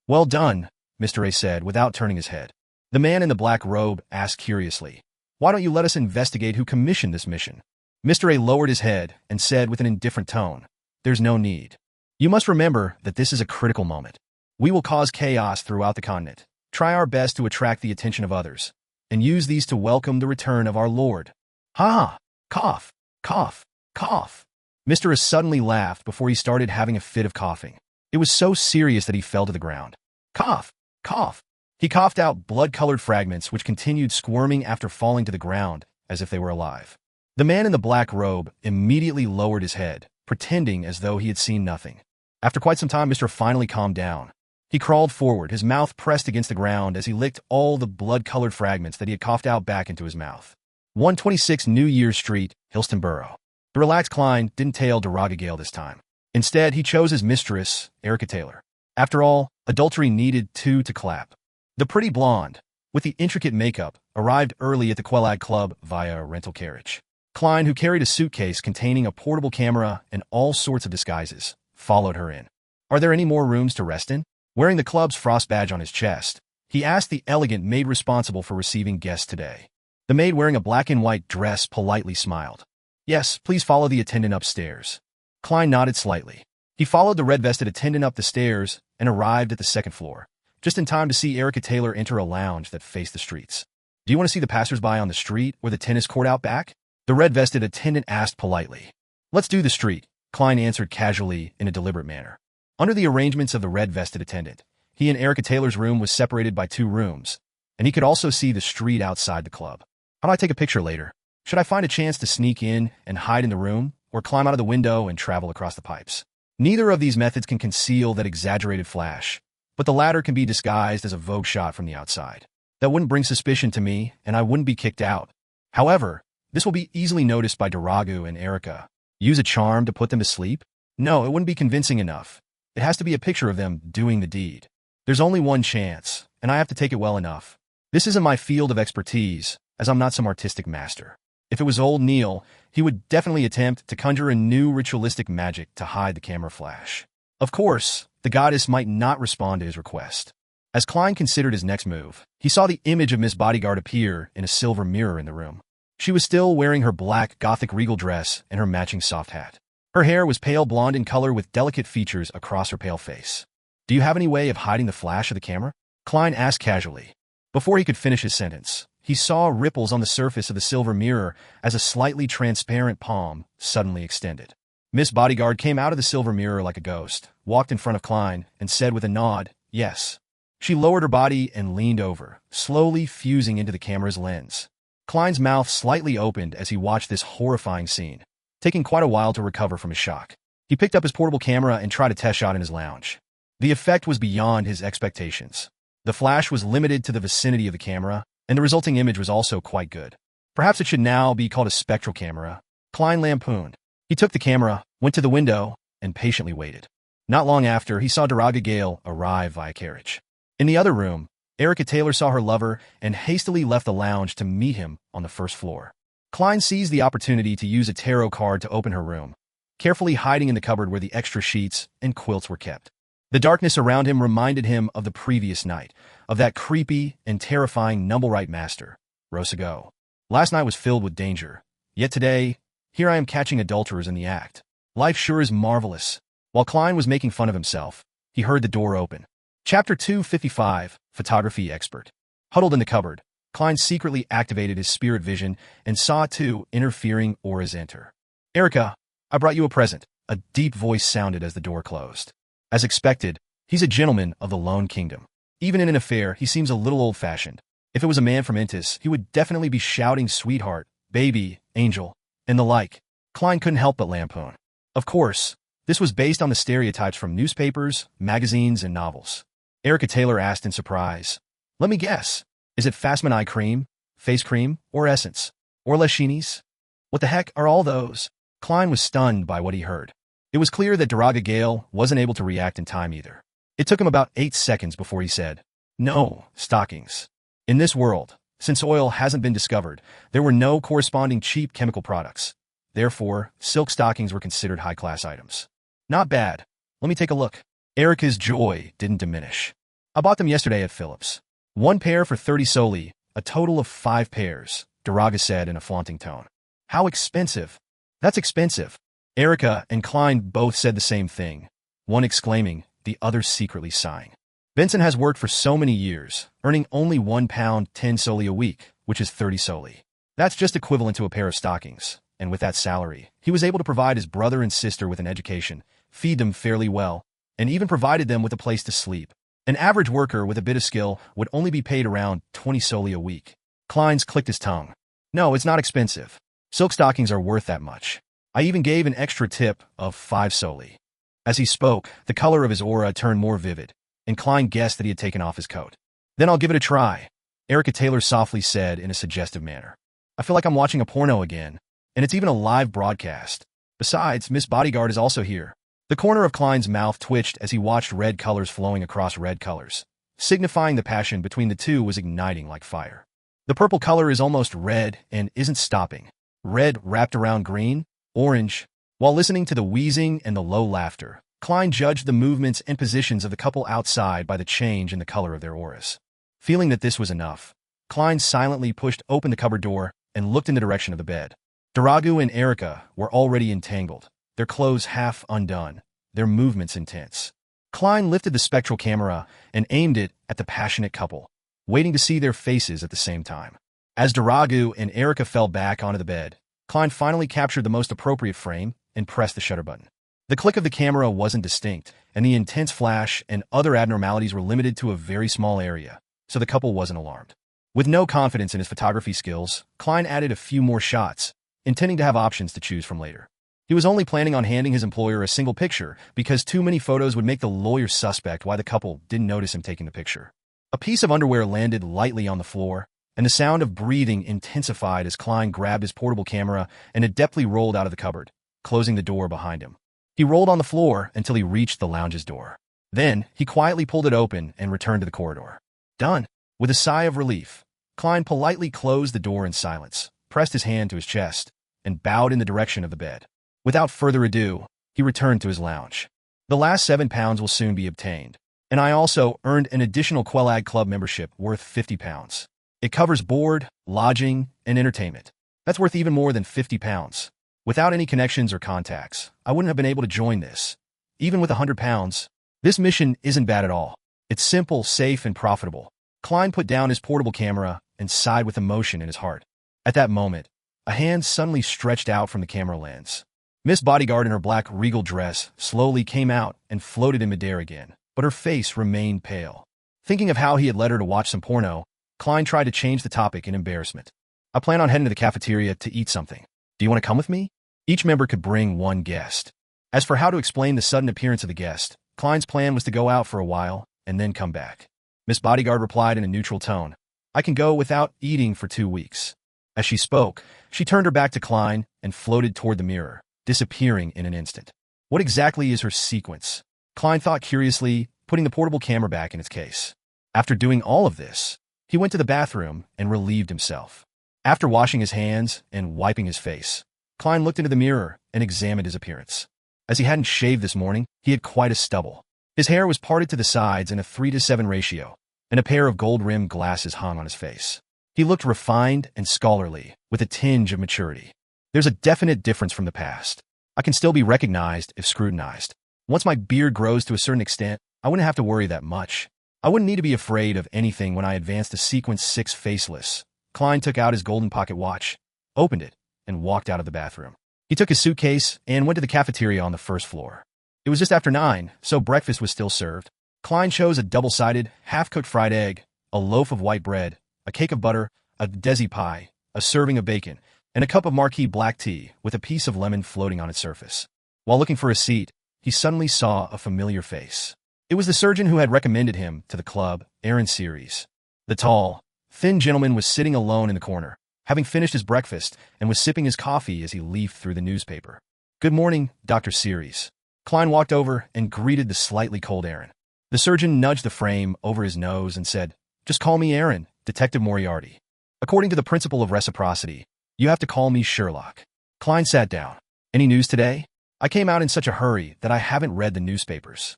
"Well done," Mr. A said without turning his head. The man in the black robe asked curiously, "Why don't you let us investigate who commissioned this mission?" Mr. A lowered his head and said with an indifferent tone, "There's no need. You must remember that this is a critical moment. We will cause chaos throughout the continent, try our best to attract the attention of others, and use these to welcome the return of our Lord." "Ha! Cough, cough, cough." Mr. A suddenly laughed before he started having a fit of coughing. It was so serious that he fell to the ground. "Cough, cough." He coughed out blood-colored fragments which continued squirming after falling to the ground as if they were alive. The man in the black robe immediately lowered his head, pretending as though he had seen nothing. After quite some time, Mr. finally calmed down. He crawled forward, his mouth pressed against the ground as he licked all the blood-colored fragments that he had coughed out back into his mouth. 126 New Year's Street, Hillstonboro. The relaxed Klein didn't tail Daraga Gale this time. Instead, he chose his mistress, Erica Taylor. After all, adultery needed two to clap. The pretty blonde, with the intricate makeup, arrived early at the Quelag Club via a rental carriage. Klein, who carried a suitcase containing a portable camera and all sorts of disguises, followed her in. "Are there any more rooms to rest in?" Wearing the club's frost badge on his chest, he asked the elegant maid responsible for receiving guests today. The maid, wearing a black and white dress, politely smiled. "Yes, please follow the attendant upstairs." Klein nodded slightly. He followed the red-vested attendant up the stairs and arrived at the second floor, just in time to see Erica Taylor enter a lounge that faced the streets. "Do you want to see the passersby on the street or the tennis court out back?" the red-vested attendant asked politely. "Let's do the street," Klein answered casually in a deliberate manner. Under the arrangements of the red-vested attendant, he and Erica Taylor's room was separated by 2 rooms, and he could also see the street outside the club. "How do I take a picture later? Should I find a chance to sneak in and hide in the room, or climb out of the window and travel across the pipes?" Neither of these methods can conceal that exaggerated flash, but the latter can be disguised as a Vogue shot from the outside. That wouldn't bring suspicion to me, and I wouldn't be kicked out. However, this will be easily noticed by Daragu and Erica. Use a charm to put them to sleep? No, it wouldn't be convincing enough. It has to be a picture of them doing the deed. There's only one chance, and I have to take it well enough. This isn't my field of expertise, as I'm not some artistic master. If it was old Neil, he would definitely attempt to conjure a new ritualistic magic to hide the camera flash. Of course, the goddess might not respond to his request. As Klein considered his next move, he saw the image of Miss Bodyguard appear in a silver mirror in the room. She was still wearing her black Gothic regal dress and her matching soft hat. Her hair was pale blonde in color with delicate features across her pale face. "Do you have any way of hiding the flash of the camera?" Klein asked casually. Before he could finish his sentence, he saw ripples on the surface of the silver mirror as a slightly transparent palm suddenly extended. Miss Bodyguard came out of the silver mirror like a ghost, walked in front of Klein, and said with a nod, "Yes." She lowered her body and leaned over, slowly fusing into the camera's lens. Klein's mouth slightly opened as he watched this horrifying scene, taking quite a while to recover from his shock. He picked up his portable camera and tried a test shot in his lounge. The effect was beyond his expectations. The flash was limited to the vicinity of the camera, and the resulting image was also quite good. Perhaps it should now be called a spectral camera, Klein lampooned. He took the camera, went to the window, and patiently waited. Not long after, he saw Daraga Gale arrive via carriage. In the other room, Erica Taylor saw her lover and hastily left the lounge to meet him on the first floor. Klein seized the opportunity to use a tarot card to open her room, carefully hiding in the cupboard where the extra sheets and quilts were kept. The darkness around him reminded him of the previous night, of that creepy and terrifying Numblerite master, Rosago. Last night was filled with danger, yet today, here I am catching adulterers in the act. Life sure is marvelous. While Klein was making fun of himself, he heard the door open. Chapter 255, Photography Expert. Huddled in the cupboard, Klein secretly activated his spirit vision and saw 2 interfering auras enter. "Erica, I brought you a present," a deep voice sounded as the door closed. As expected, he's a gentleman of the Lone Kingdom. Even in an affair, he seems a little old-fashioned. If it was a man from Intis, he would definitely be shouting sweetheart, baby, angel, and the like. Klein couldn't help but lampoon. Of course, this was based on the stereotypes from newspapers, magazines, and novels. Erica Taylor asked in surprise. Let me guess. Is it Fastman eye cream, face cream, or essence? Or Lashini's? What the heck are all those? Klein was stunned by what he heard. It was clear that Daraga Gale wasn't able to react in time either. It took him about 8 seconds before he said, No, stockings. In this world, since oil hasn't been discovered, there were no corresponding cheap chemical products. Therefore, silk stockings were considered high-class items. Not bad. Let me take a look. Erica's joy didn't diminish. I bought them yesterday at Phillips. 1 pair for 30 soli, a total of 5 pairs, Daraga said in a flaunting tone. How expensive. That's expensive. Erica and Klein both said the same thing, one exclaiming, the other secretly sighing. Benson has worked for so many years, earning only £1 10 soli a week, which is 30 soli. That's just equivalent to a pair of stockings, and with that salary, he was able to provide his brother and sister with an education, feed them fairly well, and even provided them with a place to sleep. An average worker with a bit of skill would only be paid around 20 soli a week. Kleins clicked his tongue. No, it's not expensive. Silk stockings are worth that much. I even gave an extra tip of 5 soli. As he spoke, the color of his aura turned more vivid, and Klein guessed that he had taken off his coat. Then I'll give it a try, Erica Taylor softly said in a suggestive manner. I feel like I'm watching a porno again, and it's even a live broadcast. Besides, Miss Bodyguard is also here. The corner of Klein's mouth twitched as he watched red colors flowing across red colors, signifying the passion between the two was igniting like fire. The purple color is almost red and isn't stopping. Red wrapped around green, orange. While listening to the wheezing and the low laughter, Klein judged the movements and positions of the couple outside by the change in the color of their auras. Feeling that this was enough, Klein silently pushed open the cupboard door and looked in the direction of the bed. Daragu and Erica were already entangled, their clothes half undone, their movements intense. Klein lifted the spectral camera and aimed it at the passionate couple, waiting to see their faces at the same time. As Daragu and Erica fell back onto the bed, Klein finally captured the most appropriate frame and pressed the shutter button. The click of the camera wasn't distinct, and the intense flash and other abnormalities were limited to a very small area, so the couple wasn't alarmed. With no confidence in his photography skills, Klein added a few more shots, intending to have options to choose from later. He was only planning on handing his employer a single picture because too many photos would make the lawyer suspect why the couple didn't notice him taking the picture. A piece of underwear landed lightly on the floor, and the sound of breathing intensified as Klein grabbed his portable camera and adeptly rolled out of the cupboard, closing the door behind him. He rolled on the floor until he reached the lounge's door. Then, he quietly pulled it open and returned to the corridor. Done. With a sigh of relief, Klein politely closed the door in silence, pressed his hand to his chest, and bowed in the direction of the bed. Without further ado, he returned to his lounge. The last £7 will soon be obtained, and I also earned an additional Quelag Club membership worth £50. It covers board, lodging, and entertainment. That's worth even more than £50. Without any connections or contacts, I wouldn't have been able to join this. Even with £100, this mission isn't bad at all. It's simple, safe, and profitable. Klein put down his portable camera and sighed with emotion in his heart. At that moment, a hand suddenly stretched out from the camera lens. Miss Bodyguard in her black regal dress slowly came out and floated in midair again, but her face remained pale. Thinking of how he had led her to watch some porno, Klein tried to change the topic in embarrassment. I plan on heading to the cafeteria to eat something. Do you want to come with me? Each member could bring one guest. As for how to explain the sudden appearance of the guest, Klein's plan was to go out for a while and then come back. Miss Bodyguard replied in a neutral tone, I can go without eating for 2 weeks. As she spoke, she turned her back to Klein and floated toward the mirror, disappearing in an instant. What exactly is her sequence? Klein thought curiously, putting the portable camera back in its case. After doing all of this, he went to the bathroom and relieved himself. After washing his hands and wiping his face, Klein looked into the mirror and examined his appearance. As he hadn't shaved this morning, he had quite a stubble. His hair was parted to the sides in a 3-to-7 ratio, and a pair of gold-rimmed glasses hung on his face. He looked refined and scholarly, with a tinge of maturity. There's a definite difference from the past. I can still be recognized if scrutinized. Once my beard grows to a certain extent, I wouldn't have to worry that much. I wouldn't need to be afraid of anything when I advanced to Sequence 6 Faceless. Klein took out his golden pocket watch, opened it, and walked out of the bathroom. He took his suitcase and went to the cafeteria on the first floor. It was just after 9, so breakfast was still served. Klein chose a double-sided, half-cooked fried egg, a loaf of white bread, a cake of butter, a desi pie, a serving of bacon, and a cup of marquee black tea with a piece of lemon floating on its surface. While looking for a seat, he suddenly saw a familiar face. It was the surgeon who had recommended him to the club, Aaron Series. The tall, thin gentleman was sitting alone in the corner, having finished his breakfast, and was sipping his coffee as he leafed through the newspaper. "Good morning, Dr. Series." Klein walked over and greeted the slightly cold Aaron. The surgeon nudged the frame over his nose and said, "Just call me Aaron, Detective Moriarty. According to the principle of reciprocity, you have to call me Sherlock." Klein sat down. "Any news today? I came out in such a hurry that I haven't read the newspapers."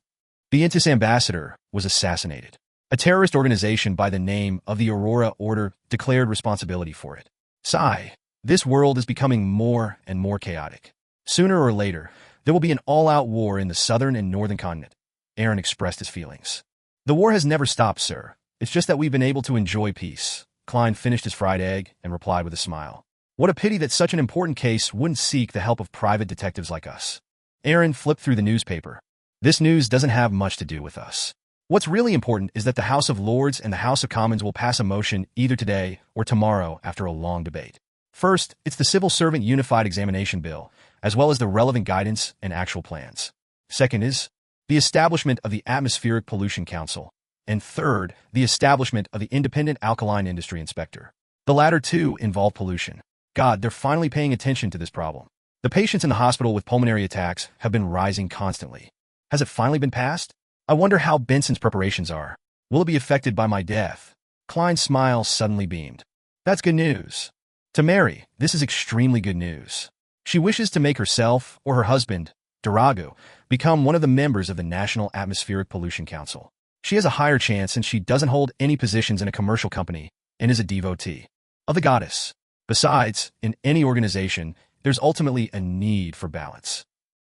The Intis ambassador was assassinated. A terrorist organization by the name of the Aurora Order declared responsibility for it. Sigh. This world is becoming more and more chaotic. Sooner or later, there will be an all-out war in the southern and northern continent. Aaron expressed his feelings. "The war has never stopped, sir. It's just that we've been able to enjoy peace." Klein finished his fried egg and replied with a smile. "What a pity that such an important case wouldn't seek the help of private detectives like us." Aaron flipped through the newspaper. "This news doesn't have much to do with us. What's really important is that the House of Lords and the House of Commons will pass a motion either today or tomorrow after a long debate. First, it's the Civil Servant Unified Examination Bill, as well as the relevant guidance and actual plans. Second is the establishment of the Atmospheric Pollution Council. And third, the establishment of the Independent Alkaline Industry Inspector. The latter two involve pollution. God, they're finally paying attention to this problem. The patients in the hospital with pulmonary attacks have been rising constantly. Has it finally been passed? I wonder how Benson's preparations are. Will it be affected by my death?" Klein's smile suddenly beamed. "That's good news. To Mary, this is extremely good news. She wishes to make herself or her husband, Durago, become one of the members of the National Atmospheric Pollution Council. She has a higher chance since she doesn't hold any positions in a commercial company and is a devotee of the goddess. Besides, in any organization, there's ultimately a need for balance."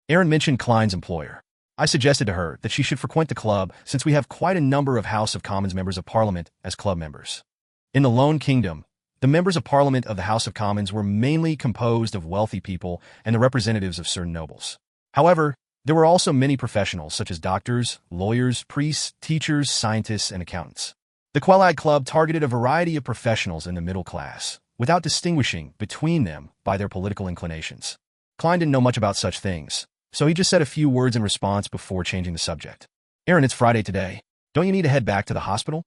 Aaron mentioned Klein's employer. "I suggested to her that she should frequent the club since we have quite a number of House of Commons members of Parliament as club members. In the Lone Kingdom, the members of Parliament of the House of Commons were mainly composed of wealthy people and the representatives of certain nobles. However, there were also many professionals such as doctors, lawyers, priests, teachers, scientists, and accountants. The Quelag Club targeted a variety of professionals in the middle class, without distinguishing between them by their political inclinations. Klein didn't know much about such things, so he just said a few words in response before changing the subject. "Aaron, it's Friday today. Don't you need to head back to the hospital?"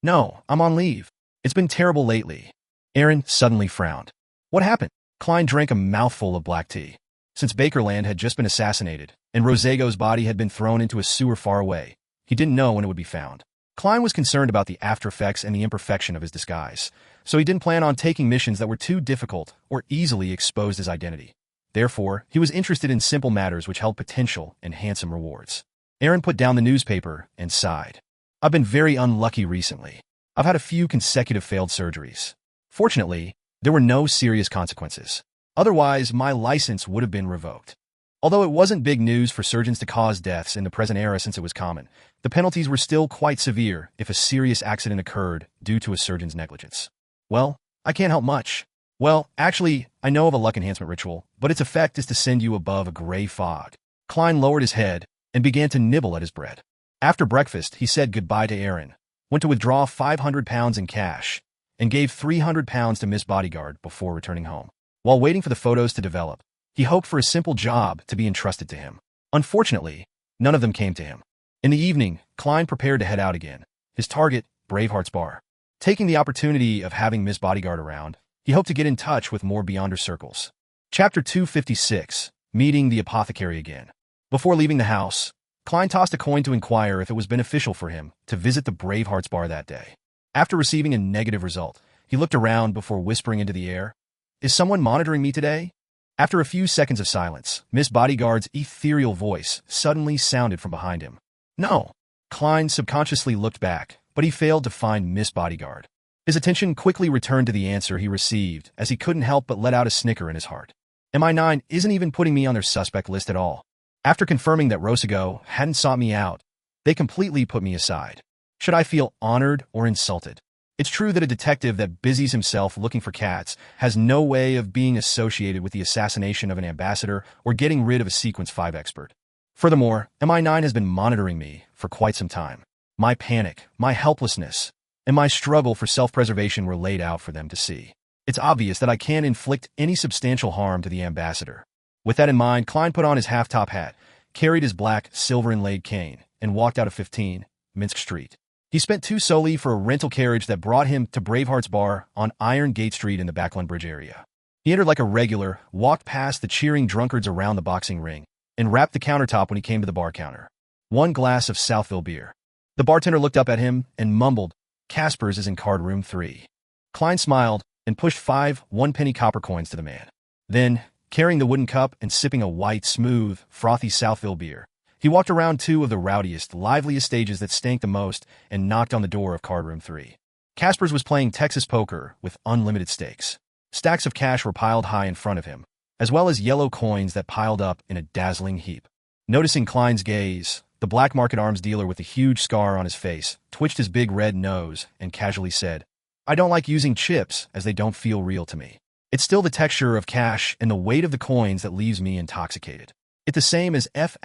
"No, I'm on leave. It's been terrible lately." Aaron suddenly frowned. "What happened?" Klein drank a mouthful of black tea. Since Bakerland had just been assassinated, and Rosego's body had been thrown into a sewer far away, he didn't know when it would be found. Klein was concerned about the after-effects and the imperfection of his disguise, so he didn't plan on taking missions that were too difficult or easily exposed his identity. Therefore, he was interested in simple matters which held potential and handsome rewards. Aaron put down the newspaper and sighed. "I've been very unlucky recently. I've had a few consecutive failed surgeries. Fortunately, there were no serious consequences. Otherwise, my license would have been revoked. Although it wasn't big news for surgeons to cause deaths in the present era since it was common, the penalties were still quite severe if a serious accident occurred due to a surgeon's negligence. Well, I can't help much. Well, actually, I know of a luck enhancement ritual, but its effect is to send you above a gray fog." Klein lowered his head and began to nibble at his bread. After breakfast, he said goodbye to Aaron, went to withdraw £500 in cash, and gave £300 to Miss Bodyguard before returning home. While waiting for the photos to develop, he hoped for a simple job to be entrusted to him. Unfortunately, none of them came to him. In the evening, Klein prepared to head out again, his target, Braveheart's Bar. Taking the opportunity of having Miss Bodyguard around, he hoped to get in touch with more Beyonder circles. Chapter 256, Meeting the Apothecary Again. Before leaving the house, Klein tossed a coin to inquire if it was beneficial for him to visit the Braveheart's Bar that day. After receiving a negative result, he looked around before whispering into the air, "Is someone monitoring me today?" After a few seconds of silence, Miss Bodyguard's ethereal voice suddenly sounded from behind him. "No." Klein subconsciously looked back, but he failed to find Miss Bodyguard. His attention quickly returned to the answer he received as he couldn't help but let out a snicker in his heart. MI9 isn't even putting me on their suspect list at all. After confirming that Rosego hadn't sought me out, they completely put me aside. Should I feel honored or insulted? It's true that a detective that busies himself looking for cats has no way of being associated with the assassination of an ambassador or getting rid of a Sequence 5 expert. Furthermore, MI9 has been monitoring me for quite some time. My panic, my helplessness, and my struggle for self-preservation were laid out for them to see. It's obvious that I can't inflict any substantial harm to the ambassador. With that in mind, Klein put on his half-top hat, carried his black, silver-inlaid cane, and walked out of 15 Minsk Street. He spent 2 solely for a rental carriage that brought him to Braveheart's Bar on Iron Gate Street in the Backland Bridge area. He entered like a regular, walked past the cheering drunkards around the boxing ring, and rapped the countertop when he came to the bar counter. 1 glass of Southville beer. The bartender looked up at him and mumbled, "Casper's is in card room 3. Klein smiled and pushed 5 one-penny copper coins to the man. Then, carrying the wooden cup and sipping a white, smooth, frothy Southville beer, he walked around 2 of the rowdiest, liveliest stages that stank the most and knocked on the door of card room 3. Casper's was playing Texas poker with unlimited stakes. Stacks of cash were piled high in front of him, as well as yellow coins that piled up in a dazzling heap. Noticing Klein's gaze, the black market arms dealer with the huge scar on his face twitched his big red nose and casually said, "I don't like using chips as they don't feel real to me. It's still the texture of cash and the weight of the coins that leaves me intoxicated. It's the same as F***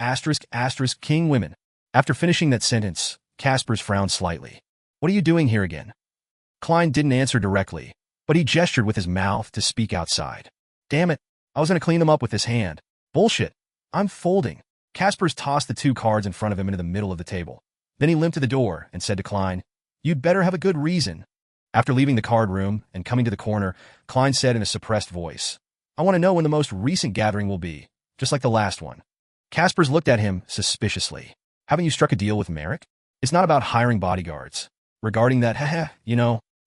king women." After finishing that sentence, Casper's frowned slightly. "What are you doing here again?" Klein didn't answer directly, but he gestured with his mouth to speak outside. "Damn it, I was going to clean them up with this hand. Bullshit. I'm folding." Casper's tossed the 2 cards in front of him into the middle of the table. Then he limped to the door and said to Klein, "You'd better have a good reason." After leaving the card room and coming to the corner, Klein said in a suppressed voice, "I want to know when the most recent gathering will be, just like the last one." Casper's looked at him suspiciously. "Haven't you struck a deal with Merrick? It's not about hiring bodyguards. Regarding that,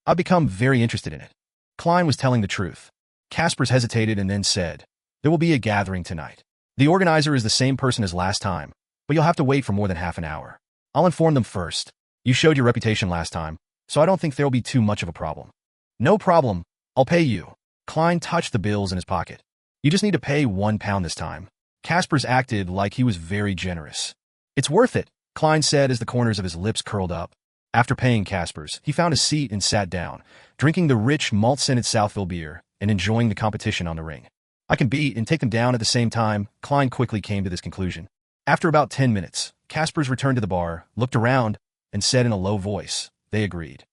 I've become very interested in it." Klein was telling the truth. Casper's hesitated and then said, "There will be a gathering tonight. The organizer is the same person as last time, but you'll have to wait for more than half an hour. I'll inform them first. You showed your reputation last time, so I don't think there'll be too much of a problem." "No problem. I'll pay you." Klein touched the bills in his pocket. "You just need to pay £1 this time." Casper's acted like he was very generous. "It's worth it," Klein said as the corners of his lips curled up. After paying Casper's, he found a seat and sat down, drinking the rich, malt-scented Southville beer and enjoying the competition on the ring. "I can beat and take them down at the same time," Klein quickly came to this conclusion. After about 10 minutes, Casper's returned to the bar, looked around, and said in a low voice, "They agreed.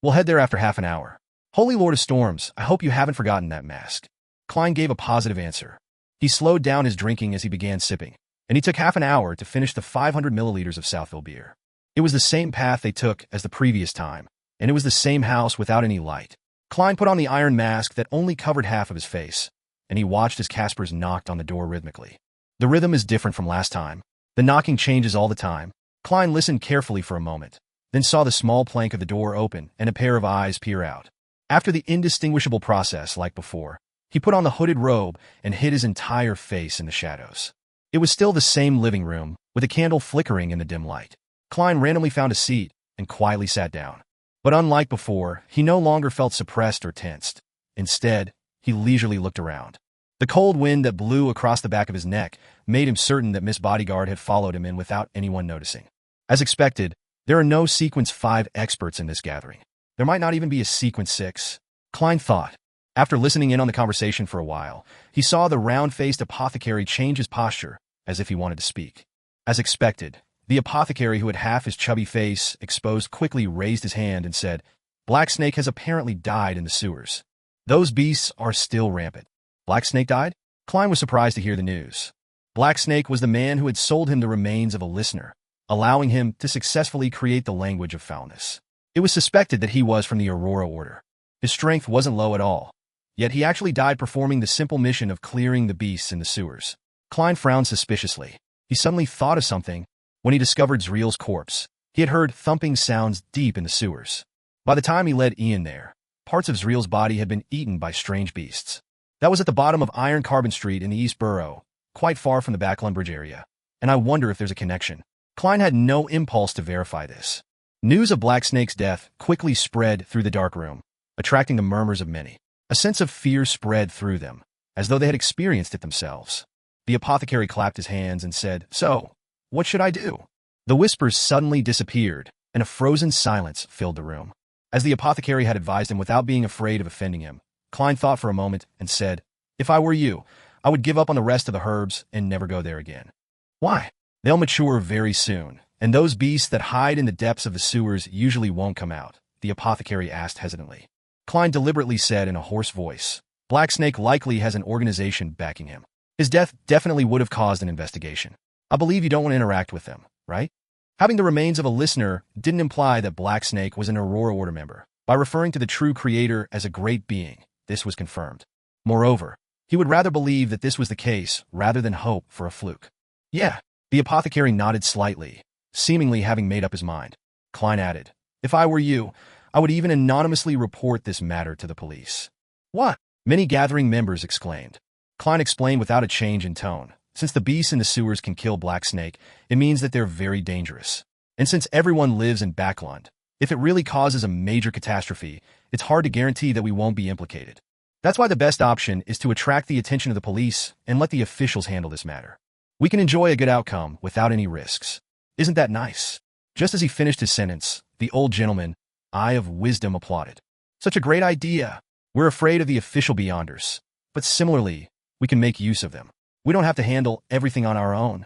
We'll head there after half an hour." "Holy Lord of Storms, I hope you haven't forgotten that mask." Klein gave a positive answer. He slowed down his drinking as he began sipping, and he took half an hour to finish the 500 milliliters of Southville beer. It was the same path they took as the previous time, and it was the same house without any light. Klein put on the iron mask that only covered half of his face, and he watched as Casper's knocked on the door rhythmically. The rhythm is different from last time. The knocking changes all the time. Klein listened carefully for a moment, then saw the small plank of the door open and a pair of eyes peer out. After the indistinguishable process like before, he put on the hooded robe and hid his entire face in the shadows. It was still the same living room, with a candle flickering in the dim light. Klein randomly found a seat and quietly sat down. But unlike before, he no longer felt suppressed or tensed. Instead, he leisurely looked around. The cold wind that blew across the back of his neck made him certain that Miss Bodyguard had followed him in without anyone noticing. As expected, there are no Sequence 5 experts in this gathering. There might not even be a Sequence 6, Klein thought. After listening in on the conversation for a while, he saw the round-faced apothecary change his posture as if he wanted to speak. As expected, the apothecary, who had half his chubby face exposed, quickly raised his hand and said, "Black Snake has apparently died in the sewers. Those beasts are still rampant." Black Snake died? Klein was surprised to hear the news. Black Snake was the man who had sold him the remains of a listener, allowing him to successfully create the language of foulness. It was suspected that he was from the Aurora Order. His strength wasn't low at all, yet he actually died performing the simple mission of clearing the beasts in the sewers. Klein frowned suspiciously. He suddenly thought of something when he discovered Zreel's corpse. He had heard thumping sounds deep in the sewers. By the time he led Ian there, parts of Zreel's body had been eaten by strange beasts. That was at the bottom of Iron Carbon Street in the East Borough, quite far from the Backland Bridge area. And I wonder if there's a connection. Klein had no impulse to verify this. News of Black Snake's death quickly spread through the dark room, attracting the murmurs of many. A sense of fear spread through them, as though they had experienced it themselves. The apothecary clapped his hands and said, "So, what should I do?" The whispers suddenly disappeared, and a frozen silence filled the room. As the apothecary had advised him without being afraid of offending him, Klein thought for a moment and said, "If I were you, I would give up on the rest of the herbs and never go there again." "Why?" "They'll mature very soon, and those beasts that hide in the depths of the sewers usually won't come out," the apothecary asked hesitantly. Klein deliberately said in a hoarse voice, "Black Snake likely has an organization backing him." His death definitely would have caused an investigation. I believe you don't want to interact with them, right? Having the remains of a listener didn't imply that Black Snake was an Aurora Order member. By referring to the true creator as a great being, this was confirmed. Moreover, he would rather believe that this was the case rather than hope for a fluke. Yeah, the apothecary nodded slightly, seemingly having made up his mind. Klein added, if I were you, I would even anonymously report this matter to the police. What? Many gathering members exclaimed. Klein explained without a change in tone. Since the beasts in the sewers can kill Black Snake, it means that they're very dangerous. And since everyone lives in Backlund, if it really causes a major catastrophe, it's hard to guarantee that we won't be implicated. That's why the best option is to attract the attention of the police and let the officials handle this matter. We can enjoy a good outcome without any risks. Isn't that nice? Just as he finished his sentence, the old gentleman, Eye of Wisdom, applauded. Such a great idea. We're afraid of the official Beyonders, but similarly, we can make use of them. We don't have to handle everything on our own.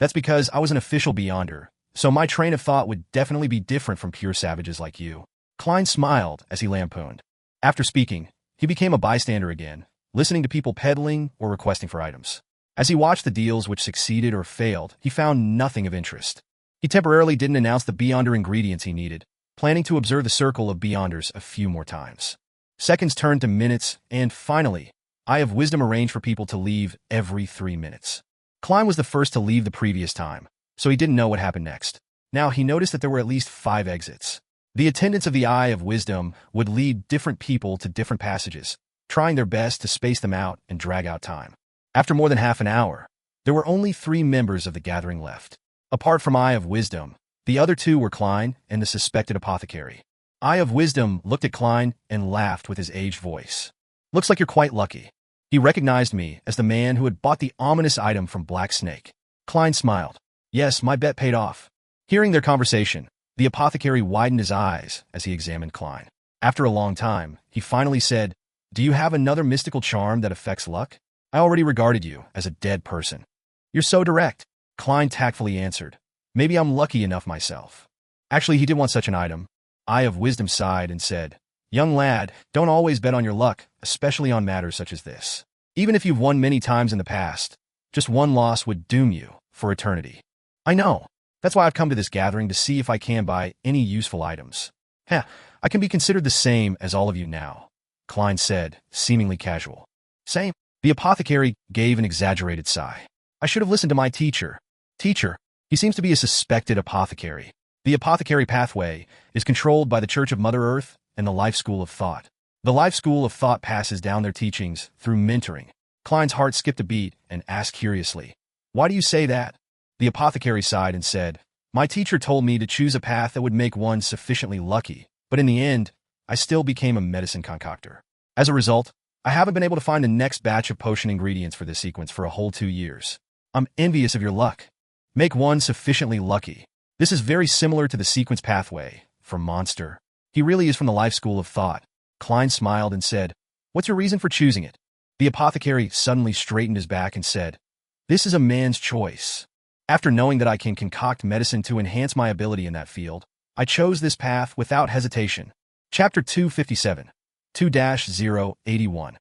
That's because I was an official Beyonder, so my train of thought would definitely be different from pure savages like you. Klein smiled as he lampooned. After speaking, he became a bystander again, listening to people peddling or requesting for items. As he watched the deals which succeeded or failed, he found nothing of interest. He temporarily didn't announce the Beyonder ingredients he needed, planning to observe the circle of Beyonders a few more times. Seconds turned to minutes, and finally, Eye of Wisdom arranged for people to leave every 3 minutes. Klein was the first to leave the previous time, so he didn't know what happened next. Now he noticed that there were at least 5 exits. The attendants of the Eye of Wisdom would lead different people to different passages, trying their best to space them out and drag out time. After more than half an hour, there were only 3 members of the gathering left. Apart from Eye of Wisdom, the other 2 were Klein and the suspected apothecary. Eye of Wisdom looked at Klein and laughed with his aged voice. Looks like you're quite lucky. He recognized me as the man who had bought the ominous item from Black Snake. Klein smiled. Yes, my bet paid off. Hearing their conversation, the apothecary widened his eyes as he examined Klein. After a long time, he finally said, Do you have another mystical charm that affects luck? I already regarded you as a dead person. You're so direct. Klein tactfully answered. Maybe I'm lucky enough myself. Actually, he did want such an item. Eye of Wisdom sighed and said, Young lad, don't always bet on your luck, especially on matters such as this. Even if you've won many times in the past, just one loss would doom you for eternity. I know. That's why I've come to this gathering to see if I can buy any useful items. I can be considered the same as all of you now, Klein said, seemingly casual. Same. The apothecary gave an exaggerated sigh. I should have listened to my teacher. Teacher, he seems to be a suspected apothecary. The apothecary pathway is controlled by the Church of Mother Earth and the Life School of Thought. The Life School of Thought passes down their teachings through mentoring. Klein's heart skipped a beat and asked curiously, Why do you say that? The apothecary sighed and said, My teacher told me to choose a path that would make one sufficiently lucky, but in the end, I still became a medicine concoctor. As a result, I haven't been able to find the next batch of potion ingredients for this sequence for a whole 2 years. I'm envious of your luck. Make one sufficiently lucky. This is very similar to the sequence pathway for Monster. He really is from the Life School of Thought. Klein smiled and said, What's your reason for choosing it? The apothecary suddenly straightened his back and said, This is a man's choice. After knowing that I can concoct medicine to enhance my ability in that field, I chose this path without hesitation. Chapter 257, 2-081.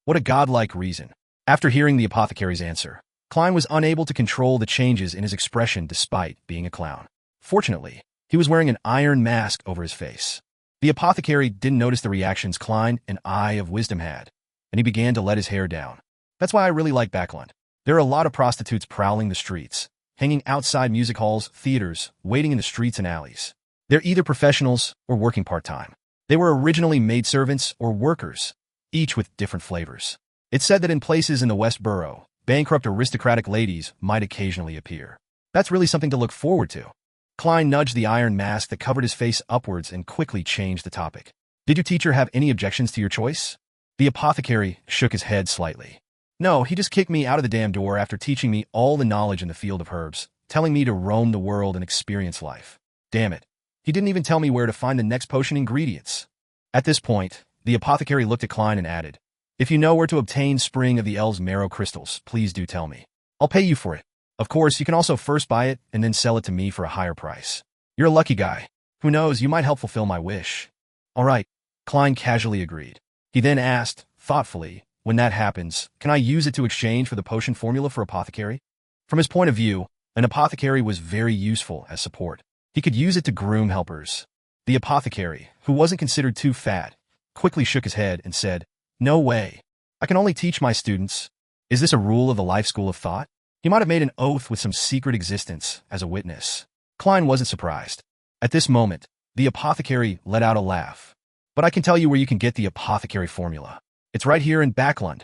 What a godlike reason. After hearing the apothecary's answer, Klein was unable to control the changes in his expression despite being a clown. Fortunately, he was wearing an iron mask over his face. The apothecary didn't notice the reactions Klein and Eye of Wisdom had, and he began to let his hair down. That's why I really like Backlund. There are a lot of prostitutes prowling the streets, hanging outside music halls, theaters, waiting in the streets and alleys. They're either professionals or working part-time. They were originally maidservants or workers, each with different flavors. It's said that in places in the West Borough, bankrupt aristocratic ladies might occasionally appear. That's really something to look forward to. Klein nudged the iron mask that covered his face upwards and quickly changed the topic. Did your teacher have any objections to your choice? The apothecary shook his head slightly. No, he just kicked me out of the damn door after teaching me all the knowledge in the field of herbs, telling me to roam the world and experience life. Damn it. He didn't even tell me where to find the next potion ingredients. At this point, the apothecary looked at Klein and added, If you know where to obtain Spring of the Elves marrow crystals, please do tell me. I'll pay you for it. Of course, you can also first buy it and then sell it to me for a higher price. You're a lucky guy. Who knows, you might help fulfill my wish. All right, Klein casually agreed. He then asked, thoughtfully, When that happens, can I use it to exchange for the potion formula for apothecary? From his point of view, an apothecary was very useful as support. He could use it to groom helpers. The apothecary, who wasn't considered too fat, quickly shook his head and said, "No way. I can only teach my students. Is this a rule of the life school of thought?" He might have made an oath with some secret existence as a witness. Klein wasn't surprised. At this moment, the apothecary let out a laugh. "But I can tell you where you can get the apothecary formula. It's right here in Backlund."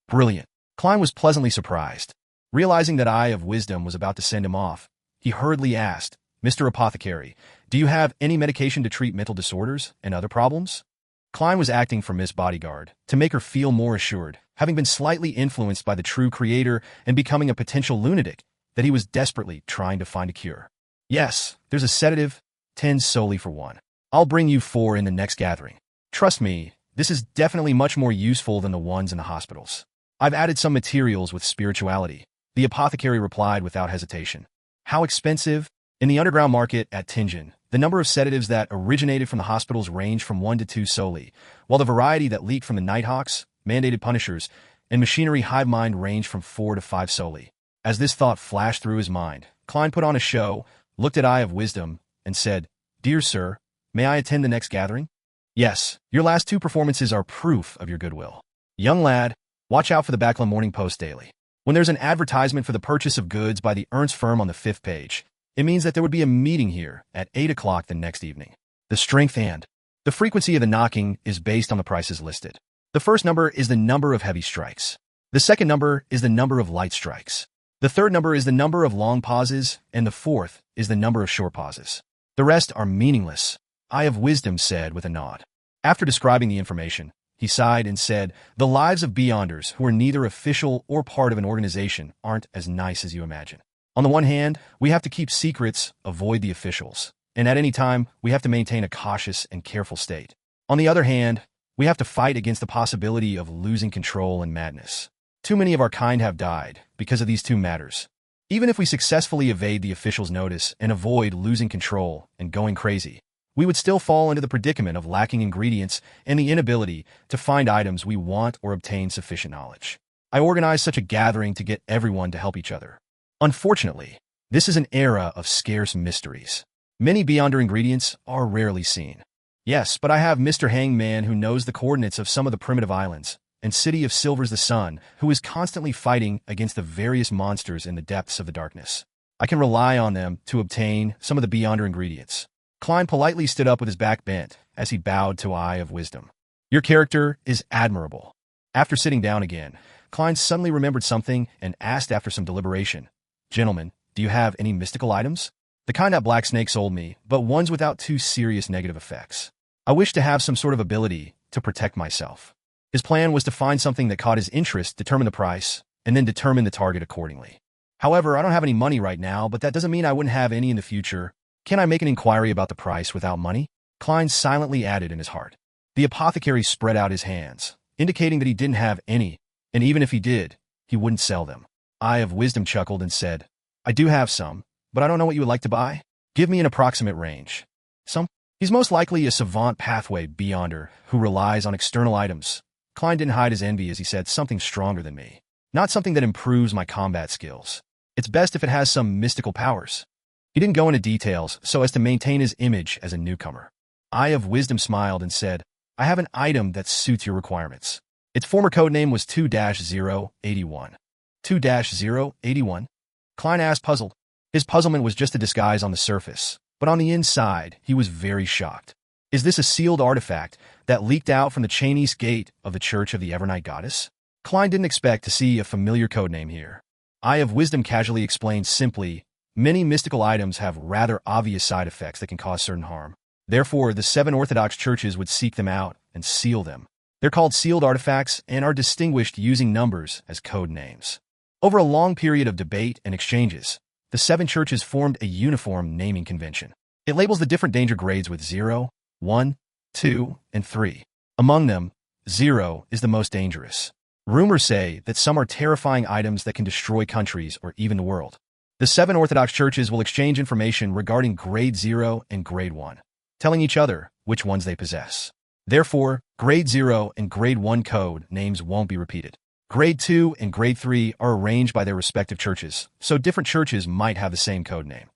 Brilliant. Klein was pleasantly surprised. Realizing that Eye of Wisdom was about to send him off, he hurriedly asked, "Mr. Apothecary, do you have any medication to treat mental disorders and other problems?" Klein was acting for Miss Bodyguard to make her feel more assured, having been slightly influenced by the true creator and becoming a potential lunatic, that he was desperately trying to find a cure. "Yes, there's a sedative, 10 solely for one. I'll bring you 4 in the next gathering. Trust me, this is definitely much more useful than the ones in the hospitals. I've added some materials with spirituality," the apothecary replied without hesitation. "How expensive?" In the underground market at Tingen, the number of sedatives that originated from the hospitals ranged from 1 to 2 solely, while the variety that leaked from the Nighthawks, mandated punishers, and machinery hive mind ranged from 4 to 5 solely. As this thought flashed through his mind, Klein put on a show, looked at Eye of Wisdom, and said, "Dear sir, may I attend the next gathering?" "Yes, your last 2 performances are proof of your goodwill. Young lad, watch out for the Backlund Morning Post daily. When there's an advertisement for the purchase of goods by the Ernst firm on the 5th page, it means that there would be a meeting here at 8 o'clock the next evening. The strength and the frequency of the knocking is based on the prices listed. The first number is the number of heavy strikes. The second number is the number of light strikes. The third number is the number of long pauses, and the fourth is the number of short pauses. The rest are meaningless," Eye of Wisdom said with a nod. After describing the information, he sighed and said, "The lives of Beyonders who are neither official or part of an organization aren't as nice as you imagine. On the one hand, we have to keep secrets, avoid the officials, and at any time, we have to maintain a cautious and careful state. On the other hand, we have to fight against the possibility of losing control and madness. Too many of our kind have died because of these 2 matters. Even if we successfully evade the officials' notice and avoid losing control and going crazy, we would still fall into the predicament of lacking ingredients and the inability to find items we want or obtain sufficient knowledge. I organized such a gathering to get everyone to help each other. Unfortunately, this is an era of scarce mysteries. Many Beyonder ingredients are rarely seen. Yes, but I have Mr. Hangman who knows the coordinates of some of the primitive islands, and City of Silver's the Sun, who is constantly fighting against the various monsters in the depths of the darkness. I can rely on them to obtain some of the Beyonder ingredients." Klein politely stood up with his back bent as he bowed to Eye of Wisdom. "Your character is admirable." After sitting down again, Klein suddenly remembered something and asked after some deliberation, "Gentlemen, do you have any mystical items? The kind that Black Snake sold me, but ones without too serious negative effects. I wish to have some sort of ability to protect myself." His plan was to find something that caught his interest, determine the price, and then determine the target accordingly. "However, I don't have any money right now, but that doesn't mean I wouldn't have any in the future. Can I make an inquiry about the price without money?" Klein silently added in his heart. The apothecary spread out his hands, indicating that he didn't have any, and even if he did, he wouldn't sell them. Eye of Wisdom chuckled and said, "I do have some, but I don't know what you would like to buy. Give me an approximate range." "Some?" "He's most likely a savant pathway beyonder who relies on external items." Klein didn't hide his envy as he said, "Something stronger than me. Not something that improves my combat skills. It's best if it has some mystical powers." He didn't go into details so as to maintain his image as a newcomer. Eye of Wisdom smiled and said, "I have an item that suits your requirements. Its former codename was 2-081. 2-081? Klein asked, puzzled. His puzzlement was just a disguise on the surface, but on the inside, he was very shocked. Is this a sealed artifact that leaked out from the Chinese gate of the Church of the Evernight Goddess? Klein didn't expect to see a familiar codename here. Eye of Wisdom casually explained simply, many mystical items have rather obvious side effects that can cause certain harm. Therefore, the 7 Orthodox churches would seek them out and seal them. They're called sealed artifacts and are distinguished using numbers as code names. Over a long period of debate and exchanges, the 7 churches formed a uniform naming convention. It labels the different danger grades with 0, 1, 2, and 3. Among them, 0 is the most dangerous. Rumors say that some are terrifying items that can destroy countries or even the world. The 7 Orthodox churches will exchange information regarding grade 0 and grade 1, telling each other which ones they possess. Therefore, Grade 0 and Grade 1 code names won't be repeated. Grade 2 and Grade 3 are arranged by their respective churches, so different churches might have the same code name.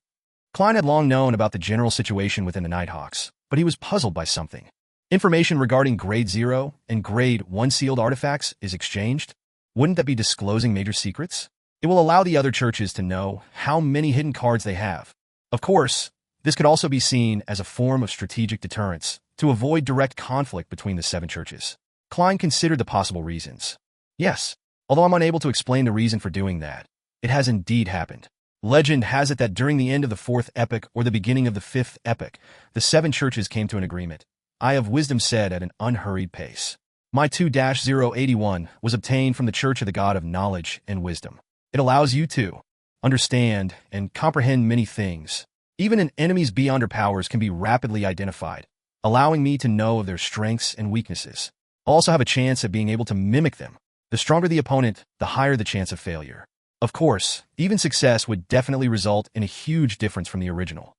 Klein had long known about the general situation within the Nighthawks, but he was puzzled by something. Information regarding Grade 0 and Grade 1 sealed artifacts is exchanged? Wouldn't that be disclosing major secrets? It will allow the other churches to know how many hidden cards they have. Of course, this could also be seen as a form of strategic deterrence to avoid direct conflict between the 7 churches. Klein considered the possible reasons. Yes, although I'm unable to explain the reason for doing that, it has indeed happened. Legend has it that during the end of the 4th epoch or the beginning of the 5th epoch, the 7 churches came to an agreement. Eye of Wisdom said at an unhurried pace. My 2-081 was obtained from the Church of the God of Knowledge and Wisdom. It allows you to understand and comprehend many things. Even an enemy's beyond their powers can be rapidly identified, allowing me to know of their strengths and weaknesses. I'll also have a chance at being able to mimic them. The stronger the opponent, the higher the chance of failure. Of course, even success would definitely result in a huge difference from the original.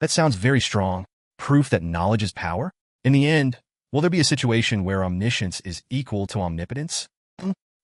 That sounds very strong. Proof that knowledge is power? In the end, will there be a situation where omniscience is equal to omnipotence?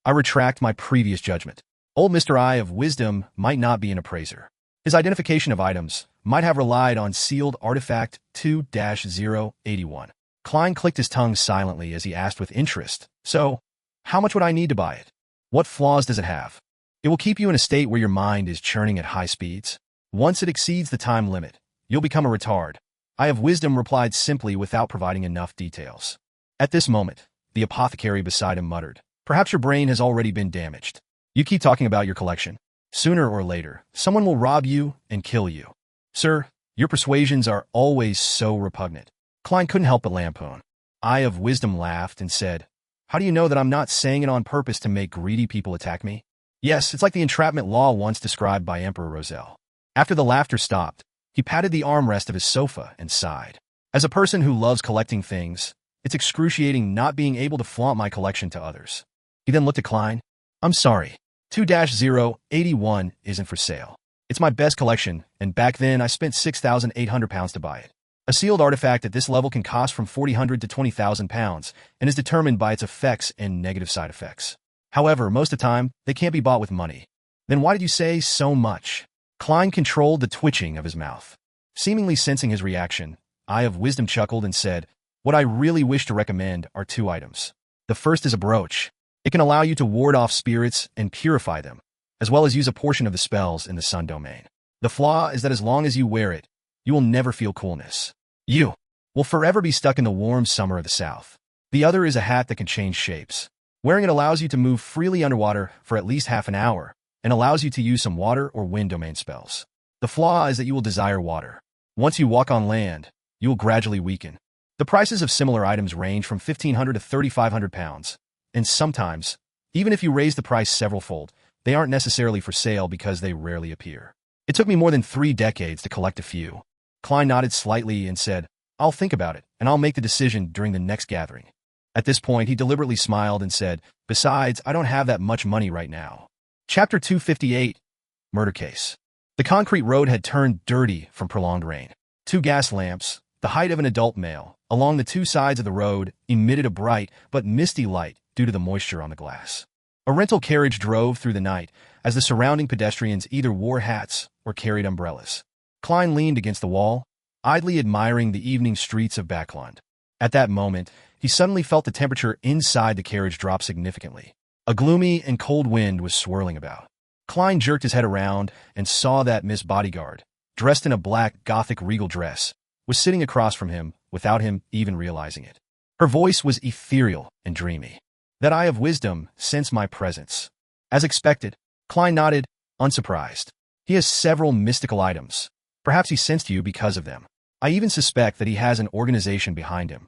I retract my previous judgment. Old Mr. Eye of Wisdom might not be an appraiser. His identification of items might have relied on sealed artifact 2-081. Klein clicked his tongue silently as he asked with interest, so, how much would I need to buy it? What flaws does it have? It will keep you in a state where your mind is churning at high speeds. Once it exceeds the time limit, you'll become a retard. Eye of Wisdom replied simply without providing enough details. At this moment, the apothecary beside him muttered, perhaps your brain has already been damaged. You keep talking about your collection. Sooner or later, someone will rob you and kill you. Sir, your persuasions are always so repugnant. Klein couldn't help but lampoon. Eye of Wisdom laughed and said, how do you know that I'm not saying it on purpose to make greedy people attack me? Yes, it's like the entrapment law once described by Emperor Roselle. After the laughter stopped, he patted the armrest of his sofa and sighed. As a person who loves collecting things, it's excruciating not being able to flaunt my collection to others. He then looked at Klein. I'm sorry, 2-081 isn't for sale. It's my best collection, and back then I spent £6,800 to buy it. A sealed artifact at this level can cost from £4,000 to £20,000 and is determined by its effects and negative side effects. However, most of the time, they can't be bought with money. Then why did you say so much? Klein controlled the twitching of his mouth. Seemingly sensing his reaction, Eye of Wisdom chuckled and said, what I really wish to recommend are 2 items. The first is a brooch. It can allow you to ward off spirits and purify them, as well as use a portion of the spells in the Sun domain. The flaw is that as long as you wear it, you will never feel coolness. You will forever be stuck in the warm summer of the South. The other is a hat that can change shapes. Wearing it allows you to move freely underwater for at least half an hour, and allows you to use some water or wind domain spells. The flaw is that you will desire water. Once you walk on land, you will gradually weaken. The prices of similar items range from £1,500 to £3,500, and sometimes, even if you raise the price several-fold, they aren't necessarily for sale because they rarely appear. It took me more than 3 decades to collect a few. Klein nodded slightly and said, I'll think about it, and I'll make the decision during the next gathering. At this point, he deliberately smiled and said, besides, I don't have that much money right now. Chapter 258, Murder Case. The concrete road had turned dirty from prolonged rain. 2 gas lamps, the height of an adult male, along the 2 sides of the road, emitted a bright but misty light due to the moisture on the glass. A rental carriage drove through the night as the surrounding pedestrians either wore hats or carried umbrellas. Klein leaned against the wall, idly admiring the evening streets of Backlund. At that moment, he suddenly felt the temperature inside the carriage drop significantly. A gloomy and cold wind was swirling about. Klein jerked his head around and saw that Miss Bodyguard, dressed in a black Gothic regal dress, was sitting across from him without him even realizing it. Her voice was ethereal and dreamy. That Eye of Wisdom sensed my presence. As expected, Klein nodded, unsurprised. He has several mystical items. Perhaps he sensed you because of them. I even suspect that he has an organization behind him.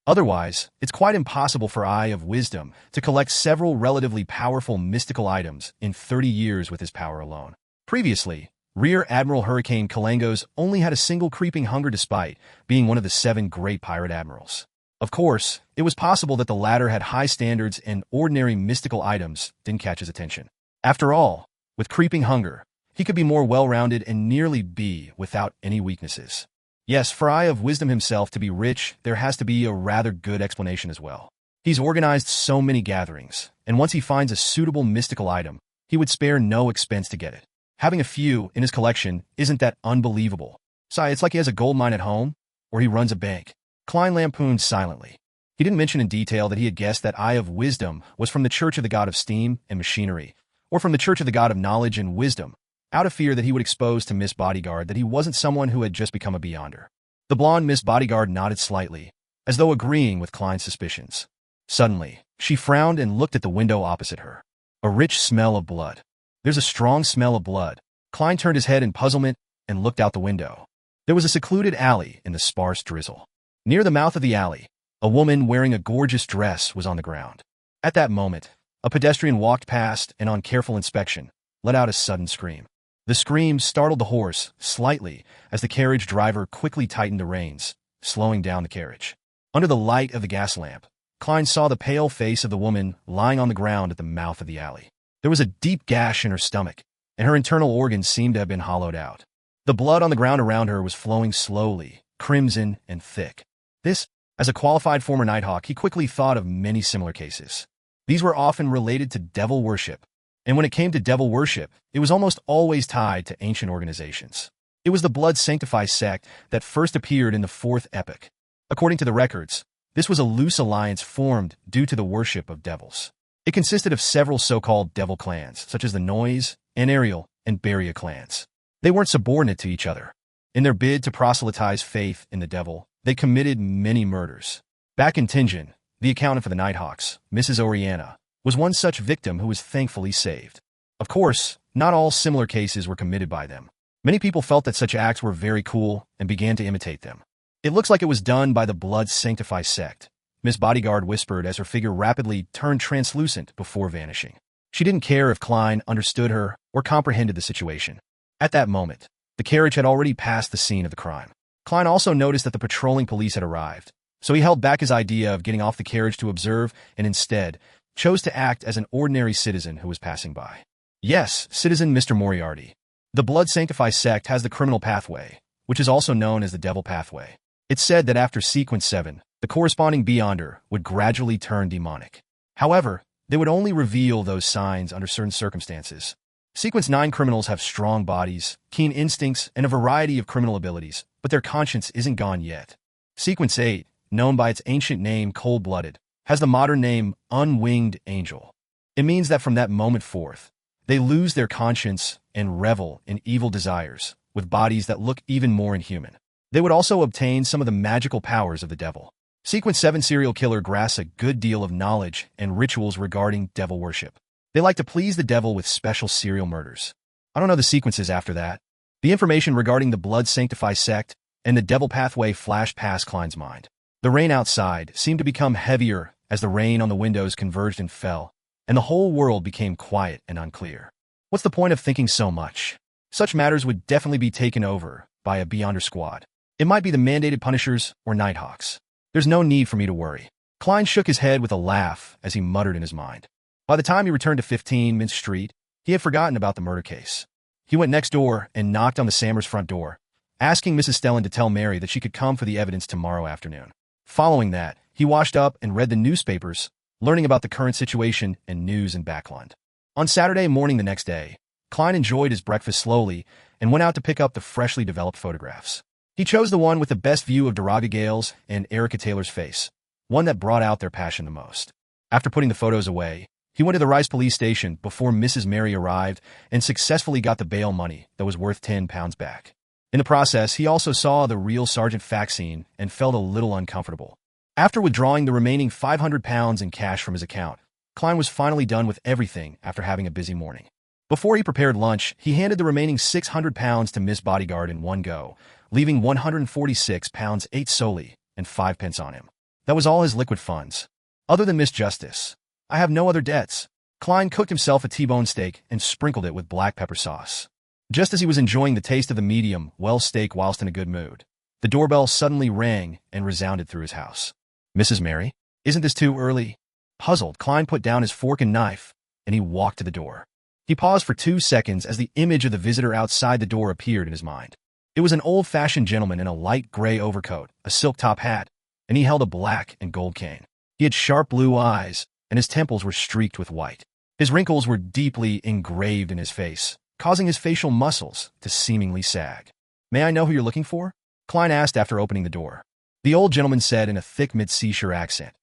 Otherwise, it's quite impossible for Eye of Wisdom to collect several relatively powerful mystical items in 30 years with his power alone. Previously, Rear Admiral Hurricane Kalangos only had a single creeping hunger despite being one of the 7 great pirate admirals. Of course, it was possible that the latter had high standards and ordinary mystical items didn't catch his attention. After all, with creeping hunger, he could be more well-rounded and nearly be without any weaknesses. Yes, for Eye of Wisdom himself to be rich, there has to be a rather good explanation as well. He's organized so many gatherings, and once he finds a suitable mystical item, he would spare no expense to get it. Having a few in his collection isn't that unbelievable. Sigh, it's like he has a gold mine at home, or he runs a bank. Klein lampooned silently. He didn't mention in detail that he had guessed that Eye of Wisdom was from the Church of the God of Steam and Machinery, or from the Church of the God of Knowledge and Wisdom, out of fear that he would expose to Miss Bodyguard that he wasn't someone who had just become a Beyonder. The blonde Miss Bodyguard nodded slightly, as though agreeing with Klein's suspicions. Suddenly, she frowned and looked at the window opposite her. A rich smell of blood. There's a strong smell of blood. Klein turned his head in puzzlement and looked out the window. There was a secluded alley in the sparse drizzle. Near the mouth of the alley, a woman wearing a gorgeous dress was on the ground. At that moment, a pedestrian walked past and on careful inspection, let out a sudden scream. The scream startled the horse slightly as the carriage driver quickly tightened the reins, slowing down the carriage. Under the light of the gas lamp, Klein saw the pale face of the woman lying on the ground at the mouth of the alley. There was a deep gash in her stomach, and her internal organs seemed to have been hollowed out. The blood on the ground around her was flowing slowly, crimson and thick. This, as a qualified former Nighthawk, he quickly thought of many similar cases. These were often related to devil worship, and when it came to devil worship, it was almost always tied to ancient organizations. It was the Blood Sanctify sect that first appeared in the Fourth Epoch. According to the records, this was a loose alliance formed due to the worship of devils. It consisted of several so-called devil clans, such as the Noise, Anariel, and Beria clans. They weren't subordinate to each other. In their bid to proselytize faith in the devil, they committed many murders. Back in Tingen, the accountant for the Nighthawks, Mrs. Oriana, was one such victim who was thankfully saved. Of course, not all similar cases were committed by them. Many people felt that such acts were very cool and began to imitate them. It looks like it was done by the Blood Sanctify sect, Miss Bodyguard whispered as her figure rapidly turned translucent before vanishing. She didn't care if Klein understood her or comprehended the situation. At that moment, the carriage had already passed the scene of the crime. Klein also noticed that the patrolling police had arrived, so he held back his idea of getting off the carriage to observe and instead chose to act as an ordinary citizen who was passing by. Yes, citizen Mr. Moriarty. The Blood Sanctify sect has the criminal pathway, which is also known as the devil pathway. It's said that after Sequence 7, the corresponding Beyonder would gradually turn demonic. However, they would only reveal those signs under certain circumstances. Sequence 9 criminals have strong bodies, keen instincts, and a variety of criminal abilities, but their conscience isn't gone yet. Sequence 8, known by its ancient name Cold-Blooded, has the modern name Unwinged Angel. It means that from that moment forth, they lose their conscience and revel in evil desires, with bodies that look even more inhuman. They would also obtain some of the magical powers of the devil. Sequence 7 serial killer grasps a good deal of knowledge and rituals regarding devil worship. They like to please the devil with special serial murders. I don't know the sequences after that. The information regarding the Blood Sanctify sect and the devil pathway flashed past Klein's mind. The rain outside seemed to become heavier as the rain on the windows converged and fell, and the whole world became quiet and unclear. What's the point of thinking so much? Such matters would definitely be taken over by a Beyonder squad. It might be the mandated Punishers or Nighthawks. There's no need for me to worry. Klein shook his head with a laugh as he muttered in his mind. By the time he returned to 15 Mint Street, he had forgotten about the murder case. He went next door and knocked on the Sammers' front door, asking Mrs. Stellan to tell Mary that she could come for the evidence tomorrow afternoon. Following that, he washed up and read the newspapers, learning about the current situation and news in Backlund. On Saturday morning the next day, Klein enjoyed his breakfast slowly and went out to pick up the freshly developed photographs. He chose the one with the best view of Daraga Gale's and Erica Taylor's face, one that brought out their passion the most. After putting the photos away, he went to the Rice police station before Mrs. Mary arrived and successfully got the bail money that was worth £10 back. In the process, he also saw the real Sergeant Faxine and felt a little uncomfortable. After withdrawing the remaining £500 in cash from his account, Klein was finally done with everything after having a busy morning. Before he prepared lunch, he handed the remaining £600 to Miss Bodyguard in one go, leaving £146 8 solely and 5 pence on him. That was all his liquid funds. Other than Miss Justice, I have no other debts. Klein cooked himself a T-bone steak and sprinkled it with black pepper sauce. Just as he was enjoying the taste of the medium, well steak whilst in a good mood, the doorbell suddenly rang and resounded through his house. Mrs. Mary? Isn't this too early? Puzzled, Klein put down his fork and knife, and he walked to the door. He paused for 2 seconds as the image of the visitor outside the door appeared in his mind. It was an old-fashioned gentleman in a light gray overcoat, a silk top hat, and he held a black and gold cane. He had sharp blue eyes, and his temples were streaked with white. His wrinkles were deeply engraved in his face, causing his facial muscles to seemingly sag. "May I know who you're looking for?" Klein asked after opening the door. The old gentleman said in a thick mid-seashore accent,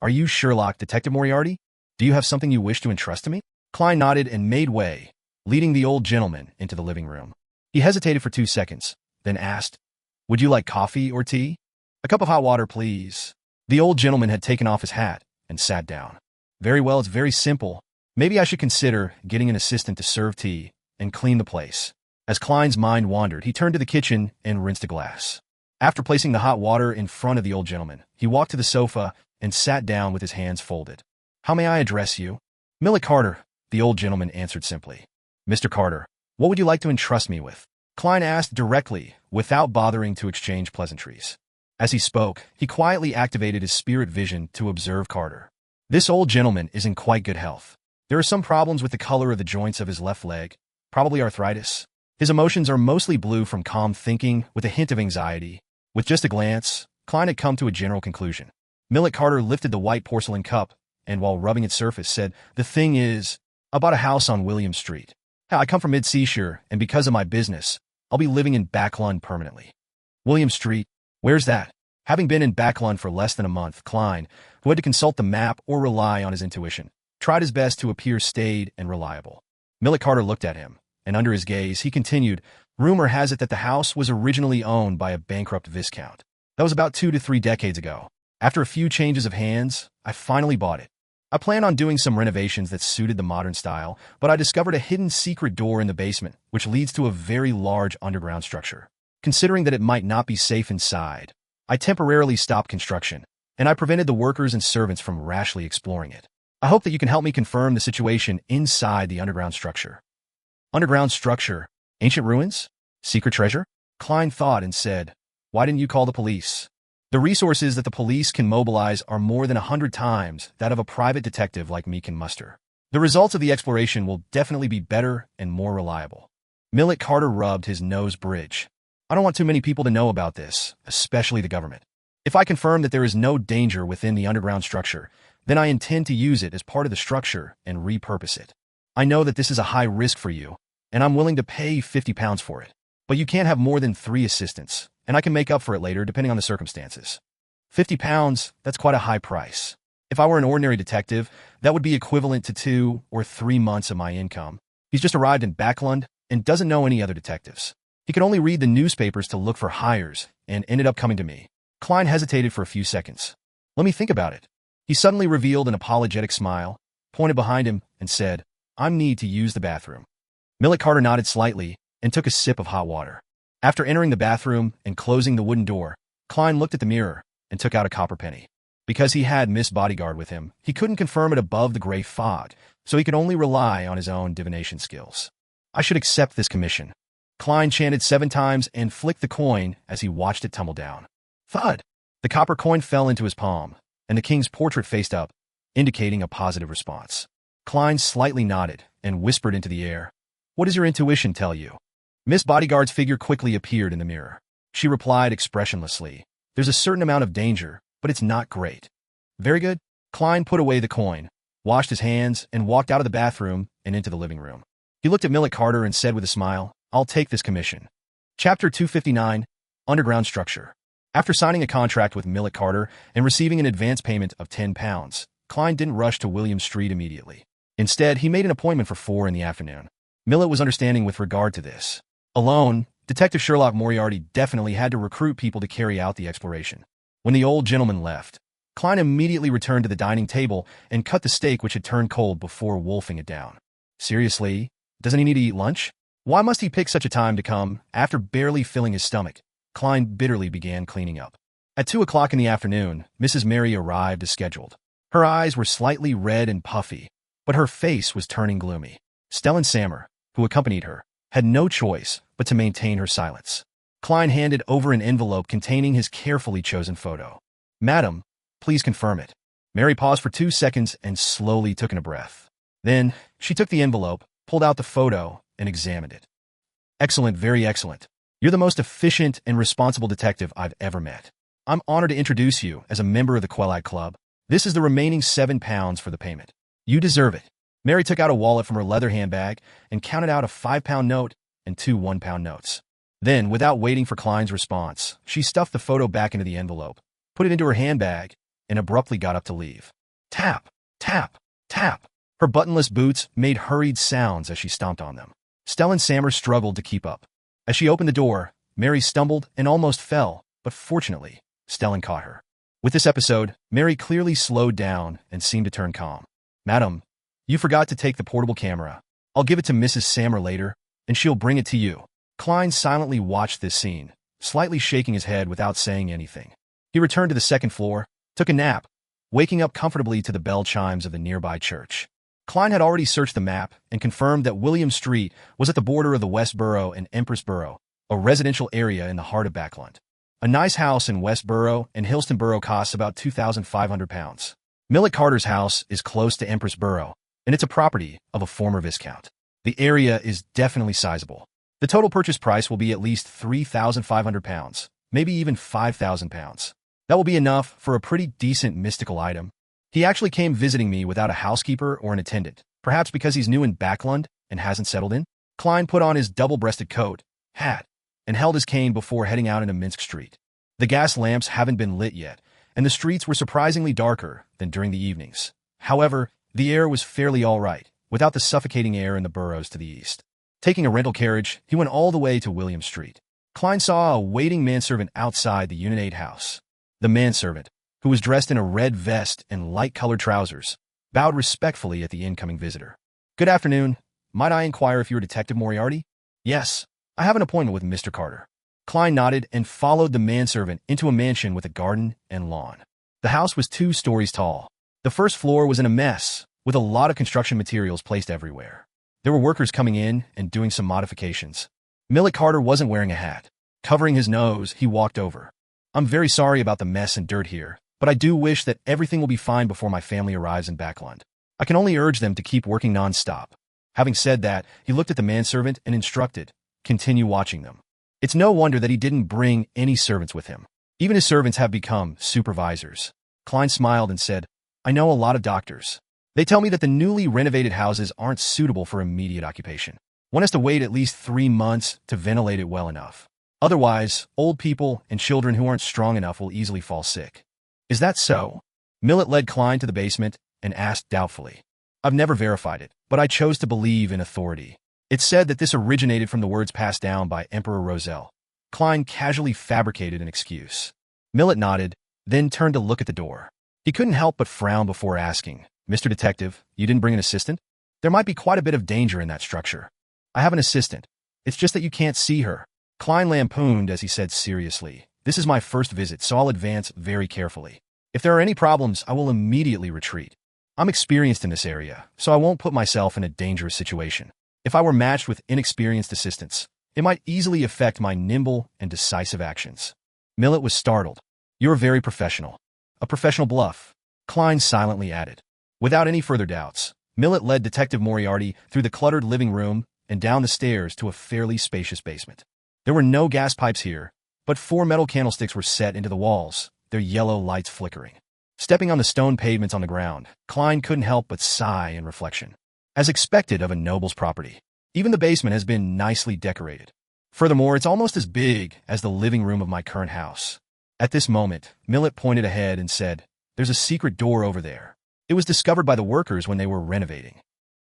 "Are you Sherlock, Detective Moriarty? Do you have something you wish to entrust to me?" Klein nodded and made way, leading the old gentleman into the living room. He hesitated for 2 seconds, then asked, "Would you like coffee or tea?" "A cup of hot water, please." The old gentleman had taken off his hat and sat down. "Very well, it's very simple. Maybe I should consider getting an assistant to serve tea and clean the place." As Klein's mind wandered, he turned to the kitchen and rinsed a glass. After placing the hot water in front of the old gentleman, he walked to the sofa and sat down with his hands folded. "How may I address you?" "Millet Carter," the old gentleman answered simply. "Mr. Carter, what would you like to entrust me with?" Klein asked directly, without bothering to exchange pleasantries. As he spoke, he quietly activated his spirit vision to observe Carter. This old gentleman is in quite good health. There are some problems with the color of the joints of his left leg, probably arthritis. His emotions are mostly blue from calm thinking with a hint of anxiety. With just a glance, Klein had come to a general conclusion. Millet Carter lifted the white porcelain cup and, while rubbing its surface, said, "The thing is, I bought a house on William Street. I come from mid-seashore, and because of my business, I'll be living in Backlund permanently." "William Street? Where's that?" Having been in Backlund for less than a month, Klein, who had to consult the map or rely on his intuition, tried his best to appear staid and reliable. Millet Carter looked at him, and under his gaze, he continued, "Rumor has it that the house was originally owned by a bankrupt viscount. That was about 2 to 3 decades ago. After a few changes of hands, I finally bought it. I planned on doing some renovations that suited the modern style, but I discovered a hidden secret door in the basement, which leads to a very large underground structure. Considering that it might not be safe inside, I temporarily stopped construction, and I prevented the workers and servants from rashly exploring it. I hope that you can help me confirm the situation inside the underground structure." "Underground structure? Ancient ruins? Secret treasure?" Klein thought and said, "Why didn't you call the police?" "The resources that the police can mobilize are more than 100 times that of a private detective like me can muster. The results of the exploration will definitely be better and more reliable." Millet Carter rubbed his nose bridge. "I don't want too many people to know about this, especially the government. If I confirm that there is no danger within the underground structure, then I intend to use it as part of the structure and repurpose it. I know that this is a high risk for you, and I'm willing to pay £50 for it. But you can't have more than 3 assistants, and I can make up for it later depending on the circumstances." £50, that's quite a high price. If I were an ordinary detective, that would be equivalent to 2 or 3 months of my income. He's just arrived in Backlund and doesn't know any other detectives. He could only read the newspapers to look for hires and ended up coming to me. Klein hesitated for a few seconds. "Let me think about it." He suddenly revealed an apologetic smile, pointed behind him, and said, "I need to use the bathroom." Millet Carter nodded slightly and took a sip of hot water. After entering the bathroom and closing the wooden door, Klein looked at the mirror and took out a copper penny. Because he had Miss Bodyguard with him, he couldn't confirm it above the gray fog, so he could only rely on his own divination skills. "I should accept this commission." Klein chanted 7 times and flicked the coin as he watched it tumble down. Thud! The copper coin fell into his palm, and the king's portrait faced up, indicating a positive response. Klein slightly nodded and whispered into the air, "What does your intuition tell you?" Miss Bodyguard's figure quickly appeared in the mirror. She replied expressionlessly, "There's a certain amount of danger, but it's not great." "Very good." Klein put away the coin, washed his hands, and walked out of the bathroom and into the living room. He looked at Millet Carter and said with a smile, "I'll take this commission." Chapter 259, Underground Structure. After signing a contract with Millet Carter and receiving an advance payment of £10, Klein didn't rush to William Street immediately. Instead, he made an appointment for 4 in the afternoon. Millet was understanding with regard to this. Alone, Detective Sherlock Moriarty definitely had to recruit people to carry out the exploration. When the old gentleman left, Klein immediately returned to the dining table and cut the steak which had turned cold before wolfing it down. Seriously? Doesn't he need to eat lunch? Why must he pick such a time to come, after barely filling his stomach? Klein bitterly began cleaning up. At 2 o'clock in the afternoon, Mrs. Mary arrived as scheduled. Her eyes were slightly red and puffy, but her face was turning gloomy. Stellan Sammer, who accompanied her, had no choice but to maintain her silence. Klein handed over an envelope containing his carefully chosen photo. "Madam, please confirm it." Mary paused for 2 seconds and slowly took in a breath. Then, she took the envelope, pulled out the photo, and examined it. "Excellent, very excellent. You're the most efficient and responsible detective I've ever met. I'm honored to introduce you as a member of the Quelite Club. This is the remaining £7 for the payment. You deserve it. Mary took out a wallet from her leather handbag and counted out a £5 note and two £1 notes. Then, without waiting for Klein's response, she stuffed the photo back into the envelope, put it into her handbag, and abruptly got up to leave. Tap, tap, tap. Her buttonless boots made hurried sounds as she stomped on them. Stellan Sammer struggled to keep up. As she opened the door, Mary stumbled and almost fell, but fortunately, Stellan caught her. With this episode, Mary clearly slowed down and seemed to turn calm. Madam, you forgot to take the portable camera. I'll give it to Mrs. Sammer later, and she'll bring it to you. Klein silently watched this scene, slightly shaking his head without saying anything. He returned to the second floor, took a nap, waking up comfortably to the bell chimes of the nearby church. Klein had already searched the map and confirmed that William Street was at the border of the West Borough and Empress Borough, a residential area in the heart of Backlund. A nice house in West Borough and Hillston Borough costs about £2,500. Millet Carter's house is close to Empress Borough, and it's a property of a former viscount. The area is definitely sizable. The total purchase price will be at least £3,500, maybe even £5,000. That will be enough for a pretty decent mystical item. He actually came visiting me without a housekeeper or an attendant, perhaps because he's new in Backlund and hasn't settled in. Klein put on his double-breasted coat, hat, and held his cane before heading out into Minsk Street. The gas lamps haven't been lit yet, and the streets were surprisingly darker than during the evenings. However, the air was fairly all right, without the suffocating air in the boroughs to the east. Taking a rental carriage, he went all the way to William Street. Klein saw a waiting manservant outside the Unit 8 house. The manservant, who was dressed in a red vest and light-colored trousers, bowed respectfully at the incoming visitor. "Good afternoon. Might I inquire if you're Detective Moriarty?" "Yes. I have an appointment with Mr. Carter." Klein nodded and followed the manservant into a mansion with a garden and lawn. The house was 2 stories tall. The first floor was in a mess, with a lot of construction materials placed everywhere. There were workers coming in and doing some modifications. Millet Carter wasn't wearing a hat. Covering his nose, he walked over. "I'm very sorry about the mess and dirt here, but I do wish that everything will be fine before my family arrives in Backlund. I can only urge them to keep working non-stop." Having said that, he looked at the manservant and instructed, "Continue watching them." It's no wonder that he didn't bring any servants with him. Even his servants have become supervisors. Klein smiled and said, "I know a lot of doctors. They tell me that the newly renovated houses aren't suitable for immediate occupation. One has to wait at least 3 months to ventilate it well enough. Otherwise, old people and children who aren't strong enough will easily fall sick." "Is that so?" Millet led Klein to the basement and asked doubtfully. "I've never verified it, but I chose to believe in authority. It's said that this originated from the words passed down by Emperor Roselle." Klein casually fabricated an excuse. Millet nodded, then turned to look at the door. He couldn't help but frown before asking, "Mr. Detective, you didn't bring an assistant? There might be quite a bit of danger in that structure." "I have an assistant. It's just that you can't see her." Klein lampooned as he said seriously, "This is my first visit, so I'll advance very carefully. If there are any problems, I will immediately retreat. I'm experienced in this area, so I won't put myself in a dangerous situation. If I were matched with inexperienced assistants, it might easily affect my nimble and decisive actions." Millet was startled. "You're very professional." "A professional bluff," Klein silently added. Without any further doubts, Millet led Detective Moriarty through the cluttered living room and down the stairs to a fairly spacious basement. There were no gas pipes here, but 4 metal candlesticks were set into the walls, their yellow lights flickering. Stepping on the stone pavements on the ground, Klein couldn't help but sigh in reflection. As expected of a noble's property, even the basement has been nicely decorated. Furthermore, it's almost as big as the living room of my current house. At this moment, Millet pointed ahead and said, "There's a secret door over there. It was discovered by the workers when they were renovating."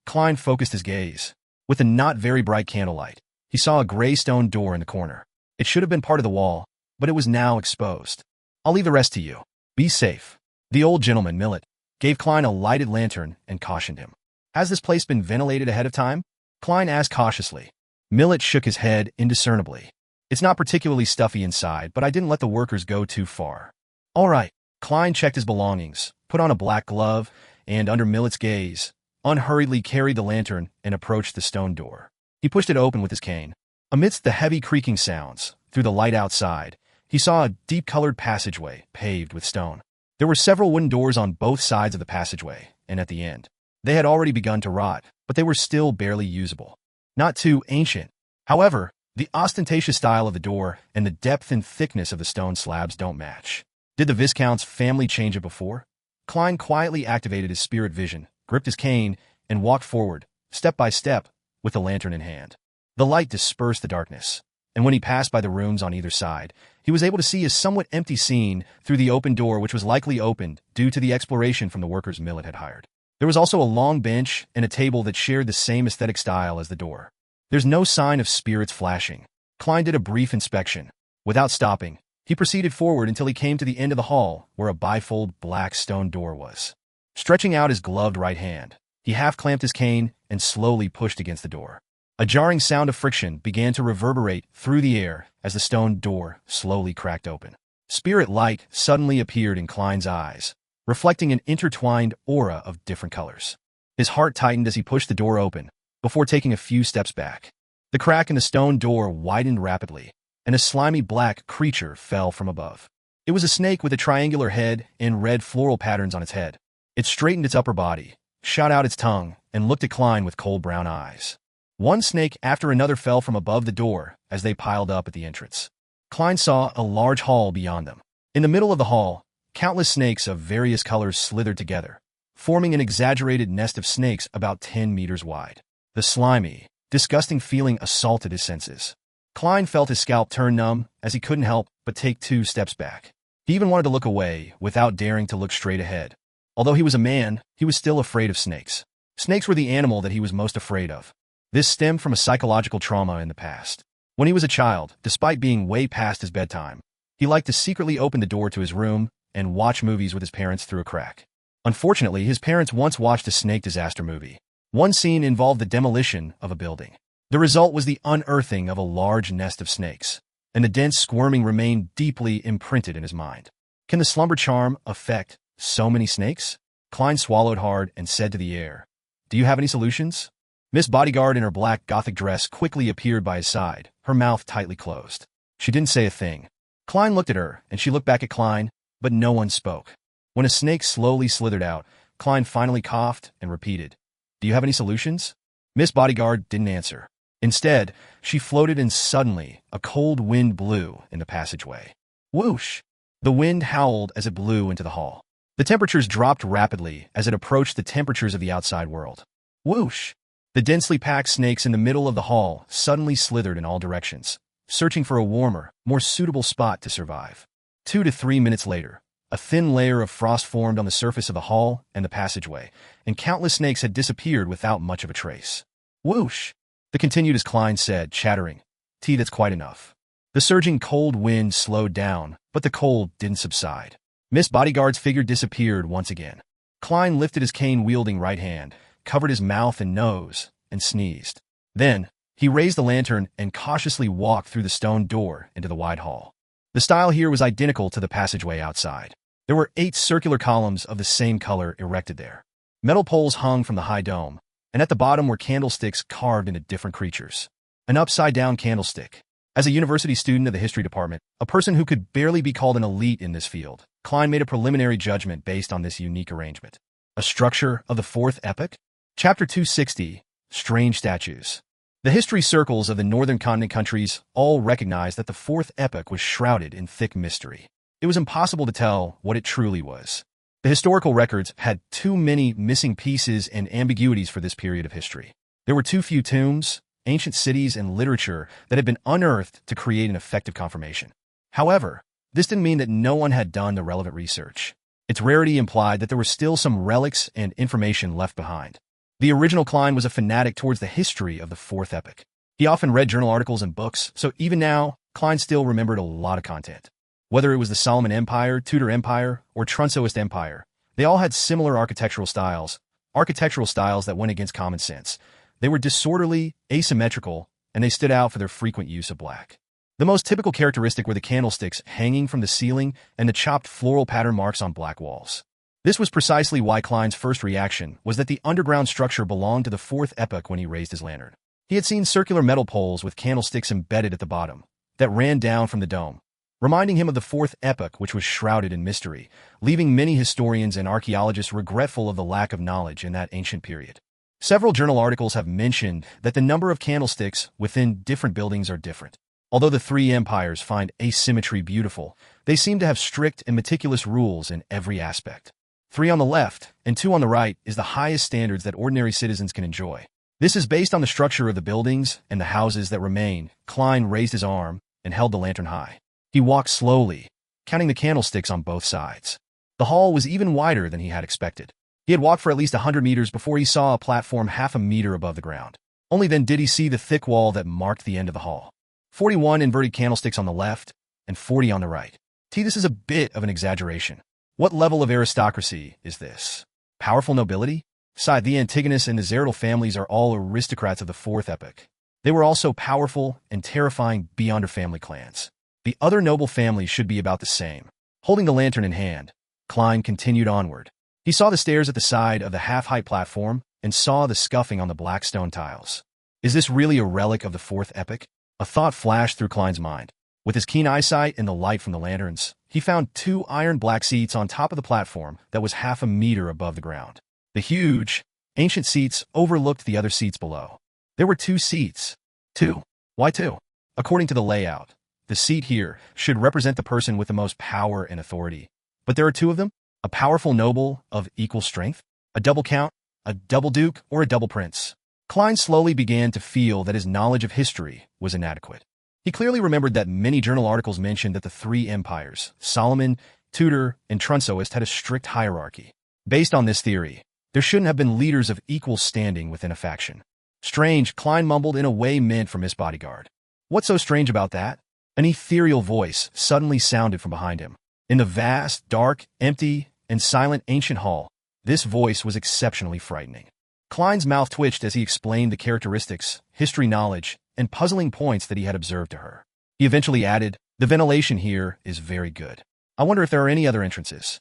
Klein focused his gaze. With a not very bright candlelight, he saw a gray stone door in the corner. It should have been part of the wall, but it was now exposed. "I'll leave the rest to you. Be safe." The old gentleman, Millet, gave Klein a lighted lantern and cautioned him. "Has this place been ventilated ahead of time?" Klein asked cautiously. Millet shook his head indiscernibly. "It's not particularly stuffy inside, but I didn't let the workers go too far." "All right." Klein checked his belongings, put on a black glove, and under Millet's gaze, unhurriedly carried the lantern and approached the stone door. He pushed it open with his cane. Amidst the heavy creaking sounds, through the light outside, he saw a deep-colored passageway paved with stone. There were several wooden doors on both sides of the passageway, and at the end. They had already begun to rot, but they were still barely usable. Not too ancient. However, The ostentatious style of the door and the depth and thickness of the stone slabs don't match. Did the Viscount's family change it before? Klein quietly activated his spirit vision, gripped his cane, and walked forward, step by step, with the lantern in hand. The light dispersed the darkness, and when he passed by the rooms on either side, he was able to see a somewhat empty scene through the open door, which was likely opened due to the exploration from the workers' mill it had hired. There was also a long bench and a table that shared the same aesthetic style as the door. There's no sign of spirits flashing. Klein did a brief inspection. Without stopping, he proceeded forward until he came to the end of the hall where a bifold black stone door was. Stretching out his gloved right hand, he half-clamped his cane and slowly pushed against the door. A jarring sound of friction began to reverberate through the air as the stone door slowly cracked open. Spirit light suddenly appeared in Klein's eyes, reflecting an intertwined aura of different colors. His heart tightened as he pushed the door open, before taking a few steps back. The crack in the stone door widened rapidly, and a slimy black creature fell from above. It was a snake with a triangular head and red floral patterns on its head. It straightened its upper body, shot out its tongue, and looked at Klein with cold brown eyes. One snake after another fell from above the door as they piled up at the entrance. Klein saw a large hall beyond them. In the middle of the hall, countless snakes of various colors slithered together, forming an exaggerated nest of snakes about 10 meters wide. The slimy, disgusting feeling assaulted his senses. Klein felt his scalp turn numb as he couldn't help but take 2 steps back. He even wanted to look away without daring to look straight ahead. Although he was a man, he was still afraid of snakes. Snakes were the animal that he was most afraid of. This stemmed from a psychological trauma in the past. When he was a child, despite being way past his bedtime, he liked to secretly open the door to his room and watch movies with his parents through a crack. Unfortunately, his parents once watched a snake disaster movie. One scene involved the demolition of a building. The result was the unearthing of a large nest of snakes, and the dense squirming remained deeply imprinted in his mind. Can the slumber charm affect so many snakes? Klein swallowed hard and said to the air, "Do you have any solutions?" Miss Bodyguard in her black Gothic dress quickly appeared by his side, her mouth tightly closed. She didn't say a thing. Klein looked at her, and she looked back at Klein, but no one spoke. When a snake slowly slithered out, Klein finally coughed and repeated, "Do you have any solutions?" Miss Bodyguard didn't answer. Instead, she floated and suddenly a cold wind blew in the passageway. Whoosh! The wind howled as it blew into the hall. The temperatures dropped rapidly as it approached the temperatures of the outside world. Whoosh! The densely packed snakes in the middle of the hall suddenly slithered in all directions, searching for a warmer, more suitable spot to survive. 2 to 3 minutes later, a thin layer of frost formed on the surface of the hall and the passageway, and countless snakes had disappeared without much of a trace. Whoosh! The continued as Klein said, chattering, That's quite enough." The surging cold wind slowed down, but the cold didn't subside. Miss Bodyguard's figure disappeared once again. Klein lifted his cane-wielding right hand, covered his mouth and nose, and sneezed. Then, he raised the lantern and cautiously walked through the stone door into the wide hall. The style here was identical to the passageway outside. There were 8 circular columns of the same color erected there. Metal poles hung from the high dome, and at the bottom were candlesticks carved into different creatures. An upside-down candlestick. As a university student of the history department, a person who could barely be called an elite in this field, Klein made a preliminary judgment based on this unique arrangement. A structure of the 4th epoch? Chapter 260, Strange Statues. The history circles of the northern continent countries all recognized that the 4th epoch was shrouded in thick mystery. It was impossible to tell what it truly was. The historical records had too many missing pieces and ambiguities for this period of history. There were too few tombs, ancient cities, and literature that had been unearthed to create an effective confirmation. However, this didn't mean that no one had done the relevant research. Its rarity implied that there were still some relics and information left behind. The original Klein was a fanatic towards the history of the 4th epoch. He often read journal articles and books, so even now, Klein still remembered a lot of content. Whether it was the Solomon Empire, Tudor Empire, or Trunsoist Empire, they all had similar architectural styles that went against common sense. They were disorderly, asymmetrical, and they stood out for their frequent use of black. The most typical characteristic were the candlesticks hanging from the ceiling and the chopped floral pattern marks on black walls. This was precisely why Klein's first reaction was that the underground structure belonged to the 4th epoch when he raised his lantern. He had seen circular metal poles with candlesticks embedded at the bottom that ran down from the dome, reminding him of the 4th epoch, which was shrouded in mystery, leaving many historians and archaeologists regretful of the lack of knowledge in that ancient period. Several journal articles have mentioned that the number of candlesticks within different buildings are different. Although the three empires find asymmetry beautiful, they seem to have strict and meticulous rules in every aspect. 3 on the left and 2 on the right is the highest standards that ordinary citizens can enjoy. This is based on the structure of the buildings and the houses that remain. Klein raised his arm and held the lantern high. He walked slowly, counting the candlesticks on both sides. The hall was even wider than he had expected. He had walked for at least 100 meters before he saw a platform half a meter above the ground. Only then did he see the thick wall that marked the end of the hall. 41 inverted candlesticks on the left and 40 on the right. This is a bit of an exaggeration. What level of aristocracy is this? Powerful nobility? Besides, the Antigonus and the Zeratal families are all aristocrats of the fourth epoch. They were also powerful and terrifying beyond their family clans. The other noble families should be about the same. Holding the lantern in hand, Klein continued onward. He saw the stairs at the side of the half-height platform and saw the scuffing on the black stone tiles. Is this really a relic of the fourth epoch? A thought flashed through Klein's mind. With his keen eyesight and the light from the lanterns, he found 2 iron black seats on top of the platform that was half a meter above the ground. The huge, ancient seats overlooked the other seats below. There were 2 seats. 2. Why 2? According to the layout, the seat here should represent the person with the most power and authority. But there are 2 of them? A powerful noble of equal strength? A double count? A double duke? Or a double prince? Klein slowly began to feel that his knowledge of history was inadequate. He clearly remembered that many journal articles mentioned that the 3 empires, Solomon, Tudor, and Trunsoist, had a strict hierarchy. Based on this theory, there shouldn't have been leaders of equal standing within a faction. Strange, Klein mumbled in a way meant for Miss Bodyguard. What's so strange about that? An ethereal voice suddenly sounded from behind him. In the vast, dark, empty, and silent ancient hall, this voice was exceptionally frightening. Klein's mouth twitched as he explained the characteristics, history knowledge, and puzzling points that he had observed to her. He eventually added, "The ventilation here is very good. I wonder if there are any other entrances."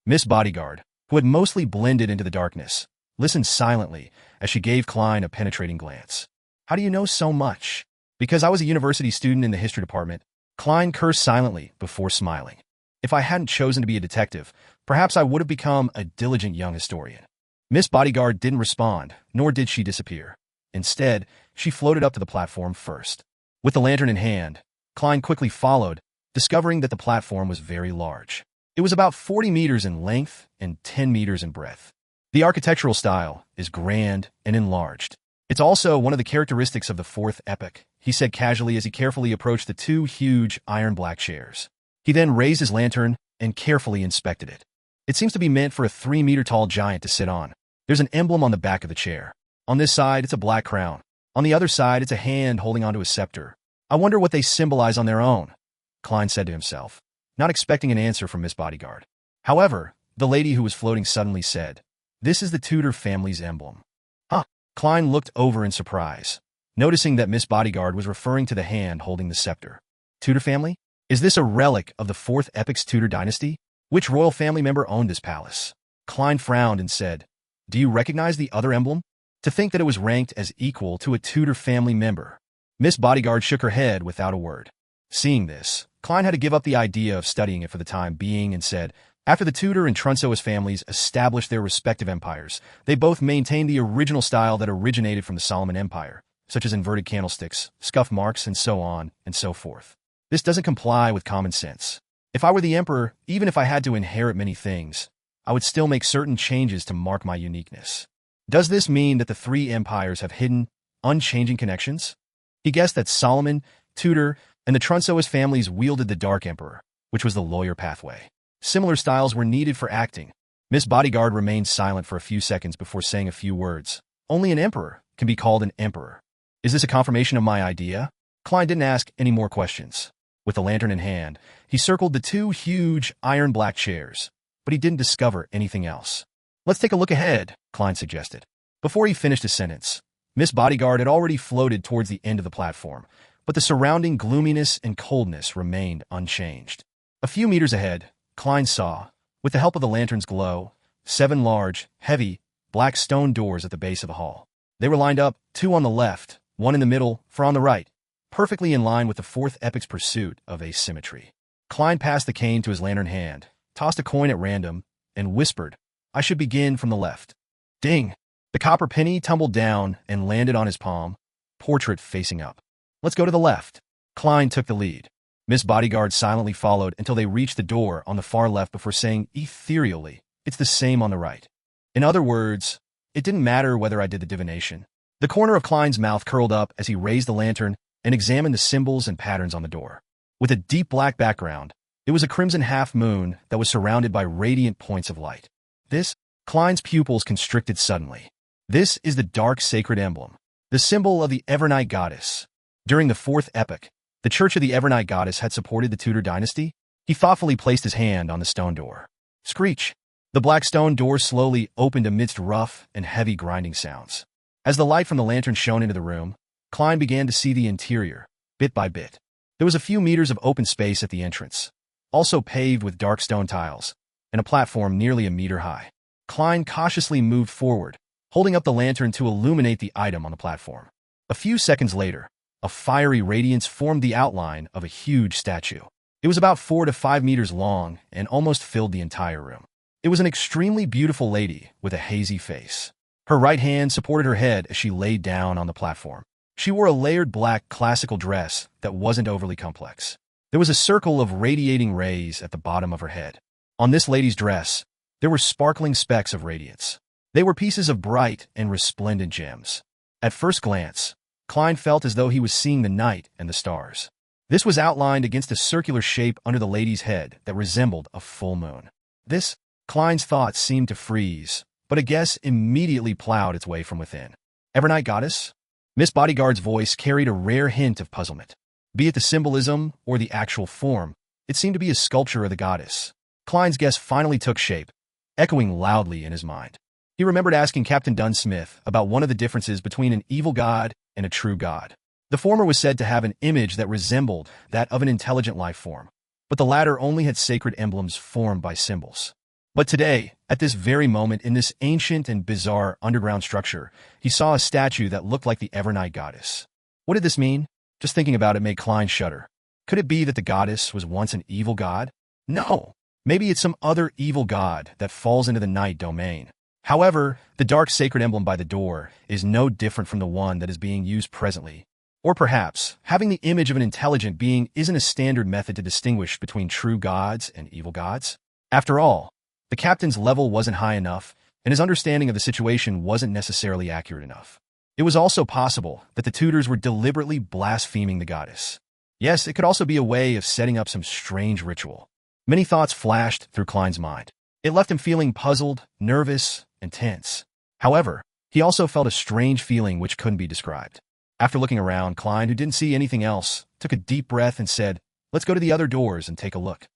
Miss Bodyguard, who had mostly blended into the darkness, listened silently as she gave Klein a penetrating glance. "How do you know so much?" "Because I was a university student in the history department." Klein cursed silently before smiling. "If I hadn't chosen to be a detective, perhaps I would have become a diligent young historian." Miss Bodyguard didn't respond, nor did she disappear. Instead, she floated up to the platform first. With the lantern in hand, Klein quickly followed, discovering that the platform was very large. It was about 40 meters in length and 10 meters in breadth. The architectural style is grand and enlarged. "It's also one of the characteristics of the fourth epoch," he said casually as he carefully approached the 2 huge iron black chairs. He then raised his lantern and carefully inspected it. It seems to be meant for a 3-meter-tall giant to sit on. There's an emblem on the back of the chair. On this side, it's a black crown. On the other side, it's a hand holding onto a scepter. "I wonder what they symbolize on their own," Klein said to himself, not expecting an answer from Miss Bodyguard. However, the lady who was floating suddenly said, "This is the Tudor family's emblem." "Huh?" Klein looked over in surprise, noticing that Miss Bodyguard was referring to the hand holding the scepter. "Tudor family? Is this a relic of the fourth epoch's Tudor dynasty? Which royal family member owned this palace?" Klein frowned and said, "Do you recognize the other emblem?" To think that it was ranked as equal to a Tudor family member. Miss Bodyguard shook her head without a word. Seeing this, Klein had to give up the idea of studying it for the time being and said, "After the Tudor and Trunsoist families established their respective empires, they both maintained the original style that originated from the Solomon Empire, such as inverted candlesticks, scuff marks, and so on and so forth. This doesn't comply with common sense. If I were the emperor, even if I had to inherit many things, I would still make certain changes to mark my uniqueness. Does this mean that the 3 empires have hidden, unchanging connections?" He guessed that Solomon, Tudor, and the Trunsoist families wielded the Dark Emperor, which was the lawyer pathway. Similar styles were needed for acting. Miss Bodyguard remained silent for a few seconds before saying a few words. "Only an emperor can be called an emperor. Is this a confirmation of my idea?" Klein didn't ask any more questions. With the lantern in hand, he circled the 2 huge iron black chairs, but he didn't discover anything else. "Let's take a look ahead," Klein suggested. Before he finished his sentence, Miss Bodyguard had already floated towards the end of the platform, but the surrounding gloominess and coldness remained unchanged. A few meters ahead, Klein saw, with the help of the lantern's glow, 7 large, heavy, black stone doors at the base of the hall. They were lined up, 2 on the left, 1 in the middle, 4 on the right, perfectly in line with the fourth epoch's pursuit of asymmetry. Klein passed the cane to his lantern hand, tossed a coin at random, and whispered, "I should begin from the left." Ding! The copper penny tumbled down and landed on his palm, portrait facing up. "Let's go to the left." Klein took the lead. Miss Bodyguard silently followed until they reached the door on the far left before saying ethereally, "It's the same on the right." In other words, it didn't matter whether I did the divination. The corner of Klein's mouth curled up as he raised the lantern and examined the symbols and patterns on the door. With a deep black background, it was a crimson half-moon that was surrounded by radiant points of light. This, Klein's pupils constricted suddenly. This is the dark sacred emblem, the symbol of the Evernight goddess. During the Fourth Epoch, the Church of the Evernight goddess had supported the Tudor dynasty. He thoughtfully placed his hand on the stone door. Screech! The black stone door slowly opened amidst rough and heavy grinding sounds. As the light from the lantern shone into the room, Klein began to see the interior, bit by bit. There was a few meters of open space at the entrance, also paved with dark stone tiles, and a platform nearly a meter high. Klein cautiously moved forward, holding up the lantern to illuminate the item on the platform. A few seconds later, a fiery radiance formed the outline of a huge statue. It was about 4 to 5 meters long and almost filled the entire room. It was an extremely beautiful lady with a hazy face. Her right hand supported her head as she laid down on the platform. She wore a layered black classical dress that wasn't overly complex. There was a circle of radiating rays at the bottom of her head. On this lady's dress, there were sparkling specks of radiance. They were pieces of bright and resplendent gems. At first glance, Klein felt as though he was seeing the night and the stars. This was outlined against a circular shape under the lady's head that resembled a full moon. This, Klein's thoughts seemed to freeze, but a guess immediately plowed its way from within. Evernight goddess? Miss Bodyguard's voice carried a rare hint of puzzlement. Be it the symbolism or the actual form, it seemed to be a sculpture of the goddess. Klein's guess finally took shape, echoing loudly in his mind. He remembered asking Captain Dunsmith about one of the differences between an evil god and a true god. The former was said to have an image that resembled that of an intelligent life form, but the latter only had sacred emblems formed by symbols. But today, at this very moment in this ancient and bizarre underground structure, he saw a statue that looked like the Evernight goddess. What did this mean? Just thinking about it made Klein shudder. Could it be that the goddess was once an evil god? No! Maybe it's some other evil god that falls into the night domain. However, the dark sacred emblem by the door is no different from the one that is being used presently. Or perhaps, having the image of an intelligent being isn't a standard method to distinguish between true gods and evil gods. After all, the captain's level wasn't high enough, and his understanding of the situation wasn't necessarily accurate enough. It was also possible that the Tudors were deliberately blaspheming the goddess. Yes, it could also be a way of setting up some strange ritual. Many thoughts flashed through Klein's mind. It left him feeling puzzled, nervous, and tense. However, he also felt a strange feeling which couldn't be described. After looking around, Klein, who didn't see anything else, took a deep breath and said, "Let's go to the other doors and take a look.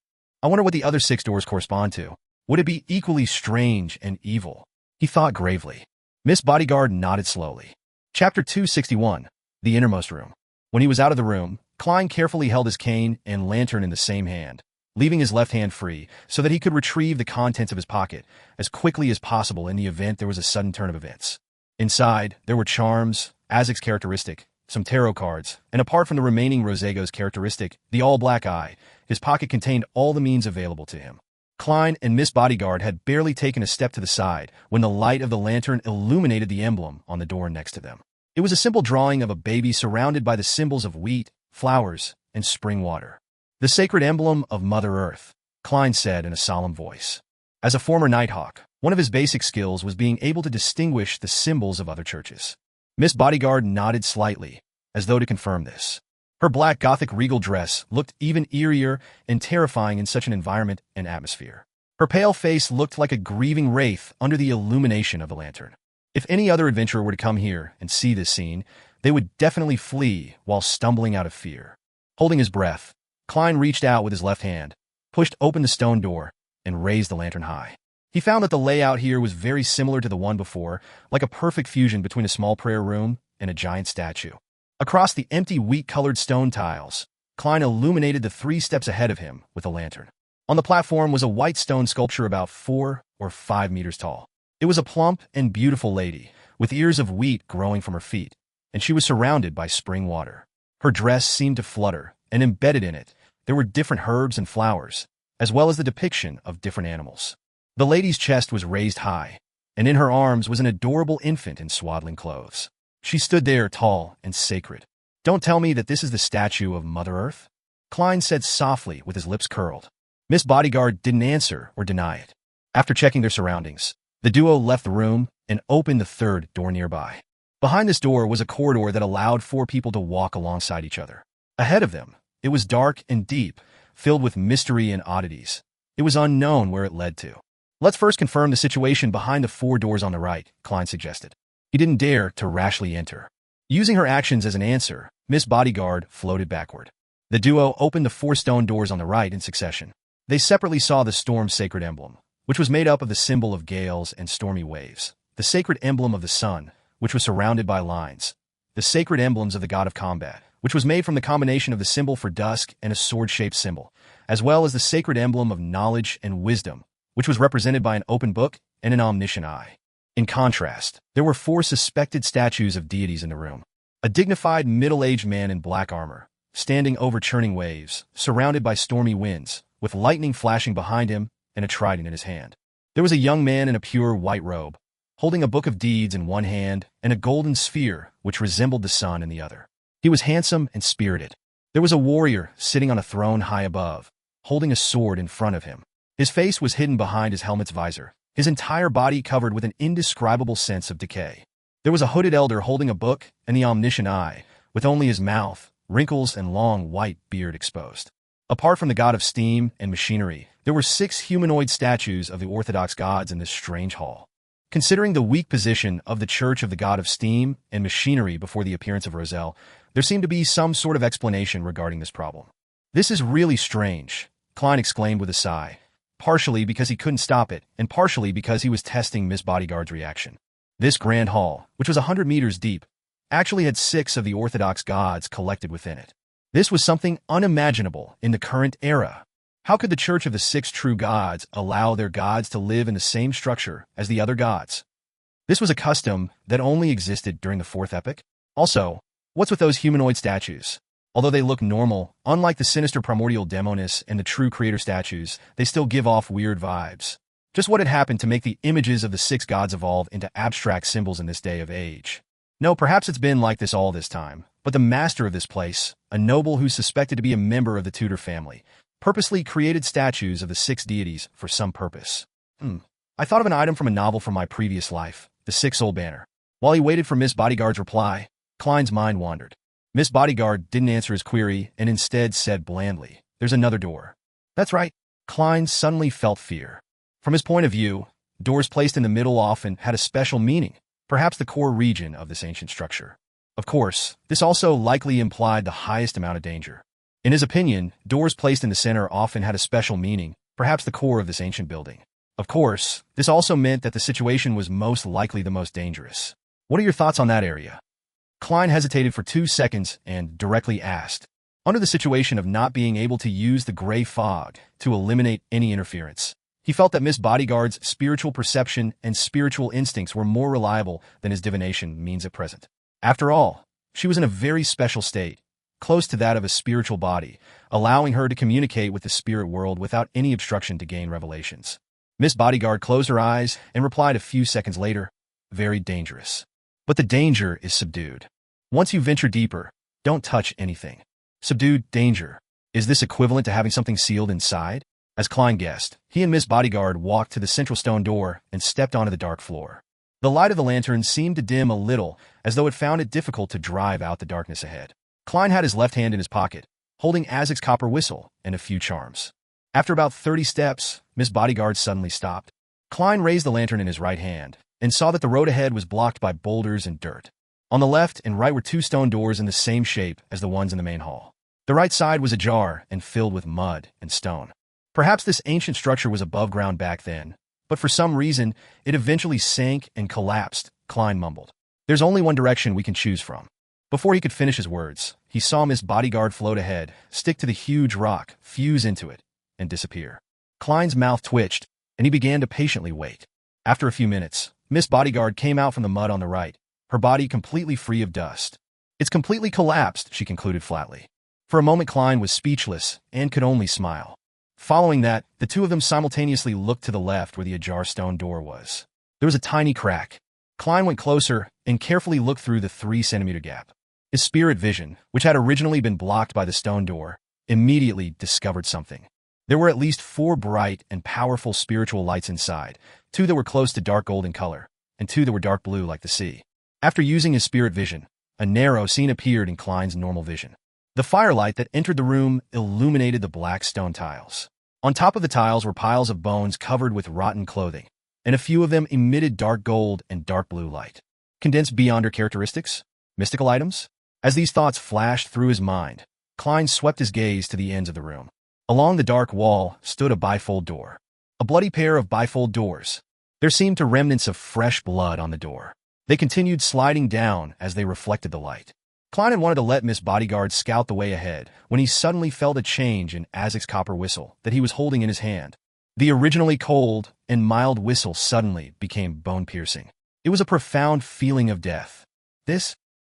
I wonder what the other 6 doors correspond to. Would it be equally strange and evil?" He thought gravely. Miss Bodyguard nodded slowly. Chapter 261, The Innermost Room. When he was out of the room, Klein carefully held his cane and lantern in the same hand, leaving his left hand free so that he could retrieve the contents of his pocket as quickly as possible in the event there was a sudden turn of events. Inside, there were charms, Azek's characteristic, some tarot cards, and apart from the remaining Rosego's characteristic, the all-black eye, his pocket contained all the means available to him. Klein and Miss Bodyguard had barely taken a step to the side when the light of the lantern illuminated the emblem on the door next to them. It was a simple drawing of a baby surrounded by the symbols of wheat, flowers, and spring water. "The sacred emblem of Mother Earth," Klein said in a solemn voice. As a former Nighthawk, one of his basic skills was being able to distinguish the symbols of other churches. Miss Bodyguard nodded slightly, as though to confirm this. Her black Gothic regal dress looked even eerier and terrifying in such an environment and atmosphere. Her pale face looked like a grieving wraith under the illumination of the lantern. If any other adventurer were to come here and see this scene, they would definitely flee while stumbling out of fear. Holding his breath, Klein reached out with his left hand, pushed open the stone door, and raised the lantern high. He found that the layout here was very similar to the one before, like a perfect fusion between a small prayer room and a giant statue. Across the empty wheat-colored stone tiles, Klein illuminated the 3 steps ahead of him with a lantern. On the platform was a white stone sculpture about 4 or 5 meters tall. It was a plump and beautiful lady, with ears of wheat growing from her feet, and she was surrounded by spring water. Her dress seemed to flutter, and embedded in it, there were different herbs and flowers, as well as the depiction of different animals. The lady's chest was raised high, and in her arms was an adorable infant in swaddling clothes. She stood there tall and sacred. "Don't tell me that this is the statue of Mother Earth?" Klein said softly with his lips curled. Miss Bodyguard didn't answer or deny it. After checking their surroundings, the duo left the room and opened the third door nearby. Behind this door was a corridor that allowed 4 people to walk alongside each other. Ahead of them, it was dark and deep, filled with mystery and oddities. It was unknown where it led to. "Let's first confirm the situation behind the 4 doors on the right," Klein suggested. He didn't dare to rashly enter. Using her actions as an answer, Miss Bodyguard floated backward. The duo opened the 4 stone doors on the right in succession. They separately saw the storm's sacred emblem, which was made up of the symbol of gales and stormy waves, the sacred emblem of the sun, which was surrounded by lines, the sacred emblems of the god of combat, which was made from the combination of the symbol for dusk and a sword-shaped symbol, as well as the sacred emblem of knowledge and wisdom, which was represented by an open book and an omniscient eye. In contrast, there were 4 suspected statues of deities in the room. A dignified middle-aged man in black armor, standing over churning waves, surrounded by stormy winds, with lightning flashing behind him and a trident in his hand. There was a young man in a pure white robe, holding a book of deeds in one hand and a golden sphere which resembled the sun in the other. He was handsome and spirited. There was a warrior sitting on a throne high above, holding a sword in front of him. His face was hidden behind his helmet's visor, his entire body covered with an indescribable sense of decay. There was a hooded elder holding a book and the omniscient eye, with only his mouth, wrinkles, and long white beard exposed. Apart from the god of steam and machinery, there were 6 humanoid statues of the Orthodox gods in this strange hall. Considering the weak position of the Church of the God of Steam and Machinery before the appearance of Roselle, there seemed to be some sort of explanation regarding this problem. "This is really strange," Klein exclaimed with a sigh, partially because he couldn't stop it, and partially because he was testing Miss Bodyguard's reaction. This grand hall, which was 100 meters deep, actually had 6 of the Orthodox gods collected within it. This was something unimaginable in the current era. How could the Church of the 6 True Gods allow their gods to live in the same structure as the other gods? This was a custom that only existed during the 4th epoch. Also, what's with those humanoid statues? Although they look normal, unlike the sinister primordial Demonis and the true creator statues, they still give off weird vibes. Just what had happened to make the images of the 6 gods evolve into abstract symbols in this day of age? No, perhaps it's been like this all this time, but the master of this place, a noble who's suspected to be a member of the Tudor family, purposely created statues of the 6 deities for some purpose. I thought of an item from a novel from my previous life, the 6-Soul Banner. While he waited for Miss Bodyguard's reply, Klein's mind wandered. Miss Bodyguard didn't answer his query and instead said blandly, "There's another door." That's right. Klein suddenly felt fear. From his point of view, doors placed in the middle often had a special meaning, perhaps the core region of this ancient structure. Of course, this also likely implied the highest amount of danger. In his opinion, doors placed in the center often had a special meaning, perhaps the core of this ancient building. Of course, this also meant that the situation was most likely the most dangerous. What are your thoughts on that area? Klein hesitated for 2 seconds and directly asked, under the situation of not being able to use the gray fog to eliminate any interference. He felt that Miss Bodyguard's spiritual perception and spiritual instincts were more reliable than his divination means at present. After all, she was in a very special state, close to that of a spiritual body, allowing her to communicate with the spirit world without any obstruction to gain revelations. Miss Bodyguard closed her eyes and replied a few seconds later, "Very dangerous. But the danger is subdued. Once you venture deeper, don't touch anything." Subdued danger. Is this equivalent to having something sealed inside? As Klein guessed, he and Miss Bodyguard walked to the central stone door and stepped onto the dark floor. The light of the lantern seemed to dim a little, as though it found it difficult to drive out the darkness ahead. Klein had his left hand in his pocket, holding Azek's copper whistle and a few charms. After about 30 steps, Miss Bodyguard suddenly stopped. Klein raised the lantern in his right hand and saw that the road ahead was blocked by boulders and dirt. On the left and right were 2 stone doors in the same shape as the ones in the main hall. The right side was ajar and filled with mud and stone. Perhaps this ancient structure was above ground back then, but for some reason, it eventually sank and collapsed, Klein mumbled. "There's only one direction we can choose from." Before he could finish his words, he saw Miss Bodyguard float ahead, stick to the huge rock, fuse into it, and disappear. Klein's mouth twitched, and he began to patiently wait. After a few minutes, Miss Bodyguard came out from the mud on the right, her body completely free of dust. "It's completely collapsed," she concluded flatly. For a moment Klein was speechless and could only smile. Following that, the 2 of them simultaneously looked to the left where the ajar stone door was. There was a tiny crack. Klein went closer and carefully looked through the 3-centimeter gap. His spirit vision, which had originally been blocked by the stone door, immediately discovered something. There were at least 4 bright and powerful spiritual lights inside, 2 that were close to dark gold in color, and 2 that were dark blue like the sea. After using his spirit vision, a narrow scene appeared in Klein's normal vision. The firelight that entered the room illuminated the black stone tiles. On top of the tiles were piles of bones covered with rotten clothing, and a few of them emitted dark gold and dark blue light. Condensed Beyonder characteristics? Mystical items? As these thoughts flashed through his mind, Klein swept his gaze to the ends of the room. Along the dark wall stood a bifold door. A bloody pair of bifold doors. There seemed to remnants of fresh blood on the door. They continued sliding down as they reflected the light. Klein had wanted to let Miss Bodyguard scout the way ahead when he suddenly felt a change in Isaac's copper whistle that he was holding in his hand. The originally cold and mild whistle suddenly became bone-piercing. It was a profound feeling of death.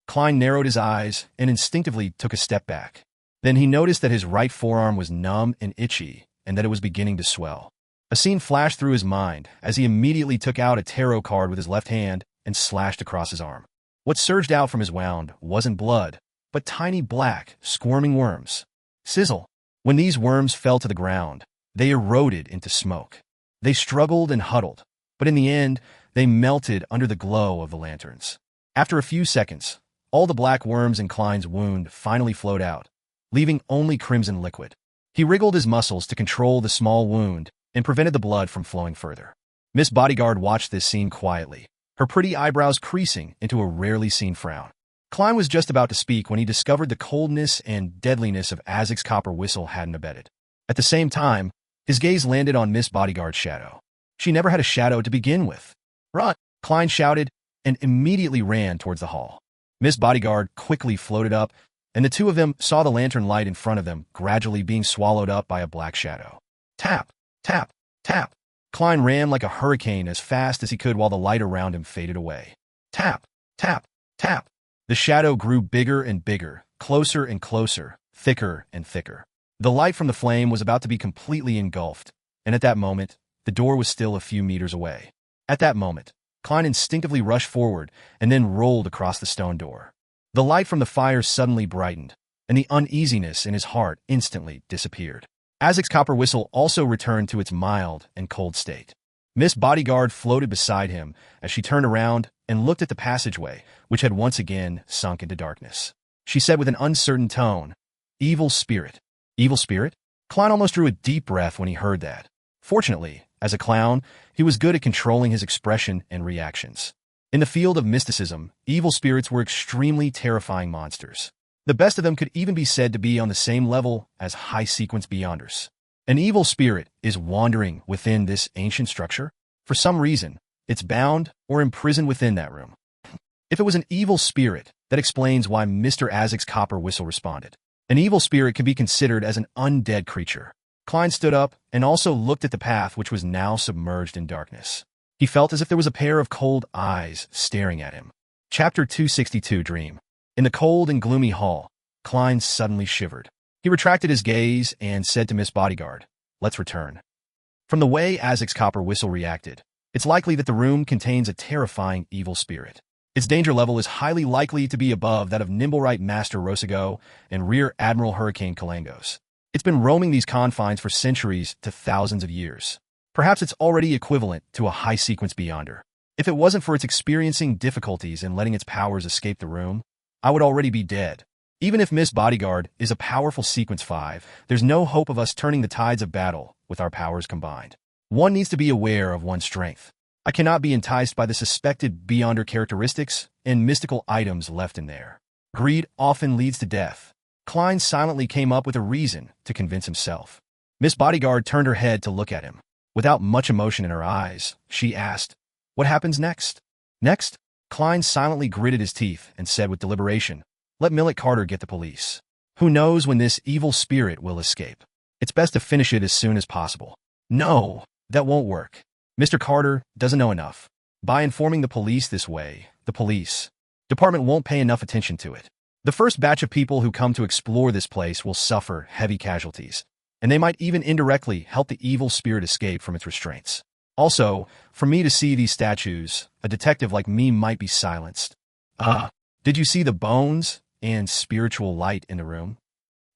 Klein narrowed his eyes and instinctively took a step back. Then he noticed that his right forearm was numb and itchy and that it was beginning to swell. A scene flashed through his mind as he immediately took out a tarot card with his left hand and slashed across his arm. What surged out from his wound wasn't blood, but tiny black, squirming worms. Sizzle! When these worms fell to the ground, they eroded into smoke. They struggled and huddled, but in the end, they melted under the glow of the lanterns. After a few seconds, all the black worms in Klein's wound finally flowed out, leaving only crimson liquid. He wriggled his muscles to control the small wound and prevented the blood from flowing further. Miss Bodyguard watched this scene quietly, her pretty eyebrows creasing into a rarely seen frown. Klein was just about to speak when he discovered the coldness and deadliness of Isaac's copper whistle hadn't abated. At the same time, his gaze landed on Miss Bodyguard's shadow. She never had a shadow to begin with. "Run!" Klein shouted and immediately ran towards the hall. Miss Bodyguard quickly floated up, and the two of them saw the lantern light in front of them gradually being swallowed up by a black shadow. Tap, tap, tap. Klein ran like a hurricane as fast as he could while the light around him faded away. Tap, tap, tap. The shadow grew bigger and bigger, closer and closer, thicker and thicker. The light from the flame was about to be completely engulfed, and at that moment, the door was still a few meters away. At that moment, Klein instinctively rushed forward and then rolled across the stone door. The light from the fire suddenly brightened, and the uneasiness in his heart instantly disappeared. Isaac's copper whistle also returned to its mild and cold state. Miss Bodyguard floated beside him as she turned around and looked at the passageway, which had once again sunk into darkness. She said with an uncertain tone, "Evil spirit." Evil spirit? Klein almost drew a deep breath when he heard that. Fortunately, as a clown, he was good at controlling his expression and reactions. In the field of mysticism, evil spirits were extremely terrifying monsters. The best of them could even be said to be on the same level as high-sequence beyonders. An evil spirit is wandering within this ancient structure. For some reason, it's bound or imprisoned within that room. If it was an evil spirit, that explains why Mr. Isaac's copper whistle responded. An evil spirit can be considered as an undead creature. Klein stood up and also looked at the path, which was now submerged in darkness. He felt as if there was a pair of cold eyes staring at him. Chapter 262 Dream. In the cold and gloomy hall, Klein suddenly shivered. He retracted his gaze and said to Miss Bodyguard, "Let's return." From the way Isaac's copper whistle reacted, it's likely that the room contains a terrifying evil spirit. Its danger level is highly likely to be above that of Nimblewright Master Rosago and Rear Admiral Hurricane Kalangos. It's been roaming these confines for centuries to thousands of years. Perhaps it's already equivalent to a high-sequence beyonder. If it wasn't for its experiencing difficulties in letting its powers escape the room, I would already be dead. Even if Miss Bodyguard is a powerful Sequence 5, there's no hope of us turning the tides of battle with our powers combined. One needs to be aware of one's strength. I cannot be enticed by the suspected beyonder characteristics and mystical items left in there. Greed often leads to death. Klein silently came up with a reason to convince himself. Miss Bodyguard turned her head to look at him. Without much emotion in her eyes, she asked, "What happens next?" "Next?" Klein silently gritted his teeth and said with deliberation, "Let Millet Carter get the police. Who knows when this evil spirit will escape? It's best to finish it as soon as possible." "No, that won't work. Mr. Carter doesn't know enough. By informing the police this way, the police department won't pay enough attention to it. The first batch of people who come to explore this place will suffer heavy casualties, and they might even indirectly help the evil spirit escape from its restraints. Also, for me to see these statues, a detective like me might be silenced. Did you see the bones and spiritual light in the room?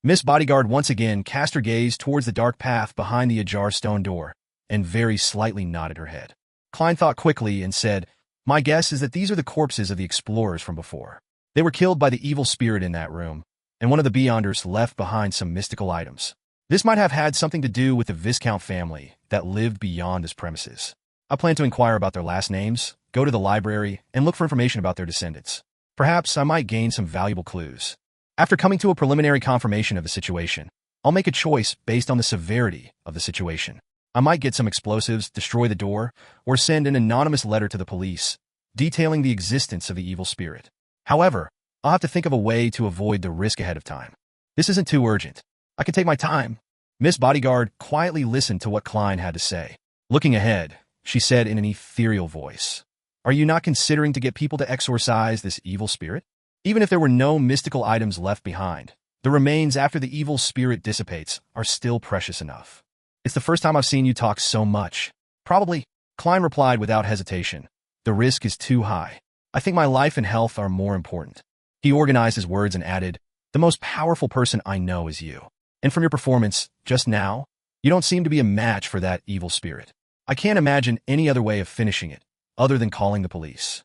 Miss Bodyguard once again cast her gaze towards the dark path behind the ajar stone door and very slightly nodded her head. Klein thought quickly and said, "My guess is that these are the corpses of the explorers from before. They were killed by the evil spirit in that room, and one of the Beyonders left behind some mystical items. This might have had something to do with the Viscount family that lived beyond this premises. I plan to inquire about their last names, go to the library, and look for information about their descendants. Perhaps I might gain some valuable clues. After coming to a preliminary confirmation of the situation, I'll make a choice based on the severity of the situation. I might get some explosives, destroy the door, or send an anonymous letter to the police, detailing the existence of the evil spirit. However, I'll have to think of a way to avoid the risk ahead of time. This isn't too urgent. I can take my time." Miss Bodyguard quietly listened to what Klein had to say. Looking ahead, she said in an ethereal voice, "Are you not considering to get people to exorcise this evil spirit? Even if there were no mystical items left behind, the remains after the evil spirit dissipates are still precious enough." "It's the first time I've seen you talk so much." "Probably," Klein replied without hesitation. "The risk is too high. I think my life and health are more important." He organized his words and added, "The most powerful person I know is you. And from your performance just now, you don't seem to be a match for that evil spirit. I can't imagine any other way of finishing it, other than calling the police."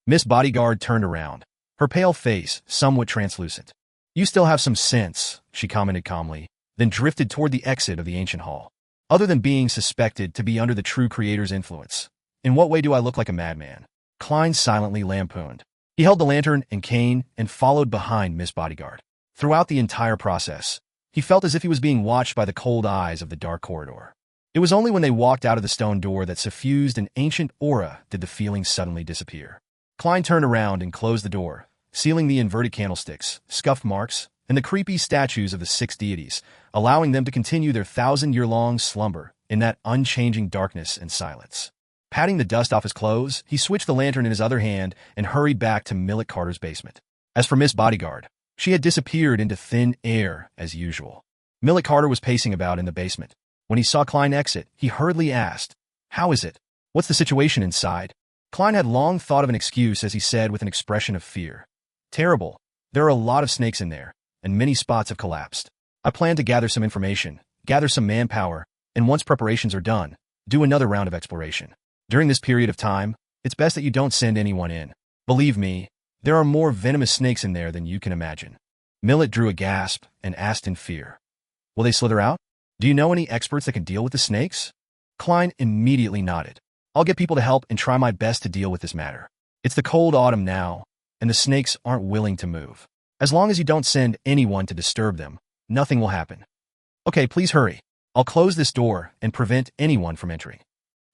Miss Bodyguard turned around, her pale face somewhat translucent. "You still have some sense," she commented calmly, then drifted toward the exit of the ancient hall. "Other than being suspected to be under the true creator's influence, in what way do I look like a madman?" Klein silently lampooned. He held the lantern and cane and followed behind Miss Bodyguard. Throughout the entire process, he felt as if he was being watched by the cold eyes of the dark corridor. It was only when they walked out of the stone door that suffused an ancient aura did the feeling suddenly disappear. Klein turned around and closed the door, sealing the inverted candlesticks, scuff marks, and the creepy statues of the six deities, allowing them to continue their 1,000-year-long slumber in that unchanging darkness and silence. Patting the dust off his clothes, he switched the lantern in his other hand and hurried back to Millet Carter's basement. As for Miss Bodyguard, she had disappeared into thin air as usual. Millet Carter was pacing about in the basement. When he saw Klein exit, he hurriedly asked, "How is it? What's the situation inside?" Klein had long thought of an excuse as he said with an expression of fear, "Terrible. There are a lot of snakes in there, and many spots have collapsed. I plan to gather some information, gather some manpower, and once preparations are done, do another round of exploration. During this period of time, it's best that you don't send anyone in. Believe me, there are more venomous snakes in there than you can imagine." Millet drew a gasp and asked in fear, "Will they slither out? Do you know any experts that can deal with the snakes?" Klein immediately nodded. "I'll get people to help and try my best to deal with this matter. It's the cold autumn now, and the snakes aren't willing to move. As long as you don't send anyone to disturb them, nothing will happen. Okay, please hurry. I'll close this door and prevent anyone from entering."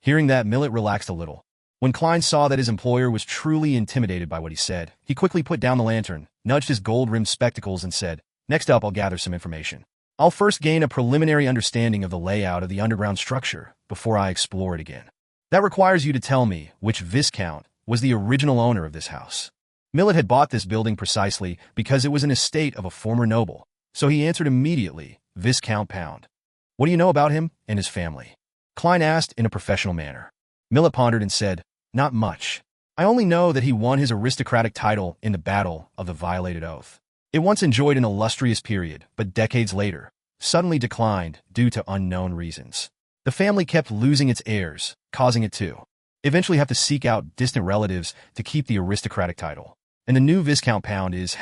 Hearing that, Millet relaxed a little. When Klein saw that his employer was truly intimidated by what he said, he quickly put down the lantern, nudged his gold-rimmed spectacles, and said, "Next up, I'll gather some information. I'll first gain a preliminary understanding of the layout of the underground structure before I explore it again. That requires you to tell me which Viscount was the original owner of this house." Millet had bought this building precisely because it was an estate of a former noble, so he answered immediately, "Viscount Pound." "What do you know about him and his family?" Klein asked in a professional manner. Millet pondered and said, "Not much. I only know that he won his aristocratic title in the Battle of the Violated Oath. It once enjoyed an illustrious period, but decades later, suddenly declined due to unknown reasons. The family kept losing its heirs, causing it to eventually have to seek out distant relatives to keep the aristocratic title. And the new Viscount Pound is,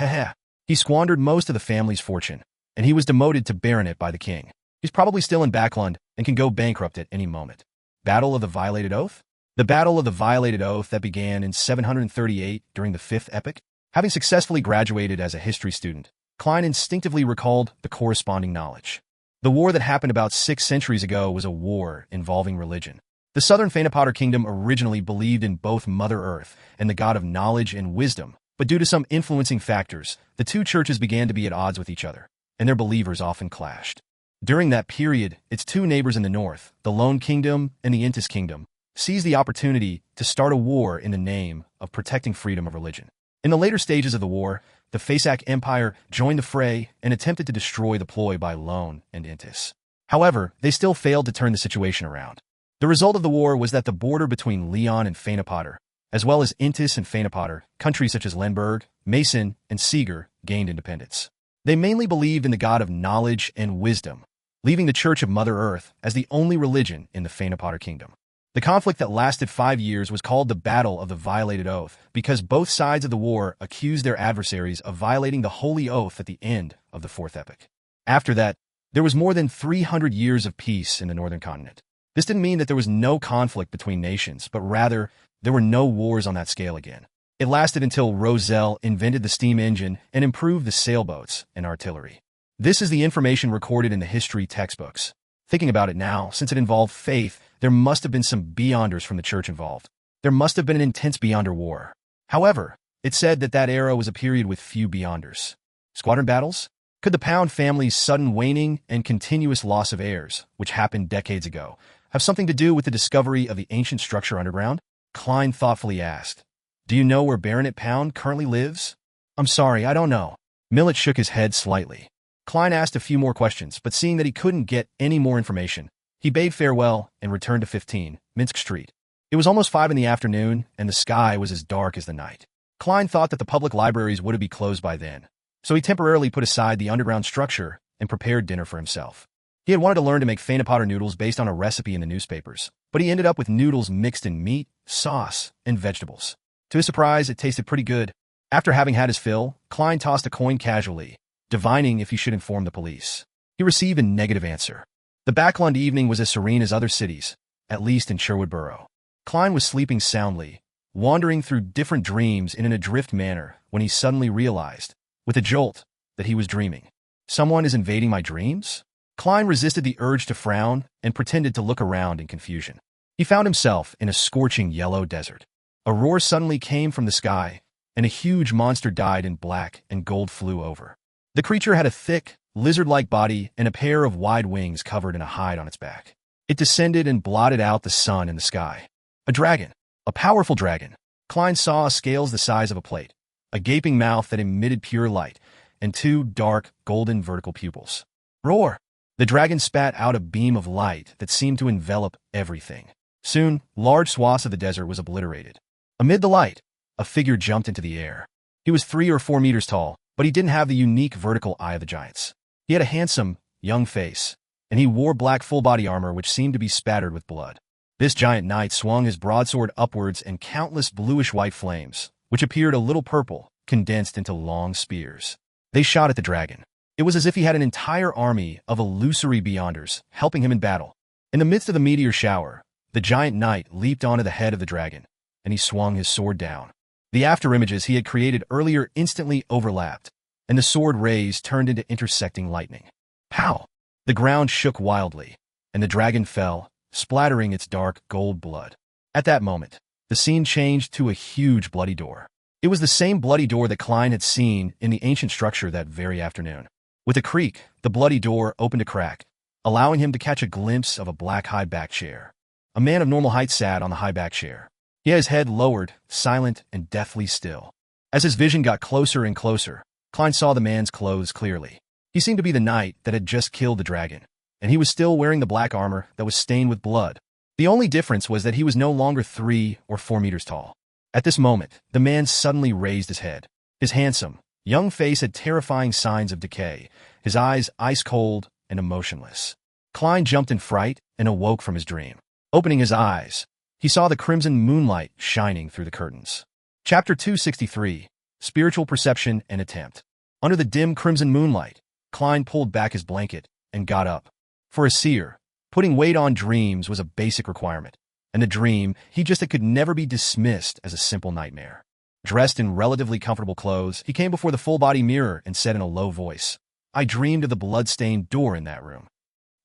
he squandered most of the family's fortune, and he was demoted to baronet by the king. He's probably still in Backlund and can go bankrupt at any moment." Battle of the Violated Oath? The Battle of the Violated Oath that began in 738 during the Fifth Epoch? Having successfully graduated as a history student, Klein instinctively recalled the corresponding knowledge. The war that happened about 6 centuries ago was a war involving religion. The southern Phanapowder Kingdom originally believed in both Mother Earth and the god of knowledge and wisdom, but due to some influencing factors, the two churches began to be at odds with each other, and their believers often clashed. During that period, its two neighbors in the north, the Lone Kingdom and the Intis Kingdom, seized the opportunity to start a war in the name of protecting freedom of religion. In the later stages of the war, the Fasak Empire joined the fray and attempted to destroy the ploy by Lone and Intis. However, they still failed to turn the situation around. The result of the war was that the border between Leon and Fanapotter, as well as Intis and Fanapotter, countries such as Lemberg, Mason, and Seeger, gained independence. They mainly believed in the god of knowledge and wisdom, leaving the Church of Mother Earth as the only religion in the Fanapotter kingdom. The conflict that lasted 5 years was called the Battle of the Violated Oath because both sides of the war accused their adversaries of violating the holy oath at the end of the Fourth Epic. After that, there was more than 300 years of peace in the northern continent. This didn't mean that there was no conflict between nations, but rather, there were no wars on that scale again. It lasted until Roselle invented the steam engine and improved the sailboats and artillery. This is the information recorded in the history textbooks. Thinking about it now, since it involved faith, there must have been some Beyonders from the church involved. There must have been an intense Beyonder war. However, it said that that era was a period with few Beyonders. Squadron battles? Could the Pound family's sudden waning and continuous loss of heirs, which happened decades ago, have something to do with the discovery of the ancient structure underground? Klein thoughtfully asked. Do you know where Baronet Pound currently lives? I'm sorry, I don't know. Millet shook his head slightly. Klein asked a few more questions, but seeing that he couldn't get any more information, he bade farewell and returned to 15, Minsk Street. It was almost 5 in the afternoon, and the sky was as dark as the night. Klein thought that the public libraries would be closed by then, so he temporarily put aside the underground structure and prepared dinner for himself. He had wanted to learn to make Fanapotter noodles based on a recipe in the newspapers, but he ended up with noodles mixed in meat, sauce, and vegetables. To his surprise, it tasted pretty good. After having had his fill, Klein tossed a coin casually, divining if he should inform the police. He received a negative answer. The Backlund evening was as serene as other cities, at least in Sherwood Borough. Klein was sleeping soundly, wandering through different dreams in an adrift manner when he suddenly realized, with a jolt, that he was dreaming. Someone is invading my dreams? Klein resisted the urge to frown and pretended to look around in confusion. He found himself in a scorching yellow desert. A roar suddenly came from the sky, and a huge monster dyed in black and gold flew over. The creature had a thick, lizard-like body and a pair of wide wings covered in a hide on its back. It descended and blotted out the sun in the sky. A dragon. A powerful dragon. Klein saw scales the size of a plate, a gaping mouth that emitted pure light, and 2 dark, golden vertical pupils. Roar! The dragon spat out a beam of light that seemed to envelop everything. Soon, large swaths of the desert was obliterated. Amid the light, a figure jumped into the air. He was 3 or 4 meters tall, but he didn't have the unique vertical eye of the giants. He had a handsome, young face, and he wore black full-body armor which seemed to be spattered with blood. This giant knight swung his broadsword upwards and countless bluish-white flames, which appeared a little purple, condensed into long spears. They shot at the dragon. It was as if he had an entire army of illusory Beyonders helping him in battle. In the midst of the meteor shower, the giant knight leaped onto the head of the dragon, and he swung his sword down. The afterimages he had created earlier instantly overlapped, and the sword rays turned into intersecting lightning. Pow! The ground shook wildly, and the dragon fell, splattering its dark gold blood. At that moment, the scene changed to a huge bloody door. It was the same bloody door that Klein had seen in the ancient structure that very afternoon. With a creak, the bloody door opened a crack, allowing him to catch a glimpse of a black high-back chair. A man of normal height sat on the high-back chair. He had his head lowered, silent and deathly still. As his vision got closer and closer, Klein saw the man's clothes clearly. He seemed to be the knight that had just killed the dragon, and he was still wearing the black armor that was stained with blood. The only difference was that he was no longer 3 or 4 meters tall. At this moment, the man suddenly raised his head. His handsome, young face had terrifying signs of decay, his eyes ice-cold and emotionless. Klein jumped in fright and awoke from his dream. Opening his eyes, he saw the crimson moonlight shining through the curtains. Chapter 263, Spiritual Perception and Attempt. Under the dim crimson moonlight, Klein pulled back his blanket and got up. For a seer, putting weight on dreams was a basic requirement, and the dream he just could never be dismissed as a simple nightmare. Dressed in relatively comfortable clothes, he came before the full-body mirror and said in a low voice, "I dreamed of the blood-stained door in that room."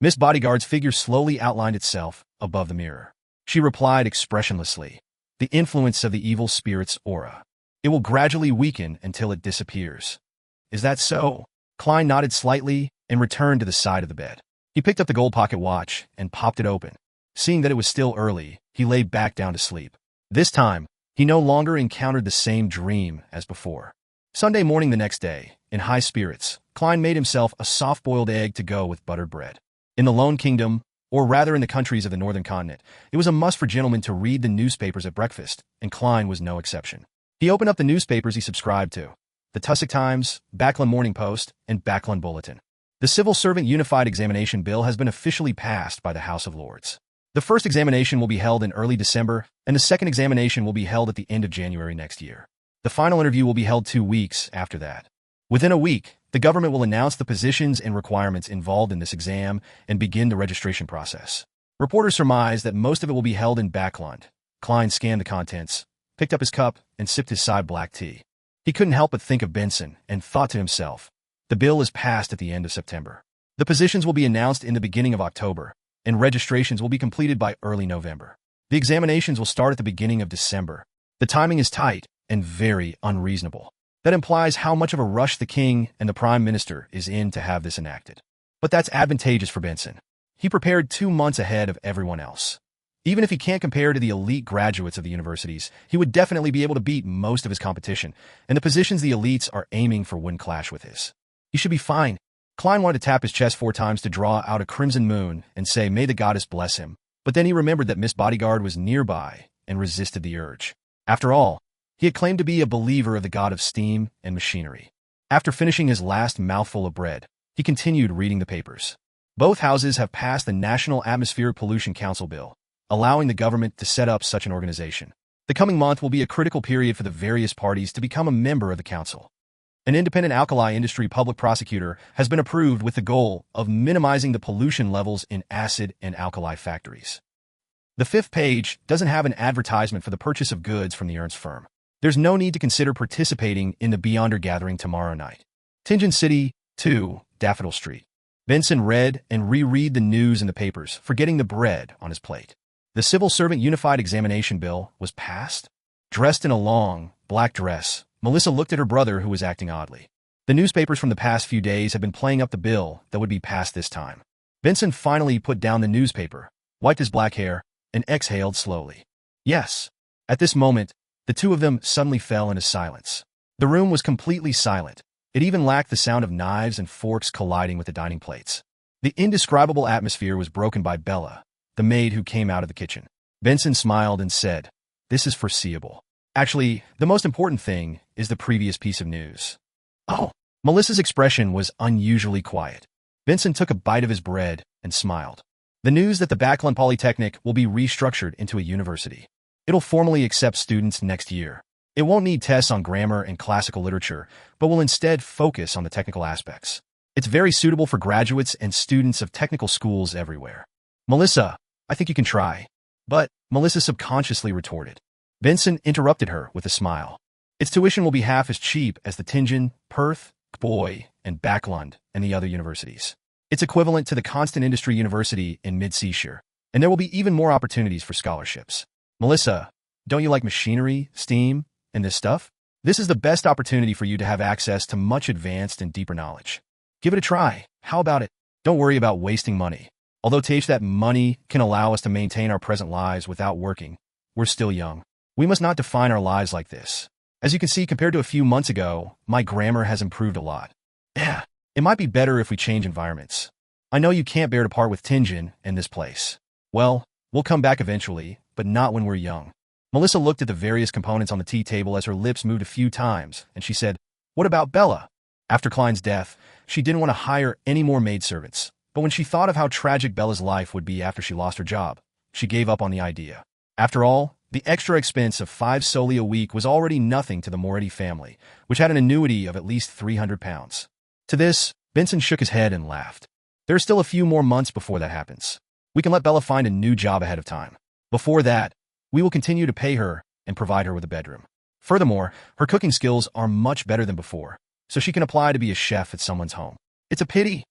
Miss Bodyguard's figure slowly outlined itself above the mirror. She replied expressionlessly, "The influence of the evil spirit's aura. It will gradually weaken until it disappears." "Is that so?" Klein nodded slightly and returned to the side of the bed. He picked up the gold pocket watch and popped it open. Seeing that it was still early, he lay back down to sleep. This time, he no longer encountered the same dream as before. Sunday morning the next day, in high spirits, Klein made himself a soft-boiled egg to go with buttered bread. In the Lone Kingdom, or rather in the countries of the northern continent, it was a must for gentlemen to read the newspapers at breakfast, and Klein was no exception. He opened up the newspapers he subscribed to: the Tussock Times, Backlund Morning Post, and Backlund Bulletin. The Civil Servant Unified Examination Bill has been officially passed by the House of Lords. The first examination will be held in early December, and the second examination will be held at the end of January next year. The final interview will be held 2 weeks after that. Within a week, the government will announce the positions and requirements involved in this exam and begin the registration process. Reporters surmise that most of it will be held in Backlund. Klein scanned the contents, picked up his cup, and sipped his side black tea. He couldn't help but think of Benson and thought to himself, the bill is passed at the end of September. The positions will be announced in the beginning of October, and registrations will be completed by early November. The examinations will start at the beginning of December. The timing is tight and very unreasonable. That implies how much of a rush the king and the prime minister is in to have this enacted. But that's advantageous for Benson. He prepared 2 months ahead of everyone else. Even if he can't compare to the elite graduates of the universities, he would definitely be able to beat most of his competition, and the positions the elites are aiming for wouldn't clash with his. He should be fine. Klein wanted to tap his chest 4 times to draw out a crimson moon and say, "May the goddess bless him," but then he remembered that Miss Bodyguard was nearby and resisted the urge. After all, he had claimed to be a believer of the god of steam and machinery. After finishing his last mouthful of bread, he continued reading the papers. Both houses have passed the National Atmospheric Pollution Council bill, allowing the government to set up such an organization. The coming month will be a critical period for the various parties to become a member of the council. An independent alkali industry public prosecutor has been approved with the goal of minimizing the pollution levels in acid and alkali factories. The 5th page doesn't have an advertisement for the purchase of goods from the Ernst firm. There's no need to consider participating in the Beyonder gathering tomorrow night. Tingen City, 2, Daffodil Street. Benson read and reread the news in the papers, forgetting the bread on his plate. The Civil Servant Unified Examination Bill was passed. Dressed in a long, black dress, Melissa looked at her brother, who was acting oddly. The newspapers from the past few days had been playing up the bill that would be passed this time. Benson finally put down the newspaper, wiped his black hair, and exhaled slowly. Yes. At this moment, the two of them suddenly fell into silence. The room was completely silent. It even lacked the sound of knives and forks colliding with the dining plates. The indescribable atmosphere was broken by Bella, the maid who came out of the kitchen. Benson smiled and said, "This is foreseeable. Actually, the most important thing is the previous piece of news." "Oh." Melissa's expression was unusually quiet. Benson took a bite of his bread and smiled. "The news that the Backlund Polytechnic will be restructured into a university. It'll formally accept students next year. It won't need tests on grammar and classical literature, but will instead focus on the technical aspects. It's very suitable for graduates and students of technical schools everywhere." "Melissa, I think you can try." "But," Melissa subconsciously retorted. Benson interrupted her with a smile. "Its tuition will be half as cheap as the Tingen, Perth, Boy, and Backlund, and the other universities. It's equivalent to the Constant Industry University in Mid-Seashire, and there will be even more opportunities for scholarships." "Melissa, don't you like machinery, steam, and this stuff? This is the best opportunity for you to have access to much advanced and deeper knowledge. Give it a try. How about it? Don't worry about wasting money. Although teach that money can allow us to maintain our present lives without working, we're still young. We must not define our lives like this. As you can see, compared to a few months ago, my grammar has improved a lot. Yeah, it might be better if we change environments. I know you can't bear to part with Tingen and this place. Well, we'll come back eventually, but not when we're young." Melissa looked at the various components on the tea table as her lips moved a few times, and she said, "What about Bella?" After Klein's death, she didn't want to hire any more maidservants, but when she thought of how tragic Bella's life would be after she lost her job, she gave up on the idea. After all, the extra expense of 5 soldi a week was already nothing to the Moretti family, which had an annuity of at least £300. To this, Benson shook his head and laughed. "There are still a few more months before that happens. We can let Bella find a new job ahead of time. Before that, we will continue to pay her and provide her with a bedroom. Furthermore, her cooking skills are much better than before, so she can apply to be a chef at someone's home. It's a pity.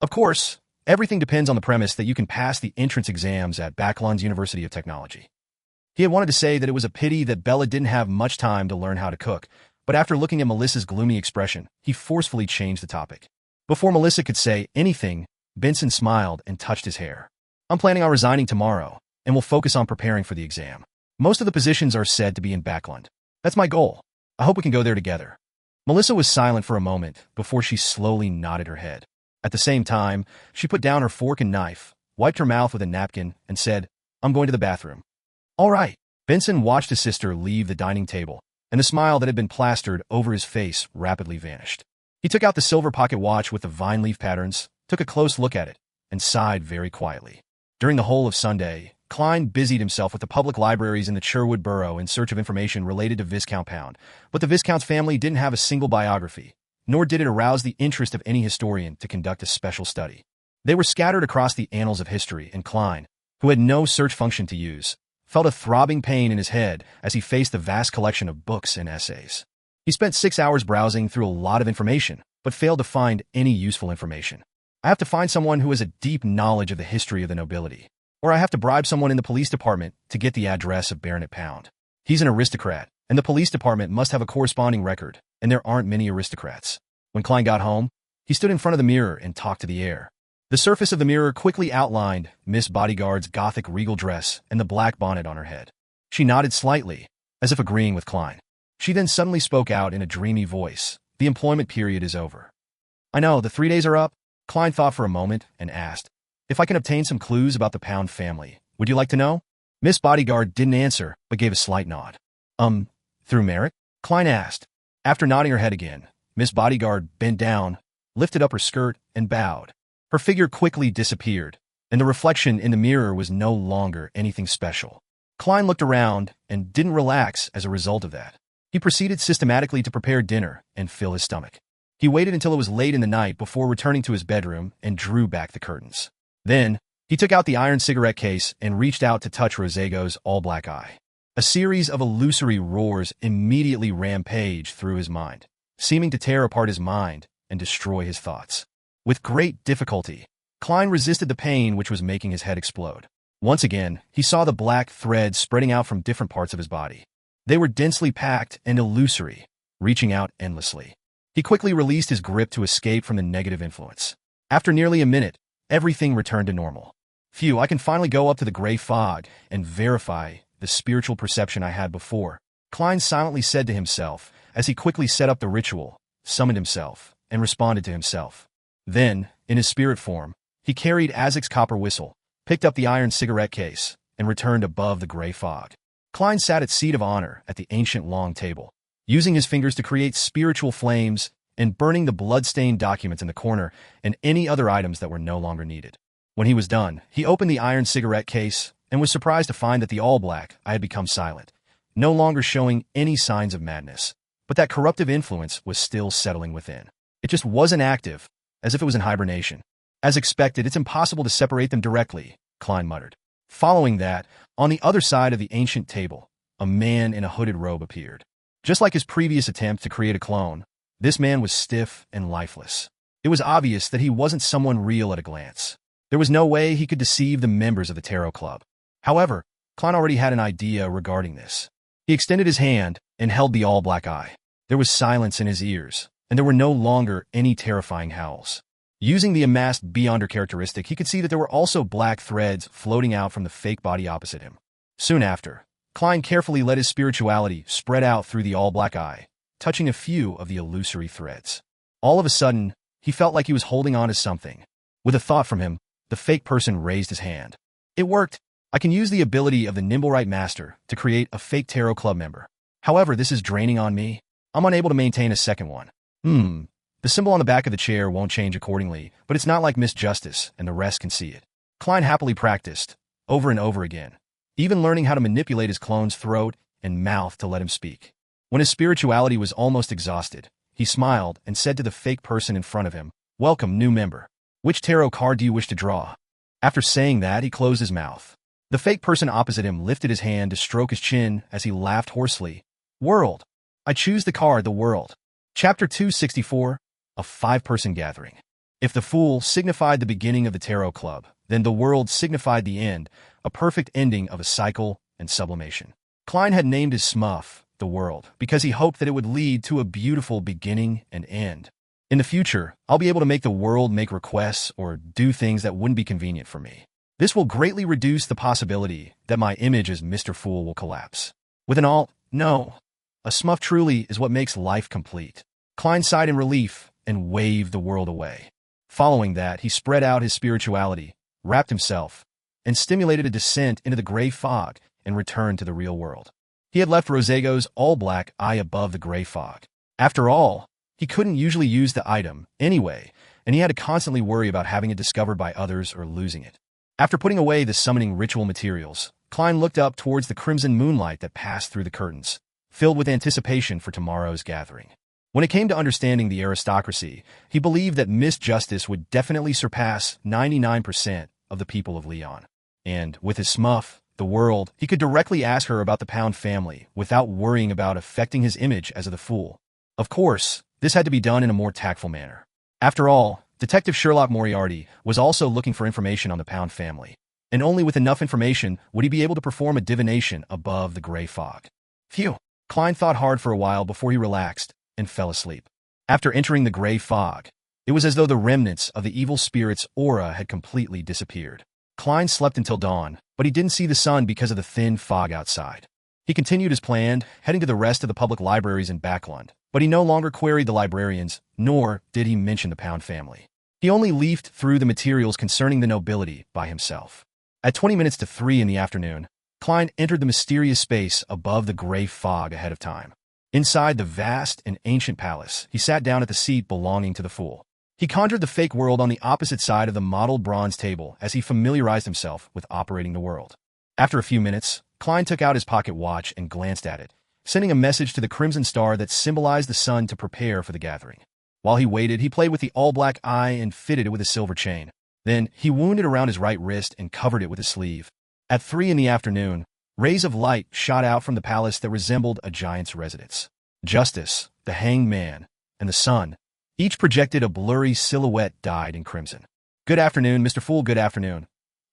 Of course, everything depends on the premise that you can pass the entrance exams at Backlund's University of Technology." He had wanted to say that it was a pity that Bella didn't have much time to learn how to cook, but after looking at Melissa's gloomy expression, he forcefully changed the topic. Before Melissa could say anything, Benson smiled and touched his hair. "I'm planning on resigning tomorrow, and will focus on preparing for the exam. Most of the positions are said to be in Backlund. That's my goal. I hope we can go there together." Melissa was silent for a moment before she slowly nodded her head. At the same time, she put down her fork and knife, wiped her mouth with a napkin, and said, "I'm going to the bathroom." "All right." Benson watched his sister leave the dining table, and the smile that had been plastered over his face rapidly vanished. He took out the silver pocket watch with the vine leaf patterns, took a close look at it, and sighed very quietly. During the whole of Sunday, Klein busied himself with the public libraries in the Sherwood borough in search of information related to Viscount Pound, but the Viscount's family didn't have a single biography, nor did it arouse the interest of any historian to conduct a special study. They were scattered across the annals of history, and Klein, who had no search function to use, felt a throbbing pain in his head as he faced the vast collection of books and essays. He spent 6 hours browsing through a lot of information, but failed to find any useful information. "I have to find someone who has a deep knowledge of the history of the nobility, or I have to bribe someone in the police department to get the address of Baronet Pound. He's an aristocrat, and the police department must have a corresponding record, and there aren't many aristocrats." When Klein got home, he stood in front of the mirror and talked to the air. The surface of the mirror quickly outlined Miss Bodyguard's gothic regal dress and the black bonnet on her head. She nodded slightly, as if agreeing with Klein. She then suddenly spoke out in a dreamy voice, "The employment period is over." "I know, the 3 days are up." Klein thought for a moment and asked, "If I can obtain some clues about the Pound family, would you like to know?" Miss Bodyguard didn't answer, but gave a slight nod. Through Merrick?" Klein asked. After nodding her head again, Miss Bodyguard bent down, lifted up her skirt, and bowed. Her figure quickly disappeared, and the reflection in the mirror was no longer anything special. Klein looked around and didn't relax as a result of that. He proceeded systematically to prepare dinner and fill his stomach. He waited until it was late in the night before returning to his bedroom and drew back the curtains. Then, he took out the iron cigarette case and reached out to touch Rosego's all-black eye. A series of illusory roars immediately rampaged through his mind, seeming to tear apart his mind and destroy his thoughts. With great difficulty, Klein resisted the pain which was making his head explode. Once again, he saw the black threads spreading out from different parts of his body. They were densely packed and illusory, reaching out endlessly. He quickly released his grip to escape from the negative influence. After nearly a minute, everything returned to normal. "Phew, I can finally go up to the gray fog and verify the spiritual perception I had before," Klein silently said to himself as he quickly set up the ritual, summoned himself, and responded to himself. Then, in his spirit form, he carried Azek's copper whistle, picked up the iron cigarette case, and returned above the gray fog. Klein sat at seat of honor at the ancient long table, using his fingers to create spiritual flames and burning the blood-stained documents in the corner and any other items that were no longer needed. When he was done, he opened the iron cigarette case and was surprised to find that the all-black eye had become silent, no longer showing any signs of madness, but that corruptive influence was still settling within. It just wasn't active, as if it was in hibernation. "As expected, it's impossible to separate them directly," Klein muttered. Following that, on the other side of the ancient table, a man in a hooded robe appeared. Just like his previous attempt to create a clone, this man was stiff and lifeless. It was obvious that he wasn't someone real at a glance. There was no way he could deceive the members of the Tarot Club. However, Klein already had an idea regarding this. He extended his hand and held the all-black eye. There was silence in his ears, and there were no longer any terrifying howls. Using the amassed Beyonder characteristic, he could see that there were also black threads floating out from the fake body opposite him. Soon after, Klein carefully let his spirituality spread out through the all-black eye, touching a few of the illusory threads. All of a sudden, he felt like he was holding on to something. With a thought from him, the fake person raised his hand. "It worked. I can use the ability of the Nimblewright Master to create a fake Tarot Club member. However, this is draining on me. I'm unable to maintain a second one. The symbol on the back of the chair won't change accordingly, but it's not like Miss Justice, and the rest can see it." Klein happily practiced, over and over again, even learning how to manipulate his clone's throat and mouth to let him speak. When his spirituality was almost exhausted, he smiled and said to the fake person in front of him, "Welcome, new member. Which tarot card do you wish to draw?" After saying that, he closed his mouth. The fake person opposite him lifted his hand to stroke his chin as he laughed hoarsely. "World. I choose the card, the World." Chapter 264. A 5-person gathering. If the Fool signified the beginning of the Tarot Club, then the World signified the end, a perfect ending of a cycle and sublimation. Klein had named his smuff the World because he hoped that it would lead to a beautiful beginning and end. In the future, I'll be able to make the world make requests or do things that wouldn't be convenient for me. This will greatly reduce the possibility that my image as Mr. Fool will collapse. With an alt, no. A smuff truly is what makes life complete. Klein sighed in relief and waved the world away. Following that, he spread out his spirituality, wrapped himself, and stimulated a descent into the gray fog and returned to the real world. He had left Rosego's all-black eye above the gray fog. After all, he couldn't usually use the item anyway, and he had to constantly worry about having it discovered by others or losing it. After putting away the summoning ritual materials, Klein looked up towards the crimson moonlight that passed through the curtains, filled with anticipation for tomorrow's gathering. When it came to understanding the aristocracy, he believed that Miss Justice would definitely surpass 99% of the people of Leon. And, with his smuff, the world, he could directly ask her about the Pound family without worrying about affecting his image as the fool. Of course, this had to be done in a more tactful manner. After all, Detective Sherlock Moriarty was also looking for information on the Pound family, and only with enough information would he be able to perform a divination above the gray fog. Phew! Klein thought hard for a while before he relaxed and fell asleep. After entering the gray fog, it was as though the remnants of the evil spirit's aura had completely disappeared. Klein slept until dawn, but he didn't see the sun because of the thin fog outside. He continued as planned, heading to the rest of the public libraries in Backlund, but he no longer queried the librarians, nor did he mention the Pound family. He only leafed through the materials concerning the nobility by himself. At 20 minutes to 3 in the afternoon, Klein entered the mysterious space above the gray fog ahead of time. Inside the vast and ancient palace, he sat down at the seat belonging to the fool. He conjured the fake world on the opposite side of the mottled bronze table as he familiarized himself with operating the world. After a few minutes, Klein took out his pocket watch and glanced at it, sending a message to the crimson star that symbolized the sun to prepare for the gathering. While he waited, he played with the all-black eye and fitted it with a silver chain. Then, he wound it around his right wrist and covered it with a sleeve. At 3 in the afternoon, rays of light shot out from the palace that resembled a giant's residence. Justice, the Hanged Man, and the sun, each projected a blurry silhouette dyed in crimson. "Good afternoon, Mr. Fool, good afternoon."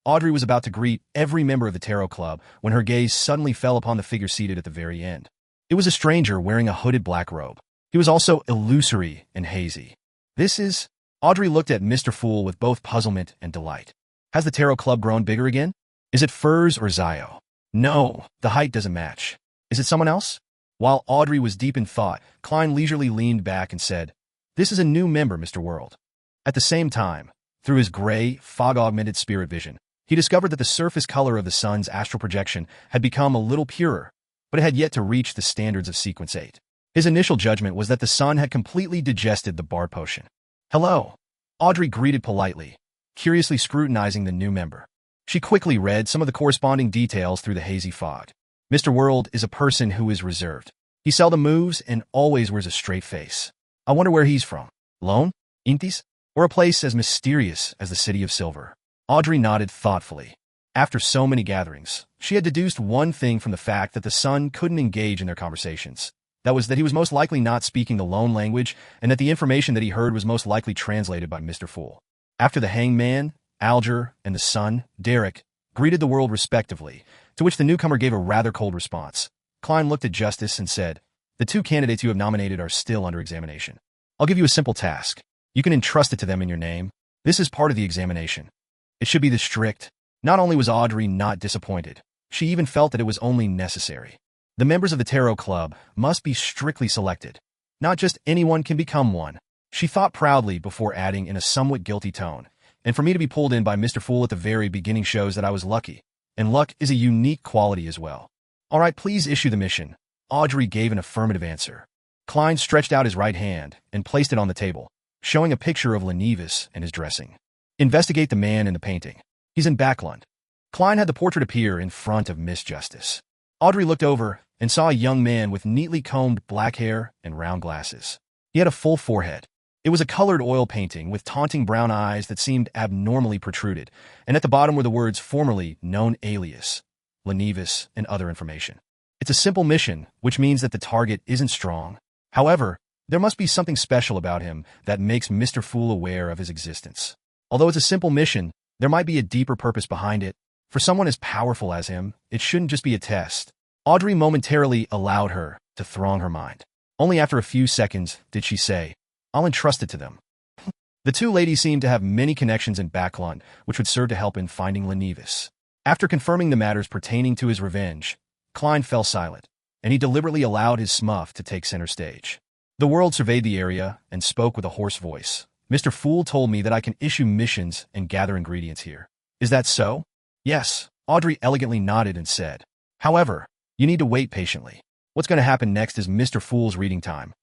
Audrey was about to greet every member of the Tarot Club when her gaze suddenly fell upon the figure seated at the very end. It was a stranger wearing a hooded black robe. He was also illusory and hazy. "This is—" Audrey looked at Mr. Fool with both puzzlement and delight. "Has the Tarot Club grown bigger again? Is it Furs or Zio? No, the height doesn't match. Is it someone else?" While Audrey was deep in thought, Klein leisurely leaned back and said, "This is a new member, Mr. World." At the same time, through his gray, fog-augmented spirit vision, he discovered that the surface color of the sun's astral projection had become a little purer, but it had yet to reach the standards of Sequence 8. His initial judgment was that the sun had completely digested the Bard potion. "Hello," Audrey greeted politely, curiously scrutinizing the new member. She quickly read some of the corresponding details through the hazy fog. Mr. World is a person who is reserved. He seldom moves and always wears a straight face. I wonder where he's from. Lone? Intis? Or a place as mysterious as the City of Silver? Audrey nodded thoughtfully. After so many gatherings, she had deduced one thing from the fact that the sun couldn't engage in their conversations. That was that he was most likely not speaking the Lone language, and that the information that he heard was most likely translated by Mr. Fool. After the Hanged Man, Alger, and the sun, Derek, greeted the world respectively, to which the newcomer gave a rather cold response. Klein looked at Justice and said, "The 2 candidates you have nominated are still under examination. I'll give you a simple task. You can entrust it to them in your name. This is part of the examination. It should be this strict." Not only was Audrey not disappointed, she even felt that it was only necessary. The members of the Tarot Club must be strictly selected. Not just anyone can become one. She thought proudly before adding in a somewhat guilty tone, "And for me to be pulled in by Mr. Fool at the very beginning shows that I was lucky. And luck is a unique quality as well." "All right, please issue the mission." Audrey gave an affirmative answer. Klein stretched out his right hand and placed it on the table, showing a picture of Lenevis and his dressing. "Investigate the man in the painting. He's in Backlund." Klein had the portrait appear in front of Miss Justice. Audrey looked over and saw a young man with neatly combed black hair and round glasses. He had a full forehead. It was a colored oil painting with taunting brown eyes that seemed abnormally protruded, and at the bottom were the words formerly known alias, Lenevis, and other information. It's a simple mission, which means that the target isn't strong. However, there must be something special about him that makes Mr. Fool aware of his existence. Although it's a simple mission, there might be a deeper purpose behind it. For someone as powerful as him, it shouldn't just be a test. Audrey momentarily allowed her to throng her mind. Only after a few seconds did she say, "I'll entrust it to them." The 2 ladies seemed to have many connections in Backlund, which would serve to help in finding Lenevis. After confirming the matters pertaining to his revenge, Klein fell silent, and he deliberately allowed his smuff to take center stage. The world surveyed the area and spoke with a hoarse voice. "Mr. Fool told me that I can issue missions and gather ingredients here. Is that so? Yes, Audrey elegantly nodded and said. However, you need to wait patiently. What's going to happen next is Mr. Fool's reading time.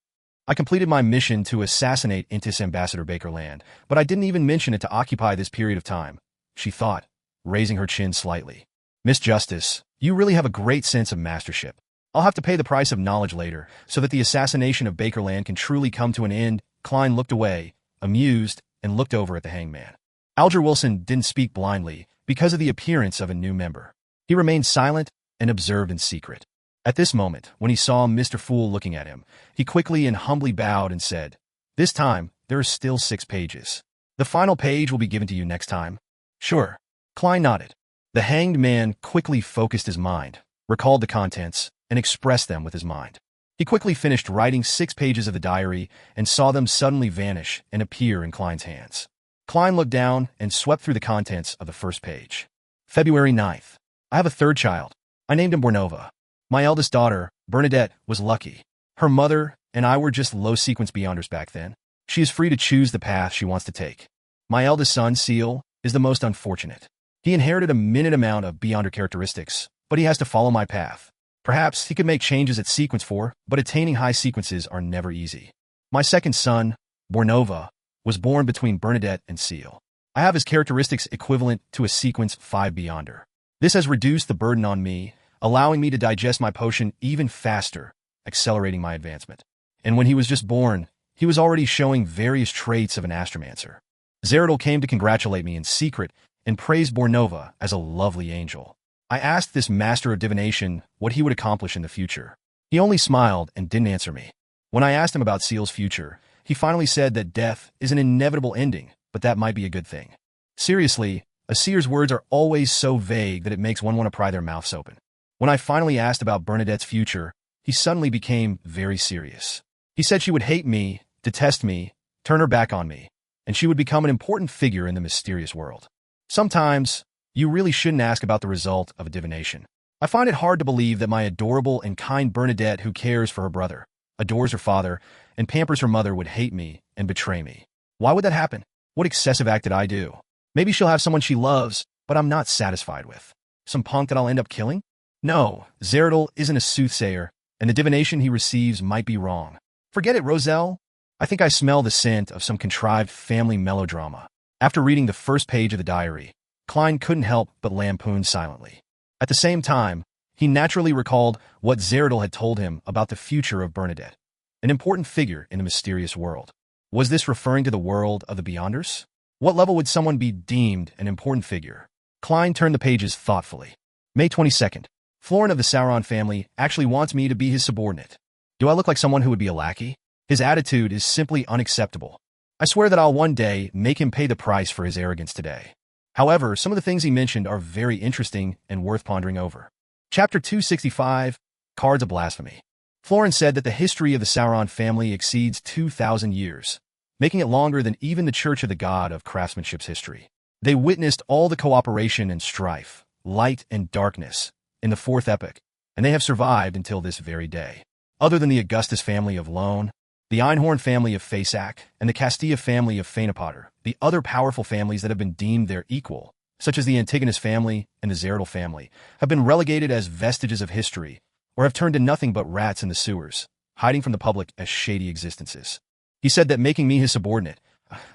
I completed my mission to assassinate Intis Ambassador Bakerland, but I didn't even mention it to occupy this period of time, she thought, raising her chin slightly. Miss Justice, you really have a great sense of mastership. I'll have to pay the price of knowledge later, so that the assassination of Bakerland can truly come to an end. Klein looked away, amused, and looked over at the hangman. Alger Wilson didn't speak blindly because of the appearance of a new member. He remained silent and observed in secret. At this moment, when he saw Mr. Fool looking at him, he quickly and humbly bowed and said, "This time, there are still 6 pages. The final page will be given to you next time." "Sure." Klein nodded. The hanged man quickly focused his mind, recalled the contents, and expressed them with his mind. He quickly finished writing 6 pages of the diary and saw them suddenly vanish and appear in Klein's hands. Klein looked down and swept through the contents of the first page. February 9th. I have a 3rd child. I named him Bornova. My eldest daughter, Bernadette, was lucky. Her mother and I were just low-sequence beyonders back then. She is free to choose the path she wants to take. My eldest son, Seal, is the most unfortunate. He inherited a minute amount of beyonder characteristics, but he has to follow my path. Perhaps he could make changes at sequence 4, but attaining high sequences are never easy. My second son, Bornova, was born between Bernadette and Seal. I have his characteristics equivalent to a sequence 5 beyonder. This has reduced the burden on me, allowing me to digest my potion even faster, accelerating my advancement. And when he was just born, he was already showing various traits of an astromancer. Zeradol came to congratulate me in secret and praised Bornova as a lovely angel. I asked this master of divination what he would accomplish in the future. He only smiled and didn't answer me. When I asked him about Seal's future, he finally said that death is an inevitable ending, but that might be a good thing. Seriously, a seer's words are always so vague that it makes one want to pry their mouths open. When I finally asked about Bernadette's future, he suddenly became very serious. He said she would hate me, detest me, turn her back on me, and she would become an important figure in the mysterious world. Sometimes, you really shouldn't ask about the result of a divination. I find it hard to believe that my adorable and kind Bernadette, who cares for her brother, adores her father, and pampers her mother, would hate me and betray me. Why would that happen? What excessive act did I do? Maybe she'll have someone she loves, but I'm not satisfied with. Some punk that I'll end up killing? No, Zeradol isn't a soothsayer, and the divination he receives might be wrong. Forget it, Roselle. I think I smell the scent of some contrived family melodrama. After reading the first page of the diary, Klein couldn't help but lampoon silently. At the same time, he naturally recalled what Zeradol had told him about the future of Bernadette, an important figure in the mysterious world. Was this referring to the world of the Beyonders? What level would someone be deemed an important figure? Klein turned the pages thoughtfully. May 22nd. Florin of the Sauron family actually wants me to be his subordinate. Do I look like someone who would be a lackey? His attitude is simply unacceptable. I swear that I'll one day make him pay the price for his arrogance today. However, some of the things he mentioned are very interesting and worth pondering over. Chapter 265, Cards of Blasphemy. Florin said that the history of the Sauron family exceeds 2,000 years, making it longer than even the Church of the God of Craftsmanship's history. They witnessed all the cooperation and strife, light and darkness, in the fourth epoch, and they have survived until this very day. Other than the Augustus family of Lone, the Einhorn family of Faceac, and the Castilla family of Fainapotter, the other powerful families that have been deemed their equal, such as the Antigonus family and the Zeradol family, have been relegated as vestiges of history, or have turned to nothing but rats in the sewers, hiding from the public as shady existences. He said that making me his subordinate,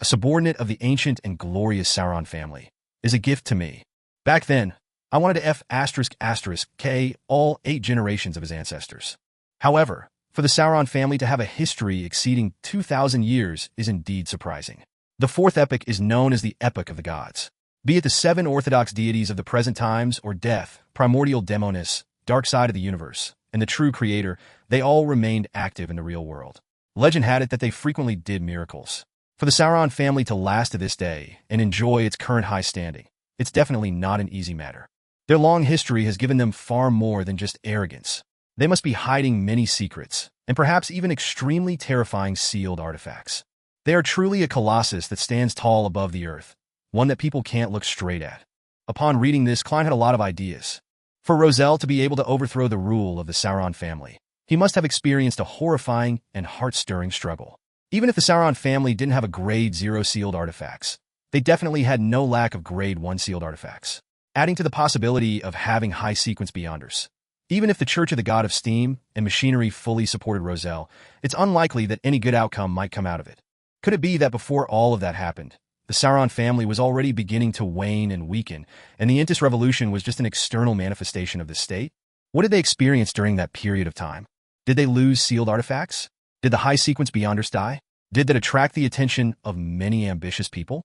a subordinate of the ancient and glorious Sauron family, is a gift to me. Back then, I wanted to K all 8 generations of his ancestors. However, for the Sauron family to have a history exceeding 2,000 years is indeed surprising. The fourth epoch is known as the Epoch of the Gods. Be it the 7 orthodox deities of the present times or Death, Primordial Demonis, Dark Side of the Universe, and the True Creator, they all remained active in the real world. Legend had it that they frequently did miracles. For the Sauron family to last to this day and enjoy its current high standing, it's definitely not an easy matter. Their long history has given them far more than just arrogance. They must be hiding many secrets, and perhaps even extremely terrifying sealed artifacts. They are truly a colossus that stands tall above the earth, one that people can't look straight at. Upon reading this, Klein had a lot of ideas. For Roselle to be able to overthrow the rule of the Sauron family, he must have experienced a horrifying and heart-stirring struggle. Even if the Sauron family didn't have a grade 0 sealed artifacts, They definitely had no lack of Grade 1 sealed artifacts, adding to the possibility of having high-sequence Beyonders. Even if the Church of the God of Steam and Machinery fully supported Roselle, it's unlikely that any good outcome might come out of it. Could it be that before all of that happened, the Sauron family was already beginning to wane and weaken, and the Intis Revolution was just an external manifestation of this state? What did they experience during that period of time? Did they lose sealed artifacts? Did the high-sequence Beyonders die? Did that attract the attention of many ambitious people?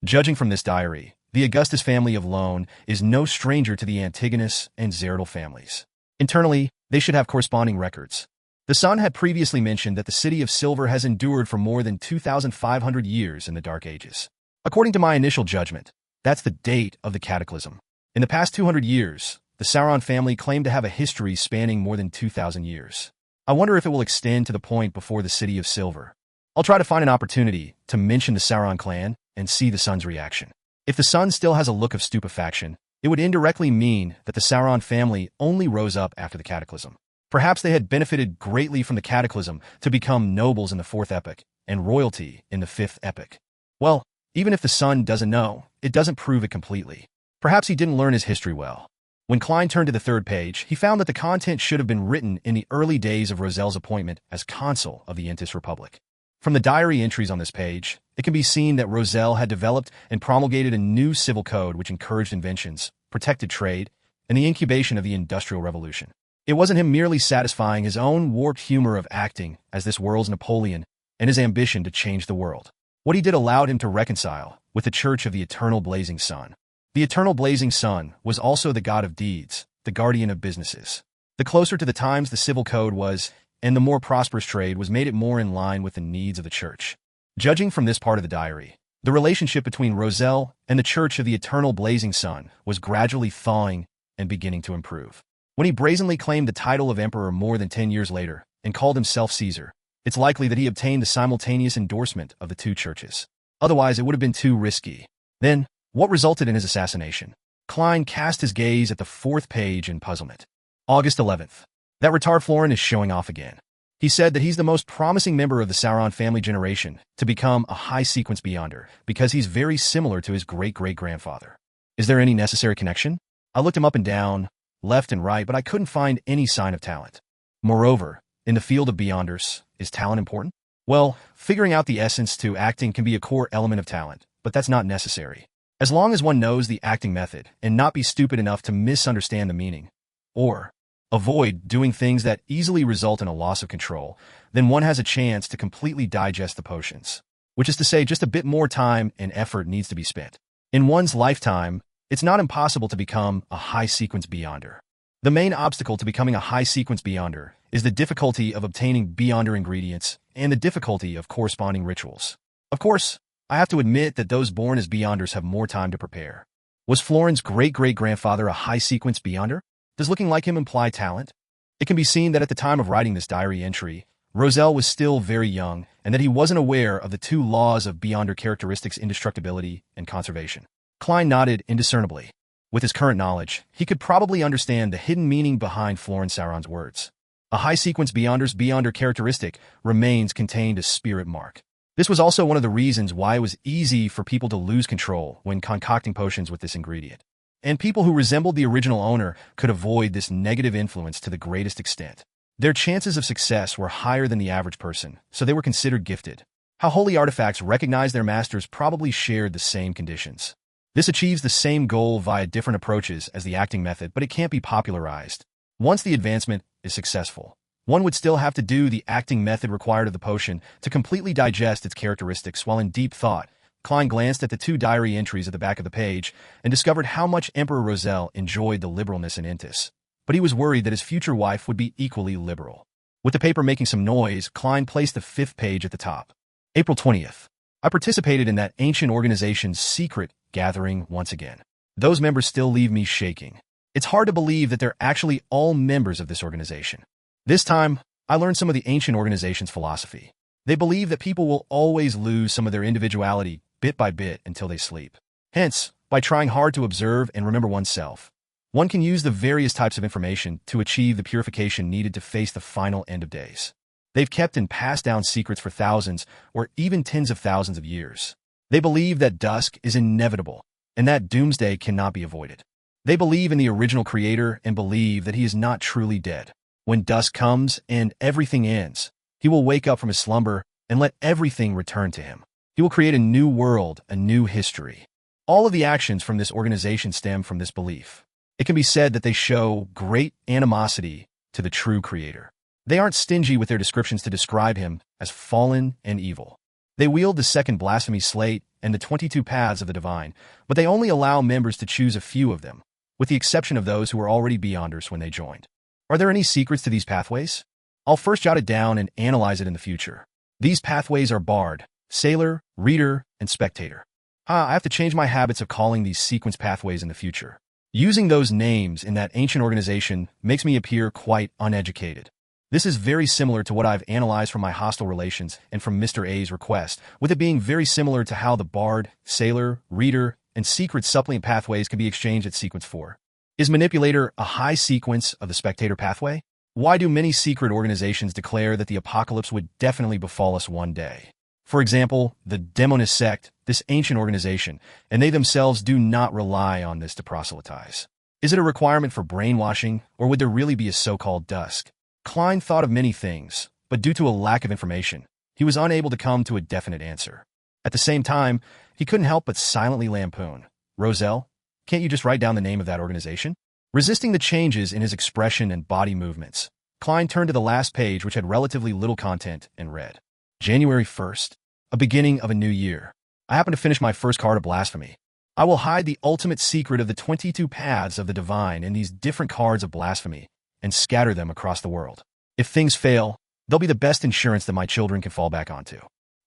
Judging from this diary, the Augustus family of Lone is no stranger to the Antigonus and Zeratul families. Internally, they should have corresponding records. The Sun had previously mentioned that the City of Silver has endured for more than 2,500 years in the Dark Ages. According to my initial judgment, that's the date of the Cataclysm. In the past 200 years, the Sauron family claimed to have a history spanning more than 2,000 years. I wonder if it will extend to the point before the City of Silver. I'll try to find an opportunity to mention the Sauron clan and see the Sun's reaction. If the Sun still has a look of stupefaction, it would indirectly mean that the Sauron family only rose up after the Cataclysm. Perhaps they had benefited greatly from the Cataclysm to become nobles in the 4th epoch and royalty in the 5th epoch. Well, even if the Sun doesn't know, it doesn't prove it completely. Perhaps he didn't learn his history well. When Klein turned to the 3rd page, he found that the content should have been written in the early days of Roselle's appointment as consul of the Intis Republic. From the diary entries on this page, it can be seen that Roselle had developed and promulgated a new civil code which encouraged inventions, protected trade, and the incubation of the Industrial Revolution. It wasn't him merely satisfying his own warped humor of acting as this world's Napoleon and his ambition to change the world. What he did allowed him to reconcile with the Church of the Eternal Blazing Sun. The Eternal Blazing Sun was also the god of deeds, the guardian of businesses. The closer to the times the civil code was, and the more prosperous trade was, made it more in line with the needs of the Church. Judging from this part of the diary, the relationship between Roselle and the Church of the Eternal Blazing Sun was gradually thawing and beginning to improve. When he brazenly claimed the title of emperor more than 10 years later and called himself Caesar, it's likely that he obtained the simultaneous endorsement of the two churches. Otherwise, it would have been too risky. Then, what resulted in his assassination? Klein cast his gaze at the 4th page in puzzlement. August 11th. That retard Florin is showing off again. He said that he's the most promising member of the Sauron family generation to become a high-sequence Beyonder because he's very similar to his great-great-grandfather. Is there any necessary connection? I looked him up and down, left and right, but I couldn't find any sign of talent. Moreover, in the field of Beyonders, is talent important? Well, figuring out the essence to acting can be a core element of talent, but that's not necessary. As long as one knows the acting method and not be stupid enough to misunderstand the meaning, or avoid doing things that easily result in a loss of control, then one has a chance to completely digest the potions. Which is to say, just a bit more time and effort needs to be spent. In one's lifetime, it's not impossible to become a high-sequence Beyonder. The main obstacle to becoming a high-sequence Beyonder is the difficulty of obtaining Beyonder ingredients and the difficulty of corresponding rituals. Of course, I have to admit that those born as Beyonders have more time to prepare. Was Florin's great-great-grandfather a high-sequence Beyonder? Does looking like him imply talent? It can be seen that at the time of writing this diary entry, Roselle was still very young and that he wasn't aware of the two laws of Beyonder characteristics: indestructibility and conservation. Klein nodded indiscernibly. With his current knowledge, he could probably understand the hidden meaning behind Florin Sauron's words. A high-sequence Beyonder's Beyonder characteristic remains contained as spirit mark. This was also one of the reasons why it was easy for people to lose control when concocting potions with this ingredient. And people who resembled the original owner could avoid this negative influence to the greatest extent. Their chances of success were higher than the average person, so they were considered gifted. How holy artifacts recognized their masters probably shared the same conditions. This achieves the same goal via different approaches as the acting method, but it can't be popularized. Once the advancement is successful, one would still have to do the acting method required of the potion to completely digest its characteristics. While in deep thought, Klein glanced at the 2 diary entries at the back of the page and discovered how much Emperor Roselle enjoyed the liberalness in Intis. But he was worried that his future wife would be equally liberal. With the paper making some noise, Klein placed the 5th page at the top. April 20th. I participated in that ancient organization's secret gathering once again. Those members still leave me shaking. It's hard to believe that they're actually all members of this organization. This time, I learned some of the ancient organization's philosophy. They believe that people will always lose some of their individuality bit by bit until they sleep. Hence, by trying hard to observe and remember oneself, one can use the various types of information to achieve the purification needed to face the final end of days. They've kept and passed down secrets for thousands or even tens of thousands of years. They believe that dusk is inevitable, and that doomsday cannot be avoided. They believe in the original creator and believe that he is not truly dead. When dusk comes and everything ends, he will wake up from his slumber and let everything return to him. He will create a new world, a new history. All of the actions from this organization stem from this belief. It can be said that they show great animosity to the true creator. They aren't stingy with their descriptions to describe him as fallen and evil. They wield the second blasphemy slate and the 22 paths of the divine, but they only allow members to choose a few of them, with the exception of those who were already beyonders when they joined. Are there any secrets to these pathways? I'll first jot it down and analyze it in the future. These pathways are Bard, Sailor, Reader, and Spectator. I have to change my habits of calling these sequence pathways in the future. Using those names in that ancient organization makes me appear quite uneducated. This is very similar to what I've analyzed from my hostile relations and from Mr. A's request, with it being very similar to how the Bard, Sailor, Reader, and Secret supplement pathways can be exchanged at Sequence 4. Is Manipulator a high sequence of the Spectator pathway? Why do many secret organizations declare that the apocalypse would definitely befall us one day? For example, the Demonist sect, this ancient organization, and they themselves do not rely on this to proselytize. Is it a requirement for brainwashing, or would there really be a so-called dusk? Klein thought of many things, but due to a lack of information, he was unable to come to a definite answer. At the same time, he couldn't help but silently lampoon. Roselle, can't you just write down the name of that organization? Resisting the changes in his expression and body movements, Klein turned to the last page, which had relatively little content, and read. January 1st, a beginning of a new year. I happen to finish my first card of blasphemy. I will hide the ultimate secret of the 22 paths of the divine in these different cards of blasphemy and scatter them across the world. If things fail, they'll be the best insurance that my children can fall back onto.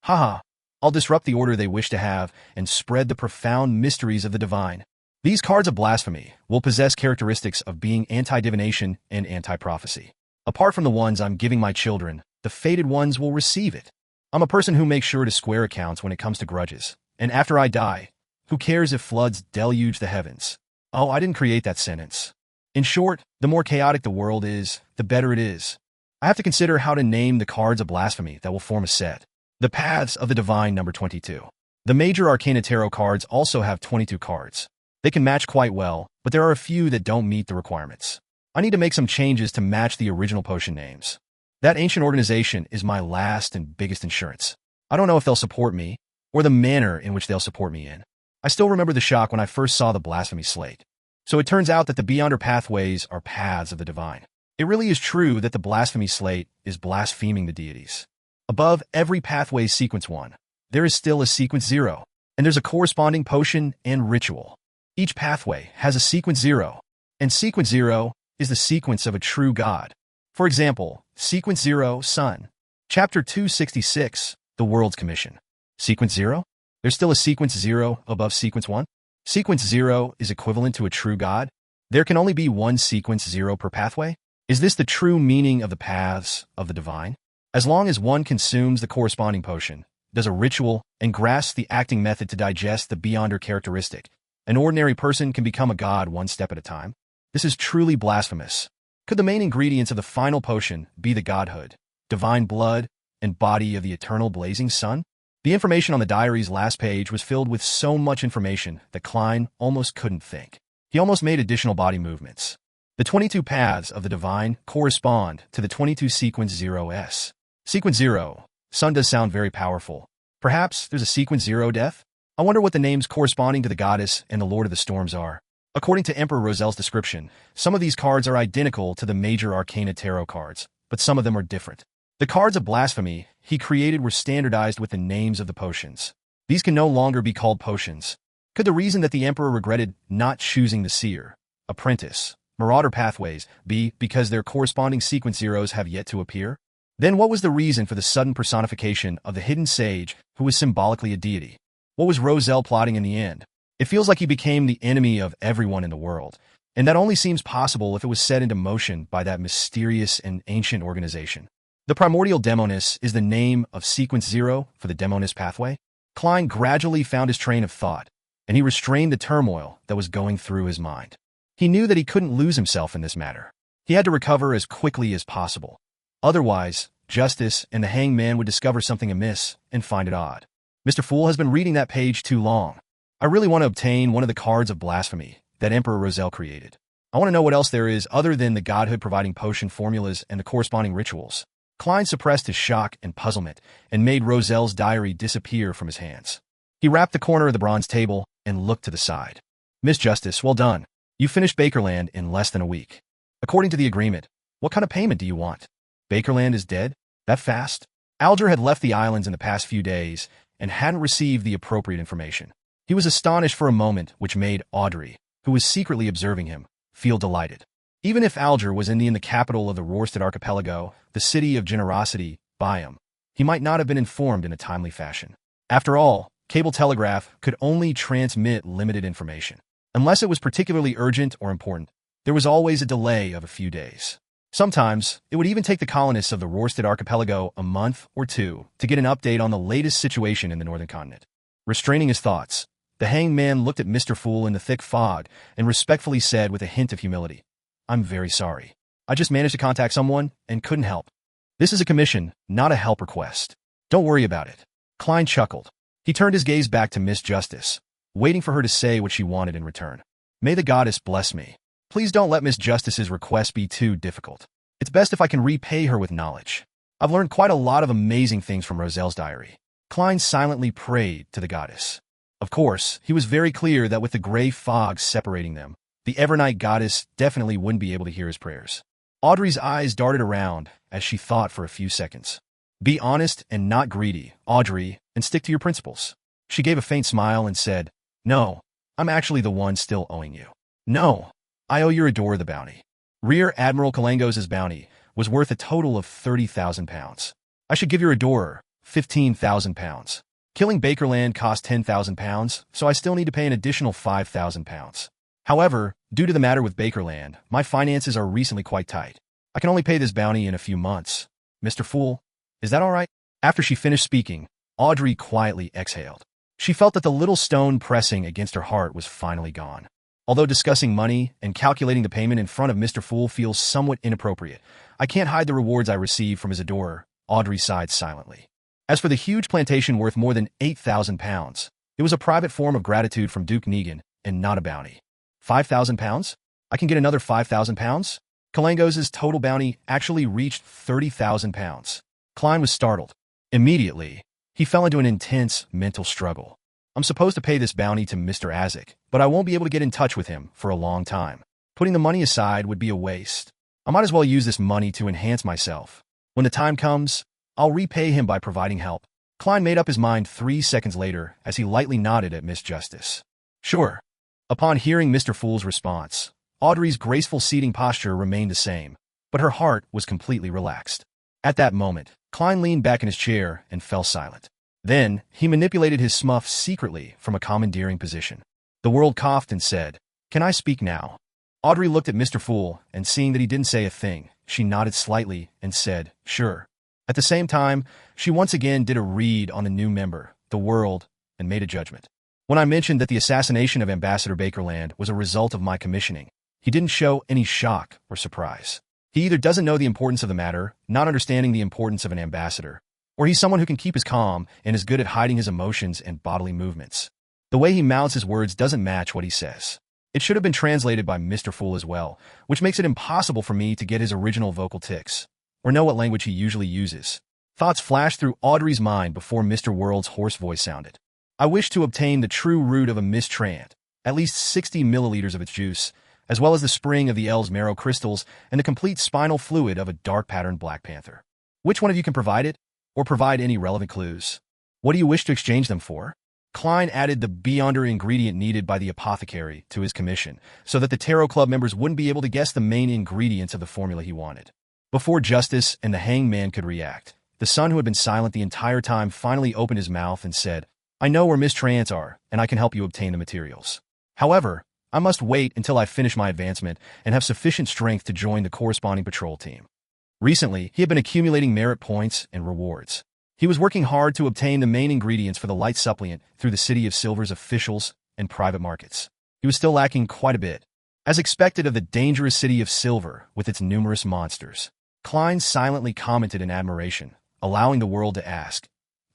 Haha, I'll disrupt the order they wish to have and spread the profound mysteries of the divine. These cards of blasphemy will possess characteristics of being anti-divination and anti-prophecy. Apart from the ones I'm giving my children, the fated ones will receive it. I'm a person who makes sure to square accounts when it comes to grudges, and after I die, who cares if floods deluge the heavens? Oh, I didn't create that sentence. In short, the more chaotic the world is, the better it is. I have to consider how to name the cards of blasphemy that will form a set. The Paths of the Divine, number 22. The major Arcana Tarot cards also have 22 cards. They can match quite well, but there are a few that don't meet the requirements. I need to make some changes to match the original potion names. That ancient organization is my last and biggest insurance. I don't know if they'll support me, or the manner in which they'll support me in. I still remember the shock when I first saw the blasphemy slate. So it turns out that the Beyonder pathways are paths of the divine. It really is true that the blasphemy slate is blaspheming the deities. Above every pathway's sequence 1, there is still a sequence 0, and there's a corresponding potion and ritual. Each pathway has a sequence 0, and sequence 0 is the sequence of a true god. For example, sequence 0, Sun. Chapter 266, The World's Commission. Sequence 0? There's still a sequence 0 above sequence 1? Sequence 0 is equivalent to a true god? There can only be one sequence 0 per pathway? Is this the true meaning of the paths of the divine? As long as one consumes the corresponding potion, does a ritual, and grasps the acting method to digest the Beyonder characteristic, an ordinary person can become a god one step at a time? This is truly blasphemous. Could the main ingredients of the final potion be the godhood, divine blood, and body of the eternal blazing sun? The information on the diary's last page was filled with so much information that Klein almost couldn't think. He almost made additional body movements. The 22 paths of the divine correspond to the 22 sequence 0s. Sequence 0, Sun does sound very powerful. Perhaps there's a sequence 0 death? I wonder what the names corresponding to the goddess and the lord of the storms are. According to Emperor Roselle's description, some of these cards are identical to the major Arcana Tarot cards, but some of them are different. The cards of blasphemy he created were standardized with the names of the potions. These can no longer be called potions. Could the reason that the Emperor regretted not choosing the Seer, Apprentice, Marauder pathways be because their corresponding sequence 0s have yet to appear? Then what was the reason for the sudden personification of the hidden sage who was symbolically a deity? What was Roselle plotting in the end? It feels like he became the enemy of everyone in the world, and that only seems possible if it was set into motion by that mysterious and ancient organization. The primordial Demonist is the name of sequence 0 for the Demonist pathway. Klein gradually found his train of thought, and he restrained the turmoil that was going through his mind. He knew that he couldn't lose himself in this matter. He had to recover as quickly as possible. Otherwise, Justice and the Hanged Man would discover something amiss and find it odd. Mr. Fool has been reading that page too long. I really want to obtain one of the cards of blasphemy that Emperor Roselle created. I want to know what else there is other than the godhood providing potion formulas and the corresponding rituals. Klein suppressed his shock and puzzlement and made Roselle's diary disappear from his hands. He rapped the corner of the bronze table and looked to the side. Miss Justice, well done. You finished Bakerland in less than a week. According to the agreement, what kind of payment do you want? Bakerland is dead? That fast? Alger had left the islands in the past few days and hadn't received the appropriate information. He was astonished for a moment, which made Audrey, who was secretly observing him, feel delighted. Even if Alger was in the capital of the Rorstad archipelago, the city of generosity, Biome, he might not have been informed in a timely fashion. After all, cable telegraph could only transmit limited information. Unless it was particularly urgent or important, there was always a delay of a few days. Sometimes, it would even take the colonists of the Rorstad archipelago a month or two to get an update on the latest situation in the northern continent. Restraining his thoughts, the hanged man looked at Mr. Fool in the thick fog and respectfully said with a hint of humility, I'm very sorry. I just managed to contact someone and couldn't help. This is a commission, not a help request. Don't worry about it. Klein chuckled. He turned his gaze back to Miss Justice, waiting for her to say what she wanted in return. May the goddess bless me. Please don't let Miss Justice's request be too difficult. It's best if I can repay her with knowledge. I've learned quite a lot of amazing things from Roselle's diary. Klein silently prayed to the goddess. Of course, he was very clear that with the gray fog separating them, the Evernight goddess definitely wouldn't be able to hear his prayers. Audrey's eyes darted around as she thought for a few seconds. Be honest and not greedy, Audrey, and stick to your principles. She gave a faint smile and said, No, I'm actually the one still owing you. No, I owe your Adora the bounty. Rear Admiral Kalangos' bounty was worth a total of 30,000 pounds. I should give your adorer 15,000 pounds. Killing Bakerland cost 10,000 pounds, so I still need to pay an additional 5,000 pounds. However, due to the matter with Bakerland, my finances are recently quite tight. I can only pay this bounty in a few months. Mr. Fool, is that all right? After she finished speaking, Audrey quietly exhaled. She felt that the little stone pressing against her heart was finally gone. Although discussing money and calculating the payment in front of Mr. Fool feels somewhat inappropriate, I can't hide the rewards I receive from his adorer, Audrey sighed silently. As for the huge plantation worth more than 8,000 pounds, it was a private form of gratitude from Duke Negan and not a bounty. 5,000 pounds? I can get another 5,000 pounds? Kalangos' total bounty actually reached 30,000 pounds. Klein was startled. Immediately, he fell into an intense mental struggle. I'm supposed to pay this bounty to Mr. Azek, but I won't be able to get in touch with him for a long time. Putting the money aside would be a waste. I might as well use this money to enhance myself. When the time comes, I'll repay him by providing help. Klein made up his mind 3 seconds later as he lightly nodded at Miss Justice. Sure. Upon hearing Mr. Fool's response, Audrey's graceful seating posture remained the same, but her heart was completely relaxed. At that moment, Klein leaned back in his chair and fell silent. Then, he manipulated his smuff secretly from a commandeering position. The world coughed and said, Can I speak now? Audrey looked at Mr. Fool, and seeing that he didn't say a thing, she nodded slightly and said, Sure. At the same time, she once again did a read on the new member, the world, and made a judgment. When I mentioned that the assassination of Ambassador Bakerland was a result of my commissioning, he didn't show any shock or surprise. He either doesn't know the importance of the matter, not understanding the importance of an ambassador, or he's someone who can keep his calm and is good at hiding his emotions and bodily movements. The way he mouths his words doesn't match what he says. It should have been translated by Mr. Fool as well, which makes it impossible for me to get his original vocal tics, or know what language he usually uses. Thoughts flashed through Audrey's mind before Mr. World's hoarse voice sounded. I wish to obtain the true root of a mistrant, at least 60 milliliters of its juice, as well as the spring of the L's marrow crystals and the complete spinal fluid of a dark-patterned Black Panther. Which one of you can provide it, or provide any relevant clues? What do you wish to exchange them for? Klein added the beyonder ingredient needed by the apothecary to his commission, so that the Tarot Club members wouldn't be able to guess the main ingredients of the formula he wanted. Before Justice and the hanged man could react, the son who had been silent the entire time finally opened his mouth and said, I know where mistrants are, and I can help you obtain the materials. However, I must wait until I finish my advancement and have sufficient strength to join the corresponding patrol team. Recently, he had been accumulating merit points and rewards. He was working hard to obtain the main ingredients for the light supplement through the City of Silver's officials and private markets. He was still lacking quite a bit. As expected of the dangerous City of Silver with its numerous monsters, Klein silently commented in admiration, allowing the world to ask,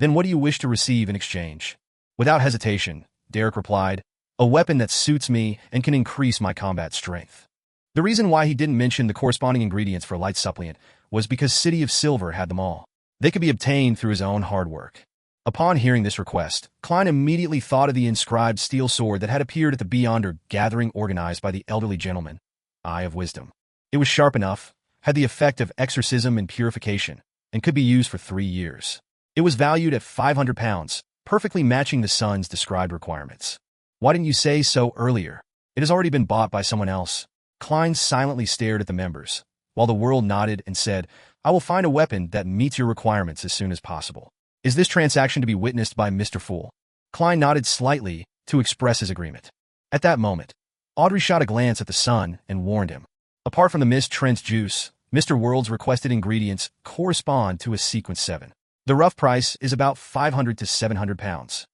Then what do you wish to receive in exchange? Without hesitation, Derek replied, a weapon that suits me and can increase my combat strength. The reason why he didn't mention the corresponding ingredients for a light supplement was because City of Silver had them all. They could be obtained through his own hard work. Upon hearing this request, Klein immediately thought of the inscribed steel sword that had appeared at the Beyonder gathering organized by the elderly gentleman, Eye of Wisdom. It was sharp enough, had the effect of exorcism and purification, and could be used for 3 years. It was valued at 500 pounds, perfectly matching the son's described requirements. Why didn't you say so earlier? It has already been bought by someone else. Klein silently stared at the members, while the world nodded and said, I will find a weapon that meets your requirements as soon as possible. Is this transaction to be witnessed by Mr. Fool? Klein nodded slightly to express his agreement. At that moment, Audrey shot a glance at the sun and warned him. Apart from the Miss Trent's juice, Mr. World's requested ingredients correspond to a sequence 7. The rough price is about 500 to 700 pounds.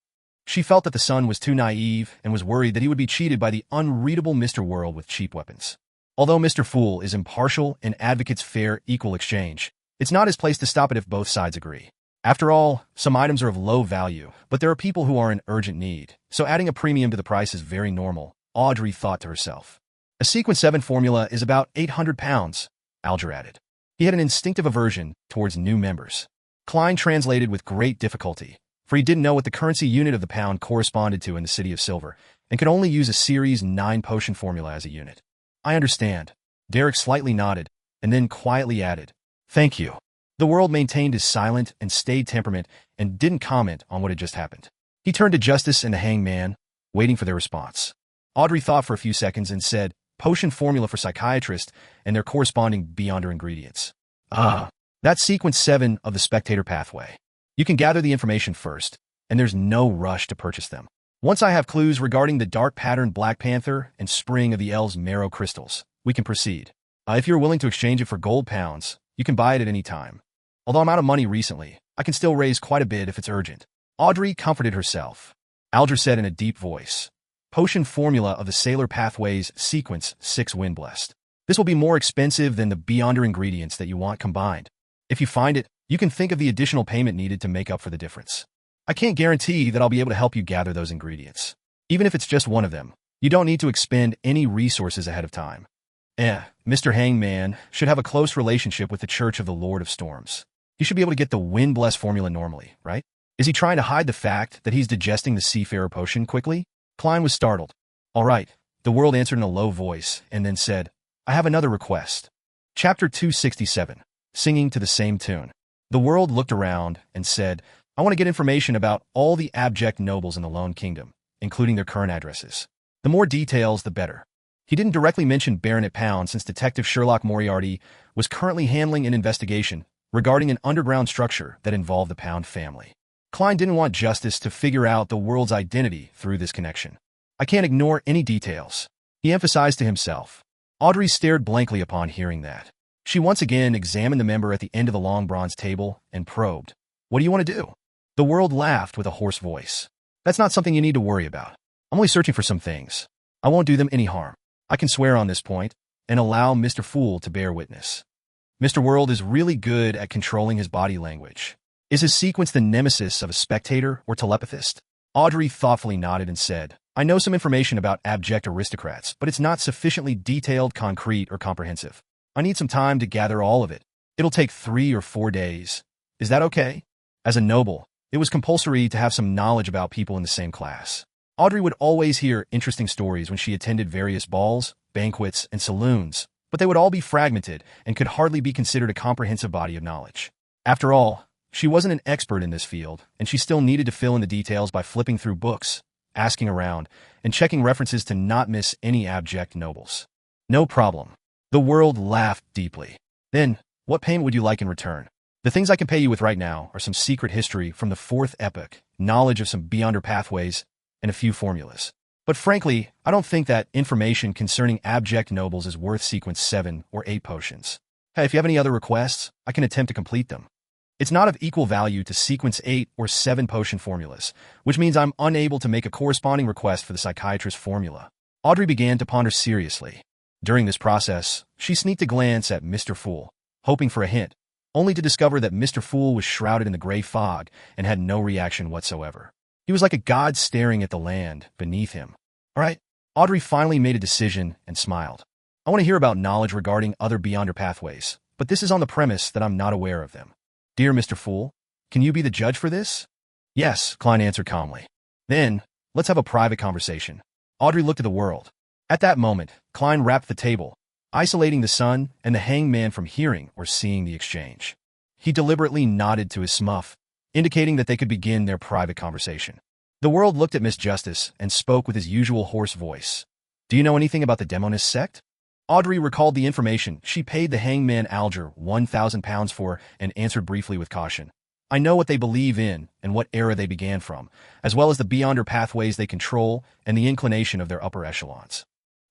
She felt that the son was too naive and was worried that he would be cheated by the unreadable Mr. World with cheap weapons. Although Mr. Fool is impartial and advocates fair, equal exchange, it's not his place to stop it if both sides agree. After all, some items are of low value, but there are people who are in urgent need, so adding a premium to the price is very normal, Audrey thought to herself. A sequence 7 formula is about 800 pounds, Alger added. He had an instinctive aversion towards new members. Klein translated with great difficulty, for he didn't know what the currency unit of the pound corresponded to in the City of Silver, and could only use a Series 9 potion formula as a unit. I understand. Derek slightly nodded, and then quietly added, Thank you. The world maintained his silent and staid temperament and didn't comment on what had just happened. He turned to Justice and the Hangman, waiting for their response. Audrey thought for a few seconds and said, Potion formula for psychiatrist and their corresponding Beyonder ingredients. That's sequence 7 of the Spectator Pathway. You can gather the information first, and there's no rush to purchase them. Once I have clues regarding the dark pattern Black Panther and Spring of the Elves Marrow crystals, we can proceed. If you're willing to exchange it for gold pounds, you can buy it at any time. Although I'm out of money recently, I can still raise quite a bit if it's urgent. Audrey comforted herself. Alger said in a deep voice, Potion formula of the Sailor Pathways sequence 6 Windblessed. This will be more expensive than the Beyonder ingredients that you want combined. If you find it, you can think of the additional payment needed to make up for the difference. I can't guarantee that I'll be able to help you gather those ingredients. Even if it's just one of them, you don't need to expend any resources ahead of time. Mr. Hangman should have a close relationship with the Church of the Lord of Storms. He should be able to get the Windblessed formula normally, right? Is he trying to hide the fact that he's digesting the Seafarer potion quickly? Klein was startled. All right, the world answered in a low voice and then said, I have another request. Chapter 267, Singing to the Same Tune. The world looked around and said, I want to get information about all the abject nobles in the Lone Kingdom, including their current addresses. The more details, the better. He didn't directly mention Baronet Pound since Detective Sherlock Moriarty was currently handling an investigation regarding an underground structure that involved the Pound family. Klein didn't want Justice to figure out the world's identity through this connection. I can't ignore any details, he emphasized to himself. Audrey stared blankly upon hearing that. She once again examined the member at the end of the long bronze table and probed. What do you want to do? The world laughed with a hoarse voice. That's not something you need to worry about. I'm only searching for some things. I won't do them any harm. I can swear on this point and allow Mr. Fool to bear witness. Mr. World is really good at controlling his body language. Is his sequence the nemesis of a spectator or telepathist? Audrey thoughtfully nodded and said, I know some information about abject aristocrats, but it's not sufficiently detailed, concrete, or comprehensive. I need some time to gather all of it. It'll take 3 or 4 days. Is that okay? As a noble, it was compulsory to have some knowledge about people in the same class. Audrey would always hear interesting stories when she attended various balls, banquets, and saloons, but they would all be fragmented and could hardly be considered a comprehensive body of knowledge. After all, she wasn't an expert in this field, and she still needed to fill in the details by flipping through books, asking around, and checking references to not miss any abject nobles. No problem. The world laughed deeply. Then, what payment would you like in return? The things I can pay you with right now are some secret history from the 4th epoch, knowledge of some Beyonder pathways, and a few formulas. But frankly, I don't think that information concerning abject nobles is worth sequence 7 or 8 potions. Hey, if you have any other requests, I can attempt to complete them. It's not of equal value to sequence 8 or 7 potion formulas, which means I'm unable to make a corresponding request for the psychiatrist formula. Audrey began to ponder seriously. During this process, she sneaked a glance at Mr. Fool, hoping for a hint, only to discover that Mr. Fool was shrouded in the gray fog and had no reaction whatsoever. He was like a god staring at the land beneath him. All right, Audrey finally made a decision and smiled. I want to hear about knowledge regarding other Beyonder pathways, but this is on the premise that I'm not aware of them. Dear Mr. Fool, can you be the judge for this? Yes, Klein answered calmly. Then, let's have a private conversation. Audrey looked at the world. At that moment, Klein rapped the table, isolating the sun and the hangman from hearing or seeing the exchange. He deliberately nodded to his smuff, indicating that they could begin their private conversation. The world looked at Miss Justice and spoke with his usual hoarse voice. Do you know anything about the Demonist sect? Audrey recalled the information she paid the hangman Alger 1,000 pounds for and answered briefly with caution. I know what they believe in and what era they began from, as well as the Beyonder pathways they control and the inclination of their upper echelons.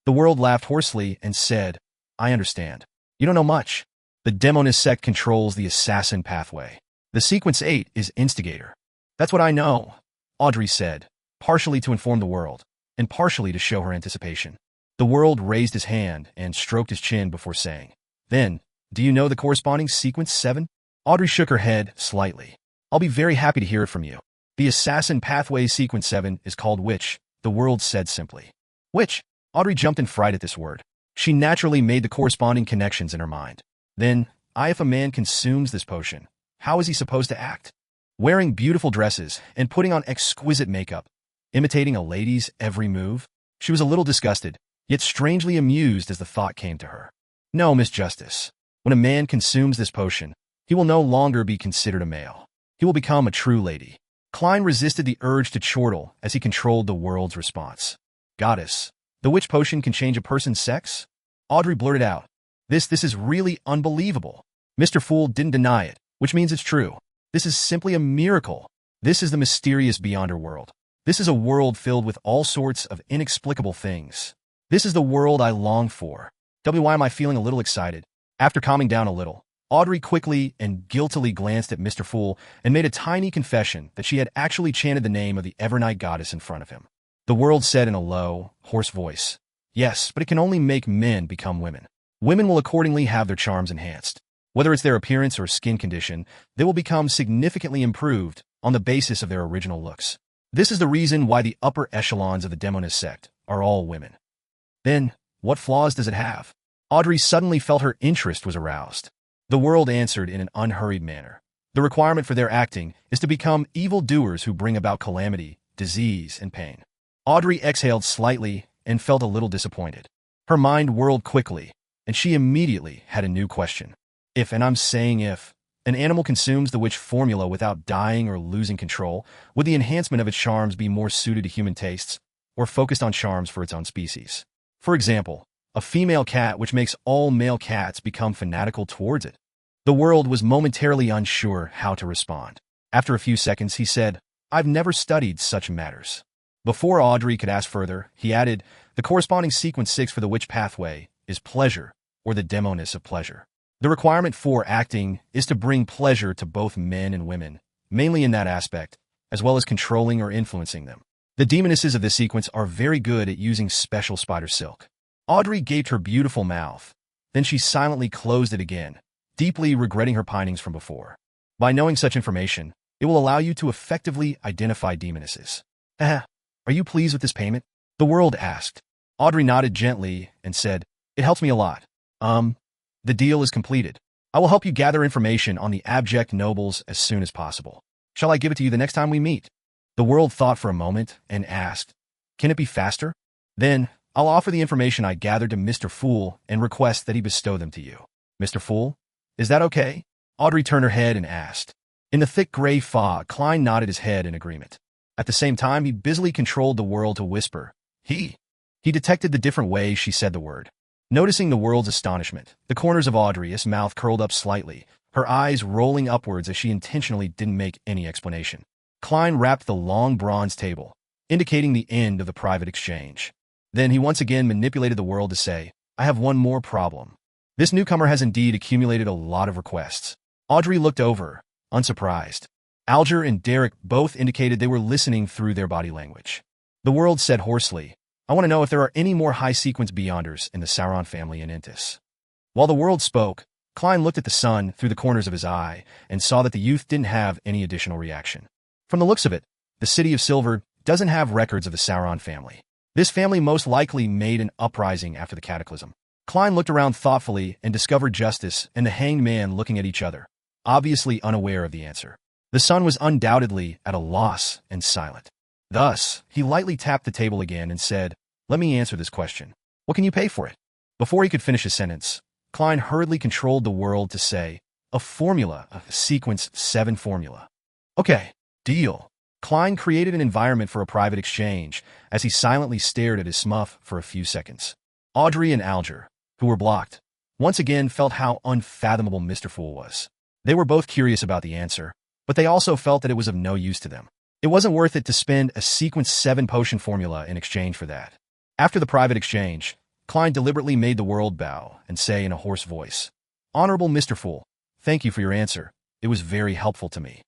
The world laughed hoarsely and said, I understand. You don't know much. The Demonist sect controls the assassin pathway. The sequence 8 is instigator. That's what I know, Audrey said, partially to inform the world, and partially to show her anticipation. The world raised his hand and stroked his chin before saying, Then, do you know the corresponding sequence 7? Audrey shook her head slightly. I'll be very happy to hear it from you. The assassin pathway sequence 7 is called Witch, the world said simply. Witch? Audrey jumped in fright at this word. She naturally made the corresponding connections in her mind. Then, if a man consumes this potion, how is he supposed to act? Wearing beautiful dresses and putting on exquisite makeup, imitating a lady's every move? She was a little disgusted, yet strangely amused as the thought came to her. No, Miss Justice. When a man consumes this potion, he will no longer be considered a male. He will become a true lady. Klein resisted the urge to chortle as he controlled the world's response. Goddess, the witch potion can change a person's sex? Audrey blurted out. This is really unbelievable. Mr. Fool didn't deny it, which means it's true. This is simply a miracle. This is the mysterious Beyonder world. This is a world filled with all sorts of inexplicable things. This is the world I long for. Why am I feeling a little excited? After calming down a little, Audrey quickly and guiltily glanced at Mr. Fool and made a tiny confession that she had actually chanted the name of the Evernight goddess in front of him. The world said in a low, hoarse voice, Yes, but it can only make men become women. Women will accordingly have their charms enhanced. Whether it's their appearance or skin condition, they will become significantly improved on the basis of their original looks. This is the reason why the upper echelons of the Demonist sect are all women. Then, what flaws does it have? Audrey suddenly felt her interest was aroused. The world answered in an unhurried manner. The requirement for their acting is to become evildoers who bring about calamity, disease, and pain. Audrey exhaled slightly and felt a little disappointed. Her mind whirled quickly, and she immediately had a new question. If, and I'm saying if, an animal consumes the witch formula without dying or losing control, would the enhancement of its charms be more suited to human tastes, or focused on charms for its own species? For example, a female cat which makes all male cats become fanatical towards it. The world was momentarily unsure how to respond. After a few seconds, he said, I've never studied such matters. Before Audrey could ask further, he added, the corresponding sequence 6 for the witch pathway is pleasure, or the demoness of pleasure. The requirement for acting is to bring pleasure to both men and women, mainly in that aspect, as well as controlling or influencing them. The demonesses of this sequence are very good at using special spider silk. Audrey gaped her beautiful mouth. Then she silently closed it again, deeply regretting her pinings from before. By knowing such information, it will allow you to effectively identify demonesses. Are you pleased with this payment? The world asked. Audrey nodded gently and said, It helps me a lot. The deal is completed. I will help you gather information on the abject nobles as soon as possible. Shall I give it to you the next time we meet? The world thought for a moment and asked, Can it be faster? Then, I'll offer the information I gathered to Mr. Fool and request that he bestow them to you. Mr. Fool, is that okay? Audrey turned her head and asked. In the thick gray fog, Klein nodded his head in agreement. At the same time, he busily controlled the world to whisper, He detected the different ways she said the word. Noticing the world's astonishment, the corners of Audrey's mouth curled up slightly, her eyes rolling upwards as she intentionally didn't make any explanation. Klein rapped the long bronze table, indicating the end of the private exchange. Then he once again manipulated the world to say, I have one more problem. This newcomer has indeed accumulated a lot of requests. Audrey looked over, unsurprised. Alger and Derek both indicated they were listening through their body language. The world said hoarsely, I want to know if there are any more high-sequence Beyonders in the Sauron family in Intis. While the world spoke, Klein looked at the sun through the corners of his eye and saw that the youth didn't have any additional reaction. From the looks of it, the City of Silver doesn't have records of the Sauron family. This family most likely made an uprising after the cataclysm. Klein looked around thoughtfully and discovered Justice and the Hanged Man looking at each other, obviously unaware of the answer. The sun was undoubtedly at a loss and silent. Thus, he lightly tapped the table again and said, "Let me answer this question. What can you pay for it?" Before he could finish his sentence, Klein hurriedly controlled the world to say, "A formula, a sequence 7 formula." "Okay, deal." Klein created an environment for a private exchange as he silently stared at his smuff for a few seconds. Audrey and Alger, who were blocked, once again felt how unfathomable Mr. Fool was. They were both curious about the answer, but they also felt that it was of no use to them. It wasn't worth it to spend a sequence 7 potion formula in exchange for that. After the private exchange, Klein deliberately made the world bow and say in a hoarse voice, "Honorable Mr. Fool, thank you for your answer. It was very helpful to me.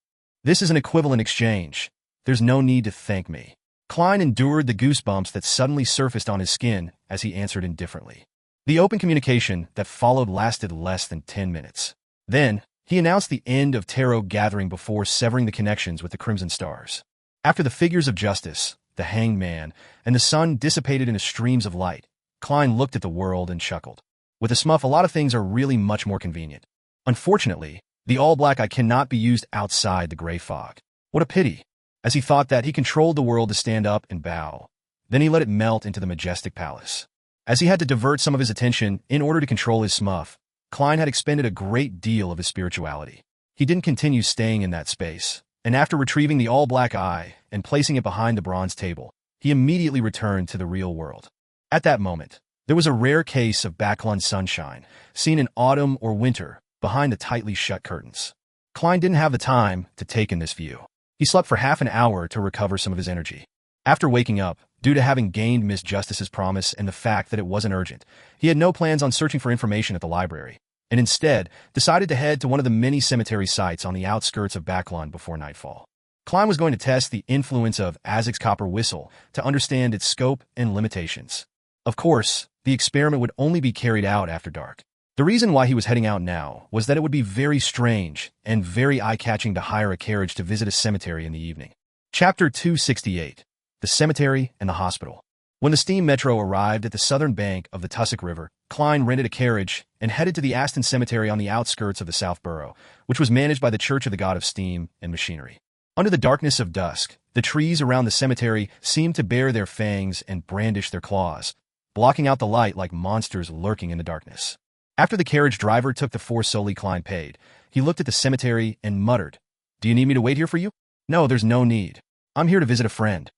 This is an equivalent exchange. There's no need to thank me." Klein endured the goosebumps that suddenly surfaced on his skin as he answered indifferently. The open communication that followed lasted less than 10 minutes. Then, he announced the end of Tarot Gathering before severing the connections with the Crimson Stars. After the figures of Justice, the Hanged Man, and the sun dissipated into streams of light, Klein looked at the world and chuckled. With a smuff, a lot of things are really much more convenient. Unfortunately, the all-black eye cannot be used outside the gray fog. What a pity. As he thought that, he controlled the world to stand up and bow. Then he let it melt into the majestic palace. As he had to divert some of his attention in order to control his smuff, Klein had expended a great deal of his spirituality. He didn't continue staying in that space, and after retrieving the all-black eye and placing it behind the bronze table, he immediately returned to the real world. At that moment, there was a rare case of Backlund sunshine, seen in autumn or winter, behind the tightly shut curtains. Klein didn't have the time to take in this view. He slept for half an hour to recover some of his energy. After waking up, due to having gained Miss Justice's promise and the fact that it wasn't urgent, he had no plans on searching for information at the library, and instead decided to head to one of the many cemetery sites on the outskirts of Backlund before nightfall. Klein was going to test the influence of Azek's copper whistle to understand its scope and limitations. Of course, the experiment would only be carried out after dark. The reason why he was heading out now was that it would be very strange and very eye-catching to hire a carriage to visit a cemetery in the evening. Chapter 268. The Cemetery and the Hospital. When the steam metro arrived at the southern bank of the Tussock River, Klein rented a carriage and headed to the Aston Cemetery on the outskirts of the South Borough, which was managed by the Church of the God of Steam and Machinery. Under the darkness of dusk, the trees around the cemetery seemed to bare their fangs and brandish their claws, blocking out the light like monsters lurking in the darkness. After the carriage driver took the 4 solely Klein paid, he looked at the cemetery and muttered, "Do you need me to wait here for you?" "No, there's no need. I'm here to visit a friend."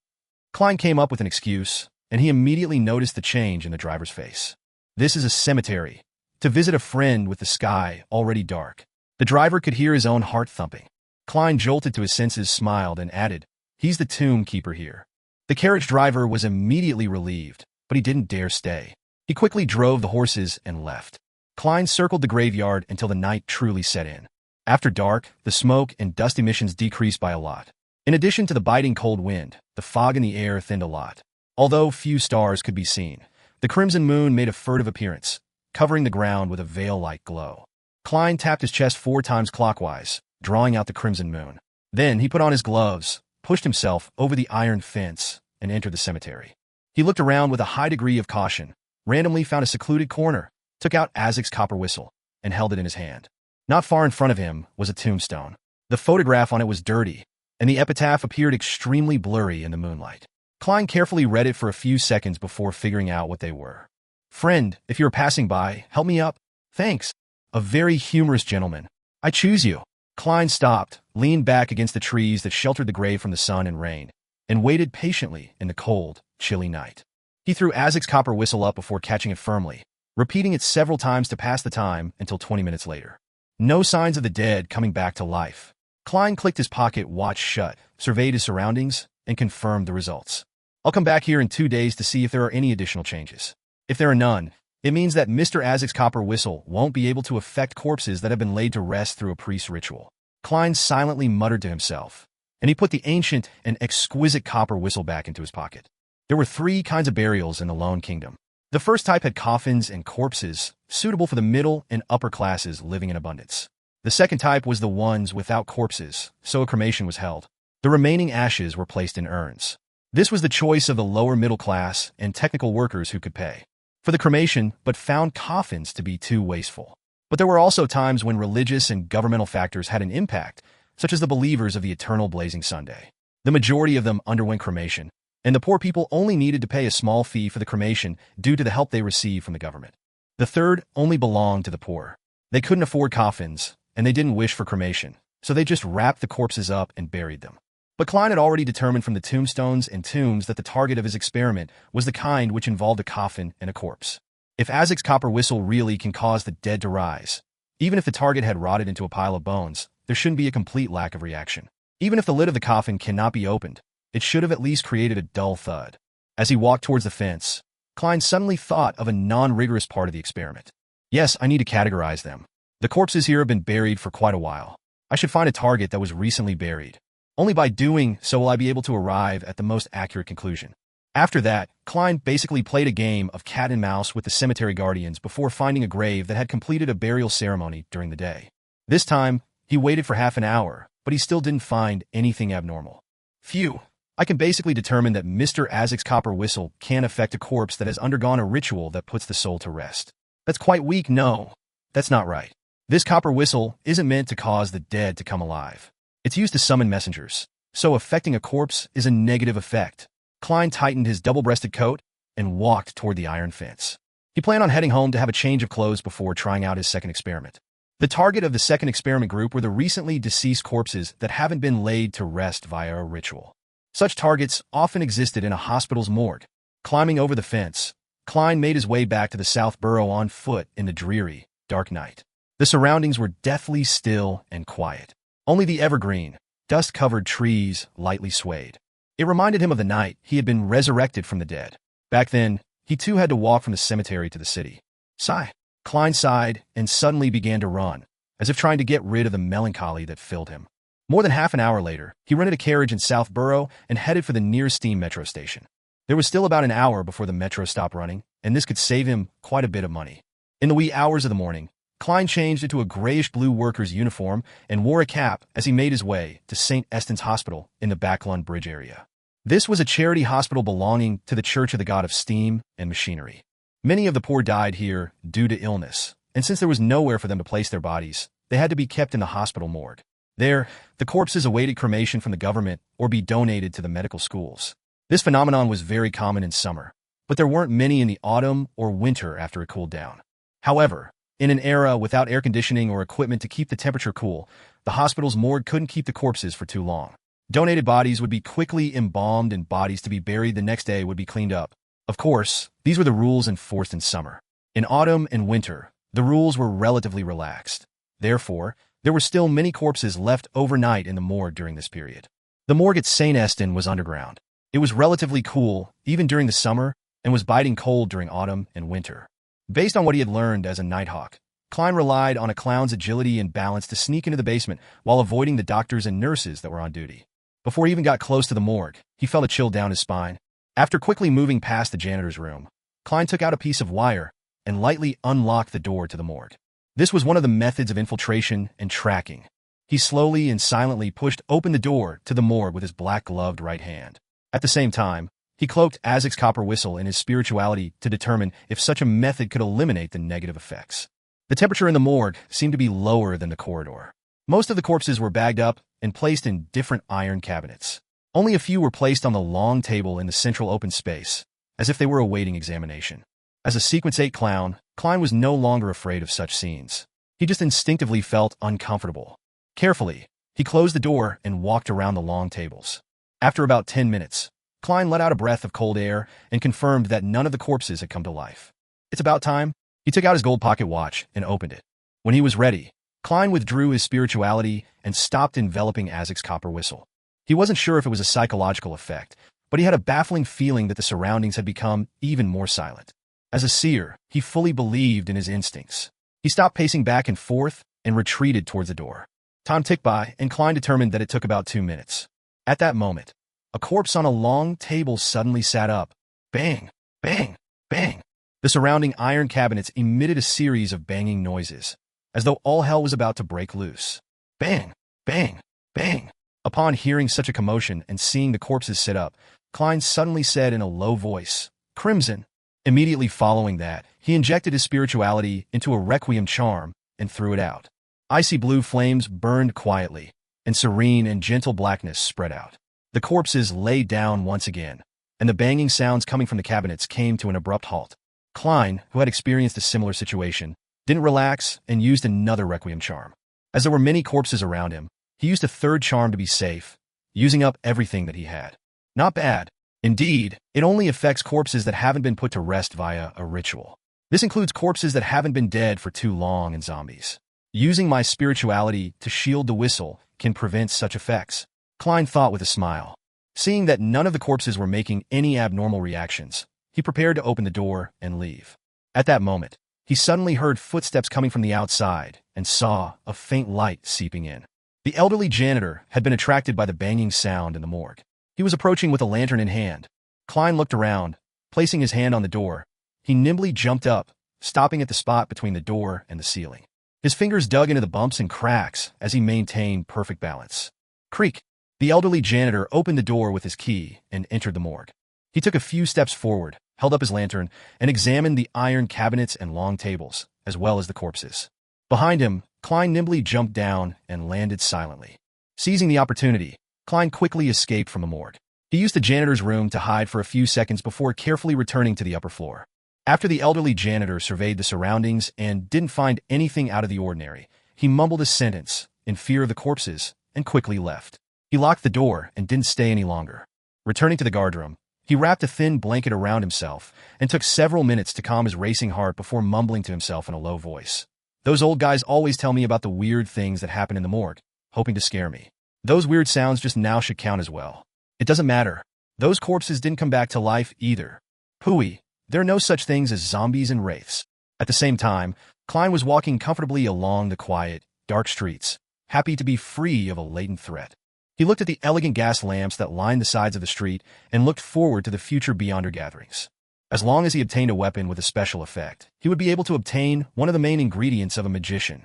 Klein came up with an excuse, and he immediately noticed the change in the driver's face. This is a cemetery. To visit a friend with the sky already dark. The driver could hear his own heart thumping. Klein jolted to his senses, smiled, and added, "He's the tomb keeper here." The carriage driver was immediately relieved, but he didn't dare stay. He quickly drove the horses and left. Klein circled the graveyard until the night truly set in. After dark, the smoke and dust emissions decreased by a lot. In addition to the biting cold wind, the fog in the air thinned a lot. Although few stars could be seen, the crimson moon made a furtive appearance, covering the ground with a veil-like glow. Klein tapped his chest 4 times clockwise, drawing out the crimson moon. Then he put on his gloves, pushed himself over the iron fence, and entered the cemetery. He looked around with a high degree of caution, randomly found a secluded corner, took out Azek's copper whistle, and held it in his hand. Not far in front of him was a tombstone. The photograph on it was dirty, and the epitaph appeared extremely blurry in the moonlight. Klein carefully read it for a few seconds before figuring out what they were. "Friend, if you're passing by, help me up. Thanks. A very humorous gentleman. I choose you." Klein stopped, leaned back against the trees that sheltered the grave from the sun and rain, and waited patiently in the cold, chilly night. He threw Azek's copper whistle up before catching it firmly, repeating it several times to pass the time until 20 minutes later. No signs of the dead coming back to life. Klein clicked his pocket watch shut, surveyed his surroundings, and confirmed the results. "I'll come back here in 2 days to see if there are any additional changes. If there are none, it means that Mr. Azek's copper whistle won't be able to affect corpses that have been laid to rest through a priest's ritual." Klein silently muttered to himself, and he put the ancient and exquisite copper whistle back into his pocket. There were 3 kinds of burials in the Lone Kingdom. The first type had coffins and corpses suitable for the middle and upper classes living in abundance. The second type was the ones without corpses, so a cremation was held. The remaining ashes were placed in urns. This was the choice of the lower middle class and technical workers who could pay for the cremation but found coffins to be too wasteful. But there were also times when religious and governmental factors had an impact, such as the believers of the eternal blazing Sunday. The majority of them underwent cremation, and the poor people only needed to pay a small fee for the cremation due to the help they received from the government. The third only belonged to the poor. They couldn't afford coffins, and they didn't wish for cremation, so they just wrapped the corpses up and buried them. But Klein had already determined from the tombstones and tombs that the target of his experiment was the kind which involved a coffin and a corpse. If Isaac's copper whistle really can cause the dead to rise, even if the target had rotted into a pile of bones, there shouldn't be a complete lack of reaction. Even if the lid of the coffin cannot be opened, it should have at least created a dull thud. As he walked towards the fence, Klein suddenly thought of a non-rigorous part of the experiment. Yes, I need to categorize them. The corpses here have been buried for quite a while. I should find a target that was recently buried. Only by doing so will I be able to arrive at the most accurate conclusion. After that, Klein basically played a game of cat and mouse with the cemetery guardians before finding a grave that had completed a burial ceremony during the day. This time, he waited for half an hour, but he still didn't find anything abnormal. Phew, I can basically determine that Mr. Isaac's copper whistle can't affect a corpse that has undergone a ritual that puts the soul to rest. That's quite weak. No, that's not right. This copper whistle isn't meant to cause the dead to come alive. It's used to summon messengers, so affecting a corpse is a negative effect. Klein tightened his double-breasted coat and walked toward the iron fence. He planned on heading home to have a change of clothes before trying out his second experiment. The target of the second experiment group were the recently deceased corpses that haven't been laid to rest via a ritual. Such targets often existed in a hospital's morgue. Climbing over the fence, Klein made his way back to the South Borough on foot in the dreary, dark night. The surroundings were deathly still and quiet. Only the evergreen, dust-covered trees lightly swayed. It reminded him of the night he had been resurrected from the dead. Back then, he too had to walk from the cemetery to the city. Sigh. Klein sighed and suddenly began to run, as if trying to get rid of the melancholy that filled him. More than half an hour later, he rented a carriage in South Borough and headed for the nearest steam metro station. There was still about an hour before the metro stopped running, and this could save him quite a bit of money. In the wee hours of the morning, Klein changed into a grayish-blue worker's uniform and wore a cap as he made his way to St. Eston's Hospital in the Backlund Bridge area. This was a charity hospital belonging to the Church of the God of Steam and Machinery. Many of the poor died here due to illness, and since there was nowhere for them to place their bodies, they had to be kept in the hospital morgue. There, the corpses awaited cremation from the government or be donated to the medical schools. This phenomenon was very common in summer, but there weren't many in the autumn or winter after it cooled down. However, in an era without air conditioning or equipment to keep the temperature cool, the hospital's morgue couldn't keep the corpses for too long. Donated bodies would be quickly embalmed and bodies to be buried the next day would be cleaned up. Of course, these were the rules enforced in summer. In autumn and winter, the rules were relatively relaxed. Therefore, there were still many corpses left overnight in the morgue during this period. The morgue at St. Eston was underground. It was relatively cool, even during the summer, and was biting cold during autumn and winter. Based on what he had learned as a nighthawk, Klein relied on a clown's agility and balance to sneak into the basement while avoiding the doctors and nurses that were on duty. Before he even got close to the morgue, he felt a chill down his spine. After quickly moving past the janitor's room, Klein took out a piece of wire and lightly unlocked the door to the morgue. This was one of the methods of infiltration and tracking. He slowly and silently pushed open the door to the morgue with his black-gloved right hand. At the same time, he cloaked Isaac's copper whistle in his spirituality to determine if such a method could eliminate the negative effects. The temperature in the morgue seemed to be lower than the corridor. Most of the corpses were bagged up and placed in different iron cabinets. Only a few were placed on the long table in the central open space, as if they were awaiting examination. As a Sequence 8 clown, Klein was no longer afraid of such scenes. He just instinctively felt uncomfortable. Carefully, he closed the door and walked around the long tables. After about 10 minutes, Klein let out a breath of cold air and confirmed that none of the corpses had come to life. It's about time. He took out his gold pocket watch and opened it. When he was ready, Klein withdrew his spirituality and stopped enveloping Isaac's copper whistle. He wasn't sure if it was a psychological effect, but he had a baffling feeling that the surroundings had become even more silent. As a seer, he fully believed in his instincts. He stopped pacing back and forth and retreated towards the door. Time ticked by, and Klein determined that it took about 2 minutes. At that moment, a corpse on a long table suddenly sat up. Bang! Bang! Bang! The surrounding iron cabinets emitted a series of banging noises, as though all hell was about to break loose. Bang! Bang! Bang! Upon hearing such a commotion and seeing the corpses sit up, Klein suddenly said in a low voice, "Crimson." Immediately following that, he injected his spirituality into a requiem charm and threw it out. Icy blue flames burned quietly, and serene and gentle blackness spread out. The corpses lay down once again, and the banging sounds coming from the cabinets came to an abrupt halt. Klein, who had experienced a similar situation, didn't relax and used another requiem charm. As there were many corpses around him, he used a third charm to be safe, using up everything that he had. Not bad. Indeed, it only affects corpses that haven't been put to rest via a ritual. This includes corpses that haven't been dead for too long and zombies. Using my spirituality to shield the whistle can prevent such effects, Klein thought with a smile. Seeing that none of the corpses were making any abnormal reactions, he prepared to open the door and leave. At that moment, he suddenly heard footsteps coming from the outside and saw a faint light seeping in. The elderly janitor had been attracted by the banging sound in the morgue. He was approaching with a lantern in hand. Klein looked around. Placing his hand on the door, he nimbly jumped up, stopping at the spot between the door and the ceiling. His fingers dug into the bumps and cracks as he maintained perfect balance. Creak! The elderly janitor opened the door with his key and entered the morgue. He took a few steps forward, held up his lantern, and examined the iron cabinets and long tables, as well as the corpses. Behind him, Klein nimbly jumped down and landed silently. Seizing the opportunity, Klein quickly escaped from the morgue. He used the janitor's room to hide for a few seconds before carefully returning to the upper floor. After the elderly janitor surveyed the surroundings and didn't find anything out of the ordinary, he mumbled a sentence in fear of the corpses and quickly left. He locked the door and didn't stay any longer. Returning to the guardroom, he wrapped a thin blanket around himself and took several minutes to calm his racing heart before mumbling to himself in a low voice. Those old guys always tell me about the weird things that happen in the morgue, hoping to scare me. Those weird sounds just now should count as well. It doesn't matter. Those corpses didn't come back to life either. Pooey, there are no such things as zombies and wraiths. At the same time, Klein was walking comfortably along the quiet, dark streets, happy to be free of a latent threat. He looked at the elegant gas lamps that lined the sides of the street and looked forward to the future beyonder gatherings. As long as he obtained a weapon with a special effect, he would be able to obtain one of the main ingredients of a magician.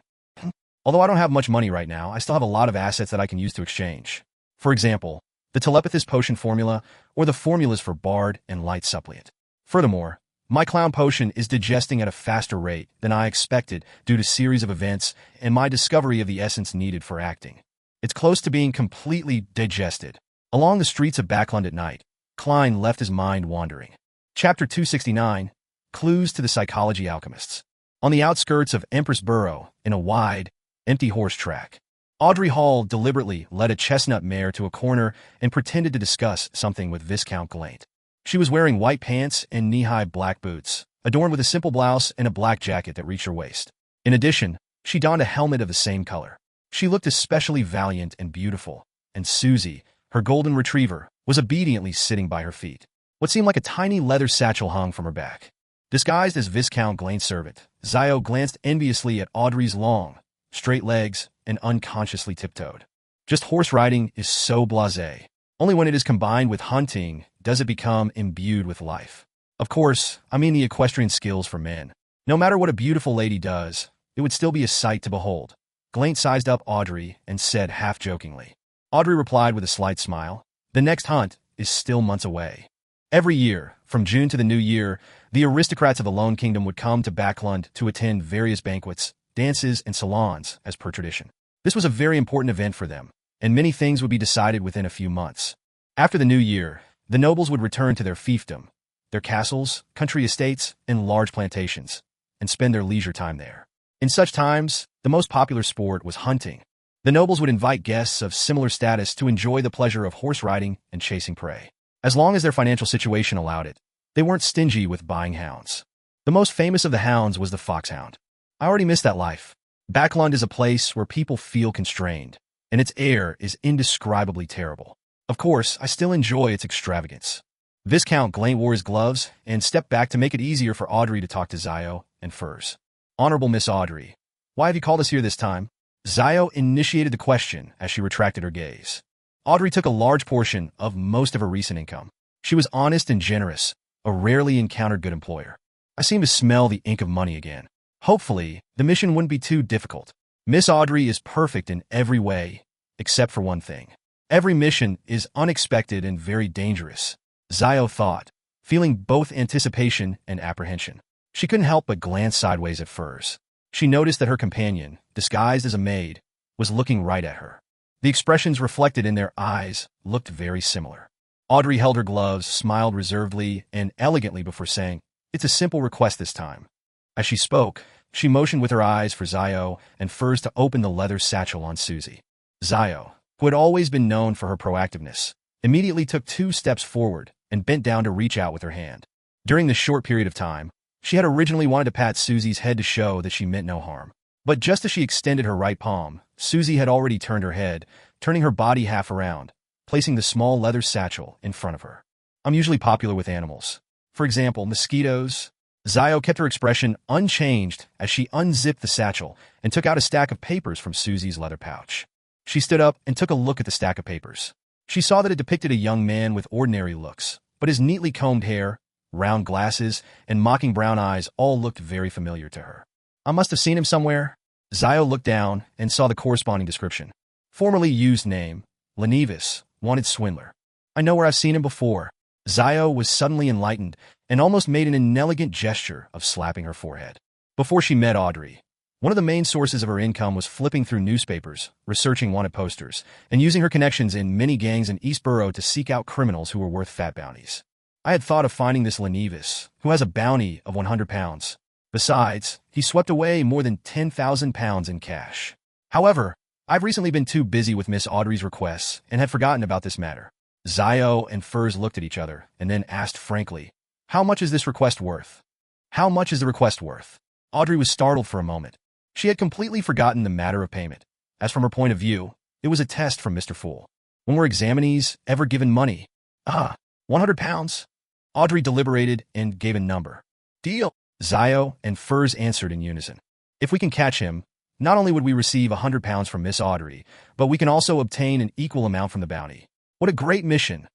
Although I don't have much money right now, I still have a lot of assets that I can use to exchange. For example, the telepathist potion formula or the formulas for bard and light suppliant. Furthermore, my clown potion is digesting at a faster rate than I expected due to series of events and my discovery of the essence needed for acting. It's close to being completely digested. Along the streets of Backlund at night, Klein left his mind wandering. Chapter 269, Clues to the Psychology Alchemists. On the outskirts of Empress Borough, in a wide, empty horse track, Audrey Hall deliberately led a chestnut mare to a corner and pretended to discuss something with Viscount Galaint. She was wearing white pants and knee-high black boots, adorned with a simple blouse and a black jacket that reached her waist. In addition, she donned a helmet of the same color. She looked especially valiant and beautiful, and Susie, her golden retriever, was obediently sitting by her feet. What seemed like a tiny leather satchel hung from her back. Disguised as Viscount Galaint's servant, Zio glanced enviously at Audrey's long, straight legs and unconsciously tiptoed. Just horse riding is so blasé. Only when it is combined with hunting does it become imbued with life. Of course, I mean the equestrian skills for men. No matter what a beautiful lady does, it would still be a sight to behold. Galaint sized up Audrey and said half-jokingly. Audrey replied with a slight smile, "The next hunt is still months away." Every year, from June to the new year, the aristocrats of the Lone Kingdom would come to Backlund to attend various banquets, dances, and salons, as per tradition. This was a very important event for them, and many things would be decided within a few months. After the new year, the nobles would return to their fiefdom, their castles, country estates, and large plantations, and spend their leisure time there. In such times, the most popular sport was hunting. The nobles would invite guests of similar status to enjoy the pleasure of horse riding and chasing prey. As long as their financial situation allowed it, they weren't stingy with buying hounds. The most famous of the hounds was the foxhound. I already miss that life. Backlund is a place where people feel constrained, and its air is indescribably terrible. Of course, I still enjoy its extravagance. Viscount Galaint wore his gloves and stepped back to make it easier for Audrey to talk to Zio and Furs. "Honorable Miss Audrey, why have you called us here this time?" Zio initiated the question as she retracted her gaze. Audrey took a large portion of most of her recent income. She was honest and generous, a rarely encountered good employer. I seem to smell the ink of money again. Hopefully, the mission wouldn't be too difficult. Miss Audrey is perfect in every way, except for one thing. Every mission is unexpected and very dangerous, Zio thought, feeling both anticipation and apprehension. She couldn't help but glance sideways at Furs. She noticed that her companion, disguised as a maid, was looking right at her. The expressions reflected in their eyes looked very similar. Audrey held her gloves, smiled reservedly and elegantly before saying, "It's a simple request this time." As she spoke, she motioned with her eyes for Zio and Furs to open the leather satchel on Susie. Zio, who had always been known for her proactiveness, immediately took 2 steps forward and bent down to reach out with her hand. During this short period of time, she had originally wanted to pat Susie's head to show that she meant no harm. But just as she extended her right palm, Susie had already turned her head, turning her body half around, placing the small leather satchel in front of her. "I'm usually popular with animals. For example, mosquitoes." Zio kept her expression unchanged as she unzipped the satchel and took out a stack of papers from Susie's leather pouch. She stood up and took a look at the stack of papers. She saw that it depicted a young man with ordinary looks, but his neatly combed hair, round glasses, and mocking brown eyes all looked very familiar to her. "I must have seen him somewhere." Zio looked down and saw the corresponding description. Formerly used name, Lenevis, wanted swindler. "I know where I've seen him before." Zio was suddenly enlightened and almost made an inelegant gesture of slapping her forehead. Before she met Audrey, one of the main sources of her income was flipping through newspapers, researching wanted posters, and using her connections in many gangs in East Borough to seek out criminals who were worth fat bounties. "I had thought of finding this Lenevis, who has a bounty of 100 pounds. Besides, he swept away more than 10,000 pounds in cash. However, I've recently been too busy with Miss Audrey's requests and had forgotten about this matter." Zio and Furs looked at each other and then asked frankly, "How much is this request worth?" "How much is the request worth?" Audrey was startled for a moment. She had completely forgotten the matter of payment. As from her point of view, it was a test from Mr. Fool. When were examinees ever given money? 100 pounds? Audrey deliberated and gave a number. "Deal." Zio and Furs answered in unison. "If we can catch him, not only would we receive 100 pounds from Miss Audrey, but we can also obtain an equal amount from the bounty." "What a great mission!"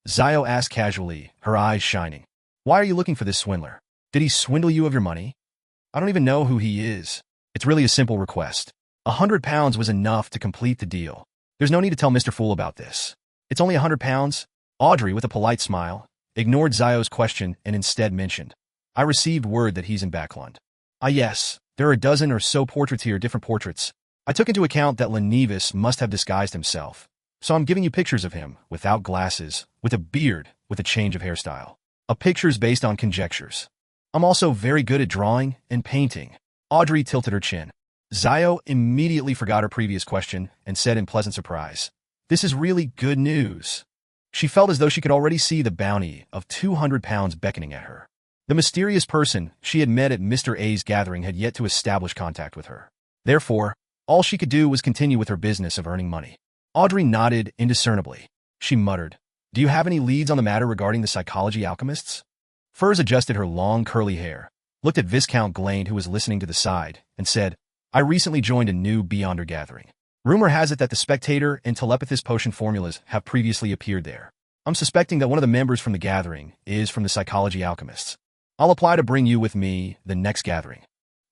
Zio asked casually, her eyes shining. "Why are you looking for this swindler? Did he swindle you of your money?" "I don't even know who he is. It's really a simple request. 100 pounds was enough to complete the deal. There's no need to tell Mr. Fool about this. It's only 100 pounds? Audrey, with a polite smile, ignored Zio's question and instead mentioned, "I received word that he's in Backlund." "Ah yes, there are a dozen or so portraits here, different portraits. I took into account that Lenevis must have disguised himself. So I'm giving you pictures of him, without glasses, with a beard, with a change of hairstyle. A pictures based on conjectures. I'm also very good at drawing and painting." Audrey tilted her chin. Zio immediately forgot her previous question and said in pleasant surprise, "This is really good news." She felt as though she could already see the bounty of 200 pounds beckoning at her. The mysterious person she had met at Mr. A's gathering had yet to establish contact with her. Therefore, all she could do was continue with her business of earning money. Audrey nodded indiscernibly. She muttered, "Do you have any leads on the matter regarding the psychology alchemists?" Furs adjusted her long curly hair, looked at Viscount Glane, who was listening to the side, and said, "I recently joined a new Beyonder gathering. Rumor has it that the Spectator and Telepathist potion formulas have previously appeared there. I'm suspecting that one of the members from the gathering is from the psychology alchemists. I'll apply to bring you with me the next gathering."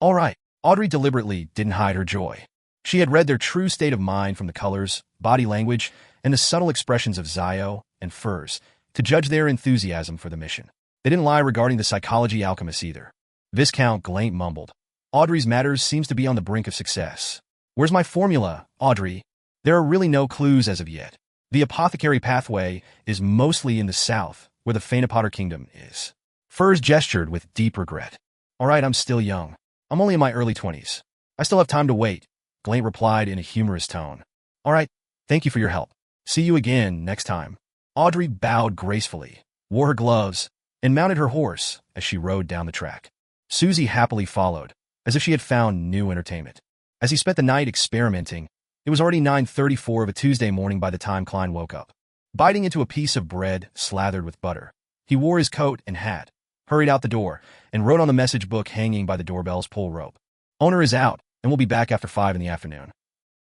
"All right." Audrey deliberately didn't hide her joy. She had read their true state of mind from the colors, body language, and the subtle expressions of Zio and Furs to judge their enthusiasm for the mission. They didn't lie regarding the psychology alchemists either. Viscount Glane mumbled, "Audrey's matters seems to be on the brink of success. Where's my formula, Audrey? There are really no clues as of yet. The apothecary pathway is mostly in the south, where the Phaenopotter Kingdom is." Furs gestured with deep regret. "All right, I'm still young. I'm only in my early 20s. I still have time to wait," Glane replied in a humorous tone. "All right, thank you for your help. See you again next time." Audrey bowed gracefully, wore her gloves, and mounted her horse as she rode down the track. Susie happily followed, as if she had found new entertainment. As he spent the night experimenting, it was already 9:34 of a Tuesday morning by the time Klein woke up. Biting into a piece of bread slathered with butter, he wore his coat and hat, hurried out the door, and wrote on the message book hanging by the doorbell's pull rope, "Owner is out and will be back after 5 in the afternoon."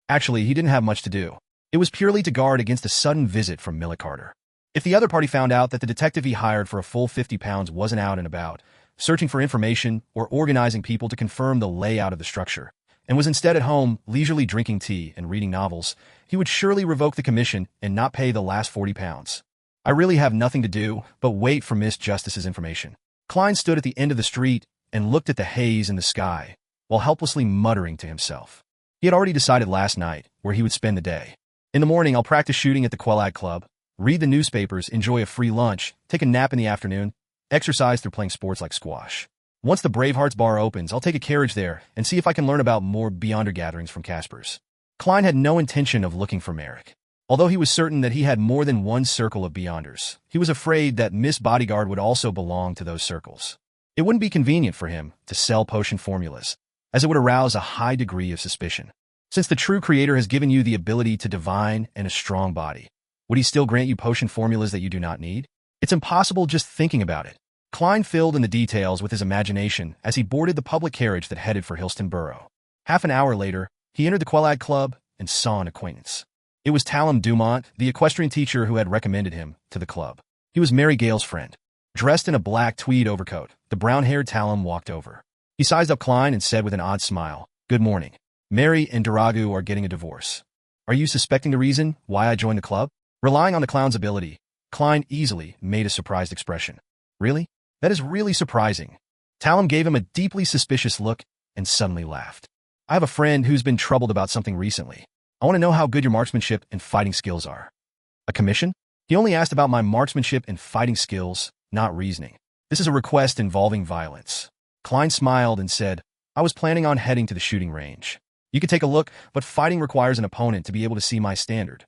Actually, he didn't have much to do. It was purely to guard against a sudden visit from Millie Carter. If the other party found out that the detective he hired for a full 50 pounds wasn't out and about, searching for information, or organizing people to confirm the layout of the structure, and was instead at home, leisurely drinking tea and reading novels, he would surely revoke the commission and not pay the last £40. I really have nothing to do but wait for Miss Justice's information. Klein stood at the end of the street and looked at the haze in the sky, while helplessly muttering to himself. He had already decided last night where he would spend the day. In the morning, I'll practice shooting at the Quelag Club, read the newspapers, enjoy a free lunch, take a nap in the afternoon, exercise through playing sports like squash. Once the Bravehearts bar opens, I'll take a carriage there and see if I can learn about more Beyonder gatherings from Casper's. Klein had no intention of looking for Merrick. Although he was certain that he had more than one circle of Beyonders, he was afraid that Miss Bodyguard would also belong to those circles. It wouldn't be convenient for him to sell potion formulas, as it would arouse a high degree of suspicion. Since the true creator has given you the ability to divine and a strong body, would he still grant you potion formulas that you do not need? It's impossible just thinking about it. Klein filled in the details with his imagination as he boarded the public carriage that headed for Hillston Borough. Half an hour later, he entered the Quelag Club and saw an acquaintance. It was Talon Dumont, the equestrian teacher who had recommended him to the club. He was Mary Gale's friend. Dressed in a black tweed overcoat, the brown-haired Talon walked over. He sized up Klein and said with an odd smile, "Good morning. Mary and Duragu are getting a divorce. Are you suspecting the reason why I joined the club?" Relying on the clown's ability, Klein easily made a surprised expression. "Really? That is really surprising." Talon gave him a deeply suspicious look and suddenly laughed. "I have a friend who's been troubled about something recently. I want to know how good your marksmanship and fighting skills are." "A commission?" He only asked about my marksmanship and fighting skills, not reasoning. "This is a request involving violence." Klein smiled and said, "I was planning on heading to the shooting range. You could take a look, but fighting requires an opponent to be able to see my standard."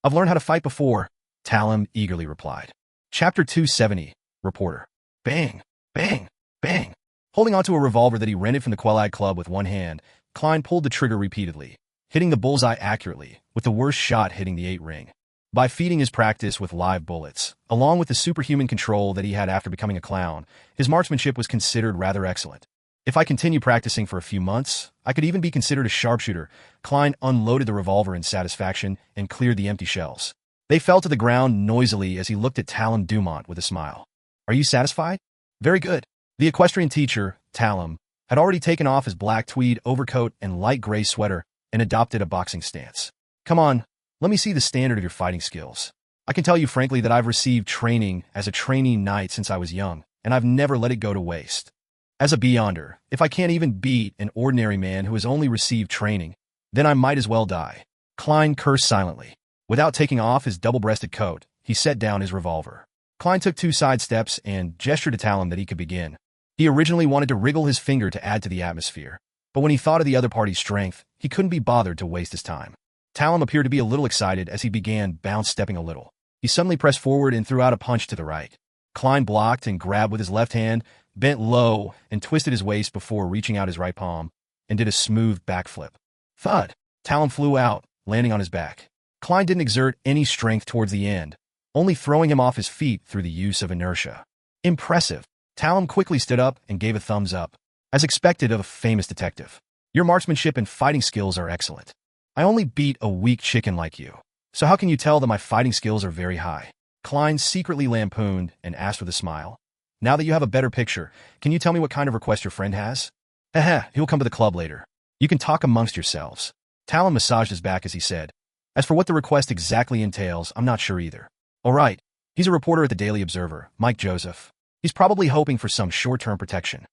"I've learned how to fight before," Talon eagerly replied. Chapter 270, Reporter. Bang, bang, bang. Holding onto a revolver that he rented from the Quelag Club with one hand, Klein pulled the trigger repeatedly, hitting the bullseye accurately, with the worst shot hitting the 8-ring. By feeding his practice with live bullets, along with the superhuman control that he had after becoming a clown, his marksmanship was considered rather excellent. If I continue practicing for a few months, I could even be considered a sharpshooter. Klein unloaded the revolver in satisfaction and cleared the empty shells. They fell to the ground noisily as he looked at Talon Dumont with a smile. "Are you satisfied?" "Very good." The equestrian teacher, Talon, had already taken off his black tweed overcoat and light gray sweater and adopted a boxing stance. "Come on, let me see the standard of your fighting skills. I can tell you frankly that I've received training as a trainee knight since I was young, and I've never let it go to waste. As a Beyonder, if I can't even beat an ordinary man who has only received training, then I might as well die." Klein cursed silently. Without taking off his double-breasted coat, he set down his revolver. Klein took 2 side steps and gestured to Talon that he could begin. He originally wanted to wriggle his finger to add to the atmosphere, but when he thought of the other party's strength, he couldn't be bothered to waste his time. Talon appeared to be a little excited as he began bounce-stepping a little. He suddenly pressed forward and threw out a punch to the right. Klein blocked and grabbed with his left hand, bent low, and twisted his waist before reaching out his right palm, and did a smooth backflip. Thud! Talon flew out, landing on his back. Klein didn't exert any strength towards the end, only throwing him off his feet through the use of inertia. Impressive. Talon quickly stood up and gave a thumbs up, as expected of a famous detective. "Your marksmanship and fighting skills are excellent. I only beat a weak chicken like you, so how can you tell that my fighting skills are very high?" Klein secretly lampooned and asked with a smile. "Now that you have a better picture, can you tell me what kind of request your friend has?" He'll come to the club later. You can talk amongst yourselves." Talon massaged his back as he said, "As for what the request exactly entails, I'm not sure either." "All right. He's a reporter at the Daily Observer, Mike Joseph. He's probably hoping for some short-term protection."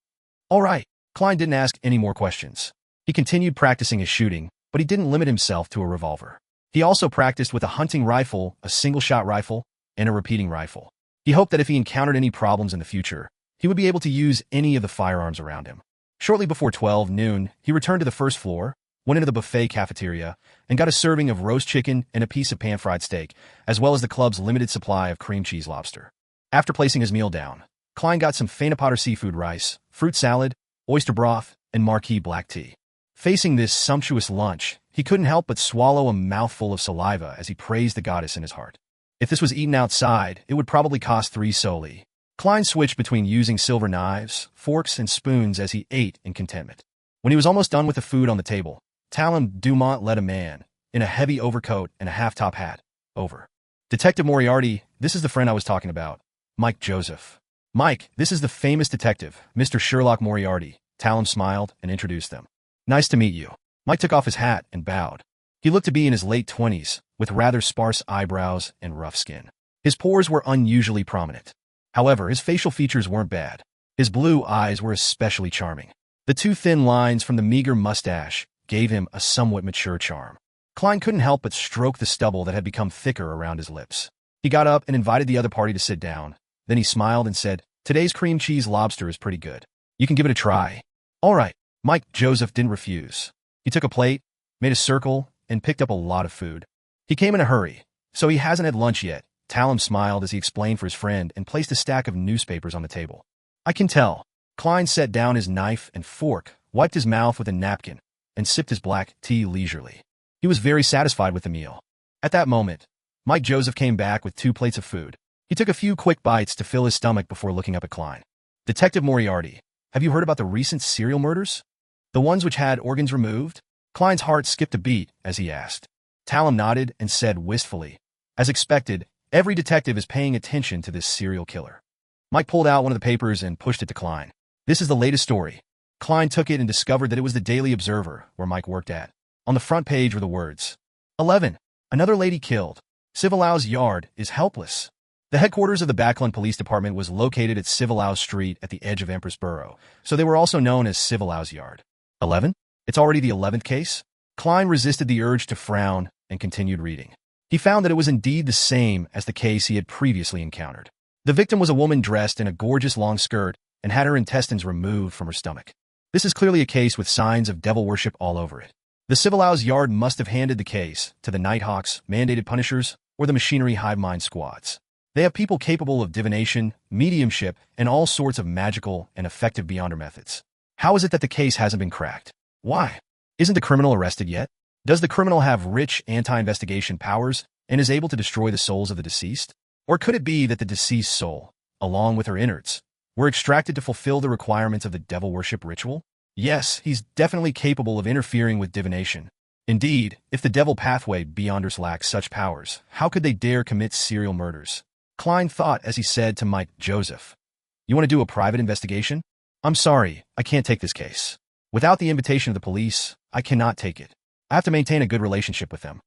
"All right." Klein didn't ask any more questions. He continued practicing his shooting, but he didn't limit himself to a revolver. He also practiced with a hunting rifle, a single-shot rifle, and a repeating rifle. He hoped that if he encountered any problems in the future, he would be able to use any of the firearms around him. Shortly before 12 noon, he returned to the first floor, went into the buffet cafeteria, and got a serving of roast chicken and a piece of pan-fried steak, as well as the club's limited supply of cream cheese lobster. After placing his meal down, Klein got some Potter seafood rice, fruit salad, oyster broth, and marquee black tea. Facing this sumptuous lunch, he couldn't help but swallow a mouthful of saliva as he praised the goddess in his heart. If this was eaten outside, it would probably cost 3 soli. Klein switched between using silver knives, forks, and spoons as he ate in contentment. When he was almost done with the food on the table, Talon Dumont led a man, in a heavy overcoat and a half-top hat, over. "Detective Moriarty, this is the friend I was talking about, Mike Joseph. Mike, this is the famous detective, Mr. Sherlock Moriarty. Talon smiled and introduced them. Nice to meet you. Mike took off his hat and bowed. He looked to be in his late 20s, with rather sparse eyebrows and rough skin. His pores were unusually prominent. However, his facial features weren't bad. His blue eyes were especially charming. The two thin lines from the meager mustache gave him a somewhat mature charm. Klein couldn't help but stroke the stubble that had become thicker around his lips. He got up and invited the other party to sit down. Then he smiled and said, "Today's cream cheese lobster is pretty good. You can give it a try." "All right." Mike Joseph didn't refuse. He took a plate, made a circle, and picked up a lot of food. He came in a hurry, so he hasn't had lunch yet. Talon smiled as he explained for his friend and placed a stack of newspapers on the table. "I can tell." Klein set down his knife and fork, wiped his mouth with a napkin, and sipped his black tea leisurely. He was very satisfied with the meal. At that moment, Mike Joseph came back with 2 plates of food. He took a few quick bites to fill his stomach before looking up at Klein. "Detective Moriarty, have you heard about the recent serial murders? The ones which had organs removed?" Klein's heart skipped a beat as he asked. Talon nodded and said wistfully, "As expected, every detective is paying attention to this serial killer." Mike pulled out one of the papers and pushed it to Klein. "This is the latest story." Klein took it and discovered that it was the Daily Observer, where Mike worked at. On the front page were the words, 11. Another lady killed. Civilau's yard is helpless. The headquarters of the Backland Police Department was located at Civilau's Street at the edge of Empress Borough, so they were also known as Civilau's Yard. 11? It's already the 11th case? Klein resisted the urge to frown and continued reading. He found that it was indeed the same as the case he had previously encountered. The victim was a woman dressed in a gorgeous long skirt and had her intestines removed from her stomach. This is clearly a case with signs of devil worship all over it. The Civilau's Yard must have handed the case to the Nighthawks, mandated punishers, or the machinery hive mind squads. They have people capable of divination, mediumship, and all sorts of magical and effective beyonder methods. How is it that the case hasn't been cracked? Why? Isn't the criminal arrested yet? Does the criminal have rich anti-investigation powers and is able to destroy the souls of the deceased? Or could it be that the deceased soul, along with her innards, were extracted to fulfill the requirements of the devil worship ritual? Yes, he's definitely capable of interfering with divination. Indeed, if the devil pathway beyonders lack such powers, how could they dare commit serial murders? Klein thought as he said to Mike Joseph, "You want to do a private investigation?" "I'm sorry, I can't take this case. Without the invitation of the police, I cannot take it. I have to maintain a good relationship with them."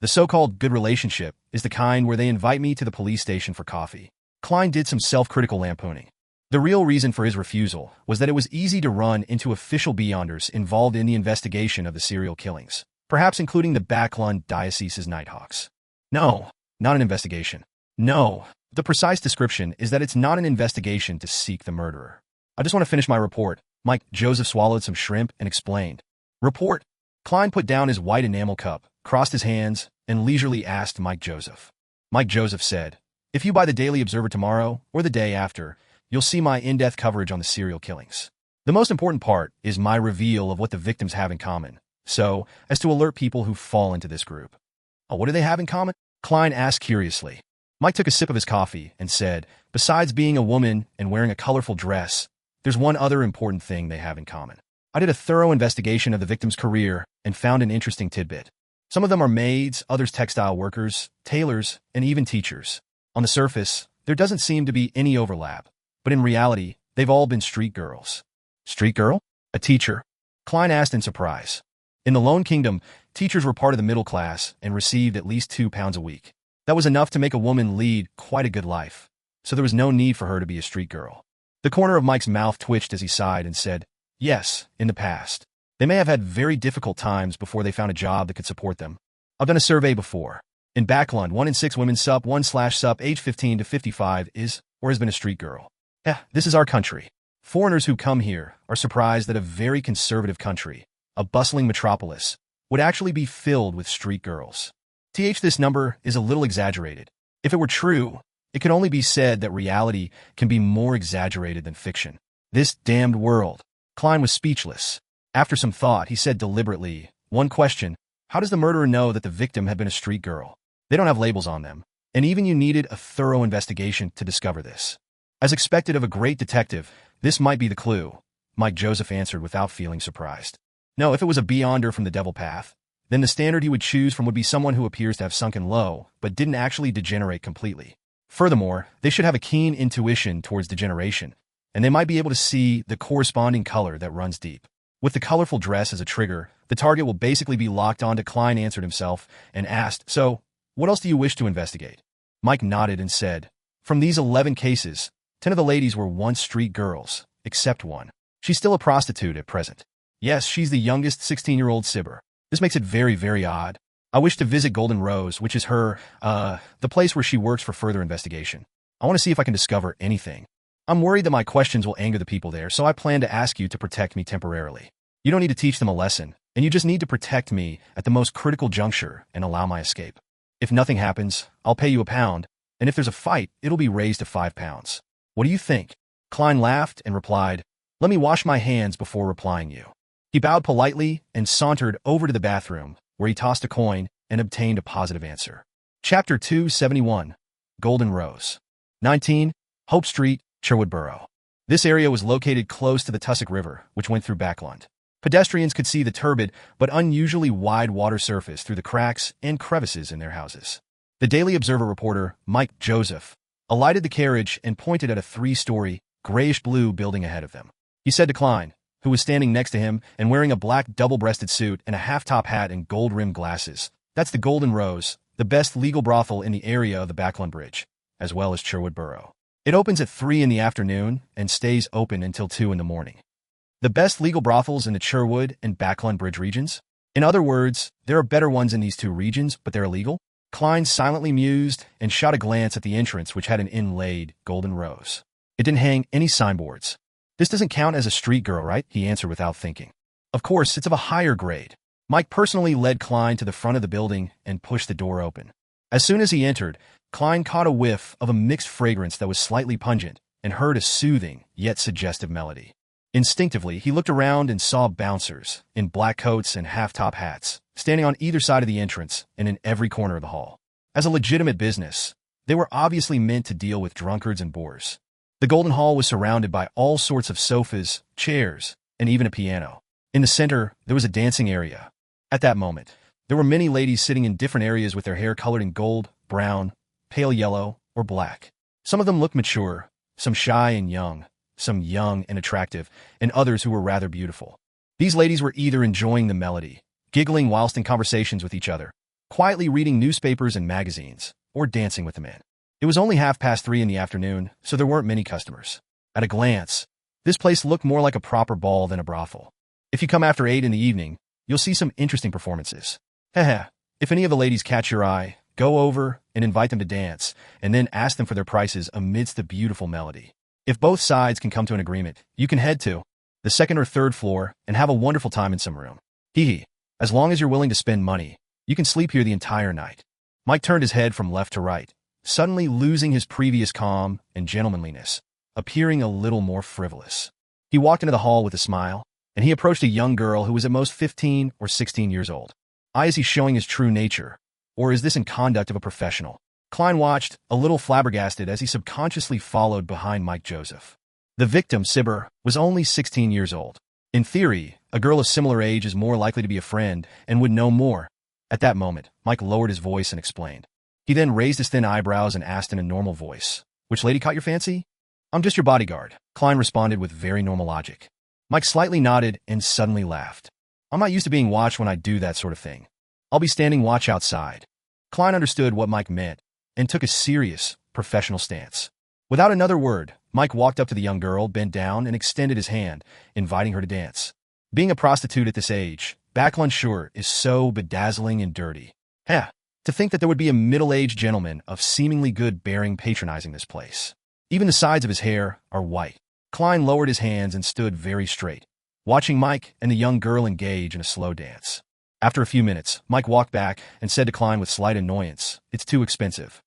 The so-called good relationship is the kind where they invite me to the police station for coffee. Klein did some self-critical lampooning. The real reason for his refusal was that it was easy to run into official beyonders involved in the investigation of the serial killings, perhaps including the Backlund Diocese's Nighthawks. "No, not an investigation. No, the precise description is that it's not an investigation to seek the murderer. I just want to finish my report." Mike Joseph swallowed some shrimp and explained. "Report." Klein put down his white enamel cup, crossed his hands, and leisurely asked Mike Joseph. Mike Joseph said, "If you buy the Daily Observer tomorrow or the day after, you'll see my in-depth coverage on the serial killings. The most important part is my reveal of what the victims have in common, so as to alert people who fall into this group." "Oh, what do they have in common?" Klein asked curiously. Mike took a sip of his coffee and said, "Besides being a woman and wearing a colorful dress, there's one other important thing they have in common. I did a thorough investigation of the victim's career and found an interesting tidbit. Some of them are maids, others textile workers, tailors, and even teachers. On the surface, there doesn't seem to be any overlap, but in reality, they've all been street girls." "Street girl? A teacher?" Klein asked in surprise. In the Lone Kingdom, teachers were part of the middle class and received at least £2 a week. That was enough to make a woman lead quite a good life, so there was no need for her to be a street girl. The corner of Mike's mouth twitched as he sighed and said, "Yes, in the past. They may have had very difficult times before they found a job that could support them. I've done a survey before. In Backlund, 1 in 6 women sup, 1/sup, age 15 to 55 is or has been a street girl. Yeah, this is our country. Foreigners who come here are surprised that a very conservative country, a bustling metropolis, would actually be filled with street girls. This number is a little exaggerated. If it were true, it could only be said that reality can be more exaggerated than fiction. This damned world." Klein was speechless. After some thought, he said deliberately, "One question, how does the murderer know that the victim had been a street girl? They don't have labels on them, and even you needed a thorough investigation to discover this." As expected of a great detective, this might be the clue, Mike Joseph answered without feeling surprised. "No, if it was a beyonder from the devil path, then the standard he would choose from would be someone who appears to have sunken low, but didn't actually degenerate completely. Furthermore, they should have a keen intuition towards degeneration, and they might be able to see the corresponding color that runs deep. With the colorful dress as a trigger, the target will basically be locked on. Klein answered himself and asked, "So, what else do you wish to investigate?" Mike nodded and said, "From these 11 cases, 10 of the ladies were once street girls, except one. She's still a prostitute at present. Yes, she's the youngest 16-year-old Sibber. This makes it very, very odd. I wish to visit Golden Rose, which is the place where she works for further investigation. I want to see if I can discover anything. I'm worried that my questions will anger the people there, so I plan to ask you to protect me temporarily. You don't need to teach them a lesson, and you just need to protect me at the most critical juncture and allow my escape. If nothing happens, I'll pay you £1, and if there's a fight, it'll be raised to £5. What do you think?" Klein laughed and replied, "Let me wash my hands before replying you." He bowed politely and sauntered over to the bathroom, where he tossed a coin and obtained a positive answer. Chapter 271, Golden Rose. 19, Hope Street, Sherwood Borough. This area was located close to the Tussock River, which went through Backland. Pedestrians could see the turbid but unusually wide water surface through the cracks and crevices in their houses. The Daily Observer reporter, Mike Joseph, alighted the carriage and pointed at a 3-story, grayish-blue building ahead of them. He said to Klein, who was standing next to him and wearing a black double-breasted suit and a half-top hat and gold-rimmed glasses, "That's the Golden Rose, the best legal brothel in the area of the Backland Bridge, as well as Sherwood Borough. It opens at 3 in the afternoon and stays open until 2 in the morning. The best legal brothels in the Sherwood and Backland Bridge regions? In other words, there are better ones in these 2 regions, but they're illegal?" Klein silently mused and shot a glance at the entrance, which had an inlaid Golden Rose. It didn't hang any signboards. "This doesn't count as a street girl, right?" he answered without thinking. "Of course, it's of a higher grade." Mike personally led Klein to the front of the building and pushed the door open. As soon as he entered, Klein caught a whiff of a mixed fragrance that was slightly pungent and heard a soothing yet suggestive melody. Instinctively, he looked around and saw bouncers in black coats and half-top hats, standing on either side of the entrance and in every corner of the hall. As a legitimate business, they were obviously meant to deal with drunkards and boors. The Golden Hall was surrounded by all sorts of sofas, chairs, and even a piano. In the center, there was a dancing area. At that moment, there were many ladies sitting in different areas with their hair colored in gold, brown, pale yellow, or black. Some of them looked mature, some shy and young, some young and attractive, and others who were rather beautiful. These ladies were either enjoying the melody, giggling whilst in conversations with each other, quietly reading newspapers and magazines, or dancing with the men. It was only 3:30 in the afternoon, so there weren't many customers. At a glance, this place looked more like a proper ball than a brothel. If you come after 8 in the evening, you'll see some interesting performances. Heh. If any of the ladies catch your eye, go over and invite them to dance, and then ask them for their prices amidst the beautiful melody. If both sides can come to an agreement, you can head to the 2nd or 3rd floor and have a wonderful time in some room. Hee. As long as you're willing to spend money, you can sleep here the entire night." Mike turned his head from left to right, suddenly losing his previous calm and gentlemanliness, appearing a little more frivolous. He walked into the hall with a smile, and he approached a young girl who was at most 15 or 16 years old. Is he showing his true nature, or is this in conduct of a professional? Klein watched, a little flabbergasted as he subconsciously followed behind Mike Joseph. The victim, Sibber, was only 16 years old. In theory, a girl of similar age is more likely to be a friend and would know more. At that moment, Mike lowered his voice and explained. He then raised his thin eyebrows and asked in a normal voice, "Which lady caught your fancy?" "I'm just your bodyguard," Klein responded with very normal logic. Mike slightly nodded and suddenly laughed. "I'm not used to being watched when I do that sort of thing. I'll be standing watch outside." Klein understood what Mike meant and took a serious, professional stance. Without another word, Mike walked up to the young girl, bent down, and extended his hand, inviting her to dance. Being a prostitute at this age, Backland Shore is so bedazzling and dirty. To think that there would be a middle-aged gentleman of seemingly good bearing patronizing this place. Even the sides of his hair are white. Klein lowered his hands and stood very straight, watching Mike and the young girl engage in a slow dance. After a few minutes, Mike walked back and said to Klein with slight annoyance, "It's too expensive."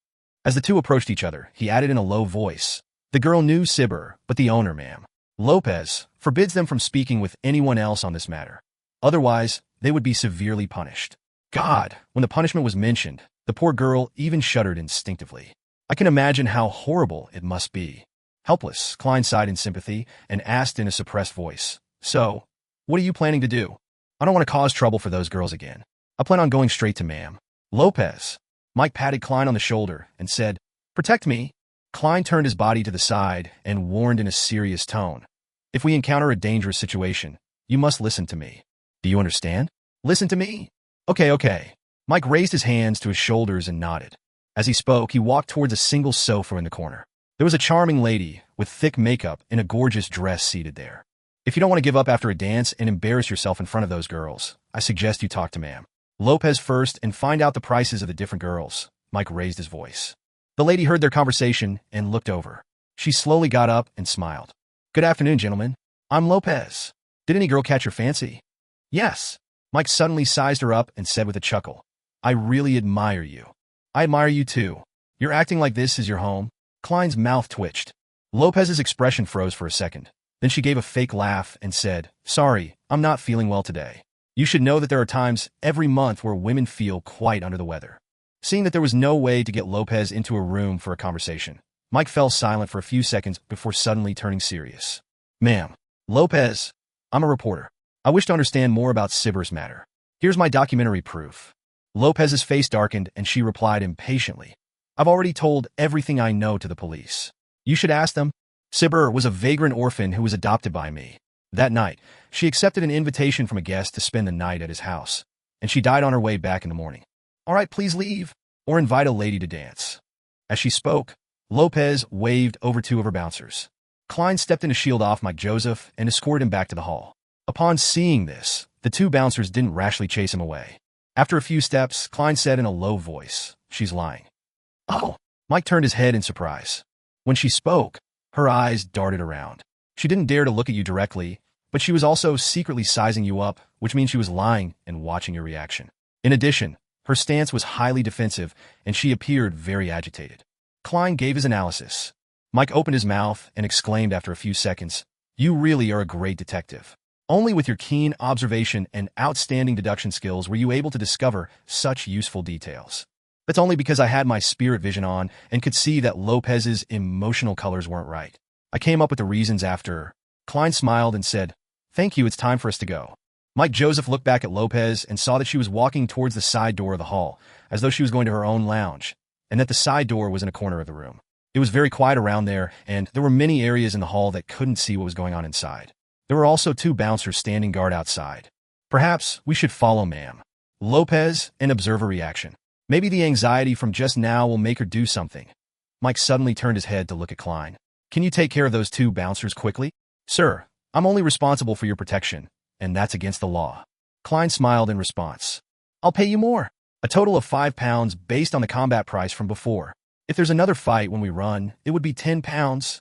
As the two approached each other, he added in a low voice, "The girl knew Sibber, but the owner, ma'am, Lopez, forbids them from speaking with anyone else on this matter. Otherwise, they would be severely punished." God, when the punishment was mentioned, the poor girl even shuddered instinctively. I can imagine how horrible it must be. Helpless, Klein sighed in sympathy and asked in a suppressed voice, "So, what are you planning to do?" "I don't want to cause trouble for those girls again. I plan on going straight to ma'am Lopez." Mike patted Klein on the shoulder and said, Protect me. Klein turned his body to the side and warned in a serious tone. If we encounter a dangerous situation, you must listen to me. Do you understand? Listen to me. Okay. Mike raised his hands to his shoulders and nodded. As he spoke, he walked towards a single sofa in the corner. There was a charming lady with thick makeup in a gorgeous dress seated there. If you don't want to give up after a dance and embarrass yourself in front of those girls, I suggest you talk to Ma'am Lopez first and find out the prices of the different girls. Mike raised his voice. The lady heard their conversation and looked over. She slowly got up and smiled. Good afternoon, gentlemen. I'm Lopez. Did any girl catch your fancy? Yes. Mike suddenly sized her up and said with a chuckle, I really admire you. I admire you too. You're acting like this is your home. Klein's mouth twitched. Lopez's expression froze for a second. Then she gave a fake laugh and said, Sorry, I'm not feeling well today. You should know that there are times every month where women feel quite under the weather. Seeing that there was no way to get Lopez into a room for a conversation, Mike fell silent for a few seconds before suddenly turning serious. Ma'am Lopez, I'm a reporter. I wish to understand more about Sibber's matter. Here's my documentary proof. Lopez's face darkened and she replied impatiently. I've already told everything I know to the police. You should ask them. Sibber was a vagrant orphan who was adopted by me. That night, she accepted an invitation from a guest to spend the night at his house, and she died on her way back in the morning. All right, please leave, or invite a lady to dance. As she spoke, Lopez waved over two of her bouncers. Klein stepped in to shield off Mike Joseph and escorted him back to the hall. Upon seeing this, the two bouncers didn't rashly chase him away. After a few steps, Klein said in a low voice, She's lying. Oh, Mike turned his head in surprise. When she spoke, her eyes darted around. She didn't dare to look at you directly, but she was also secretly sizing you up, which means she was lying and watching your reaction. In addition, her stance was highly defensive, and she appeared very agitated. Klein gave his analysis. Mike opened his mouth and exclaimed after a few seconds, You really are a great detective. Only with your keen observation and outstanding deduction skills were you able to discover such useful details. That's only because I had my spirit vision on and could see that Lopez's emotional colors weren't right. I came up with the reasons after. Klein smiled and said, Thank you, it's time for us to go. Mike Joseph looked back at Lopez and saw that she was walking towards the side door of the hall, as though she was going to her own lounge, and that the side door was in a corner of the room. It was very quiet around there, and there were many areas in the hall that couldn't see what was going on inside. There were also two bouncers standing guard outside. Perhaps we should follow Ma'am Lopez and observe her reaction. Maybe the anxiety from just now will make her do something. Mike suddenly turned his head to look at Klein. Can you take care of those two bouncers quickly? Sir, I'm only responsible for your protection, and that's against the law. Klein smiled in response. I'll pay you more. A total of £5 based on the combat price from before. If there's another fight when we run, it would be £10.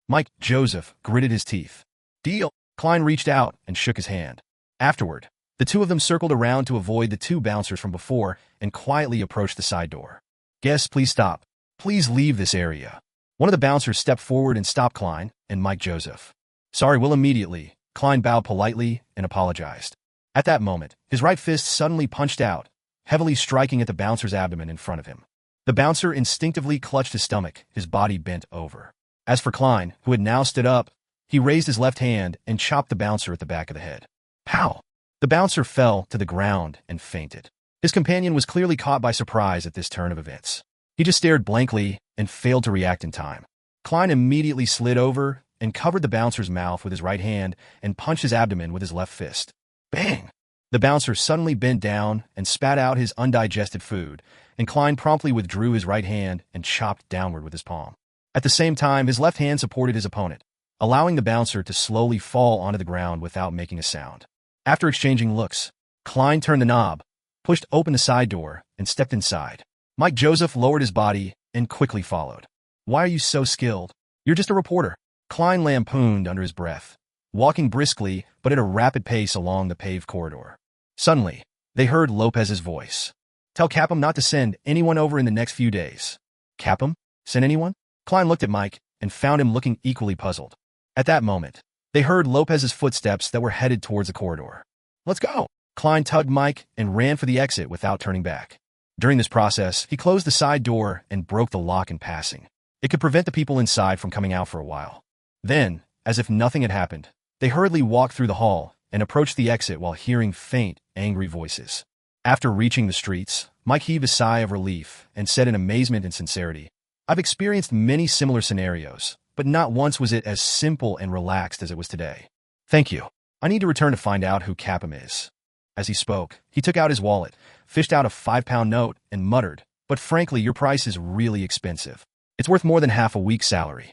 Mike Joseph gritted his teeth. Deal. Klein reached out and shook his hand. Afterward, the two of them circled around to avoid the two bouncers from before and quietly approached the side door. Guests, please stop. Please leave this area. One of the bouncers stepped forward and stopped Klein and Mike Joseph. Sorry, we'll immediately. Klein bowed politely and apologized. At that moment, his right fist suddenly punched out, heavily striking at the bouncer's abdomen in front of him. The bouncer instinctively clutched his stomach, his body bent over. As for Klein, who had now stood up, he raised his left hand and chopped the bouncer at the back of the head. Pow! The bouncer fell to the ground and fainted. His companion was clearly caught by surprise at this turn of events. He just stared blankly and failed to react in time. Klein immediately slid over and covered the bouncer's mouth with his right hand and punched his abdomen with his left fist. Bang! The bouncer suddenly bent down and spat out his undigested food, and Klein promptly withdrew his right hand and chopped downward with his palm. At the same time, his left hand supported his opponent, allowing the bouncer to slowly fall onto the ground without making a sound. After exchanging looks, Klein turned the knob, pushed open the side door, and stepped inside. Mike Joseph lowered his body and quickly followed. Why are you so skilled? You're just a reporter. Klein lampooned under his breath, walking briskly but at a rapid pace along the paved corridor. Suddenly, they heard Lopez's voice. Tell Capum not to send anyone over in the next few days. Capum? Send anyone? Klein looked at Mike and found him looking equally puzzled. At that moment, they heard Lopez's footsteps that were headed towards the corridor. Let's go! Klein tugged Mike and ran for the exit without turning back. During this process, he closed the side door and broke the lock in passing. It could prevent the people inside from coming out for a while. Then, as if nothing had happened, they hurriedly walked through the hall and approached the exit while hearing faint, angry voices. After reaching the streets, Mike heaved a sigh of relief and said in amazement and sincerity, I've experienced many similar scenarios, but not once was it as simple and relaxed as it was today. Thank you. I need to return to find out who Capum is. As he spoke, he took out his wallet, fished out a 5-pound note, and muttered, "But frankly, your price is really expensive. It's worth more than half a week's salary.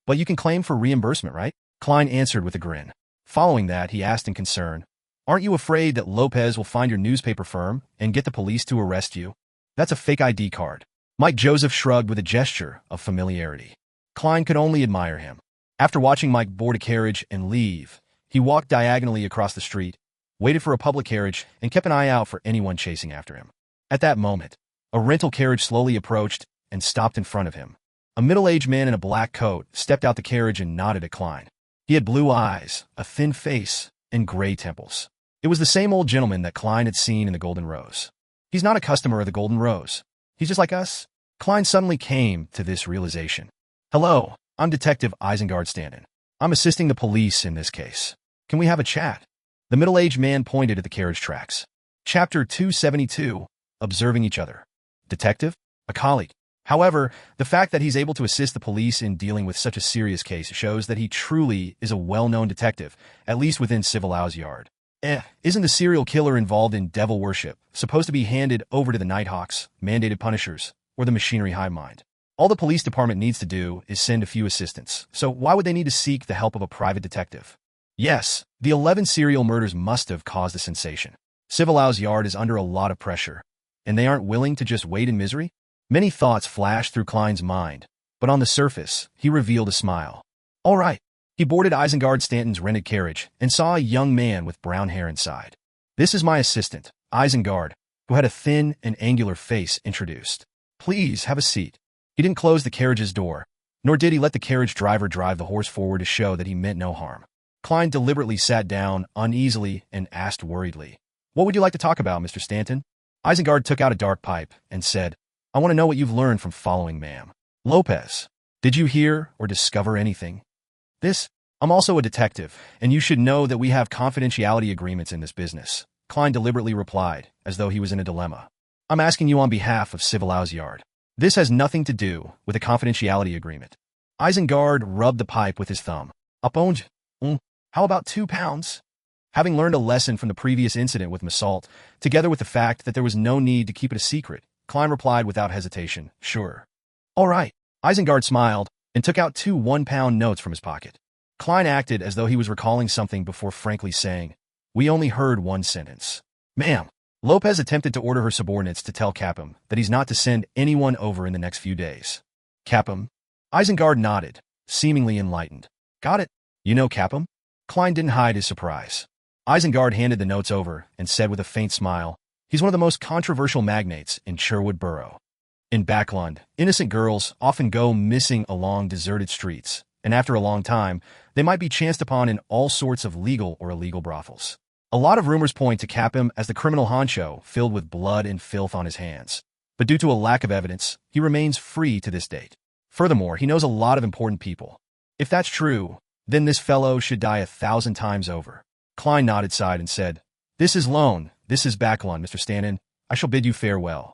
But you can claim for reimbursement, right?" Klein answered with a grin. Following that, he asked in concern, "Aren't you afraid that Lopez will find your newspaper firm and get the police to arrest you? That's a fake ID card." Mike Joseph shrugged with a gesture of familiarity. Klein could only admire him. After watching Mike board a carriage and leave, he walked diagonally across the street, waited for a public carriage, and kept an eye out for anyone chasing after him. At that moment, a rental carriage slowly approached and stopped in front of him. A middle-aged man in a black coat stepped out the carriage and nodded at Klein. He had blue eyes, a thin face, and gray temples. It was the same old gentleman that Klein had seen in the Golden Rose. He's not a customer of the Golden Rose. He's just like us. Klein suddenly came to this realization. "Hello, I'm Detective Isengard Stanton. I'm assisting the police in this case. Can we have a chat?" The middle-aged man pointed at the carriage tracks. Chapter 272, Observing Each Other. Detective? A colleague. However, the fact that he's able to assist the police in dealing with such a serious case shows that he truly is a well-known detective, at least within Civilau's yard. Isn't the serial killer involved in devil worship supposed to be handed over to the Nighthawks, mandated punishers, or the machinery hive mind? All the police department needs to do is send a few assistants, so why would they need to seek the help of a private detective? Yes, the 11 serial murders must have caused a sensation. Civilau's yard is under a lot of pressure, and they aren't willing to just wait in misery? Many thoughts flashed through Klein's mind, but on the surface, he revealed a smile. All right. He boarded Isengard Stanton's rented carriage and saw a young man with brown hair inside. "This is my assistant, Isengard," who had a thin and angular face, introduced. "Please have a seat." He didn't close the carriage's door, nor did he let the carriage driver drive the horse forward to show that he meant no harm. Klein deliberately sat down uneasily and asked worriedly, "What would you like to talk about, Mr. Stanton?" Isengard took out a dark pipe and said, "I want to know what you've learned from following ma'am Lopez. Did you hear or discover anything?" I'm also a detective, and you should know that we have confidentiality agreements in this business," Klein deliberately replied, as though he was in a dilemma. "I'm asking you on behalf of Civilau's yard. This has nothing to do with a confidentiality agreement." Isengard rubbed the pipe with his thumb. "Uponge? How about 2 pounds?" Having learned a lesson from the previous incident with Massault, together with the fact that there was no need to keep it a secret, Klein replied without hesitation, "Sure." "All right." Isengard smiled and took out 2 one-pound notes from his pocket. Klein acted as though he was recalling something before frankly saying, "We only heard one sentence. Ma'am." Lopez attempted to order her subordinates to tell Capum that he's not to send anyone over in the next few days. "Capum?" Isengard nodded, seemingly enlightened. "Got it. You know Capum?" Klein didn't hide his surprise. Isengard handed the notes over and said with a faint smile, "He's one of the most controversial magnates in Sherwood Borough. In Backlund, innocent girls often go missing along deserted streets, and after a long time, they might be chanced upon in all sorts of legal or illegal brothels. A lot of rumors point to Capum as the criminal honcho filled with blood and filth on his hands, but due to a lack of evidence, he remains free to this date. Furthermore, he knows a lot of important people. If that's true, then this fellow should die 1,000 times over." Klein nodded side and said, "This is Lone. This is Backlund, Mr. Stanton. I shall bid you farewell.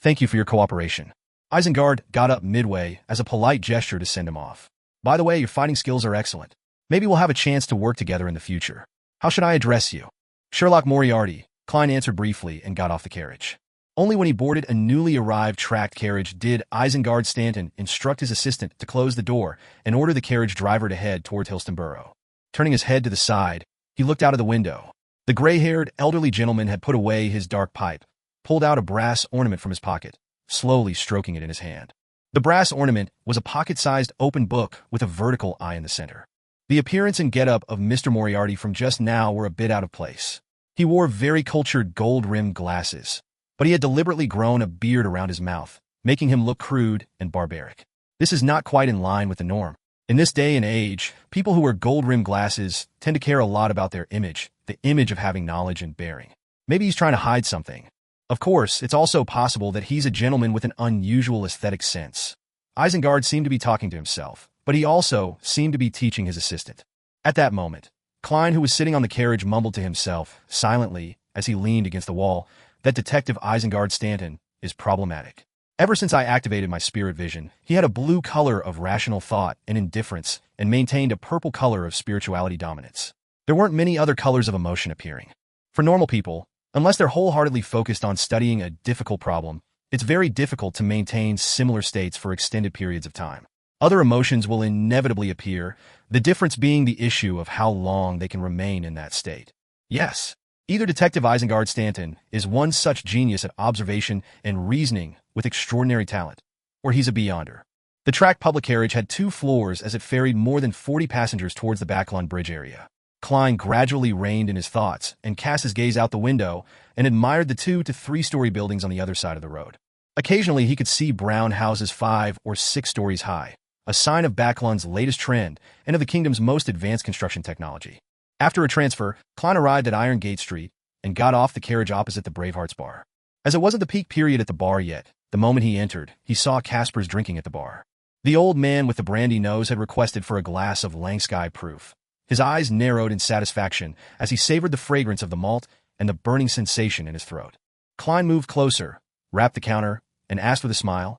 Thank you for your cooperation." Isengard got up midway as a polite gesture to send him off. "By the way, your fighting skills are excellent. Maybe we'll have a chance to work together in the future. How should I address you?" "Sherlock Moriarty," Klein answered briefly and got off the carriage. Only when he boarded a newly arrived tracked carriage did Isengard Stanton instruct his assistant to close the door and order the carriage driver to head toward Hillstonborough. Turning his head to the side, he looked out of the window. The gray-haired, elderly gentleman had put away his dark pipe, pulled out a brass ornament from his pocket, slowly stroking it in his hand. The brass ornament was a pocket-sized open book with a vertical eye in the center. The appearance and getup of Mr. Moriarty from just now were a bit out of place. He wore very cultured gold-rimmed glasses, but he had deliberately grown a beard around his mouth, making him look crude and barbaric. This is not quite in line with the norm. In this day and age, people who wear gold-rimmed glasses tend to care a lot about their image, the image of having knowledge and bearing. Maybe he's trying to hide something. Of course, it's also possible that he's a gentleman with an unusual aesthetic sense. Isengard seemed to be talking to himself, but he also seemed to be teaching his assistant. At that moment, Klein, who was sitting on the carriage, mumbled to himself, silently, as he leaned against the wall, that Detective Isengard Stanton is problematic. Ever since I activated my spirit vision, he had a blue color of rational thought and indifference and maintained a purple color of spirituality dominance. There weren't many other colors of emotion appearing. For normal people, unless they're wholeheartedly focused on studying a difficult problem, it's very difficult to maintain similar states for extended periods of time. Other emotions will inevitably appear, the difference being the issue of how long they can remain in that state. Yes, either Detective Isengard Stanton is one such genius at observation and reasoning with extraordinary talent, or he's a beyonder. The tracked public carriage had 2 floors as it ferried more than 40 passengers towards the Backlund Bridge area. Klein gradually reined in his thoughts and cast his gaze out the window and admired the 2 to 3-story buildings on the other side of the road. Occasionally, he could see brown houses 5 or 6 stories high, a sign of Backlund's latest trend and of the kingdom's most advanced construction technology. After a transfer, Klein arrived at Iron Gate Street and got off the carriage opposite the Bravehearts bar. As it wasn't the peak period at the bar yet, the moment he entered, he saw Caspers drinking at the bar. The old man with the brandy nose had requested for a glass of Langsky Proof. His eyes narrowed in satisfaction as he savored the fragrance of the malt and the burning sensation in his throat. Klein moved closer, rapped the counter, and asked with a smile,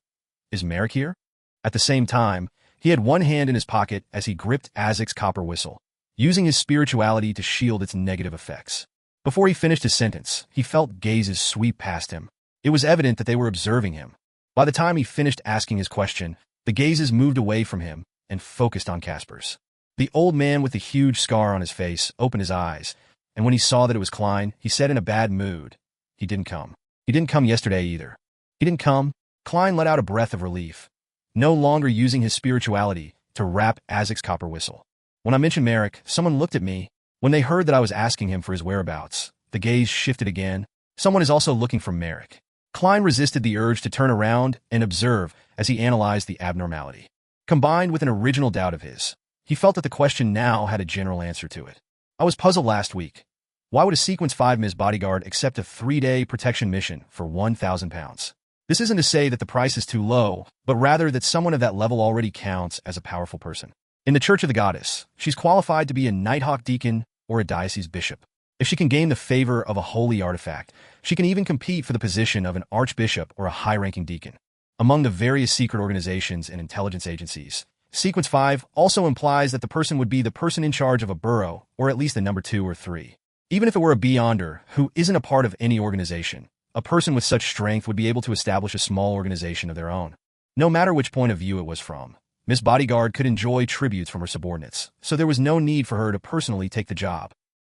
"Is Merrick here?" At the same time, he had one hand in his pocket as he gripped Azek's copper whistle, using his spirituality to shield its negative effects. Before he finished his sentence, he felt gazes sweep past him. It was evident that they were observing him. By the time he finished asking his question, the gazes moved away from him and focused on Caspers. The old man with the huge scar on his face opened his eyes, and when he saw that it was Klein, he said in a bad mood, "He didn't come. He didn't come yesterday either." "He didn't come?" Klein let out a breath of relief, no longer using his spirituality to rap Azek's copper whistle. "When I mentioned Merrick, someone looked at me. When they heard that I was asking him for his whereabouts, the gaze shifted again. Someone is also looking for Merrick." Klein resisted the urge to turn around and observe as he analyzed the abnormality. Combined with an original doubt of his, he felt that the question now had a general answer to it. "I was puzzled last week. Why would a Sequence 5 Ms. bodyguard accept a 3-day protection mission for £1,000? This isn't to say that the price is too low, but rather that someone of that level already counts as a powerful person. In the Church of the Goddess, she's qualified to be a Nighthawk deacon or a diocese bishop. If she can gain the favor of a holy artifact, she can even compete for the position of an archbishop or a high-ranking deacon. Among the various secret organizations and intelligence agencies, Sequence 5 also implies that the person would be the person in charge of a borough, or at least the number 2 or 3. Even if it were a beyonder who isn't a part of any organization, a person with such strength would be able to establish a small organization of their own. No matter which point of view it was from, Miss Bodyguard could enjoy tributes from her subordinates, so there was no need for her to personally take the job.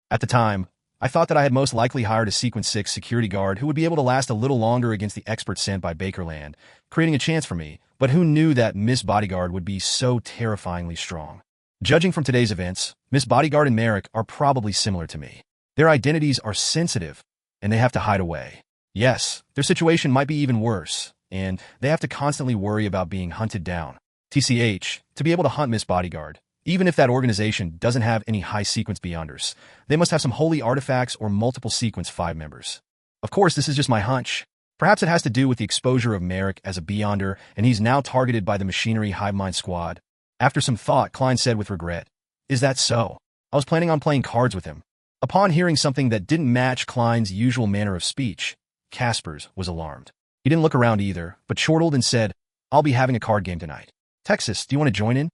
At the time, I thought that I had most likely hired a Sequence 6 security guard who would be able to last a little longer against the experts sent by Bakerland, creating a chance for me, but who knew that Miss Bodyguard would be so terrifyingly strong. Judging from today's events, Miss Bodyguard and Merrick are probably similar to me. Their identities are sensitive, and they have to hide away. Yes, their situation might be even worse, and they have to constantly worry about being hunted down. TCH, to be able to hunt Miss Bodyguard, even if that organization doesn't have any high Sequence beyonders, they must have some holy artifacts or multiple Sequence 5 members. Of course, this is just my hunch. Perhaps it has to do with the exposure of Merrick as a beyonder, and he's now targeted by the Machinery Hive Mind Squad. After some thought, Klein said with regret, "Is that so? I was planning on playing cards with him." Upon hearing something that didn't match Klein's usual manner of speech, Caspers was alarmed. He didn't look around either, but chortled and said, "I'll be having a card game tonight. Texas, do you want to join in?"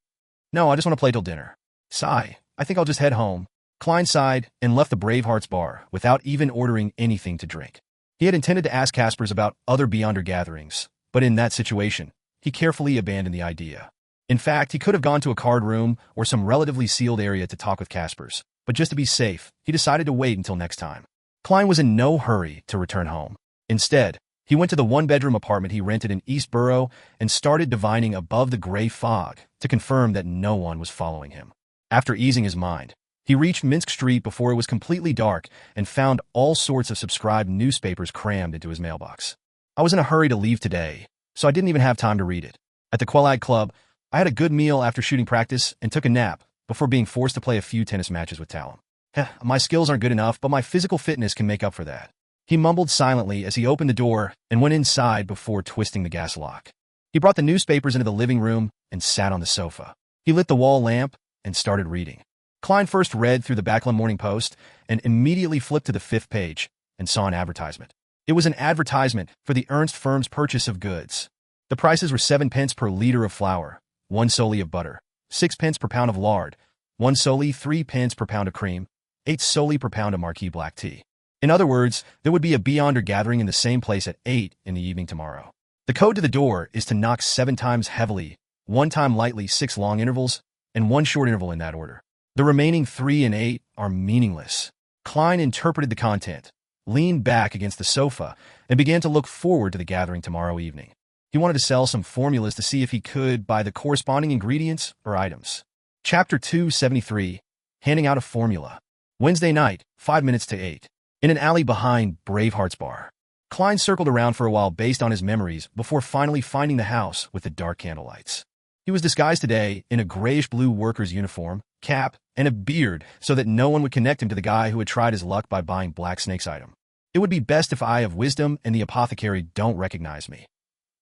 "No, I just want to play till dinner." "Sigh, I think I'll just head home." Klein sighed and left the Bravehearts bar without even ordering anything to drink. He had intended to ask Caspers about other Beyonder gatherings, but in that situation, he carefully abandoned the idea. In fact, he could have gone to a card room or some relatively sealed area to talk with Caspers, but just to be safe, he decided to wait until next time. Klein was in no hurry to return home. Instead, he went to the one-bedroom apartment he rented in East Borough and started divining above the gray fog to confirm that no one was following him. After easing his mind, he reached Minsk Street before it was completely dark and found all sorts of subscribed newspapers crammed into his mailbox. "I was in a hurry to leave today, so I didn't even have time to read it. At the Quelag Club, I had a good meal after shooting practice and took a nap before being forced to play a few tennis matches with Talon. My skills aren't good enough, but my physical fitness can make up for that." He mumbled silently as he opened the door and went inside before twisting the gas lock. He brought the newspapers into the living room and sat on the sofa. He lit the wall lamp and started reading. Klein first read through the Backlund Morning Post and immediately flipped to the 5th page and saw an advertisement. It was an advertisement for the Ernst firm's purchase of goods. The prices were 7 pence per liter of flour, 1 solely of butter, 6 pence per pound of lard, 1 solely 3 pence per pound of cream, 8 solely per pound of marquis black tea. In other words, there would be a beyonder gathering in the same place at 8 in the evening tomorrow. The code to the door is to knock 7 times heavily, 1 time lightly, 6 long intervals, and 1 short interval in that order. The remaining 3 and 8 are meaningless. Klein interpreted the content, leaned back against the sofa, and began to look forward to the gathering tomorrow evening. He wanted to sell some formulas to see if he could buy the corresponding ingredients or items. Chapter 273, Handing Out a Formula. Wednesday night, 5 minutes to 8. In an alley behind Braveheart's bar. Klein circled around for a while based on his memories before finally finding the house with the dark candlelights. He was disguised today in a grayish-blue worker's uniform, cap, and a beard so that no one would connect him to the guy who had tried his luck by buying Black Snake's item. It would be best if I have wisdom and the apothecary don't recognize me.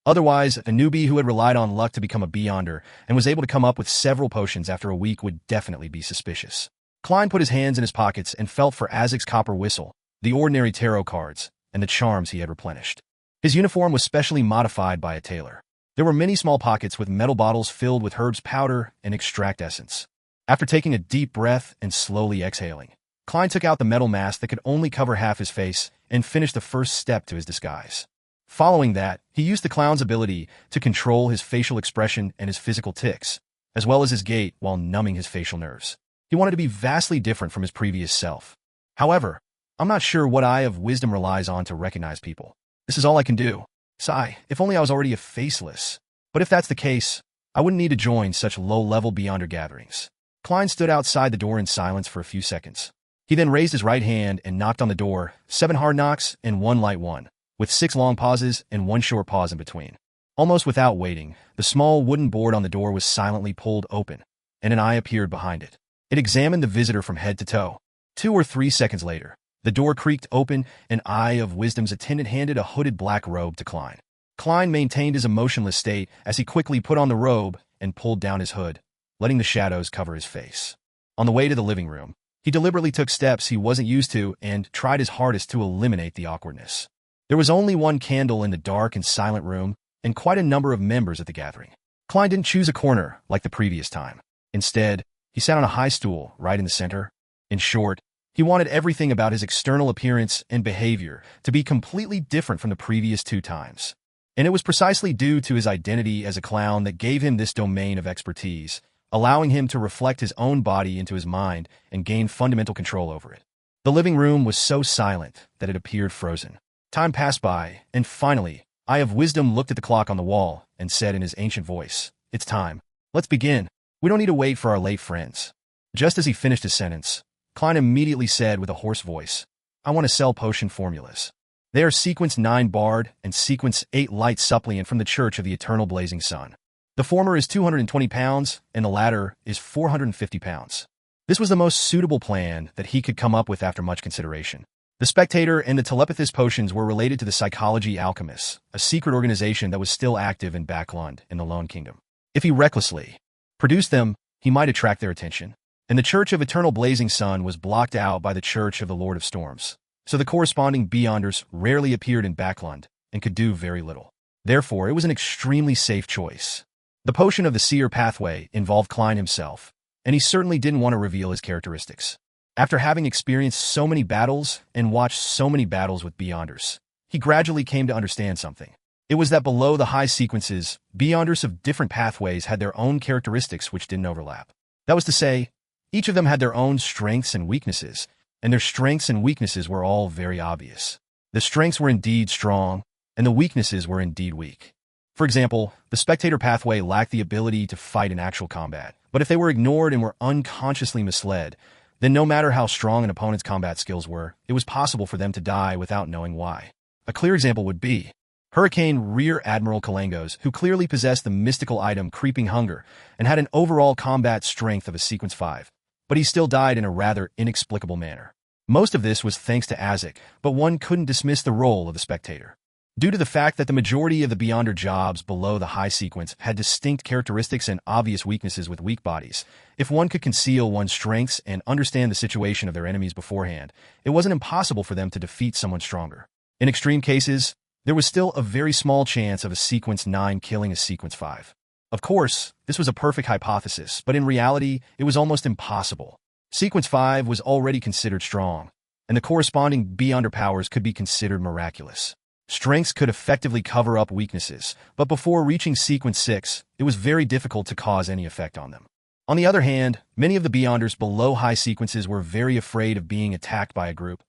Otherwise, a newbie who had relied on luck to become a beyonder and was able to come up with several potions after a week would definitely be suspicious. Klein put his hands in his pockets and felt for Azek's copper whistle, the ordinary tarot cards, and the charms he had replenished. His uniform was specially modified by a tailor. There were many small pockets with metal bottles filled with herbs powder and extract essence. After taking a deep breath and slowly exhaling, Klein took out the metal mask that could only cover half his face and finished the first step to his disguise. Following that, he used the clown's ability to control his facial expression and his physical tics, as well as his gait while numbing his facial nerves. He wanted to be vastly different from his previous self. However, I'm not sure what eye of wisdom relies on to recognize people. This is all I can do. Sigh, if only I was already a faceless. But if that's the case, I wouldn't need to join such low-level beyonder gatherings. Klein stood outside the door in silence for a few seconds. He then raised his right hand and knocked on the door, 7 hard knocks and 1 light one, with 6 long pauses and 1 short pause in between. Almost without waiting, the small wooden board on the door was silently pulled open, and an eye appeared behind it. It examined the visitor from head to toe. 2 or 3 seconds later, the door creaked open, and Eye of Wisdom's attendant handed a hooded black robe to Klein. Klein maintained his emotionless state as he quickly put on the robe and pulled down his hood, letting the shadows cover his face. On the way to the living room, he deliberately took steps he wasn't used to and tried his hardest to eliminate the awkwardness. There was only 1 candle in the dark and silent room, and quite a number of members at the gathering. Klein didn't choose a corner like the previous time. Instead, he sat on a high stool right in the center. In short, he wanted everything about his external appearance and behavior to be completely different from the previous 2 times. And it was precisely due to his identity as a clown that gave him this domain of expertise, allowing him to reflect his own body into his mind and gain fundamental control over it. The living room was so silent that it appeared frozen. Time passed by, and finally, Eye of Wisdom looked at the clock on the wall and said in his ancient voice, "It's time. Let's begin. We don't need to wait for our late friends." Just as he finished his sentence, Klein immediately said with a hoarse voice, "I want to sell potion formulas. They are Sequence 9 Bard and Sequence 8 Light Suppliant from the Church of the Eternal Blazing Sun. The former is 220 pounds, and the latter is 450 pounds. This was the most suitable plan that he could come up with after much consideration. The Spectator and the Telepathist potions were related to the Psychology Alchemists, a secret organization that was still active in Backlund in the Lone Kingdom. If he recklessly produced them, he might attract their attention. And the Church of Eternal Blazing Sun was blocked out by the Church of the Lord of Storms, so the corresponding Beyonders rarely appeared in Backlund and could do very little. Therefore, it was an extremely safe choice. The potion of the Seer Pathway involved Klein himself, and he certainly didn't want to reveal his characteristics. After having experienced so many battles and watched so many battles with Beyonders, he gradually came to understand something. It was that below the high sequences, Beyonders of different pathways had their own characteristics which didn't overlap. That was to say, each of them had their own strengths and weaknesses, and their strengths and weaknesses were all very obvious. The strengths were indeed strong, and the weaknesses were indeed weak. For example, the Spectator pathway lacked the ability to fight in actual combat, but if they were ignored and were unconsciously misled, then no matter how strong an opponent's combat skills were, it was possible for them to die without knowing why. A clear example would be Hurricane Rear Admiral Kalangos, who clearly possessed the mystical item Creeping Hunger and had an overall combat strength of a Sequence 5. But he still died in a rather inexplicable manner. Most of this was thanks to Azek, but one couldn't dismiss the role of the Spectator. Due to the fact that the majority of the Beyonder jobs below the high sequence had distinct characteristics and obvious weaknesses with weak bodies, if one could conceal one's strengths and understand the situation of their enemies beforehand, it wasn't impossible for them to defeat someone stronger. In extreme cases, there was still a very small chance of a sequence 9 killing a sequence 5. Of course, this was a perfect hypothesis, but in reality, it was almost impossible. Sequence 5 was already considered strong, and the corresponding B underpowers could be considered miraculous. Strengths could effectively cover up weaknesses, but before reaching sequence 6, it was very difficult to cause any effect on them. On the other hand, many of the Beyonders below high sequences were very afraid of being attacked by a group,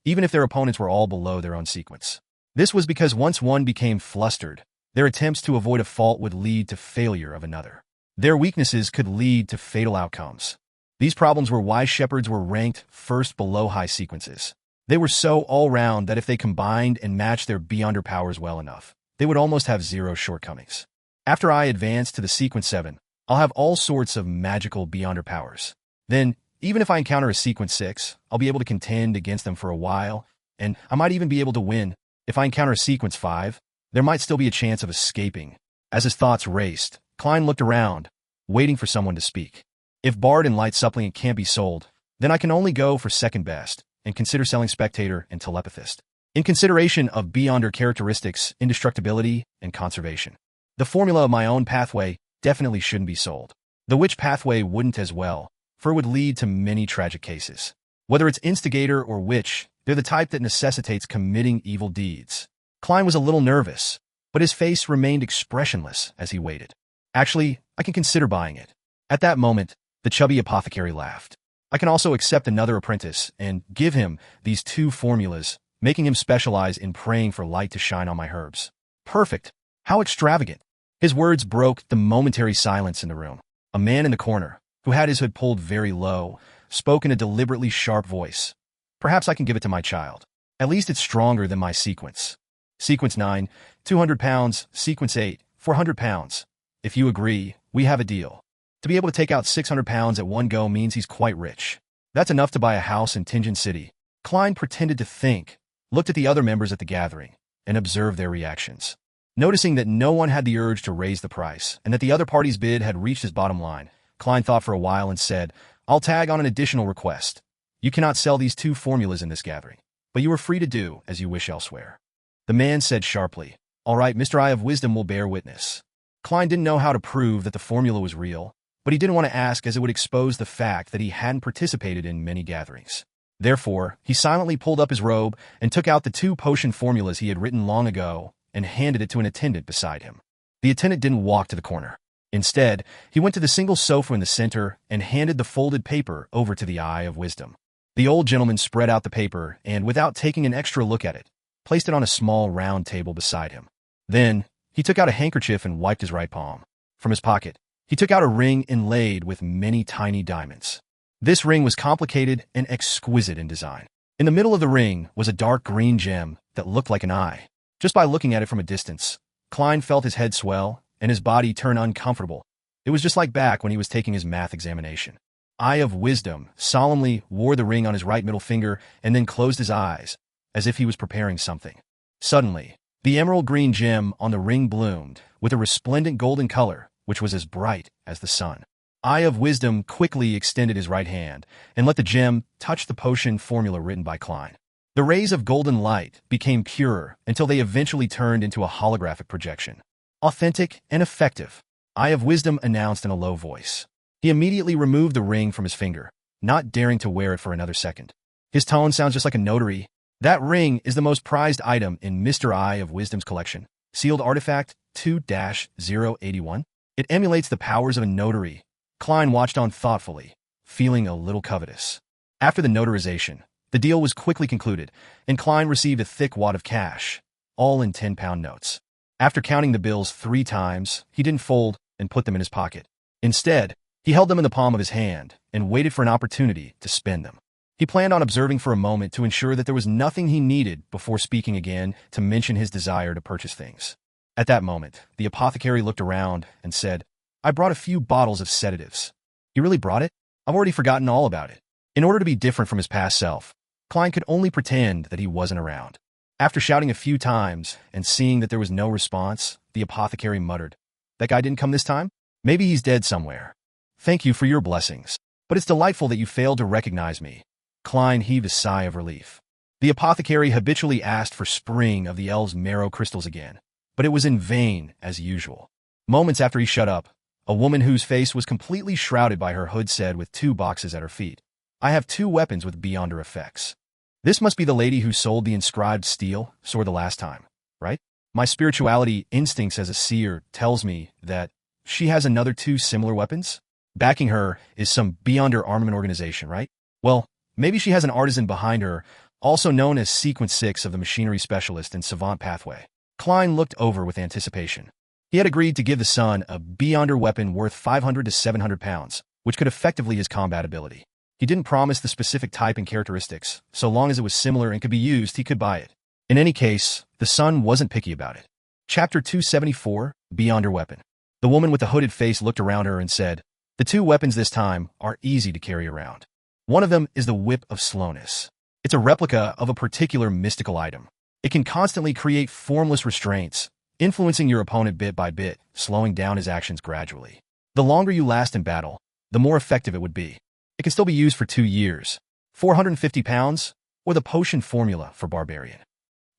even if their opponents were all below their own sequence. This was because once one became flustered, their attempts to avoid a fault would lead to failure of another. Their weaknesses could lead to fatal outcomes. These problems were why shepherds were ranked first below high sequences. They were so all-round that if they combined and matched their Beyonder powers well enough, they would almost have zero shortcomings. After I advance to the sequence 7, I'll have all sorts of magical Beyonder powers. Then, even if I encounter a sequence 6, I'll be able to contend against them for a while, and I might even be able to win. If I encounter a sequence 5, there might still be a chance of escaping. As his thoughts raced, Klein looked around, waiting for someone to speak. If Bard and Light Supplicant can't be sold, then I can only go for second best, and consider selling Spectator and Telepathist, in consideration of Beyonder characteristics, indestructibility, and conservation. The formula of my own pathway definitely shouldn't be sold. The Witch pathway wouldn't as well, for it would lead to many tragic cases. Whether it's Instigator or Witch, they're the type that necessitates committing evil deeds. Klein was a little nervous, but his face remained expressionless as he waited. Actually, I can consider buying it. At that moment, the chubby apothecary laughed. I can also accept another apprentice and give him these 2 formulas, making him specialize in praying for light to shine on my herbs. Perfect. How extravagant. His words broke the momentary silence in the room. A man in the corner, who had his hood pulled very low, spoke in a deliberately sharp voice. Perhaps I can give it to my child. At least it's stronger than my sequence. Sequence 9, 200 pounds. Sequence 8, 400 pounds. If you agree, we have a deal. To be able to take out 600 pounds at one go means he's quite rich. That's enough to buy a house in Tingen City. Klein pretended to think, looked at the other members at the gathering, and observed their reactions. Noticing that no one had the urge to raise the price, and that the other party's bid had reached his bottom line, Klein thought for a while and said, I'll tag on an additional request. You cannot sell these 2 formulas in this gathering, but you are free to do as you wish elsewhere. The man said sharply, All right, Mr. Eye of Wisdom will bear witness. Klein didn't know how to prove that the formula was real, but he didn't want to ask as it would expose the fact that he hadn't participated in many gatherings. Therefore, he silently pulled up his robe and took out the 2 potion formulas he had written long ago and handed it to an attendant beside him. The attendant didn't walk to the corner. Instead, he went to the single sofa in the center and handed the folded paper over to the Eye of Wisdom. The old gentleman spread out the paper and, without taking an extra look at it, placed it on a small round table beside him. Then, he took out a handkerchief and wiped his right palm. From his pocket, he took out a ring inlaid with many tiny diamonds. This ring was complicated and exquisite in design. In the middle of the ring was a dark green gem that looked like an eye. Just by looking at it from a distance, Klein felt his head swell and his body turn uncomfortable. It was just like back when he was taking his math examination. Eye of Wisdom solemnly wore the ring on his right middle finger and then closed his eyes, as if he was preparing something. Suddenly, the emerald green gem on the ring bloomed with a resplendent golden color, which was as bright as the sun. Eye of Wisdom quickly extended his right hand and let the gem touch the potion formula written by Klein. The rays of golden light became purer until they eventually turned into a holographic projection. Authentic and effective, Eye of Wisdom announced in a low voice. He immediately removed the ring from his finger, not daring to wear it for another second. His tone sounds just like a notary. That ring is the most prized item in Mr. Eye of Wisdom's collection. Sealed artifact 2-081. It emulates the powers of a notary. Klein watched on thoughtfully, feeling a little covetous. After the notarization, the deal was quickly concluded, and Klein received a thick wad of cash, all in 10-pound notes. After counting the bills 3 times, he didn't fold and put them in his pocket. Instead, he held them in the palm of his hand and waited for an opportunity to spend them. He planned on observing for a moment to ensure that there was nothing he needed before speaking again to mention his desire to purchase things. At that moment, the apothecary looked around and said, I brought a few bottles of sedatives. You really brought it? I've already forgotten all about it. In order to be different from his past self, Klein could only pretend that he wasn't around. After shouting a few times and seeing that there was no response, the apothecary muttered, That guy didn't come this time? Maybe he's dead somewhere. Thank you for your blessings, but it's delightful that you failed to recognize me. Klein heaved a sigh of relief. The apothecary habitually asked for spring of the elves' marrow crystals again, but it was in vain as usual. Moments after he shut up, a woman whose face was completely shrouded by her hood said with 2 boxes at her feet, "I have 2 weapons with beyonder effects." This must be the lady who sold the inscribed steel sword the last time, right? My spirituality instincts as a seer tells me that she has another 2 similar weapons. Backing her is some beyonder armament organization, right? Well, maybe she has an artisan behind her, also known as Sequence 6 of the machinery specialist and savant pathway. Klein looked over with anticipation. He had agreed to give the son a beyonder weapon worth 500 to 700 pounds, which could effectively his combat ability. He didn't promise the specific type and characteristics. So long as it was similar and could be used, he could buy it. In any case, the son wasn't picky about it. Chapter 274, Beyonder Weapon. The woman with the hooded face looked around her and said, "The 2 weapons this time are easy to carry around. One of them is the Whip of Slowness. It's a replica of a particular mystical item. It can constantly create formless restraints, influencing your opponent bit by bit, slowing down his actions gradually. The longer you last in battle, the more effective it would be. It can still be used for 2 years. 450 pounds, or the potion formula for Barbarian.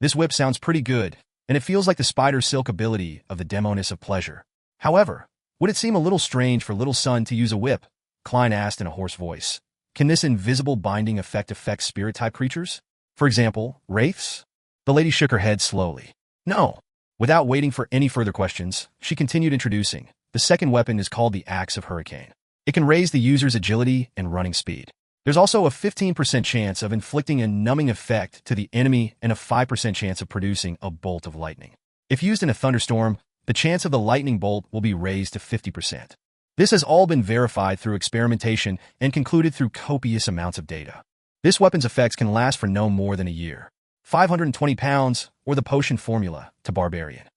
This whip sounds pretty good, and it feels like the spider silk ability of the Demoness of Pleasure. However, would it seem a little strange for little son to use a whip?" Klein asked in a hoarse voice. "Can this invisible binding effect affect spirit-type creatures? For example, wraiths?" The lady shook her head slowly. "No." Without waiting for any further questions, she continued introducing. The second weapon is called the Axe of Hurricane. It can raise the user's agility and running speed. There's also a 15% chance of inflicting a numbing effect to the enemy and a 5% chance of producing a bolt of lightning. If used in a thunderstorm, the chance of the lightning bolt will be raised to 50%. This has all been verified through experimentation and concluded through copious amounts of data. This weapon's effects can last for no more than a year. 520 pounds, or the potion formula, to Barbarian.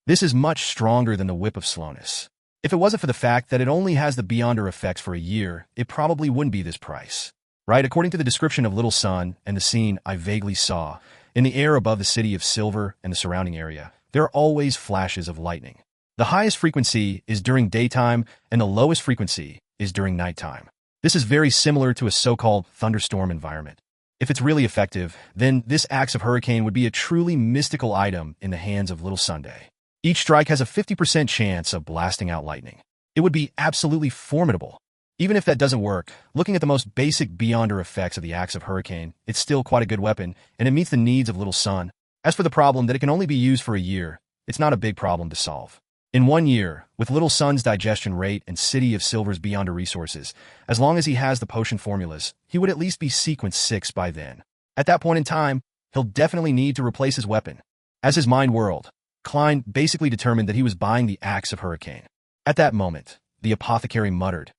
This is much stronger than the Whip of Slowness. If it wasn't for the fact that it only has the Beyonder effects for a year, it probably wouldn't be this price. Right? According to the description of Little Sun and the scene I vaguely saw, in the air above the city of Silver and the surrounding area, there are always flashes of lightning. The highest frequency is during daytime, and the lowest frequency is during nighttime. This is very similar to a so-called thunderstorm environment. If it's really effective, then this Axe of Hurricane would be a truly mystical item in the hands of Little Sunday. Each strike has a 50% chance of blasting out lightning. It would be absolutely formidable. Even if that doesn't work, looking at the most basic Beyonder effects of the Axe of Hurricane, it's still quite a good weapon, and it meets the needs of Little Sun. As for the problem that it can only be used for a year, it's not a big problem to solve. In 1 year, with Little Sun's digestion rate and City of Silver's Beyonder resources, as long as he has the potion formulas, he would at least be Sequence 6 by then. At that point in time, he'll definitely need to replace his weapon. As his mind whirled, Klein basically determined that he was buying the Axe of Hurricane. At that moment, the apothecary muttered,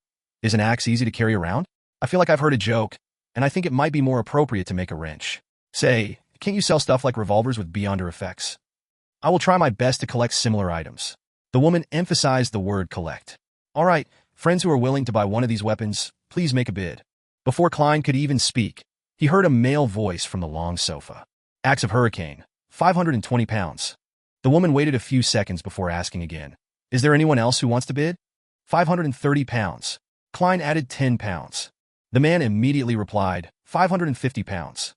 "Is an axe easy to carry around? I feel like I've heard a joke, and I think it might be more appropriate to make a wrench. Say, can't you sell stuff like revolvers with Beyonder effects? I will try my best to collect similar items." The woman emphasized the word collect. "All right, friends who are willing to buy one of these weapons, please make a bid." Before Klein could even speak, he heard a male voice from the long sofa. "Axe of Hurricane, 520 pounds. The woman waited a few seconds before asking again, "Is there anyone else who wants to bid?" 530 pounds. Klein added 10 pounds. The man immediately replied, 550 pounds.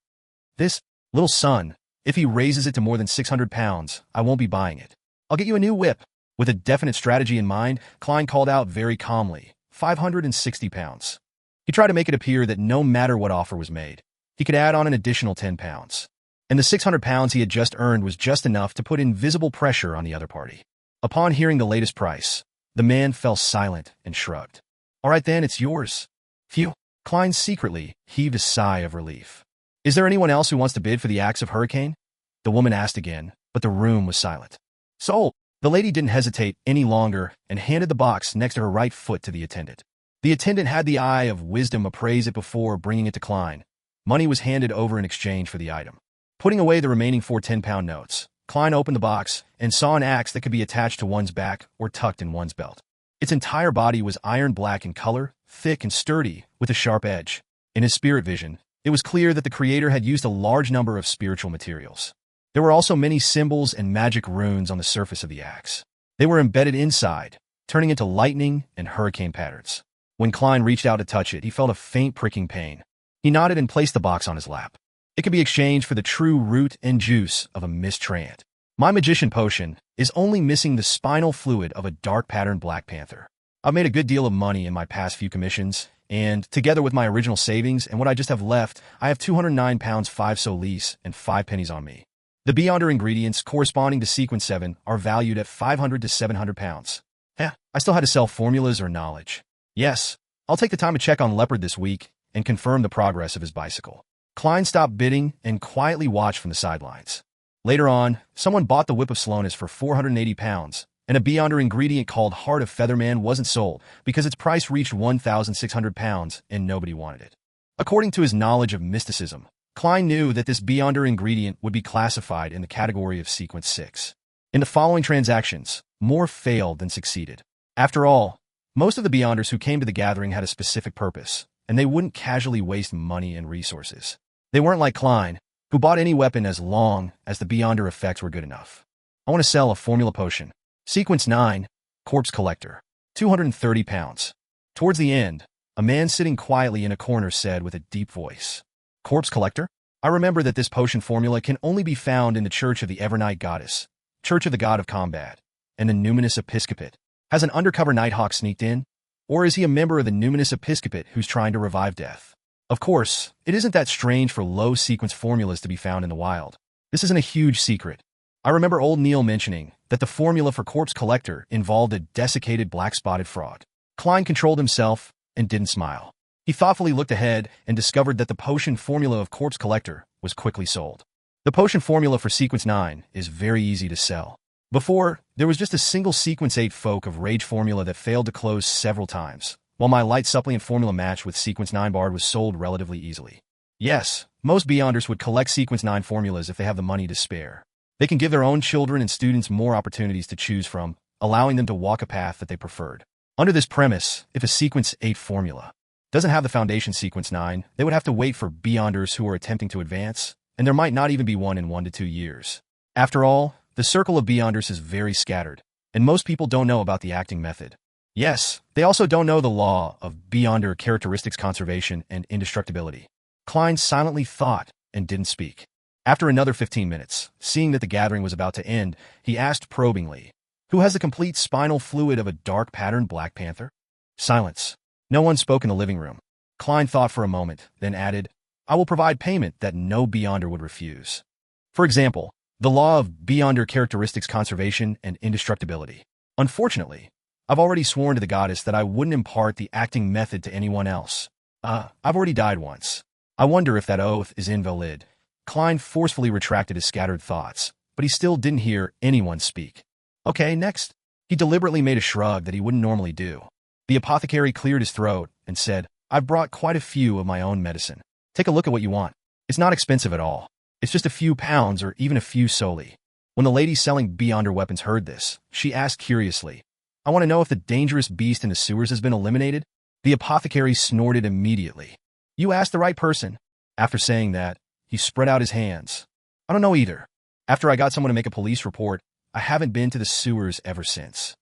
"This, Little Sun, if he raises it to more than 600 pounds, I won't be buying it. I'll get you a new whip." With a definite strategy in mind, Klein called out very calmly, 560 pounds. He tried to make it appear that no matter what offer was made, he could add on an additional 10 pounds. And the 600 pounds he had just earned was just enough to put invisible pressure on the other party. Upon hearing the latest price, the man fell silent and shrugged. "All right then, it's yours." Phew. Klein secretly heaved a sigh of relief. "Is there anyone else who wants to bid for the Axe of Hurricane?" The woman asked again, but the room was silent. "Sold." The lady didn't hesitate any longer and handed the box next to her right foot to the attendant. The attendant had the eye of wisdom appraise it before bringing it to Klein. Money was handed over in exchange for the item. Putting away the remaining 4 10-pound notes, Klein opened the box and saw an axe that could be attached to one's back or tucked in one's belt. Its entire body was iron black in color, thick and sturdy, with a sharp edge. In his spirit vision, it was clear that the creator had used a large number of spiritual materials. There were also many symbols and magic runes on the surface of the axe. They were embedded inside, turning into lightning and hurricane patterns. When Klein reached out to touch it, he felt a faint pricking pain. He nodded and placed the box on his lap. It can be exchanged for the true root and juice of a mistrant. My magician potion is only missing the spinal fluid of a dark patterned Black Panther. I've made a good deal of money in my past few commissions, and together with my original savings and what I just have left, I have 209 pounds 5 solis and 5 pennies on me. The beyonder ingredients corresponding to sequence 7 are valued at 500 to 700 pounds. I still had to sell formulas or knowledge. Yes, I'll take the time to check on Leopard this week and confirm the progress of his bicycle. Klein stopped bidding and quietly watched from the sidelines. Later on, someone bought the Whip of Slowness for 480 pounds, and a beyonder ingredient called Heart of Featherman wasn't sold because its price reached 1,600 pounds and nobody wanted it. According to his knowledge of mysticism, Klein knew that this beyonder ingredient would be classified in the category of sequence 6. In the following transactions, more failed than succeeded. After all, most of the beyonders who came to the gathering had a specific purpose, and they wouldn't casually waste money and resources. They weren't like Klein, who bought any weapon as long as the beyonder effects were good enough. I want to sell a formula potion. Sequence 9, Corpse Collector. 230 pounds. Towards the end, a man sitting quietly in a corner said with a deep voice, Corpse Collector? I remember that this potion formula can only be found in the Church of the Evernight Goddess, Church of the God of Combat, and the Numinous Episcopate. Has an undercover Nighthawk sneaked in? Or is he a member of the Numinous Episcopate who's trying to revive death? Of course, it isn't that strange for low-sequence formulas to be found in the wild. This isn't a huge secret. I remember old Neil mentioning that the formula for Corpse Collector involved a desiccated black-spotted frog. Klein controlled himself and didn't smile. He thoughtfully looked ahead and discovered that the potion formula of Corpse Collector was quickly sold. The potion formula for Sequence 9 is very easy to sell. Before, there was just a single Sequence 8 Folk of Rage formula that failed to close several times, while my light suppliant formula match with Sequence 9 Bard was sold relatively easily. Yes, most beyonders would collect Sequence 9 formulas if they have the money to spare. They can give their own children and students more opportunities to choose from, allowing them to walk a path that they preferred. Under this premise, if a Sequence 8 formula doesn't have the foundation Sequence 9, they would have to wait for beyonders who are attempting to advance, and there might not even be one in 1 to 2 years. After all, the circle of beyonders is very scattered, and most people don't know about the acting method. Yes, they also don't know the law of beyonder characteristics conservation and indestructibility. Klein silently thought and didn't speak. After another 15 minutes, seeing that the gathering was about to end, he asked probingly, Who has the complete spinal fluid of a dark patterned Black Panther? Silence. No one spoke in the living room. Klein thought for a moment, then added, I will provide payment that no beyonder would refuse. For example, the law of beyonder characteristics conservation and indestructibility. Unfortunately, I've already sworn to the goddess that I wouldn't impart the acting method to anyone else. I've already died once. I wonder if that oath is invalid. Klein forcefully retracted his scattered thoughts, but he still didn't hear anyone speak. Okay, next. He deliberately made a shrug that he wouldn't normally do. The apothecary cleared his throat and said, I've brought quite a few of my own medicine. Take a look at what you want. It's not expensive at all. It's just a few pounds or even a few soli. When the lady selling beyonder weapons heard this, she asked curiously, I want to know if the dangerous beast in the sewers has been eliminated? The apothecary snorted immediately. You asked the right person. After saying that, he spread out his hands. I don't know either. After I got someone to make a police report, I haven't been to the sewers ever since.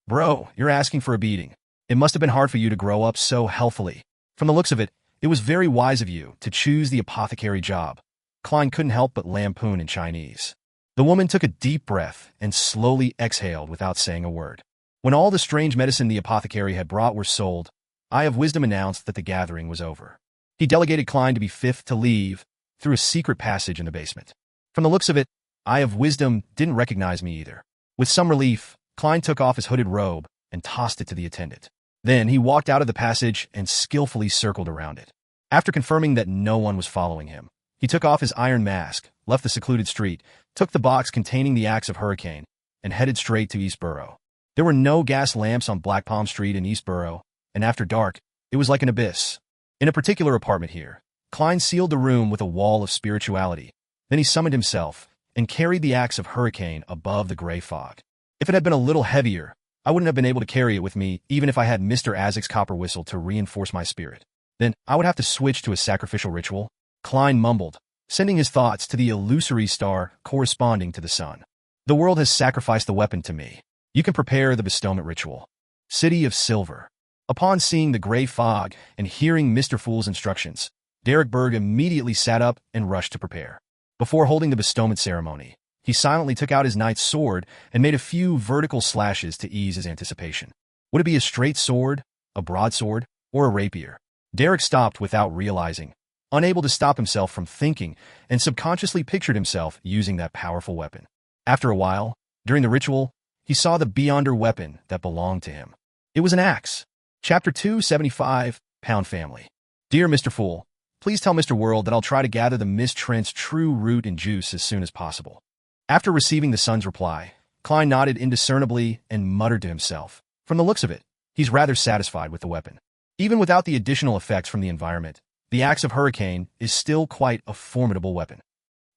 Bro, you're asking for a beating. It must have been hard for you to grow up so healthily. From the looks of it, it was very wise of you to choose the apothecary job. Klein couldn't help but lampoon in Chinese. The woman took a deep breath and slowly exhaled without saying a word. When all the strange medicine the apothecary had brought were sold, Eye of Wisdom announced that the gathering was over. He delegated Klein to be fifth to leave through a secret passage in the basement. From the looks of it, Eye of Wisdom didn't recognize me either. With some relief, Klein took off his hooded robe and tossed it to the attendant. Then he walked out of the passage and skillfully circled around it. After confirming that no one was following him, he took off his iron mask, left the secluded street, took the box containing the axe of Hurricane, and headed straight to East Borough. There were no gas lamps on Black Palm Street in East Borough, and after dark, it was like an abyss. In a particular apartment here, Klein sealed the room with a wall of spirituality. Then he summoned himself and carried the axe of Hurricane above the gray fog. If it had been a little heavier, I wouldn't have been able to carry it with me even if I had Mr. Azek's copper whistle to reinforce my spirit. Then I would have to switch to a sacrificial ritual, Klein mumbled, sending his thoughts to the illusory star corresponding to the sun. The world has sacrificed the weapon to me. You can prepare the bestowment ritual. City of Silver. Upon seeing the gray fog and hearing Mr. Fool's instructions, Derek Berg immediately sat up and rushed to prepare. Before holding the bestowment ceremony, he silently took out his knight's sword and made a few vertical slashes to ease his anticipation. Would it be a straight sword, a broadsword, or a rapier? Derek stopped without realizing, unable to stop himself from thinking, and subconsciously pictured himself using that powerful weapon. After a while, during the ritual, he saw the beyonder weapon that belonged to him. It was an axe. Chapter 275, Pound Family. Dear Mr. Fool, please tell Mr. World that I'll try to gather the Miss Trent's true root and juice as soon as possible. After receiving the son's reply, Klein nodded indiscernibly and muttered to himself. From the looks of it, he's rather satisfied with the weapon. Even without the additional effects from the environment, the axe of Hurricane is still quite a formidable weapon.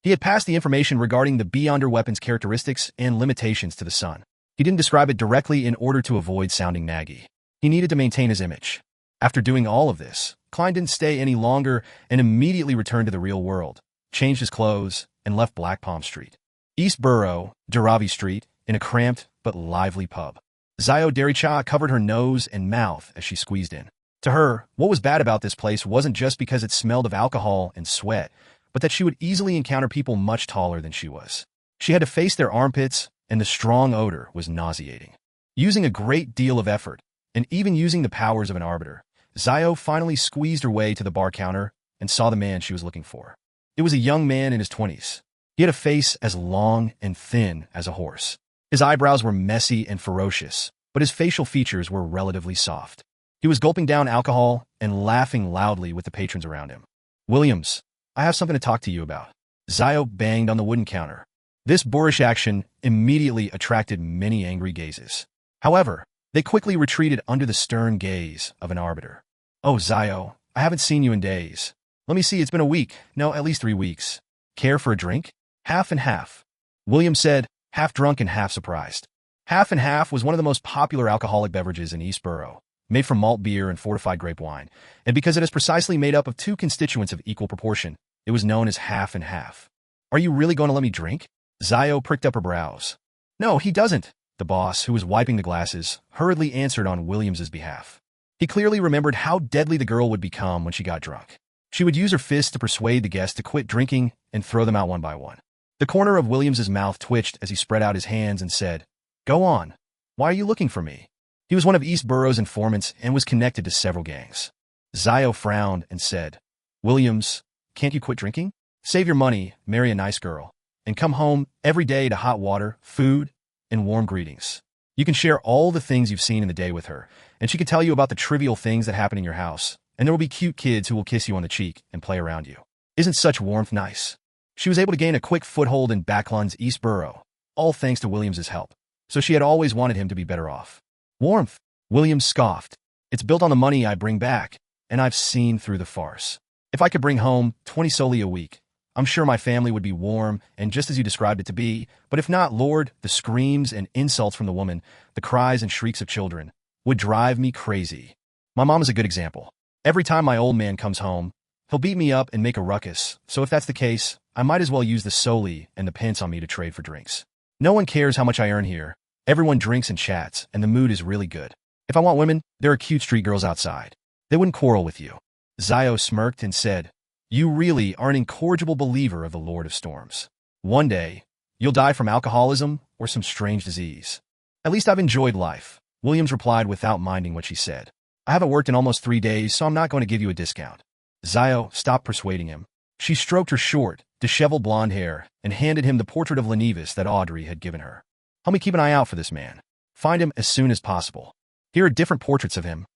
He had passed the information regarding the beyonder weapon's characteristics and limitations to the son. He didn't describe it directly in order to avoid sounding naggy. He needed to maintain his image. After doing all of this, Klein didn't stay any longer and immediately returned to the real world, changed his clothes, and left Black Palm Street. East Borough, Dharavi Street, in a cramped but lively pub. Zio Dericha covered her nose and mouth as she squeezed in. To her, what was bad about this place wasn't just because it smelled of alcohol and sweat, but that she would easily encounter people much taller than she was. She had to face their armpits, and the strong odor was nauseating. Using a great deal of effort, and even using the powers of an arbiter, Zio finally squeezed her way to the bar counter and saw the man she was looking for. It was a young man in his 20s. He had a face as long and thin as a horse. His eyebrows were messy and ferocious, but his facial features were relatively soft. He was gulping down alcohol and laughing loudly with the patrons around him. Williams, I have something to talk to you about. Zio banged on the wooden counter. This boorish action immediately attracted many angry gazes. However, they quickly retreated under the stern gaze of an arbiter. Oh, Zio, I haven't seen you in days. Let me see, it's been a week. No, at least 3 weeks. Care for a drink? Half and half. William said, half drunk and half surprised. Half and half was one of the most popular alcoholic beverages in East Borough, made from malt beer and fortified grape wine, and because it is precisely made up of 2 constituents of equal proportion, it was known as half and half. Are you really going to let me drink? Zio pricked up her brows. No, he doesn't, the boss, who was wiping the glasses, hurriedly answered on Williams's behalf. He clearly remembered how deadly the girl would become when she got drunk. She would use her fists to persuade the guests to quit drinking and throw them out one by one. The corner of Williams's mouth twitched as he spread out his hands and said, Go on. Why are you looking for me? He was one of East Borough's informants and was connected to several gangs. Zio frowned and said, Williams, can't you quit drinking? Save your money, marry a nice girl, and come home every day to hot water, food, and warm greetings. You can share all the things you've seen in the day with her, and she can tell you about the trivial things that happen in your house, and there will be cute kids who will kiss you on the cheek and play around you. Isn't such warmth nice? She was able to gain a quick foothold in Backlund's East Borough, all thanks to Williams's help, so she had always wanted him to be better off. Warmth, Williams scoffed. It's built on the money I bring back, and I've seen through the farce. If I could bring home 20 soli a week, I'm sure my family would be warm and just as you described it to be, but if not, Lord, the screams and insults from the woman, the cries and shrieks of children, would drive me crazy. My mom is a good example. Every time my old man comes home, he'll beat me up and make a ruckus, so if that's the case, I might as well use the soli and the pence on me to trade for drinks. No one cares how much I earn here. Everyone drinks and chats, and the mood is really good. If I want women, there are cute street girls outside. They wouldn't quarrel with you. Zio smirked and said, You really are an incorrigible believer of the Lord of Storms. One day, you'll die from alcoholism or some strange disease. At least I've enjoyed life, Williams replied without minding what she said. I haven't worked in almost 3 days, so I'm not going to give you a discount. Zio stopped persuading him. She stroked her short, disheveled blonde hair and handed him the portrait of Lenevis that Audrey had given her. Help me keep an eye out for this man. Find him as soon as possible. Here are different portraits of him.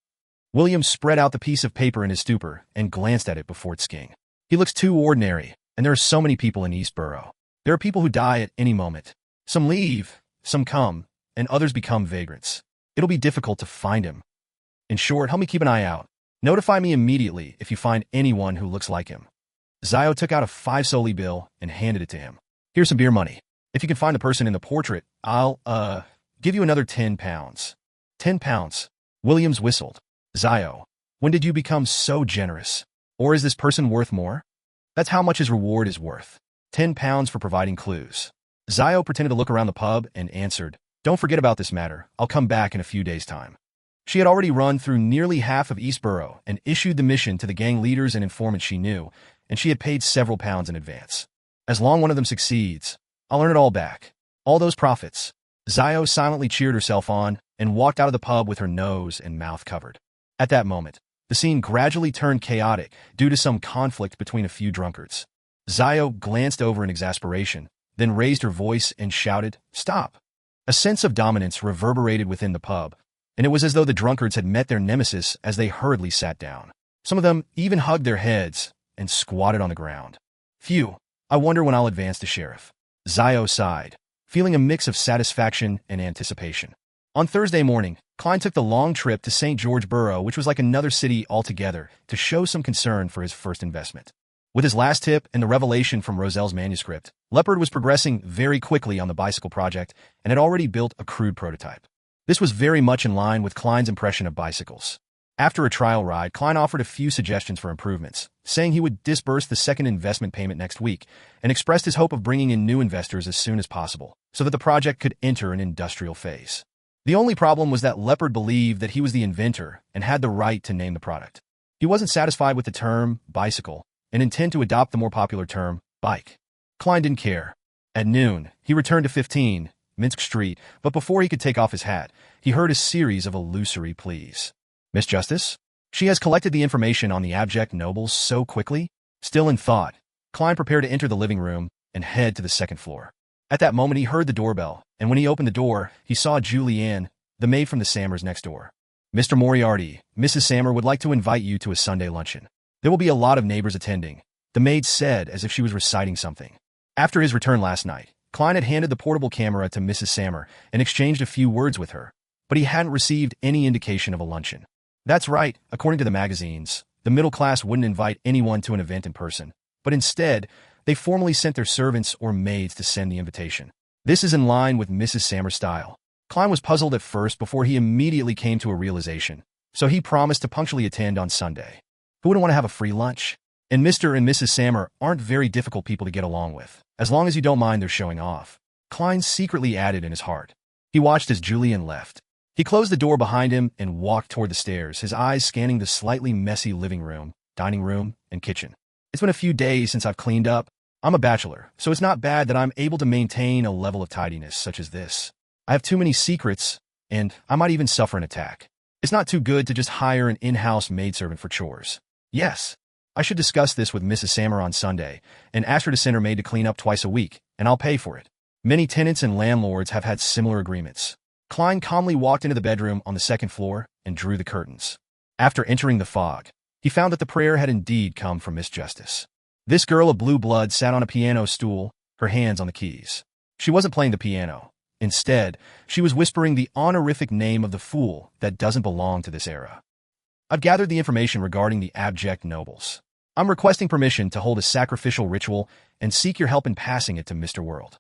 Williams spread out the piece of paper in his stupor and glanced at it before it skiing. He looks too ordinary, and there are so many people in East Borough. There are people who die at any moment. Some leave, some come, and others become vagrants. It'll be difficult to find him. In short, help me keep an eye out. Notify me immediately if you find anyone who looks like him. Zio took out a 5 soli bill and handed it to him. Here's some beer money. If you can find the person in the portrait, I'll, give you another 10 pounds. 10 pounds. Williams whistled. Zio, when did you become so generous? Or is this person worth more? That's how much his reward is worth. 10 pounds for providing clues. Zio pretended to look around the pub and answered, Don't forget about this matter. I'll come back in a few days' time. She had already run through nearly half of Eastborough and issued the mission to the gang leaders and informants she knew, and she had paid several pounds in advance. As long one of them succeeds, I'll earn it all back. All those profits. Zio silently cheered herself on and walked out of the pub with her nose and mouth covered. At that moment, the scene gradually turned chaotic due to some conflict between a few drunkards. Zio glanced over in exasperation, then raised her voice and shouted, "Stop!" A sense of dominance reverberated within the pub, and it was as though the drunkards had met their nemesis as they hurriedly sat down. Some of them even hugged their heads and squatted on the ground. Phew, I wonder when I'll advance to sheriff. Zio sighed, feeling a mix of satisfaction and anticipation. On Thursday morning, Klein took the long trip to St. George Borough, which was like another city altogether, to show some concern for his first investment. With his last tip and the revelation from Roselle's manuscript, Leopard was progressing very quickly on the bicycle project and had already built a crude prototype. This was very much in line with Klein's impression of bicycles. After a trial ride, Klein offered a few suggestions for improvements, saying he would disburse the second investment payment next week, and expressed his hope of bringing in new investors as soon as possible, so that the project could enter an industrial phase. The only problem was that Leopard believed that he was the inventor and had the right to name the product. He wasn't satisfied with the term bicycle and intended to adopt the more popular term bike. Klein didn't care. At noon, he returned to 15 Minsk Street, but before he could take off his hat, he heard a series of illusory pleas. "Miss Justice? She has collected the information on the abject nobles so quickly?" Still in thought, Klein prepared to enter the living room and head to the second floor. At that moment, he heard the doorbell, and when he opened the door, he saw Julianne, the maid from the Sammers next door. "Mr. Moriarty, Mrs. Sammer would like to invite you to a Sunday luncheon. There will be a lot of neighbors attending," the maid said as if she was reciting something. After his return last night, Klein had handed the portable camera to Mrs. Sammer and exchanged a few words with her, but he hadn't received any indication of a luncheon. That's right, according to the magazines, the middle class wouldn't invite anyone to an event in person, but instead, they formally sent their servants or maids to send the invitation. This is in line with Mrs. Sammer's style. Klein was puzzled at first before he immediately came to a realization, so he promised to punctually attend on Sunday. Who wouldn't want to have a free lunch? And Mr. and Mrs. Sammer aren't very difficult people to get along with, as long as you don't mind their showing off. Klein secretly added in his heart. He watched as Julian left. He closed the door behind him and walked toward the stairs, his eyes scanning the slightly messy living room, dining room, and kitchen. "It's been a few days since I've cleaned up. I'm a bachelor, so it's not bad that I'm able to maintain a level of tidiness such as this. I have too many secrets, and I might even suffer an attack. It's not too good to just hire an in-house maidservant for chores. Yes, I should discuss this with Mrs. Sammer on Sunday and ask her to send her maid to clean up twice a week, and I'll pay for it. Many tenants and landlords have had similar agreements." Klein calmly walked into the bedroom on the second floor and drew the curtains. After entering the fog, he found that the prayer had indeed come from Miss Justice. This girl of blue blood sat on a piano stool, her hands on the keys. She wasn't playing the piano. Instead, she was whispering the honorific name of the fool that doesn't belong to this era. "I've gathered the information regarding the abject nobles. I'm requesting permission to hold a sacrificial ritual and seek your help in passing it to Mr. World."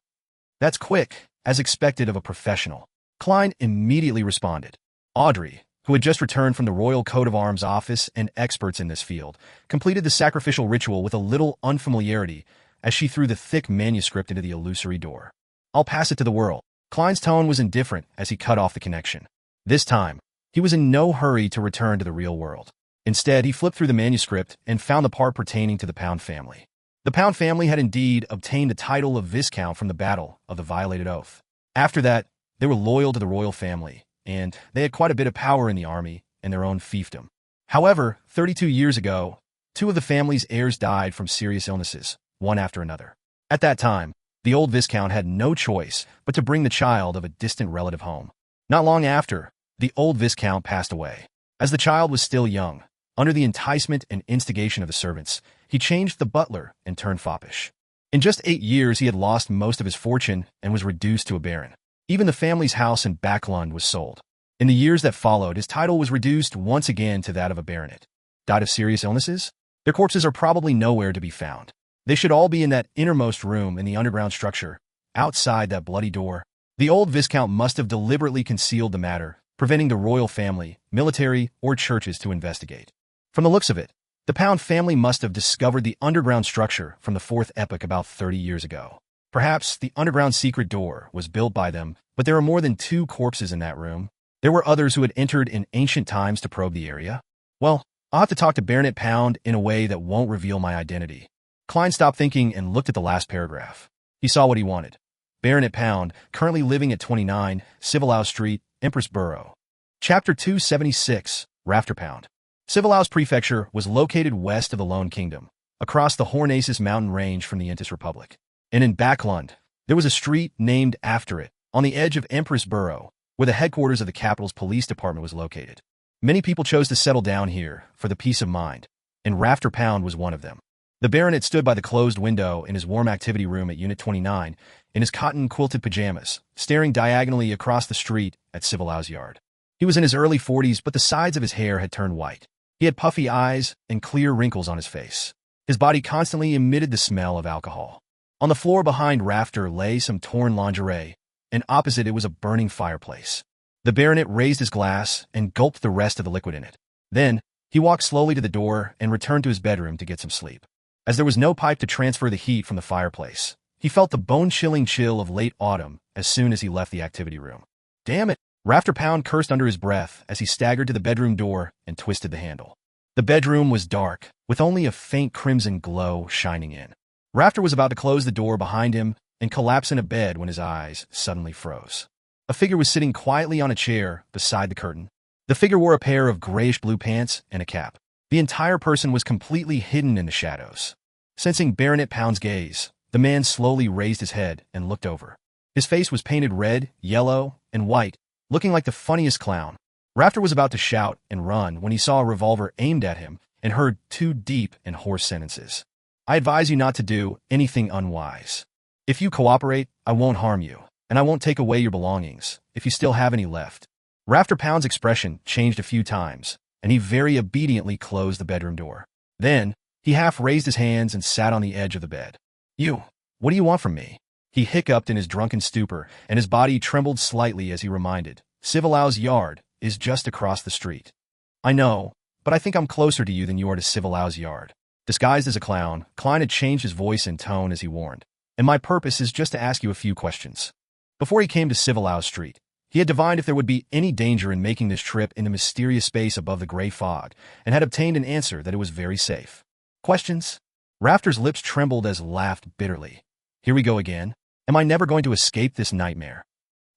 "That's quick, as expected of a professional." Klein immediately responded. Audrey, who had just returned from the Royal Coat of Arms office and experts in this field, completed the sacrificial ritual with a little unfamiliarity as she threw the thick manuscript into the illusory door. "I'll pass it to the world." Klein's tone was indifferent as he cut off the connection. This time, he was in no hurry to return to the real world. Instead, he flipped through the manuscript and found the part pertaining to the Pound family. The Pound family had indeed obtained the title of Viscount from the Battle of the Violated Oath. After that, they were loyal to the royal family, and they had quite a bit of power in the army and their own fiefdom. However, 32 years ago, two of the family's heirs died from serious illnesses, one after another. At that time, the old Viscount had no choice but to bring the child of a distant relative home. Not long after, the old Viscount passed away. As the child was still young, under the enticement and instigation of the servants, he changed the butler and turned foppish. In just 8 years, he had lost most of his fortune and was reduced to a baron. Even the family's house in Backlund was sold. In the years that followed, his title was reduced once again to that of a baronet. Died of serious illnesses? Their corpses are probably nowhere to be found. They should all be in that innermost room in the underground structure, outside that bloody door. The old Viscount must have deliberately concealed the matter, preventing the royal family, military, or churches to investigate. From the looks of it, the Pound family must have discovered the underground structure from the Fourth Epoch about 30 years ago. Perhaps the underground secret door was built by them, but there are more than 2 corpses in that room. There were others who had entered in ancient times to probe the area. Well, I'll have to talk to Baronet Pound in a way that won't reveal my identity. Klein stopped thinking and looked at the last paragraph. He saw what he wanted. Baronet Pound, currently living at 29, Civilhouse Street, Empress Borough. Chapter 276, Rafter Pound. Civilhouse Prefecture was located west of the Lone Kingdom, across the Hornaces mountain range from the Intis Republic. And in Backlund, there was a street named after it, on the edge of Empress Borough, where the headquarters of the capital's police department was located. Many people chose to settle down here for the peace of mind, and Rafter Pound was one of them. The baronet stood by the closed window in his warm activity room at Unit 29 in his cotton-quilted pajamas, staring diagonally across the street at Civilhouse Yard. He was in his early 40s, but the sides of his hair had turned white. He had puffy eyes and clear wrinkles on his face. His body constantly emitted the smell of alcohol. On the floor behind Rafter lay some torn lingerie, and opposite it was a burning fireplace. The baronet raised his glass and gulped the rest of the liquid in it. Then, he walked slowly to the door and returned to his bedroom to get some sleep. As there was no pipe to transfer the heat from the fireplace, he felt the bone-chilling chill of late autumn as soon as he left the activity room. Damn it! Rafter Pound cursed under his breath as he staggered to the bedroom door and twisted the handle. The bedroom was dark, with only a faint crimson glow shining in. Rafter was about to close the door behind him and collapse in a bed when his eyes suddenly froze. A figure was sitting quietly on a chair beside the curtain. The figure wore a pair of grayish-blue pants and a cap. The entire person was completely hidden in the shadows. Sensing Baronet Pound's gaze, the man slowly raised his head and looked over. His face was painted red, yellow, and white, looking like the funniest clown. Rafter was about to shout and run when he saw a revolver aimed at him and heard two deep and hoarse sentences. I advise you not to do anything unwise. If you cooperate, I won't harm you, and I won't take away your belongings, if you still have any left. Rafter Pound's expression changed a few times, and he very obediently closed the bedroom door. Then, he half raised his hands and sat on the edge of the bed. What do you want from me? He hiccuped in his drunken stupor, and his body trembled slightly as he reminded, Civilhouse Yard is just across the street. I know, but I think I'm closer to you than you are to Civilhouse Yard. Disguised as a clown, Klein had changed his voice and tone as he warned, and my purpose is just to ask you a few questions. Before he came to Civilhouse Street, he had divined if there would be any danger in making this trip in the mysterious space above the gray fog, and had obtained an answer that it was very safe. Questions? Rafter's lips trembled as laughed bitterly. Here we go again. Am I never going to escape this nightmare?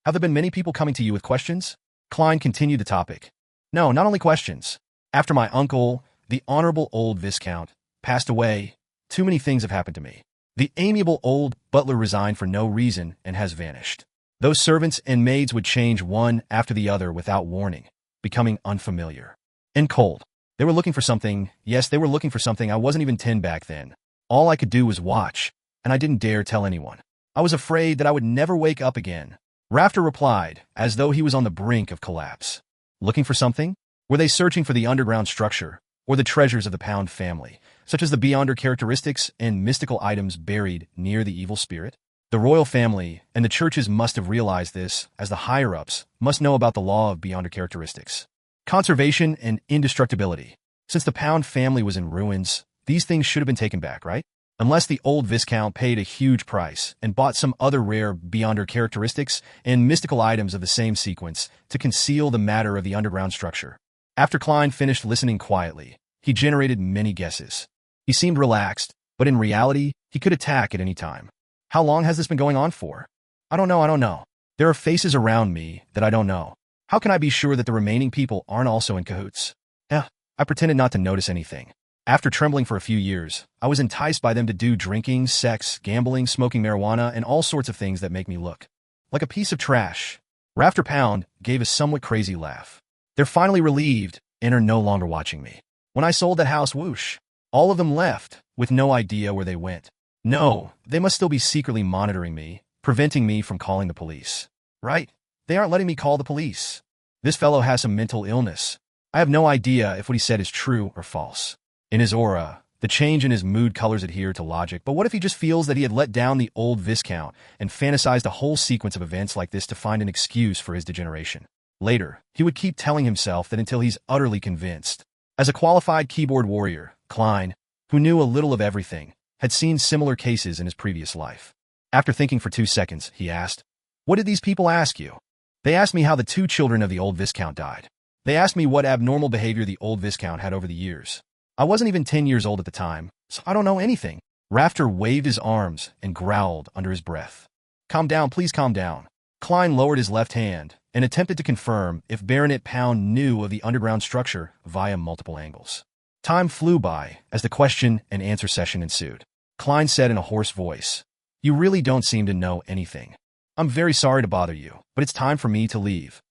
Have there been many people coming to you with questions? Klein continued the topic. No, not only questions. After my uncle, the Honorable Old Viscount, passed away, too many things have happened to me. The amiable old butler resigned for no reason and has vanished. Those servants and maids would change one after the other without warning, becoming unfamiliar and cold. They were looking for something. Yes, they were looking for something. I wasn't even 10 back then. All I could do was watch, and I didn't dare tell anyone. I was afraid that I would never wake up again. Rafter replied, as though he was on the brink of collapse. Looking for something? Were they searching for the underground structure, or the treasures of the Pound family, such as the beyonder characteristics and mystical items buried near the evil spirit? The royal family and the churches must have realized this, as the higher-ups must know about the law of beyonder characteristics. Conservation and indestructibility. Since the Pound family was in ruins, these things should have been taken back, right? Unless the old Viscount paid a huge price and bought some other rare beyonder characteristics and mystical items of the same sequence to conceal the matter of the underground structure. After Klein finished listening quietly, he generated many guesses. He seemed relaxed, but in reality, he could attack at any time. How long has this been going on for? I don't know. There are faces around me that I don't know. How can I be sure that the remaining people aren't also in cahoots? I pretended not to notice anything. After trembling for a few years, I was enticed by them to do drinking, sex, gambling, smoking marijuana, and all sorts of things that make me look like a piece of trash. Rafter Pound gave a somewhat crazy laugh. They're finally relieved and are no longer watching me. When I sold that house, whoosh, all of them left with no idea where they went. No, they must still be secretly monitoring me, preventing me from calling the police. Right? They aren't letting me call the police. This fellow has some mental illness. I have no idea if what he said is true or false. In his aura, the change in his mood colors adhere to logic, but what if he just feels that he had let down the old Viscount and fantasized a whole sequence of events like this to find an excuse for his degeneration? Later, he would keep telling himself that until he's utterly convinced. As a qualified keyboard warrior, Klein, who knew a little of everything, had seen similar cases in his previous life. After thinking for 2 seconds, he asked, "What did these people ask you?" They asked me how the two children of the old Viscount died. They asked me what abnormal behavior the old Viscount had over the years. I wasn't even 10 years old at the time, so I don't know anything. Rafter waved his arms and growled under his breath. Calm down, please calm down. Klein lowered his left hand and attempted to confirm if Baronet Pound knew of the underground structure via multiple angles. Time flew by as the question and answer session ensued. Klein said in a hoarse voice, "You really don't seem to know anything. I'm very sorry to bother you, but it's time for me to leave."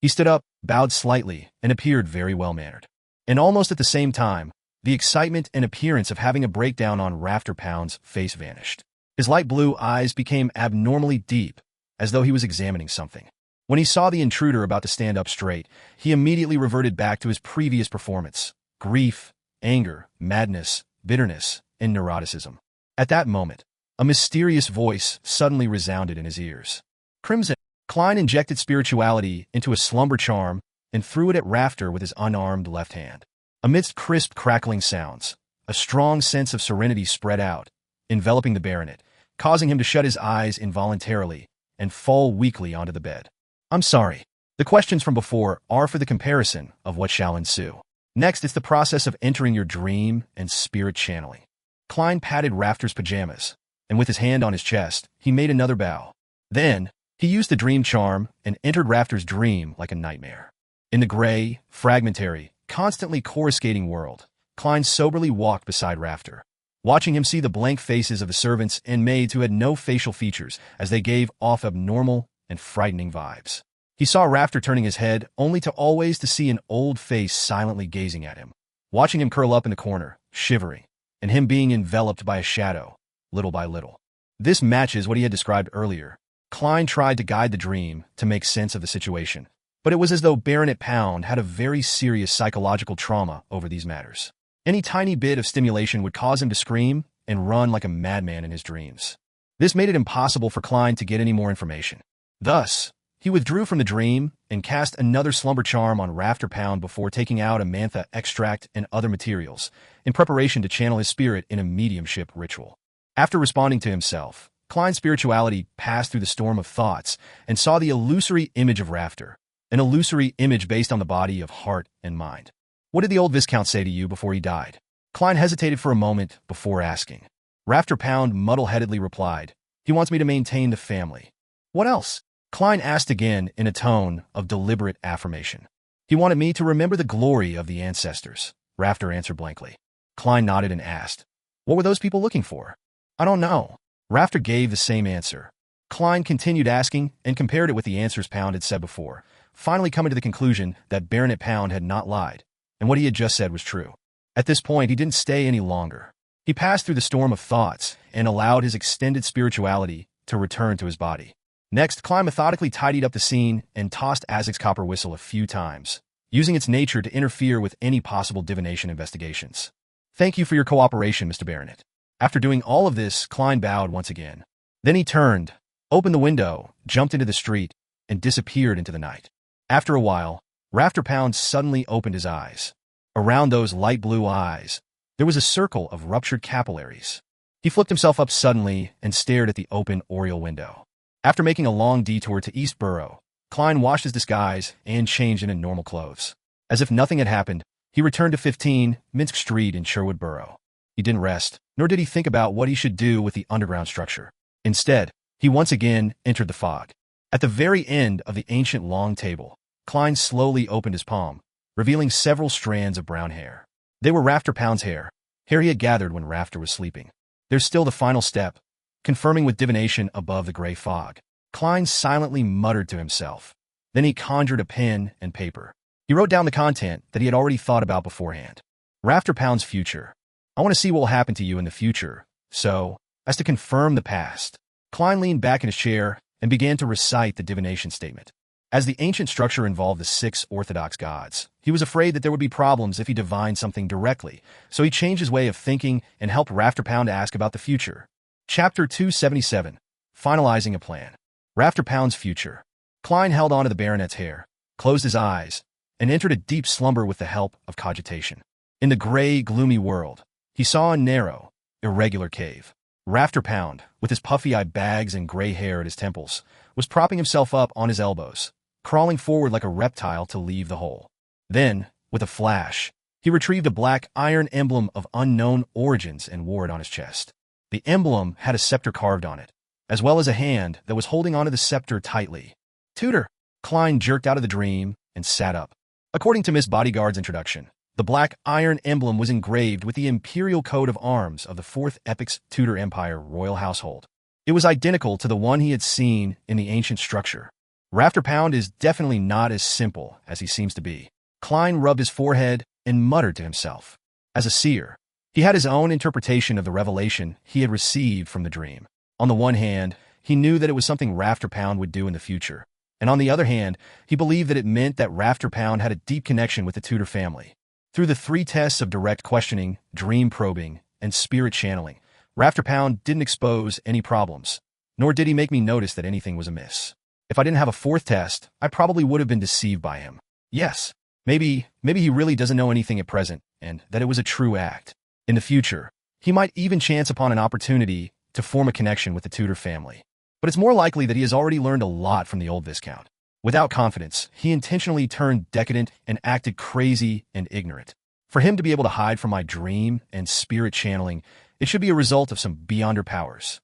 He stood up, bowed slightly, and appeared very well-mannered. And almost at the same time, the excitement and appearance of having a breakdown on Rafter Pound's face vanished. His light blue eyes became abnormally deep, as though he was examining something. When he saw the intruder about to stand up straight, he immediately reverted back to his previous performance: grief, anger, madness, bitterness, and neuroticism. At that moment, a mysterious voice suddenly resounded in his ears. Crimson. Klein injected spirituality into a slumber charm and threw it at Rafter with his unarmed left hand. Amidst crisp, crackling sounds, a strong sense of serenity spread out, enveloping the baronet, causing him to shut his eyes involuntarily and fall weakly onto the bed. I'm sorry. The questions from before are for the comparison of what shall ensue. Next, it's the process of entering your dream and spirit channeling. Klein patted Rafter's pajamas, and with his hand on his chest, he made another bow. Then, he used the dream charm and entered Rafter's dream like a nightmare. In the gray, fragmentary, constantly coruscating world, Klein soberly walked beside Rafter, watching him see the blank faces of the servants and maids who had no facial features as they gave off abnormal and frightening vibes. He saw Rafter turning his head only to always to see an old face silently gazing at him, watching him curl up in the corner, shivering, and him being enveloped by a shadow, little by little. This matches what he had described earlier. Klein tried to guide the dream to make sense of the situation, but it was as though Baronet Pound had a very serious psychological trauma over these matters. Any tiny bit of stimulation would cause him to scream and run like a madman in his dreams. This made it impossible for Klein to get any more information. Thus, he withdrew from the dream and cast another slumber charm on Rafter Pound before taking out a mantha extract and other materials, in preparation to channel his spirit in a mediumship ritual. After responding to himself, Klein's spirituality passed through the storm of thoughts and saw the illusory image of Rafter, an illusory image based on the body of heart and mind. What did the old Viscount say to you before he died? Klein hesitated for a moment before asking. Rafter Pound muddle-headedly replied, "He wants me to maintain the family." "What else?" Klein asked again in a tone of deliberate affirmation. "He wanted me to remember the glory of the ancestors," Rafter answered blankly. Klein nodded and asked, "What were those people looking for?" "I don't know." Rafter gave the same answer. Klein continued asking and compared it with the answers Pound had said before, finally coming to the conclusion that Baronet Pound had not lied, and what he had just said was true. At this point, he didn't stay any longer. He passed through the storm of thoughts and allowed his extended spirituality to return to his body. Next, Klein methodically tidied up the scene and tossed Azek's copper whistle a few times, using its nature to interfere with any possible divination investigations. "Thank you for your cooperation, Mr. Baronet." After doing all of this, Klein bowed once again. Then he turned, opened the window, jumped into the street, and disappeared into the night. After a while, Rafter Pound suddenly opened his eyes. Around those light blue eyes, there was a circle of ruptured capillaries. He flipped himself up suddenly and stared at the open oriel window. After making a long detour to East Borough, Klein washed his disguise and changed into normal clothes. As if nothing had happened, he returned to 15 Minsk Street in Sherwood Borough. He didn't rest, nor did he think about what he should do with the underground structure. Instead, he once again entered the fog. At the very end of the ancient long table, Klein slowly opened his palm, revealing several strands of brown hair. They were Rafter Pound's hair he had gathered when Rafter was sleeping. There's still the final step, confirming with divination above the gray fog. Klein silently muttered to himself. Then he conjured a pen and paper. He wrote down the content that he had already thought about beforehand. Rafter Pound's future. I want to see what will happen to you in the future, so, as to confirm the past. Klein leaned back in his chair and began to recite the divination statement. As the ancient structure involved the 6 orthodox gods, he was afraid that there would be problems if he divined something directly, so he changed his way of thinking and helped Rafter Pound ask about the future. Chapter 277. Finalizing a Plan. Rafter Pound's future. Klein held onto the baronet's hair, closed his eyes, and entered a deep slumber with the help of cogitation. In the gray, gloomy world, he saw a narrow, irregular cave. Rafter Pound, with his puffy-eyed bags and gray hair at his temples, was propping himself up on his elbows, crawling forward like a reptile to leave the hole. Then, with a flash, he retrieved a black iron emblem of unknown origins and wore it on his chest. The emblem had a scepter carved on it, as well as a hand that was holding onto the scepter tightly. Tutor! Klein jerked out of the dream and sat up. According to Miss Bodyguard's introduction, the black iron emblem was engraved with the imperial coat of arms of the Fourth Epic's Tudor Empire royal household. It was identical to the one he had seen in the ancient structure. Rafter Pound is definitely not as simple as he seems to be. Klein rubbed his forehead and muttered to himself. As a seer, he had his own interpretation of the revelation he had received from the dream. On the one hand, he knew that it was something Rafter Pound would do in the future, and on the other hand, he believed that it meant that Rafter Pound had a deep connection with the Tudor family. Through the 3 tests of direct questioning, dream probing, and spirit channeling, Rafter Pound didn't expose any problems, nor did he make me notice that anything was amiss. If I didn't have a 4th test, I probably would have been deceived by him. Yes, maybe he really doesn't know anything at present, and that it was a true act. In the future, he might even chance upon an opportunity to form a connection with the Tudor family. But it's more likely that he has already learned a lot from the old Viscount. Without confidence, he intentionally turned decadent and acted crazy and ignorant. For him to be able to hide from my dream and spirit channeling, it should be a result of some beyonder powers.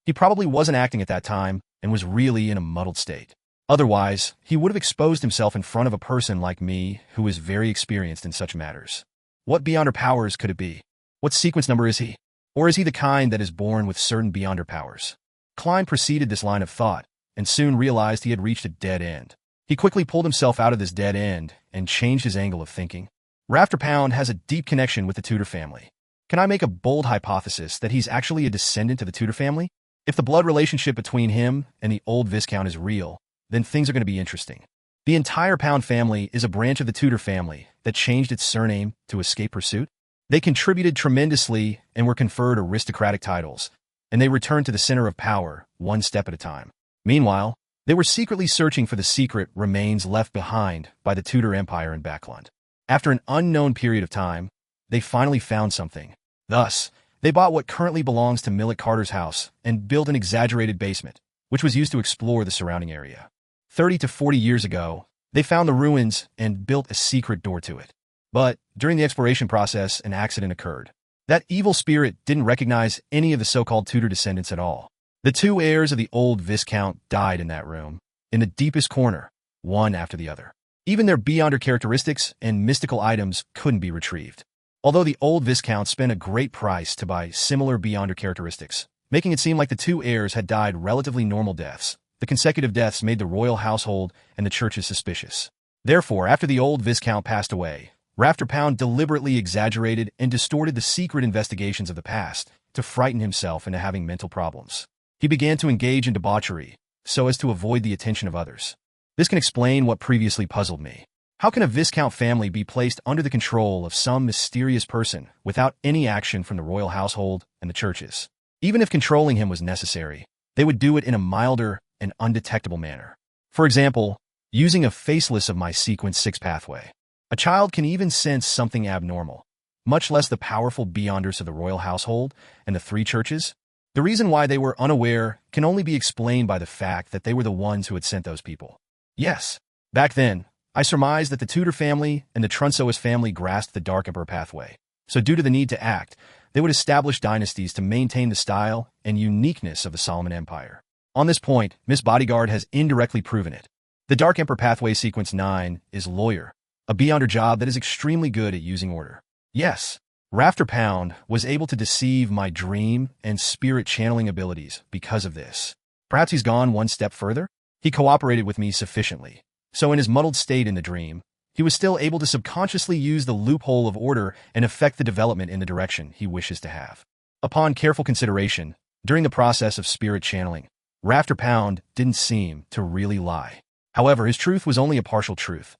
He probably wasn't acting at that time and was really in a muddled state. Otherwise, he would have exposed himself in front of a person like me who is very experienced in such matters. What beyonder powers could it be? What sequence number is he? Or is he the kind that is born with certain beyonder powers? Klein proceeded this line of thought, and soon realized he had reached a dead end. He quickly pulled himself out of this dead end and changed his angle of thinking. Rafter Pound has a deep connection with the Tudor family. Can I make a bold hypothesis that he's actually a descendant of the Tudor family? If the blood relationship between him and the old Viscount is real, then things are going to be interesting. The entire Pound family is a branch of the Tudor family that changed its surname to escape pursuit. They contributed tremendously and were conferred aristocratic titles, and they returned to the center of power, one step at a time. Meanwhile, they were secretly searching for the secret remains left behind by the Tudor Empire in Backlund. After an unknown period of time, they finally found something. Thus, they bought what currently belongs to Millet Carter's house and built an exaggerated basement, which was used to explore the surrounding area. 30 to 40 years ago, they found the ruins and built a secret door to it. But during the exploration process, an accident occurred. That evil spirit didn't recognize any of the so-called Tudor descendants at all. The 2 heirs of the old Viscount died in that room, in the deepest corner, one after the other. Even their beyonder characteristics and mystical items couldn't be retrieved. Although the old Viscount spent a great price to buy similar beyonder characteristics, making it seem like the 2 heirs had died relatively normal deaths, the consecutive deaths made the royal household and the churches suspicious. Therefore, after the old Viscount passed away, Rafter Pound deliberately exaggerated and distorted the secret investigations of the past to frighten himself into having mental problems. He began to engage in debauchery so as to avoid the attention of others. This can explain what previously puzzled me. How can a Viscount family be placed under the control of some mysterious person without any action from the royal household and the churches? Even if controlling him was necessary, they would do it in a milder and undetectable manner. For example, using a faceless of my sequence 6 pathway. A child can even sense something abnormal, much less the powerful beyonders of the royal household and the 3 churches. The reason why they were unaware can only be explained by the fact that they were the ones who had sent those people. Yes, back then, I surmised that the Tudor family and the Trunsois family grasped the Dark Emperor pathway. So due to the need to act, they would establish dynasties to maintain the style and uniqueness of the Solomon Empire. On this point, Miss Bodyguard has indirectly proven it. The Dark Emperor pathway sequence 9 is lawyer, a beyonder job that is extremely good at using order. Yes, Rafter Pound was able to deceive my dream and spirit channeling abilities because of this. Perhaps he's gone one step further? He cooperated with me sufficiently. So in his muddled state in the dream, he was still able to subconsciously use the loophole of order and affect the development in the direction he wishes to have. Upon careful consideration, during the process of spirit channeling, Rafter Pound didn't seem to really lie. However, his truth was only a partial truth.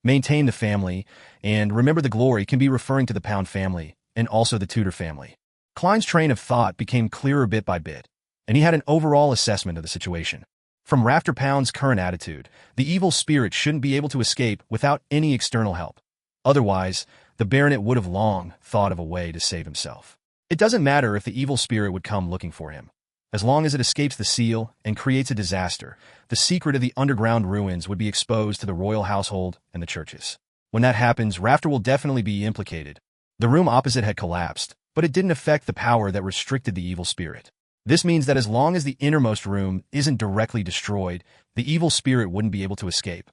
Maintain the family, and remember the glory can be referring to the Pound family and also the Tudor family. Klein's train of thought became clearer bit by bit, and he had an overall assessment of the situation. From Rafter Pound's current attitude, the evil spirit shouldn't be able to escape without any external help. Otherwise, the baronet would have long thought of a way to save himself. It doesn't matter if the evil spirit would come looking for him. As long as it escapes the seal and creates a disaster, the secret of the underground ruins would be exposed to the royal household and the churches. When that happens, Rafter will definitely be implicated. The room opposite had collapsed, but it didn't affect the power that restricted the evil spirit. This means that as long as the innermost room isn't directly destroyed, the evil spirit wouldn't be able to escape.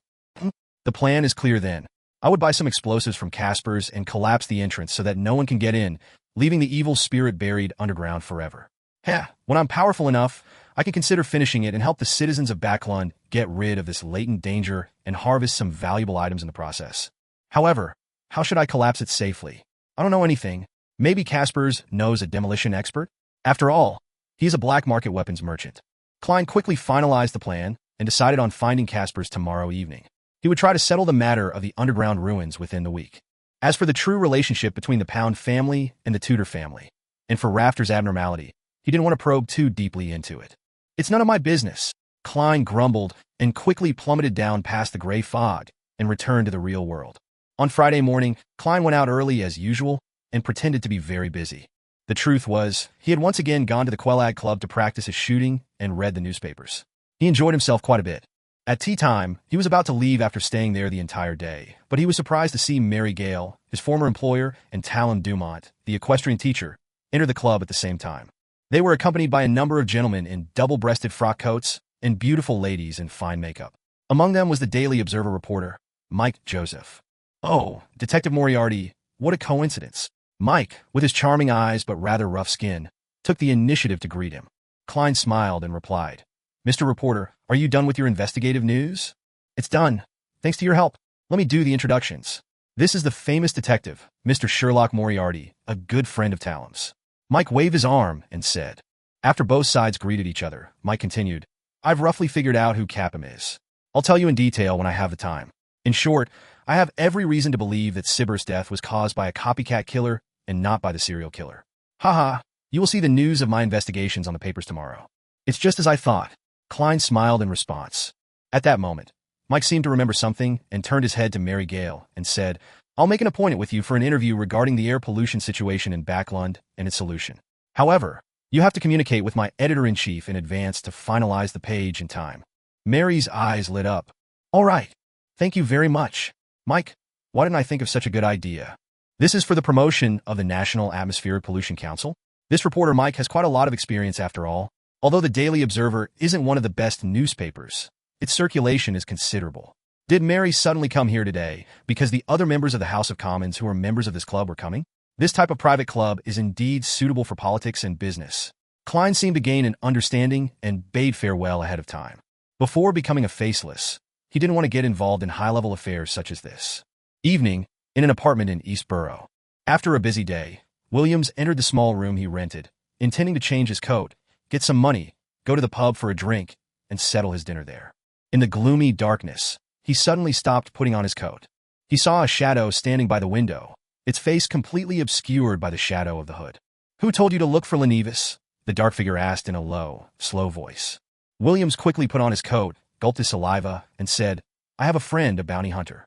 The plan is clear then. I would buy some explosives from Casper's and collapse the entrance so that no one can get in, leaving the evil spirit buried underground forever. When I'm powerful enough, I can consider finishing it and help the citizens of Backlund get rid of this latent danger and harvest some valuable items in the process. However, how should I collapse it safely? I don't know anything. Maybe Casper's knows a demolition expert? After all, he's a black market weapons merchant. Klein quickly finalized the plan and decided on finding Casper's tomorrow evening. He would try to settle the matter of the underground ruins within the week. As for the true relationship between the Pound family and the Tudor family, and for Rafter's abnormality, he didn't want to probe too deeply into it. It's none of my business, Klein grumbled and quickly plummeted down past the gray fog and returned to the real world. On Friday morning, Klein went out early as usual and pretended to be very busy. The truth was, he had once again gone to the Quelag Club to practice his shooting and read the newspapers. He enjoyed himself quite a bit. At tea time, he was about to leave after staying there the entire day, but he was surprised to see Mary Gale, his former employer, and Talon Dumont, the equestrian teacher, enter the club at the same time. They were accompanied by a number of gentlemen in double-breasted frock coats and beautiful ladies in fine makeup. Among them was the Daily Observer reporter, Mike Joseph. Oh, Detective Moriarty, what a coincidence. Mike, with his charming eyes but rather rough skin, took the initiative to greet him. Klein smiled and replied, "Mr. Reporter, are you done with your investigative news?" "It's done. Thanks to your help. Let me do the introductions. This is the famous detective, Mr. Sherlock Moriarty, a good friend of Talon's." Mike waved his arm and said. After both sides greeted each other, Mike continued, "I've roughly figured out who Capim is. I'll tell you in detail when I have the time. In short, I have every reason to believe that Sibber's death was caused by a copycat killer and not by the serial killer. Haha, you will see the news of my investigations on the papers tomorrow." "It's just as I thought." Klein smiled in response. At that moment, Mike seemed to remember something and turned his head to Mary Gale and said, "I'll make an appointment with you for an interview regarding the air pollution situation in Backlund and its solution. However, you have to communicate with my editor-in-chief in advance to finalize the page in time." Mary's eyes lit up. "All right. Thank you very much. Mike, why didn't I think of such a good idea? This is for the promotion of the National Atmospheric Pollution Council. This reporter Mike has quite a lot of experience after all. Although the Daily Observer isn't one of the best newspapers, its circulation is considerable. Did Mary suddenly come here today because the other members of the House of Commons who are members of this club were coming? This type of private club is indeed suitable for politics and business." Klein seemed to gain an understanding and bade farewell ahead of time. Before becoming a faceless, he didn't want to get involved in high-level affairs such as this. Evening, in an apartment in East Borough. After a busy day, Williams entered the small room he rented, intending to change his coat, get some money, go to the pub for a drink, and settle his dinner there. In the gloomy darkness, he suddenly stopped putting on his coat. He saw a shadow standing by the window, its face completely obscured by the shadow of the hood. "Who told you to look for Lenevis?" the dark figure asked in a low, slow voice. Williams quickly put on his coat, gulped his saliva, and said, "I have a friend, a bounty hunter."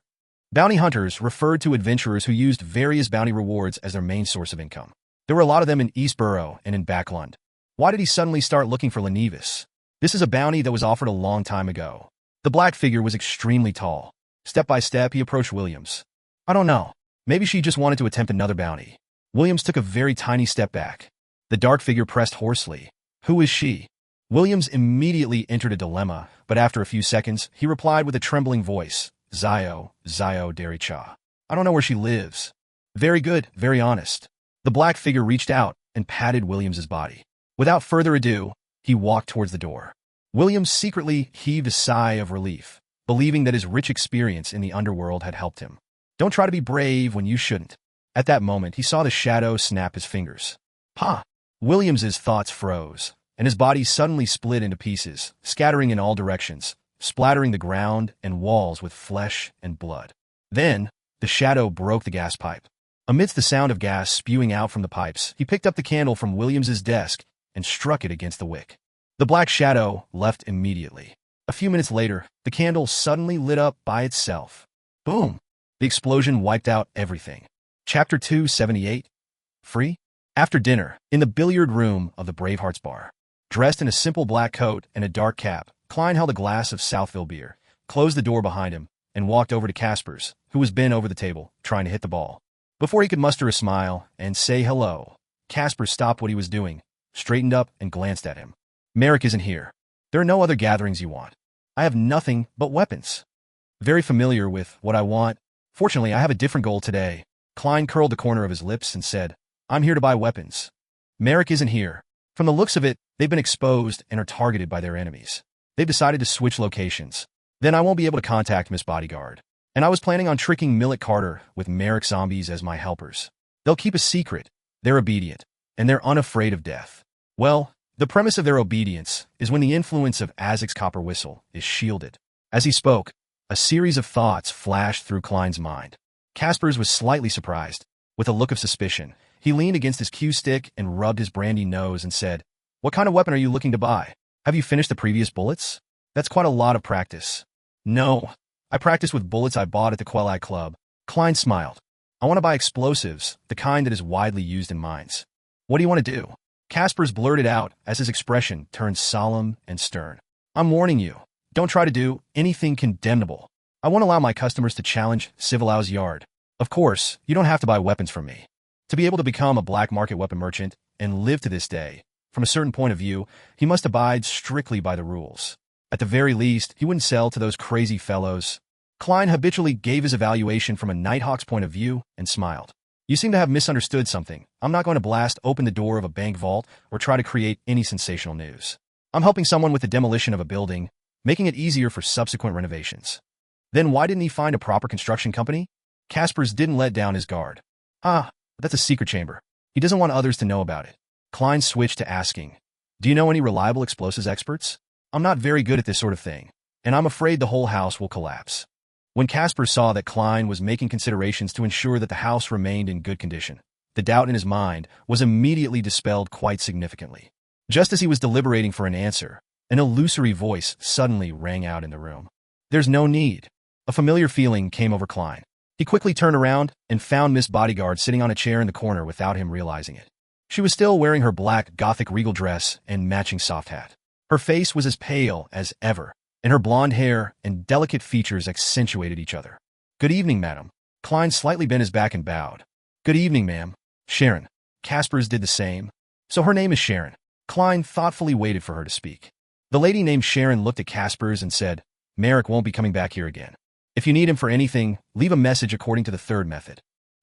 Bounty hunters referred to adventurers who used various bounty rewards as their main source of income. There were a lot of them in East Borough and in Backlund. Why did he suddenly start looking for Lenevis? This is a bounty that was offered a long time ago. The black figure was extremely tall. Step by step, he approached Williams. "I don't know. Maybe she just wanted to attempt another bounty." Williams took a very tiny step back. The dark figure pressed hoarsely. "Who is she?" Williams immediately entered a dilemma, but after a few seconds, he replied with a trembling voice, Zio Dericha. "I don't know where she lives." "Very good, very honest." The black figure reached out and patted Williams's body. Without further ado, he walked towards the door. Williams secretly heaved a sigh of relief, believing that his rich experience in the underworld had helped him. Don't try to be brave when you shouldn't. At that moment, he saw the shadow snap his fingers. "Ha!" Williams's thoughts froze, and his body suddenly split into pieces, scattering in all directions, splattering the ground and walls with flesh and blood. Then, the shadow broke the gas pipe. Amidst the sound of gas spewing out from the pipes, he picked up the candle from Williams's desk and struck it against the wick. The black shadow left immediately. A few minutes later, the candle suddenly lit up by itself. Boom! The explosion wiped out everything. Chapter 278. Free? After dinner, in the billiard room of the Bravehearts Bar, Dressed in a simple black coat and a dark cap, Klein held a glass of Southville beer, closed the door behind him, and walked over to Casper's, who was bent over the table, trying to hit the ball. Before he could muster a smile and say hello, Casper stopped what he was doing, straightened up, and glanced at him. Merrick isn't here. There are no other gatherings you want. I have nothing but weapons. Very familiar with what I want. Fortunately, I have a different goal today. Klein curled the corner of his lips and said, I'm here to buy weapons. Merrick isn't here. From the looks of it, they've been exposed and are targeted by their enemies. They've decided to switch locations. Then I won't be able to contact Miss Bodyguard. And I was planning on tricking Millet Carter with Merrick zombies as my helpers. They'll keep a secret. They're obedient. And they're unafraid of death. Well, the premise of their obedience is when the influence of Azek's copper whistle is shielded. As he spoke, a series of thoughts flashed through Klein's mind. Casper's was slightly surprised. With a look of suspicion, he leaned against his cue stick and rubbed his brandy nose and said, What kind of weapon are you looking to buy? Have you finished the previous bullets? That's quite a lot of practice. No, I practice with bullets I bought at the Quelli Club. Klein smiled. I want to buy explosives, the kind that is widely used in mines. What do you want to do? Casper's blurted out as his expression turned solemn and stern. I'm warning you. Don't try to do anything condemnable. I won't allow my customers to challenge Civilau's yard. Of course, you don't have to buy weapons from me. To be able to become a black market weapon merchant and live to this day, from a certain point of view, he must abide strictly by the rules. At the very least, he wouldn't sell to those crazy fellows. Klein habitually gave his evaluation from a Nighthawk's point of view and smiled. You seem to have misunderstood something. I'm not going to blast open the door of a bank vault or try to create any sensational news. I'm helping someone with the demolition of a building, making it easier for subsequent renovations. Then why didn't he find a proper construction company? Casper's didn't let down his guard. That's a secret chamber. He doesn't want others to know about it. Klein switched to asking, Do you know any reliable explosives experts? I'm not very good at this sort of thing, and I'm afraid the whole house will collapse. When Casper saw that Klein was making considerations to ensure that the house remained in good condition, the doubt in his mind was immediately dispelled quite significantly. Just as he was deliberating for an answer, an illusory voice suddenly rang out in the room. There's no need. A familiar feeling came over Klein. He quickly turned around and found Miss Bodyguard sitting on a chair in the corner without him realizing it. She was still wearing her black Gothic regal dress and matching soft hat. Her face was as pale as ever, and her blonde hair and delicate features accentuated each other. Good evening, madam. Klein slightly bent his back and bowed. Good evening, ma'am. Sharon. Casper's did the same. So her name is Sharon. Klein thoughtfully waited for her to speak. The lady named Sharon looked at Casper's and said, Merrick won't be coming back here again. If you need him for anything, leave a message according to the third method.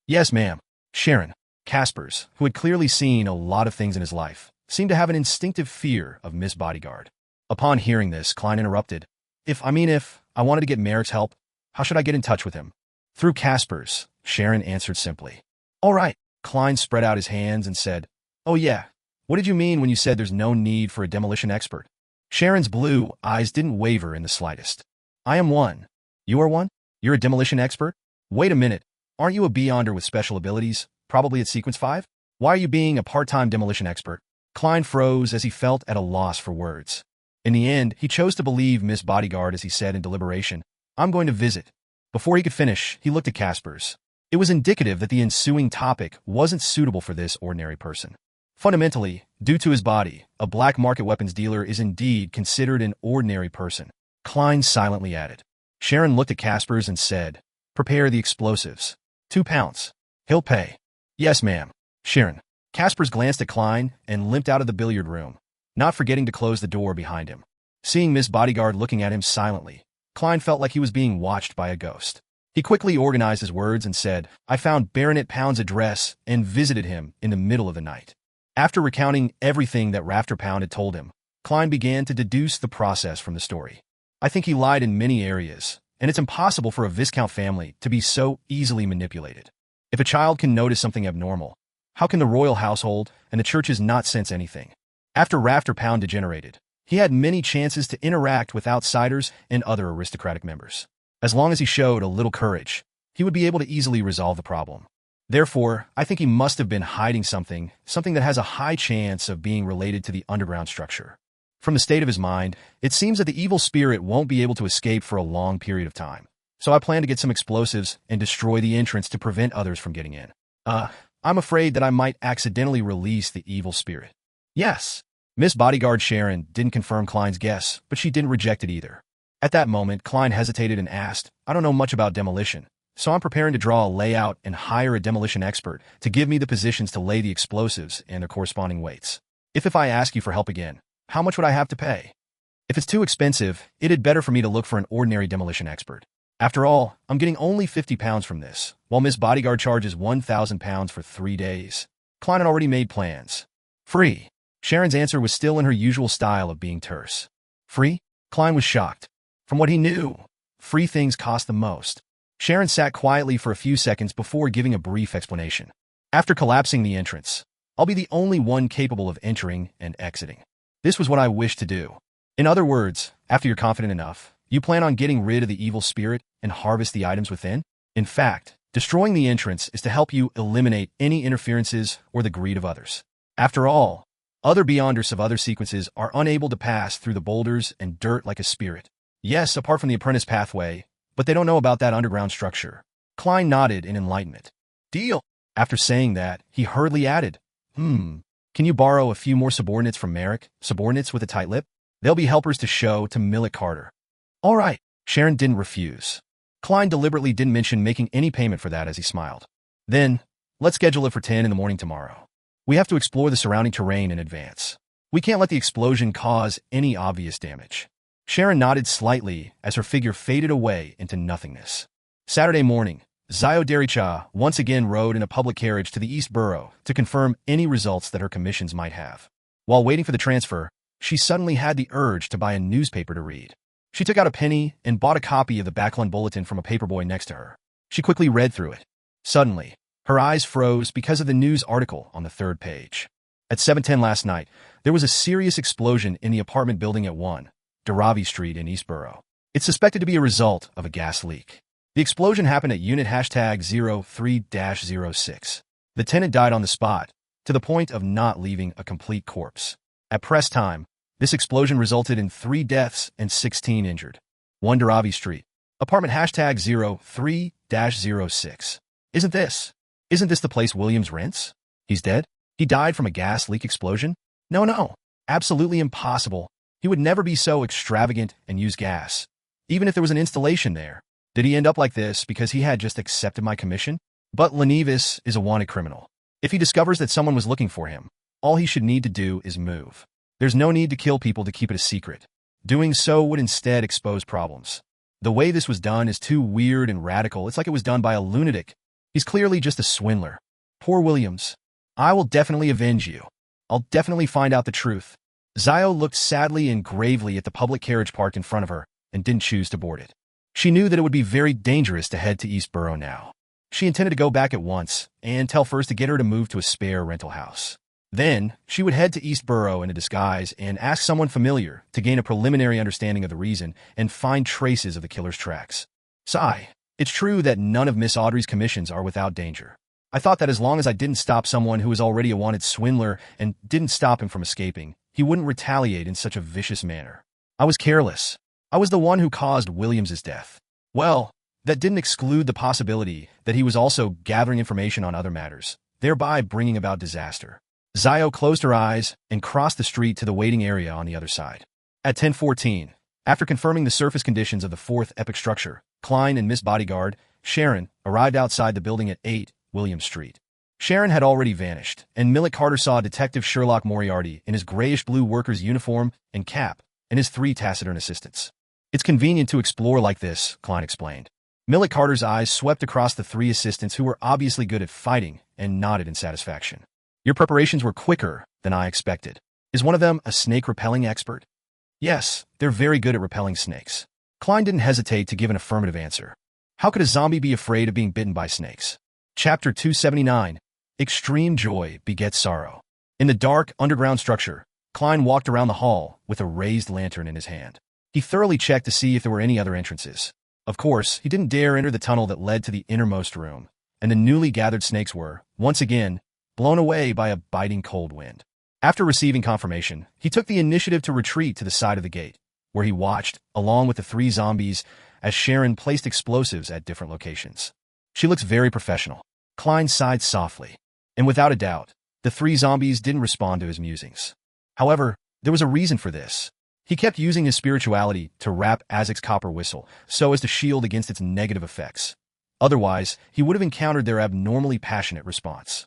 Yes, ma'am. Sharon. Casper's, who had clearly seen a lot of things in his life, seemed to have an instinctive fear of Miss Bodyguard. Upon hearing this, Klein interrupted. If I wanted to get Merrick's help, how should I get in touch with him? Through Casper's, Sharon answered simply. All right. Klein spread out his hands and said, Oh yeah. What did you mean when you said there's no need for a demolition expert? Sharon's blue eyes didn't waver in the slightest. I am one. You are one? You're a demolition expert? Wait a minute. Aren't you a Beyonder with special abilities, probably at Sequence 5? Why are you being a part-time demolition expert? Klein froze as he felt at a loss for words. In the end, he chose to believe Miss Bodyguard as he said in deliberation, I'm going to visit. Before he could finish, he looked at Casper's. It was indicative that the ensuing topic wasn't suitable for this ordinary person. Fundamentally, due to his body, a black market weapons dealer is indeed considered an ordinary person. Klein silently added. Sharon looked at Casper's and said, Prepare the explosives. 2 pounds. He'll pay. Yes, ma'am. Sharon. Casper's glanced at Klein and limped out of the billiard room, not forgetting to close the door behind him. Seeing Miss Bodyguard looking at him silently, Klein felt like he was being watched by a ghost. He quickly organized his words and said, I found Baronet Pound's address and visited him in the middle of the night. After recounting everything that Rafter Pound had told him, Klein began to deduce the process from the story. I think he lied in many areas, and it's impossible for a Viscount family to be so easily manipulated. If a child can notice something abnormal, how can the royal household and the churches not sense anything? After Rafter Pound degenerated, he had many chances to interact with outsiders and other aristocratic members. As long as he showed a little courage, he would be able to easily resolve the problem. Therefore, I think he must have been hiding something that has a high chance of being related to the underground structure. From the state of his mind, it seems that the evil spirit won't be able to escape for a long period of time. So I plan to get some explosives and destroy the entrance to prevent others from getting in. I'm afraid that I might accidentally release the evil spirit. Yes. Miss Bodyguard Sharon didn't confirm Klein's guess, but she didn't reject it either. At that moment, Klein hesitated and asked, I don't know much about demolition, so I'm preparing to draw a layout and hire a demolition expert to give me the positions to lay the explosives and their corresponding weights. If I ask you for help again, how much would I have to pay? If it's too expensive, it'd better for me to look for an ordinary demolition expert. After all, I'm getting only £50 from this, while Miss Bodyguard charges £1,000 for 3 days. Klein had already made plans. Free. Sharon's answer was still in her usual style of being terse. Free? Klein was shocked. From what he knew, free things cost the most. Sharon sat quietly for a few seconds before giving a brief explanation. After collapsing the entrance, I'll be the only one capable of entering and exiting. This was what I wished to do. In other words, after you're confident enough, you plan on getting rid of the evil spirit and harvest the items within? In fact, destroying the entrance is to help you eliminate any interferences or the greed of others. After all, other Beyonders of other sequences are unable to pass through the boulders and dirt like a spirit. Yes, apart from the apprentice pathway, but they don't know about that underground structure. Klein nodded in enlightenment. Deal. After saying that, he hurriedly added, Can you borrow a few more subordinates from Merrick? Subordinates with a tight lip? They'll be helpers to show to Millet Carter. All right. Sharon didn't refuse. Klein deliberately didn't mention making any payment for that as he smiled. Then, let's schedule it for 10 in the morning tomorrow. We have to explore the surrounding terrain in advance. We can't let the explosion cause any obvious damage. Sharon nodded slightly as her figure faded away into nothingness. Saturday morning, Zio Dericha once again rode in a public carriage to the East Borough to confirm any results that her commissions might have. While waiting for the transfer, she suddenly had the urge to buy a newspaper to read. She took out a penny and bought a copy of the Backlund Bulletin from a paperboy next to her. She quickly read through it. Suddenly, her eyes froze because of the news article on the 3rd page. At 7:10 last night, there was a serious explosion in the apartment building at 1 Dharavi Street in East Borough. It's suspected to be a result of a gas leak. The explosion happened at unit #03-06. The tenant died on the spot, to the point of not leaving a complete corpse. At press time, this explosion resulted in 3 deaths and 16 injured. 1 Dharavi Street. Apartment #03-06. Isn't this the place Williams rents? He's dead? He died from a gas leak explosion? No. Absolutely impossible. He would never be so extravagant and use gas. Even if there was an installation there. Did he end up like this because he had just accepted my commission? But Lenevis is a wanted criminal. If he discovers that someone was looking for him, all he should need to do is move. There's no need to kill people to keep it a secret. Doing so would instead expose problems. The way this was done is too weird and radical. It's like it was done by a lunatic. He's clearly just a swindler. Poor Williams. I will definitely avenge you. I'll definitely find out the truth. Zio looked sadly and gravely at the public carriage parked in front of her and didn't choose to board it. She knew that it would be very dangerous to head to East Borough now. She intended to go back at once and tell First to get her to move to a spare rental house. Then, she would head to East Borough in a disguise and ask someone familiar to gain a preliminary understanding of the reason and find traces of the killer's tracks. Sigh. It's true that none of Miss Audrey's commissions are without danger. I thought that as long as I didn't stop someone who was already a wanted swindler and didn't stop him from escaping, he wouldn't retaliate in such a vicious manner. I was careless. I was the one who caused Williams's death. Well, that didn't exclude the possibility that he was also gathering information on other matters, thereby bringing about disaster. Zio closed her eyes and crossed the street to the waiting area on the other side. At 10:14, after confirming the surface conditions of the 4th epic structure, Klein and Miss Bodyguard, Sharon, arrived outside the building at 8 William Street. Sharon had already vanished, and Millet Carter saw Detective Sherlock Moriarty in his grayish-blue worker's uniform and cap and his 3 taciturn assistants. It's convenient to explore like this, Klein explained. Millet Carter's eyes swept across the 3 assistants who were obviously good at fighting and nodded in satisfaction. Your preparations were quicker than I expected. Is one of them a snake-repelling expert? Yes, they're very good at repelling snakes. Klein didn't hesitate to give an affirmative answer. How could a zombie be afraid of being bitten by snakes? Chapter 279, Extreme Joy Begets Sorrow. In the dark, underground structure, Klein walked around the hall with a raised lantern in his hand. He thoroughly checked to see if there were any other entrances. Of course, he didn't dare enter the tunnel that led to the innermost room, and the newly gathered snakes were, once again, blown away by a biting cold wind. After receiving confirmation, he took the initiative to retreat to the side of the gate, where he watched, along with the 3 zombies, as Sharon placed explosives at different locations. She looks very professional. Klein sighed softly. And without a doubt, the 3 zombies didn't respond to his musings. However, There was a reason for this. He kept using his spirituality to wrap Azek's copper whistle so as to shield against its negative effects. Otherwise, he would have encountered their abnormally passionate response.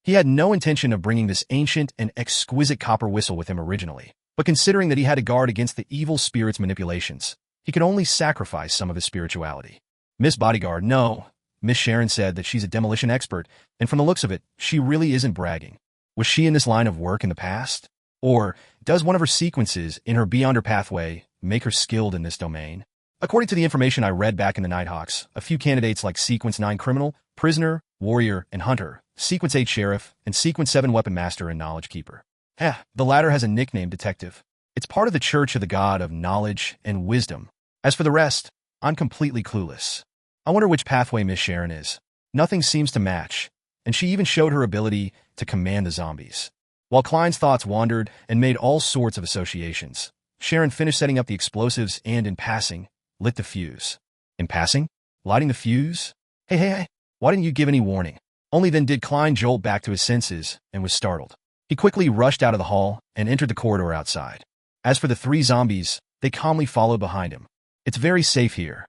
He had no intention of bringing this ancient and exquisite copper whistle with him originally, but considering that he had to guard against the evil spirit's manipulations, he could only sacrifice some of his spirituality. Miss Bodyguard, no. Miss Sharon said that she's a demolition expert, and from the looks of it, she really isn't bragging. Was she in this line of work in the past? Or does one of her sequences in her Beyonder pathway make her skilled in this domain? According to the information I read back in the Nighthawks, a few candidates like Sequence 9 Criminal, Prisoner, Warrior, and Hunter, Sequence 8 Sheriff, and Sequence 7 Weapon Master and Knowledge Keeper. The latter has a nickname, Detective. It's part of the Church of the God of Knowledge and Wisdom. As for the rest, I'm completely clueless. I wonder which pathway Miss Sharon is. Nothing seems to match, and she even showed her ability to command the zombies. While Klein's thoughts wandered and made all sorts of associations, Sharon finished setting up the explosives and, in passing, lit the fuse. In passing? Lighting the fuse? Hey, why didn't you give any warning? Only then did Klein jolt back to his senses and was startled. He quickly rushed out of the hall and entered the corridor outside. As for the three zombies, they calmly followed behind him. It's very safe here.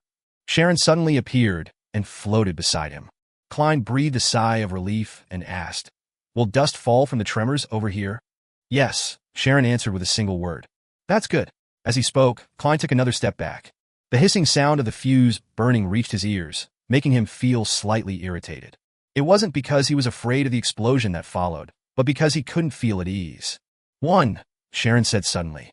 Sharon suddenly appeared and floated beside him. Klein breathed a sigh of relief and asked, "Will dust fall from the tremors over here?" "Yes," Sharon answered with a single word. "That's good." As he spoke, Klein took another step back. The hissing sound of the fuse burning reached his ears, making him feel slightly irritated. It wasn't because he was afraid of the explosion that followed, but because he couldn't feel at ease. "One," Sharon said suddenly.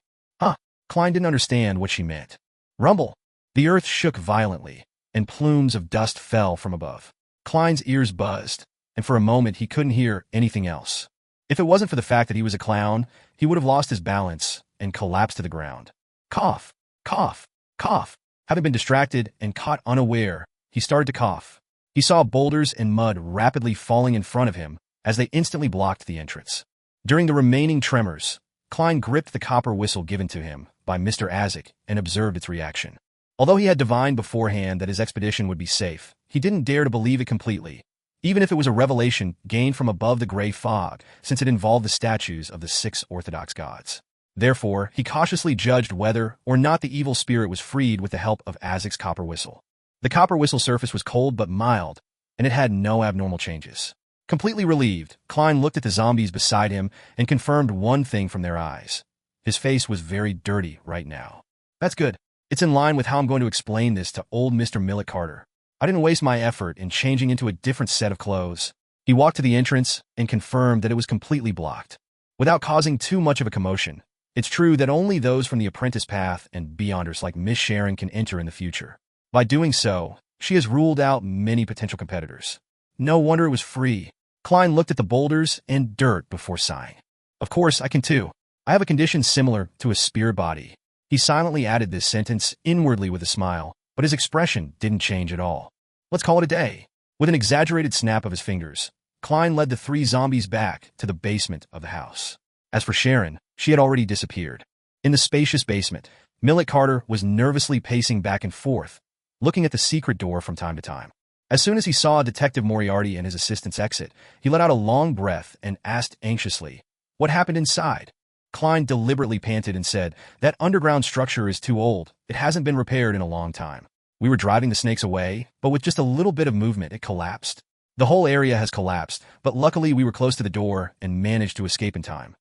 Klein didn't understand what she meant. Rumble. The earth shook violently, and plumes of dust fell from above. Klein's ears buzzed, and for a moment he couldn't hear anything else. If it wasn't for the fact that he was a clown, he would have lost his balance and collapsed to the ground. Cough, cough, cough. Having been distracted and caught unaware, he started to cough. He saw boulders and mud rapidly falling in front of him as they instantly blocked the entrance. During the remaining tremors, Klein gripped the copper whistle given to him by Mr. Azek and observed its reaction. Although he had divined beforehand that his expedition would be safe, he didn't dare to believe it completely, even if it was a revelation gained from above the gray fog, since it involved the statues of the 6 Orthodox gods. Therefore, he cautiously judged whether or not the evil spirit was freed with the help of Azek's copper whistle. The copper whistle surface was cold but mild, and it had no abnormal changes. Completely relieved, Klein looked at the zombies beside him and confirmed one thing from their eyes. His face was very dirty right now. That's good. It's in line with how I'm going to explain this to old Mr. Millet Carter. I didn't waste my effort in changing into a different set of clothes. He walked to the entrance and confirmed that it was completely blocked. Without causing too much of a commotion, it's true that only those from the apprentice path and beyonders like Miss Sharon can enter in the future. By doing so, she has ruled out many potential competitors. No wonder it was free. Klein looked at the boulders and dirt before sighing. Of course, I can too. I have a condition similar to a spear body. He silently added this sentence inwardly with a smile, but his expression didn't change at all. Let's call it a day. With an exaggerated snap of his fingers, Klein led the three zombies back to the basement of the house. As for Sharon, she had already disappeared. In the spacious basement, Millet Carter was nervously pacing back and forth, looking at the secret door from time to time. As soon as he saw Detective Moriarty and his assistants exit, he let out a long breath and asked anxiously, "What happened inside?" Klein deliberately panted and said, "That underground structure is too old. It hasn't been repaired in a long time. We were driving the snakes away, but with just a little bit of movement, it collapsed. The whole area has collapsed, but luckily we were close to the door and managed to escape in time."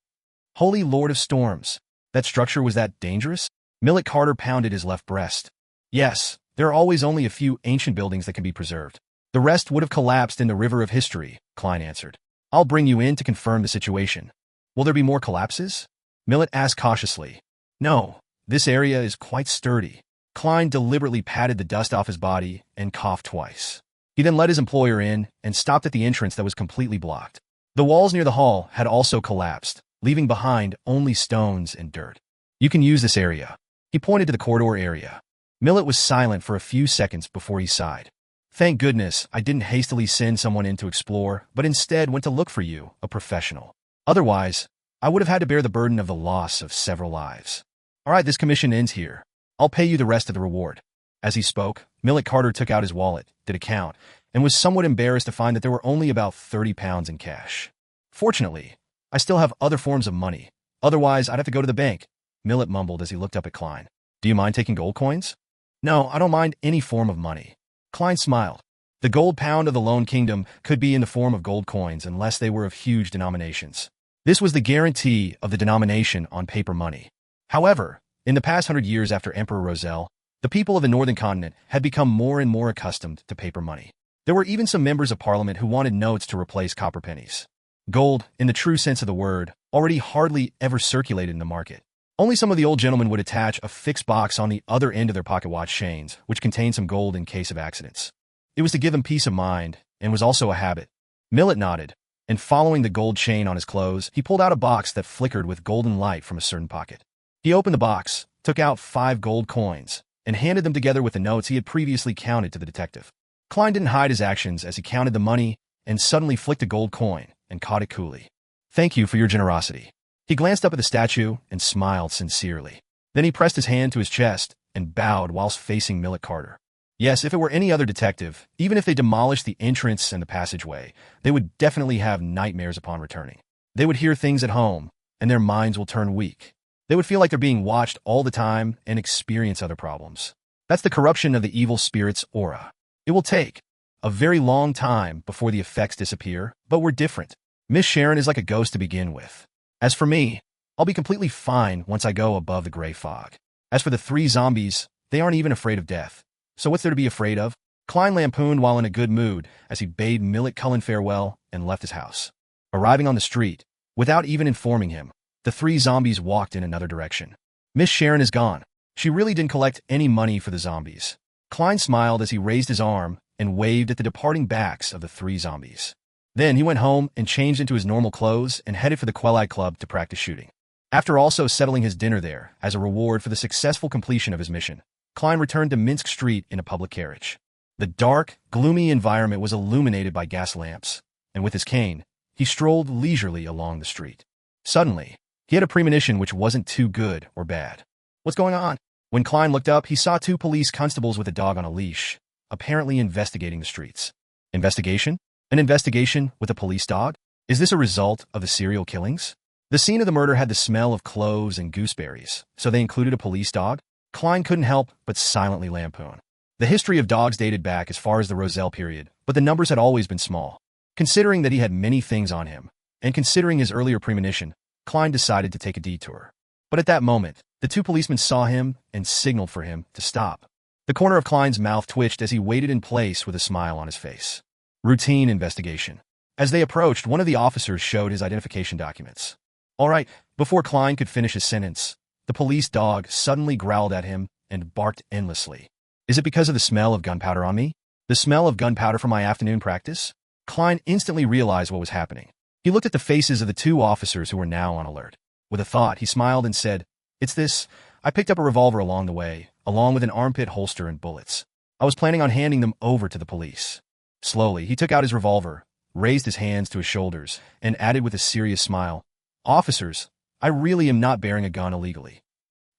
Holy Lord of Storms. That structure was that dangerous? Millet Carter pounded his left breast. Yes, there are always only a few ancient buildings that can be preserved. The rest would have collapsed in the river of history, Klein answered. I'll bring you in to confirm the situation. Will there be more collapses? Millet asked cautiously. No, this area is quite sturdy. Klein deliberately patted the dust off his body and coughed twice. He then let his employer in and stopped at the entrance that was completely blocked. The walls near the hall had also collapsed, leaving behind only stones and dirt. You can use this area. He pointed to the corridor area. Millet was silent for a few seconds before he sighed. Thank goodness I didn't hastily send someone in to explore, but instead went to look for you, a professional. Otherwise, I would have had to bear the burden of the loss of several lives. All right, this commission ends here. I'll pay you the rest of the reward. As he spoke, Millet Carter took out his wallet, did a count, and was somewhat embarrassed to find that there were only about 30 pounds in cash. Fortunately, I still have other forms of money, Otherwise, I'd have to go to the bank, Millet mumbled as he looked up at Klein. Do you mind taking gold coins? No, I don't mind any form of money. Klein smiled. The gold pound of the Lone Kingdom could be in the form of gold coins unless they were of huge denominations. This was the guarantee of the denomination on paper money. However, in the past 100 years after Emperor Roselle, the people of the northern continent had become more and more accustomed to paper money. There were even some members of parliament who wanted notes to replace copper pennies. Gold, in the true sense of the word, already hardly ever circulated in the market. Only some of the old gentlemen would attach a fixed box on the other end of their pocket watch chains, which contained some gold in case of accidents. It was to give him peace of mind, and was also a habit. Millet nodded, and following the gold chain on his clothes, he pulled out a box that flickered with golden light from a certain pocket. He opened the box, took out 5 gold coins, and handed them together with the notes he had previously counted to the detective. Klein didn't hide his actions as he counted the money and suddenly flicked a gold coin and caught it coolly. Thank you for your generosity. He glanced up at the statue and smiled sincerely. Then he pressed his hand to his chest and bowed whilst facing Millet Carter. Yes, if it were any other detective, even if they demolished the entrance and the passageway, they would definitely have nightmares upon returning. They would hear things at home, and their minds will turn weak. They would feel like they're being watched all the time and experience other problems. That's the corruption of the evil spirit's aura. It will take a very long time before the effects disappear, but we're different. Miss Sharon is like a ghost to begin with. As for me, I'll be completely fine once I go above the gray fog. As for the 3 zombies, they aren't even afraid of death. So what's there to be afraid of? Klein lampooned while in a good mood as he bade Millet Cullen farewell and left his house. Arriving on the street, without even informing him, the 3 zombies walked in another direction. Miss Sharon is gone. She really didn't collect any money for the zombies. Klein smiled as he raised his arm and waved at the departing backs of the 3 zombies. Then he went home and changed into his normal clothes and headed for the Quelli Club to practice shooting. After also settling his dinner there as a reward for the successful completion of his mission, Klein returned to Minsk Street in a public carriage. The dark, gloomy environment was illuminated by gas lamps, and with his cane, he strolled leisurely along the street. Suddenly, he had a premonition which wasn't too good or bad. What's going on? When Klein looked up, he saw 2 police constables with a dog on a leash, apparently investigating the streets. Investigation? An investigation with a police dog? Is this a result of the serial killings? The scene of the murder had the smell of cloves and gooseberries, so they included a police dog? Klein couldn't help but silently lampoon. The history of dogs dated back as far as the Roselle period, but the numbers had always been small. Considering that he had many things on him, and considering his earlier premonition, Klein decided to take a detour. But at that moment, the 2 policemen saw him and signaled for him to stop. The corner of Klein's mouth twitched as he waited in place with a smile on his face. Routine investigation. As they approached, one of the officers showed his identification documents. All right, before Klein could finish his sentence, the police dog suddenly growled at him and barked endlessly. Is it because of the smell of gunpowder on me? The smell of gunpowder from my afternoon practice? Klein instantly realized what was happening. He looked at the faces of the 2 officers who were now on alert. With a thought, he smiled and said, It's this. I picked up a revolver along the way, along with an armpit holster and bullets. I was planning on handing them over to the police. Slowly, he took out his revolver, raised his hands to his shoulders, and added with a serious smile, Officers, I really am not bearing a gun illegally.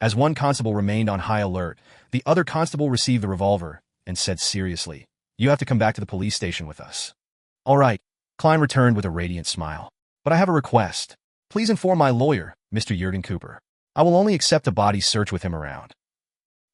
As one constable remained on high alert, the other constable received the revolver and said seriously, You have to come back to the police station with us. All right, Klein returned with a radiant smile. But I have a request. Please inform my lawyer, Mr. Jurgen Cooper. I will only accept a body search with him around.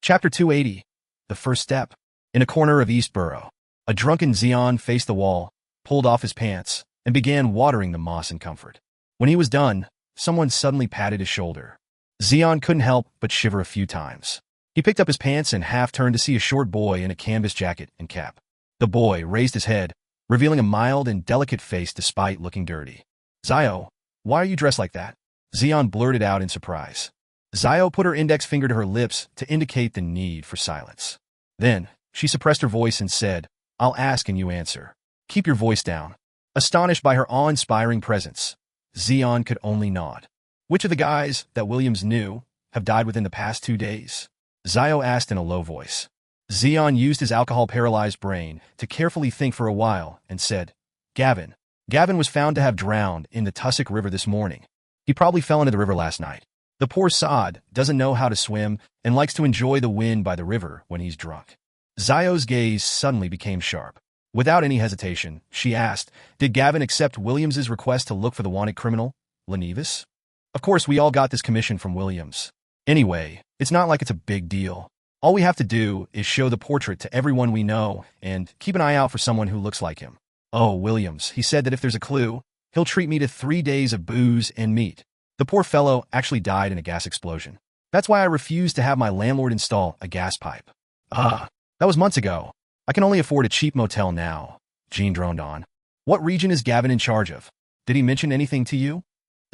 Chapter 280. The First Step. In a corner of East Borough, a drunken Zeon faced the wall, pulled off his pants, and began watering the moss in comfort. When he was done, someone suddenly patted his shoulder. Zeon couldn't help but shiver a few times. He picked up his pants and half turned to see a short boy in a canvas jacket and cap. The boy raised his head, revealing a mild and delicate face despite looking dirty. Zio, why are you dressed like that? Zeon blurted out in surprise. Zio put her index finger to her lips to indicate the need for silence. Then, she suppressed her voice and said, I'll ask and you answer. Keep your voice down. Astonished by her awe-inspiring presence, Zeon could only nod. Which of the guys that Williams knew have died within the past 2 days? Zio asked in a low voice. Zeon used his alcohol-paralyzed brain to carefully think for a while and said, Gavin. Gavin was found to have drowned in the Tussock River this morning. He probably fell into the river last night. The poor sod doesn't know how to swim and likes to enjoy the wind by the river when he's drunk. Zio's gaze suddenly became sharp. Without any hesitation, she asked, Did Gavin accept Williams's request to look for the wanted criminal, Lenevis? Of course, we all got this commission from Williams. Anyway, it's not like it's a big deal. All we have to do is show the portrait to everyone we know and keep an eye out for someone who looks like him. Oh, Williams, he said that if there's a clue, he'll treat me to 3 days of booze and meat. The poor fellow actually died in a gas explosion. That's why I refused to have my landlord install a gas pipe. That was months ago. I can only afford a cheap motel now, Jean droned on. What region is Gavin in charge of? Did he mention anything to you?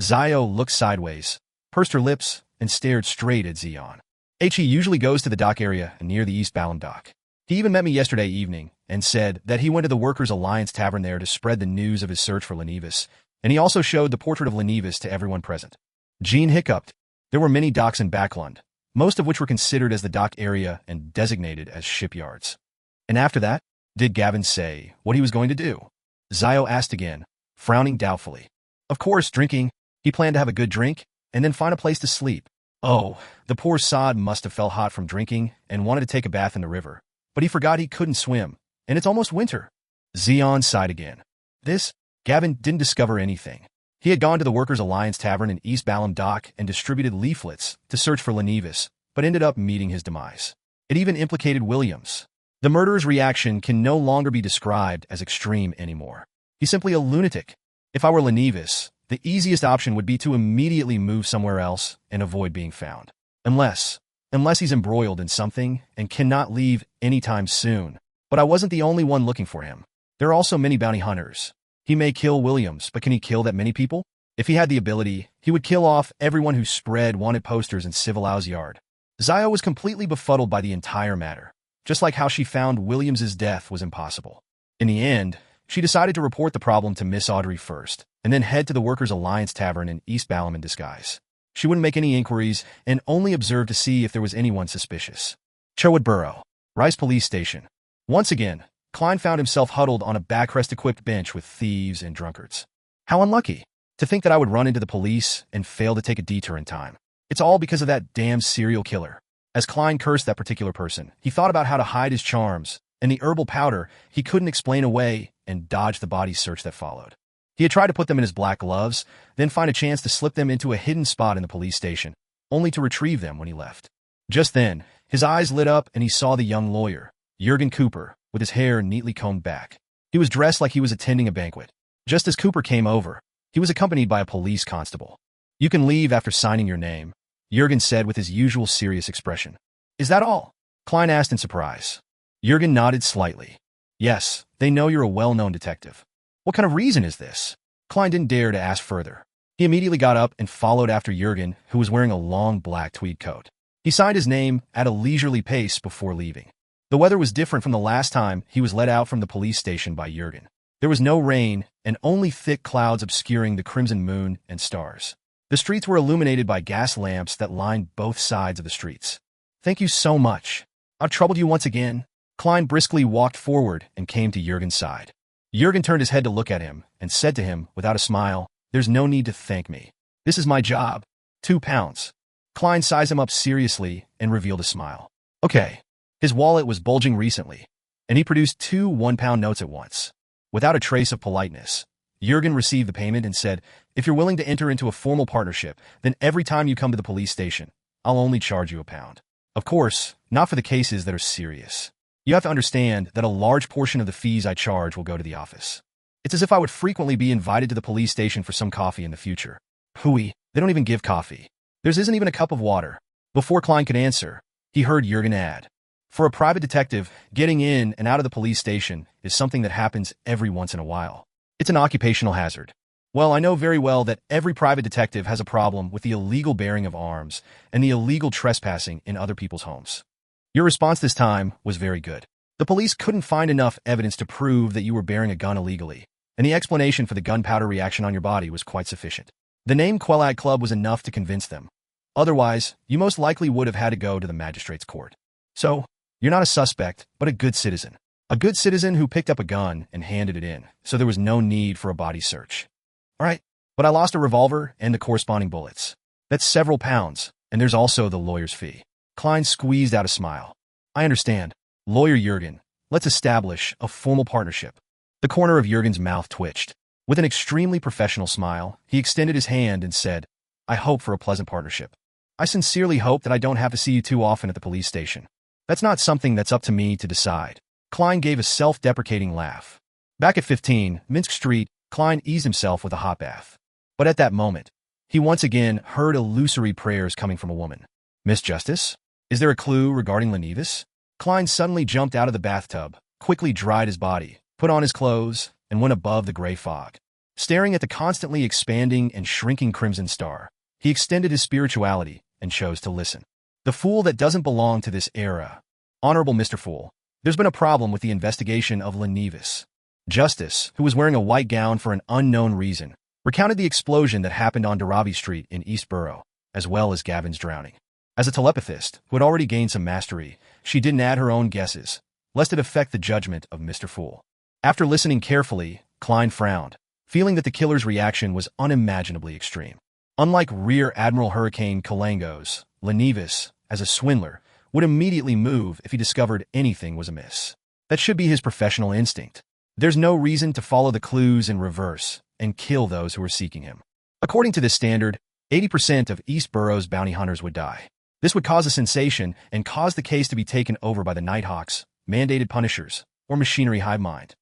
Zio looked sideways, pursed her lips, and stared straight at Zion. He usually goes to the dock area near the East Ballam dock. He even met me yesterday evening and said that he went to the Workers' Alliance Tavern there to spread the news of his search for Lenevis, and he also showed the portrait of Lenevis to everyone present. Jean hiccuped. There were many docks in Backlund, most of which were considered as the dock area and designated as shipyards. And after that, did Gavin say what he was going to do? Zio asked again, frowning doubtfully. Of course, drinking. He planned to have a good drink and then find a place to sleep. Oh, the poor sod must have felt hot from drinking and wanted to take a bath in the river. But he forgot he couldn't swim, and it's almost winter. Zion sighed again. Gavin didn't discover anything. He had gone to the Workers' Alliance Tavern in East Ballam Dock and distributed leaflets to search for Lenevis, but ended up meeting his demise. It even implicated Williams. The murderer's reaction can no longer be described as extreme anymore. He's simply a lunatic. If I were Lenevis, the easiest option would be to immediately move somewhere else and avoid being found. Unless he's embroiled in something and cannot leave anytime soon. But I wasn't the only one looking for him. There are also many bounty hunters. He may kill Williams, but can he kill that many people? If he had the ability, he would kill off everyone who spread wanted posters in Civilau's yard. Zio was completely befuddled by the entire matter, just like how she found Williams's death was impossible. In the end, she decided to report the problem to Miss Audrey first, and then head to the Workers' Alliance Tavern in East Ballam in disguise. She wouldn't make any inquiries and only observe to see if there was anyone suspicious. Cherwood Borough, Rice Police Station. Once again, Klein found himself huddled on a backrest-equipped bench with thieves and drunkards. How unlucky. To think that I would run into the police and fail to take a detour in time. It's all because of that damn serial killer. As Klein cursed that particular person, he thought about how to hide his charms, and the herbal powder he couldn't explain away and dodge the body search that followed. He had tried to put them in his black gloves, then find a chance to slip them into a hidden spot in the police station, only to retrieve them when he left. Just then, his eyes lit up and he saw the young lawyer, Jurgen Cooper, with his hair neatly combed back. He was dressed like he was attending a banquet. Just as Cooper came over, he was accompanied by a police constable. You can leave after signing your name, Jurgen said with his usual serious expression. Is that all? Klein asked in surprise. Jurgen nodded slightly. Yes, they know you're a well-known detective. What kind of reason is this? Klein didn't dare to ask further. He immediately got up and followed after Jurgen, who was wearing a long black tweed coat. He signed his name at a leisurely pace before leaving. The weather was different from the last time he was let out from the police station by Jurgen. There was no rain and only thick clouds obscuring the crimson moon and stars. The streets were illuminated by gas lamps that lined both sides of the streets. Thank you so much. I've troubled you once again. Klein briskly walked forward and came to Jurgen's side. Jurgen turned his head to look at him and said to him without a smile, There's no need to thank me. This is my job. 2 pounds. Klein sized him up seriously and revealed a smile. Okay. His wallet was bulging recently, and he produced 2 one-pound notes at once. Without a trace of politeness, Jurgen received the payment and said, If you're willing to enter into a formal partnership, then every time you come to the police station, I'll only charge you £1. Of course, not for the cases that are serious. You have to understand that a large portion of the fees I charge will go to the office. It's as if I would frequently be invited to the police station for some coffee in the future. Hooey, they don't even give coffee. There isn't even a cup of water. Before Klein could answer, he heard Jurgen add, For a private detective, getting in and out of the police station is something that happens every once in a while. It's an occupational hazard. Well, I know very well that every private detective has a problem with the illegal bearing of arms and the illegal trespassing in other people's homes. Your response this time was very good. The police couldn't find enough evidence to prove that you were bearing a gun illegally, and the explanation for the gunpowder reaction on your body was quite sufficient. The name Quelag Club was enough to convince them. Otherwise, you most likely would have had to go to the magistrate's court. So, you're not a suspect, but a good citizen. A good citizen who picked up a gun and handed it in, so there was no need for a body search. All right, but I lost a revolver and the corresponding bullets. That's several pounds, and there's also the lawyer's fee. Klein squeezed out a smile. I understand. Lawyer Jurgen, let's establish a formal partnership. The corner of Jurgen's mouth twitched. With an extremely professional smile, he extended his hand and said, I hope for a pleasant partnership. I sincerely hope that I don't have to see you too often at the police station. That's not something that's up to me to decide. Klein gave a self-deprecating laugh. Back at 15, Minsk Street, Klein eased himself with a hot bath. But at that moment, he once again heard illusory prayers coming from a woman. Miss Justice? Is there a clue regarding Lenivas? Klein suddenly jumped out of the bathtub, quickly dried his body, put on his clothes, and went above the gray fog. Staring at the constantly expanding and shrinking crimson star, he extended his spirituality and chose to listen. The fool that doesn't belong to this era. Honorable Mr. Fool, there's been a problem with the investigation of Lenivas. Justice, who was wearing a white gown for an unknown reason, recounted the explosion that happened on Daravi Street in East Borough, as well as Gavin's drowning. As a telepathist who had already gained some mastery, she didn't add her own guesses, lest it affect the judgment of Mr. Fool. After listening carefully, Klein frowned, feeling that the killer's reaction was unimaginably extreme. Unlike Rear Admiral Hurricane Kalangos, Lenivas, as a swindler, would immediately move if he discovered anything was amiss. That should be his professional instinct. There's no reason to follow the clues in reverse and kill those who are seeking him. According to this standard, 80% of East Borough's bounty hunters would die. This would cause a sensation and cause the case to be taken over by the Nighthawks, mandated punishers, or machinery hive mind.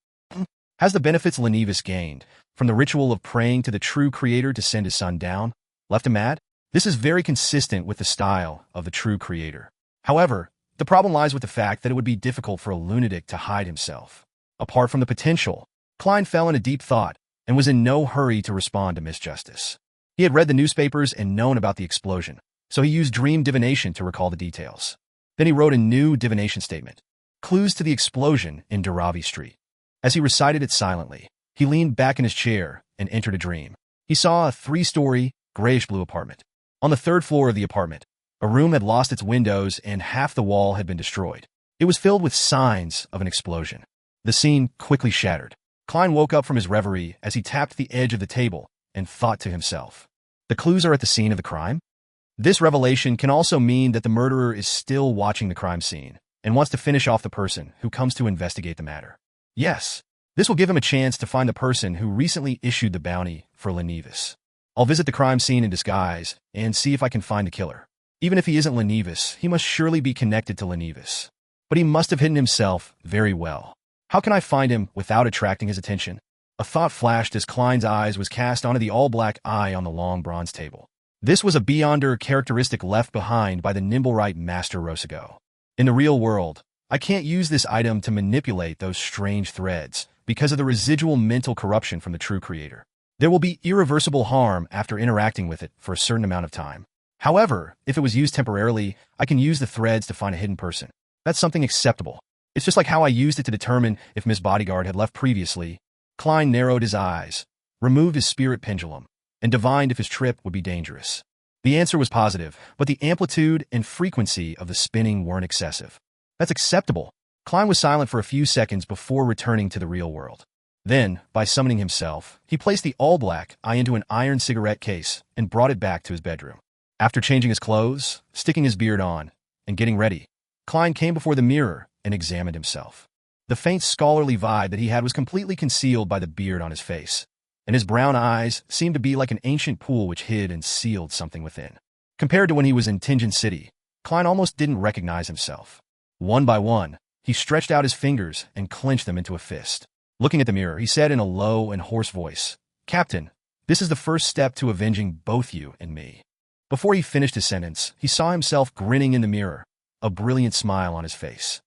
Has the benefits Lenivas gained from the ritual of praying to the true creator to send his son down left him mad? This is very consistent with the style of the true creator. However, the problem lies with the fact that it would be difficult for a lunatic to hide himself. Apart from the potential, Klein fell into deep thought and was in no hurry to respond to Miss Justice. He had read the newspapers and known about the explosion, so he used dream divination to recall the details. Then he wrote a new divination statement. Clues to the explosion in Daravi Street. As he recited it silently, he leaned back in his chair and entered a dream. He saw a 3-story, grayish-blue apartment. On the 3rd floor of the apartment, a room had lost its windows and half the wall had been destroyed. It was filled with signs of an explosion. The scene quickly shattered. Klein woke up from his reverie as he tapped the edge of the table and thought to himself, the clues are at the scene of the crime? This revelation can also mean that the murderer is still watching the crime scene and wants to finish off the person who comes to investigate the matter. Yes, this will give him a chance to find the person who recently issued the bounty for Lenivas. I'll visit the crime scene in disguise and see if I can find the killer. Even if he isn't Lenivas, he must surely be connected to Lenivas. But he must have hidden himself very well. How can I find him without attracting his attention? A thought flashed as Klein's eyes was cast onto the all-black eye on the long bronze table. This was a beyonder characteristic left behind by the Nimblewright Master Rosago. In the real world, I can't use this item to manipulate those strange threads because of the residual mental corruption from the true creator. There will be irreversible harm after interacting with it for a certain amount of time. However, if it was used temporarily, I can use the threads to find a hidden person. That's something acceptable. It's just like how I used it to determine if Miss Bodyguard had left previously. Klein narrowed his eyes, removed his spirit pendulum, and divined if his trip would be dangerous. The answer was positive, but the amplitude and frequency of the spinning weren't excessive. That's acceptable. Klein was silent for a few seconds before returning to the real world. Then, by summoning himself, he placed the all-black eye into an iron cigarette case and brought it back to his bedroom. After changing his clothes, sticking his beard on, and getting ready, Klein came before the mirror and examined himself. The faint scholarly vibe that he had was completely concealed by the beard on his face, and his brown eyes seemed to be like an ancient pool which hid and sealed something within. Compared to when he was in Tingen City, Klein almost didn't recognize himself. One by one, he stretched out his fingers and clenched them into a fist. Looking at the mirror, he said in a low and hoarse voice, "Captain, this is the first step to avenging both you and me." Before he finished his sentence, he saw himself grinning in the mirror, a brilliant smile on his face.